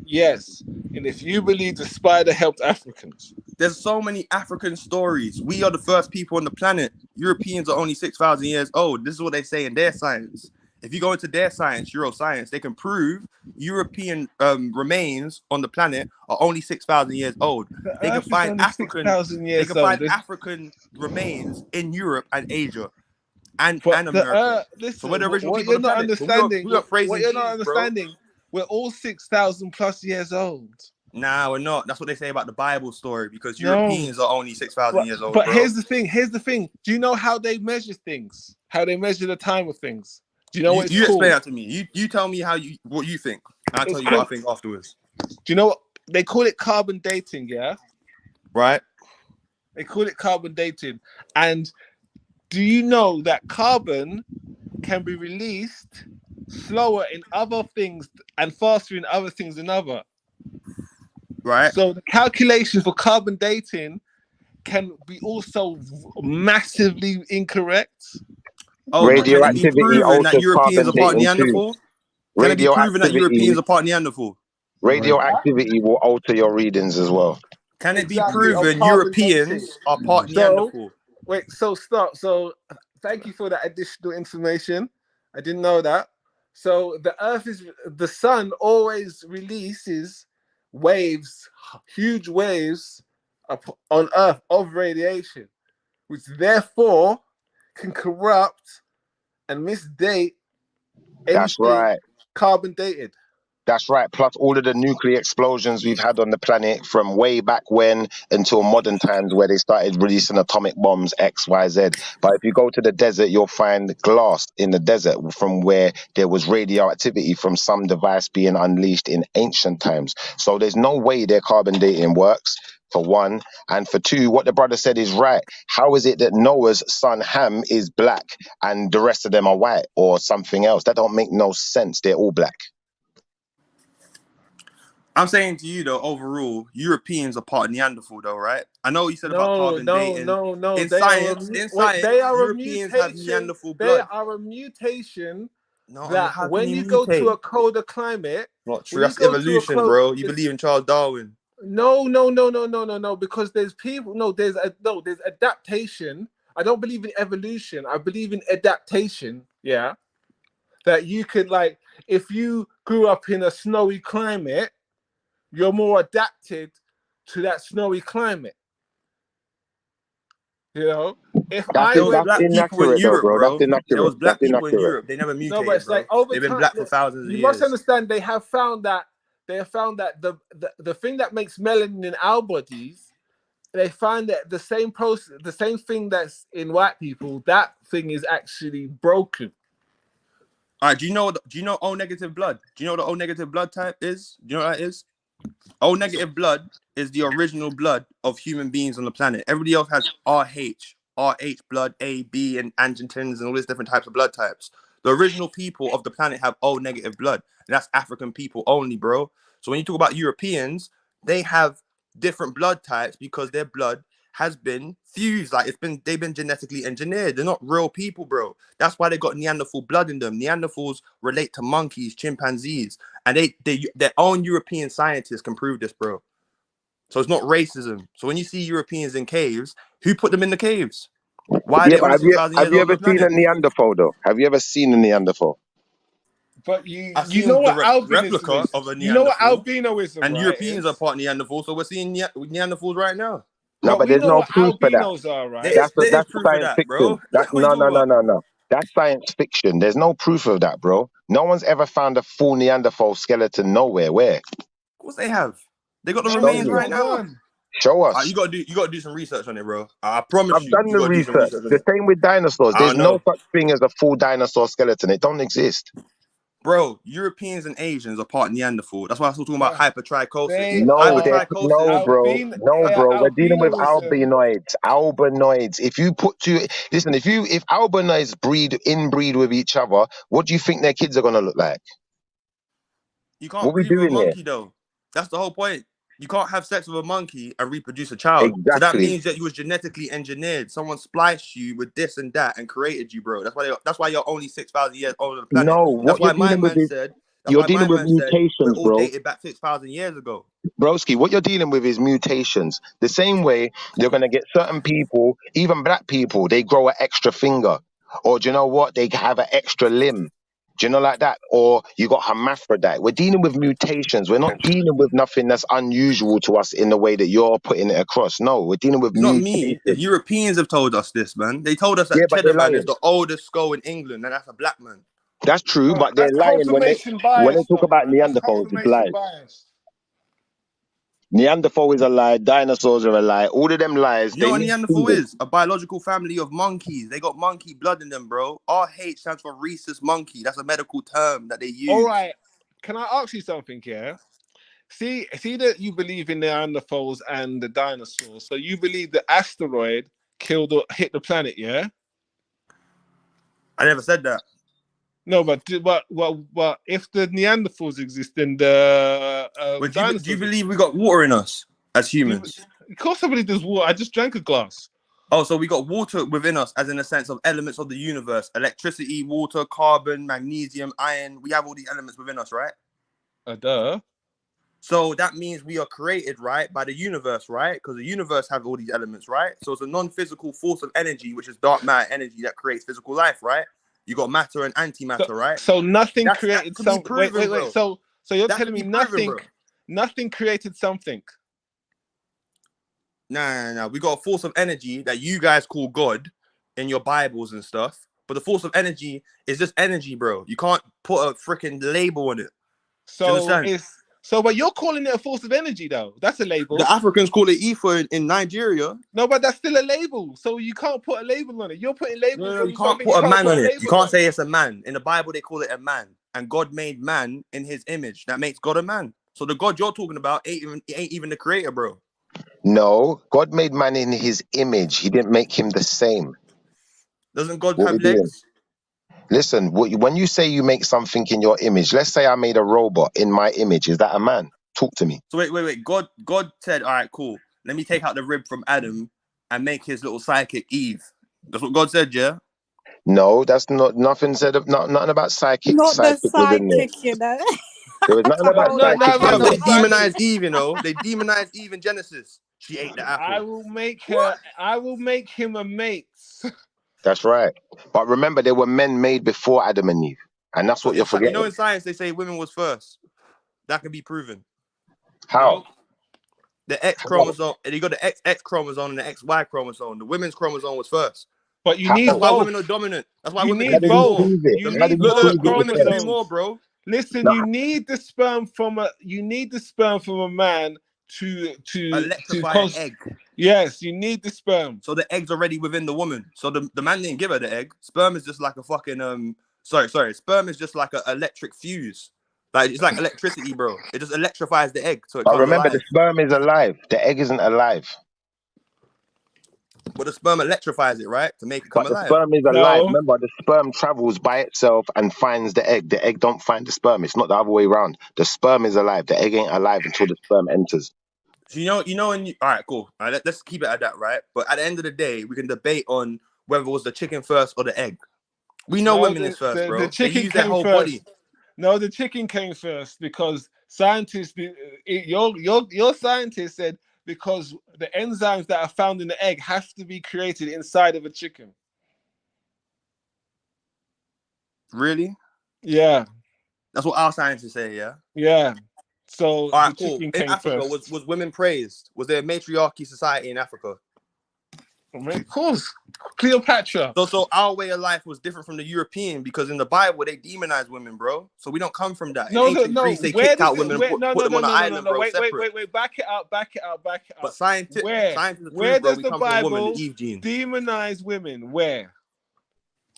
Yes. And if you believe the spider helped Africans. There's so many African stories. We are the first people on the planet. Europeans are only 6,000 years old. This is what they say in their science. If you go into their science, Euroscience, they can prove European remains on the planet are only 6,000 years old. They can find African remains in Europe and Asia and America. Listen, so we're the original what people you're on the not planet. understanding, What you're not understanding, we're all 6,000 plus years old. Nah, we're not. That's what they say about the Bible story, because Europeans are only 6,000 years old. But bro. here's the thing. Do you know how they measure things? How they measure the time of things? Do you know what it's you called? explain that to me. You tell me what you think. I'll tell you what I think afterwards. Do you know what they call it? Carbon dating, yeah? Right. They call it carbon dating. And do you know that carbon can be released slower in other things and faster in other things than other? Right. So the calculations for carbon dating can be also massively incorrect. Oh, radioactivity alters that Europeans are part Neanderthal? Can it be proven that Europeans are part Neanderthal? Radioactivity will alter your readings as well. Can it be proven Europeans are part Neanderthal? Wait, so stop. So thank you for that additional information. I didn't know that. So the sun always releases waves, huge waves on Earth of radiation, which therefore can corrupt and misdate anything carbon dated. That's right. Plus all of the nuclear explosions we've had on the planet from way back when until modern times, where they started releasing atomic bombs, X, Y, Z. But if you go to the desert, you'll find glass in the desert from where there was radioactivity from some device being unleashed in ancient times. So there's no way their carbon dating works, for one. And for two, what the brother said is right. How is it that Noah's son Ham is black and the rest of them are white or something else? That don't make no sense. They're all black. I'm saying to you though, overall, Europeans are part of Neanderthal though, right? I know you said about carbon dating. No. In science, Europeans have Neanderthal blood. They are a mutation that when you go to a colder climate... Not true, that's evolution, bro. You believe in Charles Darwin. No, because there's people... there's adaptation. I don't believe in evolution. I believe in adaptation, yeah? That you could, like, if you grew up in a snowy climate, you're more adapted to that snowy climate. You know, if there was black people in Europe, bro. There was black people in Europe. They never mutated. No, but it's like over They've been black for thousands of years. You must understand. They have found that the thing that makes melanin in our bodies, they find that the same process, the same thing that's in white people, that thing is actually broken. All right. Do you know O negative blood? Do you know what the O negative blood type is? Do you know what that is? O negative blood is the original blood of human beings on the planet. Everybody else has RH blood, A, B, and angiotensins and all these different types of blood types. The original people of the planet have O negative blood. And that's African people only, bro. So when you talk about Europeans, they have different blood types because their blood has been fused. Like they've been genetically engineered. They're not real people, bro. That's why they got Neanderthal blood in them. Neanderthals relate to monkeys, chimpanzees, and their own European scientists can prove this, bro. So it's not racism. So when you see Europeans in caves, who put them in the caves? Why? Yeah, have you ever seen a Neanderthal though? Have you ever seen a Neanderthal? But you know what albinism is. Of a Neanderthal, you know what albinoism, and right, Europeans are part Neanderthal, so we're seeing Neanderthals right now. No, but there's no proof for that. Are, right? That's science fiction. No. That's science fiction. There's no proof of that, bro. No one's ever found a full Neanderthal skeleton nowhere. Where? Of course they have. They got the remains right now. Show us. You gotta do some research on it, bro. I promise I've done the research. The same with dinosaurs. There's no such thing as a full dinosaur skeleton. It don't exist. Bro, Europeans and Asians are part Neanderthal. That's why I'm still talking about hypertrichosis. No, Hypertrichosis. bro. We're dealing with albinoids. Albinoids. If you put if albinoids inbreed with each other, what do you think their kids are gonna look like? You can't breed with a monkey though. That's the whole point. You can't have sex with a monkey and reproduce a child. So that means that you was genetically engineered. Someone spliced you with this and that and created you, bro. That's why you're only 6,000 years older than the planet. No, that's what why my man said. You're dealing with mutations, we're all bro. dated back 6,000 years ago. Broski, what you're dealing with is mutations. The same way you're going to get certain people, even black people, they grow an extra finger. Or do you know what? They have an extra limb. Do you know like that? Or you got hermaphrodite. We're dealing with mutations. We're not dealing with nothing that's unusual to us in the way that you're putting it across. No, we're dealing with Not mutations. me. The Europeans have told us this, man. They told us that Cheddar Man is the oldest skull in England, and that's a black man. That's true, but they're lying when they talk about Neanderthals. It's lies. Neanderthal is a lie. Dinosaurs are a lie. All of them lies. You know what Neanderthal is? A biological family of monkeys. They got monkey blood in them, bro. RH stands for rhesus monkey. That's a medical term that they use. All right. Can I ask you something here? See that you believe in Neanderthals and the dinosaurs. So you believe the asteroid hit the planet, yeah? I never said that. No, but if the Neanderthals exist, then the do you believe we got water in us as humans? Of course I believe there's water. I just drank a glass. Oh, so we got water within us as in a sense of elements of the universe. Electricity, water, carbon, magnesium, iron. We have all these elements within us, right? Duh. So that means we are created, right, by the universe, right? Because the universe have all these elements, right? So it's a non-physical force of energy, which is dark matter energy that creates physical life, right? You got matter and antimatter, right? So nothing created something. Wait. So you're telling me nothing created something? Nah. We got a force of energy that you guys call God in your Bibles and stuff. But the force of energy is just energy, bro. You can't put a freaking label on it. But you're calling it a force of energy, though. That's a label. The Africans call it ether in Nigeria. No, but that's still a label. So you can't put a label on it. You're putting labels. No, you can't put a man on it. You can't say it's a man. In the Bible, they call it a man. And God made man in his image. That makes God a man. So the God you're talking about ain't even the creator, bro. No, God made man in his image. He didn't make him the same. Doesn't God have legs? Listen, when you say you make something in your image, let's say I made a robot in my image. Is that a man? Talk to me. So wait. God said, all right, cool. Let me take out the rib from Adam and make his little psychic Eve. That's what God said, yeah? No, that's nothing said of nothing about psychic. Not the psychic, you know. There was nothing about psychic. They demonized Eve, you know. They demonized Eve in Genesis. She ate the apple. I will make him a mate. That's right. But remember, there were men made before Adam and Eve. And that's what you're forgetting. You know, in science, they say women was first. That can be proven. How? The X chromosome, and you got the XX chromosome and the XY chromosome. The women's chromosome was first. But you need That's why both. women are dominant. That's why You women need do both. more. You need both chromosomes. More, bro. Listen, you need the sperm from a man to electrify an egg. Yes, you need the sperm. So the egg's already within the woman. So the man didn't give her the egg. Sperm is just like a fucking Sperm is just like an electric fuse. Like it's like electricity, bro. It just electrifies the egg. So it but comes remember, alive. the sperm is alive. The egg isn't alive. But the sperm electrifies it, right? To make it come alive. The sperm is alive. Remember, the sperm travels by itself and finds the egg. The egg don't find the sperm. It's not the other way around. The sperm is alive. The egg ain't alive until the sperm enters. So all right, cool. All right, let's keep it at that, right? But at the end of the day, we can debate on whether it was the chicken first or the egg. We know women is first, bro. The chicken they use came their whole first. body. No, the chicken came first because scientists, your scientist said because the enzymes that are found in the egg have to be created inside of a chicken. Really? Yeah. That's what our scientists say, yeah? Yeah. So all right, the cool. chicken In came Africa, first. was women praised? Was there a matriarchy society in Africa? Of course, Cleopatra. So our way of life was different from the European because in the Bible they demonized women, bro. So we don't come from that. No. Greece, they kicked out women and put them on an island, bro. Wait. Back it up. But scientists where prove, does bro, we the come from a woman, Bible the Eve gene. demonize women? Where?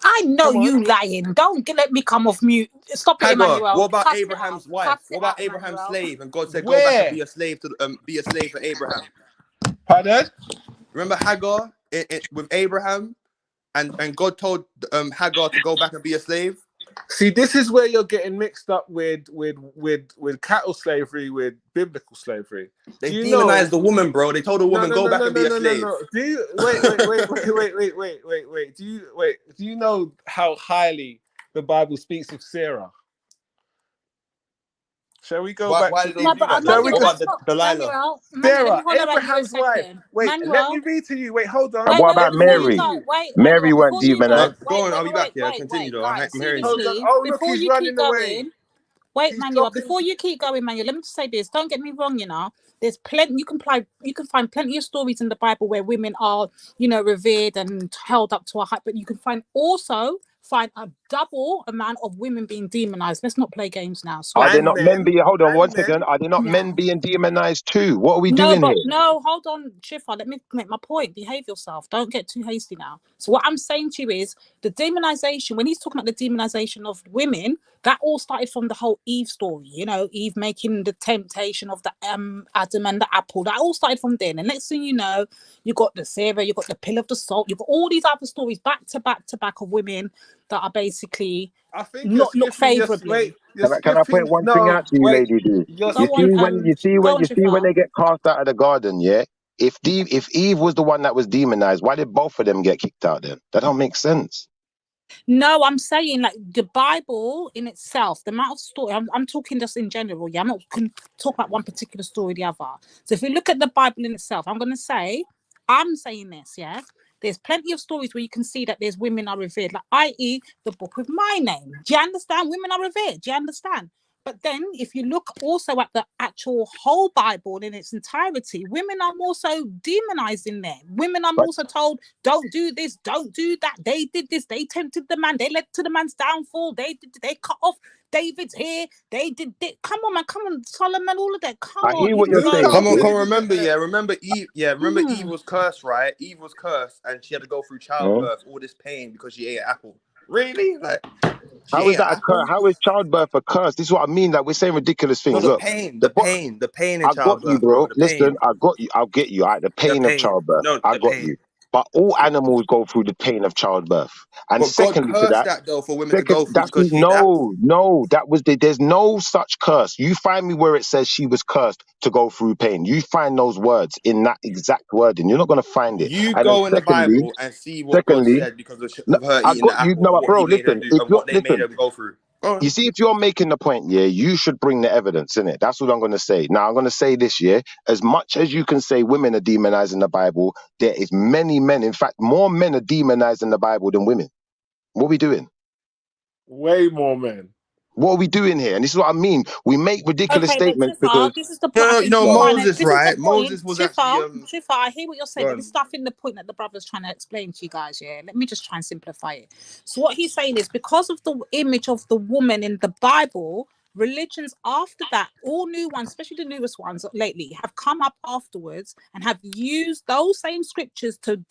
I know you lying. Don't let me come off mute. Stop it, Hagar, Emmanuel. what about Cuss it Abraham's out. wife? Cuss What it about out, Abraham's Emmanuel. slave? And God said, "Go back Where? and be a slave for Abraham." Pardon? Remember Hagar with Abraham, and God told Hagar to go back and be a slave. See, this is where you're getting mixed up with cattle slavery, with biblical slavery. They Do you demonized know? the woman, bro. They told the woman, No, "Go back no, and no, be a no, no, slave." no. Do you wait? Do you know how highly the Bible speaks of Sarah? Shall we go back Why to did the? they do that? Shall we Manuel, go? What that's about not Delilah? Manuel. Manuel, let me Sarah, holler at you a Abraham's wife. second. Wait, let me Manuel, read to you. Wait, hold on. And what wait, about before you Mary? go, wait, Mary Manuel, weren't before you go, demonized. Go on, I'll be back here. Continue though. guys, I'm hearing Hold you. on. seriously, Oh, look, before he's you keep running away. going, wait, He's Manuel, dropping. before you keep going, Manuel, let me just say this. Don't get me wrong, you know, there's plenty, you can find plenty of stories in the Bible where women are, you know, revered and held up to a height, but you can find a double amount of women being demonized. Let's not play games now. Are Swear there to not God. men being? Hold on one Men. second. Are there not men Yeah. being demonized too? What are we No, doing but here? no, hold on, Shifa. Let me make my point. Behave yourself. Don't get too hasty now. So what I'm saying to you is the demonization, when he's talking about the demonization of women, that all started from the whole Eve story. You know, Eve making the temptation of the Adam and the apple. That all started from then. And next thing you know, you got the Sarah, you got the pill of the salt, you got all these other stories back to back to back of women that are basically I think not look favorably. Can I point one thing out to you, Lady D? Go on, You see when Shifa. they get cast out of the garden, yeah? If Eve was the one that was demonized, why did both of them get kicked out then? That don't make sense. No, I'm saying like the Bible in itself, the amount of story, I'm talking just in general. Yeah, I'm not going to talk about one particular story or the other. So if you look at the Bible in itself, I'm saying this, yeah. There's plenty of stories where you can see that there's women are revered, like i.e. the book with my name. Do you understand? Women are revered. Do you understand? But then if you look also at the actual whole Bible in its entirety, women are more so demonized in there. Women are more so told, don't do this, don't do that. They did this, they tempted the man, they led to the man's downfall, they cut off David's hair, they did it. Come on, Solomon, all of that. Come on, you can go. Come on, remember, remember Eve, Eve was cursed, right? Eve was cursed and she had to go through childbirth, all this pain because she ate an apple. Really? Like, how is that a curse? How is childbirth a curse? This is what I mean. Like we're saying ridiculous things. No, Look, the pain in I got you, childbirth, bro. The Listen, pain. I got you. I'll get you. All right, the pain of childbirth. No, I the got pain. you. But all animals go through the pain of childbirth. And But God secondly to cursed that, that though for women to go through that's because she ate the apple. there's no such curse. You find me where it says she was cursed to go through pain. You find those words in that exact wording. You're not going to find it. You And then go in the Bible and see what God said because of her I eating got the you. apple No, and what bro, he made her listen. do If and you're what they made her go through. You see, if you're making the point, yeah, you should bring the evidence in it. That's what I'm going to say. Now, I'm going to say this, yeah. As much as you can say women are demonized in the Bible, there is many men. In fact, more men are demonized in the Bible than women. What are we doing? Way more men. What are we doing here? And this is what I mean. We make ridiculous Okay, but statements Shifa, because this is the point. Moses, This is right? the point. Moses was Shifa, I hear what you're saying, go but on. this stuff in the point that the brother's trying to explain to you guys. Yeah, let me just try and simplify it. So what he's saying is because of the image of the woman in the Bible, religions after that, all new ones, especially the newest ones lately, have come up afterwards and have used those same scriptures to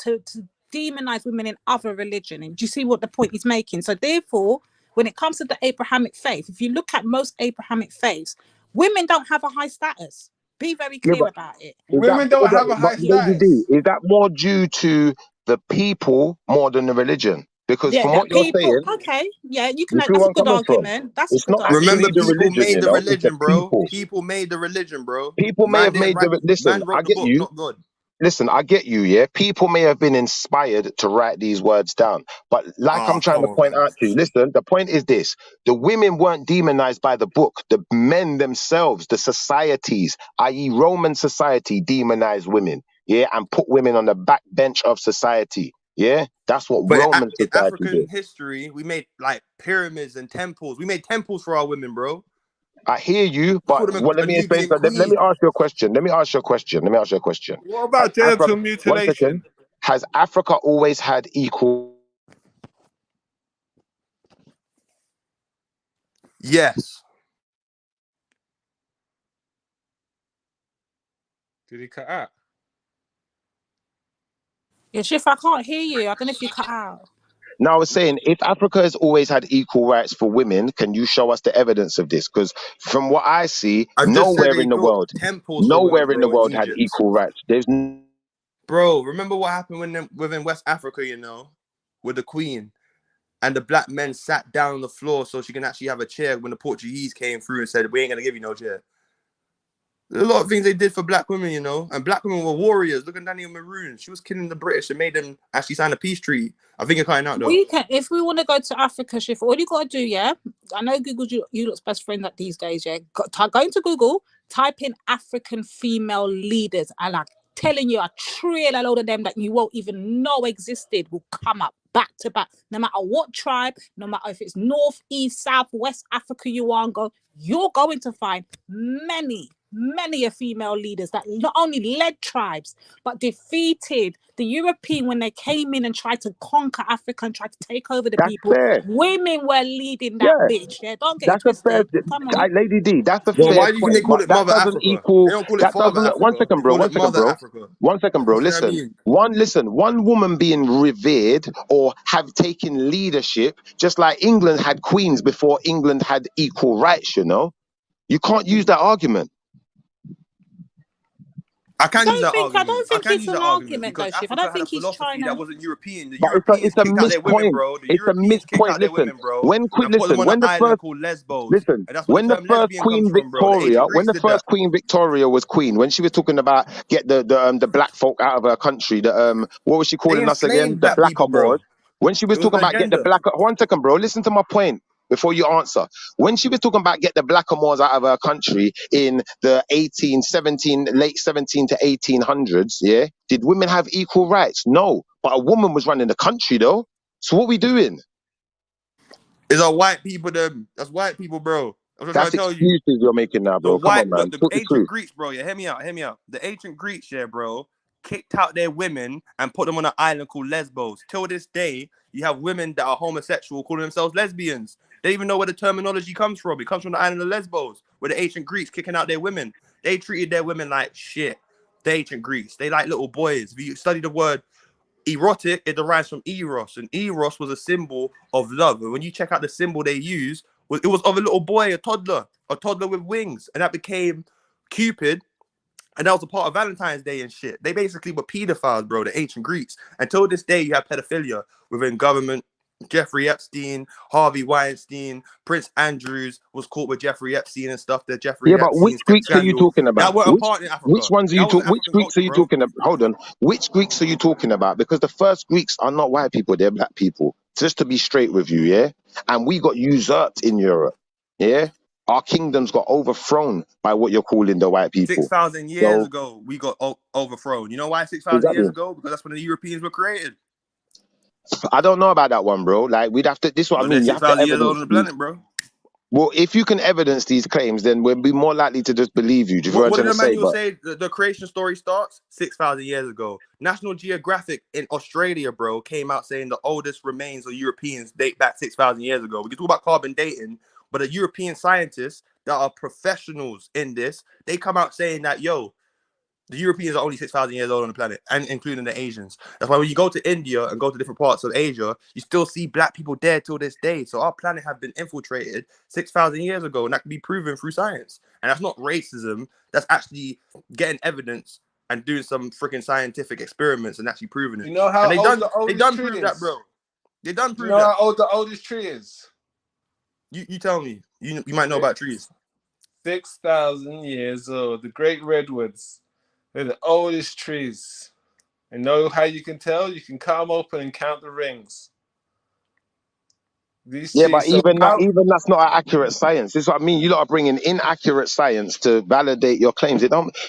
demonize women in other religion. And do you see what the point he's making? So therefore, when it comes to the Abrahamic faith, if you look at most Abrahamic faiths, women don't have a high status. Be very clear about it. Women don't have a high status. Is that more due to the people more than the religion? Because Yeah, from what that you're people. saying, Okay, yeah, you can. you see That's where a I'm good coming from. argument. That's a It's good not argument. actually Remember, the people religion, made you the know, it's the religion, bro. people. People made the religion, bro. People may Man have didn't made write. listen, Man I wrote the get book, you. not God. Listen, I get you, yeah. People may have been inspired to write these words down, but like I'm trying Come to on, point man. out to you, listen, the point is this: the women weren't demonized by the book. The men themselves, the societies, i.e., Roman society, demonized women, yeah, and put women on the backbench of society. Yeah, that's what But Roman in society did. African history, we made like pyramids and temples. We made temples for our women, bro. I hear you, We but call them well, a let me explain. Nubian So let me queen. ask you a question. Let me ask you a question. What about genital One second. mutilation? Has Africa always had equal? Yes. Did he cut out? Yeah, Shifa, I can't hear you. I don't know if you cut out. Now I was saying, if Africa has always had equal rights for women, can you show us the evidence of this? Because from what I see, I just said nowhere they in the built world, temples for women, nowhere in the bro, in world had Egypt. equal rights. Bro, remember what happened within West Africa, you know, with the Queen, and the black men sat down on the floor so she can actually have a chair when the Portuguese came through and said, "We ain't gonna give you no chair." There's a lot of things they did for black women, you know, and black women were warriors. Look at Daniel Maroon. She was killing the British and made them actually sign a peace treaty. I think you're cutting out though. We can, if we want to go to Africa, Shift, all you got to do, yeah. I know Google's you lot's best friend that these days, yeah. Go into Google, type in African female leaders, and I'm telling you, a trail a load of them that you won't even know existed will come up back to back. No matter what tribe, no matter if it's North, East, South, West Africa you want to go, you're going to find many female leaders that not only led tribes but defeated the European when they came in and tried to conquer Africa and tried to take over the people. Fair. Women were leading that bitch. Yeah, don't get it That's a fair, twisted. Come on. Lady D. That's a Well, fair why do you think point. they call But it that Mother doesn't Africa? equal. They don't call it That Father doesn't. Africa. One second, They bro. call One it second, Mother bro. Africa. One second, bro. You know what I Listen. mean? One woman being revered or have taken leadership, just like England had queens before England had equal rights. You know, you can't use that argument. I can use that argument. I don't think it's an argument, because though, Shiv. I Africa don't had a think he's philosophy trying that to. wasn't European. The But Europeans it's a kicked out their missed women, point. bro. The It's a Europeans missed kicked point. out their Listen, women, bro, when and put them on an island called Lesbos. And that's where when the the term first lesbian comes Queen from, bro. The Victoria, ancient when Greeks the did first that. Queen Victoria was queen, when she was talking about get the black folk out of her country, what was she They calling us again? enslaved The black people, blackamoors. bro. When she was It was talking an about get the agenda. black, 1 second, bro. Listen to my point before you answer. When she was talking about get the blackamoors out of her country in the late 17 to 1800s, yeah, did women have equal rights? No, but a woman was running the country though. So what we doing? It's our white people, them. That's white people, bro. I'm just trying That's to tell you. excuses you're making now, bro. Come on, man. Look, the Talk the ancient truth. Greeks, bro. Yeah, hear me out. The ancient Greeks, yeah, bro, kicked out their women and put them on an island called Lesbos. Till this day, you have women that are homosexual calling themselves lesbians. They don't even know where the terminology comes from. It comes from the island of Lesbos, where the ancient Greeks kicking out their women. They treated their women like shit. The ancient Greeks, they like little boys. If you study the word erotic, it derives from eros, and eros was a symbol of love. And when you check out the symbol they use, it was of a little boy, a toddler with wings, and that became Cupid, and that was a part of Valentine's Day and shit. They basically were pedophiles, bro, the ancient Greeks. Until this day, you have pedophilia within government. Jeffrey Epstein, Harvey Weinstein, Prince Andrews was caught with Jeffrey Epstein and stuff. The Jeffrey Yeah, but which Epstein Greeks are you scandal. talking about? That weren't a part in Africa. Which ones are you That wasn't Which African Greeks culture, are you bro. talking about? Hold on. Which Greeks are you talking about? Because the first Greeks are not white people; they're black people. Just to be straight with you, yeah. And we got usurped in Europe, yeah. Our kingdoms got overthrown by what you're calling the white people. 6,000 years ago, we got overthrown. You know why 6,000 years ago? Because that's when the Europeans were created. I don't know about that one, bro. Like we'd have to. This is what I So mean. they're You have to 6,000 years evidence older than the planet, bro. Well, if you can evidence these claims, then we'll be more likely to just believe you. Do you know What what did I'm the trying to manual say? say? The creation story starts 6,000 years ago. National Geographic in Australia, bro, came out saying the oldest remains of Europeans date back 6,000 years ago. We can talk about carbon dating, but the European scientists that are professionals in this, they come out saying that, yo, the Europeans are only 6,000 years old on the planet, and including the Asians. That's why when you go to India and go to different parts of Asia, you still see black people there till this day. So our planet have been infiltrated 6,000 years ago, and that can be proven through science. And that's not racism. That's actually getting evidence and doing some freaking scientific experiments and actually proving it. You know how and old the oldest tree prove is? that, bro. They done You prove know that. how old the oldest tree is? You tell me. You might know about trees. 6,000 years old. The great redwoods. They're the oldest trees. And know how you can tell? You can cut them open and count the rings. These Yeah, trees. but So even that's not an accurate science. This is what I mean. You lot are bringing inaccurate science to validate your claims.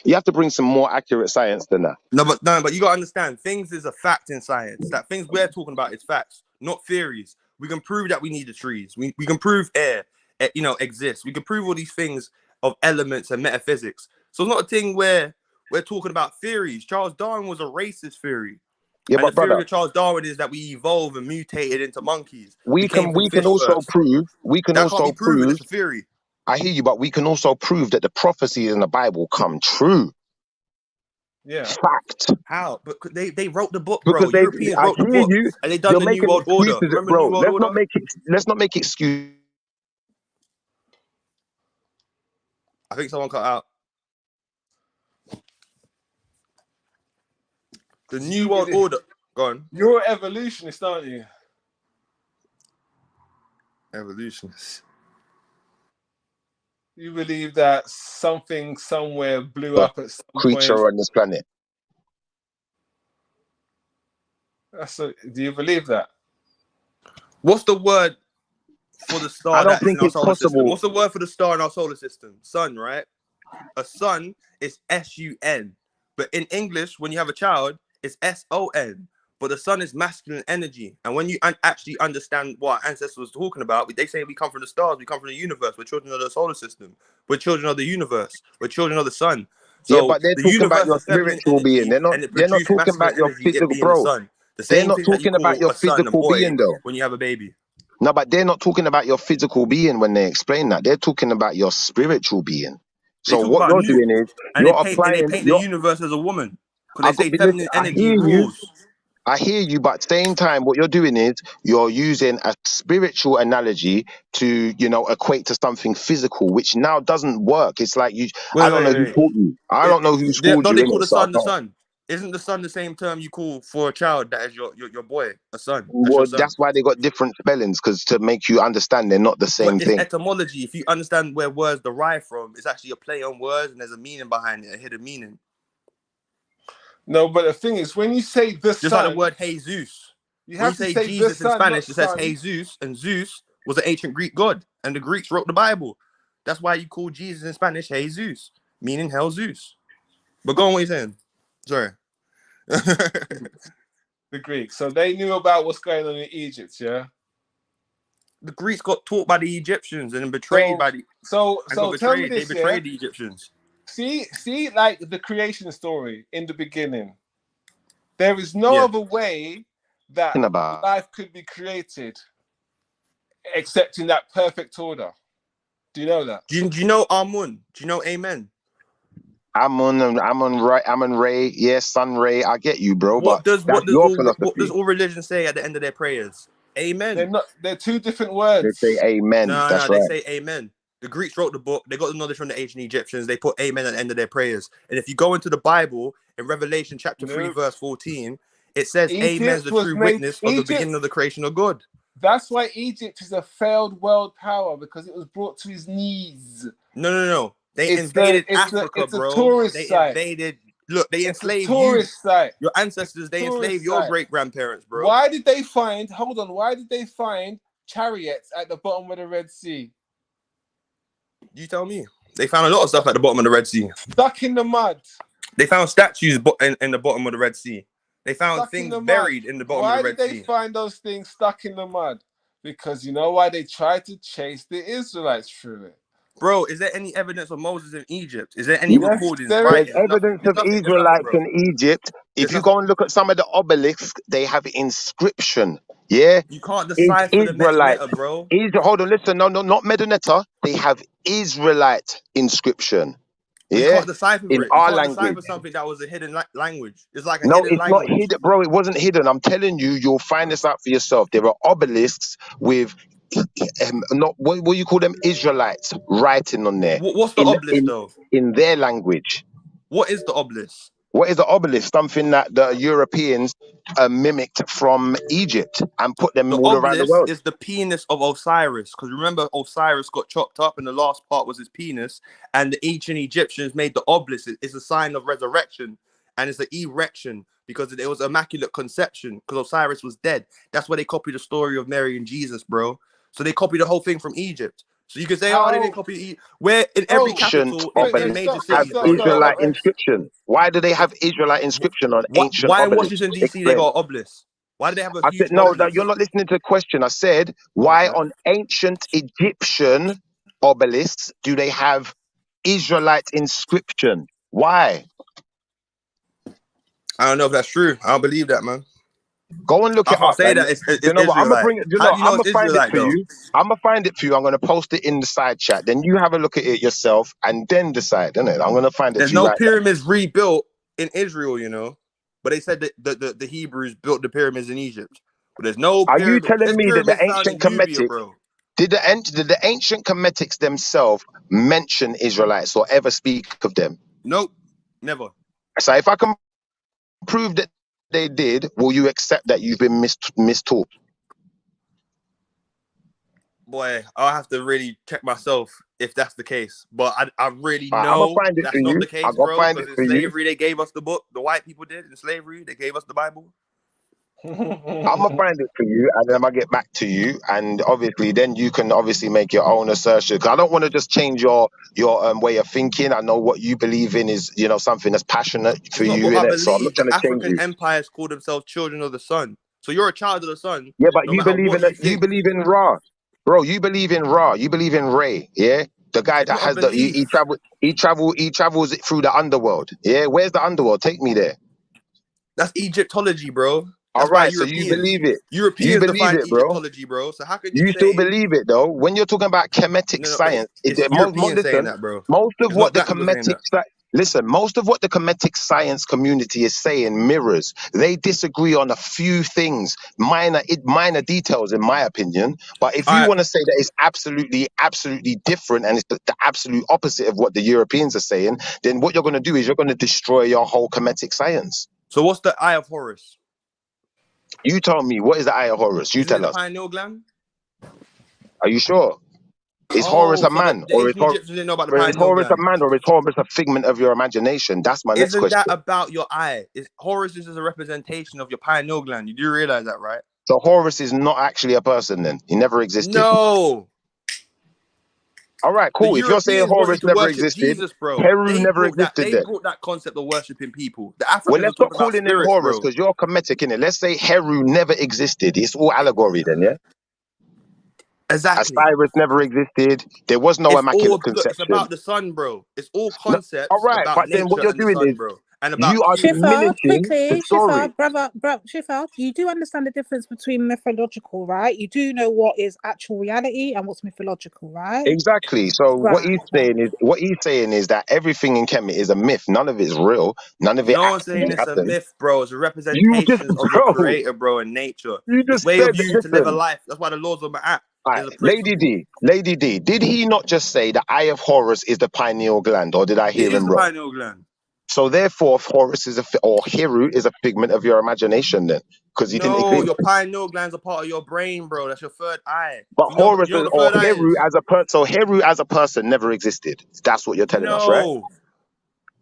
You have to bring some more accurate science than that. No, but you gotta understand, things is a fact in science. That things we're talking about is facts, not theories. We can prove that we need the trees. We can prove air, exists. We can prove all these things of elements and metaphysics. So it's not a thing where we're talking about theories. Charles Darwin was a racist theory. Yeah, And but the theory brother, of Charles Darwin is that we evolved and mutated into monkeys. we can also prove That can't be proven. It's a theory. I hear you, but we can also prove that the prophecies in the Bible come true. Yeah. Fact. How? But they wrote the book, bro. Because they, Europeans I wrote the hear book, you. and they done You're the New making World Order. excuses, Remember bro. the New World Order? Let's not make excuses. I think someone cut out. The New World Order. Go on. You're an evolutionist, aren't you? Evolutionist. You believe that something somewhere blew The up at some creature point. on this planet. Do you believe that? What's the word for the star I don't that's in think our it's solar system? possible. What's the word for the star in our solar system? Sun, right? A sun is S-U-N. But in English, when you have a child, it's S-O-N. But the sun is masculine energy. And when you actually understand what our ancestors was talking about, they say we come from the stars, we come from the universe, we're children of the solar system, we're children of the universe, we're children of the sun. So Yeah, but they're the talking about universe your is feminine spiritual being. energy, They're not. and it They're not produced talking masculine about your energy, it physical, being the bro. sun. The They're same not thing that you talking about call your a son a physical boy being, though. when you have a baby. No, but they're not talking about your physical being when they explain that. They're talking about your spiritual being. They So talk what about you're new, doing is and they you're paint applying. the universe as a woman because they say Listen, feminine I energy hear you. rules. I hear you, but at the same time, what you're doing is you're using a spiritual analogy to, equate to something physical, which now doesn't work. It's like I don't know who taught you. I don't know who schooled Don't you they in call it. the So I son the can't. son? Isn't the son the same term you call for a child that is your boy, a son? That's Well, your son. that's why they got different spellings, because to make you understand they're not the same But it's thing. etymology. If you understand where words derive from, it's actually a play on words, and there's a meaning behind it, a hidden meaning. No, but the thing is, when you say the Just son, like the word Jesus. You When have you to say say the Jesus in son, Spanish, not it says son. Jesus, and Zeus was an ancient Greek god, and the Greeks wrote the Bible. That's why you call Jesus in Spanish Jesus, meaning hell Zeus. But go on, what you saying? Sorry. The Greeks. So they knew about what's going on in Egypt, yeah? The Greeks got taught by the Egyptians and then betrayed by the... So tell me They this, betrayed the Egyptians. See, like the creation story in the beginning. There is no other way that life could be created except in that perfect order. Do you know that? Do you know Amun? Do you know Amen? Amun Ray, yes, Sun Ray. I get you, bro. What does your philosophy. what does all religions say at the end of their prayers? Amen. They're two different words. They say amen. No, That's they right. say amen. The Greeks wrote the book. They got the knowledge from the ancient Egyptians. They put amen at the end of their prayers. And if you go into the Bible, in Revelation chapter 3, verse 14, it says amen is the true witness of the beginning of the creation of God. That's why Egypt is a failed world power, because it was brought to his knees. No. They invaded Africa, it's bro. A tourist they site. invaded. Look, they enslaved a tourist you. Site. Your ancestors, they enslaved your great-grandparents, bro. Why did they find chariots at the bottom of the Red Sea? You tell me. They found a lot of stuff at the bottom of the Red Sea. Stuck in the mud. They found statues in the bottom of the Red Sea. They found things buried in the bottom of the Red Sea. Why did they find those things stuck in the mud? Because you know why? They tried to chase the Israelites through it. Bro, is there any evidence of Moses in Egypt? Is there any recordings? There's evidence of Israelites in Egypt. If you go and look at some of the obelisks, they have inscription. Yeah, you can't decipher the Israelite, bro. Hold on, listen, no, not Medunetta. They have Israelite inscription. You can't decipher in it. our you can't language. decipher something that was a hidden language. It's like a No, hidden it's language. not hidden, bro. It wasn't hidden. I'm telling you, you'll find this out for yourself. There are obelisks with what do you call them? Israelites writing on there. What's the obelisk though? In their language. What is the obelisk? What is the obelisk? Something that the Europeans mimicked from Egypt and put them all around the world. Is the penis of Osiris, because remember Osiris got chopped up and the last part was his penis, and the ancient Egyptians made the obelisk. It's a sign of resurrection, and it's an erection because it was immaculate conception, because Osiris was dead. That's why they copied the story of Mary and Jesus, bro. So they copied the whole thing from Egypt. So you can say, oh, they didn't copy where in every capital, in major cities, have Israelite inscription. Why do they have Israelite inscription on ancient Why in obelisks? Washington, D.C., they got obelisk? Why do they have a huge no, you're not listening to the question. I said, why on ancient Egyptian obelisks do they have Israelite inscription? Why? I don't know if that's true. I don't believe that, man. Go and look it up. Say that it's you know what? I'm gonna bring it. How do you know I'm it's gonna find Israelite, it for though? you. I'm gonna find it for you. I'm gonna post it in the side chat. Then you have a look at it yourself and then decide, innit? I'm gonna find it. There's for you no right pyramids rebuilt in Israel, you know, but they said that the Hebrews built the pyramids in Egypt. But there's no Are you pyramid. telling There's me that the pyramids found in ancient Nubia, Kemetic bro. did the ancient Kemetics themselves mention Israelites or ever speak of them? Nope, never. So if I can prove that they did, will you accept that you've been mistaught? Boy, I'll have to really check myself if that's the case. But I really I'm gonna know find it that's for not you. the I'm case, gonna bro. find it Because in for you. slavery, they gave us the book. The white people did in slavery. They gave us the Bible. I'm gonna find it for you, and then I'm gonna get back to you. And obviously, then you can obviously make your own assertion. Because I don't want to just change your way of thinking. I know what you believe in is, you know, something that's passionate It's for not you, what I innit? So I'm not believe. The trying to change African you. empires call themselves children of the sun. So you're a child of the sun, Yeah, but no you matter believe what in you you think. believe in Ra, bro. You believe in Ra. You believe in Ray. Yeah, the guy It's that not a has belief. he travels it through the underworld. Yeah, where's the underworld? Take me there. That's Egyptology, bro. All That's by right, so you Europeans. believe it. You Europeans believe define it, bro. Egyptology, bro. So how can you You still say believe it though. When you're talking about Kemetic no? But science, it's Europeans saying listen, that, bro. most of It's what not the black people saying Kemetic that. most of what the Kemetic science community is saying mirrors. They disagree on a few things, minor details, in my opinion. But if All you right. want to say that it's absolutely different and it's the absolute opposite of what the Europeans are saying, then what you're going to do is you're going to destroy your whole Kemetic science. So what's the Eye of Horus? You tell me, what is the Eye of Horus? You Isn't it tell the us. pineal gland? Are you sure? Is Horus Oh, a so man, the ancient Egyptians didn't know about the is pineal Horus a gland. man, or is Horus a figment of your imagination? That's my next Isn't question. that about your eye? Horus is a representation of your pineal gland. You do realize that, right? So Horus is not actually a person then. He never existed. No. All right, The cool. If you're saying Europeans Horus wanted to never worship existed, Jesus, bro. Heru They never brought that. existed They then. brought that concept of worshiping people. The Well, Africans are let's stop talking about calling him spirits, Horus bro. because you're Kemetic, innit? Let's say Heru never existed. It's all allegory then, yeah? Exactly. Osiris never existed. There was no It's all immaculate look. It's conception. about the sun, bro. It's all No, all concepts right, about but then what nature you're and the doing sun, is bro, and you about are humans. Shifa, diminishing the quickly, story. Shifa, you do understand the difference between mythological, right? You do know what is actual reality and what's mythological, right? Exactly. So Right. what he's saying is that everything in Kemet is a myth. None of it's real. None of it No one's saying actually it's a happened. myth, bro. It's a You just, representations of your bro, creator, bro, and nature. you It's just way of said, you to live a listen. life. That's why the laws of Ma'at All is right, a principle. Lady D, did he not just say the eye of Horus is the pineal gland, or did I It hear is him the wrong? pineal gland. So therefore, Horus is or Heru is a figment of your imagination then, because he didn't No, exist. your pineal glands are part of your brain, bro. That's your third eye. But You know Horus what the or third eye Heru is? as a person, so Heru as a person never existed. That's what you're telling us, right? No.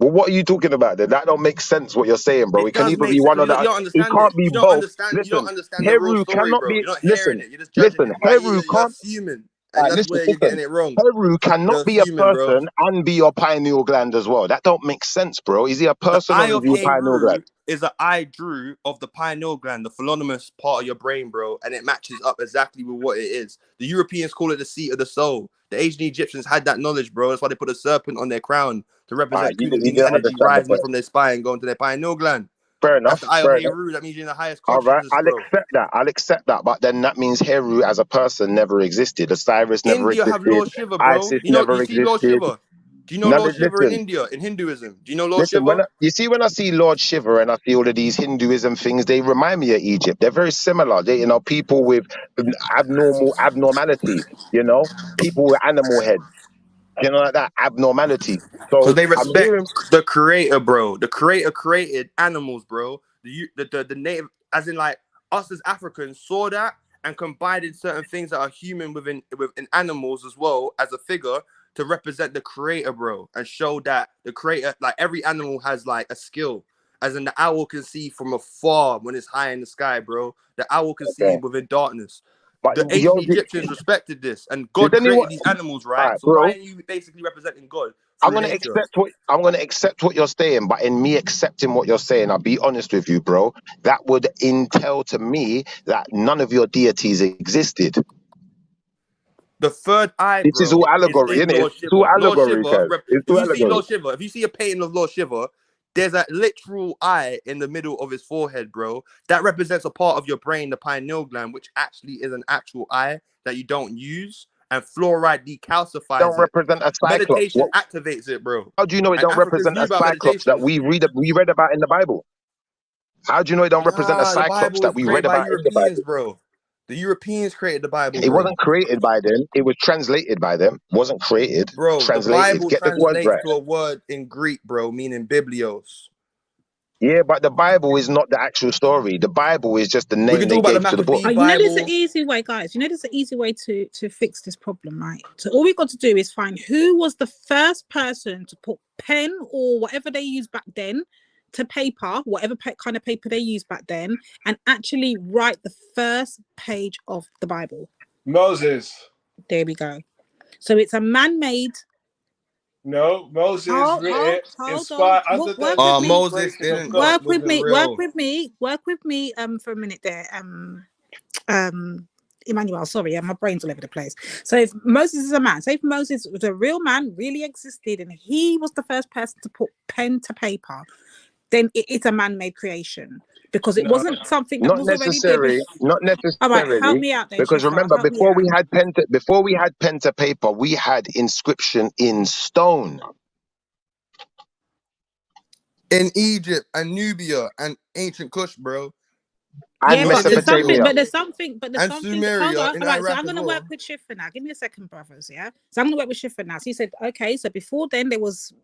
Well, what are you talking about then? That don't make sense what you're saying, bro. It It can does either make be sense one because or the you other. don't It understand it. can't be You don't both. understand. You don't Listen, understand the real Heru story, cannot bro. be. You're not hearing Listen, it. You're just judging it. Right? Heru You're can't. human, All and right, that's where you're getting it wrong. Heru cannot You're be a human, bro. person and be your pineal gland as well. That don't make sense, bro. Is he a The person eye or is of he a pineal gland? Heru is an eye drew of the pineal gland, the thalamus part of your brain, bro, and it matches up exactly with what it is. The Europeans call it the seat of the soul. The ancient Egyptians had that knowledge, bro. That's why they put a serpent on their crown to All right, represent you Kundalini didn't energy understand the rising point. from their spine, going to their pineal gland. Fair That's enough. the eye of Fair enough. Heru. That means you're in the highest All right, consciousness, I'll bro. accept that. I'll accept that. But then that means Heru as a person never existed. Osiris never India have existed. Lord Shiva, bro. Isis You know, never you see Lord existed. Shiva. Do you know None Lord of Shiva in listen. India, in Hinduism? Do you know Lord Listen, Shiva? when I see Lord Shiva and I see all of these Hinduism things, they remind me of Egypt. They're very similar. They, people with abnormalities. People with animal heads. Like that abnormality. Because So they I'm respect hearing. the creator, bro. The creator created animals, bro. The native, as in like us as Africans, saw that and combined certain things that are human within animals as well as a figure to represent the creator, bro, and show that the creator, like every animal has like a skill. As in the owl can see from afar when it's high in the sky, bro. The owl can see Okay. within darkness. But The ancient Egyptians respected this, and Did God anyone? created these animals, All right? right, So bro. why are you basically representing God I'm through gonna nature? accept what you're saying, but in me accepting what you're saying, I'll be honest with you, bro. That would entail to me that none of your deities existed. The third eye, This is bro, all is allegory, in isn't it? Lord It's all Shiva. Lord allegory, Shiva, cuz. It's if all you see allegory. Lord Shiva, if you see a painting of Lord Shiva, there's a literal eye in the middle of his forehead, bro. That represents a part of your brain, the pineal gland, which actually is an actual eye that you don't use. and fluoride decalcifies Don't it. represent a cyclops. Meditation activates it, bro. How do you know it And don't Africans represent knew a about cyclops that meditation. we read about in the Bible? How do you know it don't represent a Nah, the cyclops Bible that was we created read by about in the Europeans, Bible? bro. The Europeans created the Bible, It bro. wasn't created by them. It was translated by them. Wasn't created. Bro, the Translated. Bible Get the words translates right. to a word in Greek, bro, meaning biblios. Yeah, but the Bible is not the actual story. The Bible is just the We name can they talk about the gave to the book. Maccabee You know, there's Bible. an easy way, guys. You know, there's an easy way to fix this problem, right? So all we got to do is find who was the first person to put pen or whatever they used back then to paper, whatever kind of paper they used back then, and actually write the first page of the Bible. Moses. There we go. So it's a man-made. No, Moses Hold inspired on. under Work the with me. Moses didn't. Work with me. Real. Work with me. For a minute there. Emmanuel, sorry, my brain's all over the place. So if Moses is a man, say if Moses was a real man, really existed, and he was the first person to put pen to paper, then it's a man-made creation, because it wasn't something that was already there. Not necessarily. All right, help me out then, Because Shifa, remember, help me before we out. had pen to paper, we had inscription in stone. In Egypt and Nubia and ancient Kush, bro. And But there's something. and Hold Sumeria on. in All right, so Iraq I'm going to as work well. with Shifa now. Give me a second, brothers. Yeah. So I'm going to work with Shifa now. So he said, okay, so before then there was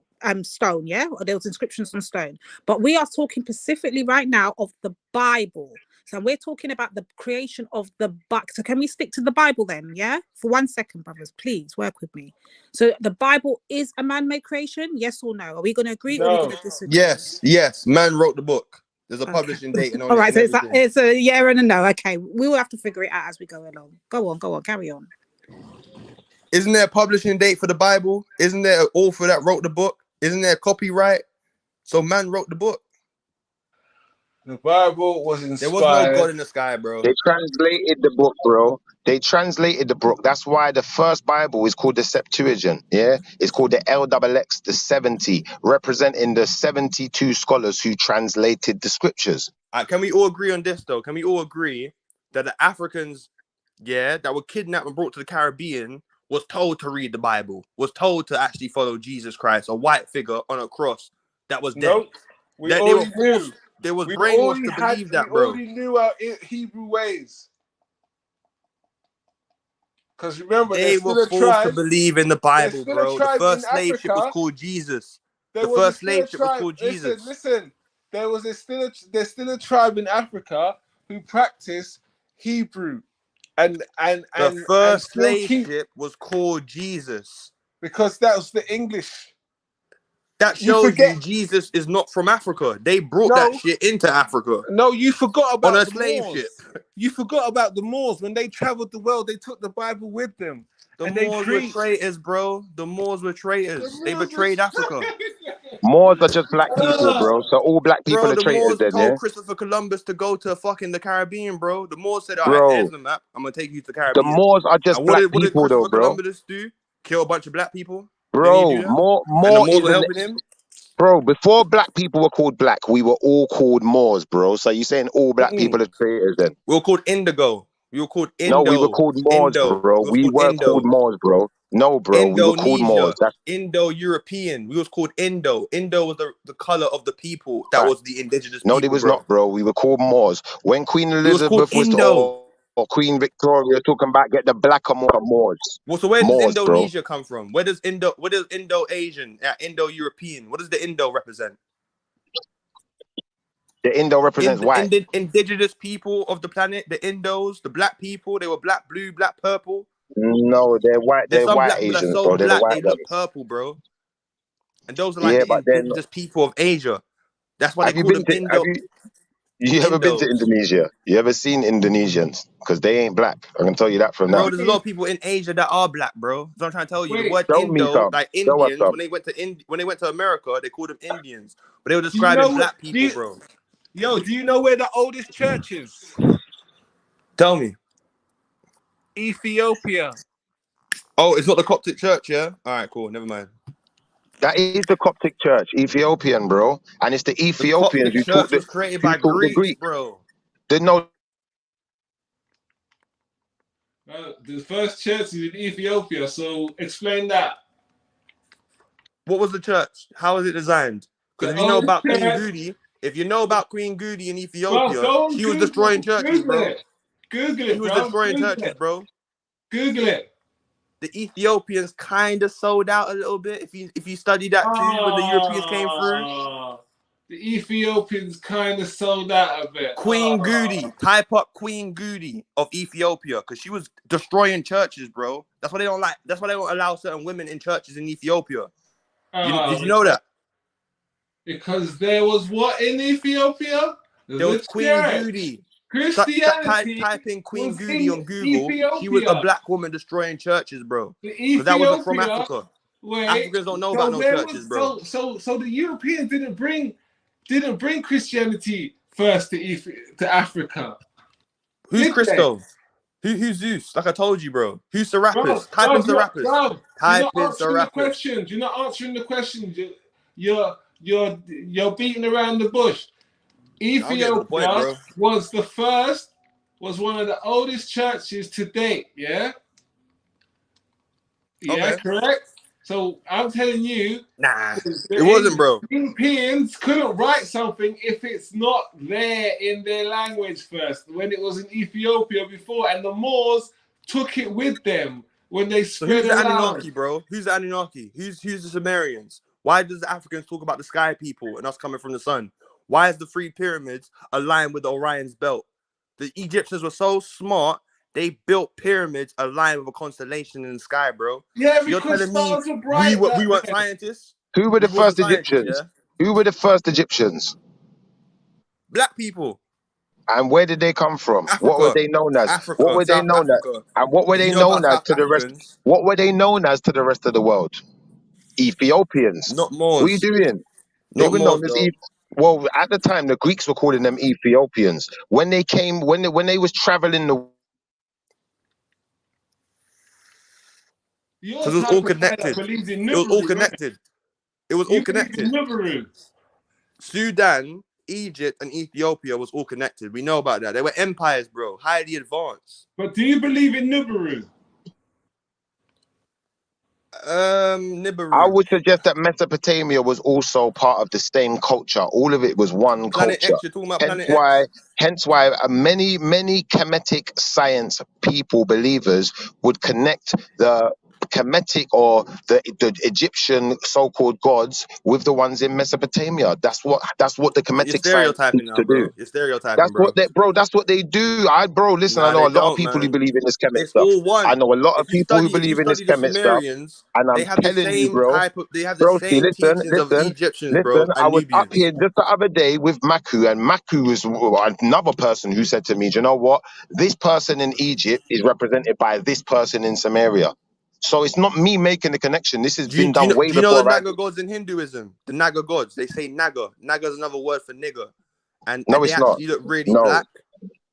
stone, yeah, or there was inscriptions on stone. But we are talking specifically right now of the Bible. So we're talking about the creation of the book. So can we stick to the Bible then? Yeah. For 1 second, brothers, please work with me. So the Bible is a man-made creation. Yes or no? Are we going to agree or are we going to disagree? Yes. Man wrote the book. There's a publishing date and all right, so everything. it's a yeah and a no. Okay, we will have to figure it out as we go along. Go on, carry on. Isn't there a publishing date for the Bible? Isn't there an author that wrote the book? Isn't there copyright? So man wrote the book. The Bible was inspired. There was no God in the sky, bro. They translated the book, bro. They translated the book. That's why the first Bible is called the Septuagint. Yeah, it's called the LXX, the 70, representing the 72 scholars who translated the scriptures. Can we all agree on this though? Can we all agree that the Africans, that were kidnapped and brought to the Caribbean, was told to read the Bible, was told to actually follow Jesus Christ, a white figure on a cross that was dead? Nope. They was brainwashed to believe that, bro. We already knew our Hebrew ways. Because remember, they were forced to believe in the Bible, bro. The first slave ship was called Jesus. The first slave ship was called Jesus. Listen. There's still a tribe in Africa who practice Hebrew, and the first slave ship was called Jesus, because that was the English. That shows you Jesus is not from Africa. They brought that shit into Africa. No, you forgot about on a the slave Moors. ship. You forgot about the Moors. When they traveled the world, they took the Bible with them. The Moors were traitors, bro. The Moors were traitors. They betrayed Africa. Moors are just black people, bro. So all black people are the traitors Moors then, told yeah? Christopher Columbus to go to fucking the Caribbean, bro. The Moors said, all Bro, right, there's the map. I'm going to take you to the The Caribbean. Moors are just And black what did people, though, Christopher bro. Columbus do? Kill a bunch of black people? Bro, Did he do that? more And the Moors is were helping him? Bro, before black people were called black, we were all called Moors, bro. So you saying all black people are traitors then? We were called Indigo. We were called Indo. No, we were called Moors, bro. We were called Moors, bro. No, bro, we were called Moors. Indonesia, Indo-European. We was called Indo. Indo was the color of the people that was the indigenous people. No, they was not, bro. We were called Moors. When Queen Elizabeth was or Queen Victoria talking about get the black or Moors. Well, so where does Moors, Indonesia come from? Where does Indo-Asian, Indo-European? What does the Indo represent? The Indo represents white. Indigenous people of the planet, the Indos, the black people. They were black, blue, black, purple. No, they're white. There's They're some white black people Asians, that are so bro. They're black the white they look ones. purple, bro. And those are like Yeah, the but then indigenous people of Asia. That's why have they you call been them to? Indo. You ever been to Indos. Indonesia? You ever seen Indonesians? Because they ain't black. I can tell you that from now. Bro, there's a lot of people in Asia that are black, bro. That's what I'm trying to tell you. The word show me Indo, some. like Show us Indians, some. when they went to America, they called them Indians, but they were describing black people, bro. Do you know where the oldest church is? Tell me. Ethiopia. Oh, it's not the Coptic church, yeah? All right, cool. Never mind. That is the Coptic church, Ethiopian, bro. And it's the Ethiopians who taught was created by the Greeks, Greek. bro. They know. The first church is in Ethiopia, so explain that. What was the church? How was it designed? Because if you know about Queen Goody, in Ethiopia, she was destroying churches, bro. Google it, She was destroying churches, bro. Google it. The Ethiopians kind of sold out a little bit. If you study that too, when the Europeans came through. The Ethiopians kind of sold out a bit. Queen Goody, type up Queen Goody of Ethiopia, because she was destroying churches, bro. That's why they don't like. That's why they don't allow certain women in churches in Ethiopia. Did you know that? Because there was what in Ethiopia? There was Queen Goody. Christianity. Type in Queen Goody on Google. She was a black woman destroying churches, bro. Because that wasn't from Africa. Africans don't know about no churches, bro. So the Europeans didn't bring Christianity first to Africa. Who's Christo? Who's Zeus? Like I told you, bro. Who's Serapis? Type in Serapis. Type in Serapis. You're not answering the question. You're beating around the bush. Ethiopia was one of the oldest churches to date. Yeah. Yeah, correct. So I'm telling you, it wasn't, bro. Europeans couldn't write something if it's not there in their language first. When it was in Ethiopia before, and the Moors took it with them when they spread who's the around. Anunnaki, bro? Who's the Anunnaki? Who's the Sumerians? Why does the Africans talk about the sky people and us coming from the sun? Why is the three pyramids aligned with the Orion's belt? The Egyptians were so smart. They built pyramids aligned with a constellation in the sky, bro. Yeah, you're because telling me we weren't scientists? Who were the first Egyptians? Yeah? Who were the first Egyptians? Black people. And where did they come from? Africa. What were they known as? Africa, what were they South known Africa. as? And what were they known as to the rest? What were they known as to the rest of the world? Ethiopians. Not Moors. What are you doing? They were known as well, at the time, the Greeks were calling them Ethiopians. When they came, when they was traveling the because it was all connected. It was all connected. It was all connected. Sudan, Egypt, and Ethiopia was all connected. We know about that. They were empires, bro. Highly advanced. But do you believe in Nibiru? Nibiru. I would suggest that Mesopotamia was also part of the same culture. All of it was one Planet culture. X, you're talking about Planet X. Hence why many Kemetic science people, believers, would connect the Kemetic or the Egyptian so-called gods with the ones in Mesopotamia. That's what the Kemetic science seems to do. You're stereotyping, That's what they do. Listen, I know a lot of people who believe in this Kemet It's stuff. all one. I know a lot of If you people who study- if believe you in this study the Kemet stuff. Sumerians, And they I'm have the telling you, same bro. type of- they have the Bro, same teachings of Egyptians, bro, and I was up Nubians. here just the other day with Maku, and Maku was another person who said to me, do you know what? This person in Egypt is represented by this person in Samaria. So it's not me making the connection. This has been done way Do you know before. the Naga gods in Hinduism? The Naga gods. They say Naga. Naga is another word for nigger. And No, they it's not. actually look really No. black.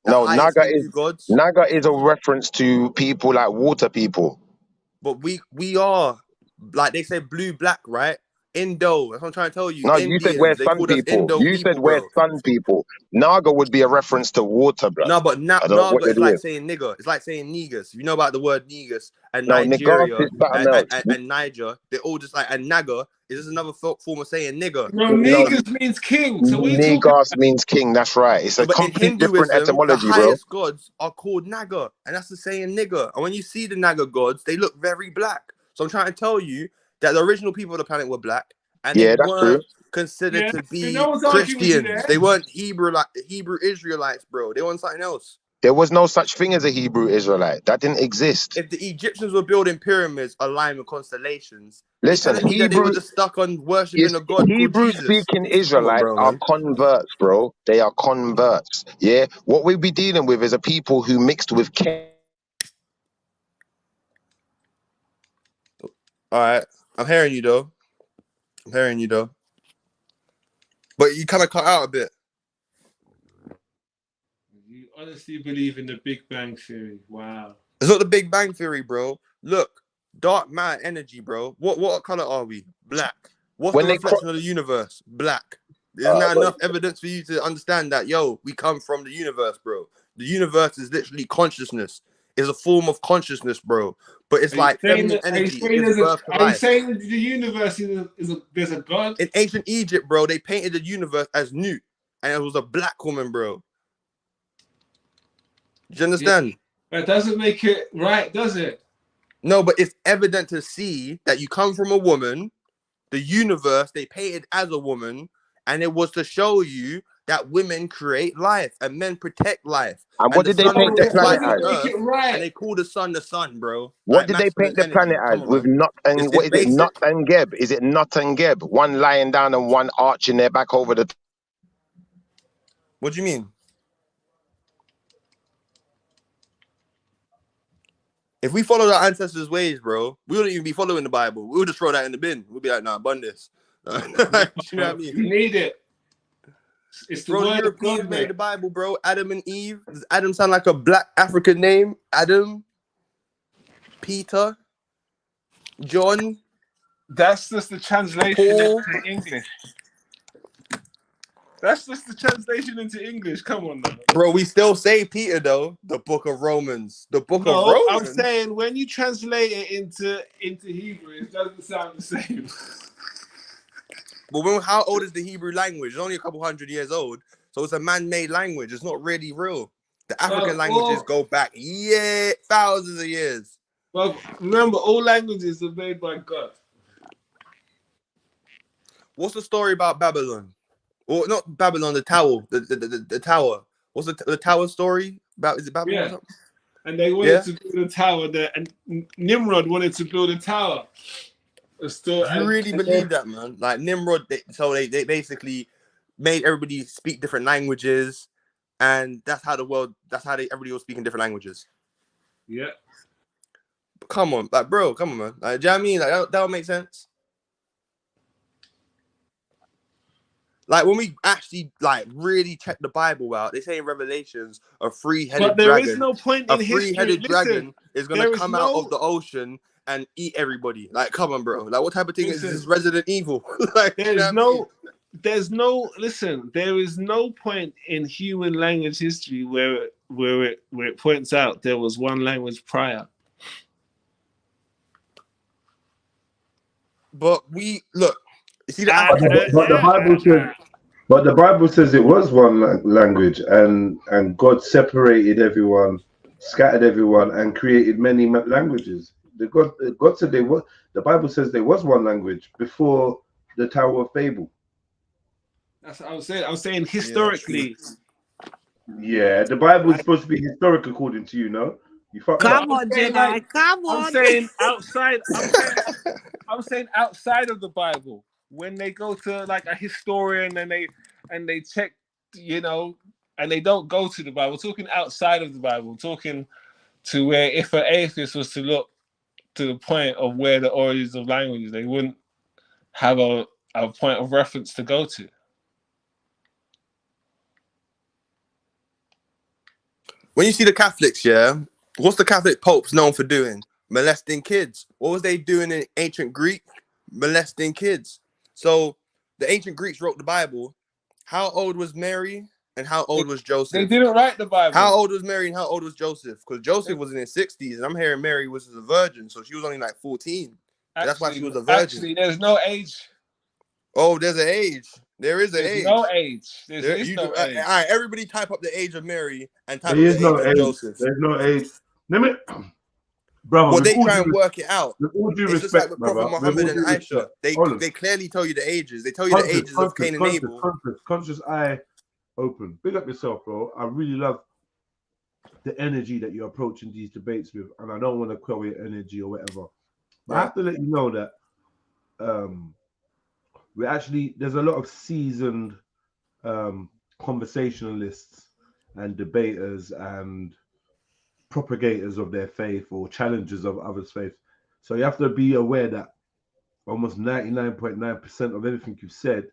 The No, highest Naga Hindu gods. is a reference to people like water people. But we are, like they say, blue black, right? Indo. That's what I'm trying to tell you. No, Indians, you said we're they sun called us people. Indo You people, said we're bro. sun people. Naga would be a reference to water, bro. No, but I don't know what Naga you're is like doing. saying nigger. It's like saying negus. You know about the word negus and No, Nigeria Negas is something else. and Niger. They're all just like, and Naga is just another form of saying nigger. No, negus means king. So what are you talking? Negas means king. That's right. It's a But in complete different Hinduism, etymology, the bro. highest gods are called Naga, and that's the saying nigger. And when you see the Naga gods, they look very black. So I'm trying to tell you that the original people of the planet were black, and Yeah, they that's weren't true. considered to be no one's arguing with you Christians. there. They weren't Hebrew Israelites, bro. They weren't something else. There was no such thing as a Hebrew Israelite. That didn't exist. If the Egyptians were building pyramids aligned with constellations, Listen, you're telling me that they were just stuck on worshiping a god called Hebrew Jesus. speaking Come on, Israelites bro, are man. converts, bro. They are converts. Yeah. What we'll be dealing with is a people who mixed with All right, I'm hearing you though. But you kind of cut out a bit. You honestly believe in the Big Bang Theory? Wow. It's not the Big Bang Theory, bro. Look, dark matter energy, bro. What color are we? Black. What's the reflection of the universe? Black. Isn't that enough evidence for you to understand that, yo, we come from the universe, bro? The universe is literally consciousness. is a form of consciousness, bro. But it's like feminine energy. It's birth to Are you life. saying that the universe there's a god? In ancient Egypt, bro, they painted the universe as Nut, and it was a black woman, bro. Do you understand? That doesn't make it right, does it? No, but it's evident to see that you come from a woman. The universe they painted as a woman, and it was to show you that women create life and men protect life. And what did they paint the planet as? And they call the sun, bro. What Like did they paint the masculine planet energy. as? Come on, With man. Nut and what is it? basic. Nut and Geb? Is it Nut and Geb? One lying down and one arching their back over the. What do you mean? If we followed our ancestors' ways, bro, we wouldn't even be following the Bible. We would just throw that in the bin. We'd be like, nah, bun this. You know what I mean? You need it. It's the bro, word the of Europeans God, made mate. the Bible, bro. Adam and Eve. Does Adam sound like a black African name? Adam, Peter, John. That's just the translation Paul. into English. That's just the translation into English. Come on, now. Bro, we still say Peter though. The Book of Romans. The Book of No, I'm Romans. saying when you translate it into Hebrew, it doesn't sound the same. But how old is the Hebrew language? It's only a couple hundred years old. So it's a man-made language. It's not really real. The African languages go back thousands of years. Well, remember, all languages are made by God. What's the story about Babylon? Or not Babylon, the tower. The tower. What's the tower story about? Is it Babylon? Yeah. Or something? And they wanted to build a tower there, and Nimrod wanted to build a tower. Do you really believe that, man? Like Nimrod, they basically made everybody speak different languages, and that's how everybody was speaking different languages. Yeah. But come on, like, bro, come on, man. Like, do you know what I mean? Like, that don't make sense. Like, when we actually, like, really check the Bible out, they say in Revelations, a three-headed But there dragon. is no point in history. Three-headed dragon is going there to is come out of the ocean and eat everybody. Like, come on, bro. Like, what type of thing is this Resident Evil? Like, there is no point in human language history where it points out there was one language prior. But we look. You see but the Bible says, but the Bible says it was one language, and God separated everyone, scattered everyone, and created many languages. God said the Bible says there was one language before the Tower of Babel. That's what I was saying. I was saying historically. Yeah, the Bible is supposed to be historic according to you, no? You fuck Come on, Jedi. Come on. I'm saying outside. I'm saying outside of the Bible, when they go to like a historian and they check, and they don't go to the Bible. Talking outside of the Bible, talking to where if an atheist was to look to the point of where the origins of languages, they wouldn't have a point of reference to go to. When you see the Catholics, what's the Catholic popes known for doing? Molesting kids. What was they doing in ancient Greek? Molesting kids. So the ancient Greeks wrote the Bible. How old was Mary and how old was Joseph? They didn't write the Bible. How old was Mary and how old was Joseph? Because Joseph was in his 60s, and I'm hearing Mary was a virgin, so she was only like 14. So that's why she was a virgin. Actually, there's no age. Oh, there's an age. There is an age. No age. There's no age. All right, everybody type up the age of Mary and type up There the is no age age. of Joseph. There's no age. Brother, Well, they try and work it out. With all due It's just respect, like with Prophet brother, Muhammad with all and due Aisha. respect. They Hold on. they clearly tell you the ages. They tell you the ages of Cain and Abel. Conscious eye open. Big up yourself, bro. I really love the energy that you're approaching these debates with, and I don't want to quell your energy or whatever. But I have to let you know that there's a lot of seasoned conversationalists and debaters and propagators of their faith or challengers of others' faith. So you have to be aware that almost 99.9% of everything you've said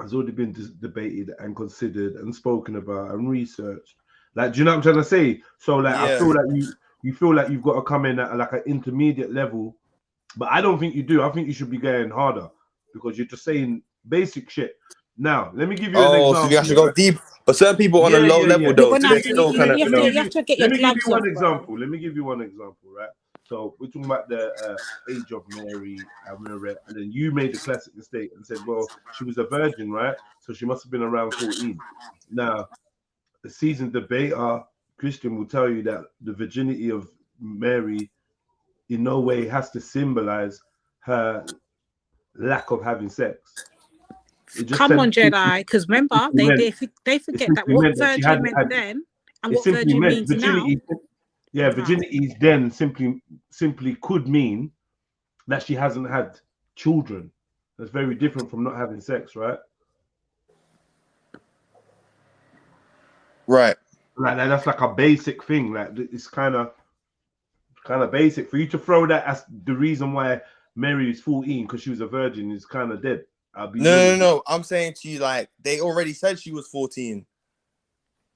has already been debated and considered and spoken about and researched. Like, do you know what I'm trying to say? So like, I feel like you feel like you've got to come in at like an intermediate level, but I don't think you do. I think you should be going harder because you're just saying basic shit Now, let me give you an example. So you have to go deep. But certain people on a low level, though, You're gonna have to, still kind of, you have to get your Let me give gloves you one off, bro. example. Let me give you one example, right? So we're talking about the age of Mary and MERALI, and then you made the classic mistake and said, well, she was a virgin, right? So she must have been around 14. Now, the seasoned debater Christian will tell you that the virginity of Mary in no way has to symbolize her lack of having sex. Come on, Jedi, because remember, they forget that what virgin meant then and what virgin means now. Yeah, virginity then simply could mean that she hasn't had children. That's very different from not having sex, right? Right. Like that's like a basic thing. Like it's kind of basic for you to throw that as the reason why Mary is 14 because she was a virgin is kind of dead. No. I'm saying to you, like, they already said she was 14.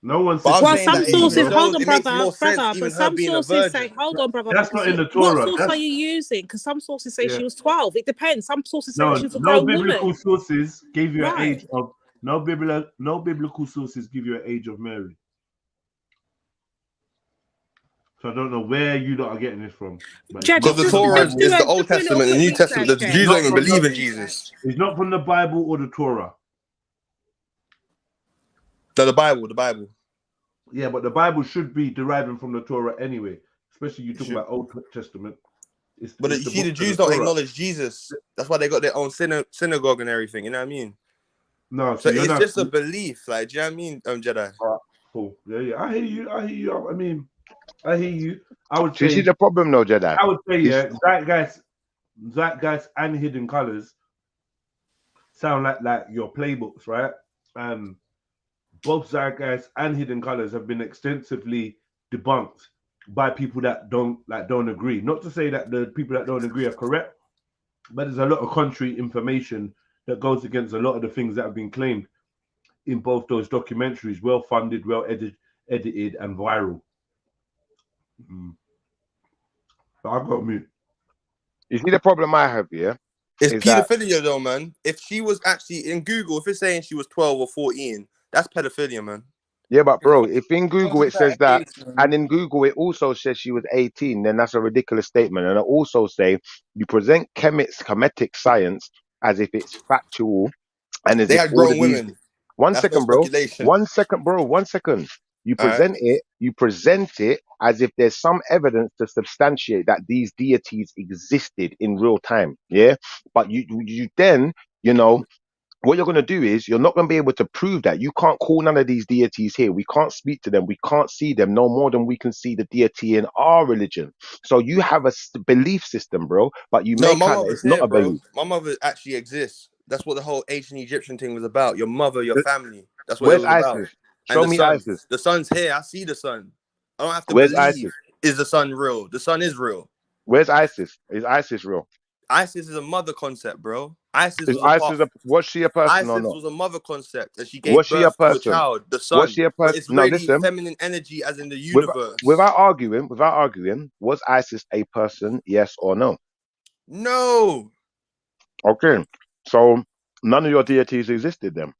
No one said. Well, some sources, hold on, brother, but some being sources say, hold on, brother. That's not in the Torah. What source are you using? Because some sources say she was 12. It depends. Some sources say she was a no grown biblical woman. sources give you an age of no biblical sources give you an age of Mary. So I don't know where you lot are getting this from. Because the Torah is the Old Testament, the New Testament. The Jews don't even believe in Jesus. It's not from the Bible or the Torah. No, the Bible. Yeah, but the Bible should be deriving from the Torah anyway. Especially you talk about Old Testament. But you see, the Jews don't acknowledge Jesus. That's why they got their own synagogue and everything. You know what I mean? No, so it's just a belief. Like, do you know what I mean, Jedi? Cool. Yeah. I hear you. I mean, I hear you. I would say. You see the problem, though, Jedi? I would say, Zeitgeist and Hidden Colors sound like your playbooks, right? And both Zeitgeist and Hidden Colors have been extensively debunked by people that don't agree. Not to say that the people that don't agree are correct, but there's a lot of contrary information that goes against a lot of the things that have been claimed in both those documentaries, well funded, well edited, and viral. I've got mute. You see the problem I have here? It's pedophilia, though, man. If she was actually in Google, if it's saying she was 12 or 14, that's pedophilia, man. Yeah, but bro, if in Google it says that, and in Google it also says she was 18, then that's a ridiculous statement. And I also say you present chemetic science as if it's factual, and as they if had grown women. One second, bro. You present it as if there's some evidence to substantiate that these deities existed in real time. Yeah, but you then, you know, what you're going to do is you're not going to be able to prove that. You can't call none of these deities here. We can't speak to them. We can't see them no more than we can see the deity in our religion. So you have a belief system, bro, but you make out it's not a belief. My mother actually exists. That's what the whole ancient Egyptian thing was about. Your mother, your family. That's what it was about. Show me Isis. The sun's here. I see the sun. I don't have to Where's believe. Isis? Is the sun real? The sun is real. Where's Isis? Is Isis real? Isis is a mother concept, bro. Was she a person or not? Isis was a mother concept, and she gave birth to a child. The sun. Was she a person? It's really feminine energy, as in the universe. Without arguing, was Isis a person? Yes or no? No. Okay, so none of your deities existed then.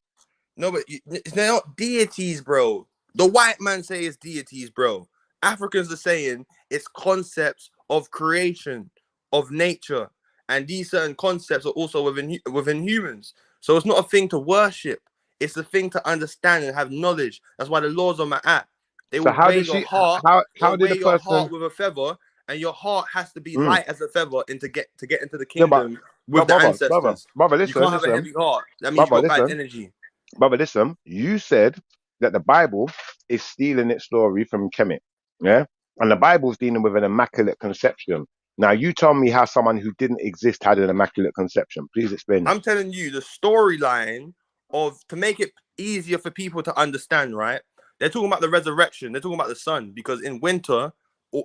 No, but they're not deities, bro. The white man say it's deities, bro. Africans are saying it's concepts of creation, of nature. And these certain concepts are also within humans. So it's not a thing to worship. It's a thing to understand and have knowledge. That's why the laws on my app. They will weigh your heart. How did your heart with a feather, and your heart has to be light as a feather to get into the kingdom with the ancestors. Brother, you can't have a heavy heart. That means you got bad energy. Brother, listen. You said that the Bible is stealing its story from Kemet. Yeah? And the Bible's dealing with an immaculate conception. Now, you tell me how someone who didn't exist had an immaculate conception. Please explain. I'm telling you the storyline to make it easier for people to understand, right? They're talking about the resurrection. They're talking about the sun, because in winter,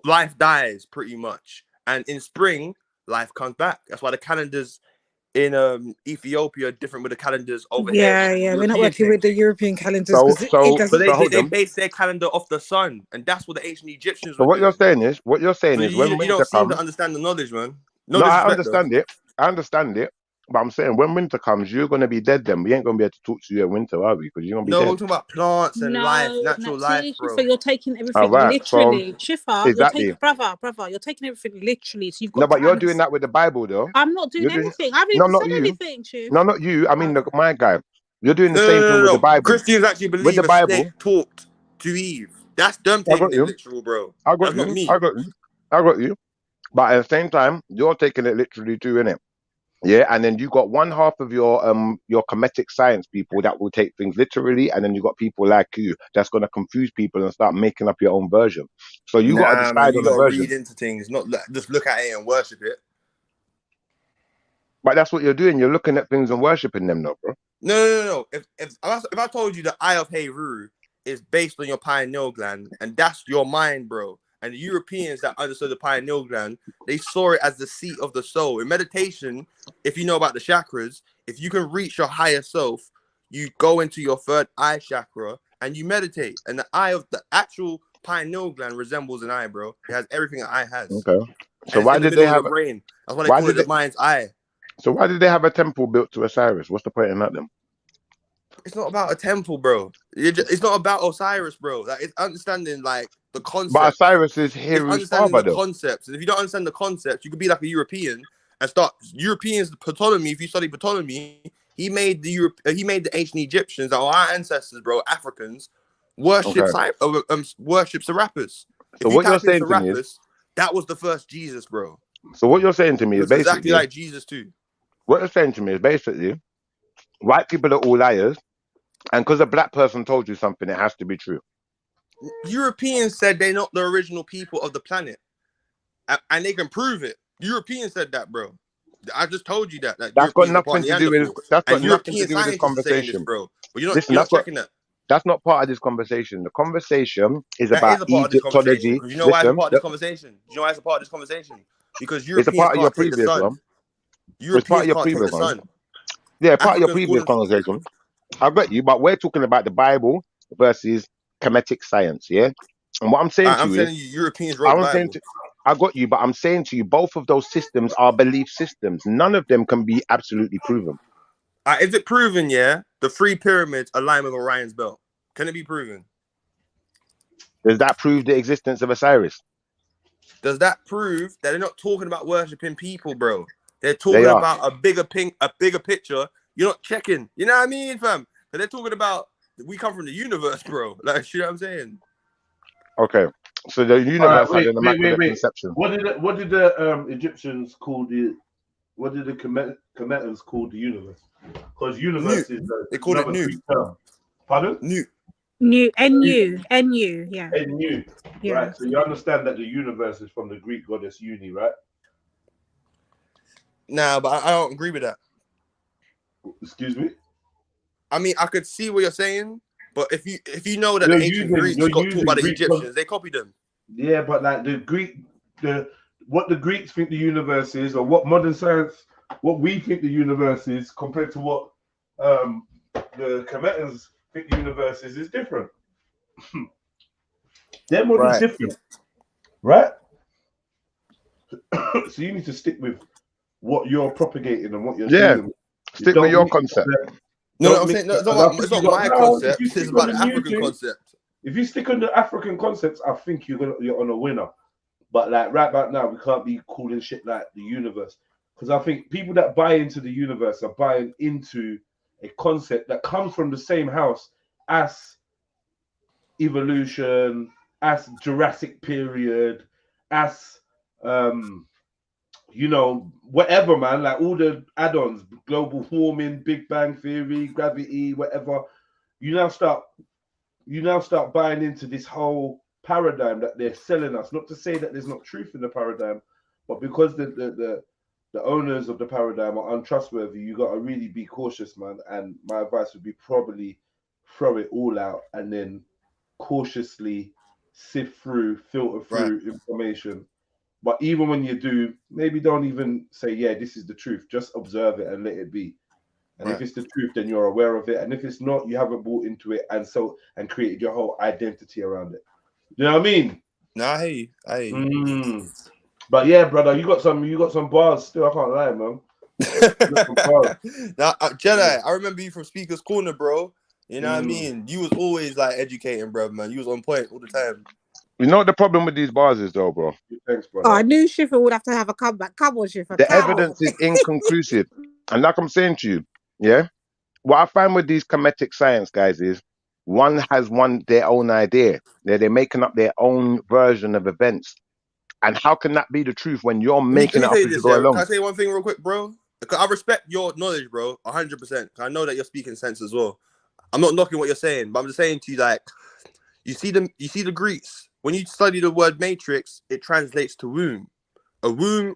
life dies pretty much. And in spring, life comes back. That's why the calendars in Ethiopia are different with the calendars over here. Yeah, we're not working with the European calendars. They base their calendar off the sun, and that's what the ancient Egyptians were doing. What you're saying is when you don't seem to understand the knowledge, man. No, I understand it. But I'm saying when winter comes, you're gonna be dead. Then we ain't gonna be able to talk to you in winter, are we? Because you're gonna be No, dead. we're talking about plants and life, natural life, See, bro. Shifa, you're taking All everything right. So literally. Shifa, you're exactly. taking, brother, you're taking everything literally. So you've No, got but to you're doing understand. that with the Bible, though. I'm not doing You're doing anything. I haven't no, even not said you. anything, Chief. No, not you. I mean, my guy. You're doing the No, same no, thing no, with the no. Bible. Christians actually With believe the a Bible, snake talked to Eve. That's them I got taking it you. literal, bro. I got That's not you. me. I got you. I got you. But at the same time, you're taking it literally too, innit? Yeah, and then you got one half of your comedic science people that will take things literally, and then you got people like you that's gonna confuse people and start making up your own version. So you gotta Nah, man, decide you on the gotta version. read into things, not just look at it and worship it. But that's what you're doing. You're looking at things and worshiping them, though, bro. No. If I told you the Eye of Heru is based on your pineal gland, and that's your mind, bro. And the Europeans that understood the pineal gland, they saw it as the seat of the soul. In meditation, if you know about the chakras, if you can reach your higher self, you go into your third eye chakra and you meditate. And the eye of the actual pineal gland resembles an eye, bro. It has everything an eye has. Okay. So And it's why in the did they middle of have? the brain. That's why they Why call did it the they? mind's eye. So why did they have a temple built to Osiris? What's the point in that then? It's not about a temple, bro. It's not about Osiris, bro. Like, it's understanding like the But concept. Osiris is It's Heru's understanding father, the though. concepts. And if you don't understand the concepts, you could be like a European and start Europeans. Ptolemy, if you study Ptolemy, he made the ancient Egyptians, our ancestors, bro, Africans, worship Okay. worship Serapis. So If you what you're type in saying to me is, Serapis, that was the first Jesus, bro. so what you're saying to me It is looks exactly basically, like Jesus too. what you're saying to me is basically, white people are all liars, and because a black person told you something, it has to be true. Europeans said they're not the original people of the planet, and they can prove it. Europeans said that, bro. I just told you that That's got Europeans are part nothing to do with. Neanderthal, That's got and nothing to European do with this scientists are saying this, conversation. bro. But you're Listen, not checking that. that's not part of this conversation. The conversation is That about is a part of this conversation. Egyptology. Because you know why it's a Listen, part of this conversation? Do you know why it's a part of this conversation? Because it's a Europeans part of your can't take the previous sun. one. It's part Europeans of your can't take the previous one. sun. Yeah, part of your Africans call previous them. conversation. I got you, but we're talking about the Bible versus comedic science, yeah? And what I'm saying to I'm you is, telling you, Europeans wrote the Bible. I got you, but I'm saying to you, both of those systems are belief systems. None of them can be absolutely proven. Is it proven, yeah? The 3 pyramids align with Orion's belt. Can it be proven? Does that prove the existence of Osiris? Does that prove that they're not talking about worshiping people, bro? They're talking about a bigger picture. You're not checking. You know what I mean, fam? But they're talking about we come from the universe, bro. Like, you know what I'm saying? Okay. So the universe had an immaculate Wait. conception. What did the Egyptians call the? What did the Kemetans call the universe? Because universe is they called it another new. Greek term. Pardon? New. NU, yeah. NU. Yeah. Right. So you understand that the universe is from the Greek goddess Uni, right? Nah, but I don't agree with that. Excuse me? I mean, I could see what you're saying, but if you know that the ancient Greeks got taught by the Egyptians, they copied them. Yeah, but like what the Greeks think the universe is, or what modern science, what we think the universe is, compared to what the Kemetans think the universe is different. Their model's different, right? So you need to stick with what you're propagating and what you're doing. Stick with your concept. No, I'm saying it's not my concept. It's about the African concept. If you stick on the African concepts, I think you're on a winner. But like right about now, we can't be calling shit like the universe, because I think people that buy into the universe are buying into a concept that comes from the same house as evolution, as Jurassic period, as whatever, man, like all the add-ons, global warming, Big Bang Theory, gravity, whatever. You now start buying into this whole paradigm that they're selling us. Not to say that there's not truth in the paradigm, but because the owners of the paradigm are untrustworthy, you got to really be cautious, man. And my advice would be probably throw it all out and then cautiously sift through, filter through information. But even when you do, maybe don't even say, yeah, this is the truth. Just observe it and let it be. And if it's the truth, then you're aware of it. And if it's not, you haven't bought into it and created your whole identity around it. You know what I mean? Nah, I hear you. But yeah, brother, you got some bars still. I can't lie, man. Now, Jedi, I remember you from Speaker's Corner, bro. You know what I mean? You was always like educating, bro, man. You was on point all the time. You know what the problem with these bars is, though, bro? Thanks, Oh, I knew Schiffer would have to have a comeback. Come on, Schiffer. The Come evidence on. is inconclusive. And like I'm saying to you, yeah, what I find with these comedic science guys is one has their own idea. They're making up their own version of events. And how can that be the truth when you're making it up as you go along? Can I say one thing real quick, bro? Because I respect your knowledge, bro, 100%. I know that you're speaking sense as well. I'm not knocking what you're saying, but I'm just saying to you, like, you see the Greeks. When you study the word matrix, it translates to womb. A womb,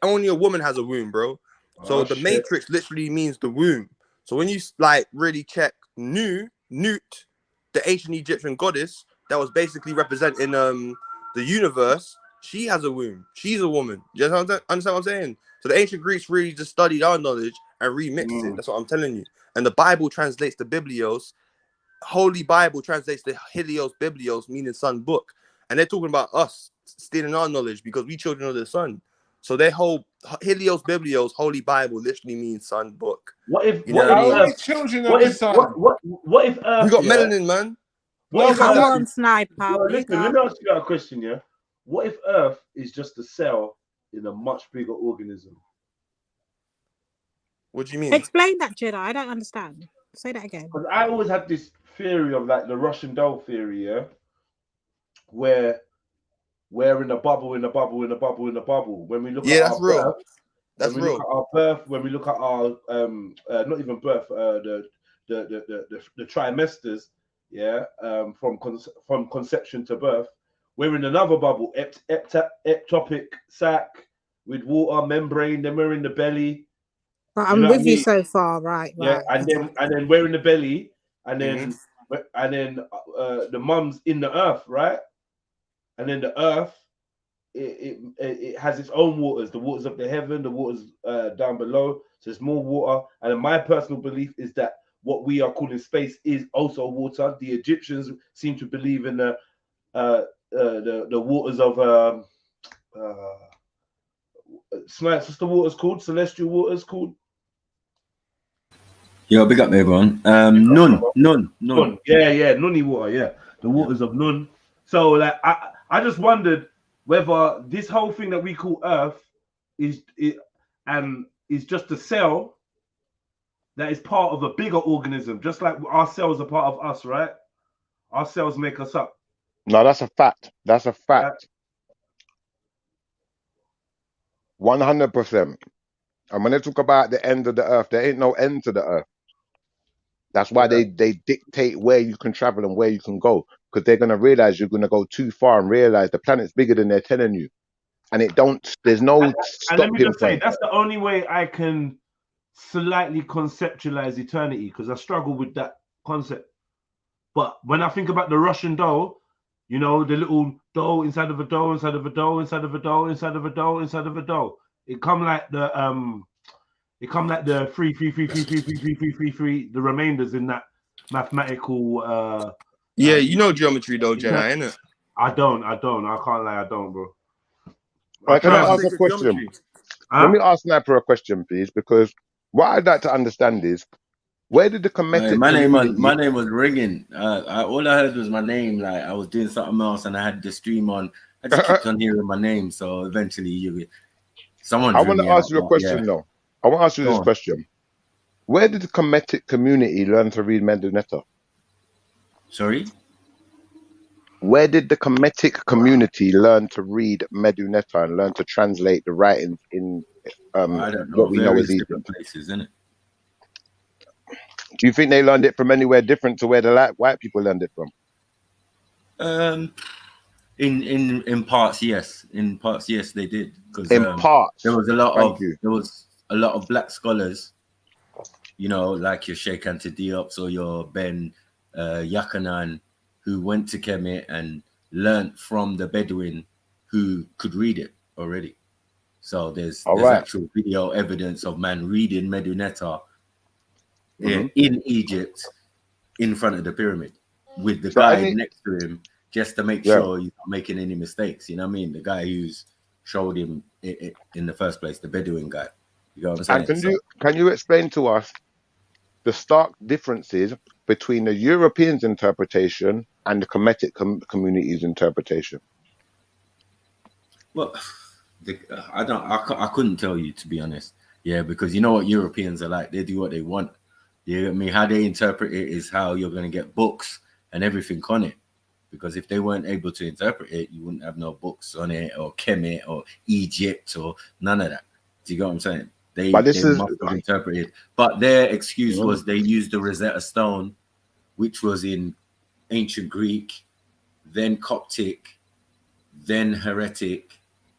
only a woman has a womb, bro. So the matrix literally means the womb. So when you like really check Nut, the ancient Egyptian goddess that was basically representing the universe, she has a womb. She's a woman. You understand what I'm saying? So the ancient Greeks really just studied our knowledge and remixed it. That's what I'm telling you. And the Bible translates the Biblios. Holy Bible translates the Helios Biblios, meaning sun book. And they're talking about us stealing our knowledge because we children of the sun. So their whole Helios Biblios, Holy Bible, literally means sun book. What if you know what if children what if Earth, we got yeah? melanin, man. Come on, Sniper. Listen, let me ask you a question, yeah. What if Earth is just a cell in a much bigger organism? What do you mean? Explain that, Jedi. I don't understand. Say that again. Because I always had this theory of like the Russian doll theory, yeah, where we're in a bubble, in a bubble, in a bubble, in a bubble. When we look at that's our real. birth, That's when we real. look at our birth, when we look at our not even birth, the trimesters, yeah, from conception to birth, we're in another bubble, ectopic sac with water membrane. Then we're in the belly. But I'm with you so far, right? Yeah, and then we're in the belly, and then the mum's in the earth, right? And then the earth, it has its own waters, the waters of the heaven, the waters down below. So there's more water. And then my personal belief is that what we are calling space is also water. The Egyptians seem to believe in the waters of what's the waters called? Celestial waters called? Yo, big up everyone. Nun. Yeah, Nunny water, yeah. The waters of Nun. So like I just wondered whether this whole thing that we call Earth is just a cell that is part of a bigger organism, just like our cells are part of us, right? Our cells make us up. No, that's a fact. That's a fact. 100%. And when they talk about the end of the earth, there ain't no end to the earth. That's why they dictate where you can travel and where you can go, because they're going to realize you're going to go too far and realize the planet's bigger than they're telling you. And there's no And let me stopping just say, point. that's the only way I can slightly conceptualize eternity, because I struggle with that concept. But when I think about the Russian doll, you know, the little doll inside of a doll, inside of a doll, inside of a doll, inside of a doll, inside of a doll. It come like the three, the remainders in that mathematical Yeah, you know geometry though, Jedi, innit? I don't. I can't lie, I don't, bro. Right, can I ask a question? Let me ask Sniper a question, please, because what I'd like to understand is, where did the comedic My name was ringing. All I heard was my name. Like I was doing something else, and I had the stream on. I just kept on hearing my name. So eventually, someone. I want to ask you a question, though. I want to ask you this question: where did the comedic community learn to read Medunetta? Sorry. Where did the comedic community learn to read Medunetta and learn to translate the writings in I don't know, what we know as Egypt? different places, isn't it? Do you think they learned it from anywhere different to where the white people learned it from? In parts, yes. In parts, yes, they did. Because in parts, there was a lot of black scholars. You know, like your Sheikh Anta Diop or your Ben Yakanan, who went to Kemet and learnt from the Bedouin who could read it already. So there's actual video evidence of man reading Medunetta in Egypt in front of the pyramid with the guy next to him just to make sure he's not making any mistakes. You know what I mean? The guy who's showed him it in the first place, the Bedouin guy. You know what I'm And saying? can you explain to us the stark differences between the Europeans' interpretation and the Kemetic community's interpretation? Well, I couldn't tell you, to be honest. Yeah, because you know what Europeans are like. They do what they want. You know what I mean? How they interpret it is how you're going to get books and everything on it. Because if they weren't able to interpret it, you wouldn't have no books on it or Kemet or Egypt or none of that. Do you get what I'm saying? They must have interpreted. But their excuse was they used the Rosetta Stone, which was in ancient Greek, then Coptic, then Heretic,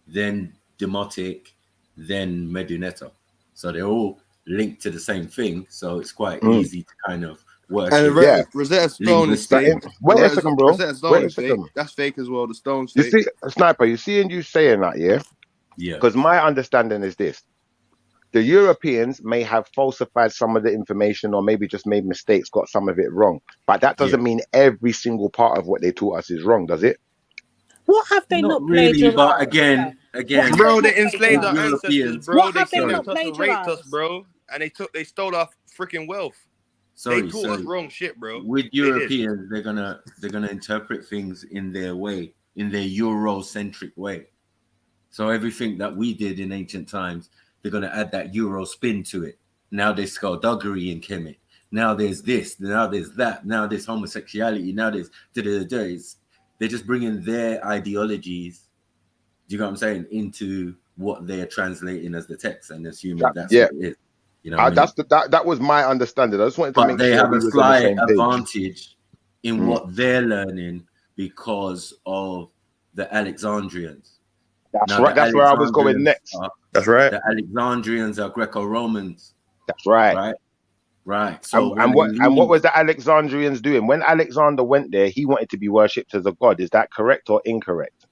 then Demotic, then Medunetta. So they're all linked to the same thing. So it's quite easy to kind of work. And Rosetta Stone is fake. Wait a second, bro. Rosetta Stone is fake. That's fake as well. The stone's fake. You see, Sniper, you saying that, yeah? Yeah. Because my understanding is this. The Europeans may have falsified some of the information or maybe just made mistakes, got some of it wrong. But that doesn't mean every single part of what they taught us is wrong, does it? What have they not really, but again, bro, they enslaved our ancestors, bro. What They have they killed not us and raped us, bro. And they stole our freaking wealth. They taught us wrong shit, bro. With Europeans, they're gonna interpret things in their way, in their Eurocentric way. So everything that we did in ancient times, they're gonna add that Euro spin to it. Now there's skullduggery in Kemet. Now there's this. Now there's that. Now there's homosexuality. Now there's they're just bringing their ideologies. Do you know what I'm saying? Into what they're translating as the text and assuming that's what it is. You know, that was my understanding. I just wanted to make they sure have we a was on the slight same page. advantage in what they're learning because of the Alexandrians. That's right. That's where I was going next. That's right. The Alexandrians are Greco-Romans. That's right. Right. So and what was the Alexandrians doing? When Alexander went there, he wanted to be worshipped as a god. Is that correct or incorrect?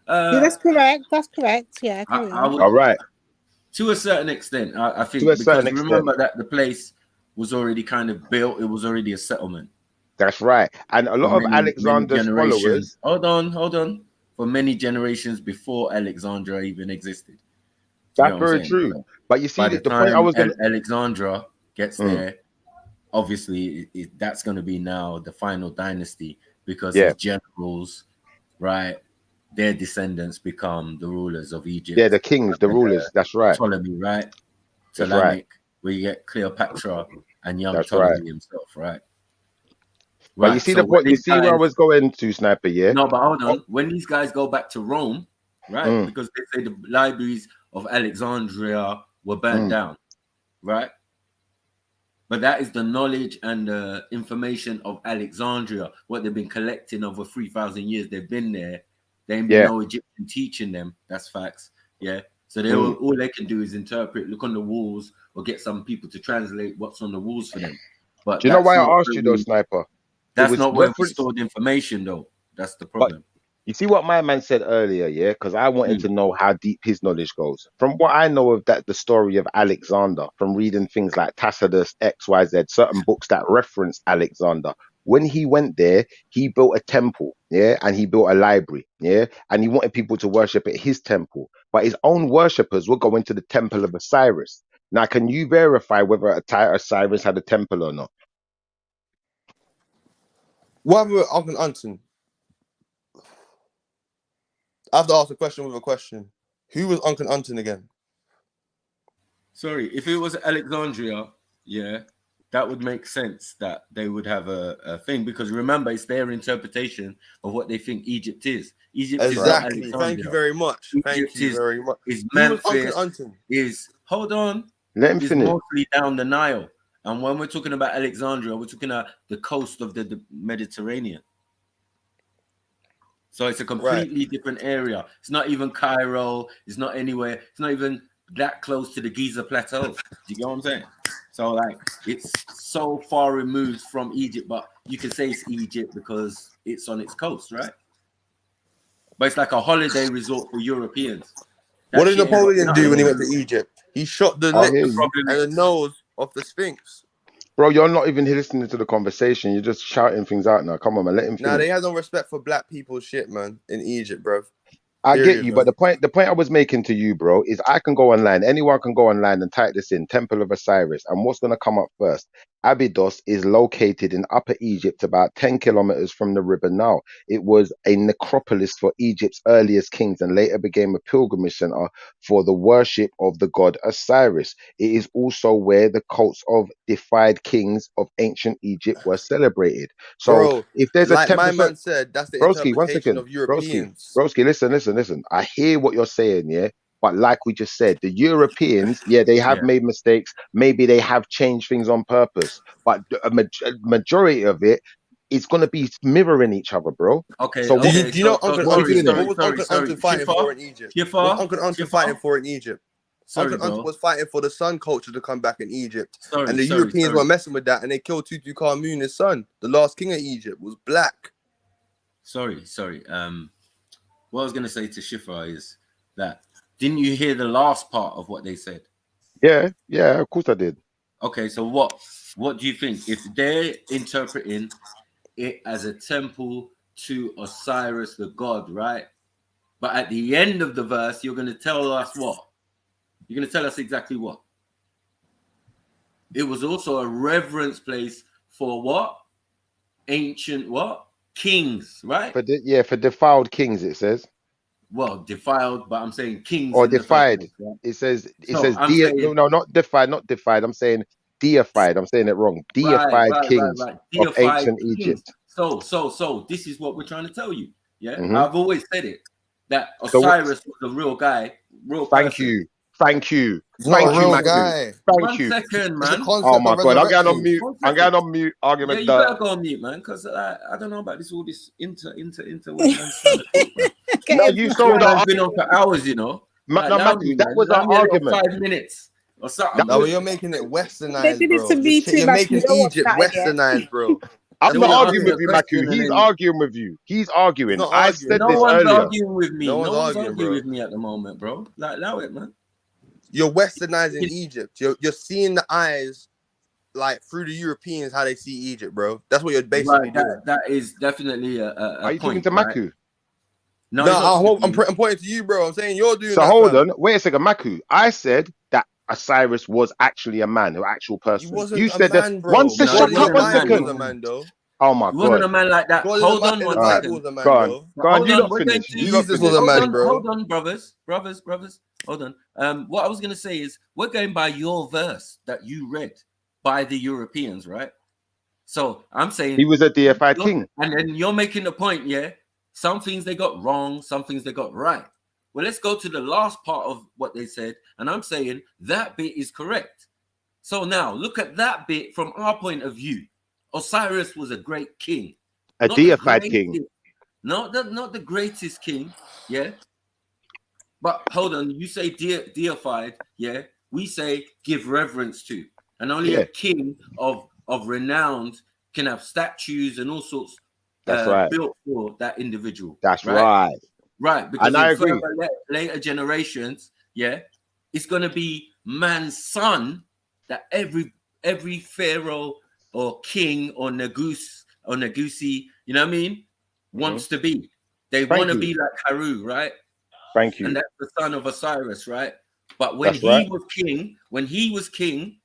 Yeah, that's correct. That's correct. Yeah. All right. To a certain extent, I think, To a because certain extent. remember that the place was already kind of built. It was already a settlement. That's right. And a lot of Alexander's followers. Hold on. For many generations before Alexandria even existed. That's very true. But you see, by the point I was going Alexandra gets there, obviously that's going to be now the final dynasty because his generals, right? Their descendants become the rulers of Egypt. Yeah, the kings, the rulers. That's right. Ptolemy, right? That's Ptolemaic, right. where you get Cleopatra and young That's Ptolemy right. himself, right? But you see the point. You see where I was going to, Sniper. Yeah. No, but hold on. When these guys go back to Rome, right? Because they say the libraries of Alexandria were burnt down, right? But that is the knowledge and the information of Alexandria, what they've been collecting over 3,000 years. They've been there. There ain't been no Egyptian teaching them. That's facts. Yeah. So they all they can do is interpret, look on the walls, or get some people to translate what's on the walls for them. But do you know why I asked you though, Sniper? That's not where we stored information though. That's the problem. You see what my man said earlier, yeah? Because I wanted to know how deep his knowledge goes. From what I know of the story of Alexander, from reading things like Tacitus, XYZ, certain books that reference Alexander. When he went there, he built a temple, yeah? And he built a library, yeah? And he wanted people to worship at his temple. But his own worshippers were going to the temple of Osiris. Now, can you verify whether Osiris had a temple or not? What about Uncle Anton? I have to ask a question with a question. Who was Uncle Anton again? Sorry, if it was Alexandria, yeah, that would make sense that they would have a thing because remember, it's their interpretation of what they think Egypt is. Egypt exactly. Is Thank you very much. Thank you very much. Is Who was Memphis? Uncle Anton? Is hold on. Let him is finish. Mostly down the Nile, and when we're talking about Alexandria, we're talking about the coast of the Mediterranean. So it's a completely different area. It's not even Cairo. It's not anywhere. It's not even that close to the Giza Plateau. Do you get what I'm saying? So like, it's so far removed from Egypt, but you can say it's Egypt because it's on its coast, right? But it's like a holiday resort for Europeans. What did Napoleon do when he went to Egypt? He shot the lips and the nose of the Sphinx. Bro, you're not even listening to the conversation. You're just shouting things out now. Come on, man. Let him finish. Nah, they had no respect for black people's shit, man, in Egypt, bro. I get Period, you, man. but the point I was making to you, bro, is I can go online. Anyone can go online and type this in, Temple of Osiris, and what's going to come up first? Abydos is located in Upper Egypt, about 10 kilometers from the river Nile. It was a necropolis for Egypt's earliest kings and later became a pilgrimage center for the worship of the god Osiris. It is also where the cults of deified kings of ancient Egypt were celebrated. So Bro, if there's a like my temple, man said, that's the Broski, one interpretation second. of Europeans. Broski, listen. I hear what you're saying, yeah. But like we just said, the Europeans, yeah, they have Yeah. made mistakes. Maybe they have changed things on purpose. But a majority of it is going to be mirroring each other, bro. Okay, So Do what, you know Uncle what are we Uncle? doing What then? was Uncle Uncle fighting for in Egypt? What was Uncle Uncle fighting for in Egypt? Sorry, Uncle Uncle bro. was fighting for the sun culture to come back in Egypt. Sorry, And the sorry, Europeans sorry. were messing with that and they killed Tutankhamun, his son. The last king of Egypt was black. Sorry. What I was gonna say to Shifra is that didn't you hear the last part of what they said? Yeah, of course I did. Okay, so what do you think if they're interpreting it as a temple to Osiris the god, right? But at the end of the verse, you're gonna tell us what? You're gonna tell us exactly what? It was also a reverence place for what? Ancient what? Kings, right? For defiled kings, it says. Well, defiled, but I'm saying kings Or in the first defied. place, right? It says So I'm de saying no, not defied, not defied. I'm saying deified. I'm saying it wrong. Deified kings of Deified ancient kings. Egypt. So this is what we're trying to tell you. Yeah, Mhm. I've always said it that So what- Osiris was a real guy, real Thank person. you, He's not a real Maku. guy. Thank One you. second, It's a man. concept Oh my of god, I'm getting on resurrection. mute. One I'm second. getting on mute. Yeah, Argument you done. better go on mute, man, because I don't know about this all this inter when man's trying to talk, man. No, you sold Man's our been on for hours, you know. Like, no, allow Maku. me, That man. was Allow our me a little argument. 5 minutes or something. That No, was. you're making it They westernized, did it bro. to me too, You're Matthew. making You don't watch Egypt that again. westernized, bro. I'm They not want to arguing ask me with a you, question Maku. and He's then arguing with you. He's arguing. not I arguing, said no this one's earlier. arguing with me. No No one's one's arguing, arguing bro. with me at the moment, bro. Like, allow it, man. You're westernizing Egypt. You're seeing the eyes like through the Europeans how they see Egypt, bro. That's what you're basically Right, doing. that is definitely a Are you talking point, to right? Maku? No, No, he's not talking to I'm me. pointing to you, bro. I'm saying you're doing So that, hold fam. on. Wait a second, Maku. I said that Osiris was actually a man, an actual He person. wasn't You a said that. man, bro. One second. No, God he in the Shut up. wasn't a 1 man. Bible He was second. a wasn't, man, though. Oh my he wasn't god. a man like that. God Hold in on one the All right. Bible second. was a man, Go on. though. Go on. Hold You on, lot we're going finish. to You lot Jesus finish. was a man, bro. hold on, brothers. Hold on. What I was gonna say is we're going by your verse that you read by the Europeans, right? So I'm saying He was a deified king. and then you're making the point, yeah. Some things they got wrong, some things they got right. Well, let's go to the last part of what they said, and I'm saying that bit is correct. So now look at that bit from our point of view. Osiris was a great king, A not the deified king. greatest, not the greatest king, yeah. But hold on, you say deified, yeah. We say give reverence to, and only Yeah. a king of renown can have statues and all sorts That's right. built for that individual. That's right. right. Right, because And I in agree. further later generations, yeah, it's gonna be man's son that every pharaoh or king or Negusi, you know what I mean, wants to be. They Thank want to you. be like Haru, right? Thank And you. that's the son of Osiris, right? But when That's right. he was king,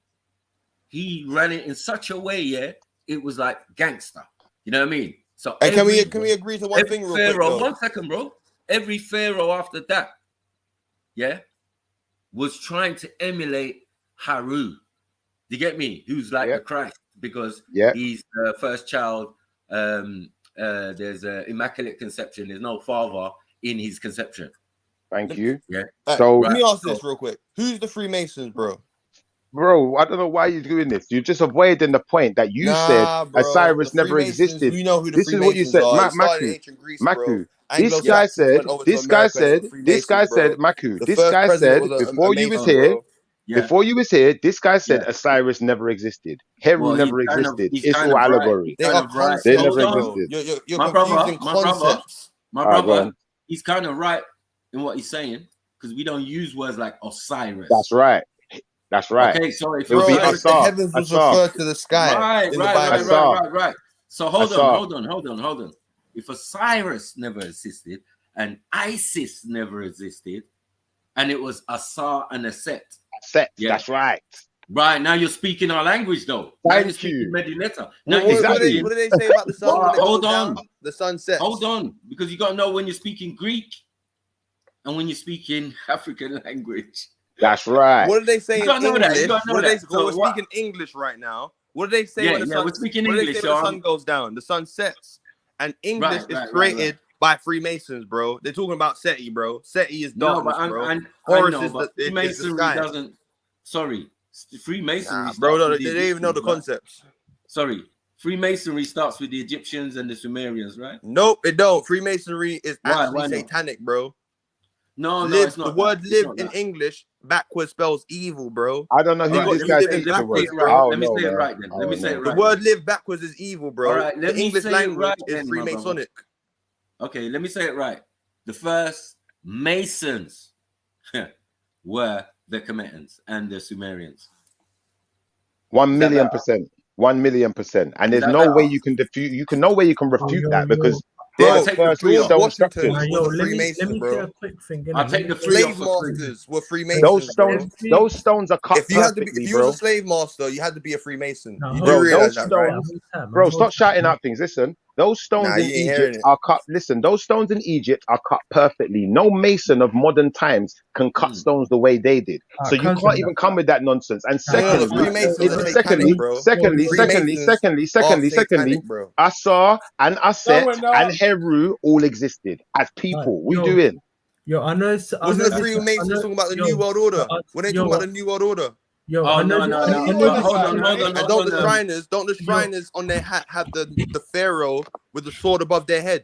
he ran it in such a way, yeah, it was like gangster. You know what I mean? So And can we agree to one thing real quick, pharaoh, though? 1 second, bro. Every pharaoh after that, yeah, was trying to emulate Haru. Do you get me? Who's like the Christ because he's the first child. There's an immaculate conception. There's no father in his conception. Thank you. Yeah. So Let me ask this real quick. Who's the Freemasons, bro? Bro, I don't know why you're doing this. You're just avoiding the point that you said bro. Osiris The never Freemasons, existed. we know who the This is what you Freemasons said, are. It started in Maku. ancient Greece, bro. Maku. This Anglo-Saxons guy said. went over to This guy America and said. they were This guy Freemasons, said. bro. Maku. The This first guy president said was before a you was Mason, here. bro. Yeah. Before you was here, this guy said Yeah. Osiris never existed. Heru Well, never existed. he's It's kind all of right. allegory. He's kind of right. They concepts, never Hold on. existed. You're My confusing brother, concepts. my All right, go brother, on. he's kind of right in what he's saying because we don't use words like Osiris. That's right. That's right. Okay, so if It would be Osiris, the Asar. heavens was Asar. referred to the sky in the Bible. Asar. Right. So hold Asar. on. If Osiris never existed, and ISIS never existed, and it was Asa and a Set. Set, that's right. Right, now you're speaking our language, though. Now you're speaking Medinetta. Now What do they say about the sun? When it Hold goes on. down? The sun sets. Hold on, because you got to know when you're speaking Greek and when you're speaking African language. That's right. What do they say You in gotta know that, English? you gotta know What do they that. say? So We're what- speaking English right now. What do they say Yeah, when the yeah, sun? we're speaking what do they English, say when the so sun goes down? The sun sets. And English is created by Freemasons, bro. They're talking about SETI, bro. SETI is No, darkness, but bro. I Horus know, is but the Freemasonry sky. doesn't. Sorry, Freemasonry. Bro, starts no, with they the don't even know the Egyptians, right? concepts. Sorry, Freemasonry starts with the Egyptians and the Sumerians, right? Nope, it don't. Freemasonry is Why? actually Why not? satanic, bro. No, live, it's not. The word that. It's live not in that. English backwards spells evil, bro. I don't know who All right, this let guy me say thinks it the word. right. Let me say it right then. Let me say it The right. word live backwards is evil, bro. All right, let the me English say it language right is then, my brother. Freemasonic. Okay, let me say it right. The first Masons were the Kemetans and the Sumerians. 1 million %. 1 million %. And there's that no better? way you can no way you can refute that because Bro, they're I'll the take the first three stone off. structures. Let me say a quick thing. I'll take the three Slave off for free. masters were Freemasons, Those stones are cut If you had to be, perfectly, if you bro. was a slave master, you had to be a Freemason. No, You hold do Bro, on. realize those that, right? stones, bro, stop shouting out things. Listen, those stones Nah, in you ain't hearing Egypt it. are cut. Listen, those stones in Egypt are cut perfectly. No mason of modern times can cut stones the way they did. So you can't even come with that nonsense. And No, Freemasons are satanic, bro. secondly, bro. Asa and Aset we're not. and Heru all existed as people. We yo. doing. Yo, I know. I Wasn't know the this- Freemasons I know- talking about the yo, New World Order? yo, When they yo, talking about the New World Order? Yo, Oh, I know. no, no, no. I know Hold this- on, I know- hold on, And hold don't the on. Shriners on their hat have the pharaoh with the sword above their head?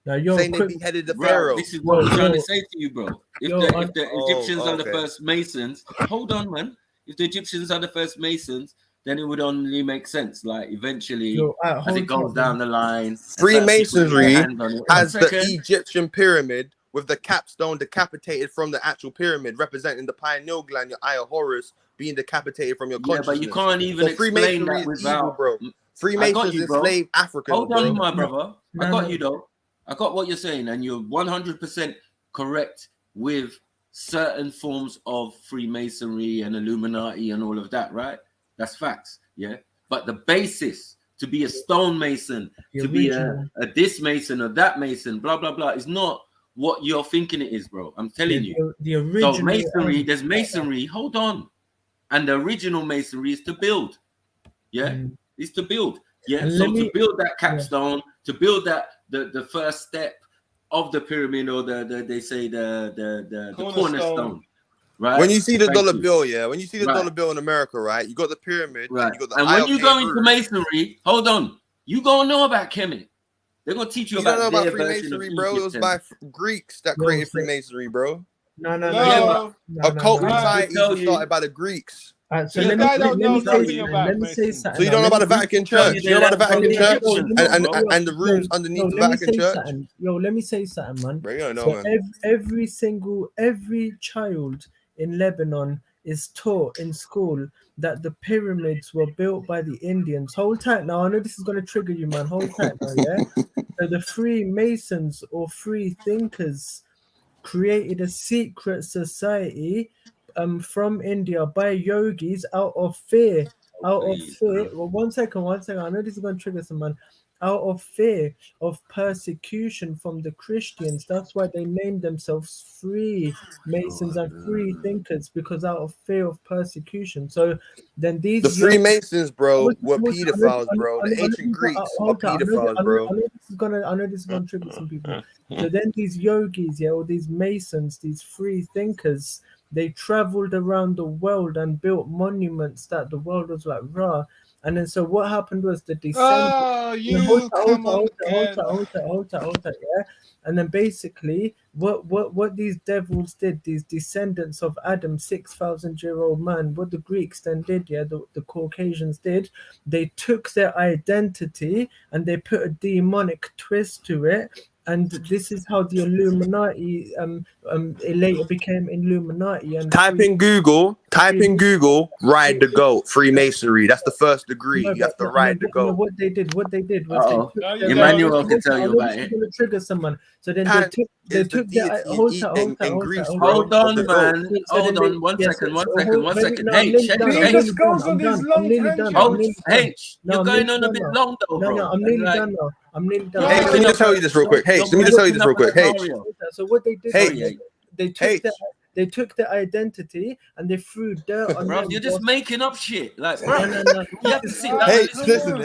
Now, yo, saying quick- they beheaded the Bro, pharaoh. this is what I'm Yo, trying yo. to say to you, bro. If Yo, the Oh, Egyptians are the okay. first Masons, hold on, man. If the Egyptians are the first Masons, then it would only make sense. Like eventually, Yo, as hold it goes on, down the line, and certain people Freemasonry put their hands on it. One has the second. Egyptian pyramid with the capstone decapitated from the actual pyramid, representing the pineal gland, your eye of Horus, being decapitated from your Yeah, consciousness. but you can't even So explain Freemasonry that is evil, without. bro. I got Freemasons you, bro. enslaved Africans, Hold bro. on, my brother. I No, got no. you, though. I got what you're saying, and you're 100% correct with certain forms of Freemasonry and Illuminati and all of that, right? That's facts, yeah? But the basis to be a stonemason, The to be a original. this mason or that mason, blah, blah, blah, is not what you're thinking it is, bro. I'm telling you. The original. So masonry, there's masonry, hold on. And the original masonry is to build, yeah? Is to build, yeah? And So let to me- build that capstone, to build that, the first step of the pyramid, or they say the cornerstone, right? When you see the Thank dollar you. bill, yeah, when you see the Right. dollar bill in America, right, you got the pyramid, Right. and you got the And Eye when of you go into Horus. masonry, hold on, you gonna know about Kemet. They're gonna teach you, You don't know about their version Freemasonry, of bro. It was Egypt by and- Greeks that No, created so- Freemasonry, bro. No, Yeah, but Occult no. societies tell were you- started by the Greeks. So This let me guy don't know say nothing about let me say Masonry. something. So you don't know about the Vatican Church? You know about the Vatican Church and the rooms underneath the Vatican Church? Yo, let me say something, man. Bro, you don't know, So man. every child in Lebanon is taught in school that the pyramids were built by the Indians. Hold tight now. I know this is gonna trigger you, man. Hold tight now, yeah. So the Freemasons or free thinkers created a secret society from India by yogis out of fear. Well, one second. I know this is going to trigger some, man. Out of fear of persecution from the Christians. That's why they named themselves free Masons and free thinkers, because out of fear of persecution. So then these The Freemasons, bro, were pedophiles, bro. The ancient Greeks are pedophiles, bro. I know this is gonna trigger some people. So then these yogis, yeah, or these Masons, these free thinkers, they traveled around the world and built monuments that the world was like, rah. And then so what happened was the descendants. Oh, you come on again. Hold on, yeah. And then basically, what these devils did, these descendants of Adam, 6,000-year-old man, what the Greeks then did, yeah, the Caucasians did, they took their identity and they put a demonic twist to it. And this is how the Illuminati it later became Illuminati. And Type in Google Type in Google, ride the goat, Freemasonry. That's the first degree. You have to ride the goat. What they did was Uh-oh. they took Emmanuel can tell you about it. going to trigger someone. So then Pan they is the took the deity in Greece, bro. Hold on, The goat. man. Hold on. One second. No, Hey, check. I'm nearly done. H, you're going on a bit long though, bro. No, I'm nearly done now. I'm nearly done. Hey, let me just tell you this real quick. Hey, let me just tell you this real quick. Hey, So what they did, Hey, they took the identity and they threw dirt on Bro, them. you're just making up shit. Like, No, bro, no, no. you have to sit down. Hey, and listen.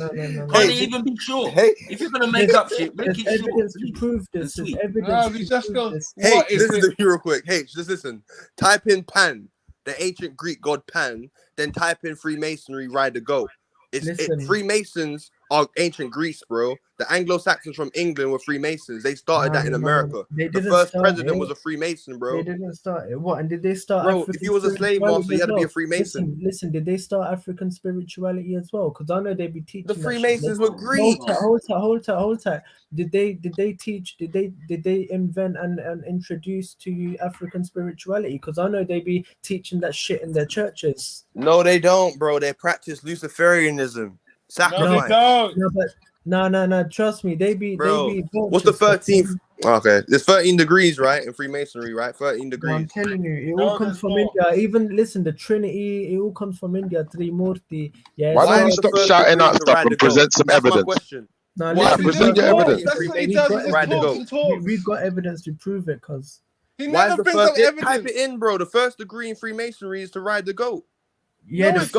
No. Can't even be sure. If you're gonna make up shit, make it sure. Evidence to prove this. There's evidence No, to we just prove go. this. Hey, What is listen it? to me real quick. Hey, just listen. Type in Pan, the ancient Greek god Pan, then type in Freemasonry, ride the goat. Freemasons are ancient Greece, bro. The Anglo-Saxons from England were Freemasons. They started that in America. They The didn't first start president it. was a Freemason, bro. They didn't start it. What? And did they start? Bro, African if you was a slave master, you had to be a Freemason. Listen. Did they start African spirituality as well? Because I know they'd be teaching. The Freemasons were Greek. Hold tight. Did they teach? Did they invent and introduce to you African spirituality? Because I know they'd be teaching that shit in their churches. No, they don't, bro. They practice Luciferianism. Sacrifice. No. Trust me, they be. What's the 13th? Okay, there's 13 degrees, right, in Freemasonry, right? 13 degrees. I'm telling you, it all comes from India. Even listen, the Trinity, it all comes from India. Trimurti. Yeah. Why don't you stop shouting out stuff and present some evidence? No, Why? Present your evidence. That's what he does. He just talks and talks. We've got evidence to prove it, cause he Why never is the brings first? up evidence. Type it in, bro. The first degree in Freemasonry is to ride the goat. yeah, No, the it's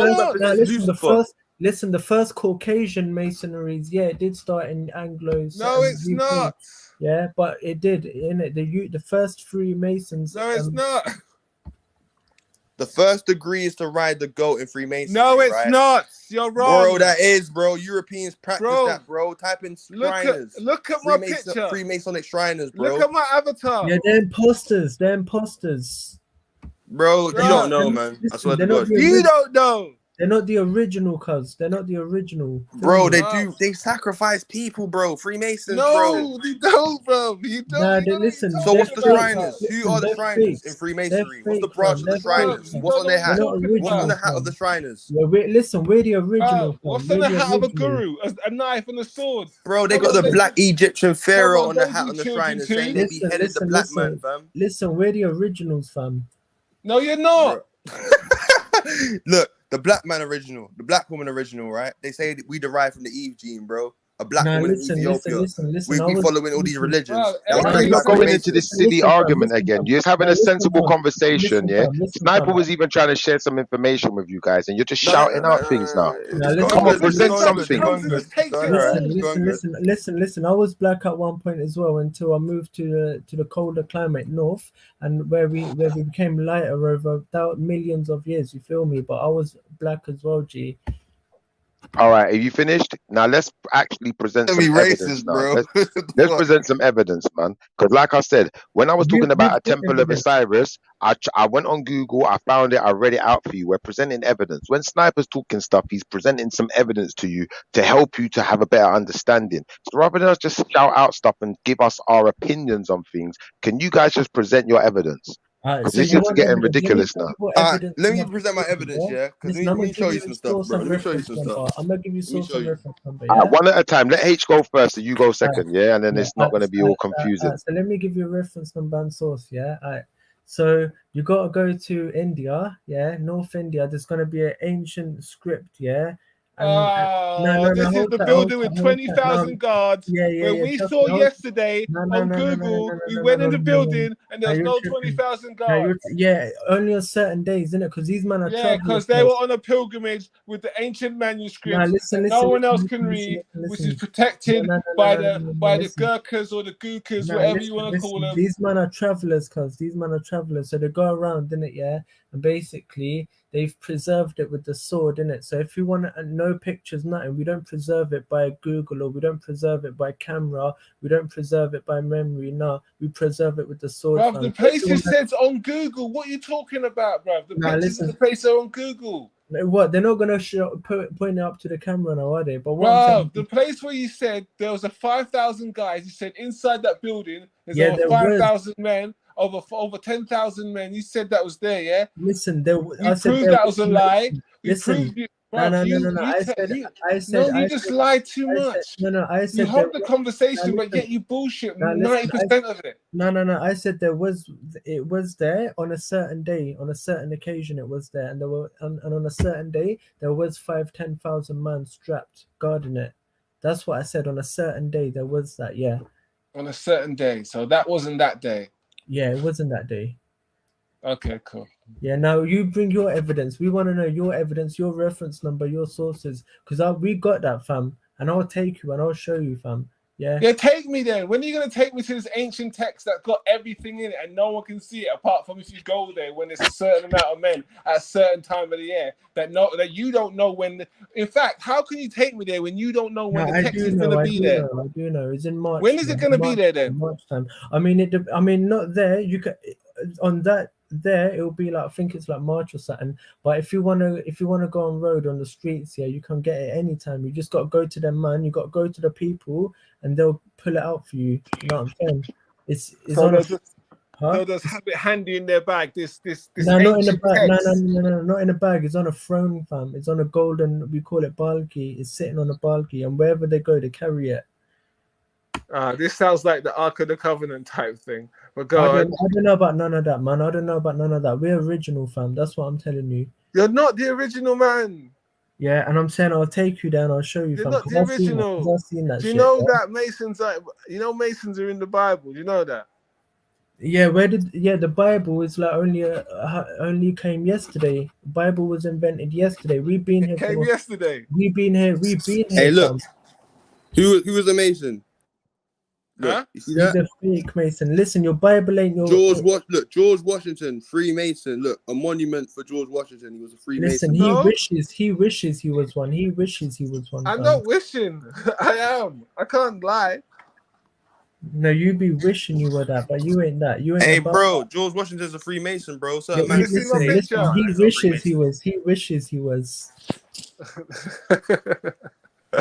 not. first. Now, listen, the first Caucasian masonries, yeah, it did start in Anglos. No, it's not. Yeah, but it did in it. The first Freemasons. No, it's not. The first degree is to ride the goat in Freemasonry. No, it's right? not. You're wrong. Bro, that is, bro. Europeans practice that, bro. Type in Shriners. Look at my picture. Freemasonic Shriners, bro. Look at my avatar. Yeah, they're imposters. Bro, you don't know, man. I swear to God. You don't know. They're not the original, cuz. They're not the original. Bro, they do. They sacrifice people, bro. Freemasons, no, bro. You don't, bro. You don't. Nah, they listen. So what's the Shriners? Who are the Shriners in Freemasonry? What's the branch of the Shriners? What's on their hat? What's on the hat of the Shriners? Yeah, we're the original. What's on the hat of a guru? A knife and a sword. Bro, they got the black Egyptian pharaoh on the hat on the Shriners saying they beheaded the black man, fam. Listen, we're the originals, fam. No, you're not. Look, the black man original, the black woman original, right? They say we derive from the Eve gene, bro. A black woman in Ethiopia. Listen, we following all these religions. You're not going into this silly argument again. You're just having a sensible conversation, yeah? Sniper was even trying to share some information with you guys, and you're just shouting out things now. Come on, present something. Listen. I was black at one point as well until I moved to the colder climate north, and where we became lighter over millions of years. You feel me? But I was black as well, G. All right, are you finished? Now let's actually present some evidence. Bro. Let's present some evidence, man. Because like I said, when I was talking about a temple of Osiris, I went on Google, I found it, I read it out for you. We're presenting evidence. When Sniper's talking stuff, he's presenting some evidence to you to help you to have a better understanding. So rather than us just shout out stuff and give us our opinions on things, can you guys just present your evidence? Because this is getting ridiculous now. Let me present my evidence, yeah? Because let me show you some stuff, bro. Let me show you some stuff. I'm going to give you source and reference number. One at a time. Let H go first, so you go second, yeah? And then it's not going to be all confusing. So let me give you a reference number and source, yeah? All right. So you got to go to India, yeah? North India. There's going to be an ancient script, yeah? This is the building with 20,000 guards. When we saw yesterday on Google, we went in the building and there's no 20,000 guards. Yeah, only on certain days, isn't it? Because these men are because they were on a pilgrimage with the ancient manuscripts no one else can read, which is protected by the Gurkhas or the Gurkhas, whatever you want to call them. These men are travelers, so they go around, innit? Yeah, and basically they've preserved it with the sword, innit? So if you want no pictures, nothing, we don't preserve it by Google, or we don't preserve it by camera, we don't preserve it by memory, no, we preserve it with the sword. Bruv, the places said on Google. What are you talking about, bruv? The pictures of the place are on Google. What? They're not gonna point it up to the camera now, are they? But the place where you said there was a 5,000 guys, you said inside that building there's over 5,000 men. over 10,000 men. You said that was there, yeah? Listen, You proved that was a lie. You proved it. No. You just lied too much. I said you hope the conversation, but yet you bullshit 90% of it. No. I said it was there on a certain day, on a certain occasion. It was there, and there were, and on a certain day there was 10,000 men strapped guarding it. That's what I said. On a certain day there was that. Yeah. On a certain day, so that wasn't that day. Yeah, it wasn't that day. Okay, cool. Yeah, now you bring your evidence. We want to know your evidence, your reference number, your sources, because we got that, fam, and I'll take you and I'll show you, fam. Yeah. Yeah, take me then. When are you gonna take me to this ancient text that got everything in it and no one can see it apart from if you go there when there's a certain amount of men at a certain time of the year that you don't know when. In fact, how can you take me there when you don't know when the text is gonna be there? I do know. It's in March. When is it gonna be there then? March time. I mean, not there. You can on that. There it'll be like, I think it's like March or something. But if you wanna go on road on the streets, yeah, you can get it anytime. You just gotta go to them, man. You gotta go to the people and they'll pull it out for you. You know what I'm saying? It's so on they'll just have it handy in their bag. This no, not in the bag. text. No, not in a bag. It's on a throne, fam. It's on a golden, we call it balki. It's sitting on a balki, and wherever they go, they carry it. This sounds like the Ark of the Covenant type thing. But go I on. don't know about none of that, man. I don't know about none of that. We're original, fam. That's what I'm telling you. You're not the original, man. Yeah, and I'm saying I'll take you down. I'll show you, You're fam. not the original. I've seen that Do you shit, know yeah? that Masons are in the Bible? Do you know that? Yeah, the Bible is like only came yesterday. The Bible was invented yesterday. We've been here. Yesterday. We've been here. Hey, look. Fam. Who was a Mason? Look, huh? You see that? He's a fake Mason. Listen, your Bible ain't your. George Washington, Freemason. Look, a monument for George Washington. He was a Freemason. Listen, he wishes he was one. He wishes he was one. I'm fam. not wishing. I am. I can't lie. No, you be wishing you were that, but you ain't that. You ain't. Hey, about bro, that. George Washington's a Freemason, bro. So Yeah, listen, he wishes he was. He wishes he was.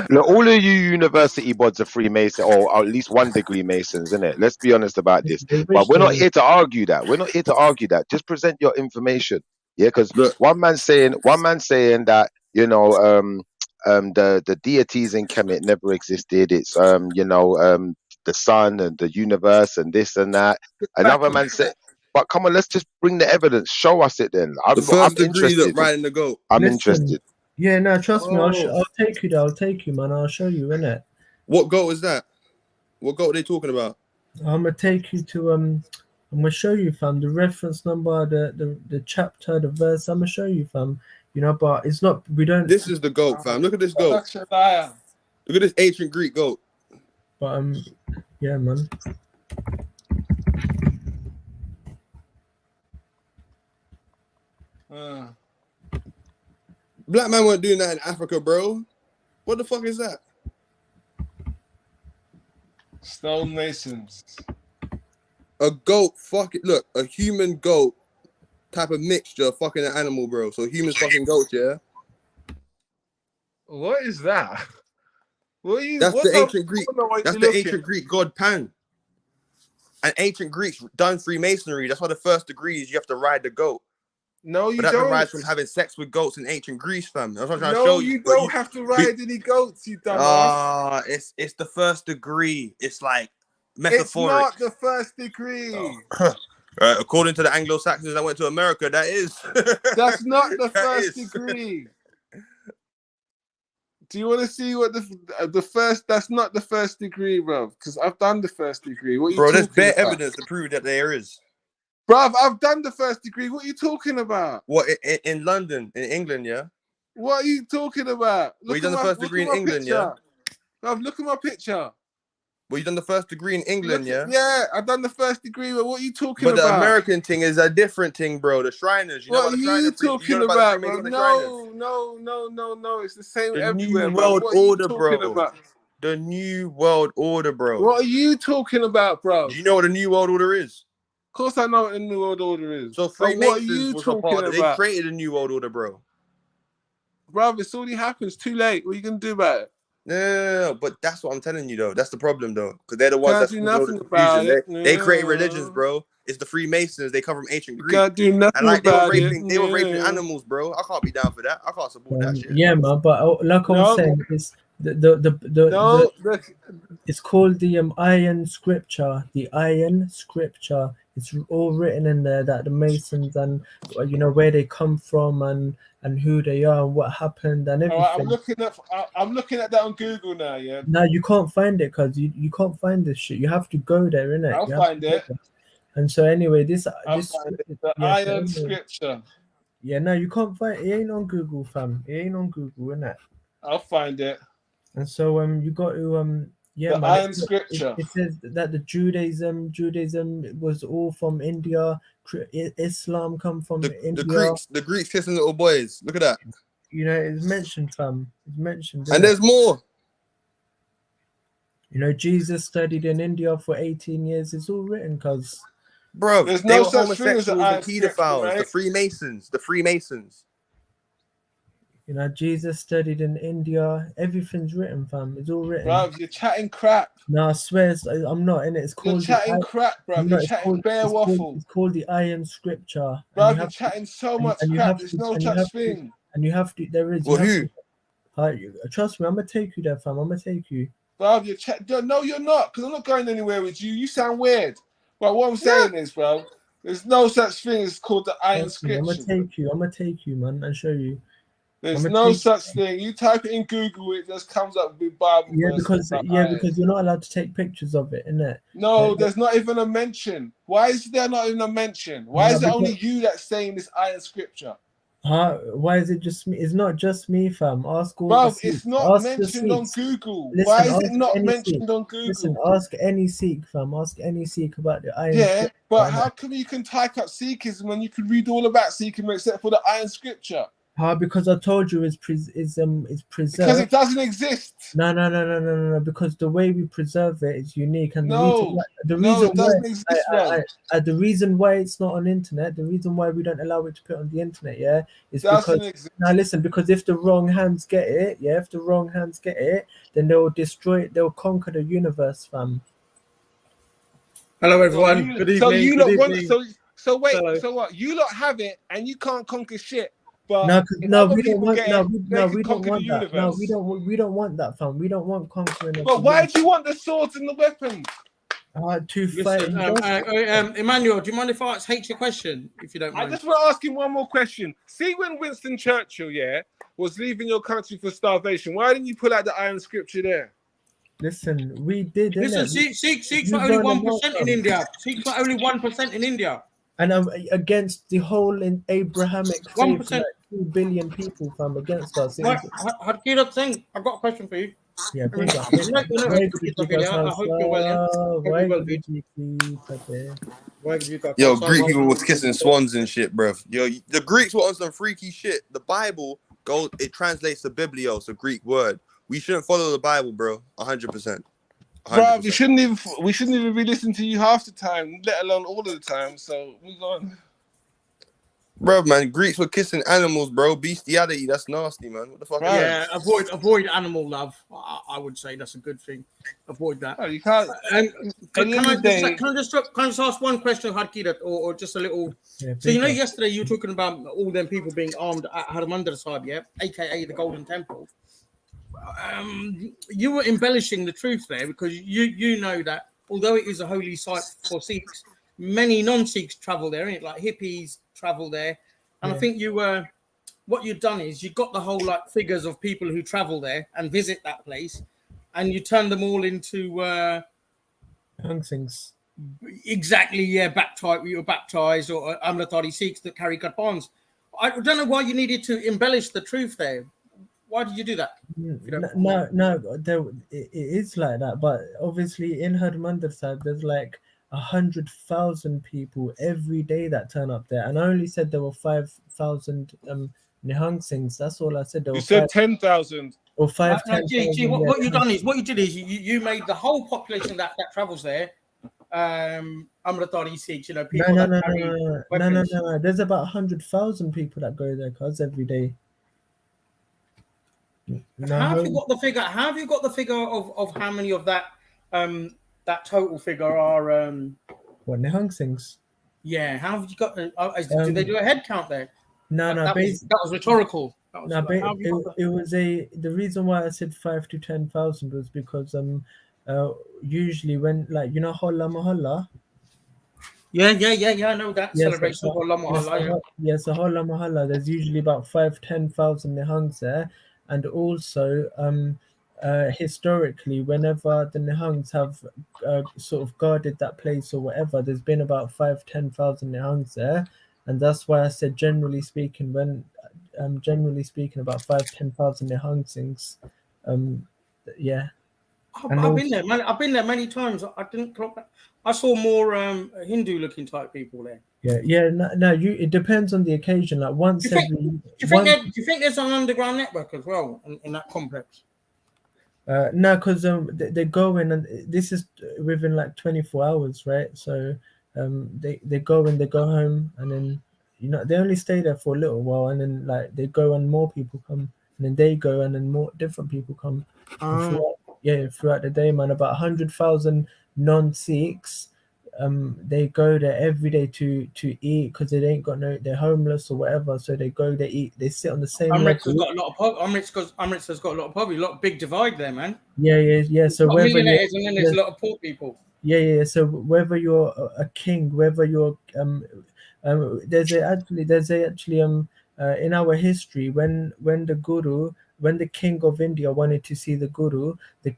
Look, all of you university bods are Freemason, or at least 1 degree Masons, isn't it? Let's be honest about this. But we're not here to argue that. We're not here to argue that. Just present your information. Yeah, because one man's saying that, you know, the deities in Kemet never existed. It's the sun and the universe and this and that. Another man said, but come on, let's just bring the evidence. Show us it then. I'm degree, look, interested. right in the goat. I'm interested. Yeah, no, trust me. I'll take you there. I'll take you, man. I'll show you, innit? What goat is that? What goat are they talking about? I'm gonna take you to I'm gonna show you, fam, the reference number, the chapter, the verse. I'm gonna show you, fam. You know, but it's not. We don't. This is the goat, fam. Look at this goat. Look at this ancient Greek goat. But yeah, man. Black man weren't doing that in Africa, bro. What the fuck is that? Stonemasons. A goat, fuck it. Look, a human goat type of mixture fucking an animal, bro. So humans fucking goats, yeah? What is that? That's the ancient Greek. That's the ancient Greek god Pan. And ancient Greeks done Freemasonry. That's why the first degree is you have to ride the goat. No, you but that don't. derives from having sex with goats in ancient Greece, fam. That's what I'm trying to show No, you. you don't have to ride any goats, you dumbass. It's the first degree. It's like metaphoric. It's not the first degree. According to the Anglo-Saxons that went to America, that is. That's not the first degree. Do you want to see what the first? That's not the first degree, bro. Because I've done the first degree. What bro, there's bare about? evidence to prove that there is. Bruv, I've done the first degree. What are you talking about? What, in London, in England, yeah? What are you talking about? Well, you done the first degree in England, yeah? Bruv, look at my picture. Well, you done the first degree in England, yeah? Yeah, I've done the first degree, but what are you talking about? But the American thing is a different thing, bro. The Shriners. You know what are you talking about, bro? No. It's the same everywhere, New bro. World What are you Order, talking bro. about? The New World Order, bro. What are you talking about, bro? Do you know what the New World Order is? Of course I know what the New World Order is. So Freemasons was a part of it. They created a New World Order, bro. Bro, it's already happened. It's too late. What are you going to do about it? No, but that's what I'm telling you though. That's the problem though, because they're the ones Can't that's do causing all the nothing about confusion. it. They create religions, No. bro. It's the Freemasons. They come from ancient You Greek, can't do and nothing like about it. they were raping No. animals, bro. I can't be down for that. I can't support that shit. Yeah, man. But like I was No. saying, it's the No. Look, it's called the Iron Scripture. The Iron Scripture. It's all written in there that the Masons and you know where they come from and who they are and what happened and all right, everything. I'm looking at that on Google now. Yeah. No, you can't find it because you can't find this shit. You have to go there, innit? I'll You have find to go it. there. And so anyway, this I'll find it. The yeah, so Iron anyway, Scripture. yeah, no, you can't find it. It ain't on Google, fam. It ain't on Google, innit? I'll find it. And so you got to yeah, The man. Iron Scripture. It says that the Judaism was all from India. Islam come from India. The Greeks kissing little boys. Look at that. You know, it's mentioned, fam. It's mentioned. And there's more. You know, Jesus studied in India for 18 years. It's all written, cause bro, there's they no were such thing as an homosexuals Iron and Scripture, pedophiles. right? The Freemasons. You know, Jesus studied in India. Everything's written, fam. It's all written. Bro, you're chatting crap. No, I swear, I'm not in it. It's called. You're chatting crap, bro. You're chatting bare waffle. It's called the Iron Scripture. Bro, you're chatting so much crap. There's no such thing. And you have to. There is. Well, who? Trust me, I'm gonna take you there, fam. I'm gonna take you. Bro, you're no, you're not, because I'm not going anywhere with you. You sound weird. But what I'm saying is, bro, there's no such thing as called the Iron Scripture. I'm gonna take you, man, and show you. There's no such thing. You type it in Google, it just comes up with Bible. Yeah, because you're not allowed to take pictures of it, innit? No, there's not even a mention. Why is there not even a mention? Why is it only you that's saying this Iron Scripture? Why is it just me? It's not just me, fam. Ask all Bro, the Sikhs. it's not Ask mentioned on Google. Listen, Why is it ask not any mentioned Sikh. on Google? Listen, ask any Sikh, fam. Ask any Sikh about the Iron Yeah, Scripture. but how come you can type up Sikhism when you can read all about Sikhism except for the Iron Scripture? Because I told you it's preserved. Because it doesn't exist. No. Because the way we preserve it is unique, and it doesn't exist. The reason why it's not on internet, the reason why we don't allow it to put on the internet, is Doesn't because exist. now listen, because if the wrong hands get it, then they'll destroy it. They'll conquer the universe, fam. Hello, everyone. Good evening. So wait. Hello. So what? You lot have it, and you can't conquer shit. But we don't want that. No, we don't want that, fam. We don't want conquering. But why do you want the swords and the weapons? To fight. Emmanuel, do you mind if I hate your question, if you don't mind? I just want to ask him one more question. See, when Winston Churchill, was leaving your country for starvation, why didn't you pull out the Iron Scripture there? Listen, we did. Listen, Sikhs were only 1% in India. Sikhs were only 1% in India. And against the whole in Abrahamic faith, 1%. like 2 billion people from against us. Harkirat Singh, I've got a question for you. Yeah, I hope you're well. Yo, Greek people was kissing swans and shit, bruv. Yo, the Greeks were on some freaky shit. The Bible it translates to biblios, a Greek word. We shouldn't follow the Bible, bro. 100%. Bro, we shouldn't even be listening to you half the time, let alone all of the time. So move on. Bro, man, Greeks were kissing animals, bro. Bestiality, that's nasty, man. What the fuck? Yeah, avoid animal love. I would say that's a good thing. Avoid that. Oh, you can't. Can I just ask one question, Harkirat, or just a little? Yeah, so yesterday you were talking about all them people being armed at Harmandir Sahib, aka the Golden Temple. You were embellishing the truth there, because you know that although it is a holy site for Sikhs, many non-Sikhs travel there, and like hippies travel there. And I think what you've done is you got the whole figures of people who travel there and visit that place, and you turn them all into Hung Singhs. Exactly, yeah, baptized or Amritari Sikhs that carry garbans. I don't know why you needed to embellish the truth there. Why did you do that? No, it is like that. But obviously in Harmandir Sahib, there's 100,000 people every day that turn up there. And I only said there were 5,000 Nihang Singhs. That's all I said. You said 10,000. Or 5, what you did is you made the whole population that travels there Amritari Sikhs, people No. There's about 100,000 people that go there, cuz, every day. No, How have you got the figure? How have you got the figure of how many of that that total figure are what Nihang Singhs? Yeah, how have you got? Did they do a head count there? No, that was rhetorical. That was, No, like, how have you got it was the reason why I said 5 to 10,000 was because usually when, like, you know, Holla Mahalla. Yeah, I know that celebration of Allah Mahalla. Yes, so Holla Mahalla, there's usually about 5,000-10,000 Nihangs there, and also historically, whenever the Nihangs have sort of guarded that place or whatever, there's been about 5,000-10,000 Nihangs there, and that's why I said generally speaking, when about 5,000-10,000 Nihang Singhs, yeah. I've been there, man. I've been there many times. I didn't clock that. I saw more Hindu-looking type people there. Yeah. No. It depends on the occasion. Like once Do you think there's an underground network as well in that complex? No, because they go in, and this is within like 24 hours, right? So they go in, they go home, and then they only stay there for a little while, and then like they go and more people come, and then they go and then more different people come. Throughout the day, man. About 100,000 non-Sikhs, they go there every day to eat because they ain't got they're homeless or whatever. So they go, they eat, they sit on the same level. Amritsar's got a lot of poverty, a lot of big divide there, man. Yeah. So whether millionaires and then there's a lot of poor people. Yeah. So whether you're a king, whether you're there's actually in our history when the king of India wanted to see the Guru, the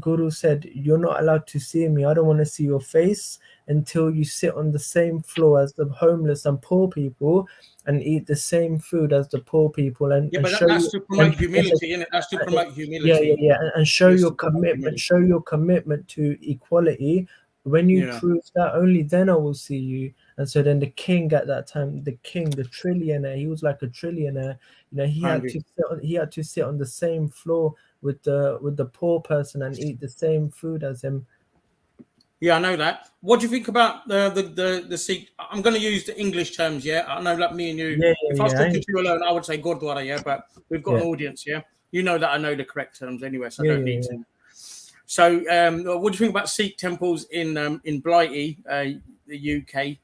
Guru said, "You're not allowed to see me. I don't want to see your face until you sit on the same floor as the homeless and poor people and eat the same food as the poor people." That's to promote humility, isn't it? That's to promote humility. Yeah. And show your commitment. Show your commitment to equality. When you prove that, only then I will see you. And so then the king at that time, the trillionaire, he was like a trillionaire. He had to sit on the same floor with the poor person and eat the same food as him. Yeah, I know that. What do you think about the Sikh? I'm going to use the English terms. Yeah, I know, like me and you. If I was talking to you alone, I would say Gurdwara. Yeah, but we've got an audience. Yeah, you know that I know the correct terms anyway, so I don't need to. So, what do you think about Sikh temples in Blighty, the UK?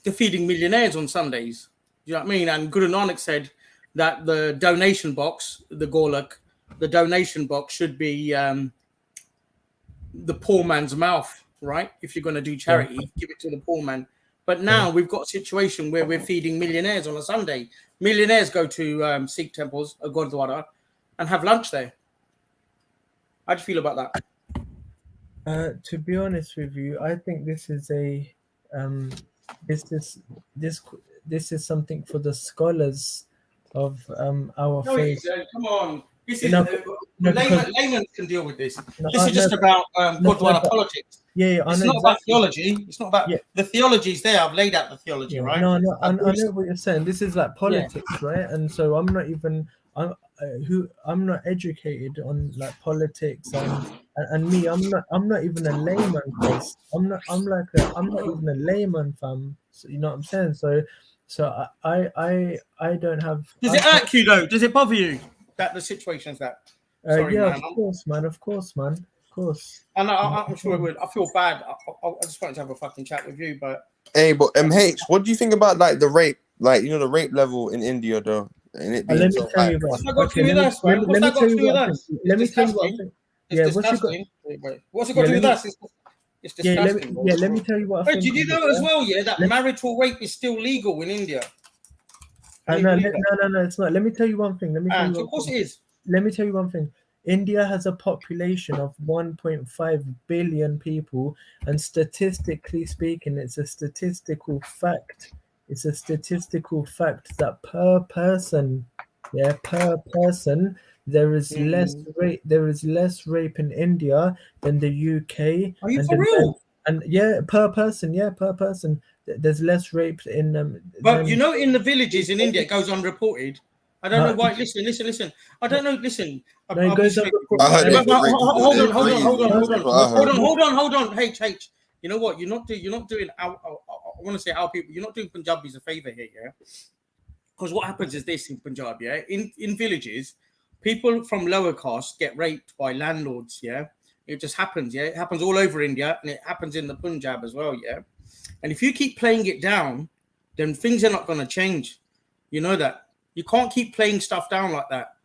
They're feeding millionaires on Sundays. Do you know what I mean? And Guru Nanak said that the donation box, the Golak, the donation box should be the poor man's mouth, right? If you're going to do charity, give it to the poor man. But now we've got a situation where we're feeding millionaires on a Sunday. Millionaires go to Sikh temples, a Gurdwara, and have lunch there. How do you feel about that? To be honest with you, I think this is this is something for the scholars of our faith. Come on, this is laymen can deal with this. This is just about Gurdwara politics. It's not about theology. It's not about the theology's there. I've laid out the theology, right? No, I know what you're saying. This is like politics, right? And so I'm not educated on like politics and me. I'm not even a layman, guys. I'm not even a layman, fam. So, you know what I'm saying? So I don't have. Does it irk you though? Does it bother you that the situation's that? Sorry, yeah, man. of course, man. Of course. And I'm sure it would. I feel bad. I just wanted to have a fucking chat with you, but. Hey, but MH, what do you think about like the rape, like the rape level in India, though? And it being let me tell you what's that got to do with us, man? What's that got to do with us? Let me tell you what I think. It's disgusting. What's it got to do with us? It's disgusting. Let me tell you what I think. Did you know as well, that marital rape is still legal in India? No, it's not. Let me tell you one thing. Of course it is. Let me tell you one thing. India has a population of 1.5 billion people, and statistically speaking, it's a statistical fact. It's a statistical fact that per person, there is less rape. There is less rape in India than the UK. Are you for real? And per person, there's less rape in. But in the villages in India, it goes unreported. I don't know why. Listen. I don't know. Listen. No, it goes unreported. Hold on. H. You know what? You're not doing. I want to say our people. You're not doing Punjabis a favor here, yeah. Because what happens is this in Punjab, yeah, in villages, people from lower caste get raped by landlords, yeah. It just happens, yeah. It happens all over India, and it happens in the Punjab as well, yeah. And if you keep playing it down, then things are not going to change. You know that. You can't keep playing stuff down like that.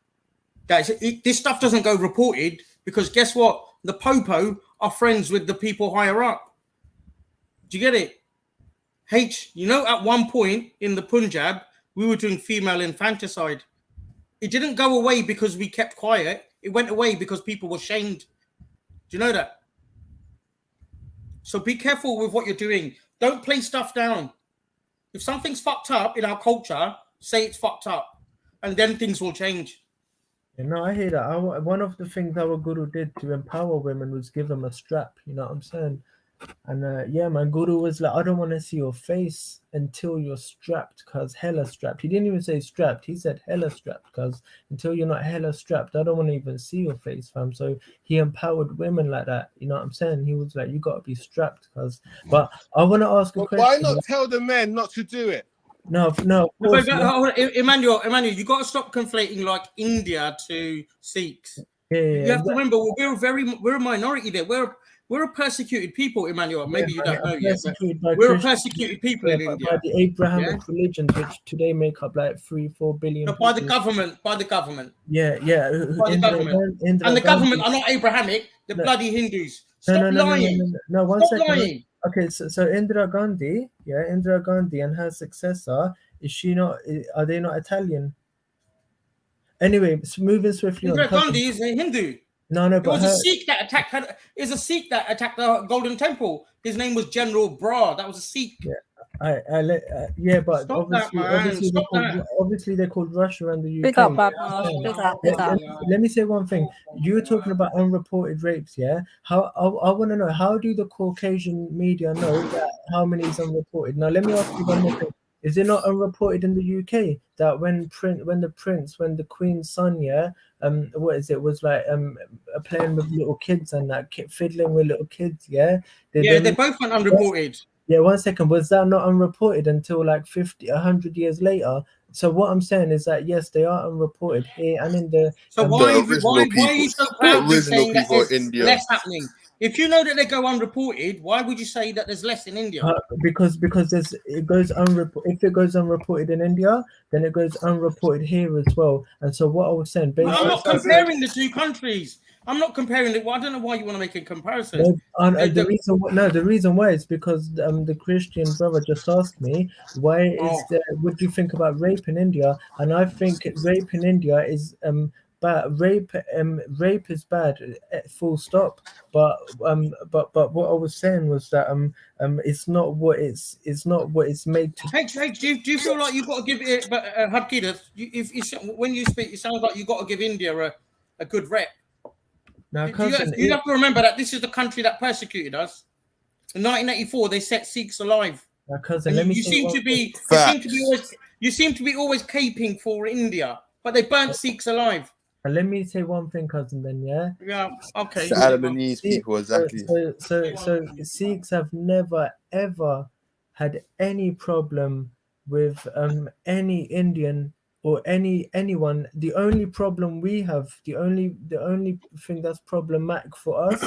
Guys, this stuff doesn't go reported because guess what? The popo are friends with the people higher up. Do you get it? You know, at one point in the Punjab, we were doing female infanticide. It didn't go away because we kept quiet. It went away because people were shamed. Do you know that? So be careful with what you're doing. Don't play stuff down. If something's fucked up in our culture, say it's fucked up, and then things will change. You know, I hear that. One of the things our guru did to empower women was give them a strap. You know what I'm saying? And yeah, my guru was like, I don't want to see your face until you're strapped, cause hella strapped. He didn't even say strapped. He said hella strapped, cause until you're not hella strapped, I don't want to even see your face, fam. So he empowered women like that. You know what I'm saying? He was like, you got to be strapped, cause. But I want to ask a question. Why not tell the men not to do it? No. Of course, Emmanuel, you got to stop conflating like India to Sikhs. Yeah. You have to remember, we're a minority there. We're a persecuted people, Emmanuel. Maybe you don't know yet. We're a persecuted people in India. By the Abrahamic religions, which today make up like 3-4 billion. No, by the government. Yeah. By the government. And the government are not Abrahamic. They're bloody Hindus. Stop lying. No, one Stop second. lying. Okay, so Indira Gandhi and her successor, are they not Italian? Anyway, moving swiftly on. Indira Gandhi is a Hindu. No, it but was a Sikh that attacked her. It was a Sikh that attacked the Golden Temple. His name was General Bra. That was a Sikh. Yeah, but Stop obviously they're called Russia and the UK. Big up, Babnos. Big up. Let me say one thing. You were talking about unreported rapes, yeah? How I want to know, how do the Caucasian media know that how many is unreported? Now let me ask you one more thing. Is it not unreported in the UK that when the Queen's son, was like playing with little kids and that fiddling with little kids, yeah? They both went unreported. Yeah, 1 second. Was that not unreported until like 100 years later? So what I'm saying is that yes, they are unreported here and in the. So why are you so proud of saying that there's less happening? If you know that they go unreported, why would you say that there's less in India? Because it goes unreported. If it goes unreported in India, then it goes unreported here as well. And so what I was saying, basically, I'm not comparing the two countries. I'm not comparing it. Well, I don't know why you want to make a comparison. The reason why is because the Christian brother just asked me what do you think about rape in India? And I think rape in India is bad. Rape is bad. Full stop. But what I was saying was that it's not what it's made to. Hey, do you feel like you've got to give it? But Hadkida, when you speak, it sounds like you've got to give India a good rep. Now, you have to remember that this is the country that persecuted us. In 1984, they set Sikhs alive. Now, cousin, let me you seem to be always caping for India, but they burnt Sikhs alive. And let me say one thing, cousin. Then, yeah. Yeah. Okay. Adamese people, exactly. So Sikhs have never ever had any problem with any Indian or anyone. The only problem we have, the only thing that's problematic for us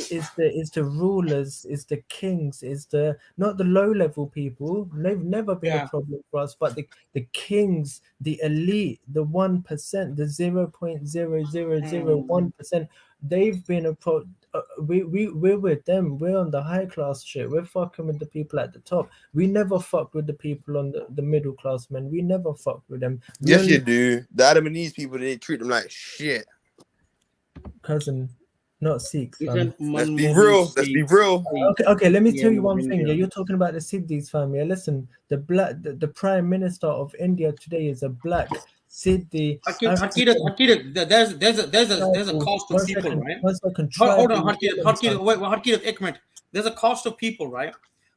is the rulers, is the kings, is not the low level people. They've never been a problem for us, but the kings, the elite, the 1%, the 0.0001%, they've been a problem. We're with them. We're on the high class shit. We're fucking with the people at the top. We never fuck with the people on the middle class, man. We never fuck with them. Yes, you do. The Adamese people, they treat them like shit. Cousin, not Sikhs. Let's be real. Okay. Let me tell you one thing. Yeah, you're talking about the Siddhis family. Listen, the prime minister of India today is a black Siddhi. Hakira, there's a caste of people, right? Hold on, Hakira, there's a caste of people, right?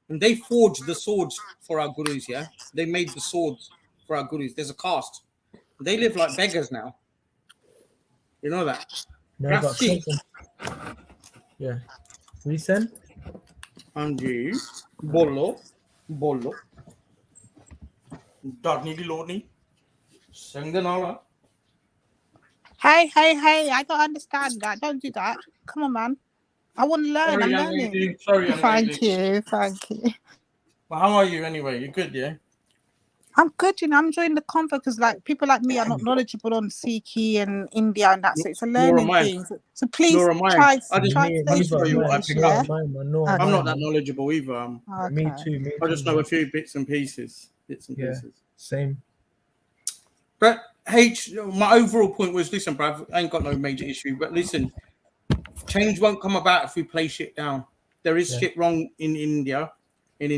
And they forged the swords for our gurus, yeah? They made the swords for our gurus. There's a caste. They live like beggars now. You know that? No, but yeah. Recent? Anji, Bolo. Darni di Loni. Send an hour. Hey, I don't understand that. Don't do that. Come on, man. I want to learn. Sorry, I'm young learning. lady. Sorry, young Thank lady. you. Well, how are you anyway? You good, yeah? I'm good, you know. I'm enjoying the convo because, like, people like me are not knowledgeable on Sikhi and India and that, so it's a Nor learning am I. thing. So please Nor am I. try I just to show you what I pick up. Okay. I'm not that knowledgeable either. Me too. I just know a few bits and pieces. Yeah, same. But my overall point was, listen, bruv, I ain't got no major issue, but listen, change won't come about if we play shit down. There is shit wrong in India, and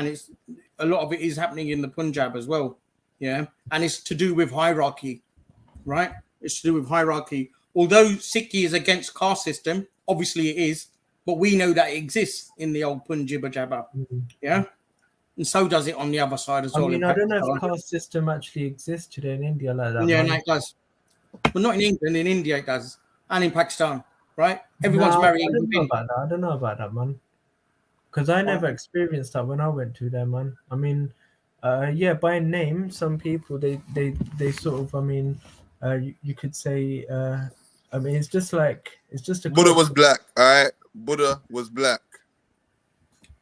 it's a lot of it is happening in the Punjab as well. Yeah, and it's to do with hierarchy, right? It's to do with hierarchy. Although Sikhi is against caste system, obviously it is, but we know that it exists in the old Punjab Jabba. Yeah. And so does it on the other side as well. I mean, I don't know if caste system actually exists today in India like that. Yeah, man. no, it does. But not in England. In India, it does, and in Pakistan, right? Everyone's No, marrying. I don't know about that, man. Because I never experienced that when I went to there, man. I mean, yeah, by name, some people they sort of. I mean, you could say. I mean, it's just a. Buddha was black. All right, Buddha was black.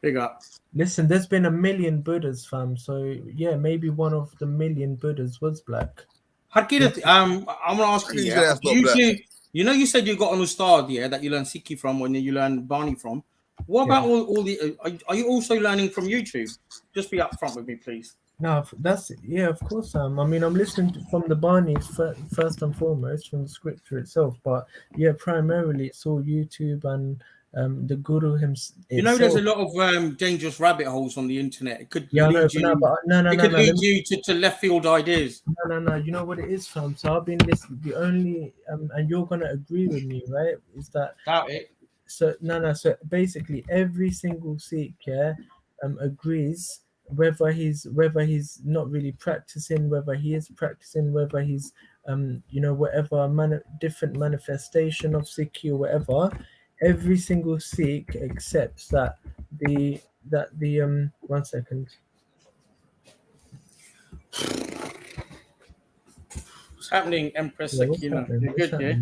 Big up. Listen, there's been 1 million Buddhas, fam. So yeah, maybe one of the 1 million Buddhas was black. I'm gonna ask you. Yeah, you know, you said you got an ustad, yeah, that you learn Sikhi from, when you learn Bani from. What about all the? Are you also learning from YouTube? Just be upfront with me, please. No, that's of course. I mean, I'm listening from the Bani first and foremost, from the scripture itself. But yeah, primarily it's all YouTube and the Guru himself. You know, there's a lot of dangerous rabbit holes on the internet. It could lead you to left field ideas. No. You know what it is, fam? So I've been listening. The only and you're gonna agree with me, right? Is that doubt it? So no. So basically, every single Sikh agrees. Whether he's not really practicing, whether he is practicing, whether he's whatever different manifestation of Sikhi or whatever, every single Sikh accepts that the 1 second. What's happening, Empress Sakina? You good, yeah?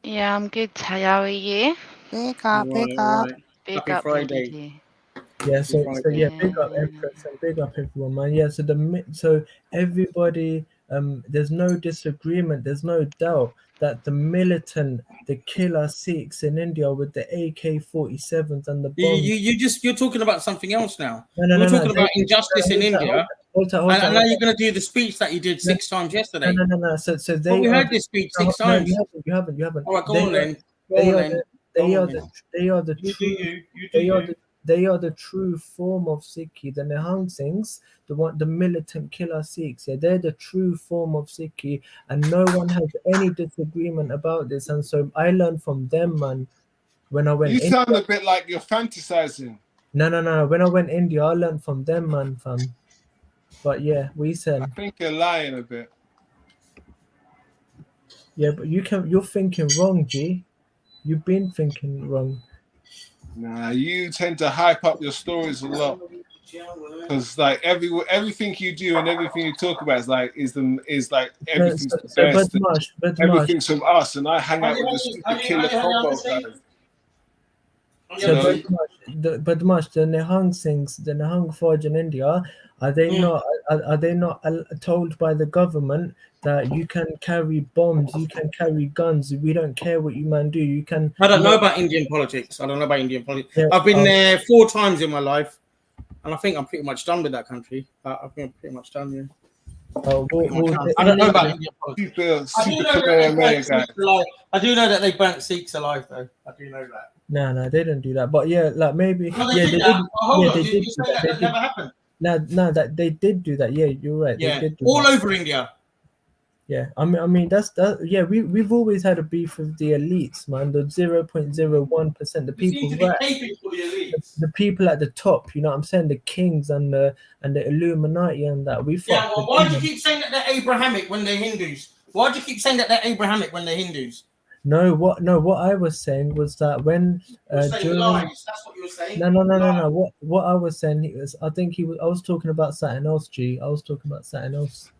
Yeah, I'm good. How are you? Big up. Big Happy up, Friday. everybody. Yeah, so yeah, big up Empress and big up everyone, man. Yeah, so everybody, there's no disagreement, there's no doubt that the militant, the killer Sikhs in India with the AK-47s and the bombs. You're talking about something else now. No, You're talking about injustice in India. Hold And on. now you're going to do the speech that you did 6 times yesterday. No. So they. But we heard this speech 6 times. You haven't. All right, go on then. They are the true form of Sikhi. The Nihang Singhs, the militant killer Sikhs, yeah, they're the true form of Sikhi, and no one has any disagreement about this. And so I learned from them, man. When I went, You sound a bit like you're fantasizing. No. When I went India, I learned from them, man, fam. But yeah, we said. I think you're lying a bit. Yeah, but you're thinking wrong, G. You've been thinking wrong. Nah, you tend to hype up your stories a lot, because like everything you do and everything you talk about is like everything's the best. But everything's from us, and I hang out with the super killer combo guys. So, but much the Nihang Singhs, the Nihang Fauj in India, are they not told by the government that you can carry bombs, you can carry guns, we don't care what you man do, you can. I don't know about Indian politics. Yeah, I've been there 4 times in my life, and I think I'm pretty much done with that country. I've been pretty much done, yeah. I don't know about Indian politics. I do know that they burnt Sikhs alive, though. I do know that. No, they didn't do that. But yeah, like maybe. No, they did that. They did that. That never happened. No, that they did do that. Yeah, you're right. Yeah, they did do all that. over India. Yeah, I mean that's that. Yeah, we've always had a beef with the elites, man. The 0.01%, the people the people at the top. You know what I'm saying? The kings and the Illuminati and that. Yeah. Well, why do you keep saying that they're Abrahamic when they're Hindus? Why do you keep saying that they're Abrahamic when they're Hindus? No, what I was saying was that when during lies. That's what you were saying. No. What I was saying I was talking about something else, G. I was talking about something else.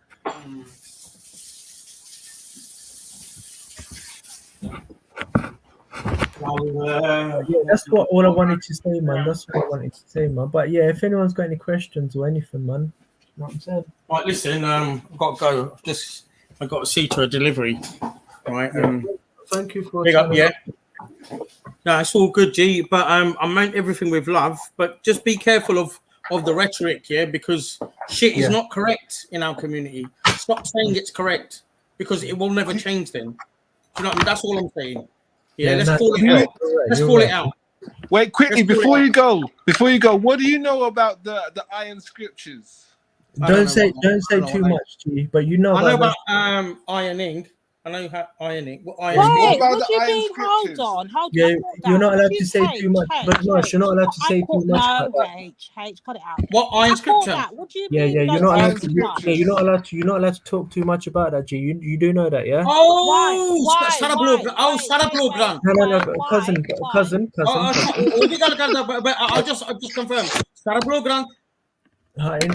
Yeah, that's what all I wanted to say, man. That's what I wanted to say, man. But yeah, if anyone's got any questions or anything, man, you know what I'm saying? Right, listen, I've got to go. I got to see to a delivery. Right. Thank you for big up, turning yeah. No, it's all good, G. But I meant everything with love. But just be careful of the rhetoric, yeah, because shit is not correct in our community. Stop saying it's correct because it will never change. Then, do you know what I mean? That's all I'm saying. Yeah, let's call it out. Let's call it out. Wait, quickly before you go, what do you know about the iron scriptures? Don't say too much, G. But you know I know about about ironing. I know how ironing. What Wait, ironing? what do you mean? Hold on. yeah, you're not allowed to say too much. But no, you're not allowed to say too much. No, H, cut it out. What iron scripture? What do you Yeah, mean? yeah, you're don't not say allowed too to. much? Yeah, you're not allowed to talk too much about that, G. You do know that, yeah? Oh, Sarablo. No, cousin. I'll just confirm. Sarablo.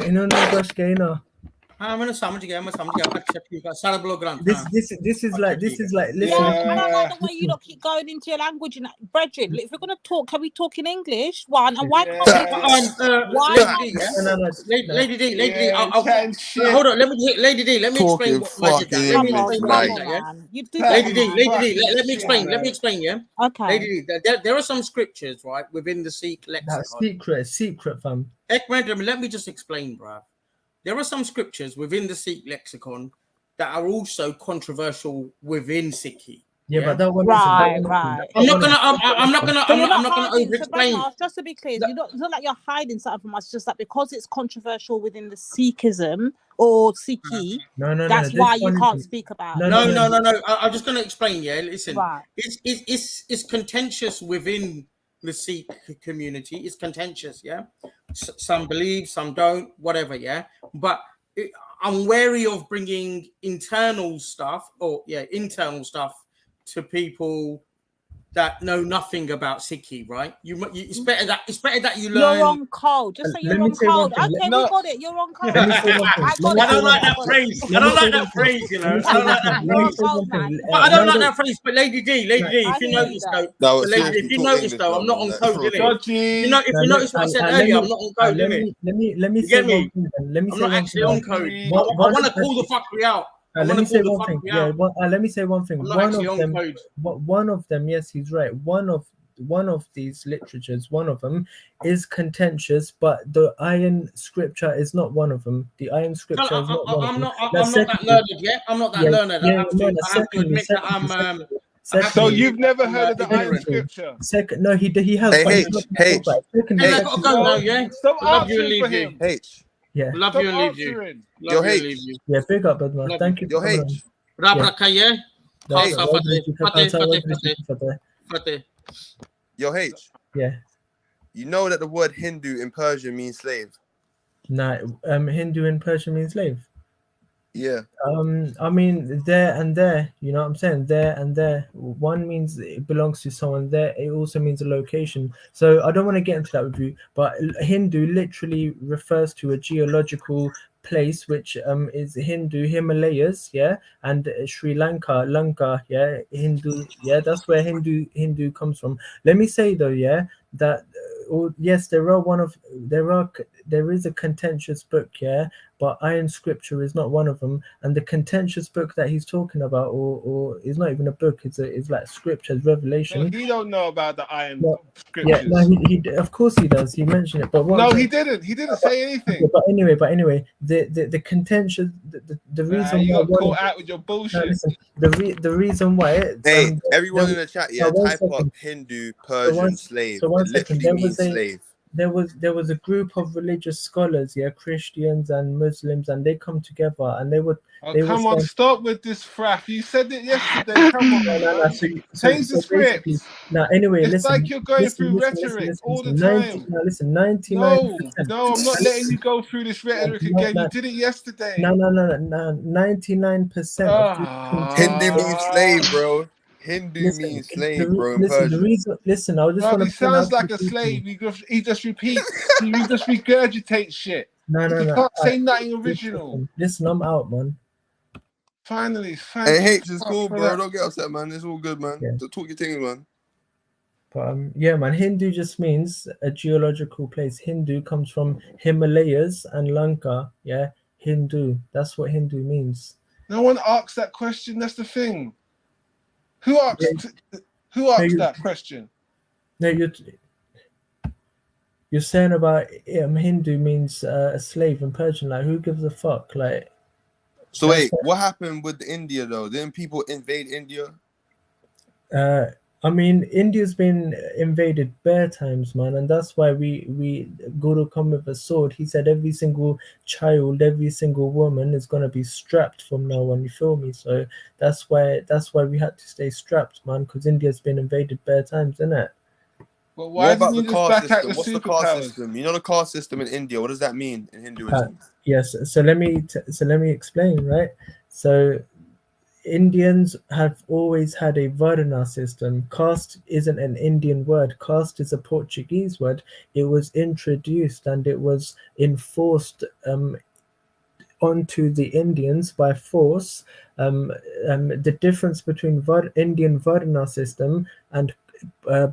In a Nebraska, This this is like listen. I don't like the way you lot keep going into your language. And brethren, if we're gonna talk, can we talk in English? One, and why can't Lady D, hold on. Let me explain what magic is. Let me explain. Yeah. Okay. Lady D, there are some scriptures, right, within the Sikh lexicon. Secret, fam. Let me just explain, bruv. There are some scriptures within the Sikh lexicon that are also controversial within Sikhi. Yeah, but that one right. I'm not gonna over-explain. Just to be clear, it's not like you're hiding something from us. It's just that because it's controversial within the Sikhism or Sikhi, that's why you can't speak about it. No. I'm just gonna explain. Yeah, listen. Right. It's contentious within the Sikh community. It's contentious. Yeah. Some believe, some don't, whatever, yeah. But I'm wary of bringing internal stuff to people that know nothing about Sikhi, right? It's better that you learn. You're on cold. Just say you're on cold. Okay, we got it. You're on cold. I don't like that phrase. I don't like that phrase, you know. I don't like that phrase. I don't like that phrase. But Lady D, if you notice though, I'm not on code, innit? If you notice what I said earlier, I'm not on code, innit? Let me say one thing. I'm not actually on code. I want to call the fuckery out. Let me say one thing. Let me say one thing. One of them, yes, he's right. One of these literatures, one of them is contentious, but the iron scripture is not one of them. The iron scripture is not one of them. I'm not that learned yet. I'm not that learned. I have to admit that I'm. So you've never heard of the iron scripture? No, he has. Hey, Stop answering for him. Yeah. Love you and leave you. Yo, H. Yeah, big up, man. Thank you. Yo, H. Yo, H. Yeah. You know that the word Hindu in Persian means slave? Nah, Hindu in Persian means slave. Yeah. I mean, there and there, you know what I'm saying? There and there. One means it belongs to someone, there it also means a location. So I don't want to get into that with you, but Hindu literally refers to a geological place, which is Hindu Himalayas, yeah, and Sri Lanka, yeah, Hindu, yeah, that's where Hindu comes from. Let me say though, yeah, that yes, there is a contentious book, yeah, but iron scripture is not one of them. And the contentious book that he's talking about, or is not even a book, it's like scriptures, revelation. No, he don't know about the iron scriptures. Yeah, no, he of course he does. He mentioned it, but no, he didn't. He didn't say anything. But anyway, the contentious, the reason you why got caught out with your bullshit. Listen, the reason why. Hey, everyone in the chat, yeah, type up Hindu, Persian, slave. So one second, there means slave. There was a group of religious scholars, yeah, Christians and Muslims, and they come together and they would. Come on, stop with this faff. You said it yesterday. Come on, no. Change the script. Now, anyway, it's listen. Like you're going through rhetoric all the time. Listen, 99%. No, I'm not letting you go through this rhetoric again. You did it yesterday. No. 99%. Hindu means slave, bro. Hindu means slave, bro. Listen, I just want to. He sounds like a slave. He just repeats. He just regurgitates shit. No, You can't say nothing original. Listen, I'm out, man. Finally, Hey, H is cool, bro. Don't get upset, man. It's all good, man. Yeah. Talk your things, man. But yeah, man, Hindu just means a geological place. Hindu comes from Himalayas and Lanka. Yeah, Hindu. That's what Hindu means. No one asked that question. That's the thing. Who asked? Who asked that question? No, you're saying about Hindu means a slave in Persian. Like, who gives a fuck? Like, So wait, what happened with India though? Didn't people invade India? I mean, India's been invaded bare times, man, and that's why we Guru come with a sword. He said every single child, every single woman is gonna be strapped from now on. You feel me? So that's why we had to stay strapped, man, because India's been invaded bare times, isn't it? Well, What about the caste system? What's the caste system? You know the caste system in India. What does that mean in Hinduism? Yes. So let me explain, right? So Indians have always had a Varna system. Caste isn't an Indian word. Caste is a Portuguese word. It was introduced and it was enforced onto the Indians by force. The difference between Indian Varna system and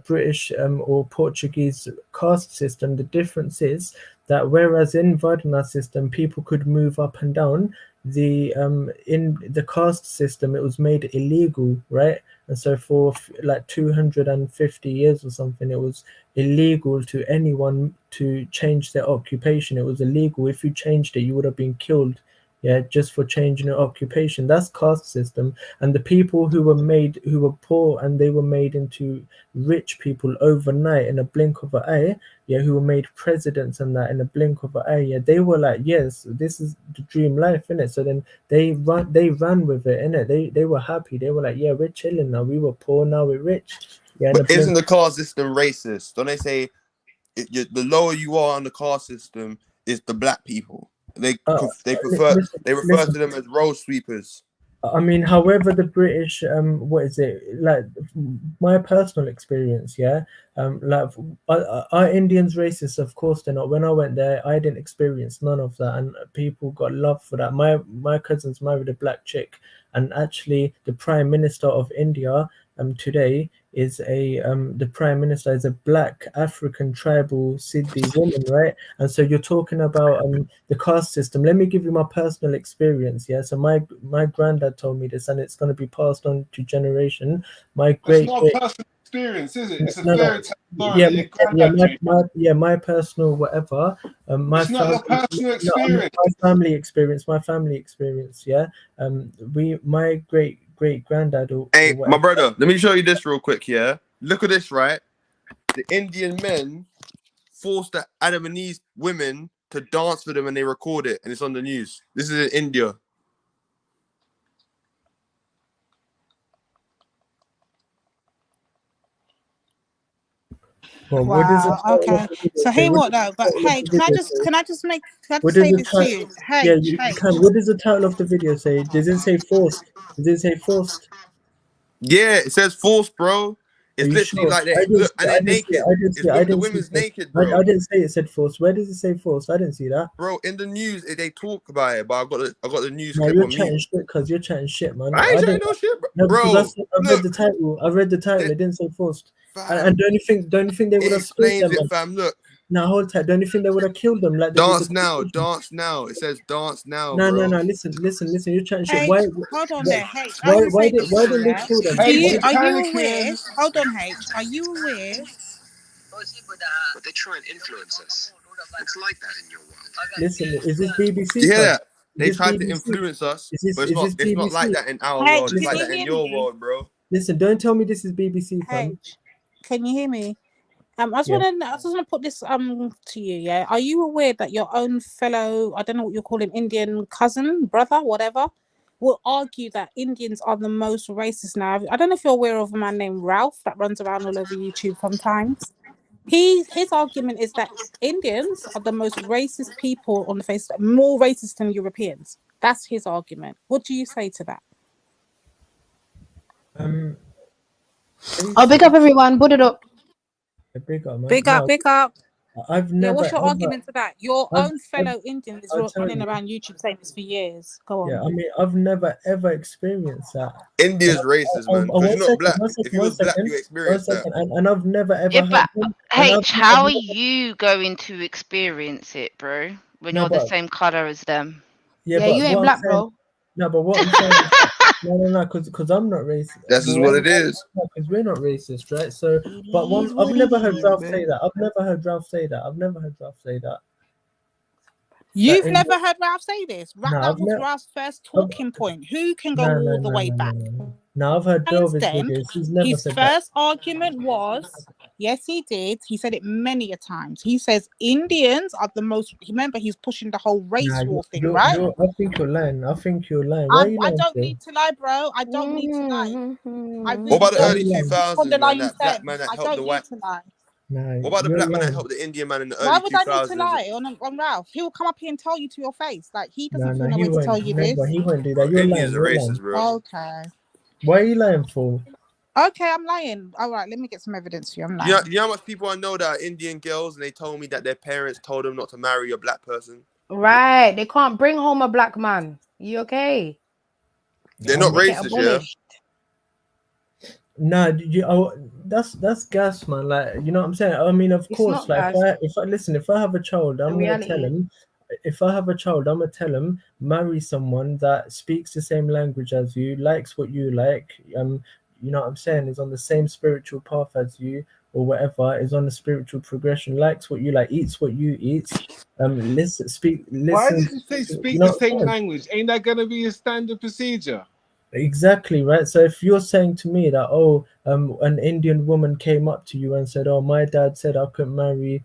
British or Portuguese caste system, the difference is that whereas in Varna system people could move up and down, in the caste system it was made illegal, right? And so for like 250 years or something, it was illegal to anyone to change their occupation. It was illegal. If you changed it, you would have been killed. Yeah, just for changing your occupation. That's caste system. And the people who were poor and they were made into rich people overnight in a blink of an eye, yeah, who were made presidents and that in a blink of an eye, yeah, they were like, yes, this is the dream life, innit? So then they ran with it, innit? They were happy. They were like, yeah, we're chilling now. We were poor, now we're rich. Yeah, But isn't the caste system racist? Don't they say the lower you are on the caste system is the black people? They refer to them as road sweepers. I mean, however, the British, what is it, like my personal experience, yeah, like are Indians racist? Of course they're not. When I went there, I didn't experience none of that, and people got love for that. My cousins married a black chick, and actually the Prime Minister of India today is the Prime Minister is a black African tribal Siddhi woman, right? And so you're talking about the caste system. Let me give you my personal experience. Yeah, so my granddad told me this, and it's going to be passed on to generation. My great personal experience, is it? It's a fairy tale story. My personal whatever. It's not your personal experience. My family experience. Yeah. My great granddad. Hey, my brother, let me show you this real quick. Yeah, look at this. Right, the Indian men forced the Adam and Eve women to dance for them, and they record it, and it's on the news. This is in India. Well, wow. Okay. So hey, what though? But hey, can I just say this to you? Hey, yeah, you can. What does the title of the video say? Does it say forced? Does it say forced? Yeah, it says forced, bro. It's literally like they look, and they're naked. The women's naked, bro. I didn't say it said forced. Where does it say forced? I didn't see that, bro. In the news, they talk about it, but I got the news no, clip you're on chatting me. shit because you're chatting shit, man. I ain't chatting no shit, bro. I read the title. I read the title. It didn't say forced. And don't you think they would have split them? Fam, look. Now hold tight. Don't you think they would have killed them? Like dance now. It says dance now. No, bro. no. Listen. You're chatting shit. Hey, why? Hold on there. Hey, why did they kill them? Are you aware? Hold on, H. Are you aware? But they try and influence us. It's like that in your world. Listen, is this BBC? Yeah, they tried to influence us, but it's not like that in our world. It's like that in your world, bro. Listen, don't tell me this is BBC, fam. H, can you hear me? I just want to put this to you. Yeah, are you aware that your own fellow, I don't know what you call him, Indian cousin, brother, whatever, will argue that Indians are the most racist now? I don't know if you're aware of a man named Ralph that runs around all over YouTube sometimes. His argument is that Indians are the most racist people on the face, more racist than Europeans. That's his argument. What do you say to that? Oh, big up everyone. Put it up. Big up, man. Big up. I've Yeah, never what's your ever. argument to that? Your own fellow Indian is I'll tell running you. around YouTube saying this for years. Go Yeah, on. I mean, I've never ever experienced that. India's racist, man, because One you're not second, black. one If you second, one was black, you second, one experienced that. second, and I've never ever Yeah, heard but them, and H, how are you going to experience it, bro? When no, you're the but same color as them? yeah, Yeah, but you ain't what I'm black, saying, bro. no, but what I'm saying is that, no, because I'm not racist. That's just what it is. Because we're not racist, right? So, but one, is I've what never it heard is, Ralph man. say that. I've never heard Ralph say that. I've never heard Ralph say that. You've in never heard Ralph say this. No, That I've was never. Ralph's first talking point. Who can go No, all the way back? No, I've heard Hands Delvin's them. videos. He's never His said that. first argument was, yes, he did. He said it many a times. He says Indians are the most. Remember, he's pushing the whole race Nah, war thing, right? I think you're lying. I think you're lying. Why are you I lying don't for? need to lie, bro. I don't need to lie. I What really about the don't. early 2000s, man? Underlying That black them. man that I helped the don't white. need to lie. Nah, What about the you're black man that lying. helped the Indian man in the Why early would I need to 2000s? lie on Ralph? He will come up here and tell you to your face. Like, he doesn't feel no he way to tell won't. you No, this. but he won't do that. You're Indians lying. are You're racist, lying. bro. Okay. Why are you lying for? Okay, I'm lying. All right, let me get some evidence for you. I'm lying. You know how much people I know that are Indian girls, and they told me that their parents told them not to marry a black person. Right. They can't bring home a black man. You okay? They're not They get racist, yeah. abolished. Nah, that's gas, man. Like, you know what I'm saying? I mean, of It's course, not like gas. if I have a child, I'm gonna tell reality. him. If I have a child, I'm gonna tell him marry someone that speaks the same language as you, likes what you like. You know what I'm saying? Is on the same spiritual path as you, or whatever. Is on the spiritual progression, likes what you like, eats what you eat. Listen, Why listen. did you say You speak know the what I'm same saying? language? Ain't that gonna be a standard procedure? Exactly, right. So if you're saying to me that, oh, an Indian woman came up to you and said, oh, my dad said I couldn't marry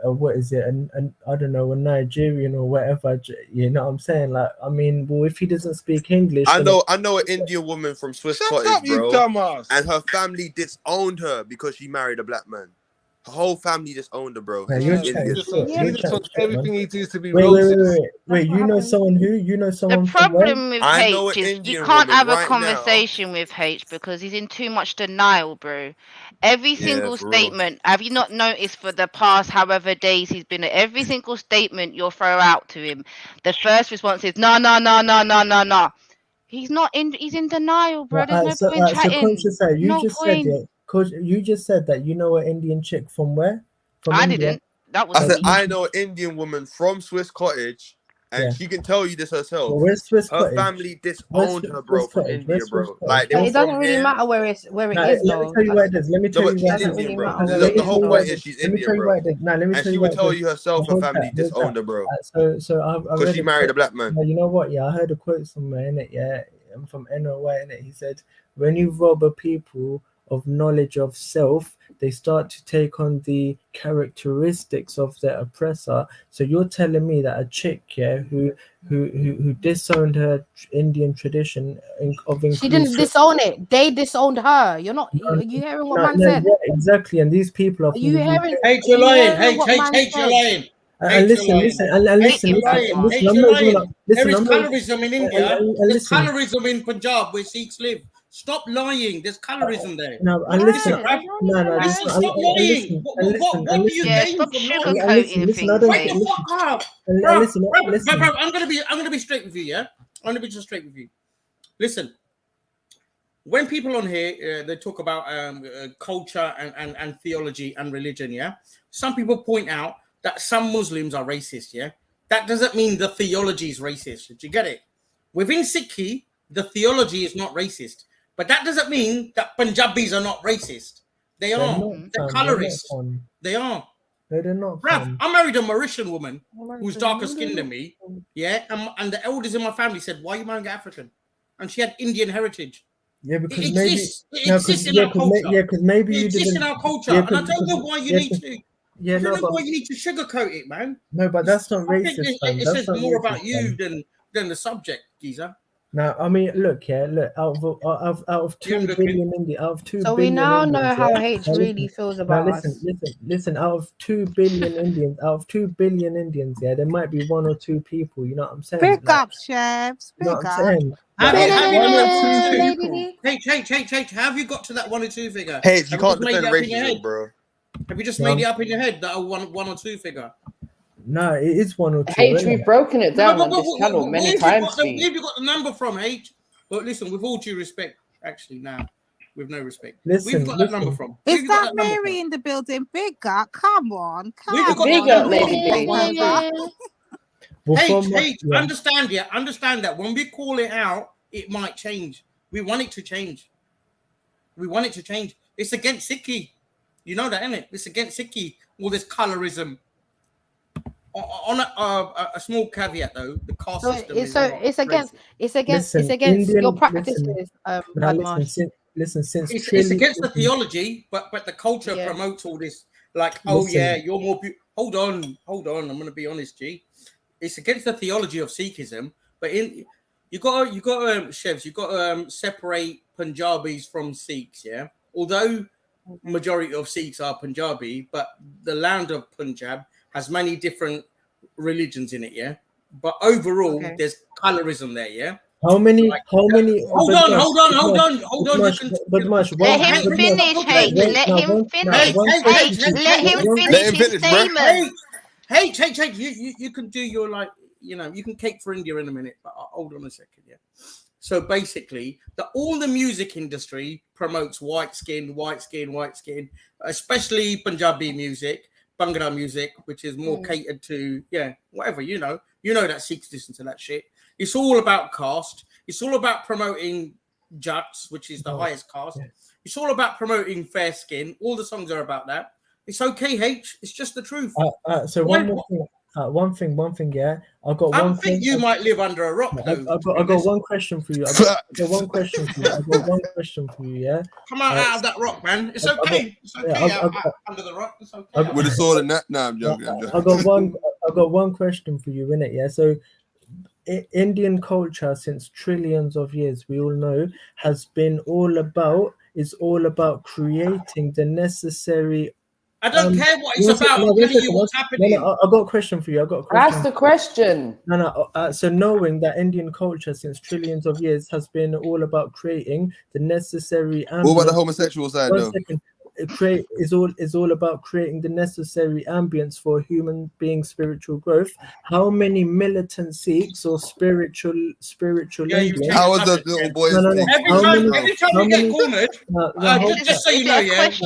what is it, and I don't know, a Nigerian or whatever, you know what I'm saying? Like, I mean, well, if he doesn't speak English, I then know an Indian woman from Swiss Shut Cottage, up, you bro. dumbass. And her family disowned her because she married a black man. Her whole family disowned her, bro. Nah, And you're she's chatting Indian. shit. He You're just chatting wants shit, man. everything he does to be Wait, racist. you know someone who? You know The someone from where? problem with I know an H is you Indian can't woman have a right now. conversation with H because he's in too much denial, bro. Every Yeah, single for real. statement, have you not noticed for the past however days he's been at every single statement you'll throw out to him, the first response is no. He's not in. He's in denial, bro. There's no point So chatting. conscious, you No just said point. it. You just said that you know an Indian chick from where? From I India. didn't. That was I said me. I know an Indian woman from Swiss Cottage, and Yeah. she can tell you this herself. Well, where's Swiss Her Cottage? family Where's disowned her, bro, Swiss from Cottage? India, Where's Swiss bro. Cottage? Like they But were it doesn't from really here. matter where it Nah, is, let me though. tell you what it is. Let me No, tell but you she's what it Doesn't is. Indian, really bro. matter where Let it me The is, tell whole you though. what point it is is. she's Let me Indian, tell you bro. what it is. Nah, let me And tell she you would what it tell is. you herself her Hold family that, hold disowned that. her, bro. So I Because read she a married quote. a black man. You know what? Yeah, I heard a quote somewhere in it. Yeah, from NOY in it. He said, "When you rob a people of knowledge of self, they start to take on the characteristics of their oppressor." So you're telling me that a chick, yeah, who disowned her Indian tradition of She didn't inclusive. disown it. They disowned her. You're not. Are you hearing what man No, said? yeah, exactly. And these people are Are from you the UK. hearing? Hate Are you're you lying. hearing what man Hate you're said? lying. And listen, and Hate listen, you're lying. listen. Hate I'm you're not even. lying. Listen, There is I'm not. colorism in India. And There's listen. colorism in Punjab where Sikhs live. Stop lying. There's colorism there. No, and listen. Listen, bruv. No, Listen, listen. stop And lying. listen. And listen. And What do you listen. Yeah, gain stop from lying? And sugarcoating listen. I things, don't. Wake the H. fuck up, And bruv. listen. Listen. Bruv, I'm gonna be straight with you. Yeah, I'm gonna be just straight with you. Listen. When people on here they talk about culture and theology and religion, yeah, some people point out that some Muslims are racist, yeah. That doesn't mean the theology is racist. Did you get it? Within Sikhi, the theology is not racist, but that doesn't mean that Punjabis are not racist. They are. They're colorists. They are. They're not. Bruv, I married a Mauritian woman who's darker skinned than me, yeah, and the elders in my family said, "Why are you marrying an African?" And she had Indian heritage. Yeah, because It maybe. exists. It exists in our culture. Because maybe you it exists didn't. in our culture, Yeah, and I don't know why you need to. Yeah, I don't no, know but why you need to sugarcoat it, man. no, but that's not I think racist, fam. it That's says not more racist, about you fam. than the subject, geezer. Now, I mean, look, yeah, look. Out of 2 billion Indians, out of 2 So billion we now know Indians, how yeah? H Now really listen, feels now about listen, us. listen. Out of 2 billion Indians, yeah, there might be 1 or 2 people. You know what I'm saying? Big Like, up, chefs. you know Big what I'm up. saying? Have Like, you One or got two to people. H, how have you got to that 1 or 2 figure? Hey, you Have you can't just made defend that up in your head? racism, bro. Have you just made it up in your head that a one or two figure? No, it is 1 or 2. H, we've broken it down on this channel many times. Where have you got the number from, H? But listen, with all due respect, actually now, with no respect, we've got that number from. Is that Mary in the building? Big up, come on, We've got Big that up, number Ladyboy. H, understand that when we call it out, it might change. We want it to change. We want it to change. It's against Sikhi. You know that, isn't it? It's against Sikhi. All this colorism. On a small caveat though, the caste system. It's against your practices. Listen, it's against the theology, but the culture promotes all this. Like, you're more. Hold on. I'm going to be honest, G. It's against the theology of Sikhism, but you got chefs. You got to separate Punjabis from Sikhs. Yeah, although majority of Sikhs are Punjabi, but the land of Punjab has many different religions in it, yeah. But overall, there's colorism there, yeah. How many? Hold on. But much. Let him finish, H. Let him finish. Let him finish his statement. Hey, you can do your you can cake for India in a minute, but hold on a second, yeah. So basically, all the music industry promotes white skin, especially Punjabi music. Bhangra music, which is more catered to, whatever, you know that Sikhs listen to that shit. It's all about caste. It's all about promoting Jats, which is the highest caste. It's all about promoting fair skin. All the songs are about that. It's okay, H. It's just the truth. So one thing, yeah. I've got I one think thing. you might live under a rock, though. I've got one question for you. One question for you, yeah. Come out of that rock, man. It's okay. It's okay under the rock. It's okay. With a sword and that. No, I'm joking. I've got one question for you, innit? Yeah. So, Indian culture, since trillions of years, we all know, has been all about creating the necessary. I don't care what it's about. I'm telling you what's happening. I've got a question for you. Ask the question. So knowing that Indian culture since trillions of years has been all about creating the necessary. What about the homosexual side, though? Is all about creating the necessary ambience for human being spiritual growth. How many militant Sikhs or spiritual Indians? How was the little boy? Every time you get cornered, just so you know, just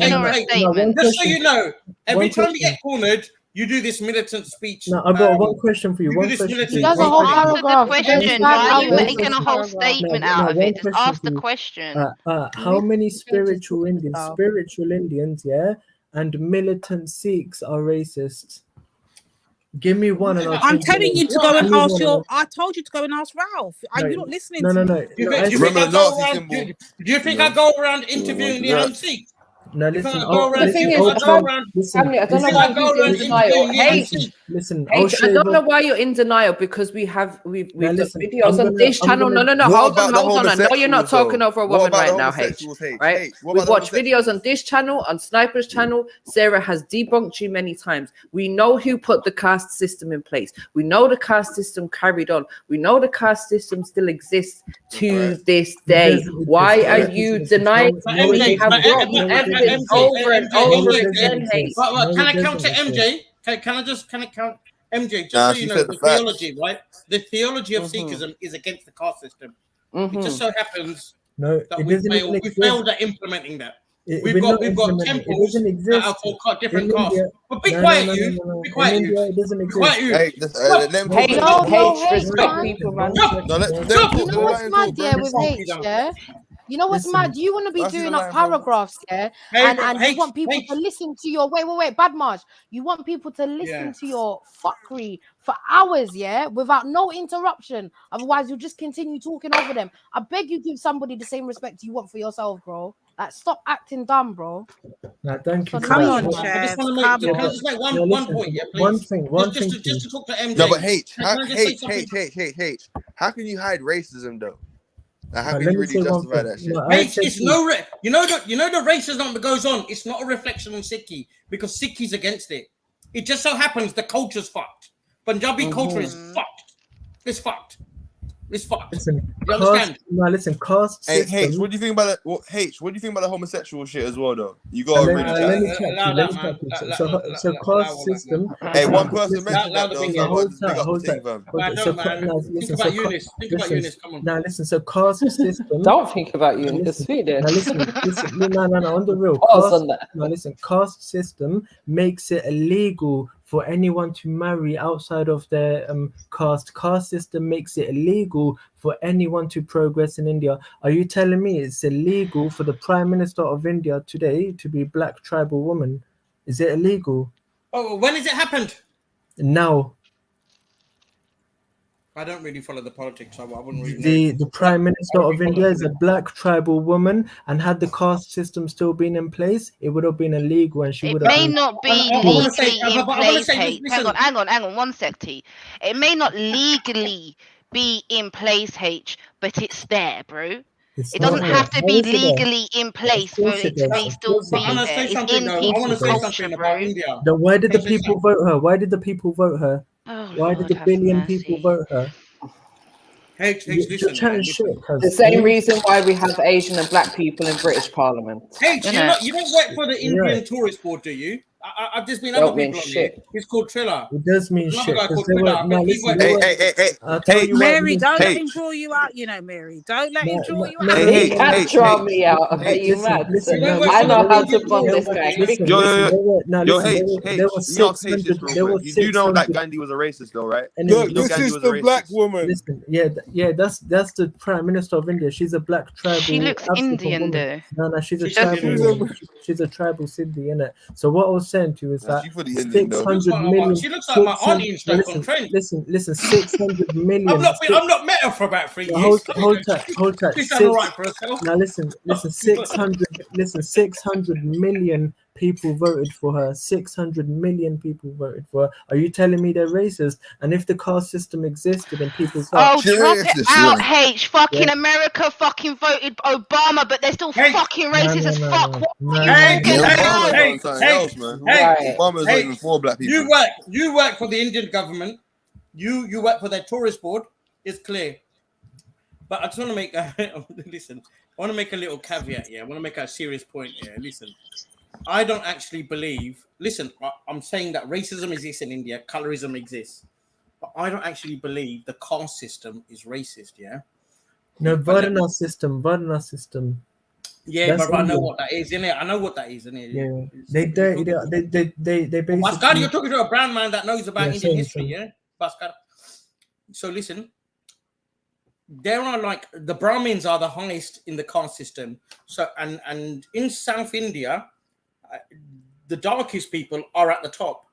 so you know, every time you get cornered, you do this militant speech. No, I've got one question for you. He does a whole paragraph. Question. Why are you making a whole statement out of it? Just ask the question. How many spiritual Indians, yeah, and militant Sikhs are racists? Give me one, and I'm telling you to go and ask I told you to go and ask Ralph. Are you not listening? No. Do you think I go around interviewing the young Sikhs? No, listen. The thing is, family, I don't know why you're in denial. Listen, I don't know why you're in denial, because we've got videos on this channel. No. Hold on. I know you're not talking over a woman right now, H. Right? We've watched videos on this channel, on Sniper's channel. Sarah has debunked you many times. We know who put the caste system in place. We know the caste system carried on. We know the caste system still exists to this day. Why are you denying we have over and over again? Can I count to MJ? Can I count MJ? Just so you know, the theology, right? The theology of Sikhism is against the caste system. It just so happens that we failed at implementing that. We've got temples that are for different castes. But be quiet, you. Be quiet, you. Be quiet, you. Hey, respect people, man. You know what's mad, yeah, with H, yeah? You know what's mad? You want to be doing up paragraphs, yeah? And you want people to listen to your wait, Bad March. You want people to listen to your fuckery for hours, yeah, without no interruption. Otherwise, you'll just continue talking over them. I beg you, give somebody the same respect you want for yourself, bro. Like, stop acting dumb, bro. No, thank you. Come on, Chef. I just want to make one point, yeah, please. Just to talk to MJ. No, but H. How can you hide racism, though? Now, how can you really justify that shit? It's no, you know the racism that goes on. It's not a reflection on Sikhi, because Sikhi's against it. It just so happens the culture's fucked. Punjabi culture is fucked. It's fucked. It's fucked. Listen, You understand? caste Hey, system. H, what do you think about that? What do you think about the homosexual shit as well, though? You gotta really Let me chat to you. So caste system. Hey, one person mentioned that though. So hold Big up tight. the thing, fam. Think about Eunice. Think about Eunice. Come on. Now listen. So caste system. Don't think about Eunice. We did. Now listen. No. On the real. Now listen. Caste system makes it illegal for anyone to marry outside of their caste. Caste system makes it illegal for anyone to progress in India. Are you telling me it's illegal for the Prime Minister of India today to be a black tribal woman? Is it illegal? Oh, when has it happened? Now. I don't really follow the politics, so I wouldn't really know. The Prime Minister of India is a black tribal woman, and had the caste system still been in place, it would have been illegal, and she would have. It may not be legally in place. Hang on, 1 sec, T. It may not legally be in place, H, but it's there, bro. It doesn't have to be legally in place for it to be still being there. It's in people's culture, bro. Then why did the people vote her? Why did the people vote her? Why did the billion people vote her? The same reason why we have Asian and black people in British Parliament. Hey, you don't work for the Indian Tourist Board, do you? I've just been other people on here. It's called Triller. It does mean shit. Mary, don't let him draw you out, you know, Mary. Don't let him draw you out. He can't draw me out. Are you mad? I know how to bond this guy. You do know that Gandhi was a racist, though, right? Look, this is the black woman. Listen, that's the Prime Minister of India. She's a black tribal. She looks Indian, though. No, she's a tribal. She's a tribal Sindhi, innit? So what I was saying to you is that 600 million. She looks like my auntie in Stockholm Trent. Listen, 600 million. I've not met her for about 3 years. Hold tight. She's done all right for herself. Now listen, 600 million people voted for her. 600 million people voted for her. Are you telling me they're racist? And if the caste system existed and people drop it out, H. Fucking America fucking voted Obama, but they're still fucking racist as fuck. Obama's not even for black people. You work for the Indian government. You work for their tourist board. It's clear. But I just want to make listen. I want to make a little caveat here. I want to make a serious point here. Listen. I don't actually believe. Listen, I'm saying that racism exists in India, colorism exists, but I don't actually believe the caste system is racist. Yeah. No, Varna system. Yeah, but I know what that is, innit? I know what that is, innit? Yeah, they basically. Pascal, you're talking to a brown man that knows about Indian history, yeah, Pascal. So listen, there are like the Brahmins are the highest in the caste system. So and in South India. The darkest people are at the top.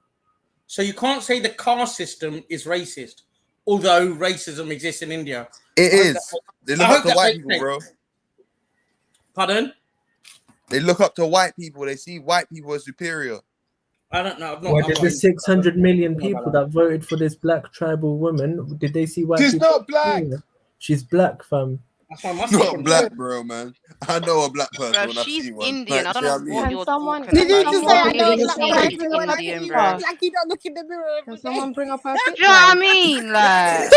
So you can't say the caste system is racist, although racism exists in India. It is. They look up to white people, bro. Pardon? They look up to white people. They see white people as superior. I don't know. Why did the 600 million people that voted for this black tribal woman, did they see white people? She's not black. She's black, fam. Not black, bro, man. I know a black person. Bro, when I she's see one. Indian. I don't know what you're talking Did you about. just say I know black Indian, bro. Like you don't look in the mirror. Can someone bring up her Do picture? you know what I mean? Like,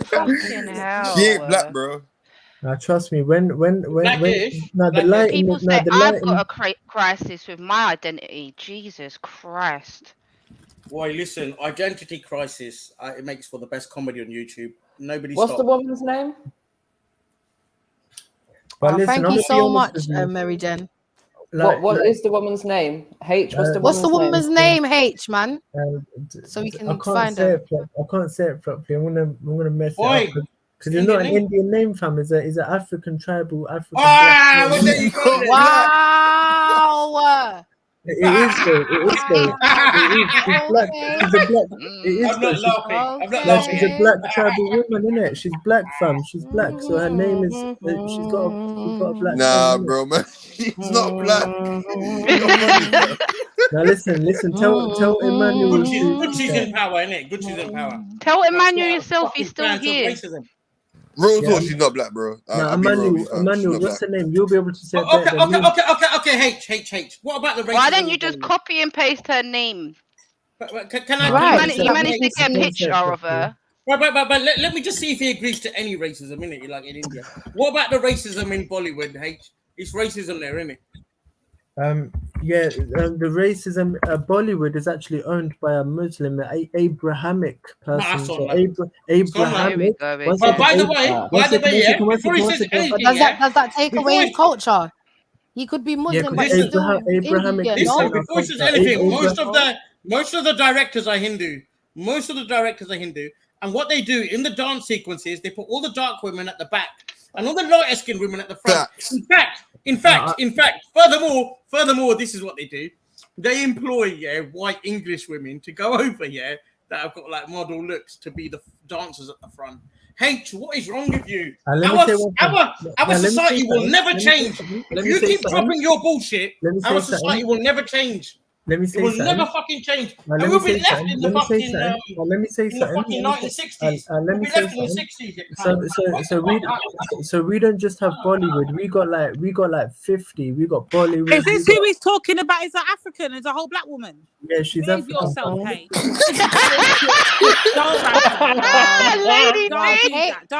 fucking hell. She ain't black, bro. Now trust me, when now the light people say I've got a crisis with my identity. Jesus Christ. Why? Listen, identity crisis. It makes for the best comedy on YouTube. Nobody. What's the woman's name? Thank you so much, Mary Jen. What is the woman's name? H. What's the woman's name? H, man. So we can find her. I can't say it properly. I'm gonna mess it up because it's not an Indian name, fam. It's an African tribal African. Wow. It is though. She's black. I'm not laughing. She's a black tribal woman, isn't it? She's black, fam. She's black, so her name is. She's got a black. Nah, bro, man. She's not black. Now listen. Tell Emmanuel. Gucci's in power, innit? Gucci's in power. Tell Emmanuel yourself he's still here. Real talk, she's not black, bro. No, Emmanuel, what's her name? You'll be able to say it better than me. Okay. H. What about the racism? Why don't you just copy and paste her name? Can I? You managed to get a picture of her. But let me just see if he agrees to any racism, innit? Like in India. What about the racism in Bollywood, H? It's racism there, isn't it? The racism. Bollywood is actually owned by a Muslim, Abrahamic person. So Abrahamic. But by the way, before he says anything, does that take away his culture? He could be Muslim, but he's still Abrahamic. Indian, Listen, no? before he says anything, most of the directors are Hindu. Most of the directors are Hindu, and what they do in the dance sequences, they put all the dark women at the back and all the light-skinned women at the front. In fact, furthermore, this is what they do. They employ white English women to go over that have got like model looks to be the dancers at the front. H, what is wrong with you? Our society will never change. If you keep dropping your bullshit, our society will never change. Let me say it will something. never fucking change. Let And me we'll be say left something. in the Let me say fucking something. Let me say in the something. fucking 1960s. Let We'll me be say left in the something. 60s. So we don't just have Bollywood. We got like 50. We got Bollywood. Is this who he's talking about? Is an African? Is a whole black woman? Yeah, she's Behave African. yourself, hey. Don't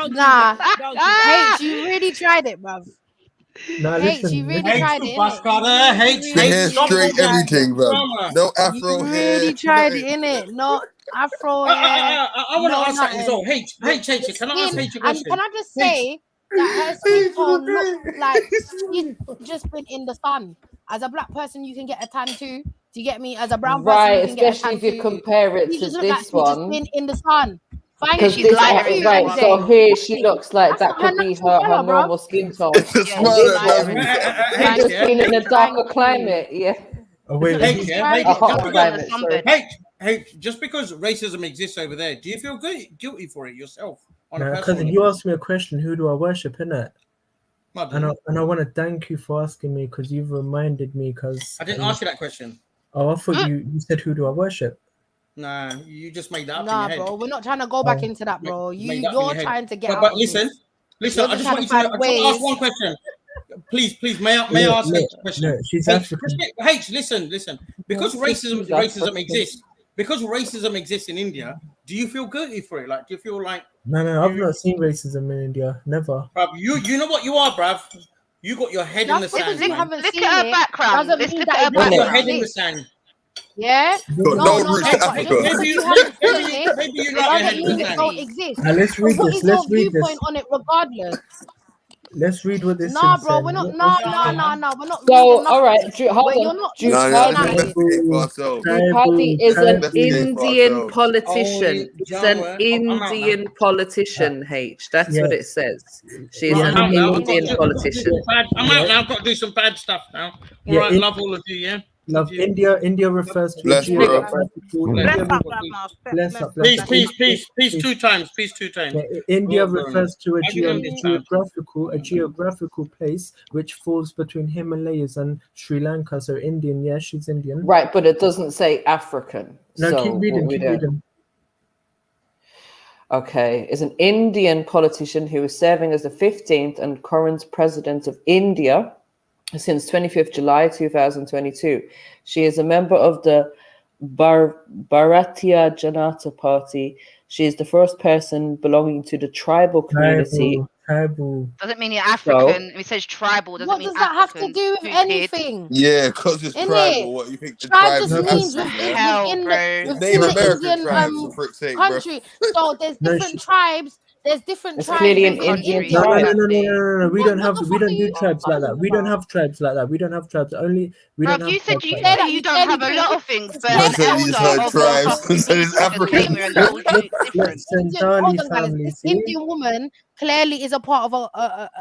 do that. Hey, you really tried it, bruv. No, Hey, listen. you really tried it, innit? The hair straight, everything, bro. No afro You hair. really tried it, innit? No afro hair. I want to no ask that as well. nothing. H, can I ask H a And question? can I just say that her skin tone looks like she's just been in the sun. As a black person, you can get a tan too. Do you get me? As a brown person, Right, you can get a especially tan if you too. compare it She to just look like this she's just one. been in the sun. Because Thank you. this Thank you, right, so MJ. here she looks like That's that not could her be natural her colour, bro. normal skin tone. It's a And smile this that does one, me something. she just been in a darker climate, yeah. Oh, wait, H, A hot climate, sorry. H, just because racism exists over there, do you feel guilty for it yourself? On a Because personal you asked me a question, who do I worship, innit? I And I want to thank you for asking me because you've reminded me. Because I didn't ask you that question. Oh, I thought you said who do I worship? Nah, you just made that up in Nah, your head. bro, we're not trying to go back into that, bro. Made that up in You're your head. trying to get out But of listen, this. I You're just trying want you to to know. I find just want to ask ways. one question. Please, may I ask H a question? No, she's H, African. H, listen. Because racism exists. Because racism exists in India, do you feel guilty for it? Like, do you feel like No, I've not seen racism in India. Never. bruv, you know what you are, bruv? You got your head in the Just sand, because you man. haven't Look seen at her it background. doesn't Let's mean look that at her it You got your doesn't head in the exist. sand. Yeah? Got no roots to But Africa. just because you haven't seen it Maybe you it like your head doesn't in the mean it sand. don't exist. Now let's So read what this. is your Let's read viewpoint this. on it regardless? Let's read what this Nah, thing bro, said. we're not. What's Nah, it nah, say? nah, nah. We're not So, reading all right, nothing. hold You're on. not No, let's listening. investigate for ourselves. Drupadi is an Investigate for Indian ourselves. politician. Oh, It's John, an I'm out Indian politician, H. That's what it says. She is Right, an I'm out now. Indian politician. I'm out now. I've got to do some bad stuff now. All right, love all of you, yeah? Love India. India refers to Bless, a bro. geographical. Bless up, Bless up. Peace two times. Yeah, India Well done. refers to I didn't understand. geographical place which falls between Himalayas and Sri Lanka. So Indian, yeah, she's Indian. Right, but it doesn't say African. No, so keep reading. what we Keep do? reading. Okay, is an Indian politician who is serving as the 15th and current president of India since 25th July 2022. She is a member of the Bharatiya Janata Party. She is the first person belonging to the tribal community. Tribal. Doesn't mean you're African. It says tribal. Doesn't What mean does that have to African. do with Stupid. anything? Yeah, because it's Innit? tribal. What you think the Tribe tribes just of means Africa, man? Hell, within bro. the Native American Indian tribes, for frick's sake, bro. country. So there's No, different tribes. There's different It's tribes clearly an within Indian India. tribe. No. We don't have. What the We fuck are don't do you tribes like that. talking We don't about? have tribes like that. We don't have tribes. Only we Bro, don't have you said tribes you like said that. you don't have a lot of things, but Man an said he's elder heard of tribes. fucking Said he's African African. name and told you it's different. Santali Hold on, guys. family. This See? Indian woman clearly is a part of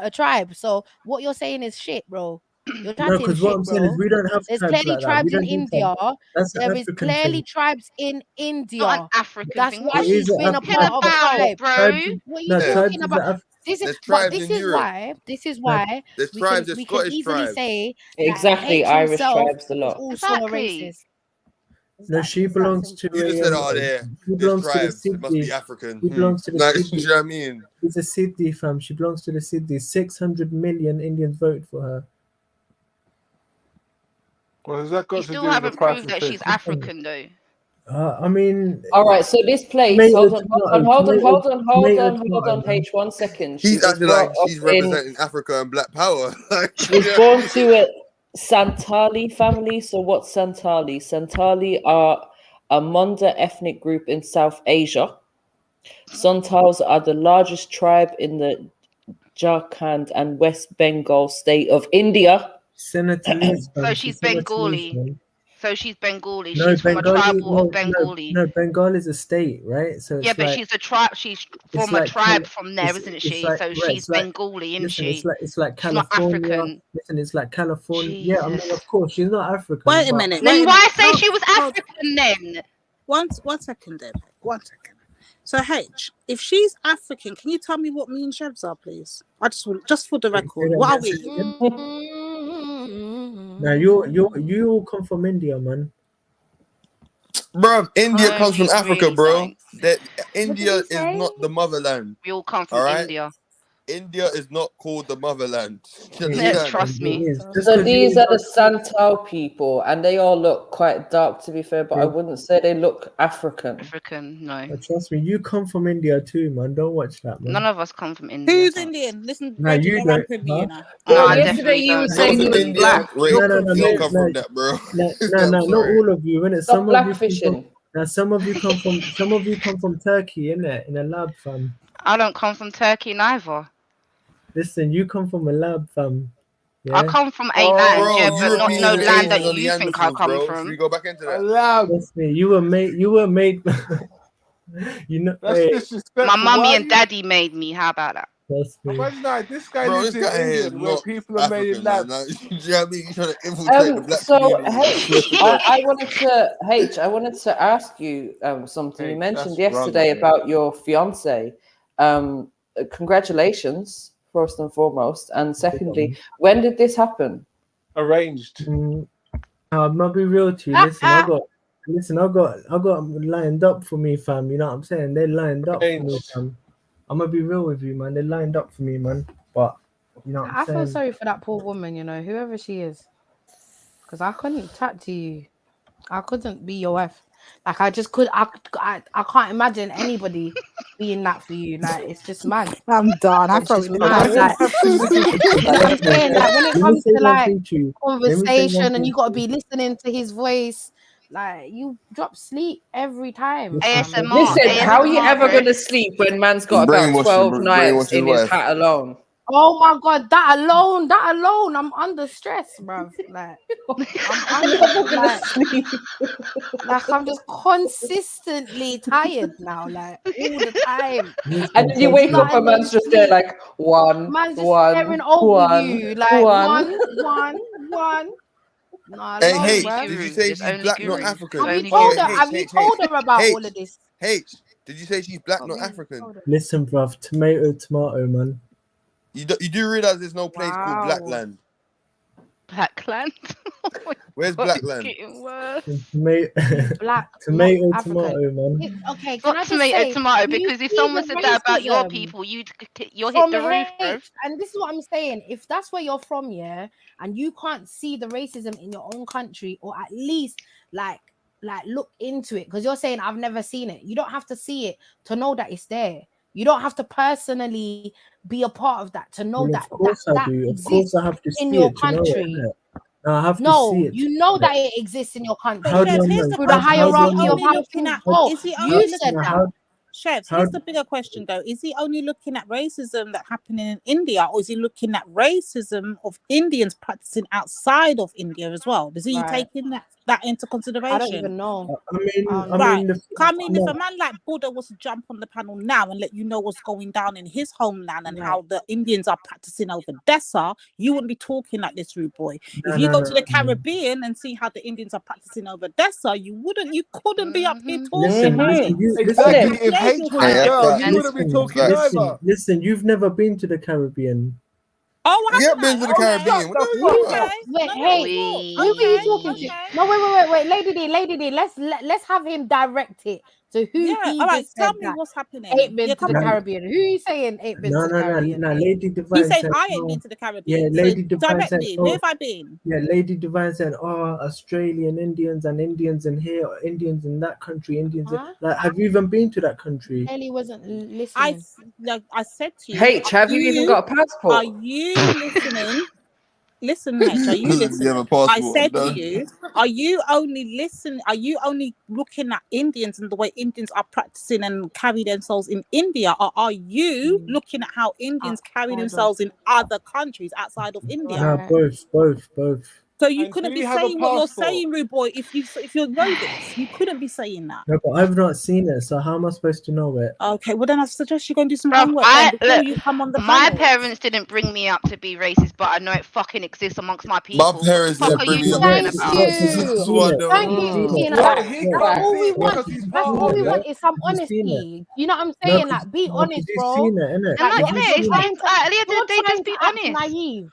a tribe. So what you're saying is shit, bro. You're No, chatting because what shit, I'm saying is bro. we don't have There's tribes clearly like that. We tribes in don't do India. tribes. That's an There is African clearly thing. tribes in India. Not an African That's thing. why It she's is been a African. part of a about, tribe. bro? What are you Yeah. tribes talking is about? There's tribes in Europe. This is why There's we tribes, can there's we can Scottish easily tribes. say Exactly, H Irish himself tribes a is lot. also a Exactly. racist. No, she belongs to You just said, oh, she there's belongs to the tribes. It must Siddhi. be African. She belongs to the Like, Siddhi. you know what I mean? She's a Siddhi fam. She belongs to the Siddhi. 600 million Indians voted for her. Well, has that got You to still do with the haven't proved that she's classification? African, though. I mean, all right. So this place, hold on, H, 1 second. She He's was acting brought like up she's in. representing Africa and Black Power. She was born to a Santali family. So what's Santali? Santali are a Munda ethnic group in South Asia. Santals are the largest tribe in the Jharkhand and West Bengal state of India. Senegalese. So she's Bengali. So she's Bengali. No, She's from a tribal no, of Bengali. No, Bengal is a state, right? So it's Yeah, but like, she's a tribe. She's from a tribe from there, isn't she? like, So right, she's it's like, Bengali, isn't listen, she? it's like She's not California. African. Listen, it's like California. Jesus. Yeah, I mean, of course, she's not African. Wait a but- minute. Then wait a why minute. say Hold- she was hold- African then? One second then. 1 second. So H, if she's African, can you tell me what me and Chevs are, please? I just for the record. What are we? Now you all come from India, man. Bro, India comes from Only Africa, really bro. don't. That India is not the motherland. We all come from All right? India. India is not called the motherland. You Yeah, understand? trust me. So these are the Santal people, and they all look quite dark, to be fair, but I wouldn't say they look African. African, no. But trust me, you come from India too, man. Don't watch that, man. None of us come from India. Who's Indian? Listen, Nah, Reggie, you they're don't, ramping me, huh? you know. No, I yesterday definitely you were don't. saying You're you from was India, black. Ray. No, You don't come from that, bro. not all of you, innit? Stop blackfishing. Now some of you come from Turkey, innit? In a lab, fam. I don't come from Turkey neither. Listen, you come from a lab, fam. Yeah? I come from a land, Bro, yeah, but not Europeans no and land that Asians are the you think I Neanderthals, come bro. from. Should we go back into that? Trust me, you were made. You know, That's hey, disrespectful. My mummy Why and daddy made me. How about that? trust me. Imagine that this guy Bro, lives this in guy here is England where not people are made in African, man. labs. Like, you know what I mean? You're trying to infiltrate the black So community. I swear to God. I wanted to ask you something. You H, mentioned that's yesterday wrong, about your fiance. Congratulations, first and foremost, and secondly, when did this happen? Arranged. I'm not be real to you. Listen, I got lined up for me, fam. You know what I'm saying? They lined up for me, Arranged. fam. I'm gonna be real with you, man. They lined up for me, man. But you know what I I'm feel saying? sorry for that poor woman, you know, whoever she is, because I couldn't chat to you. I couldn't be your wife. Like I just could. I can't imagine anybody being that for you. Like it's just mad. I'm done. I It's probably just mad. Like, you know what I'm saying? Like when it Let me comes say to one like thing to you. Let me say one conversation and thing you got to to you. be listening to his voice, like you drop sleep every time. Listen, ASMR. how are you ASMR, ever bro. going to sleep when man's got about 12 knives in his hat alone? Oh my god, that alone, I'm under stress, bruv. Like I'm under like I'm just consistently tired now, like all the time. And then you wake up and man's just there like Man's just staring over you, like one. Nah, Hey, alone, H, bruv. did you say she's black, not African? Have you told her? Have you told her about all of this? H, did you say she's black, not African? Listen, bruv. Tomato, man. You do realize there's no place called Blackland? Blackland? Where's God, it's Blackland? getting worse. Black, Tomato, not African. man. Okay, It's can not I just tomato, say, tomato, do you because if see someone the said that about your racism people, you'll hit from the roof, bro. hate? And this is what I'm saying. If that's where you're from, yeah, and you can't see the racism in your own country, or at least like look into it, because you're saying I've never seen it. You don't have to see it to know that it's there. You don't have to personally be a part of that to know Well, that of course I that do. Of exists course I have to in see your it to know country. it. innit? No, I have to No, see it. you know that it exists in your country. How do I Chefs, know? here's the Through the question. Is he hierarchy of only how looking things at? go. Is he You only said looking that. at? Chefs, here's the bigger question though. Is he only looking at racism that happening in India, or is he looking at racism of Indians practicing outside of India as well? Does he take in that into consideration? I don't even know. I mean, Right. the, I mean, if no. a man like Buddha was to jump on the panel now and let you know what's going down in his homeland and how the Indians are practicing over Dessa, you wouldn't be talking like this, rude boy. If you go to the Caribbean and see how the Indians are practicing over Dessa, you couldn't be up here talking. Exactly. If H was a girl, he wouldn't be talking either. Listen, you've never been to the Caribbean. Oh, We have been to the Caribbean. What are you talking about? Wait, hey, who are you talking to? No, wait. Lady D, let's have him direct it So who Yeah, he all right. just Tell said me that what's happening. ain't been Yeah, to come the on. Caribbean? Who you saying ain't been to the Caribbean? No. Lady He's Divine saying said, I ain't oh, been to the yeah, Caribbean. So Lady Divine direct said, me. oh, Where have I been? yeah, Lady Divine said, oh, Australian Indians and Indians in here, Indians in that country, Indians. Huh? Like, have you even been to that country? Ellie wasn't listening. I said to you. H, have you even got a passport? Are you listening? Listen, H, are you You listening? have a I passport. said No. to you, are you only listening? Are you only looking at Indians and the way Indians are practicing and carry themselves in India, or are you looking at how Indians carry themselves in other countries outside of India? No, both. So you And couldn't do be you have a saying what you're passport? saying, Rude Boy. If you know this, you couldn't be saying that. No, but I've not seen it, so how am I supposed to know it? Okay, well then I suggest you go and do some Bruv, homework then before you come on the my panel. parents didn't bring me up to be racist, but I know it fucking exists amongst my My people. What the parents fuck didn't are bring you me up. talking Thank about? you. Thank you, Tina. Well, he That's can't all see we it want. because he's That's part all of we it. want is some Have you seen it? honesty. You know what I'm No, saying? because Like, be honest, you've bro. seen it, innit? I'm like, Like, yeah, it's you're at the end of the day, trying just be to act honest. naive.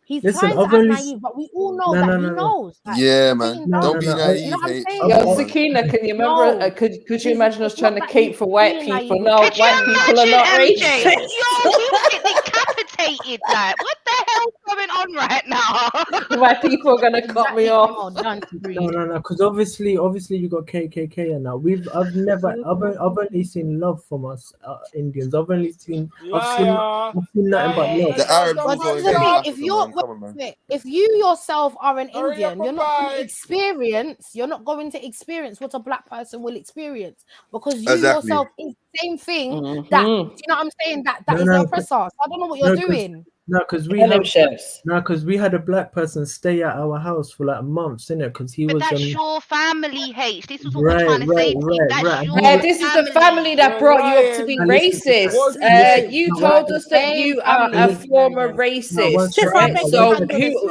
He's Listen, trying to I've act only naive, but we all know no, that no, he no, no. knows. Like, Yeah, you're man. being No, Don't dumb. be no, naive, You know what I'm H. saying? Yo, Come on, man. Sakina, can you remember? No. Could you imagine us It's trying not to that cape he's for white being people? naive. No, Could you white people are not imagine, MJ? racist. Yo, we'll get decapitated. Like, what the hell's going on right now? White people are gonna cut me Exactly. off. Come on, dance breed. No, because obviously you got KKK and now I've only seen love from us Indians. I've seen Liar. nothing but love. The Arabs But was this is always the hate thing. Africa, If you're man. Come on, man. if you yourself are an Hurry up Indian, and you're not going to buy. experience. You're not going to experience what a black person will experience because you Exactly. yourself is the same thing. That do you know what I'm saying? That is the oppressor. So I don't know what you're doing. Because we had a black person stay at our house for like months, innit? Because he But was that's your family, H. This is what we're trying to say to you. That's your Yeah, this is the family that You're brought you up to be lying. racist. You told us that you are a former racist, right? So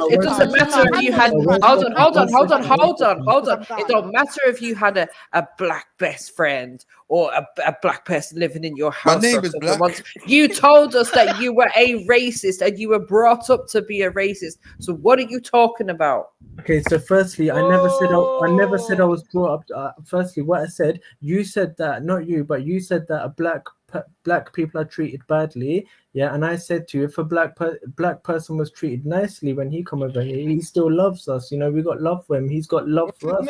it doesn't matter if you had hold on. It don't matter if you had a black best friend or a black person living in your My house. neighbour's black. You told us that you were a racist and you were brought up to be a racist. So what are you talking about? Okay, so firstly, I never said I was brought up. Firstly, what I said, you said that, not you, but you said that black people are treated badly. Yeah, and I said to you, if a black person was treated nicely when he come over here, he still loves us. You know, we got love for him. He's got love for us.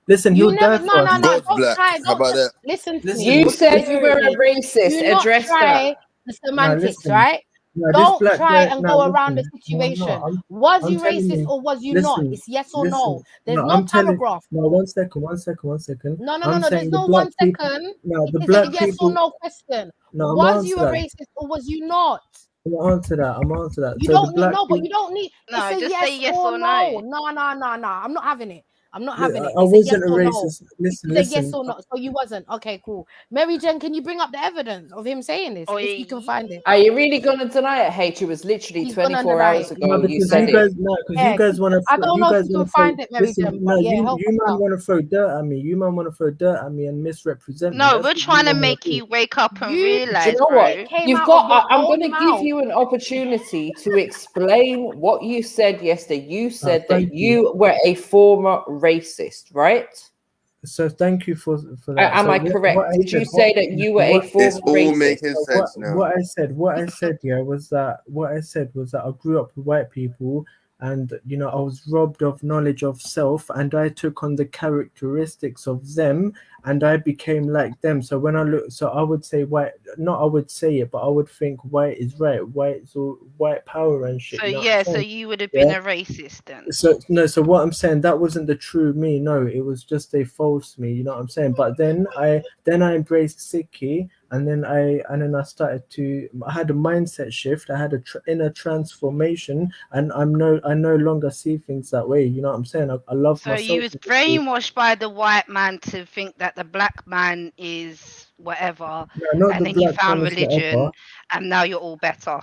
Listen, he'll die for us. God's black. How about that? Listen to Listen, me. You said you were a racist. Do not Address try that. the semantics, listen. right? No, this Don't black try guy. and No, go around the listen. situation. I'm Was you telling racist you. or was you not? Listen, It's yes or listen. no. There's No, no I'm telling. paragraph. No, one second. No. I'm There's saying the no black 1 people. second. No, the It's black a yes people. or no question. No, I'm Was you answer a that. racist or was you not? I'm gonna answer that. You So the don't need black no, but people. you don't need. No, It's a just yes say yes or or no. no. No. I'm not having it. I'm not having it. I It's a yes wasn't a or no. racist. It's a yes Listen. or no. So you wasn't. Okay, cool. Mary Jen, can you bring up the evidence of him saying this if you can find it? Are you really gonna deny it, H? It was literally He's gonna 24 deny hours it. ago No, you because said you guys, it. no, because you guys want to. I don't You know guys if you want can to throw. find it, Mary Listen, Jen, no, but yeah, help you us man out. want to throw dirt at me. You man want to throw dirt at me and misrepresent me. No, That's we're what you trying to man wanna make do. you wake up and Do you realize, know what? bro. Came You've out got. of your I'm own going to give mouth. you an opportunity to explain what you said yesterday. You said that Thank you. you were a former racist, right? So thank you for that. Am So I what correct? Did you said, say that you were a It's former all racist? making sense now. what I said, yeah, was that I grew up with white people, and you know I was robbed of knowledge of self, and I took on the characteristics of them, and I became like them. So when I look, so I would say white, not I would say it, but I would think white is right, white is all white power and shit. So You know what I'm yeah, so saying? you would have Yeah. been a racist then. So no, so what I'm saying, that wasn't the true me. No, it was just a false me. You know what I'm saying? But then I embraced Sikhi, and then I started to. I had a mindset shift. I had a inner transformation, and I no longer see things that way. You know what I'm saying? I love So myself. you was brainwashed by the white man to think that the black man is whatever, No, not and the then you black found man is whatever. religion, and now you're all better.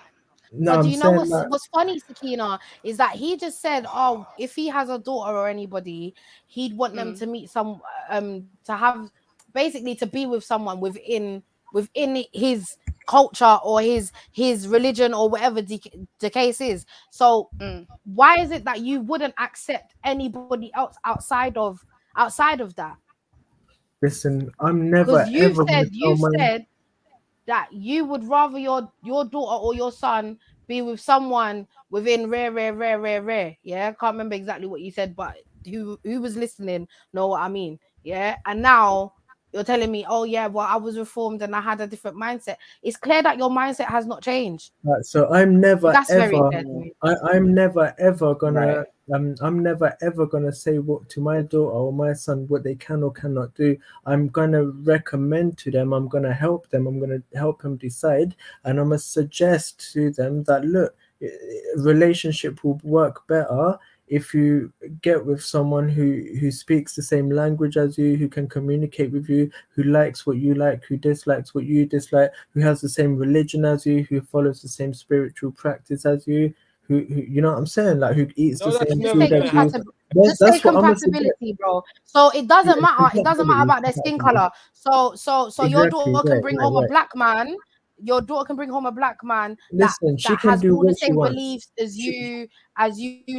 No, But do I'm you know saying that. what's funny, Sakina, is that he just said, "Oh, if he has a daughter or anybody, he'd want them to meet some, to have, basically to be with someone within his culture or his religion or whatever the case is." So why is it that you wouldn't accept anybody else outside of that? Listen, I'm never Because you ever gonna said tell my said that you would rather your daughter or your son be with someone within rare. Yeah, I can't remember exactly what you said, but who was listening know what I mean. Yeah, and now you're telling me, oh yeah, well I was reformed and I had a different mindset. It's clear that your mindset has not changed. Right, so I'm never That's very ever clear to me. I'm never ever gonna Right. I'm never ever gonna say what to my daughter or my son what they can or cannot do. I'm gonna recommend to them, I'm gonna help them, I'm gonna help them decide, and I'm gonna suggest to them that look, relationship will work better if you get with someone who speaks the same language as you, who can communicate with you, who likes what you like, who dislikes what you dislike, who has the same religion as you, who follows the same spiritual practice as you, who you know what I'm saying, like who eats the same food as you. Just say That's what I'm gonna suggest. compatibility, bro. So it doesn't matter. It doesn't matter about their skin color. So your Exactly, daughter can right, bring right, home a right. black man. Your daughter can bring home a black man Listen, she that can has do all the what she same wants. beliefs as you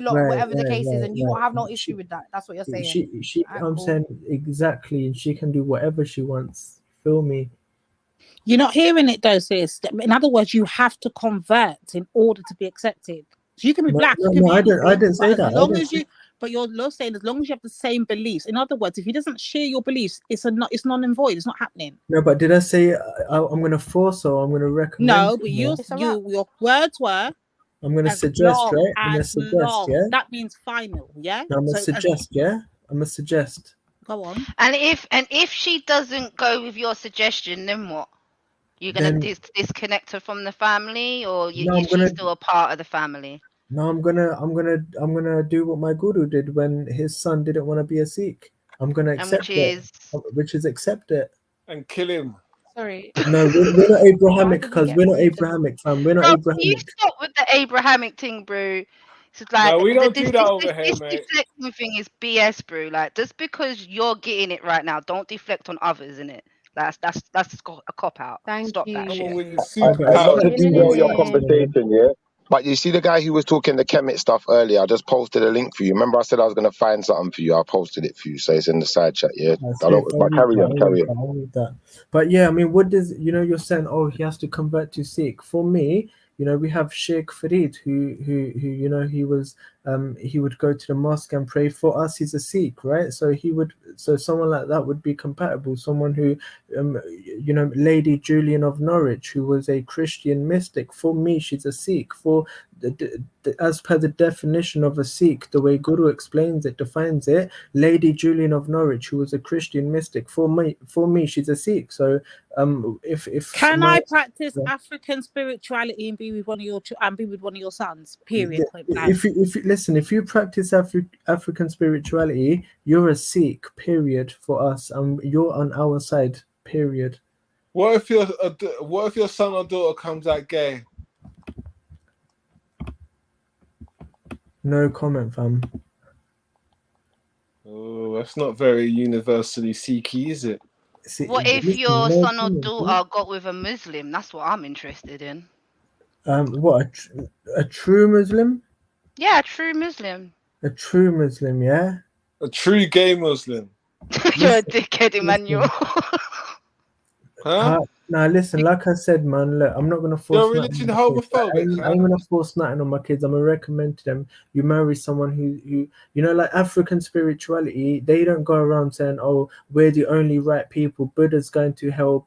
lot, Right, whatever the right, case is, right, and you won't right. have no issue with that. That's what you're saying. She Alright, I'm cool. saying exactly, and she can do whatever she wants. Feel me? You're not hearing it though, sis. In other words, you have to convert in order to be accepted. So you can be No, black, no, you can no, be I anything, didn't say but as that. long as you, but you're saying as long as you have the same beliefs. In other words, if he doesn't share your beliefs, it's non and void. It's not happening. No, but did I say I'm gonna force or I'm gonna recommend? No, but to her? your words were I'm gonna as suggest, long right? I'm gonna as suggest, long. yeah. That means final, yeah. No, I'm gonna So suggest, yeah. I'm gonna suggest. go on. And if she doesn't go with your suggestion, then what? You're gonna Then disconnect her from the family, or no, I'm is she gonna still a part of the family? no, I'm gonna do what my guru did when his son didn't want to be a Sikh. I'm gonna And which accept it, is which is accept it. And kill him. Sorry. No, we're not Abrahamic because we're not Abrahamic, fam. We're not Bro, you Abrahamic. stop with the Abrahamic thing, bro. It's like No, we don't this do that over here, mate. deflecting thing is BS, bro. Like just because you're getting it right now, don't deflect on others, innit? That's a cop out. Thank Stop you. that shit. With your I want to Getting derail your in. conversation, yeah. But you see the guy who was talking the Kemet stuff earlier. I just posted a link for you. Remember, I said I was gonna find something for you. I posted it for you, so it's in the side chat. Yeah, I don't. But carry on, carry on. I'll read that. But yeah, I mean, what does you're saying? Oh, he has to convert to Sikh. For me, we have Sheikh Farid, who he was he would go to the mosque and pray for us. He's a Sikh, right? So someone like that would be compatible. Someone who Lady Julian of Norwich, who was a Christian mystic. For me, she's a Sikh. For as per the definition of a Sikh, the way Guru explains it, defines it, Lady Julian of Norwich, who was a Christian mystic, for me, she's a Sikh. So, if Can I practice African spirituality and be with one of your sons? Period. Point blank. If you practice African spirituality, you're a Sikh. Period. For us, you're on our side. Period. What if your son or daughter comes out gay? No comment, fam. Oh, that's not very universally Sikhy, is it? What if your son or daughter got with a Muslim? That's what I'm interested in. What a true Muslim? Yeah, a true Muslim. A true Muslim, yeah. A true gay Muslim. You're a dickhead, Emmanuel. Huh? Now listen, like I said, man, look, I'm not gonna force. You're religion homophobic. I ain't gonna force nothing on my kids. I'm gonna recommend to them you marry someone who like African spirituality. They don't go around saying, "Oh, we're the only right people. Buddha's going to hell.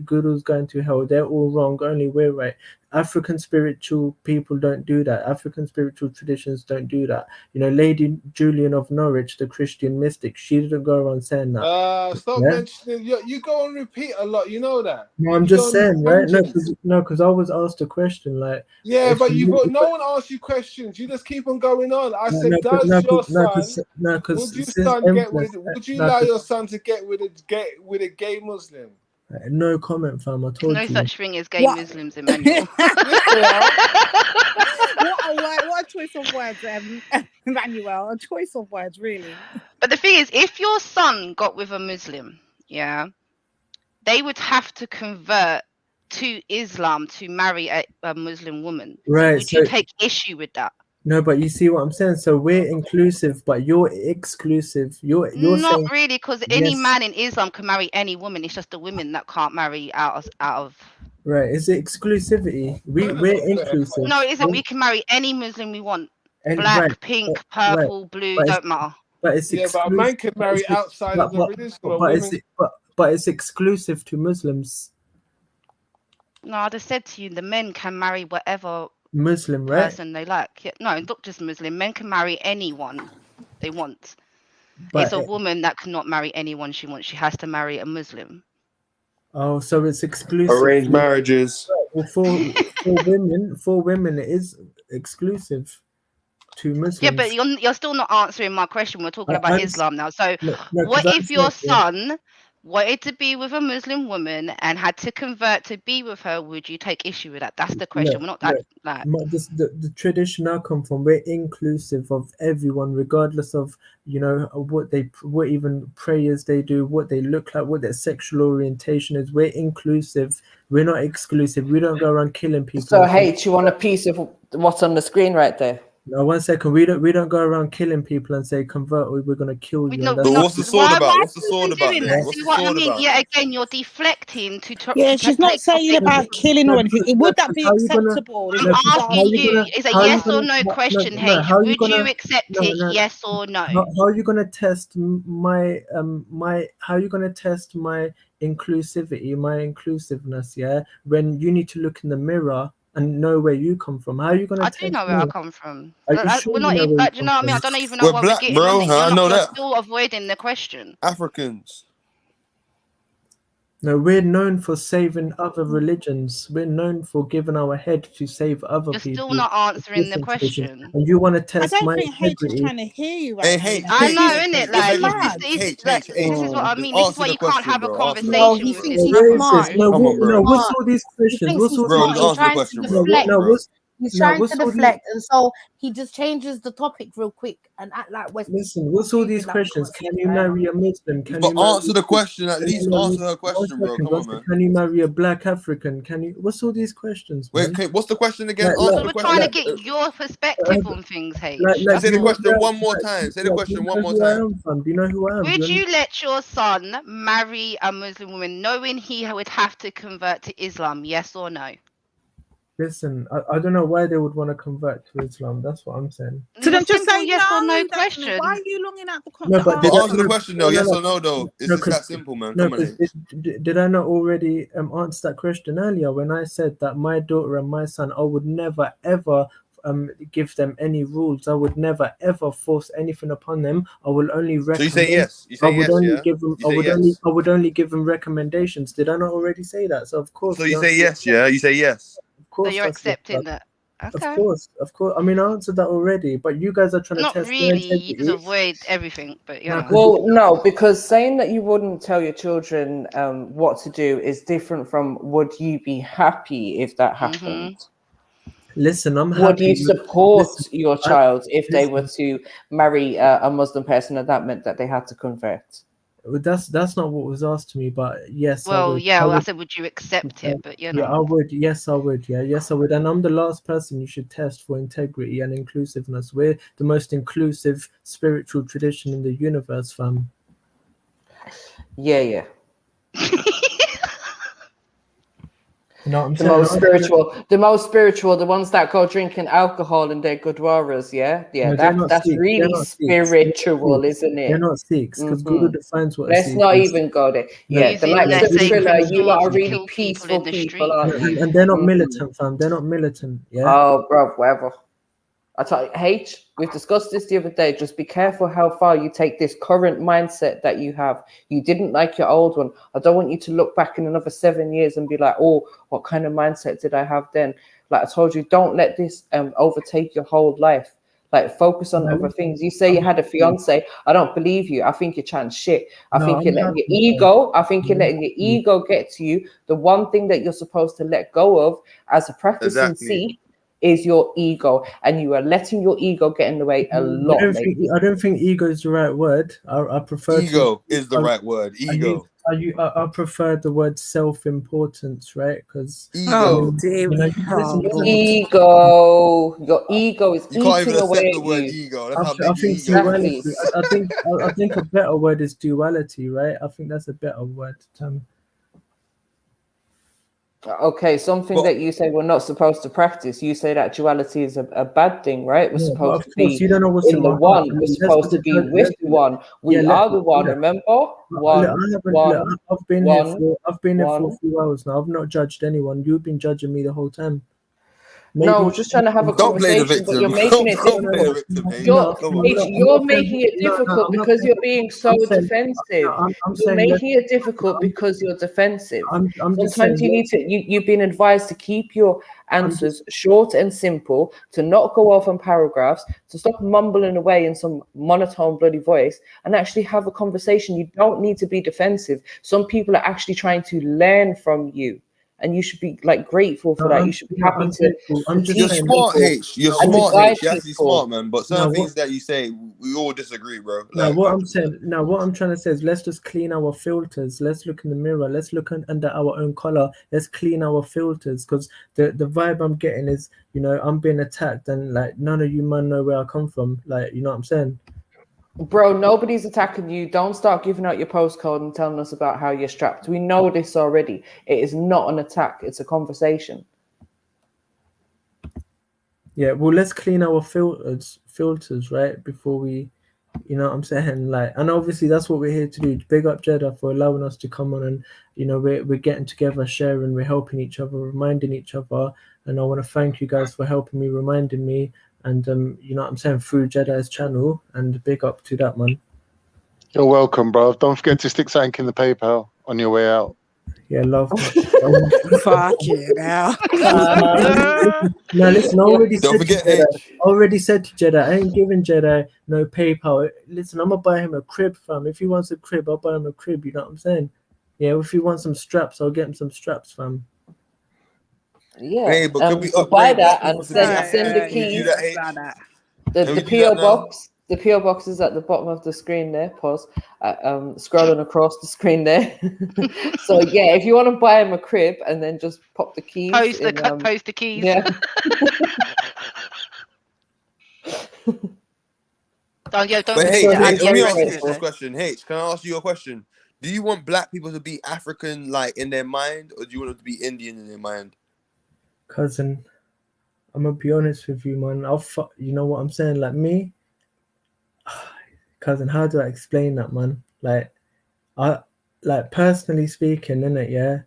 Guru's going to hell. They're all wrong. Only we're right." African spiritual people don't do that. African spiritual traditions don't do that. Lady Julian of Norwich, the Christian mystic, she didn't go around saying that. Stop mentioning. You go and repeat a lot. You know that. No, I'm just saying, right? No, because I was asked a question like. Yeah, but no one asked you questions. You just keep on going on. I said, would you allow your son to get with a gay Muslim? No comment, fam. I told no you. such thing as gay Muslims, Emmanuel. What a choice of words, Emmanuel. A choice of words, really. But the thing is, if your son got with a Muslim, yeah, they would have to convert to Islam to marry a Muslim woman. Right. Would you take issue with that? No, but you see what I'm saying. So we're inclusive, but you're exclusive. You're Not saying really, because any yes, man in Islam can marry any woman. It's just the women that can't marry out of. right? Is it exclusivity? We're inclusive. No, it isn't. We can marry any Muslim we want. And Black, right, pink, right, purple, blue, but it's, don't matter. but it's Yeah, but a exclusive. man can marry outside of the religion, But it's exclusive to Muslims. No, I just said to you, the men can marry whatever Muslim, right? person they like. Yeah, no, not just Muslim. Men can marry anyone they want. But It's a woman that cannot marry anyone she wants. She has to marry a Muslim. oh, so it's exclusive. Arranged marriages. Well, for women, it is exclusive to Muslims. Yeah, but you're still not answering my question. We're talking about Islam now. So, what if your son wanted to be with a Muslim woman and had to convert to be with her? Would you take issue with that? That's the question. We're not that like. The tradition I come from, we're inclusive of everyone, regardless of what even prayers they do, what they look like, what their sexual orientation is. We're inclusive. We're not exclusive. We don't go around killing people. So, H, you want a piece of what's on the screen right there? No, 1 second. We don't go around killing people and say convert or we're gonna kill you. But what's the sword about? What's the sword about? See what I mean? Yeah, again, you're deflecting to. Yeah, she's not saying about killing or anything. Would that be acceptable? I'm asking you. It's a yes or no question, H. Would you accept it? Yes or no? How are you gonna test my How are you gonna test my inclusivity, my inclusiveness? Yeah, when you need to look in the mirror and know where you come from. How are you gonna? I do know where I come from. Sure We're not even. Do you know what I mean? I don't even know we're what black, we're getting bro. on. I know you're that. still avoiding the question. Africans. No, we're known for saving other religions. We're known for giving our head to save other people. You're still not answering the question. And you want to test I my don't think H is integrity. trying to hear you right now. I know, isn't it? Like, this is what I mean. This is why you can't have a conversation No, he with thinks this he's rubbish. smart. No, Come on, bro. what's all these questions? He thinks he's smart. He's trying to deflect. He's trying to deflect, and so he just changes the topic real quick and act like we're. Listen, what's all these questions? Can you marry a Muslim? But answer the question at least. Answer her question, bro. Come on, man. Can you marry a black African? Can you? What's all these questions? Wait, okay, what's the question again? So we're trying to get your perspective on things, H. Say the question one more time. Say the question one more time. Do you know who I am? Would you let your son marry a Muslim woman knowing he would have to convert to Islam? Yes or no? Listen, I don't know why they would want to convert to Islam. That's what I'm saying. So then just say yes or no that's- question. Why are you longing out the No, but But answer the question though. Yes or no though. It's just that simple, man. No, Come on. did I not already answer that question earlier when I said that my daughter and my son, I would never ever give them any rules. I would never ever force anything upon them. I will only recommend. So you say yes. You say I would yes, only yeah? give them. You say I would only give them recommendations. Did I not already say that? So of course. So you say yes, yeah? You say yes. Of course. So you're accepting that. Okay. Of course. I mean, I answered that already, but you guys are trying Not to test really. my You just avoid everything, but you know. Well, no, because saying that you wouldn't tell your children what to do is different from would you be happy if that happened? Listen, I'm happy. Would you support your I- child if they were listen. to marry a Muslim person and that meant that they had to convert? Well, that's not what was asked to me, but yes. Well, would. yeah, I well, I would. said, would you accept it? But you know. Yeah, I would. Yes, I would. Yeah, yes, I would. And I'm the last person you should test for integrity and inclusiveness. We're the most inclusive spiritual tradition in the universe, fam. Yeah. You know what I'm The saying? most spiritual, the ones that go drinking alcohol in their Gurdwaras, yeah? No, they're not that's Sikhs. They're really not Sikhs. spiritual, They're not Sikhs. isn't it? They're not Sikhs, because Guru defines what a Let's Sikh not is. even go there. No, Yeah, the likes their of sacred Triller, you lot are swords to really kill people peaceful in the people, street. aren't you? And they're not militant, fam. They're not militant, yeah? Oh, bro, whatever. I tell you, H, we've discussed this the other day. Just be careful how far you take this current mindset that you have. You didn't like your old one. I don't want you to look back in another 7 years and be like, oh, what kind of mindset did I have then? Like I told you, don't let this overtake your whole life. Like focus on other things. You say you had a fiance. I don't believe you. I think you're chatting shit. I think you're letting your ego. I think you're letting your ego get to you. The one thing that you're supposed to let go of as a practicing Sikh is your ego, and you are letting your ego get in the way a lot. I don't think ego is the right word. I prefer Ego is the right word. Ego. I prefer the word self-importance, right? Because Ego. Your ego is You can't even eating away accept at the word you. ego. That's how I big your think ego duality. is. I think a better word is duality, right? I think that's a better word term. Okay, something that you say we're not supposed to practice. You say that duality is a bad thing, right? We're Yeah, but supposed of to course, be you don't know what's in in the my heart. one. We're supposed to be with the one. We are the one. Remember, one, one, I've been one, here for a one. few hours now. I've not judged anyone. You've been judging me the whole time. No, we're just trying to have a Don't play the conversation, but victim. you're making it Don't play the difficult. victim, H. Come on. You're making it difficult because you're being so defensive. I'm You're saying making it difficult because you're defensive. I'm just Sometimes saying, you need to. You've been advised to keep your answers short and simple, to not go off on paragraphs, to stop mumbling away in some monotone bloody voice, and actually have a conversation. You don't need to be defensive. Some people are actually trying to learn from you. And you should be like grateful for that. You should be happy to You're teach smart, people H. You're and to smart, guide H. You're actually people. smart, man. But certain things that you say, we all disagree, bro. Now, Like, what I'm saying, what I'm trying to say is, let's just clean our filters. Let's look in the mirror. Let's look under our own collar. Let's clean our filters, because the vibe I'm getting is, I'm being attacked, and like none of you man know where I come from. Like, you know what I'm saying? Bro, nobody's attacking you. Don't start giving out your postcode and telling us about how you're strapped. We know this already. It is not an attack. It's a conversation. Yeah, well, let's clean our filters, right? Before we, you know what I'm saying? Like, and obviously that's what we're here to do. Big up JEDI for allowing us to come on, and we're getting together, sharing, we're helping each other, reminding each other. And I want to thank you guys for helping me, reminding me, and you know what I'm saying, through JEDI's channel. And big up to that, man. You're welcome, bro. Don't forget to stick something in the PayPal on your way out. Yeah, love. Fuck you now. No, listen, I already Don't said to forget, JEDI. H. Already said to JEDI, I ain't giving JEDI no PayPal. Listen, I'm gonna buy him a crib, fam. If he wants a crib, I'll buy him a crib. You know what I'm saying? Yeah. If he wants some straps, I'll get him some straps, fam. Yeah. Hey, but could we buy upgrade that black and people to be send the African? Can we do keys. that, H? The Can we do PO that now? box. The PO box is at the bottom of the screen there. Pause. Scrolling across the screen there. So yeah, if you want to buy him a crib and then just pop the keys. Post the keys. Yeah. Don't But forget H, the let me address ask is H this question. H, can I ask you a question? Do you want black people to be African, like, in their mind, or do you want them to be Indian in their mind? Cousin, I'm gonna be honest with you, man. You know what I'm saying? Like me, cousin. How do I explain that, man? Like personally speaking, innit? Yeah.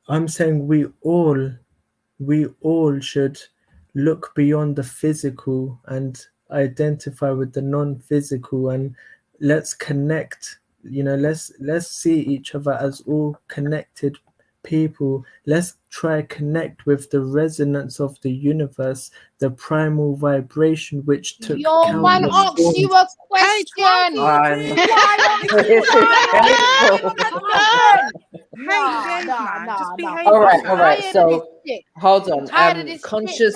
I'm saying we all should look beyond the physical and identify with the non-physical, and let's connect. Let's see each other as all connected people. Let's try connect with the resonance of the universe, the primal vibration which took Yo, man, countless ask forms. you a question. All right. So hold on. Tired of this Conscious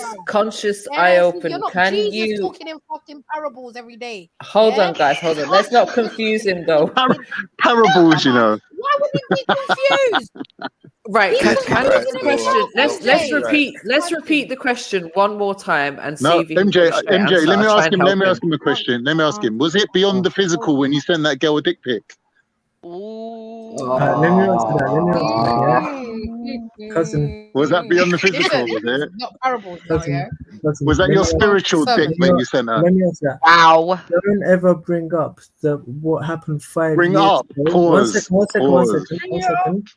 yeah, eye you're open. not Can Jesus you talking in fucking parables every day? hold on, guys? Hold on. Let's not confuse him though. Parables, you know. Why would he be confused? Right, can the question? Let's MJ. repeat the question one more time and see No, if he can MJ, give a straight answer. let me I'll try ask and him. help Let me ask him a question. Let me ask him. Was it beyond the physical when you sent that girl a dick pic? Let me answer that. Yeah, cousin. Was that beyond the physical? Listen, Was it? not parables now, yeah? Was that your spiritual dick when you sent her? Let me answer that. Wow. Don't ever bring up what happened 5 Bring years up. ago. Pause.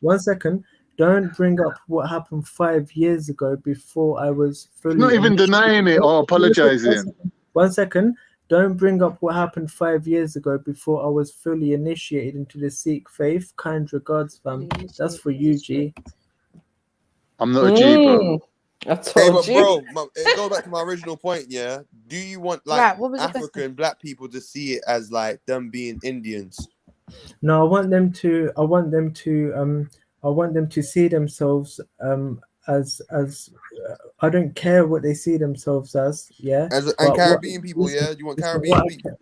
One second. Don't bring up what happened 5 years ago before I was fully. Not even denying it or apologizing. 1 second. Don't bring up what happened 5 years ago before I was fully initiated into the Sikh faith. Kind regards, fam. That's for you, G. I'm not a G, bro. I Hey, told but you. bro, it goes back to my original point, yeah? Do you want, like, Right, what was the African black people to see it as, like, them being Indians? No, I want them to see themselves I don't care what they see themselves as, yeah. And Caribbean people, yeah. Do you want Caribbean people?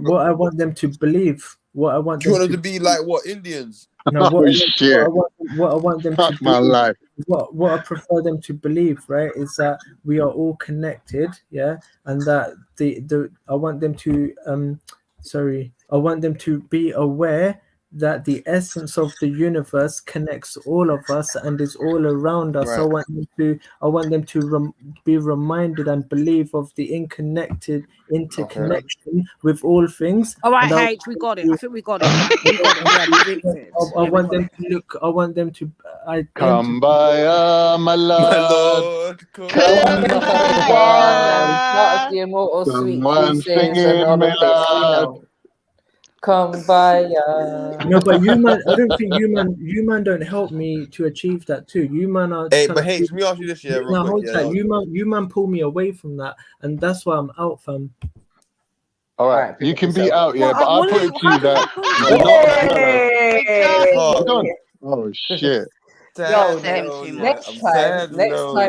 What I want them to believe, what I want Do you them want them to be like what, Indians? No, Oh shit! what I want them to Fuck my believe, life. what I prefer them to believe, right, is that we are all connected, yeah, and that I want them to I want them to be aware that the essence of the universe connects all of us and is all around us. Right. I want them to be reminded and believe of the interconnection with all things. All right, And H, we got it. I think we got it. We got it. Yeah, we linked it. I want them to look. I want them to Come by, my lord. Part of the immortal sweet Someone pieces and all singing of this, we know. Come by, No, but you man, I don't think you man don't help me to achieve that too. You man are. Hey, but H, let me ask you this, yeah, real No, quick. hold Yeah, tight. You man pull me away from that, and that's why I'm out, fam. All right, you can be out, yeah, but I'll put it to you that. Hold on. Oh shit. Yo, next time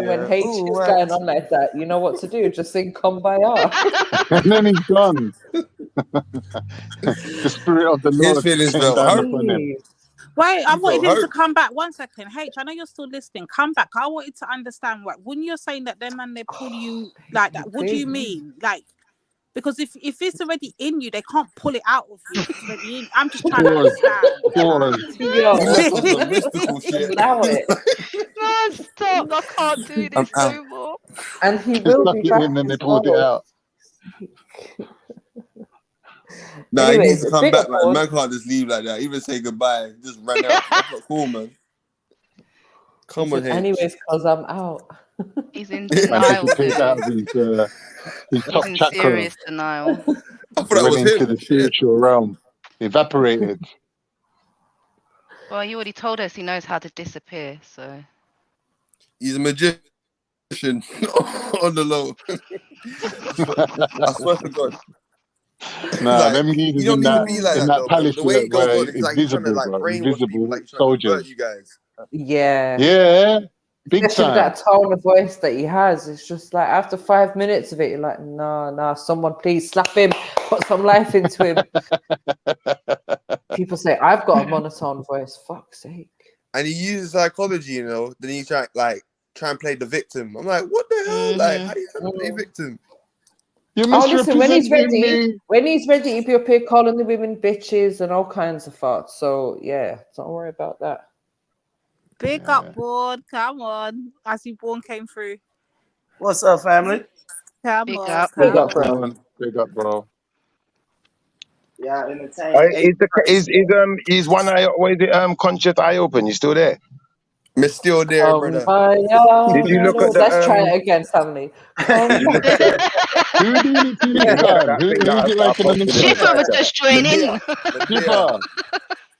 when H is going on like that, you know what to do. Just sing "Come by Our." And then he's gone. The spirit of the Lord feelings came felt down hurt. upon him. Wait, I You wanted felt him to hurt. come back. 1 second. H, I know you're still listening. Come back. I wanted to understand what when you're saying that them and they pull you like that. What do you mean? Like, because if it's already in you, they can't pull it out of you. If it's already in. I'm just trying to understand. Mystical shit. Allow it. Man, stop! I can't do this no more. And he Just will lock be it back in and they as pulled it well. out. Nah, he needs Anyways, to come big back, man. applause. Man can't just leave like that. Even say goodbye, just run out. That's not cool, man. Come on, H. Anyways, because I'm out. He's in Man denial. took it out of his top He's in chakra. serious denial. I thought He that went was into him. the spiritual realm. Evaporated. Well, you already told us he knows how to disappear, so. He's a magician on the low. I swear to God. Nah, Like, them you leaders don't in need to that be like in that, that though. palace The way it goes were on is like he's trying to invisible, like bro. brainwash people, Invisible like he's trying to convert soldiers. you guys. Yeah. Yeah, big Especially time. that tone of voice that he has. It's just like after 5 minutes of it, you're like, nah, someone please slap him, put some life into him. People say, I've got a monotone voice. Fuck's sake. And he uses psychology, you know. Then he's try and play the victim. I'm like, what the hell? Like, how do you try to play victim? You're Listen, when he's misrepresenting ready, he'll be up here calling the women bitches and all kinds of farts. So yeah, don't worry about that. Big up, Born. Come on. I see Born came through. What's up, family? Come Big on. up. Big up, Come bro. on, big up, bro. Yeah, entertain. Is one eye, what is it, conscious eye open? You still there? We're still there, brother. Did you look at the Let's try it again, family. Did you look at the Who are doing it to did you this look at time? that thing Who's it that I like on the posted in the Shifa side was chat? just joining. Shifa.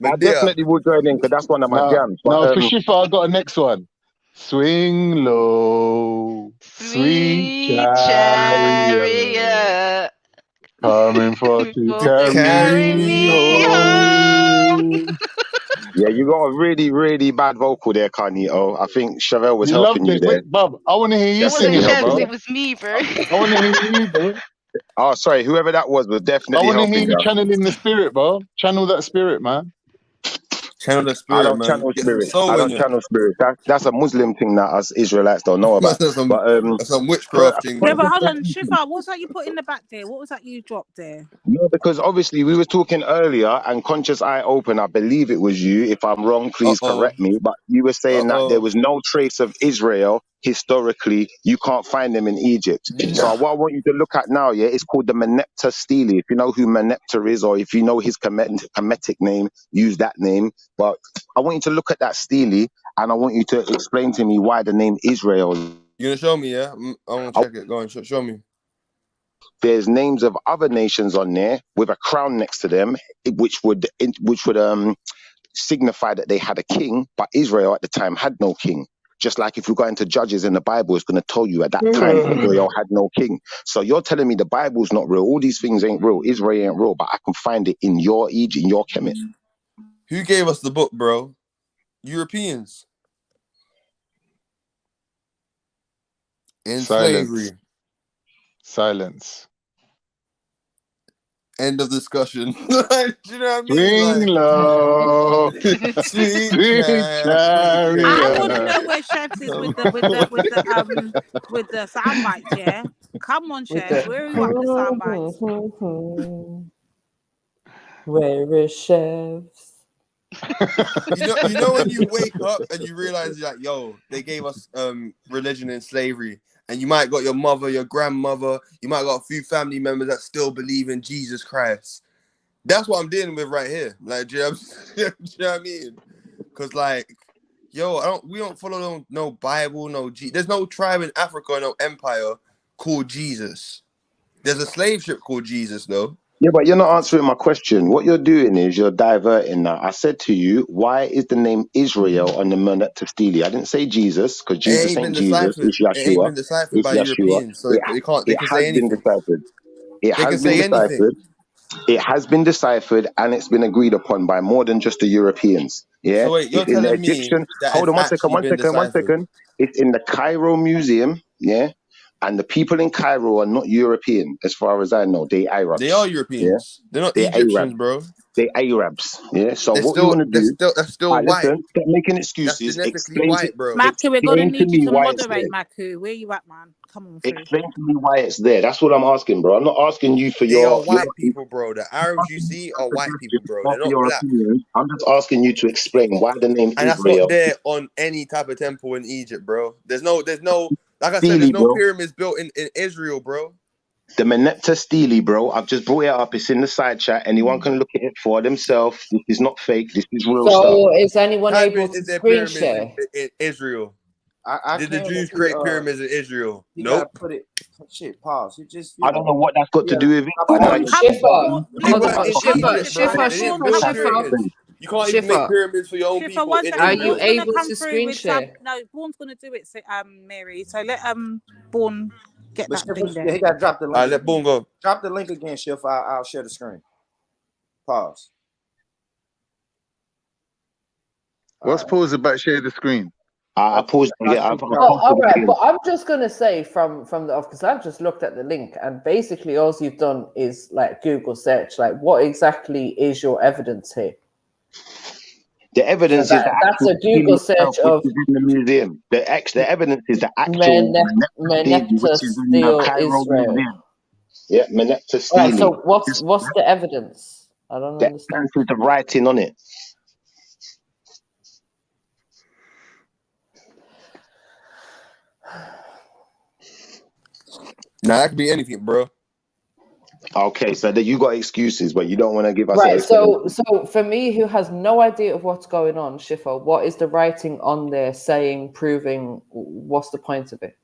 I definitely will join in because that's one of my jams. But Now for Shifa, I got a next one. Swing low, sweet chariot, coming for to carry me home. yeah, you got a really, really bad vocal there, Carnito. I think Chevelle was You helping loved you it. there. Wait, Bob, I want to hear you It wasn't singing it, Chefs, bro. it was me, bro. I want to hear you, bro. Oh, sorry, whoever that was I definitely want to hear helping you you. channeling the spirit, bro. Channel that spirit, man. Channel the I spirit, don't man. channel Get some spirit. soul I in don't you. channel spirit. That's a Muslim thing that us Israelites don't know about. That's some witchcraft thing. Yeah, but hold on, Shifa, what was that you put in the back there? What was that you dropped there? No, because obviously we were talking earlier and Conscious Eye Open, I believe it was you. If I'm wrong, please correct me. But you were saying that there was no trace of Israel historically. You can't find them in Egypt. So what I want you to look at now, yeah, it's called the Meneptah Stele. If you know who Meneptah is, or if you know his Kemetic name, use that name. But I want you to look at that Stele and I want you to explain to me why the name Israel. You gonna show me, yeah? I want to check it. Go on, show me. There's names of other nations on there with a crown next to them, which would signify that they had a king, but Israel at the time had no king. Just like if you go into Judges in the Bible, it's going to tell you at that time Israel had no king. So you're telling me the Bible's not real. All these things ain't real. Israel ain't real, but I can find it in your Egypt, in your Kemet. Who gave us the book, bro? Europeans. In Silence. slavery. Silence. End of discussion. Do you know what I mean? Swing low. Sweet Sweet chariot. I want to chariot. know where Chefs is with the sound bites. Yeah, come on, Chefs. Where are you at with the sound bites? Where is Chefs? You know when you wake up and you realize you're like, yo, they gave us religion in slavery, and you might got your mother, your grandmother, you might got a few family members that still believe in Jesus Christ. That's what I'm dealing with right here. Like, do you know what I mean? Because like, yo, we don't follow no Bible, there's no tribe in Africa or no empire called Jesus. There's a slave ship called Jesus, though. Yeah, but you're not answering my question. What you're doing is you're diverting now. I said to you, why is the name Israel on the Moneta Stele? I didn't say Jesus, because Jesus ain't Jesus. It's It ain't Yeshua. been deciphered It's by Yeshua. Europeans, so they It can has say been anything. deciphered. It They has can been say anything. deciphered. It has been deciphered, and it's been agreed upon by more than just the Europeans. Yeah, So wait, you're it's in the telling me Egyptian. that Hold it's on, one actually been deciphered? second. It's in the Cairo Museum. Yeah, and the people in Cairo are not European, as far as I know. They Arabs. They are Yeah, Europeans. They're not they're Egyptians, Arabs. bro. They're Arabs. Yeah. So They're what you want to do? still white. Listen, stop making That's excuses. genetically white, bro. Maku, we're gonna Explain to need you me to why it's there. moderate, Maku. Where you at, man? Come on through. Explain to me why it's there. That's what I'm asking, bro. I'm not asking you for They are your white people, bro. The Arabs you see are white people, bro. They're not your black. opinion. I'm just asking you to explain why the name And that's not Israel. there on any type of temple in Egypt, bro. There's no, like I said, Stele, there's no bro. pyramids built in Israel, bro. The Meneptah Stele, bro. I've just brought it up. It's in the side chat. Anyone can look at it for themselves. This is not fake. This is real stuff. So is anyone How able many to is there screen pyramids share? in Israel? I Did the can Jews if create pyramids in Israel? you Nope. gotta put it. Shit, pause. You just. I don't know what that's got to do with it. Born, but come I- Born, They weren't in Shiffer, Egypt, bro. They didn't build pyramids. You can't even make pyramids for your own Shiffer, people one in second. Israel. Born's gonna come through with some. No, Born's gonna do it. Mary. So let Born get But that thing Shiffer, there. he gotta drop the link. All right, let Boom go. Drop the link again, Shift. I'll share the screen. Pause. What's pause about share the screen? I paused. All right, but I'm just gonna say from the off, because I've just looked at the link, and basically all you've done is like Google search, like what exactly is your evidence here? The evidence is that's a Google search of in the museum. The evidence is the actual Meneptah Stele Israel. Yeah, Meneptah Stele. Right, so what's the evidence? I don't understand. Evidence is the writing on it. Nah, that could be anything, bro. Okay, so that you got excuses, but you don't want to give us Right, so for me, who has no idea of what's going on, Schiffer, what is the writing on there saying, proving? What's the point of it?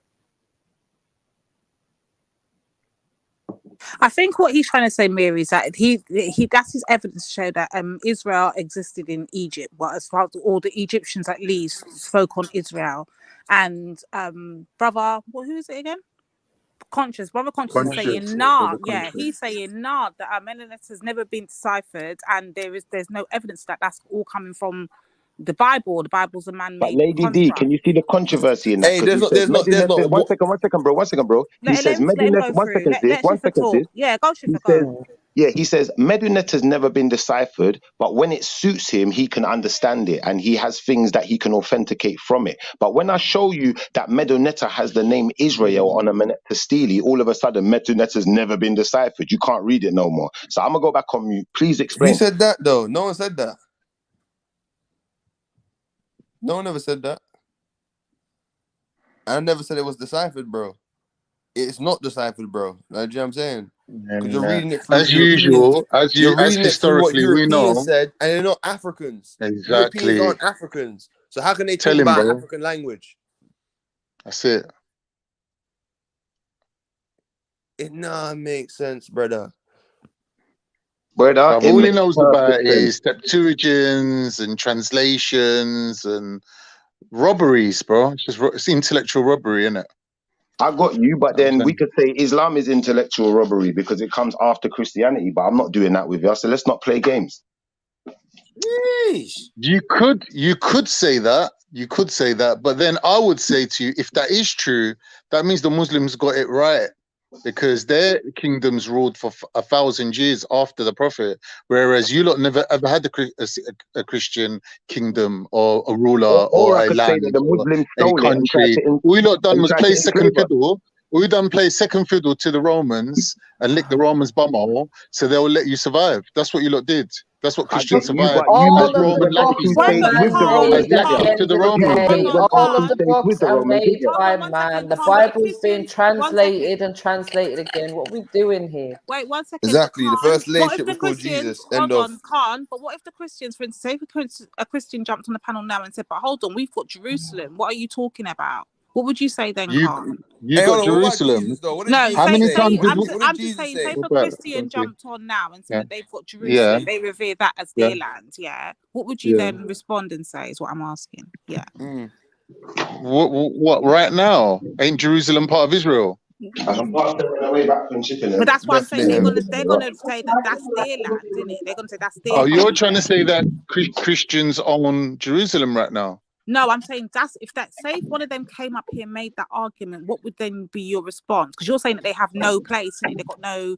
I think what he's trying to say, Mary, is that he that's his evidence to show that Israel existed in Egypt. Well, as far as all the Egyptians at least spoke on Israel, and brother, who is it again? Brother Conscious is saying nah, yeah, he's saying nah, that Menelaus has never been deciphered, and there's no evidence that that's all coming from the Bible. The Bible's a man-made. But Lady D, can you see the controversy in that? Hey, there's not. One second, bro. He says Medunet. One second, sis. Yeah, go Shiffer, go. Yeah, he says Medunet has never been deciphered, but when it suits him, he can understand it, and he has things that he can authenticate from it. But when I show you that Medunet has the name Israel on a Meneptah Stele, all of a sudden Medunet has never been deciphered. You can't read it no more. So I'm gonna go back on mute. Please explain. Who said that though? No one said that. No one ever said that. I never said it was deciphered, bro. It's not deciphered, bro. Like, you know what I'm saying? Because you're reading it through as usual, as historically we know, said, and they're not Africans. Exactly. Europeans aren't Africans. So how can they Tell talk him, about bro. African language? That's it. It makes sense, brother. Brother, all he knows about is Septuagints and translations and robberies, bro. It's intellectual robbery, isn't it? I got you, but then we could say Islam is intellectual robbery because it comes after Christianity, but I'm not doing that with you. So let's not play games. You could say that, You could say that, but then I would say to you, if that is true, that means the Muslims got it right, because their kingdoms ruled for 1,000 years after the Prophet, whereas you lot never ever had a Christian kingdom or a ruler Or I or a could say that land the or Muslims a stole it and tried country. to All you lot done was play second enslave us. fiddle. All you done play second fiddle to the Romans and lick the Romans' bumhole, so they will let you survive. That's what you lot did. That's what Christians survived. All of Roman the books lackeys are came man-made and at lapped the up end to of the the day. Romans. All of the books are made by Hold on, man. The Khan, but the Bible's been Christians, one second. translated and translated again. What are we doing here? Wait 1 second. Exactly. The first What if leadership the was called Christians, Jesus. hold End of. on, Khan, but what if the Christians, for instance, say if a Christian jumped on the panel now and said, but hold on, we've got Jerusalem. What are you talking about? What would you say then, Khan? You got Jerusalem. No, How many times did I'm just saying, say if a What about- Christian okay. jumped on now and said Yeah. that they've got Yeah. Jerusalem, they revere that as Yeah. their land, yeah? What would you Yeah. then respond and say is what I'm asking, yeah. What right now? Ain't Jerusalem part of Israel? But that's what I'm saying. They're gonna say that that's their land, isn't it? They're gonna say that's their. Oh, you're holy trying to land. say that Christians own Jerusalem right now? No, I'm saying that's if one of them came up here and made that argument, what would then be your response? Because you're saying that they have no place in it. They've got no.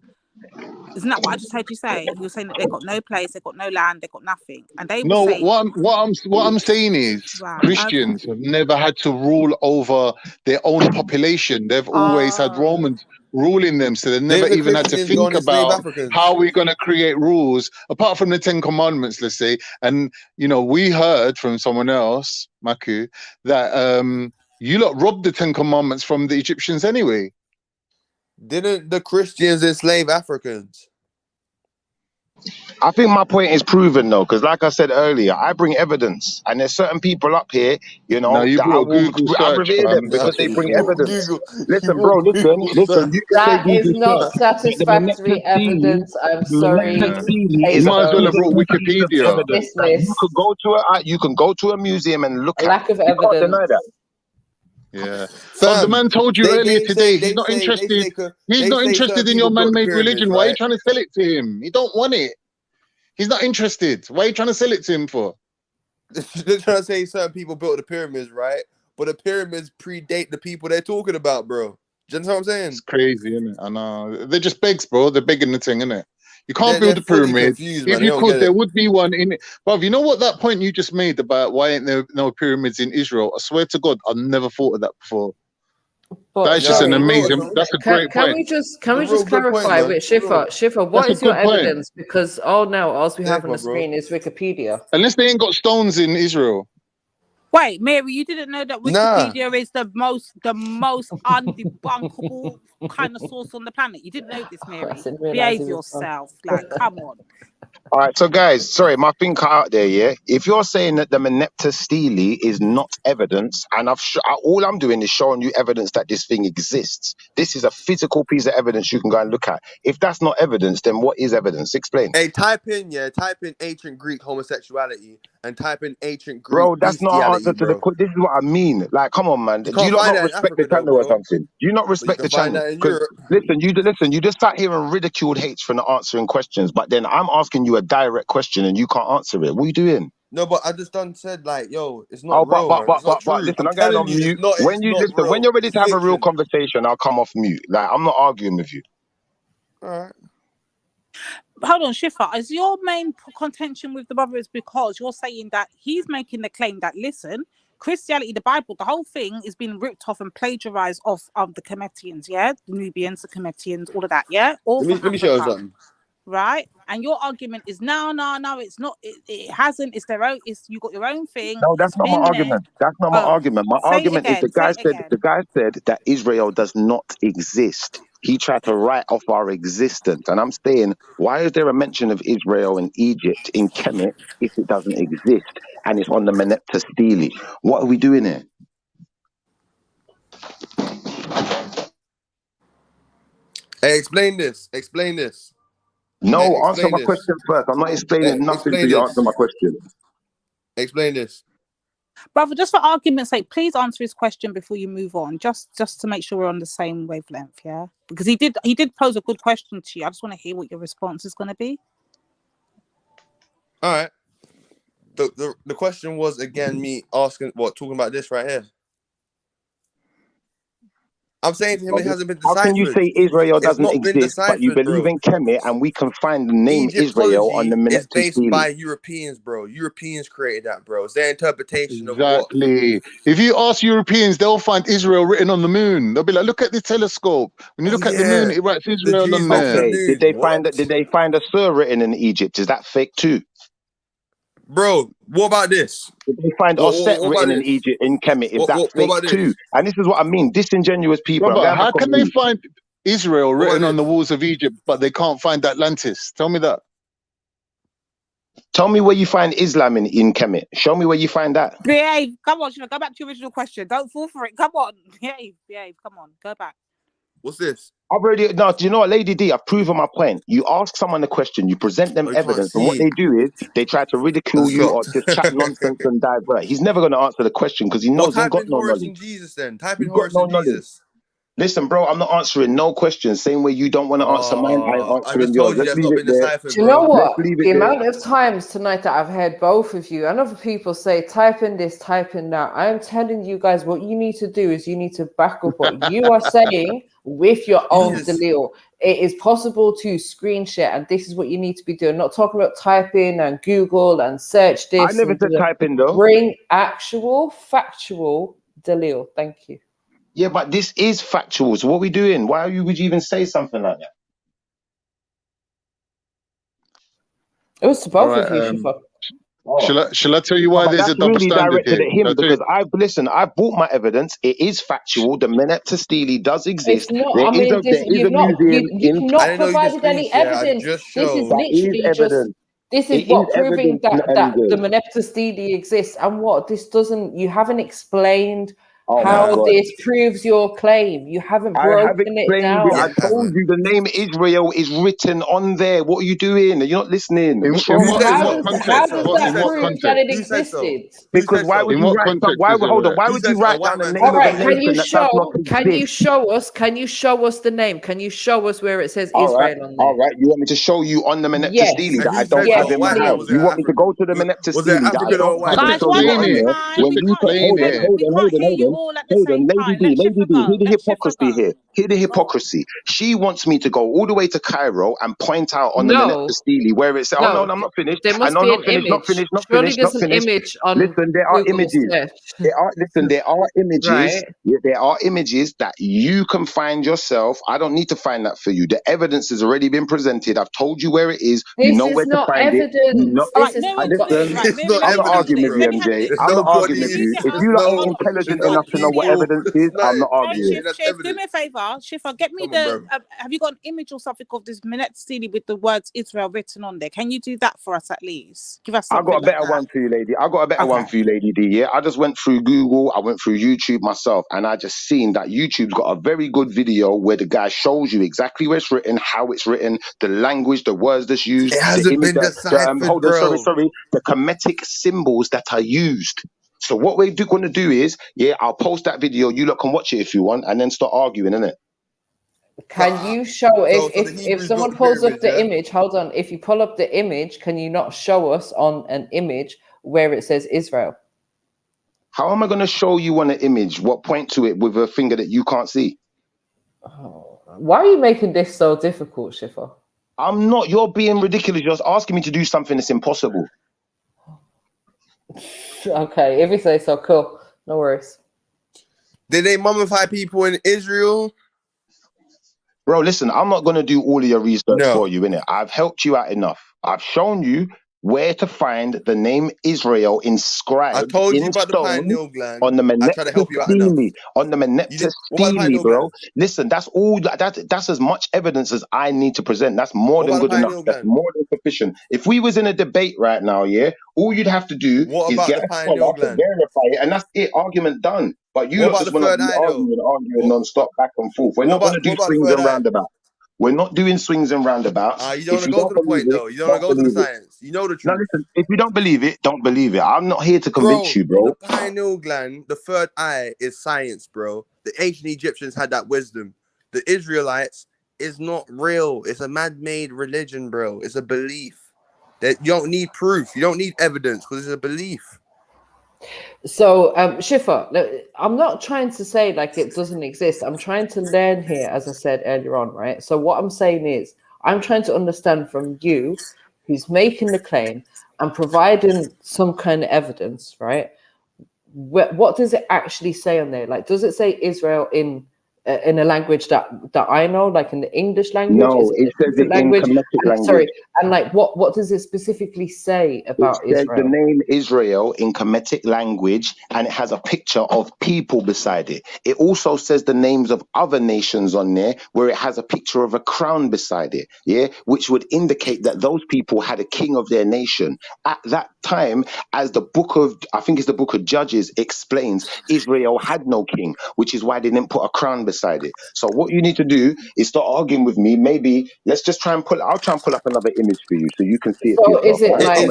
Isn't that what I just heard you say? You're saying that they've got no place, they've got no land, they've got nothing, and they will No, say. what I'm saying is Right, Christians have never had to rule over their own population. They've always had Romans ruling them, so they never Didn't the even had to Christians go think and enslave about Africans? how we're going to create rules apart from the 10 Commandments, let's say. And you know, we heard from someone else, Maku, that you lot robbed the 10 Commandments from the Egyptians anyway. Didn't the Christians enslave Africans? I think my point is proven though, because like I said earlier, I bring evidence, and there's certain people up here, you know, Now you that brought a Google I search, revere them fam. because they bring evidence. Listen, brought bro, listen. Google You can say That is Google not search, but the satisfactory evidence. I'm sorry. You Case might as well have closed. brought Wikipedia. evidence that you can go to a museum and look at. Lack of You can't evidence. deny that. Yeah. Fam, the man told you earlier today he's not interested. He's not interested in your man-made religion. Why are you trying to sell it to him? He don't want it. He's not interested. Why are you trying to sell it to him for? They're trying to say certain people built the pyramids, right? But the pyramids predate the people they're talking about, bro. Do you know what I'm saying? It's crazy, isn't it? I know. They're just begs, bro. They're begging the thing, innit? You can't build They're a fully pyramid. confused, man. If They you don't could, get there it. would be one in it. But you know what that point you just made about why ain't there no pyramids in Israel? I swear to God, I've never thought of that before. But That is just an amazing. That's a great Can point. we just clarify with Shifa, what That's a is your good point. evidence? Because all we have on the screen is Wikipedia. Unless they ain't got stones in Israel. Wait, Mary, you didn't know that Nah. Wikipedia is the most undebunkable kind of source on the planet. You didn't know this, Mary. didn't realise Behave it was yourself. Like, come on. All right, so guys, sorry, my thing cut out there. Yeah, if you're saying that the Meneptah Stele is not evidence, and all I'm doing is showing you evidence that this thing exists. This is a physical piece of evidence you can go and look at. If that's not evidence, then what is evidence? Explain. Hey, type in ancient Greek homosexuality and type in ancient Greek Bro, that's not an bestiality, answer to the bro. question. This is what I mean. Like, come on, man. You Do you can't lot find not that in respect the Africa, though, channel or bro. something? Do you not But you respect can the find channel? that in Because Europe. you just sat here and ridiculed H for not answering questions, but then I'm asking you a direct question and you can't answer it. What are you doing? No, but I just done said like, yo, it's Oh, not real, man. It's not true. listen, I'm I'm going telling on you, mute. it's not real. When you're ready It's to have a real fiction. conversation, I'll come off mute. Like, I'm not arguing with you. All right. Hold on, Shifa. Is your main contention with the brother is because you're saying that he's making the claim that, listen, Christianity, the Bible, the whole thing is being ripped off and plagiarized off of the Cometians, yeah? The Nubians, the Cometians, all of that, yeah? All Let me show you something. Right? And your argument is no, it's not. It hasn't. It's their own. It's you got your own thing. No, that's It's not my been there. argument. That's not my argument. My Say it argument is again. the guy said that Israel does not exist. He tried to write off our existence. And I'm saying, why is there a mention of Israel and Egypt in Kemet if it doesn't exist? And it's on the Meneptah Stele. What are we doing here? Hey, explain this. Explain this. No, answer Explain my this. question first. I'm not explaining nothing till you answer my question. Explain this. Brother, just for argument's sake, please answer his question before you move on. Just to make sure we're on the same wavelength, yeah? Because he did pose a good question to you. I just want to hear what your response is going to be. All right. the question was again me asking talking about this right here. I'm saying to him, it hasn't been deciphered. How can you say Israel It's doesn't not been exist, but you deciphered, believe bro. in Kemet, and we can find the name Israel on the Egyptology is Meneptah based stele? by Europeans, bro. Europeans created that, bro. It's their interpretation of what. Exactly. If you ask Europeans, they'll find Israel written on the moon. They'll be like, look at the telescope. When you look at the moon, it writes Israel on there. Okay, did they find a Sur written in Egypt? Is that fake too? Bro, what about this? Did they find Osset written in Egypt in Kemet? Is that fake too? And this is what I mean. Disingenuous people. I'm Brother, going how back on can they mute. find Israel written on the walls of Egypt, but they can't find Atlantis? Tell me that. Tell me where you find Islam in Kemet. Show me where you find that. Behave. Come on, Shino. Go back to your original question. Don't fall for it. Come on. Behave. Come on. Go back. What's this? I've already do you know what, Lady D? I've proven my point. You ask someone a question, you present them evidence, and what they do is they try to ridicule you or just chat nonsense and divert. He's never going to answer the question because he knows he ain't type got in no Horus knowledge. and Jesus then. Type He's in got Horus no and knowledge. Jesus. Listen, bro, I'm not answering no questions. Same way you don't want to answer mine, I ain't I answering just yours. told you Let's that's leave not it been there. deciphered, Do you know bro. Let's what? leave The it there. amount of times tonight that I've heard both of you and other people say, type in this, type in that. I'm telling you guys, what you need to do is you need to back up what you are saying with your own delil. It is possible to screen share, and this is what you need to be doing. Not talking about type in and Google and search this. I never said type in though. Bring actual, factual delil. Thank you. Yeah, but this is factual. So what are we doing? Why would you even say something like that? It was to both of you, Shifa. Shall I tell you why But there's a that's double really standard directed here? at him because I've brought my evidence. It is factual. The Meneptah stele does exist. It's not. There I is mean, there is a museum you've in. not provided any evidence. This is That is literally just. evidence. This is It what is proving evidence, that the MJ. Meneptah stele exists, and what this doesn't. You haven't explained Oh my how God. this proves your claim. You haven't I have broken it explained it. down. I told you the name Israel is written on there. What are you doing? You're not listening. What's wrong with How you? does that prove that it existed? Because why would you write? Hold on. Why would you write down the name All of a right. Can you nation that does not show? Can you exist? show us? Can you show us the name? Can you show us where it says All right. Israel on there? All right. You want me to show you on the Meneptah Yes. stele that I Who don't said have so? in my White man, house? was it You want me to go to the African? Meneptah Was it stele that I African or don't white have to man? Guys, show one you more on there? time. When We you can't hear you. We can't hear you all at the same time. Let Shifa go. Hear the Let Shifa hypocrisy go. here. Hear the hypocrisy. She wants me to go all the way to Cairo and point out on the Meneptah No. stele where it says, oh no, No. I'm not finished. There I must know, be not an finished, not image. finished, not Surely finished, not there's an finished. image on Listen, there are Google images. search. There are images. Right. Yeah, there are images that you can find yourself. I don't need to find that for you. The evidence has already been presented. I've told you where it is. You This know where is to not find it. You know. evidence. All This right, is Mary not. wants to. Listen, Right, It's Mary, not I'm let not me handle arguing evidence, with this. you, Let bro. me handle MJ. this. There's I'm no not Shift, arguing Shift, with do bodies. me. you. If There's you lot Hold ain't no. on. intelligent There's no enough to know what people. evidence It's is, not. I'm not Hey, arguing. Shift, That's Shift, do evidence. me a favor. Shifa, get me Come on, bro. have you got an image or something of this Meneptah stele with the words Israel written on there? Can you do that for us at least? Give us I got something a like better that. one for you, lady. I got a better one Okay. for you, Lady D. Yeah, I just went through Google, I went through YouTube myself, and I just seen that YouTube's got a very good video where the guy shows you exactly where it's written, how it's written, the language, the words that's used, It the hasn't image, been deciphered, hold on, sorry, bro. the Kemetic symbols that are used. So what we're going to do is, yeah, I'll post that video. You lot can watch it if you want, and then start arguing, innit? Can you show So if the if Hebrews someone built the pulls up pyramids, the yeah? image? Hold on. If you pull up the image, can you not show us on an image where it says Israel? How am I going to show you on an image what point to it with a finger that you can't see? Why are you making this so difficult, Shifa? I'm not. You're being ridiculous. You're asking me to do something that's impossible. Okay, if you say so, cool. No worries. Did they mummify people in Israel? Bro, listen, I'm not going to do all of your research for you, innit? I've helped you out enough. I've shown you where to find the name Israel I inscribed told you in about the stone pineal gland. on the I tried to Meneptah help you out enough. stele. On the You Meneptah did. What about the stele, pineal bro. gland? Listen, that's all. That's as much evidence as I need to present. That's more What than about the good enough. pineal That's gland? more than sufficient. If we was in a debate right now, yeah, all you'd have to do What is about get the a pineal scholar to gland? verify it, and that's it. Argument done. But you What lot about the just want to third be eye, though? arguing non-stop back and forth. We're not going to do What about the swings third and eye? roundabouts. We're not doing swings and roundabouts. You don't If want to you go to don't the believe point, it, though. You don't want don't to go to the believe it. science. You know the Now truth. listen, if you don't believe it, don't believe it. I'm not here to convince Bro, you, bro. the pineal gland, the third eye, is science, bro. The ancient Egyptians had that wisdom. The Israelites is not real. It's a man-made religion, bro. It's a belief. That you don't need proof. You don't need evidence because it's a belief. So, Shifa, I'm not trying to say like it doesn't exist. I'm trying to learn here, as I said earlier on, right? So what I'm saying is, I'm trying to understand from you, who's making the claim and providing some kind of evidence, right? What does it actually say on there? Like, does it say Israel in a language that I know, like in the English language? No, it says it in Kemetic language. Sorry, and like what does it specifically say about It says Israel? the name Israel in Kemetic language, and it has a picture of people beside it. It also says the names of other nations on there, where it has a picture of a crown beside it, yeah, which would indicate that those people had a king of their nation. At that time, as the book of, I think it's the book of Judges explains, Israel had no king, which is why they didn't put a crown beside it. So what you need to do is start arguing with me. Maybe let's just try and I'll try and pull up another image for you so you can see it for So yourself. is it Right? like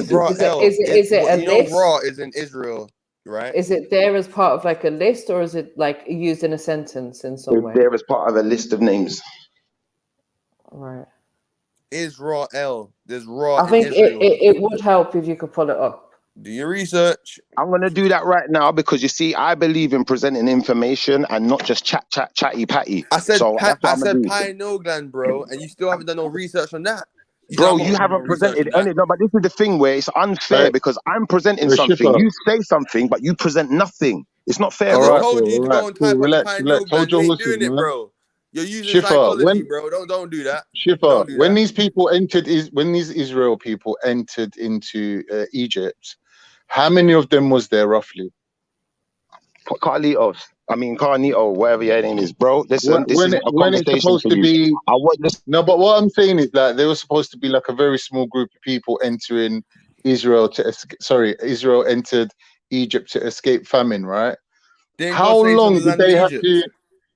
is it a you list? know, Raw is in Israel, right? Is it there as part of like a list, or is it like used in a sentence in some It's way? there as part of a list of names. Right. Israel. There's Raw. I think in Israel. it would help if you could pull it up. Do your research. I'm going to do that right now because you see, I believe in presenting information and not just chatty patty. I said so that's what I'm gonna do. pineal gland, bro, and you still haven't done no research on that. Bro, you haven't presented any. No, but this is the thing where it's unfair because I'm presenting something. Shifa. You say something, but you present nothing. It's not fair, I bro. just told you to go and type up the pineal gland. You ain't doing it, man. bro. You're using Shifa, psychology, bro. Don't do that. Shifa, do when that. these people entered, when these Israel people entered into Egypt, how many of them was there roughly? Carlitos. I mean, Carnito, whatever your name is, bro. Listen, this is a when it's conversation supposed for to you. be. I want this. No, but what I'm saying is that they were supposed to be like a very small group of people entering Israel Israel entered Egypt to escape famine, right? How long did they have to?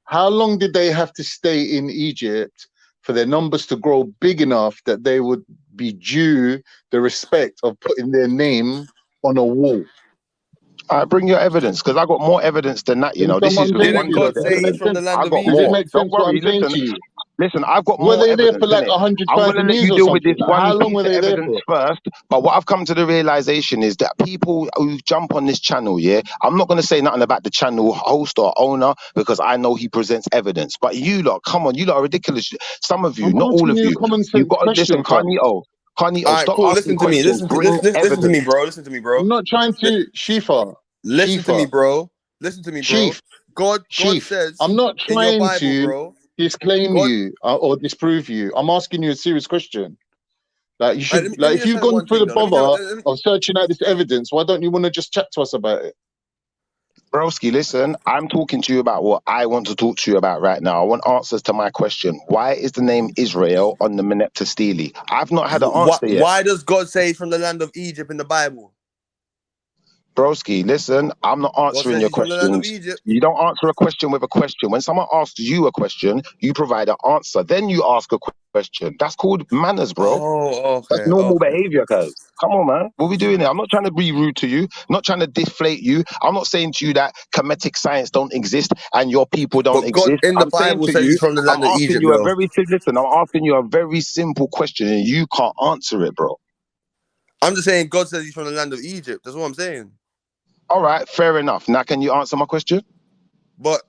How long did they have to stay in Egypt for their numbers to grow big enough that they would be due the respect of putting their name on a wall? I bring your evidence because I got more evidence than that. You know, this is Didn't God say he's from the land of Egypt? Does it make sense Don't what worry. I'm saying Listen, to you? listen. I've got Were more they there evidence. for like innit? 100,000 let years you or deal with this something? Like, how one long piece were of they there evidence for? first. But what I've come to the realization is that people who jump on this channel, yeah, I'm not going to say nothing about the channel host or owner because I know he presents evidence. But you lot, come on, you lot are ridiculous. Some of you, I'm not all asking of you a you. common You sense got to listen, question, fam. Carnito, All right, stop cool. asking Listen to me. questions. Bring Listen to me, evidence. bro. Listen to me, bro. I'm not trying to Shifa. Listen to me, bro. Listen to me, bro. Chief. God says I'm not in your trying Bible, to bro. disclaim God, you or disprove you. I'm asking you a serious question. Like you should, let me like if just you've tell you gone one through thing, the though. bother of searching out this evidence, why don't you want to just chat to us about it? Broski, listen, I'm talking to you about what I want to talk to you about right now. I want answers to my question. Why is the name Israel on the Meneptah Stele? I've not had an answer yet. Why does God say he's from the land of Egypt in the Bible? Broski, listen, I'm not God answering says your he's from the land of questions. Egypt. You don't answer a question with a question. When someone asks you a question, you provide an answer. Then you ask a question. That's called manners, bro. Oh, okay. That's normal behavior, guys. Come on, man. What are we doing here? I'm not trying to be rude to you. I'm not trying to deflate you. I'm not saying to you that Kemetic science don't exist and your people don't But God exist. in the I'm saying Bible to says you, he's from the I'm land of asking Egypt, you a though. listen, I'm asking you a very simple question and you can't answer it, bro. I'm just saying God says he's from the land of Egypt. That's what I'm saying. All right, fair enough. Now, can you answer my question? But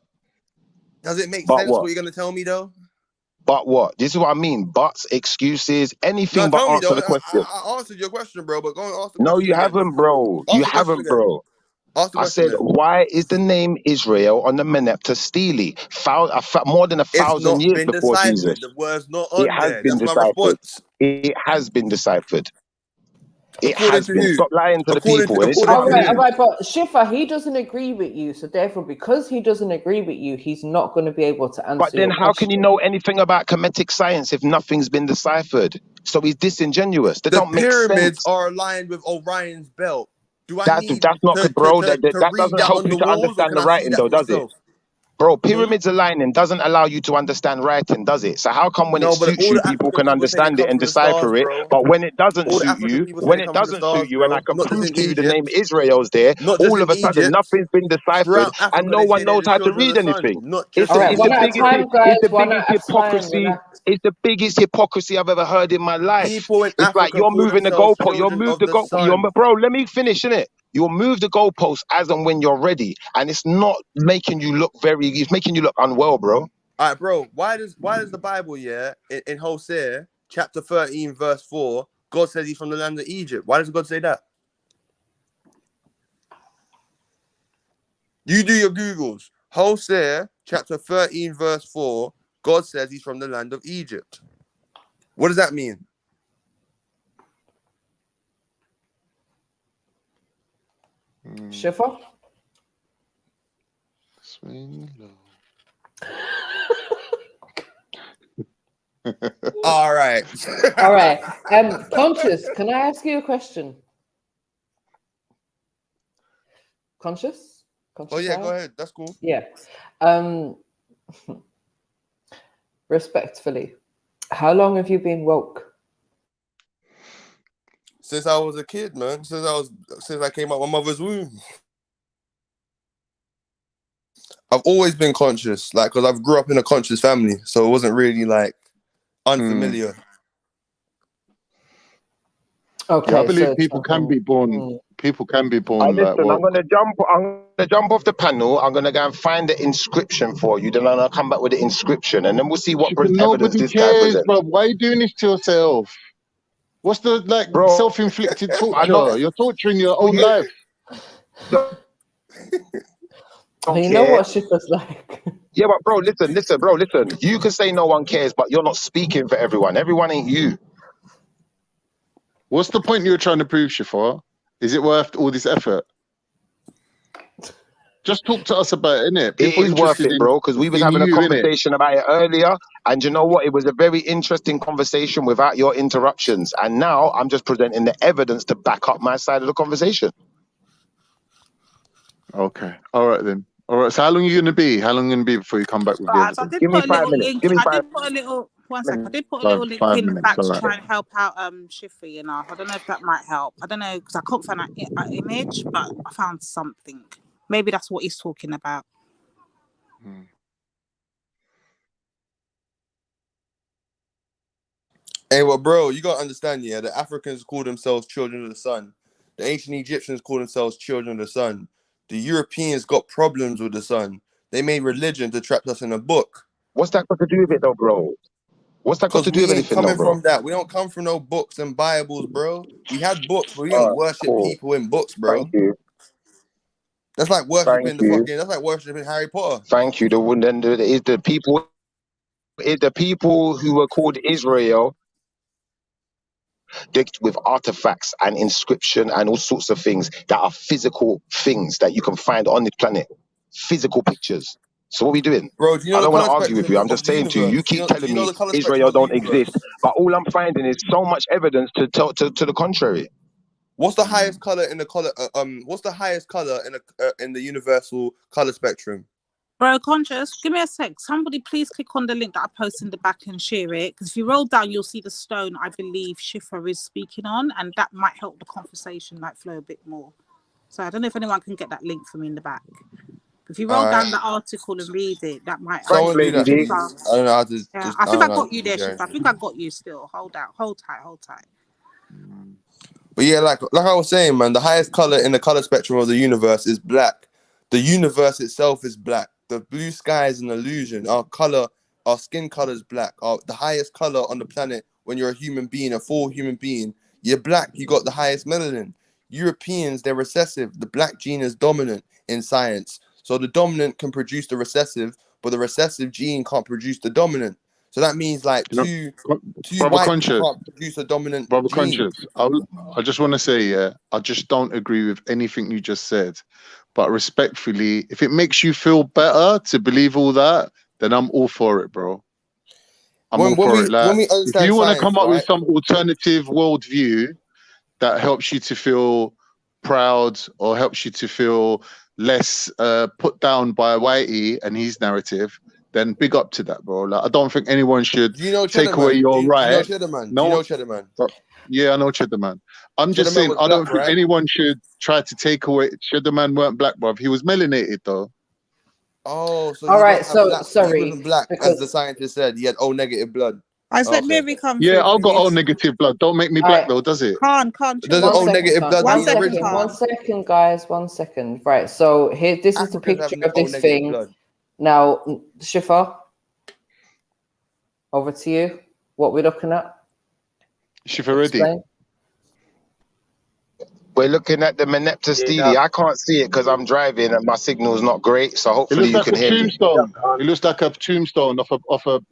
does it make But sense what? what you're going to tell me, though? But what? This is what I mean. Buts, excuses, anything No, but tell me, answer though. the question. I answered your question, bro, but go and ask the No, question you again. haven't, bro. Ask You the question haven't, again. bro. Ask the I question said, then. why is the name Israel on the Meneptah Stele? More than It's 1,000 not years been before Jesus. deciphered. The word's not It on has there. been That's my deciphered. response. It has been deciphered. It According has to been. who? Stop lying to the According people. to And this is according what to I All mean. right, but Shifa, he doesn't agree with you, so therefore, because he doesn't agree with you, he's not going to be able to answer But then your how can question. you know anything about Kemetic science if nothing's been deciphered? So he's disingenuous. That The don't make pyramids sense. are aligned with Orion's belt. Do I That's need not, bro. That to read doesn't that help on you the to walls, or understand can the I see writing, that though, for does it? myself? Bro, pyramids aligning doesn't allow you to understand writing, does it? So how come when it No, but suits all you, the people African can people say they understand it come and from the stars, decipher it, bro. but when it doesn't All the suit African you, people say when they it come from the doesn't suit stars, you, and I bro. can Not just prove in to you the name Egypt. Israel's there, Not just all in of a sudden Egypt. nothing's been deciphered, Throughout and Africa, no they say one they're knows the how to children of read the sun. anything. Not It's just All the in right, it's one the at a Egypt. biggest time, it's guys. the One at biggest a time. hypocrisy. Relax. It's the biggest hypocrisy I've ever heard in my life. People in It's like Africa you're call moving the themselves goalpost. You're children move of the the goal. sun. Bro, let me finish, innit? You'll move the goalposts as and when you're ready, and it's not making you look very. It's making you look unwell, bro. All right, bro. Why does the Bible, yeah, in Hosea chapter 13 verse 4, God says he's from the land of Egypt? Why does God say that? You do your Googles. Hosea chapter 13 verse 4, God says he's from the land of Egypt. What does that mean? Shifa? Swing low. All right. All right. Conscious, can I ask you a question? Conscious? Oh yeah, go ahead. That's cool. Yeah. Respectfully, how long have you been woke? Since I was a kid, man. Since I came out of my mother's womb. I've always been conscious, like, because I've grew up in a conscious family, so it wasn't really like unfamiliar. Okay, Yeah, I believe people can be born. People can be born like Listen, I'm woke. gonna jump off the panel. I'm gonna go and find the inscription for you. Then I'll come back with the inscription, and then we'll see what evidence Nobody this guy cares, presents. bro. Why are you doing this to yourself? What's the Bro, self-inflicted I torture? know. You're torturing your own life. You know what Shifa's like. Yeah, but bro, listen. You can say no one cares, but you're not speaking for everyone. Everyone ain't you. What's the point you're trying to prove, Shifa? Is it worth all this effort? Just talk to us about it, innit? It is worth it, bro, because we was having a conversation about it earlier, and you know what? It was a very interesting conversation without your interruptions. And now I'm just presenting the evidence to back up my side of the conversation. Okay. All right then. All right. So how long are you going to be? How long are you going to be before you come back with the Right, so I evidence? did Give me put a 5 little minutes. link. Give me I 5 did put a little one sec. I did put a little link 5 in the minutes. back All to right. try and help out Shifa, you know. I don't know if that might help. I don't know because I couldn't find an image, but I found something. Maybe that's what he's talking about. Hey, well, bro, you gotta understand, yeah, the Africans call themselves children of the sun. The ancient Egyptians call themselves children of the sun. The Europeans got problems with the sun. They made religion to trap us in a book. What's that got to do with it, though, bro? What's that got Because to do we with ain't anything, though, coming bro? from that. We don't come from no books and Bibles, bro. We had books, but we All didn't right, worship cool. people in books, Thank bro. you. That's like Thank worshiping you. that's like worshiping Harry Potter. Thank you. The people who were called Israel decked with artifacts and inscription and all sorts of things that are physical things that you can find on this planet. Physical pictures. So what are we doing? Bro, do you know I the don't want color to argue with spectrum you. I'm of just the saying to you, you universe? Do keep you telling know me the color spectrum Israel of the don't exist. universe? But all I'm finding is so much evidence to the contrary. What's the highest color in the color? What's the highest color in the universal color spectrum? Bro, conscious, give me a sec. Somebody please click on the link that I posted in the back and share it. Because if you roll down, you'll see the stone I believe Shifa is speaking on, and that might help the conversation like flow a bit more. So I don't know if anyone can get that link for me in the back. If you roll down the article and read it, that might help. Someone do that, please. I don't know how to. Yeah, Just, I think I don't know got how you to there, share Shifa. I it. think I got you still. Hold out, hold tight. But yeah, like I was saying, man, the highest color in the color spectrum of the universe is black. The universe itself is black. The blue sky is an illusion. Our skin color is black. The highest color on the planet when you're a human being, a full human being, you're black. You got the highest melanin. Europeans, they're recessive. The black gene is dominant in science. So the dominant can produce the recessive, but the recessive gene can't produce the dominant. So that means like two Brother white people Conscious. can't produce a dominant Brother gene. Conscious. I just want to say, yeah, I just don't agree with anything you just said. But respectfully, if it makes you feel better to believe all that, then I'm all for it, bro. I'm all for it. Like, when we if understand you want to science, come up with right? some alternative worldview that helps you to feel proud or helps you to feel less put down by Whitey and his narrative, then big up to that, bro. Like, I don't think anyone should Do you know take away Cheddarman? your Do you right. know Cheddarman? Do you know Cheddarman? Yeah, I know Cheddarman. I'm just Cheddarman saying, was I don't black, think right? anyone should try to take away. Cheddarman weren't black, bro. He was melanated, though. Oh, so All he right, didn't have so black. He sorry, wasn't black, as the because scientist said. He had O negative blood. Has that Okay. Mary come Yeah, through, I've got O please? negative blood. Don't make me all black, right, though, does it? Can't Doesn't one O second, negative blood one mean original? second, 1 second, guys, 1 second. Right, so here, this is the Africans have picture of O this negative thing. blood. Now, Shifa, over to you. What we're looking at? Shifa ready. Explain. We're looking at the Meneptah Stele. I can't see it because I'm driving and my signal's not great. So It hopefully looks you like can a hear me. tombstone. It looks like a tombstone of a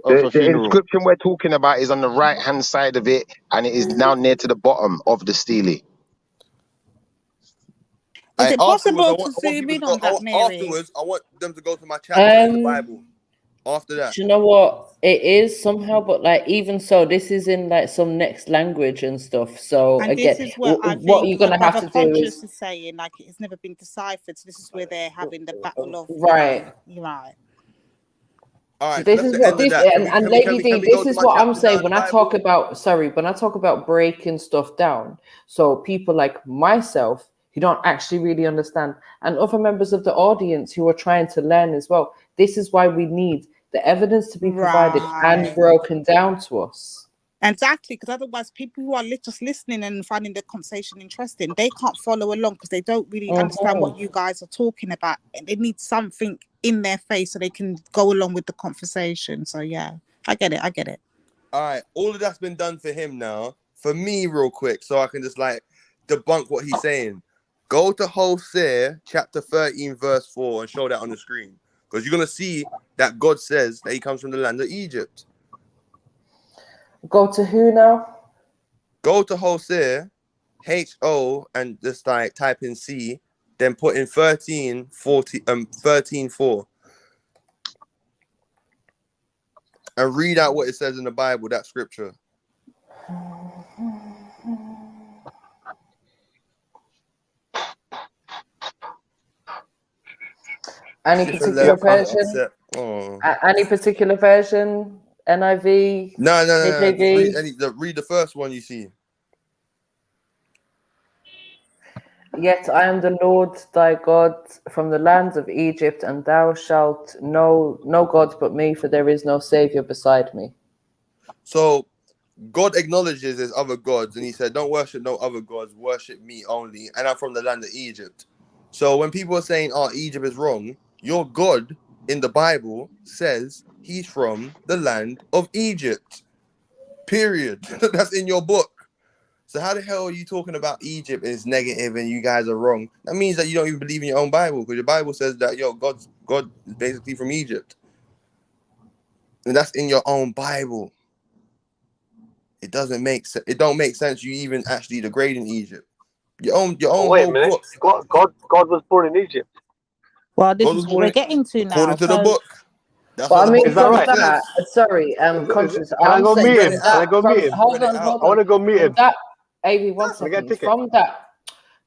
The funeral. inscription we're talking about is on the right hand side of it, and it is now near to the bottom of the stele. Is it Afterwards, possible I to want zoom people in to go. on that, Mary? Afterwards, I want them to go to my chapter in the Um, Bible. After that, Do you know what it is somehow? But like, even so, this is in like some next language and stuff. So And again, this is what I what think you're my gonna have brother to do Conscious is is saying, like it's never been deciphered. So this is where they're having the battle of, right. you're right. all So right. this So that's is the what end of this that. Can and we Lady D, go this to is my what I'm chapter saying now in when the I talk Bible? about when I talk about breaking stuff down. So people like myself who don't actually really understand, and other members of the audience who are trying to learn as well. This is why we need the evidence to be provided and Right. broken down to us. Exactly, because otherwise people who are just listening and finding the conversation interesting, they can't follow along because they don't really understand what you guys are talking about. And they need something in their face so they can go along with the conversation. So yeah, I get it. All right. All of that's been done for him now. For me, real quick, so I can just like debunk what he's saying. Go to Hosea chapter 13, verse 4, and show that on the screen. Because you're gonna see that God says that he comes from the land of Egypt. Go to who now? Go to Hosea, H-O, and just like type in C, then put in 13:4, and read out what it says in the Bible, that scripture. Any particular version? Oh. Any particular version? NIV? No. JEDI? Read the first one you see. Yet I am the Lord thy God from the lands of Egypt, and thou shalt know no God but me, for there is no Savior beside me. So God acknowledges there's other gods, and he said, don't worship no other gods, worship me only. And I'm from the land of Egypt. So when people are saying, oh, Egypt is wrong, your God in the Bible says he's from the land of Egypt. Period. That's in your book. So how the hell are you talking about Egypt is negative and you guys are wrong? That means that you don't even believe in your own Bible, because your Bible says that God is basically from Egypt. And that's in your own Bible. It doesn't make sense. It don't make sense you even actually degrading Egypt. Your own Wait a whole minute. book. God was born in Egypt. Well, this is what we're getting to now. According to the book. That's But what I the mean, book from right? that, sorry, Conscious. Can I I'm go saying meet from him? that, Can I go meet him? hold on. I want to go meet him. That, AV, 1 Can I get a second. ticket?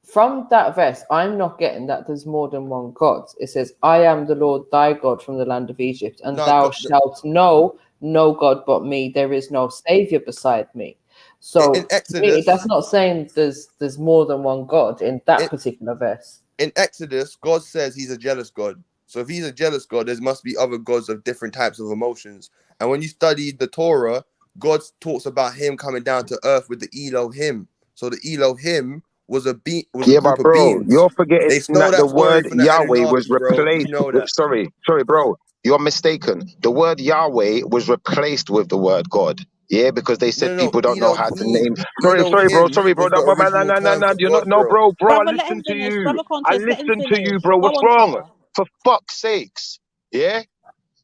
From that verse, I'm not getting that there's more than one God. It says, I am the Lord thy God from the land of Egypt, and thou shalt know no God but me. There is no Savior beside me. So in to me, that's not saying there's more than one God in that particular verse. In Exodus, God says he's a jealous God. So if he's a jealous God, there must be other gods of different types of emotions. And when you study the Torah, God talks about him coming down to earth with the Elohim. So the Elohim was a Yeah, group but of bro, beings. you're forgetting They stole that the that story word from the Yahweh was Anunnaki, bro. You replaced know with, that. sorry, bro, you're mistaken. The word Yahweh was replaced with the word God. Yeah, because they said No. people don't know how to name. Sorry, bro. Elohim was the No, original term no. for You're not, God, no, bro. bro. I Brother, let him listen to finish. you. Brother I Conscious, let him listen to finish. you, bro. Go What's on, wrong? brother. For fuck's sakes. Yeah?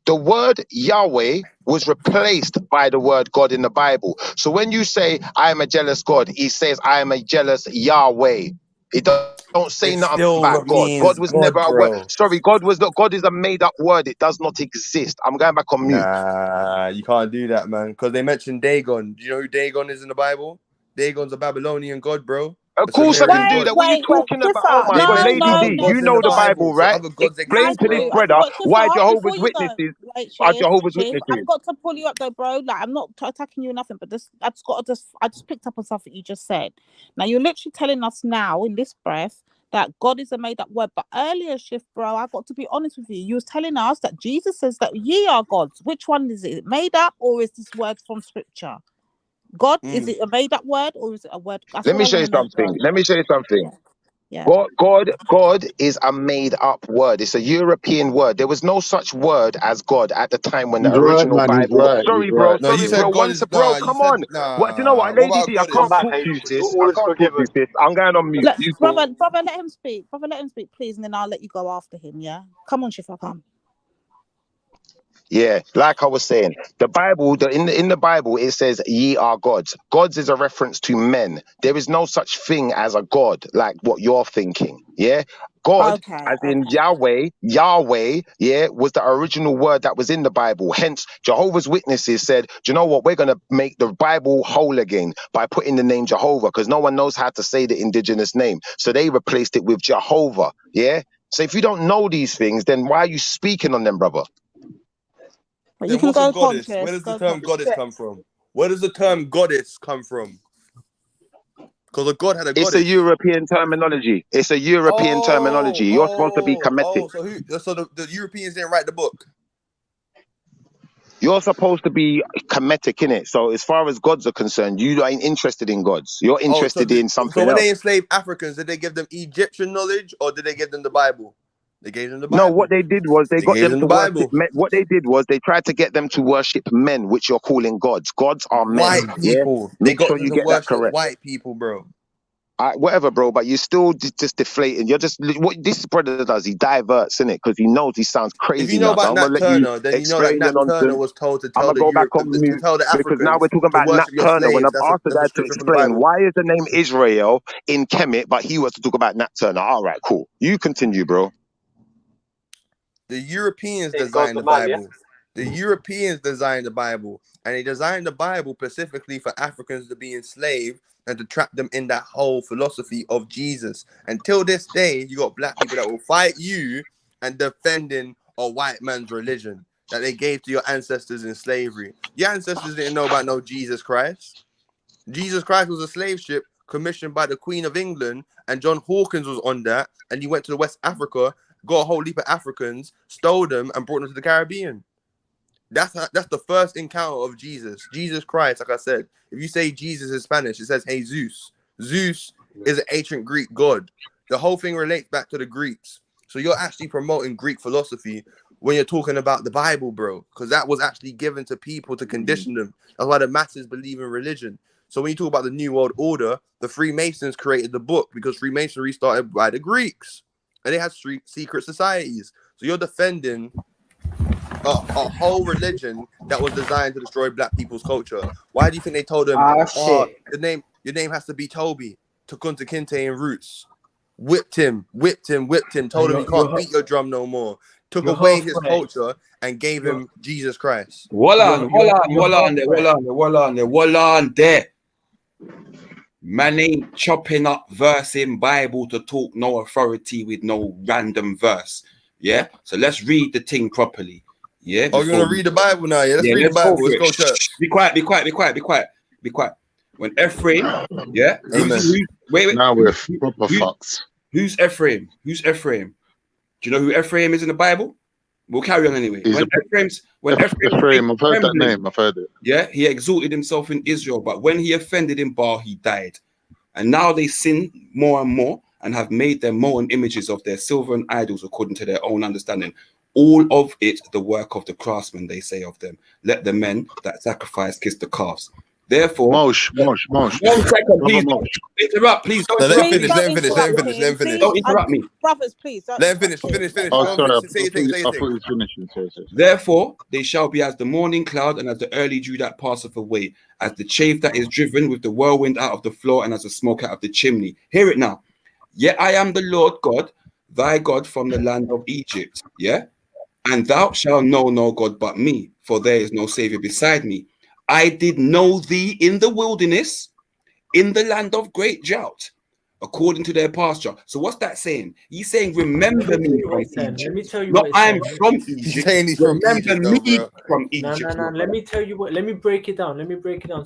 The word Yahweh was replaced by the word God in the Bible. So when you say, I am a jealous God, he says, I am a jealous Yahweh. It don't say It nothing still about God. means God was never God, a word. bro. Sorry, God is a made up word. It does not exist. I'm going back on mute. Nah, you can't do that, man. Because they mentioned Dagon. Do you know who Dagon is in the Bible? Dagon's a Babylonian god, bro. Of course I can do that. What are you talking about? Oh my God, Lady D, you know the Bible, right? Explain to this brother why Jehovah's Witnesses are Jehovah's Witnesses. I've got to pull you up though, bro. Like, I'm not attacking you or nothing, but I just picked up on something you just said. Now you're literally telling us now in this breath that God is a made-up word. But earlier, Shift, bro, I got to be honest with you. You was telling us that Jesus says that ye are gods. Which one is it? Made up, or is this word from Scripture? God, is it a made-up word, or is it a word? Let me show you something. Let me show you something. Yeah. God is a made-up word. It's a European word. There was no such word as God at the time when the He's right, original man. He's Bible. right. Sorry, He's bro. right. No, you Sorry, said bro. God is Bro, nah. You come said on. nah. What? You know what, Lady about D? I God can't is? talk to you, sis. I can't talk to you, sis. I'm going on mute. You talk. Brother, let him speak. Brother, let him speak, please, and then I'll let you go after him. Yeah. Come on, Shifa, come. Yeah, like I was saying, the Bible, in the Bible, it says ye are gods. Gods is a reference to men. There is no such thing as a god like what you're thinking. Yeah, God, as in Yahweh, yeah, was the original word that was in the Bible. Hence, Jehovah's Witnesses said, do you know what? We're gonna make the Bible whole again by putting the name Jehovah, because no one knows how to say the indigenous name, so they replaced it with Jehovah. Yeah. So if you don't know these things, then why are you speaking on them, brother? Then what's a goddess? Where does the term goddess come from? Where does the term goddess come from? Because a god had a goddess. It's a European terminology. It's a European terminology. You're supposed to be Kemetic. So the Europeans didn't write the book. You're supposed to be Kemetic, innit? So as far as gods are concerned, you ain't interested in gods. You're interested in something So when else. they enslaved Africans, did they give them Egyptian knowledge or did they give them the Bible? They gave them the No, Bible. what they did was they got gave them them to the worship Bible. men. What they did was they tried to get them to worship men, which you're calling gods. Gods are men. White people. Yeah? They Make got sure them you to get that worship correct. white people, bro. Whatever, bro, but you're still just deflating. You're just what this brother does. He diverts, innit? Because he knows he sounds crazy. If you know now. So about I'm gonna Nat let you Turner, then you know that explain your Nat Turner nonsense. was told to I'm tell gonna the go back on to mute tell the because now Africans we're talking to about Nat worship your Turner. When slaves. I've asked the That's guy a to scripture from the explain Bible. why is the name Israel in Kemet, but he was to talk about Nat Turner. All right, cool. You continue, bro. The Europeans designed the Bible. The Europeans designed the Bible, and they designed the Bible specifically for Africans to be enslaved and to trap them in that whole philosophy of Jesus. Until this day, you got black people that will fight you and defending a white man's religion that they gave to your ancestors in slavery. Your ancestors didn't know about no Jesus Christ. Jesus Christ was a slave ship commissioned by the Queen of England, and John Hawkins was on that, and he went to West Africa, got a whole heap of Africans, stole them, and brought them to the Caribbean. That's the first encounter of Jesus. Jesus Christ, like I said, if you say Jesus in Spanish, it says Jesus. Zeus is an ancient Greek god. The whole thing relates back to the Greeks. So you're actually promoting Greek philosophy when you're talking about the Bible, bro, because that was actually given to people to condition them. That's why the masses believe in religion. So when you talk about the New World Order, the Freemasons created the book because Freemasonry started by the Greeks, and they had secret societies. So you're defending a whole religion that was designed to destroy black people's culture. Why do you think they told them, your name has to be Toby, Tukunta Kinte and Roots? Whipped him, told him you can't beat your drum no more. Took away his culture and gave him Jesus Christ. Hold on there. Man ain't chopping up verse in Bible to talk no authority with no random verse. Yeah? So let's read the thing properly. Yeah. Oh, you're gonna read the Bible now? Yeah, let's read the Bible. Let's go church. Be quiet. When Ephraim, yeah. Wait. Now we're proper fucks. Who's Ephraim? Do you know who Ephraim is in the Bible? We'll carry on anyway. Ephraim, I've heard that name. I've heard it. Yeah, he exalted himself in Israel, but when he offended in Baal, he died. And now they sin more and more and have made their molten images of their silver idols according to their own understanding. All of it the work of the craftsmen, they say of them. Let the men that sacrifice kiss the calves. Therefore, Mosh. 1 second, please. Don't interrupt, please. Don't Let him finish. Don't interrupt me. Brothers, please. Let him finish. Oh, sorry. I thought he was finishing. Sorry. Therefore, they shall be as the morning cloud and as the early dew that passeth away, as the chaff that is driven with the whirlwind out of the floor and as the smoke out of the chimney. Hear it now. Yet I am the Lord God, thy God from the land of Egypt. Yeah? And thou shalt know no God but me, for there is no Savior beside me. I did know thee in the wilderness, in the land of great drought. according to their pasture. So what's that saying? He's saying, remember me from Egypt. Let me tell you Not what it's I'm saying. from He's Egypt. saying he's from Remember Egypt, me though, bro. from No. Egypt. Let me tell you what. Let me break it down.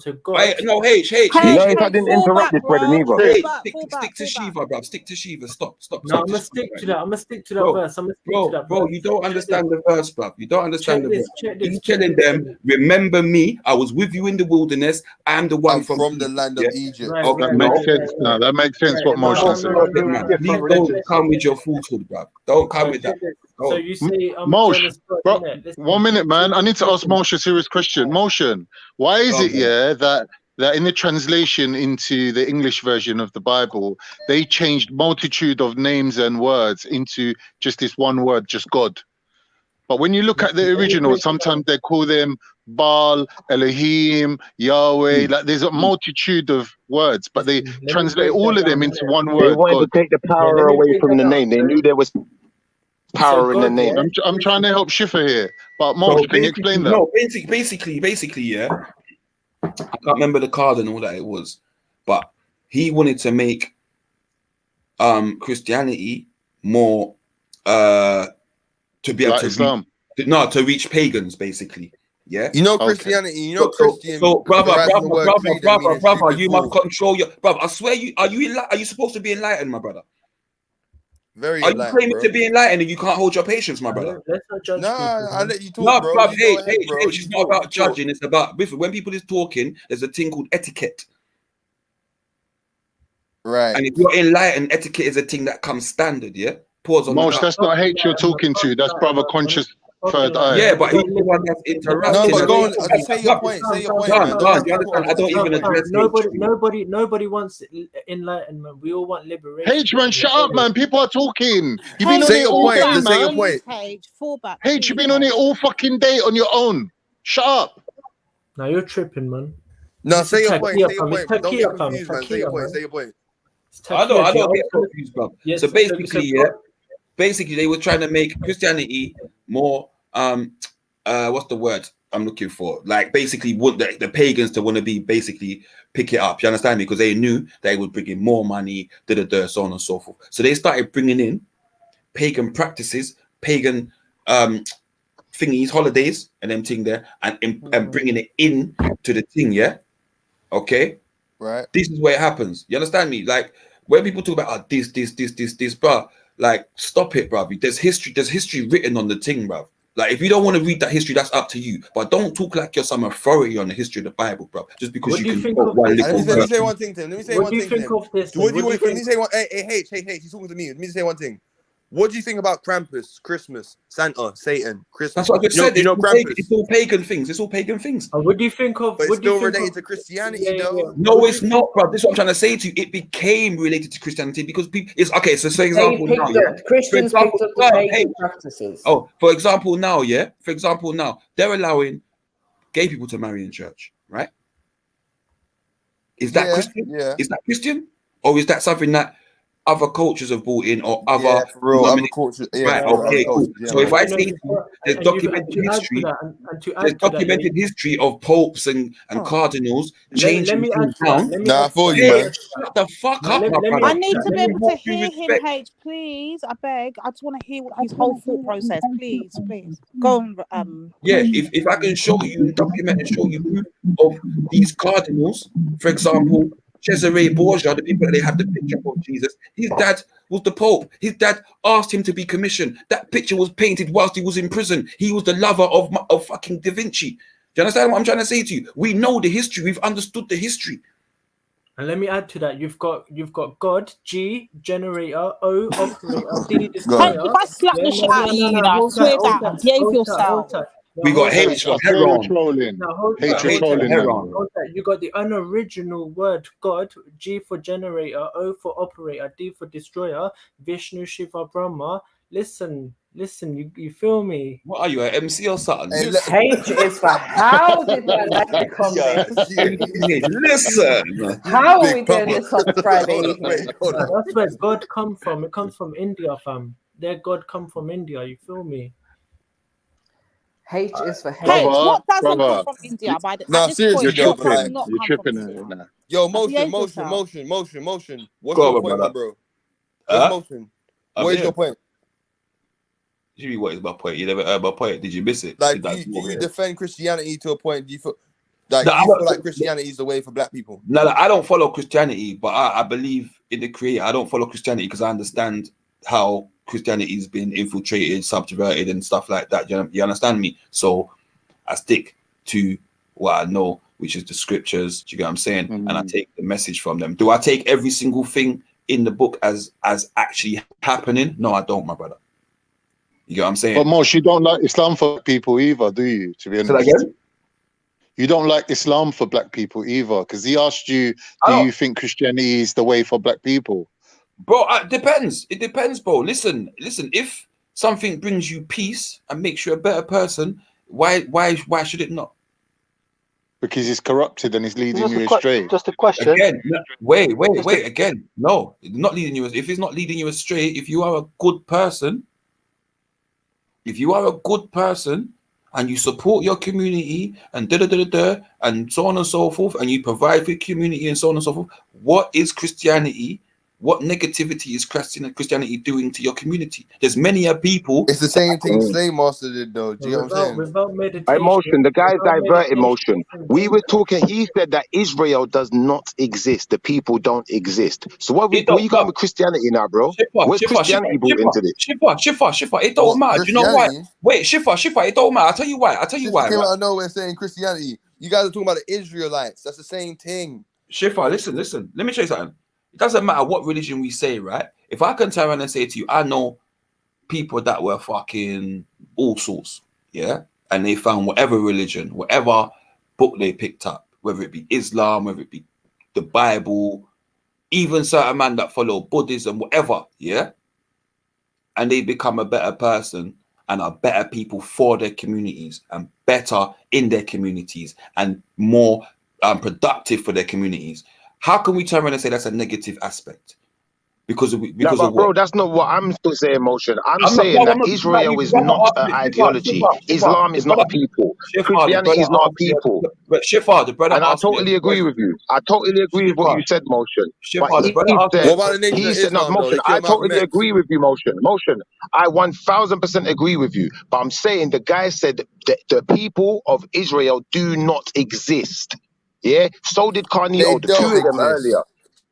So God. No, H. You know, if I didn't interrupt this, brother, neither. Hey, stick to Shiva, bro. Stick to Shiva. Stop. No, I'm gonna stick to that. I'm gonna stick to that verse. I'm gonna stick to that verse. Bro, you don't understand the verse, bro. You don't understand the verse. He's check telling this. them, remember me. I was with you in the wilderness. I'm the one from the land of Egypt. Okay, That makes sense now. That makes sense what Moshe said. Please don't come with your falsehood, bro. Don't come with that. So you say Moshe, bro, 1 minute, man. I need to ask Moshe a serious question. Moshe, why is it, that in the translation into the English version of the Bible, they changed multitude of names and words into just this one word, just God? But when you look at the original, sometimes they call them Baal, Elohim, Yahweh. Like there's a multitude of words, but they translate all of them into one word. They wanted God. to take the power away from the name. They knew there was power in the name. I'm trying to help Shifa here, but Moshe, can you explain that? No, basically, yeah. I can't remember the cardinal that it was, but he wanted to make Christianity more to be able like to Islam. to reach pagans, basically. Yeah, you know Christianity. You know Christian. So, brother, brother, you must control your brother. I swear, are you supposed to be enlightened, my brother? Very are enlightened, you claiming bro. to be enlightened and you can't hold your patience, my brother? Nah, I'll let you talk, No, bro. bruv, You go ahead, bro. It's not about judging. It's about when people is talking. There's a thing called etiquette. Right. And if you're enlightened, etiquette is a thing that comes standard. Yeah. Pause on Moshe, that's not H you're talking to. That's brother conscious third eye. Yeah, but he's the one that's interrupting. No, but go on. Just say your point. Say your point. You understand? I don't even address Nobody wants enlightenment. We all want liberation. H, man, shut up, man. People are talking. You've been on Say it your all point. day, Just say your man. point. H, you've been on it all fucking day on your own. Shut up. Now you're tripping, man. No, say your point. Say your point. Don't get confused, man. Say your point. Say your point. I don't get confused, bro. So basically, basically they were trying to make Christianity more what's the word I'm looking for? Like basically want the pagans to want to be basically pick it up. You understand me? Because they knew they would bring in more money, so on and so forth. So they started bringing in pagan practices, pagan thingies, holidays, and them thing there, and bringing it in to the thing. Yeah. Okay. Right. This is where it happens. You understand me? Like when people talk about this, bro. Like stop it, bro. There's history written on the thing, bro. Like if you don't want to read that history, that's up to you. But don't talk like you're some authority on the history of the Bible, bro. Just because you can quote one little Let me say one thing to him. Let me say one thing to him. What do you think? Let me say one. Hey, he's talking to me. Let me say one thing. What do you think about Krampus, Christmas, Santa, Satan, Christmas? That's what I just said. You know Krampus. It's all pagan things. It's all pagan things. What do you think of? But it's still related to Christianity, though. No, it's not, bro. This is what I'm trying to say to you. It became related to Christianity because people. It's okay. So, for example, now, Christians picked up the pagan practices. Oh, for example, now, they're allowing gay people to marry in church, right? Is that Christian? Yeah. Is that Christian, or is that something that other cultures have brought in, or other other cultures? Right. Okay. Cool. So if I say there's documented history, there's documented history of popes and cardinals changing things down. Nah, for you, man. Shut the fuck up, my brother. I need to be able to hear him, H. Please, I beg. I just want to hear his whole thought process. Please. Go on. Yeah, if I can show you and document and show you proof of these cardinals, for example, Cesare Borgia, the people that they have the picture of Jesus, his dad was the Pope. His dad asked him to be commissioned. That picture was painted whilst he was in prison. He was the lover of fucking Da Vinci. Do you understand what I'm trying to say to you? We know the history. We've understood the history. And let me add to that. You've got God, G, generator, O, operator, D, destroyer. If I slap the shit out of you, I swear down. Behave yourself. We got H for Heron. You got the unoriginal word God, G for generator, O for operator, D for destroyer, Vishnu, Shiva, Brahma. Listen, you feel me? What are you, an MC or something? H is for how did that become this? Listen, how are we doing this on Friday evening? That's where God come from. It comes from India, fam. Their God come from India. You feel me? H is for Hey, hate. what doesn't come from India? At this seriously, point, though, what but does like, not You're come from tripping India? now. yo, Behave motion. yourself. What's Go your on, point, brother. my bro? Where's motion? I'm What is here. your point? Jimmy, what is my point? You never heard my point. Did you miss it? Like, do you defend Christianity to a point? Do you feel like No, you feel like Christianity is the way for black people? No, I don't follow Christianity, but I believe in the Creator. I don't follow Christianity because I understand how Christianity has been infiltrated, subverted, and stuff like that. You understand me? So I stick to what I know, which is the scriptures. Do you get what I'm saying? And I take the message from them. Do I take every single thing in the book as actually happening? No, I don't, my brother. You get what I'm saying? But Mosh, you don't like Islam for people either, do you? To be honest. Say that again? You don't like Islam for black people either, because he asked you, do you think Christianity is the way for black people? Bro, it depends. It depends, bro. Listen. If something brings you peace and makes you a better person, why should it not? Because he's corrupted and he's leading you astray. Just a question. Again, wait. Again, no, not leading you. If it's not leading you astray, if you are a good person, and you support your community and and so on and so forth, and you provide for your community and so on and so forth, what is Christianity? What negativity is Christianity doing to your community? There's many people. It's the same thing Slave Master did, though. Do you know what I'm saying? Without meditation, Emotion, the guy's without divert meditation, emotion. We were talking, he said that Israel does not exist. The people don't exist. So where you going with Christianity now, bro? Where's Christianity brought into this? Shifa, it don't matter. Do you know why? Wait, Shifa, it don't matter. I'll tell you why. Came out of nowhere saying Christianity. You guys are talking about the Israelites. That's the same thing. Shifa, listen. Let me show you something. It doesn't matter what religion we say, right? If I can turn around and say to you, I know people that were fucking all sorts, yeah? And they found whatever religion, whatever book they picked up, whether it be Islam, whether it be the Bible, even certain men that follow Buddhism, whatever, yeah? And they become a better person and are better people for their communities and better in their communities and more productive for their communities. How can we turn around and say that's a negative aspect? Because of what? Bro, that's not what I'm still saying, Motion. I'm saying that Israel is not an ideology. Islam is not a people. Christianity is not a people. But Shifa, the brother and I asked me totally agree with you. I totally agree with what you said, Motion. Shifa, But the brother asked me. What about the Nation of Islam, though? Motion, They I kill Malcolm totally X. agree with you, Motion. I 1000% agree with you. But I'm saying the guy said that the people of Israel do not exist. Yeah? So did Carnito, the two of them earlier.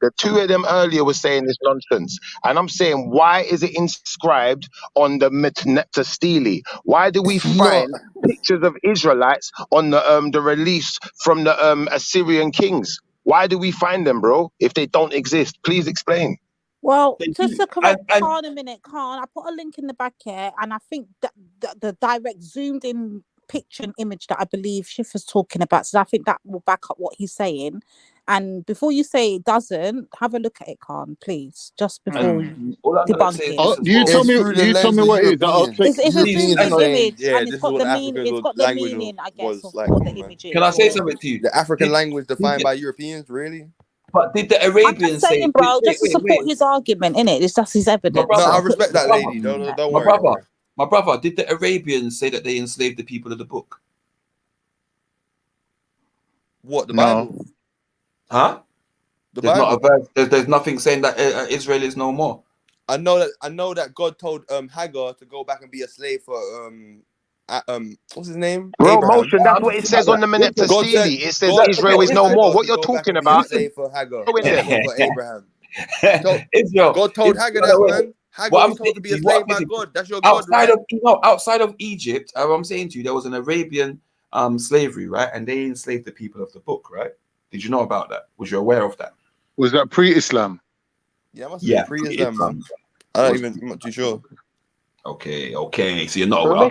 The two of them earlier were saying this nonsense. And I'm saying, why is it inscribed on the Metnetastili? Why do we find pictures of Israelites on the release from the Assyrian kings? Why do we find them, bro, if they don't exist? Please explain. Well, just to correct Khan a minute, Khan, I put a link in the back here, and I think that the direct zoomed in picture and image that I believe Shifa's talking about, so I think that will back up what he's saying. And before you say it doesn't, have a look at it, Khan, please, just before you debunk it. You tell me what it is. I'll take It's a zoomed in image, yeah, and this it's is got what the the meaning. Africans It's got or the language meaning, I guess, was of like. what the image is. Can I say something to you? The African language defined by Europeans, really? But did the I'm Arabians just saying, bro, just to support his argument, innit? It's just his evidence. No, I respect that lady. Don't worry. My brother, did the Arabians say that they enslaved the people of the book? What, the Bible? Huh? There's not a verse. There's nothing saying that Israel is no more. I know that God told Hagar to go back and be a slave for what's his name? Bro, Abraham. Motion, that's what it says on the Metnetastili. It says Israel is no more. What you're talking about? Slave for Hagar. For Abraham. Israel. God told Hagar that, man. Hagar was told to be a slave by God. That's your God, right? Outside of Egypt, I'm saying to you, there was an Arabian slavery, right? And they enslaved the people of the book, right? Did you know about that? Was you aware of that? Was that pre-Islam? Yeah, I must be pre-Islam, man. I'm not too sure. Okay. So you're not So aware.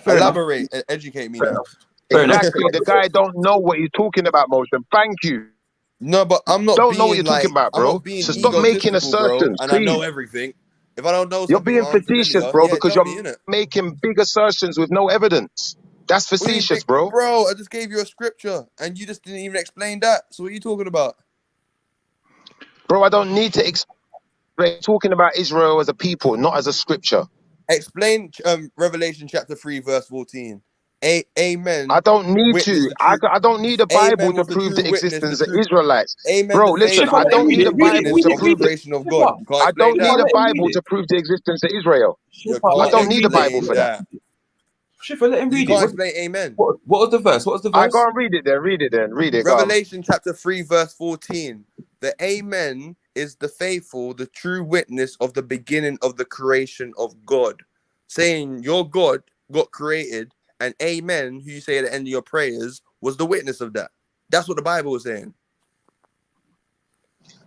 Elaborate, educate me now. Exactly. The guy don't know what he's talking about, Motion. Thank you. No, but I'm not. Don't know what you're talking about, bro. So stop making assertions, and please. I know everything. If I don't know, You're being facetious, bro, because you're making big assertions with no evidence. That's facetious, bro. Bro, I just gave you a scripture, and you just didn't even explain that. So what are you talking about? Bro, I don't need to explain. Talking about Israel as a people, not as a scripture. Explain Revelation chapter 3 verse 14. Amen. I don't need Witness to. the true. I don't need a Bible Amen to was the prove true the witness, existence the of true. Israelites. Amen, Bro, the listen, faithful I don't need a witness Bible to of the prove it. creation of God. You can't I explain don't that. need a Bible to prove the existence of Israel. You I can't don't need a Bible explain for that. that. Shifa, let him You read can't it. explain amen. What was the verse? What was the I verse? go and read it then. Read it then. Read it. Go on. Revelation chapter 3 verse 14. The amen is the faithful, the true witness of the beginning of the creation of God. Saying your God got created, and amen, who you say at the end of your prayers, was the witness of that. That's what the Bible is saying.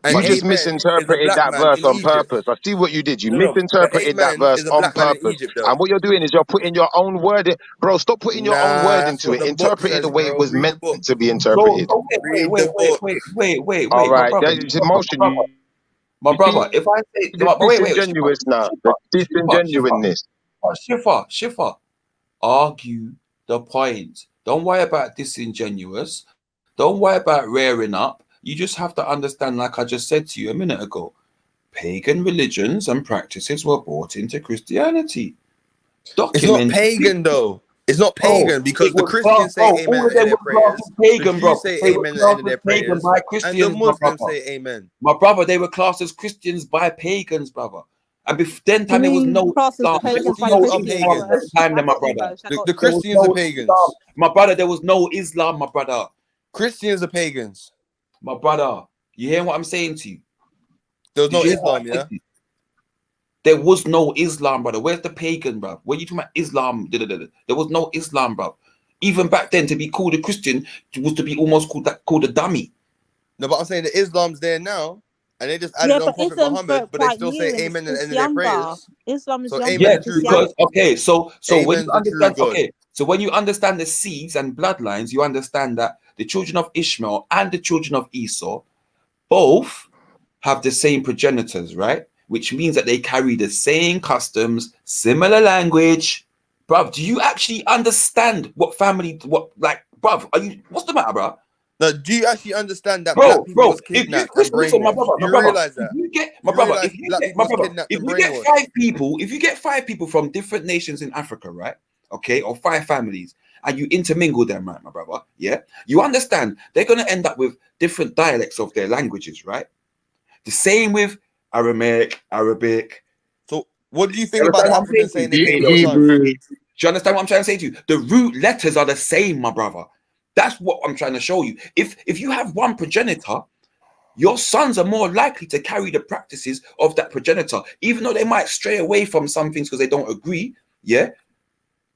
And You just amen is a misinterpreted black that man verse in on Egypt. purpose. I see what you did. You No, the misinterpreted that amen verse is a on black man in purpose. Egypt, though. And what you're doing is you're putting your own word in. Bro, stop putting your own Nah, word that's into what it. the book Interpret it the says, way it bro. was Read the meant book. to be So, interpreted. Read the book. All My right. brother, There's emotion. my You brother. see, If I say, the disingenuous now. The disingenuousness. Shifa, argue the point. Don't worry about disingenuous. Don't worry about rearing up. You just have to understand, like I just said to you a minute ago, pagan religions and practices were brought into Christianity. It's not Documented. pagan, though. It's not pagan because It the was classed, Christians say bro. amen All at of the end them of their were classed prayers. as pagan, The bro. Jews say They were amen at the end classed of as their pagan prayers. by And the Christians, my Muslims brother. say amen. My brother, they were classed as Christians by pagans, brother. And then time there was no Islam. There was Christians no are Islam at pagans. the time, then, my brother. The There was Christians are no Islam. pagans. My brother, there was no Islam, my brother. Christians are pagans. My brother, you hear what I'm saying to you? There was Did no you hear what Islam, I'm saying yeah? to you? There was no Islam, brother. Where's the pagan, bro? When you talking about Islam, there was no Islam, bro. Even back then, to be called a Christian was to be almost called a dummy. No, but I'm saying the Islam's there now, and they just Yeah, added on but Prophet Islam's Muhammad, but they quite still say new and amen at the it's end of their younger. prayers. Islam is So younger amen than the true Because God. so when you Amen's the true understand, God. so when you understand the seeds and bloodlines, you understand that the children of Ishmael and the children of Esau both have the same progenitors, right? Which means that they carry the same customs, similar language. Bruv, do you actually understand what's the matter, bruv? Now, do you actually understand that Bro, black people was if you kidnapped and listen, my brainwashed? brother, Do you realize that? if you get You realize black people was kidnapped if and you get brainwashed? five people from different nations in Africa, right? Okay, or 5 families, and you intermingle them, right, my brother? Yeah, you understand they're gonna end up with different dialects of their languages, right? The same with Aramaic, Arabic. So, what do you think about the Africans saying they came from the sun? Do you understand what I'm trying to say to you? The root letters are the same, my brother. That's what I'm trying to show you. If you have one progenitor, your sons are more likely to carry the practices of that progenitor, even though they might stray away from some things because they don't agree. Yeah,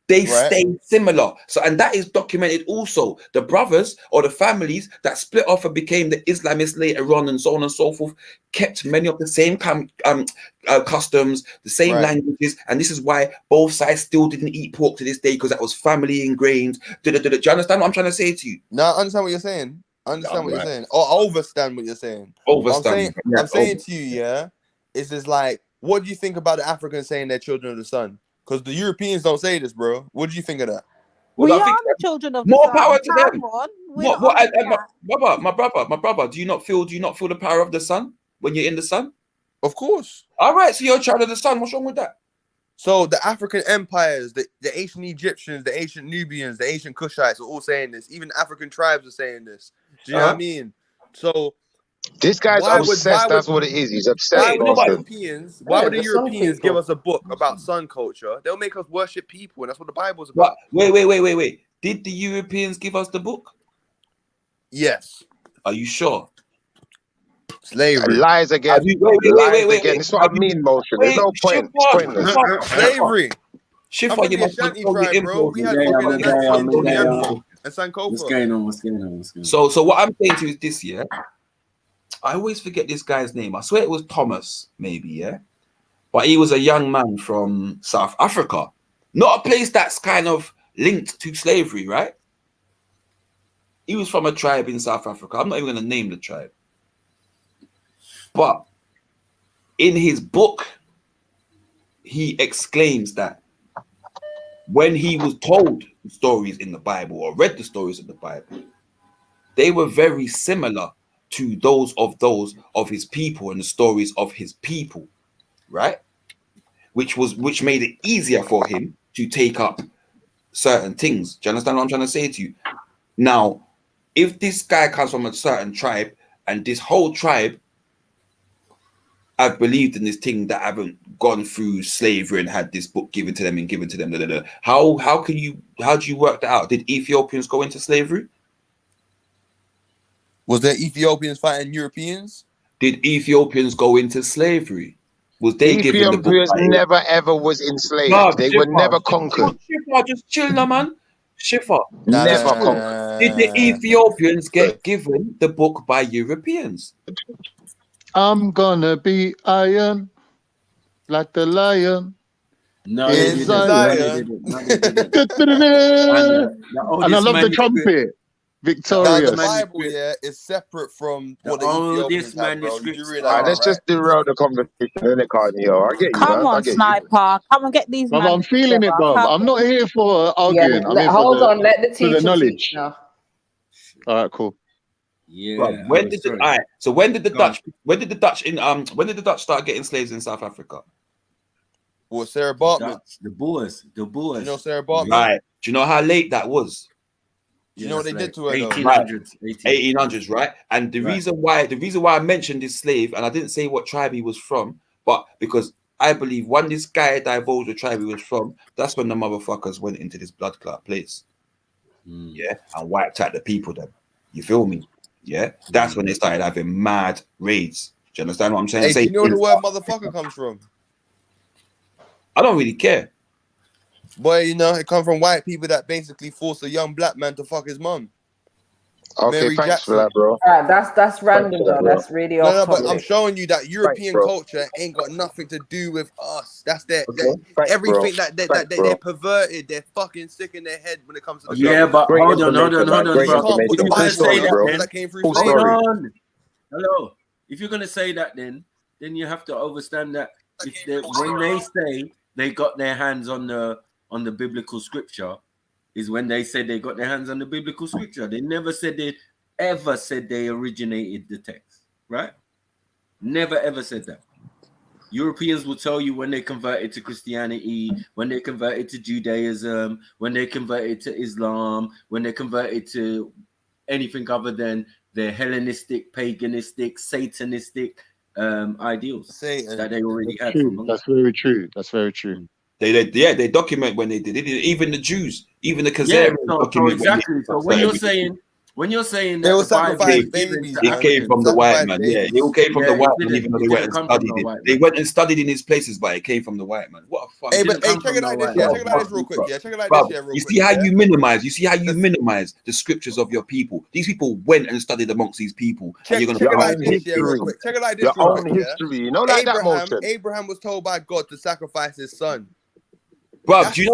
they stay similar. So, and that is documented also. The brothers or the families that split off and became the Islamists later on, and so on and so forth, kept many of the same customs, the same languages, and this is why both sides still didn't eat pork to this day, because that was family ingrained. Do you understand what I'm trying to say to you? No, I understand what you're saying. I understand what you're saying. Or I overstand what you're saying. Overstand. I'm saying to you, yeah, it's just like, what do you think about the Africans saying they're children of the sun? Because the Europeans don't say this, bro. What do you think of that? We are the children of the More sun. power to them. Come on. We're not My brother, do you not feel the power of the sun when you're in the sun? Of course. All right, so you're a child of the sun. What's wrong with that? So the African empires, the ancient Egyptians, the ancient Nubians, the ancient Kushites are all saying this. Even African tribes are saying this. Do you know what I mean? So this guy's obsessed. That's what it is. He's obsessed. Why would the Europeans give us a book about sun culture? They'll make us worship people, and that's what the Bible's about. Wait. Did the Europeans give us the book? Yes. Are you sure? Slavery. Lies again. Lies again. This is what I mean, motion. There's no point. It's pointless. Slavery. I'm from the you Ashanti tribe, bro. We had fucking Anansi and Sankofa. What's going on? So what I'm saying to you is this, yeah? I always forget this guy's name. I swear it was Thomas, maybe, yeah? But he was a young man from South Africa. Not a place that's kind of linked to slavery, right? He was from a tribe in South Africa. I'm not even going to name the tribe. But in his book, he exclaims that when he was told the stories in the Bible or read the stories in the Bible, they were very similar to those of his people and the stories of his people, right? which made it easier for him to take up certain things. Do you understand what I'm trying to say to you? Now, if this guy comes from a certain tribe and this whole tribe have believed in this thing that haven't gone through slavery and had this book given to them and given to them, how do you work that out? Did Ethiopians go into slavery? Was there Ethiopians fighting Europeans? Did Ethiopians go into slavery? Was they given the book? Ethiopians never ever was enslaved. They were never conquered. Shifa, just chill now, man. Shifa. Never conquered. Did the Ethiopians get given the book by Europeans? I'm gonna be iron like the lion. No, in Zion. No, And I love the trumpet. Victorious. The Bible, yeah, is separate from what the Ethiopians had, bro. Let's just derail the conversation, innit, Carnio? I get you, Come man. I on, get Sniper. Come and get these. Bruv, I'm feeling it, bro. I'm not here for arguing. I'm here hold on, let the for teacher the knowledge. teach now. All right, cool. Yeah. Right. When did the Dutch start getting slaves in South Africa? What, Sarah Bartman? The Boers. You know Sarah Bartman? Right. Do you know how late that was? You know what they did to her? 1800s, right? And the reason why I mentioned this slave, and I didn't say what tribe he was from, but because I believe when this guy divulged the tribe he was from, that's when the motherfuckers went into this blood clot place, yeah, and wiped out the people. Then you feel me? Yeah, that's when they started having mad raids. Do you understand what I'm saying? Hey, do you know where the word motherfucker comes from? I don't really care. Boy, you know, it comes from white people that basically force a young black man to fuck his mum. Okay, Mary thanks Jackson. for that, bro. That's random though. That's really off. No, but I'm showing you that European culture ain't got nothing to do with us. That's their everything that they're perverted. They're fucking sick in their head when it comes to the but hold on, bro. If you're gonna say that, that came through slavery. Hello. If you're gonna say that, then you have to understand that when they say they got their hands on the biblical scripture, is when they said they got their hands on the biblical scripture. They never said they originated the text, right? Never ever said that. Europeans will tell you when they converted to Christianity, when they converted to Judaism, when they converted to Islam, when they converted to anything other than their Hellenistic, paganistic, Satanistic ideals that they already had. That's very true. That's very true. They document when they did it. Even the Jews, even the Khazarians document. Exactly. So when you're saying that they will sacrifice babies, it came from the white man. Yeah, it all came from the white man. Even though they went and studied it, they went and studied in his places, but it came from the white man. What a fuck! Hey, but check it like this. Yeah, check it like this real quick. Yeah, check it like this. Yeah, real quick. You see how you minimize. You see how you minimize the scriptures of your people. These people went and studied amongst these people. Check it like this. Yeah, real quick. Check it like this. Your own history. You know, like that motion. Abraham was told by God to sacrifice his son. Bro, do you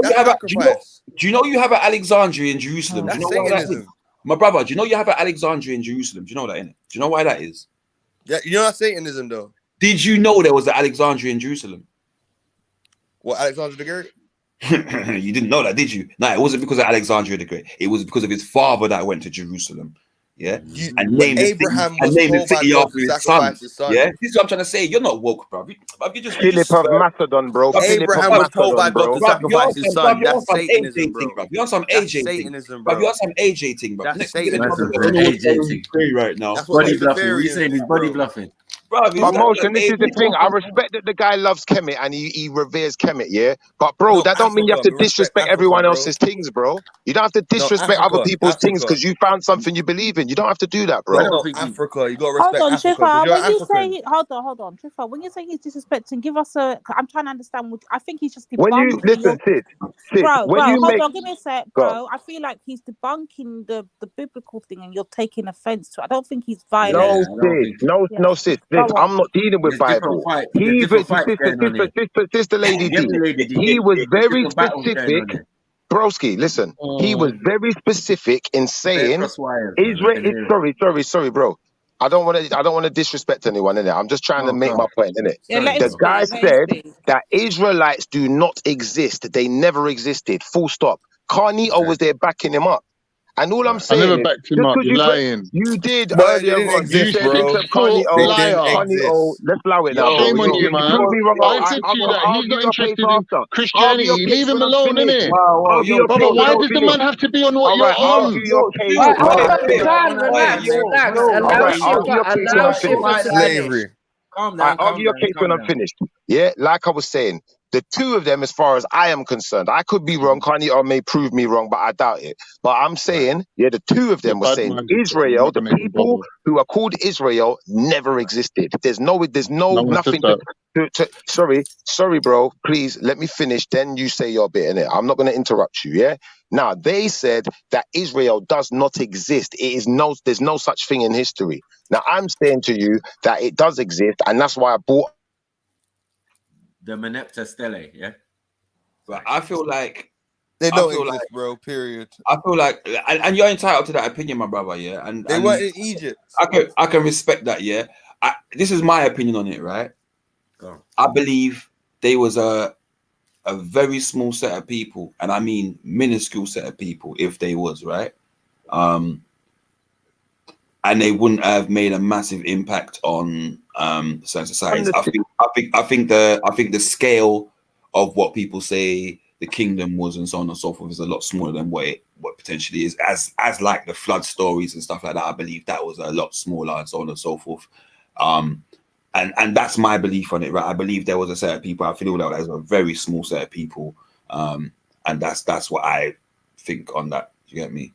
know you have an Alexandria in Jerusalem? Do you know why that is? My brother, do you know you have an Alexandria in Jerusalem? Do you know that, innit? Do you know why that is? Yeah, you know that's Satanism, though. Did you know there was an Alexandria in Jerusalem? What, Alexander the Great? You didn't know that, did you? No, it wasn't because of Alexandria the Great. It was because of his father that went to Jerusalem. Yeah, and named the city after his son. Yeah, this is what I'm trying to say. You're not woke, bro. You just Philip of Macedon, bro. Abraham was told by God to sacrifice his son. That's Satanism, bro. You're on some AJ thing, bro. You're on some AJ thing, bro. That's Satanism right now. Body bluffing. We saying he's body bluffing. But Motion, this is the thing. I respect that the guy loves Kemet and he reveres Kemet, yeah. But bro, that don't mean you have to disrespect everyone else's things, bro. You don't have to disrespect other people's things because you found something you believe in. You don't have to do that, bro. Africa, you got to respect Hold on, Africa. When you say hold on, Trifa, when you say he's disrespecting, give us a. I'm trying to understand. I think he's just debunking. When you listen, Sid, bro, hold on, give me a sec, bro. I feel like he's debunking the biblical thing, and you're taking offense to it. I don't think he's violent. No, Sid. I'm not dealing with Bible. Sister Lady D. He was very specific. Broski, listen. He was very specific in saying Israel. Sorry, bro. I don't want to disrespect anyone in it. I'm just trying to make my point in it. The guy said that Israelites do not exist. They never existed. Full stop. Carnito was there backing him up. And all I'm I saying never is, backed him just up. because You're lying. you did But they earlier didn't on, you exist, said bro. it's a Connie, Poor They oh, didn't liar. Connie, oh, exist. let's allow it now, bro. Shame on you, You man. prove me wrong. I I'll, said to I'll, you I'll that he's argue not your case interested in after. Argue Christianity. your case Leave him when I'm alone, finished. innit? Argue your Brother, case when why I'm does the man finished. have to be on what All you're right, argue on? your case Right, when hold I'm on, finished. Dan, relax, relax. All Allow right, argue Shifa, your case when allow I'm finished. Shifa to finish. I argue your case when I'm finished. Yeah, like I was saying, the two of them, as far as I am concerned, I could be wrong. Kanye or may prove me wrong, but I doubt it. But I'm saying, yeah, the two of You're them were bad saying minded, bro. I'm Israel, not the gonna even people bother. who are called Israel, never existed. There's No one said nothing that. sorry, bro. Please let me finish. Then you say your bit in it. I'm not gonna interrupt you. Yeah. Now they said that Israel does not exist. There's no such thing in history. Now I'm saying to you that it does exist, and that's why I brought the Meneptah Stele, yeah. But I feel like They don't exist, bro. Period. I feel like, and you're entitled to that opinion, my brother. Yeah, and They weren't in Egypt. I can respect that. Yeah, this is my opinion on it, right? I believe they was a very small set of people, and I mean minuscule set of people, if they was right, and they wouldn't have made a massive impact on certain societies. I think the scale of what people say the kingdom was and so on and so forth is a lot smaller than what potentially is, as like the flood stories and stuff like that. I believe that was a lot smaller and so on and so forth. And that's my belief on it, right? I believe there was a set of people. I feel like there's a very small set of people, and that's what I think on that. You get me?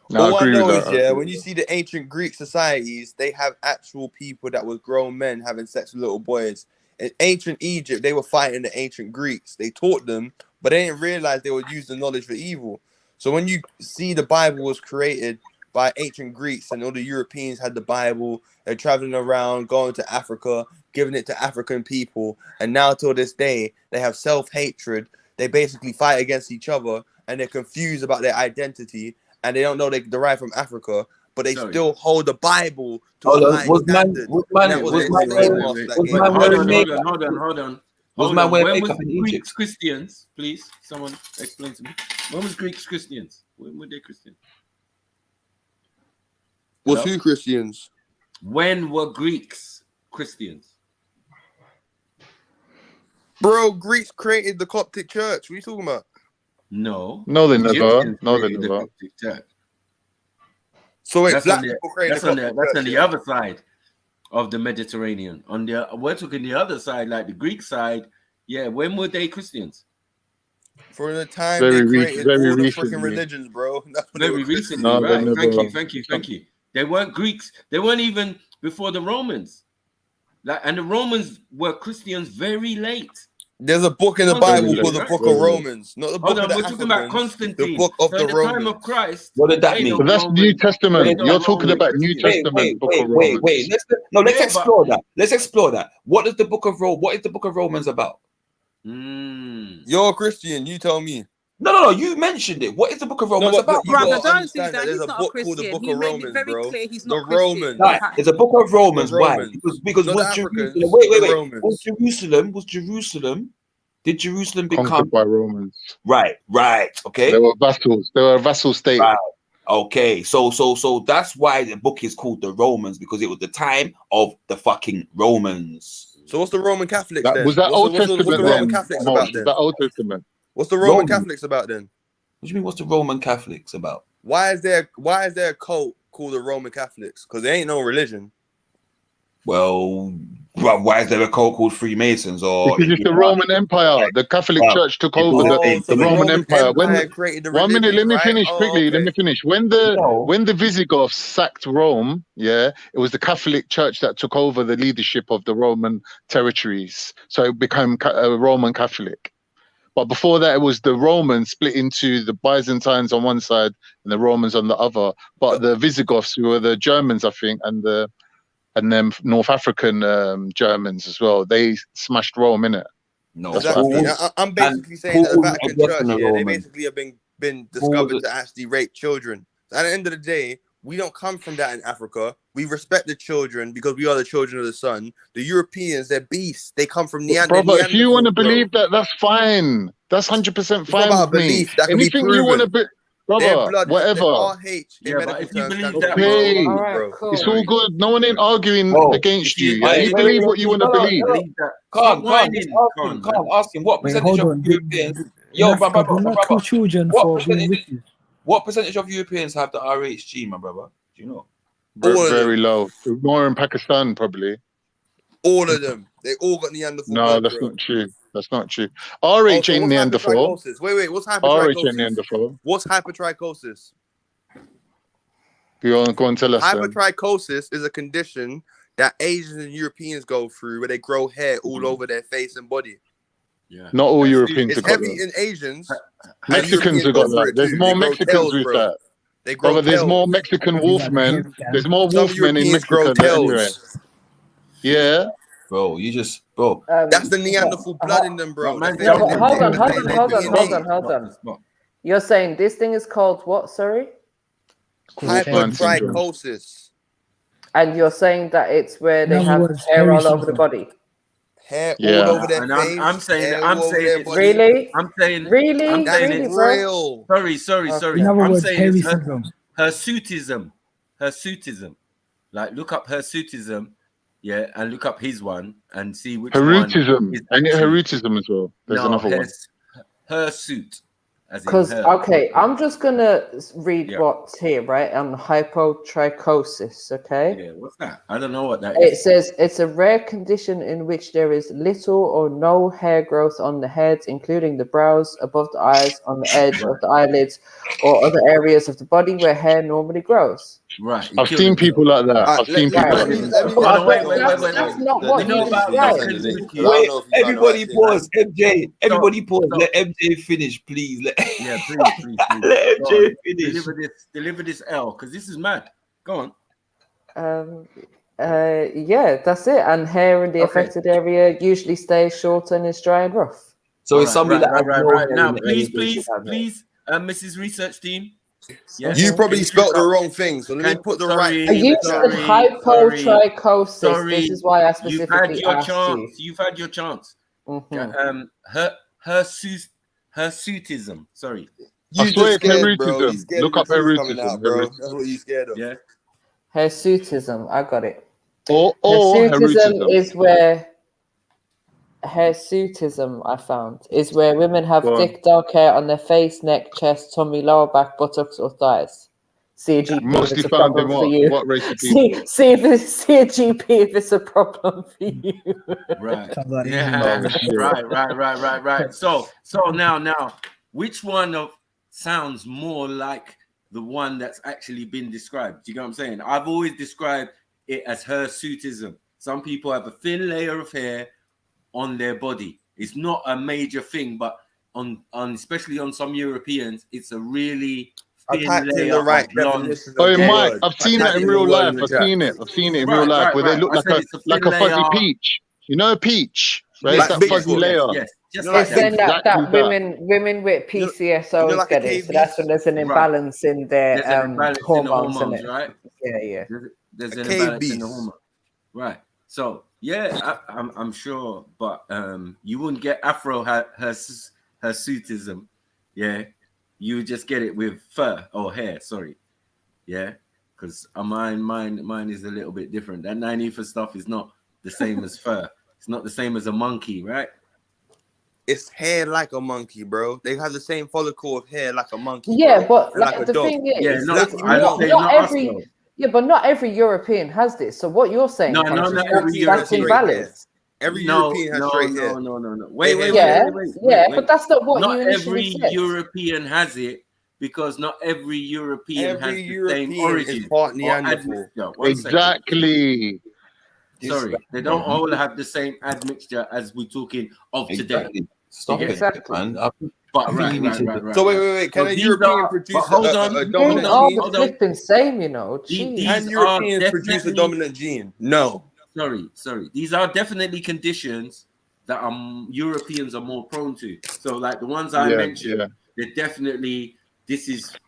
No, All I I agree know with is, that. yeah, when you see the ancient Greek societies, they have actual people that were grown men having sex with little boys. In ancient Egypt, they were fighting the ancient Greeks. They taught them, but they didn't realize they would use the knowledge for evil. So when you see the Bible was created by ancient Greeks and all the Europeans had the Bible, they're traveling around, going to Africa, giving it to African people. And now till this day, they have self-hatred. They basically fight against each other and they're confused about their identity. And they don't know they derive from Africa, but they still hold the Bible to a high standard. Hold on. When was Greeks Christians? Please, someone explain to me. When was Greeks Christians? When were they Christians? Was who Christians? When were Greeks Christians? Bro, Greeks created the Coptic church. What are you talking about? No. No, they never. Egyptians No, they created the never. Coptic church. So wait, That's black on the, people created that's the on the, Coptic that's church, on the yeah? other side of the Mediterranean. We're talking the other side, like the Greek side. Yeah, when were they Christians? For the time they created all the freaking recently. religions, bro. That's what Very they were recently, No, they right? never. Thank you. They weren't Greeks. They weren't even before the Romans. And the Romans were Christians very late. There's a book in the Bible called the Book of Romans, not the book of the we're talking about Africans, Constantine. the book of So the at the Romans. time of Christ, What did that mean? But that's New Testament. You're talking about New Testament, Book of Romans. Let's explore that. Let's explore that. What is the Book of Romans about? You're a Christian. You tell me. No. You mentioned it. What is the Book of Romans about? Brother, don't do that. There's He's a not book a called the Christian. Book He of made Romans, it very bro. clear he's The not Christian. Romans. Right. It's a Book of Romans. The Why? Romans. Because Not was the Africans, Jerusalem? Wait. the Romans. Was Jerusalem? Did Jerusalem become Conquered by Romans? Right. Okay. They were vassals. They were a vassal state. Right. Okay. So that's why the book is called the Romans, because it was the time of the fucking Romans. So what's the Roman Catholics That, then? was that Old Testament what's the then? Roman Catholics Mo? about Was then? that Old Testament? What's the Roman Catholics about then? What do you mean? What's the Roman Catholics about? Why is there a cult called the Roman Catholics? Because there ain't no religion. Well, why is there a cult called Freemasons? Or Because it's the Roman Empire. The Catholic Church took over the Roman Empire. Created the 1 minute, let me right? finish quickly. Okay. Let me finish. When the Visigoths sacked Rome, it was the Catholic Church that took over the leadership of the Roman territories. So it became a Roman Catholic. But before that, it was the Romans split into the Byzantines on one side and the Romans on the other. But the Visigoths, who were the Germans, I think, and then North African Germans as well, they smashed Rome, innit? No, that's what happened. I'm basically saying that the Vatican Church, they basically have been discovered to actually rape children. So at the end of the day, we don't come from that in Africa. We respect the children because we are the children of the sun. The Europeans, they're beasts. They come from Neanderthals. Brother, if you want to believe that, that's fine. That's 100% fine about with me. belief that can be Anything you want to proven. brother, whatever. The RH in Yeah, but if you believe that, Okay, bro, Alright, cool. it's all good. No one ain't arguing against you. Yeah, you believe what you want to believe. Stop Calm, whining, Con, man. ask him what Wait, percentage hold of on. Europeans. Yo, my brother, We're not two children for being wicked. what percentage of Europeans have the RH gene, my brother? Do you know? Very low. More in Pakistan, probably. All of them. They all got Neanderthal No, blood, that's bro. not true. That's not true. RH ain't Neanderthal. Wait, what's RH ain't hypertrichosis? Neanderthal. What's hypertrichosis? Go on, tell us. Hypertrichosis is a condition that Asians and Europeans go through where they grow hair all over their face and body. Yeah. Not all Europeans It's have got heavy that. in Asians. Mexicans have got that. There's more Mexicans with that. They grow Brother, there's tails. more Mexican wolfmen. There's more Some wolfmen in Europeans grow Mexico than anywhere. tails. Yeah. Bro, you just, bro. That's the Neanderthal blood in them, bro. No, but hold on. You're saying this thing is called what? Sorry. Hypertrichosis. And you're saying that it's where they have hair all over the body. Hair all over their and face. I'm saying it's really. I'm saying really, I'm saying really, it's bro? Sorry. In other I'm words, saying it's Harryism. hirsutism. Like look up hirsutism, yeah, and look up his one and see which one. Hirutism. And Hirutism as well. There's another one. Hirsute. Because okay, I'm just gonna read what's here, right? On hypotrichosis, okay? Yeah, what's that? I don't know what that It is. says it's a rare condition in which there is little or no hair growth on the head, including the brows, above the eyes, on the edge of the eyelids, or other areas of the body where hair normally grows. Right. I've seen people like that. I've seen people like that. Wait. That's not what you described. Wait, everybody pause. MJ, everybody pause. Let MJ finish, please. Yeah, please. Let MJ finish. Deliver this L, because this is mad. Go on. Yeah, that's it. And hair in the affected area usually stays short and is dry and rough. So it's somebody that right. Now, please, Mrs. Research Team. Yeah. You probably spelled the wrong thing, so let me put the right. You said hypotrichosis. This is why I specifically asked you. You've had your chance. Hirsutism. Sorry. You just scared, bro. You scared Look up Hirutism, bro. That's what you scared of. Yeah. Hirsutism. I got it. Or Hirsutism is where hirsutism I found is where women have thick dark hair on their face, neck, chest, tummy, lower back, buttocks, or thighs. See a GP Mostly if it's a found problem in for you. what race of people? See a GP if it's a problem for you. Right. Yeah. Right. So now, which one sounds more like the one that's actually been described? Do you know what I'm saying? I've always described it as hirsutism. Some people have a thin layer of hair on their body. It's not a major thing, but on especially on some Europeans, it's a really thin layer of blonde. Oh, Mike, I've seen that in real life. I've seen it in real life where they look like a fuzzy peach. You know, a peach, right? It's that fuzzy layer. Yes. Just like saying that women with PCSOs get it. So that's when there's an imbalance in their hormones, right? Yeah. There's an imbalance in the hormone. Right. So yeah, I'm sure, but you wouldn't get hirsutism. Yeah, you would just get it with fur or hair. Sorry, yeah, because mine is a little bit different. That 90 stuff is not the same as fur. It's not the same as a monkey, right? It's hair like a monkey, bro. They have the same follicle of hair like a monkey. Yeah, bro. but like the thing is, but not every European has this. So what you're saying, not every that's invalid. Every European has straight hair. No. Wait. But that's not what not you every said. European has it, because not every European has the same is origin. part Neanderthal. Exactly. Sorry, they don't all have the same admixture as we're talking of today. Stop it, man. But right. So wait. Can a European produce a dominant gene? All the flipping same, you know. Can Europeans produce a dominant gene? No. Sorry. These are definitely conditions that Europeans are more prone to. So like the ones I mentioned, they're definitely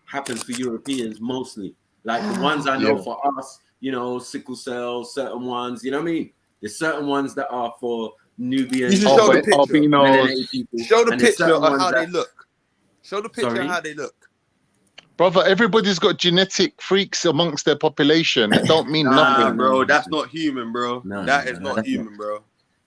happens for Europeans mostly. Like the ones I know for us, you know, sickle cell, certain ones, you know what I mean? There's certain ones that are for Nubians. You should show the picture. Melanated people, Show the and there's picture certain of ones how that- they look. Show the picture of how they look. Brother, everybody's got genetic freaks amongst their population. It don't mean nothing, bro. That's not human, bro. That is not human, bro.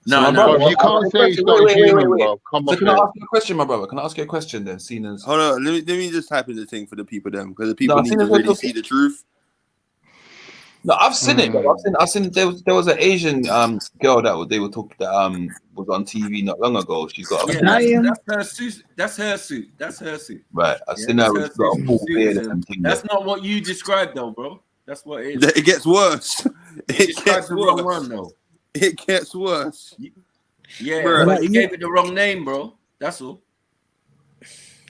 No, bro, you can't say it's not human, bro. Come on, Can I bro. ask you a question, my brother? Can I ask you a question then? Seeing as Hold on, let me just type in the thing for the people then, because the people No, need seeing to as we're really see talking- the truth. No, I've seen it, bro. I've seen there was an Asian girl that they were talking that was on TV not long ago. She's got Yeah, a that's her suit. That's her suit. That's her suit. right. I Yeah, seen her that's with got a full beard suit. and thing. That's not what you described, though, bro. That's what it is. It gets worse. You It described gets the wrong worse. one, though. It gets worse. Yeah, Bro. but you gave it the wrong name, bro. That's all.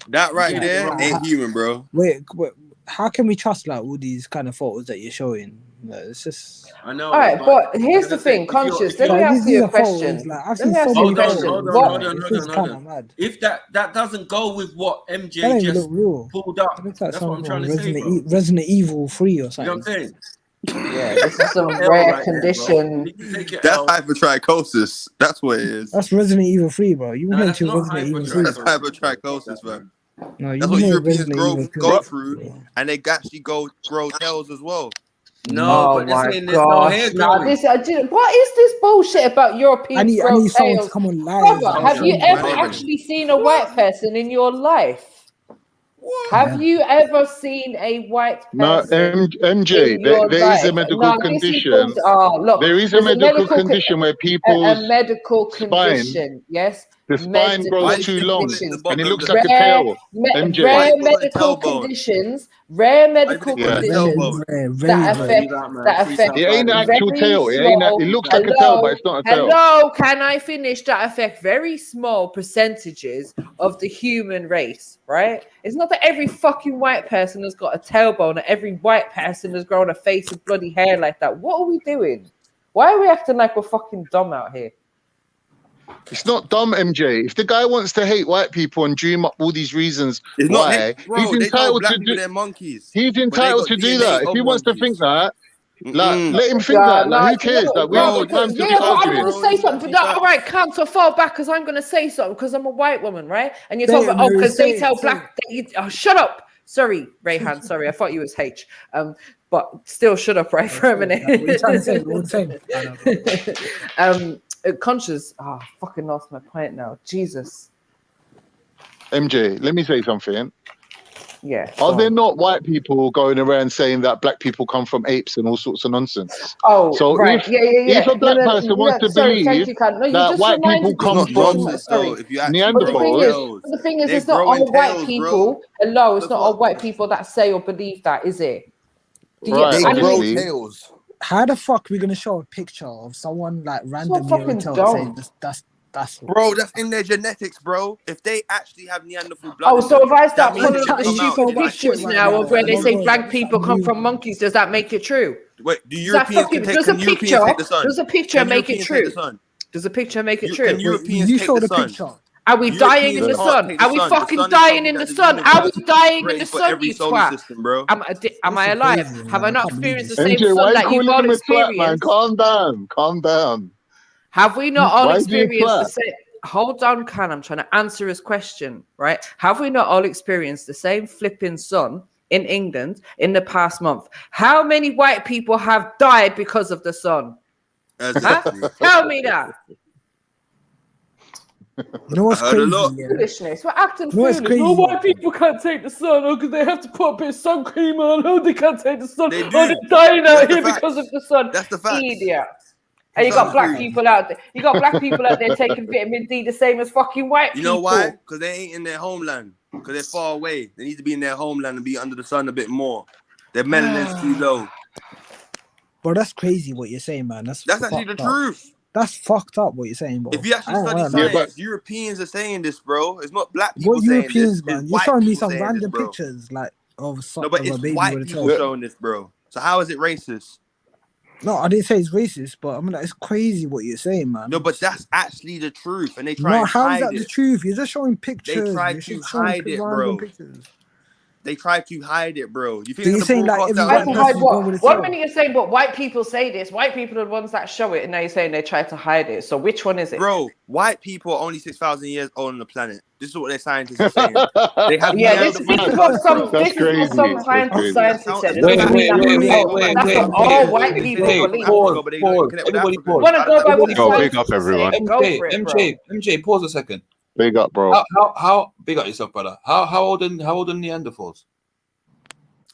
That right Yeah, there bro. ain't human, bro. Wait, how can we trust like all these kind of photos that you're showing? Like, it's just. I know. All right, but here's the thing, conscious. Let me ask you a question. I've Let seen me so ask you a many question. photos. Hold on. It's kind of mad. If that doesn't go with what That MJ don't even just look real. pulled up, It looks like that's what I'm something trying from to say, bro. Resident Evil 3 or You know something. what I'm saying? Yeah, this is some Hell rare right there, bro. condition. You can take it That's out. hypertrichosis. That's what it is. That's Resident Evil 3, bro. You Nah, went that's to not Resident Evil 3. That's hypertrichosis, man. No, you That's what know Europeans Resident go Evil 2. go through, and they actually grow tails as well. No, Oh but this my ain't, there's no hair gosh! Nah, growing. what is this bullshit about I Europeans need grow someone to tails? come on live. Brother, and have you show ever me. actually seen a white person in your life? Have you ever seen a white No, person MJ, in your there is a life? medical No, this is condition. bullshit. Oh, look, There is a there's medical condition where a people's medical spine, condition. Yes, the spine medical grows too long, conditions. and it looks like a tail. MJ. Rare medical conditions. Rare medical Yeah. conditions Very that affect It ain't an actual very tail. It ain't. small. It looks like a tail, but it's not a tail. Hello, can I finish? That affect very small percentages of the human race, right? It's not that every fucking white person has got a tailbone, and every white person has grown a face of bloody hair like that. What are we doing? Why are we acting like we're fucking dumb out here? It's not dumb, MJ. If the guy wants to hate white people and dream up all these reasons It's not why, hate, bro. he's They tell entitled black to people do. they're monkeys. He's but they entitled got to do DNA that. If of he wants to monkeys. think that, like, let him think that. Like, who cares? Like, we haven't got time to be but I'm arguing. going to say something. But all right, come to fall back because I'm going to say something because I'm a white woman, right? And you're talking about, because they tell black. Shut up. Sorry, Rayhan. Sorry, I thought you was H. But still, shut up, right, for a minute. What are you trying to say? What are you saying? Conscious. Oh, fucking lost my point now. Jesus. MJ, let me say something. Yeah. Are there not white people going around saying that black people come from apes and all sorts of nonsense? Oh, so right. If a black person wants to sorry, thank believe you, Kat. No, you that just white people reminded come me. from Sorry. Neanderthals, But the thing is, it's not all white people. Hello, it's not all white people that say or believe that, is it? Right, obviously. tails. How the fuck are we gonna show a picture of someone like randomly fucking on tail dumb. saying that's Bro, that's in their genetics, bro. If they actually have Neanderthal blood. Oh, so if I start that means pulling up the they come out stupid in like pictures 20 now of where they say years. black people come from monkeys, does that make it true? Wait, do Does that Europeans fucking- does a Europeans picture- take the sun? does a picture Can make it Europeans take true? the sun? Does a picture make it You- true? can Europeans you take show the the sun? picture. Are we dying in the Europeans can't sun? take the Are we sun. The fucking sun is dying something in the that the sun? Are we universe dying in the created for sun, every you solar twat? system, bro. Am I alive? Have I not experienced the same MJ, why sun you that you've calling all him a twat, man? experienced? Calm down, calm down. Have we not all Why is he a experienced the twat? same? Hold on, Can. I'm trying to answer his question, right? Have we not all experienced the same flipping sun in England in the past month? How many white people have died because of the sun? Huh? Tell me that. You know what's I heard a crazy? lot. Yeah? Foolishness. We're acting No, it's foolish. No, crazy. white people can't take the sun because they have to put a bit of sun cream on. Oh, they can't take the sun. They Oh, do. they're dying That's out the here facts. because of the sun. That's the facts. Idiot. And you got black people out there. You got black people out there taking vitamin D the same as fucking white You people. know why? Because they ain't in their homeland. Because they're far away. They need to be in their homeland and be under the sun a bit more. Their melanin's too low. Bro, that's crazy what you're saying, man. That's actually the fucked up. truth. That's fucked up what you're saying, bro. If you actually I don't study wanna science, know. Europeans are saying this, bro. It's not black people What saying Europeans, this. man? It's You're white showing me people some saying random this, bro. pictures like of No, but of a it's baby white with a people tail. showing this, bro. So how is it racist? No, I didn't say it's racist, but I mean like, it's crazy what you're saying, man. No, but that's actually the truth, and they try No, and how is hide that it. the truth? You're just showing pictures. They tried You're to just showing hide it, random bro. pictures. They try to hide it, bro. You So think you're the saying like broadcast every that white Try to hide person's going with what? the One flow? minute you're saying, but white people say this. White people are the ones that show it, and now you're saying they try to hide it. So which one is it? bro, white people are only 6,000 years old on the planet. This is what their scientists are saying. They have Yeah, this is what some That's crazy. That's crazy. scientists said. It Wait, doesn't mean that's what all white people believe. Pause. Everybody pause. Want to go by what the Yo, big scientists up, are saying? everyone. Go for it, bro. MJ, pause a second. Big up, bro. How big up yourself, brother? How old are Neanderthals?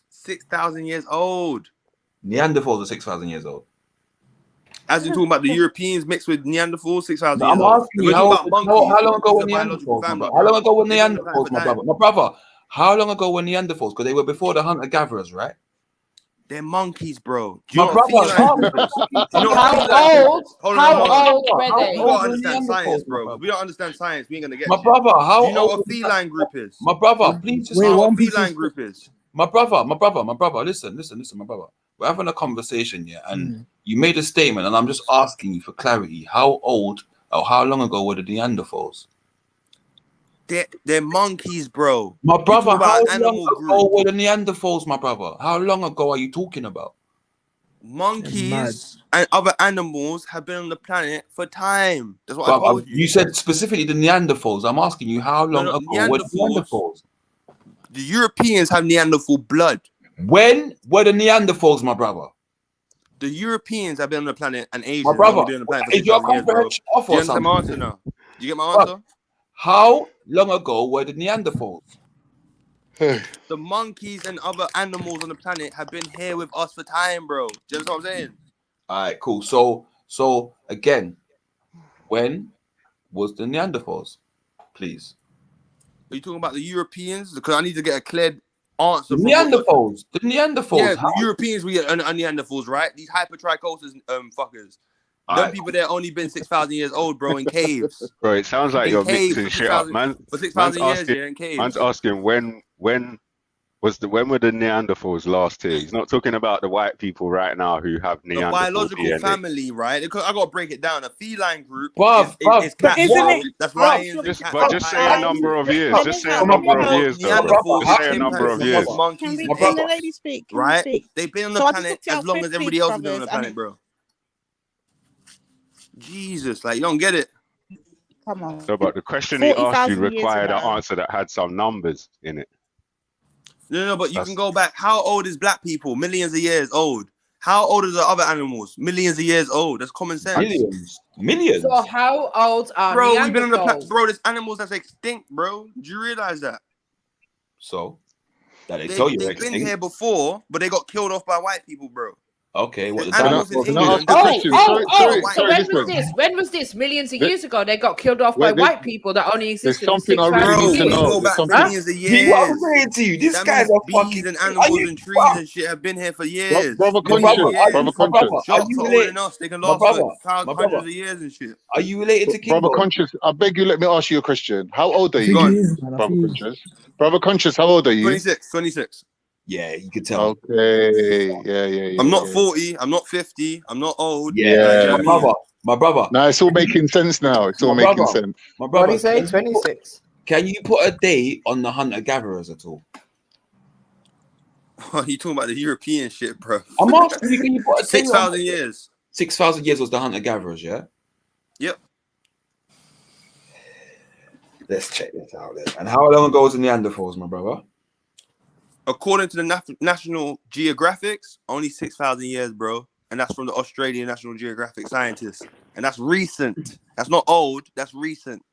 6,000 years old. Neanderthals are 6,000 years old. As you're talking about the Europeans mixed with Neanderthals, 6,000 No, years I'm old. asking you, how long ago were Neanderthals, my brother? How long ago were Neanderthals, my brother? My brother, how long ago were Neanderthals? Because they were before the hunter-gatherers, right? They're monkeys, bro. Do you My know brother, what feline group is? Do you know what feline group is? Hold on. We gotta understand science, bro. If we don't understand science, we ain't gonna get my shit. brother, how Do you know old what feline group is? My brother, please just Do you know know what feline group is? My brother, listen, my brother. We're having a conversation here, and you made a statement, and I'm just asking you for clarity. How old or how long ago were the Neanderthals? They're monkeys, bro. My brother, how long animal ago were the Neanderthals, my brother? How long ago are you talking about? Monkeys and other animals have been on the planet for time. That's what I But told you. you said specifically the Neanderthals. I'm asking you how long ago were the Neanderthals? The Europeans have Neanderthal blood. When were the Neanderthals, my brother? The Europeans have been on the planet, and Asians My brother, have been on the planet for is your 6,000 years, bro. comprehension off Do you or understand my answer something? now? Do you get my answer? How long ago were the Neanderthals? The monkeys and other animals on the planet have been here with us for time, bro. Do you understand what I'm saying? All right, cool. So again, when was the Neanderthals? Please. Are you talking about the Europeans? Because I need to get a clear answer. The Neanderthals. The Neanderthals. Yeah, the Europeans we are Neanderthals, right? These hypertrichosis fuckers. Them people there only been 6,000 years old, bro, in caves. Bro, it sounds like In you're caves mixing for shit up, 6,000 man. For 6,000 years, yeah, in caves. Man's asking when were the Neanderthals last here? He's not talking about the white people right now who have The Neanderthal biological DNA. family, right? Because I gotta break it down. A feline group is But cats, isn't bro. it- That's lions. and Just cats. say a number of years. Just say a number of years, though, bro. Neanderthals, Just say a number of years. chimpanzees, monkeys, and Can the apes, lady speak? Can you right? speak? They've been on the So I just planet looked it as up long with as everybody Fish else has been on the Brothers, planet, and bro. Jesus, like you don't get it. Come on. So, but the question he asked you 40,000 years required an ago. answer that had some numbers in it. No, but you can go back. How old is black people? Millions of years old. How old are the other animals? Millions of years old. That's common sense. Millions. So how old are Bro, we've been on the Neanderthals? bro. There's animals that's extinct, bro. Do you realize that? So that they tell you They've been here before, but they got killed off by white people, bro. Okay, what the animals in Can I England? ask a question? So when was this? When was this? Millions of years ago, they got killed off by white people that only existed for 6,000 years. Go back millions of years. What I'm saying to you, this That guy's means a bees fucking and animals and trees and shit have been here for years. Brother Millions of years. Conscious. Sharks are older than us. They can last for hundreds of years and shit. Are you related to Brother Conscious, I beg you, let me ask you a question. How old are you? Brother Conscious. Brother Conscious, how old are you? 26. Yeah, you can tell. Okay. Yeah. I'm not 40. I'm not 50. I'm not old. Yeah. My brother. No, it's all making sense now. It's all making sense. My brother. What did he say? 26. Can you put a date on the hunter-gatherers at all? You talking about the European shit, bro? I'm asking you, can you put a 6,000 years. 6,000 years was the hunter-gatherers, yeah? Yep. Let's check this out then. And how long ago was the Neanderthals, my brother? According to the National Geographics, only 6,000 years, bro. And that's from the Australian National Geographic scientists. And that's recent. That's not old. That's recent.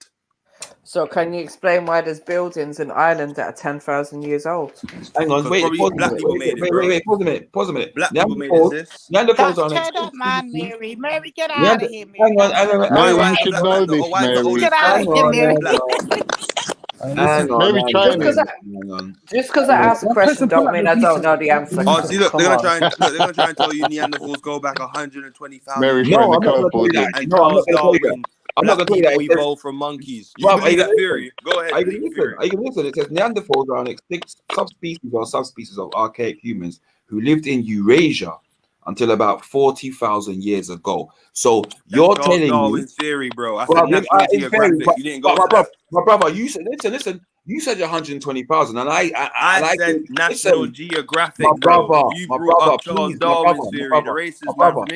So can you explain why there's buildings in Ireland that are 10,000 years old? Hang on, wait, pause a minute. Black people made it, sis. Neanderthals are Shut up, man, Mary. Mary, get out of here, Mary. Hang on. No, you should know this, Mary. Get out of here, Mary. Just because I asked a question don't mean I don't know the answer. Oh, see, look, they're gonna try and tell you Neanderthals go back 120,000 Mary years. throwing the curveball in. And Charles Darwin, black people evolved from monkeys. You believe that theory? Go ahead. Are you listen? It says Neanderthals are an extinct subspecies of archaic humans who lived in Eurasia until about 40,000 years ago. So you're telling me Darwin's theory, bro. I said National Geographic. You didn't go. My brother, you said listen. You said 120,000, and I said think, National listen, Geographic, my bro. brother, You my brought brother, up Charles please, Darwin's theory, the my racist brother. man's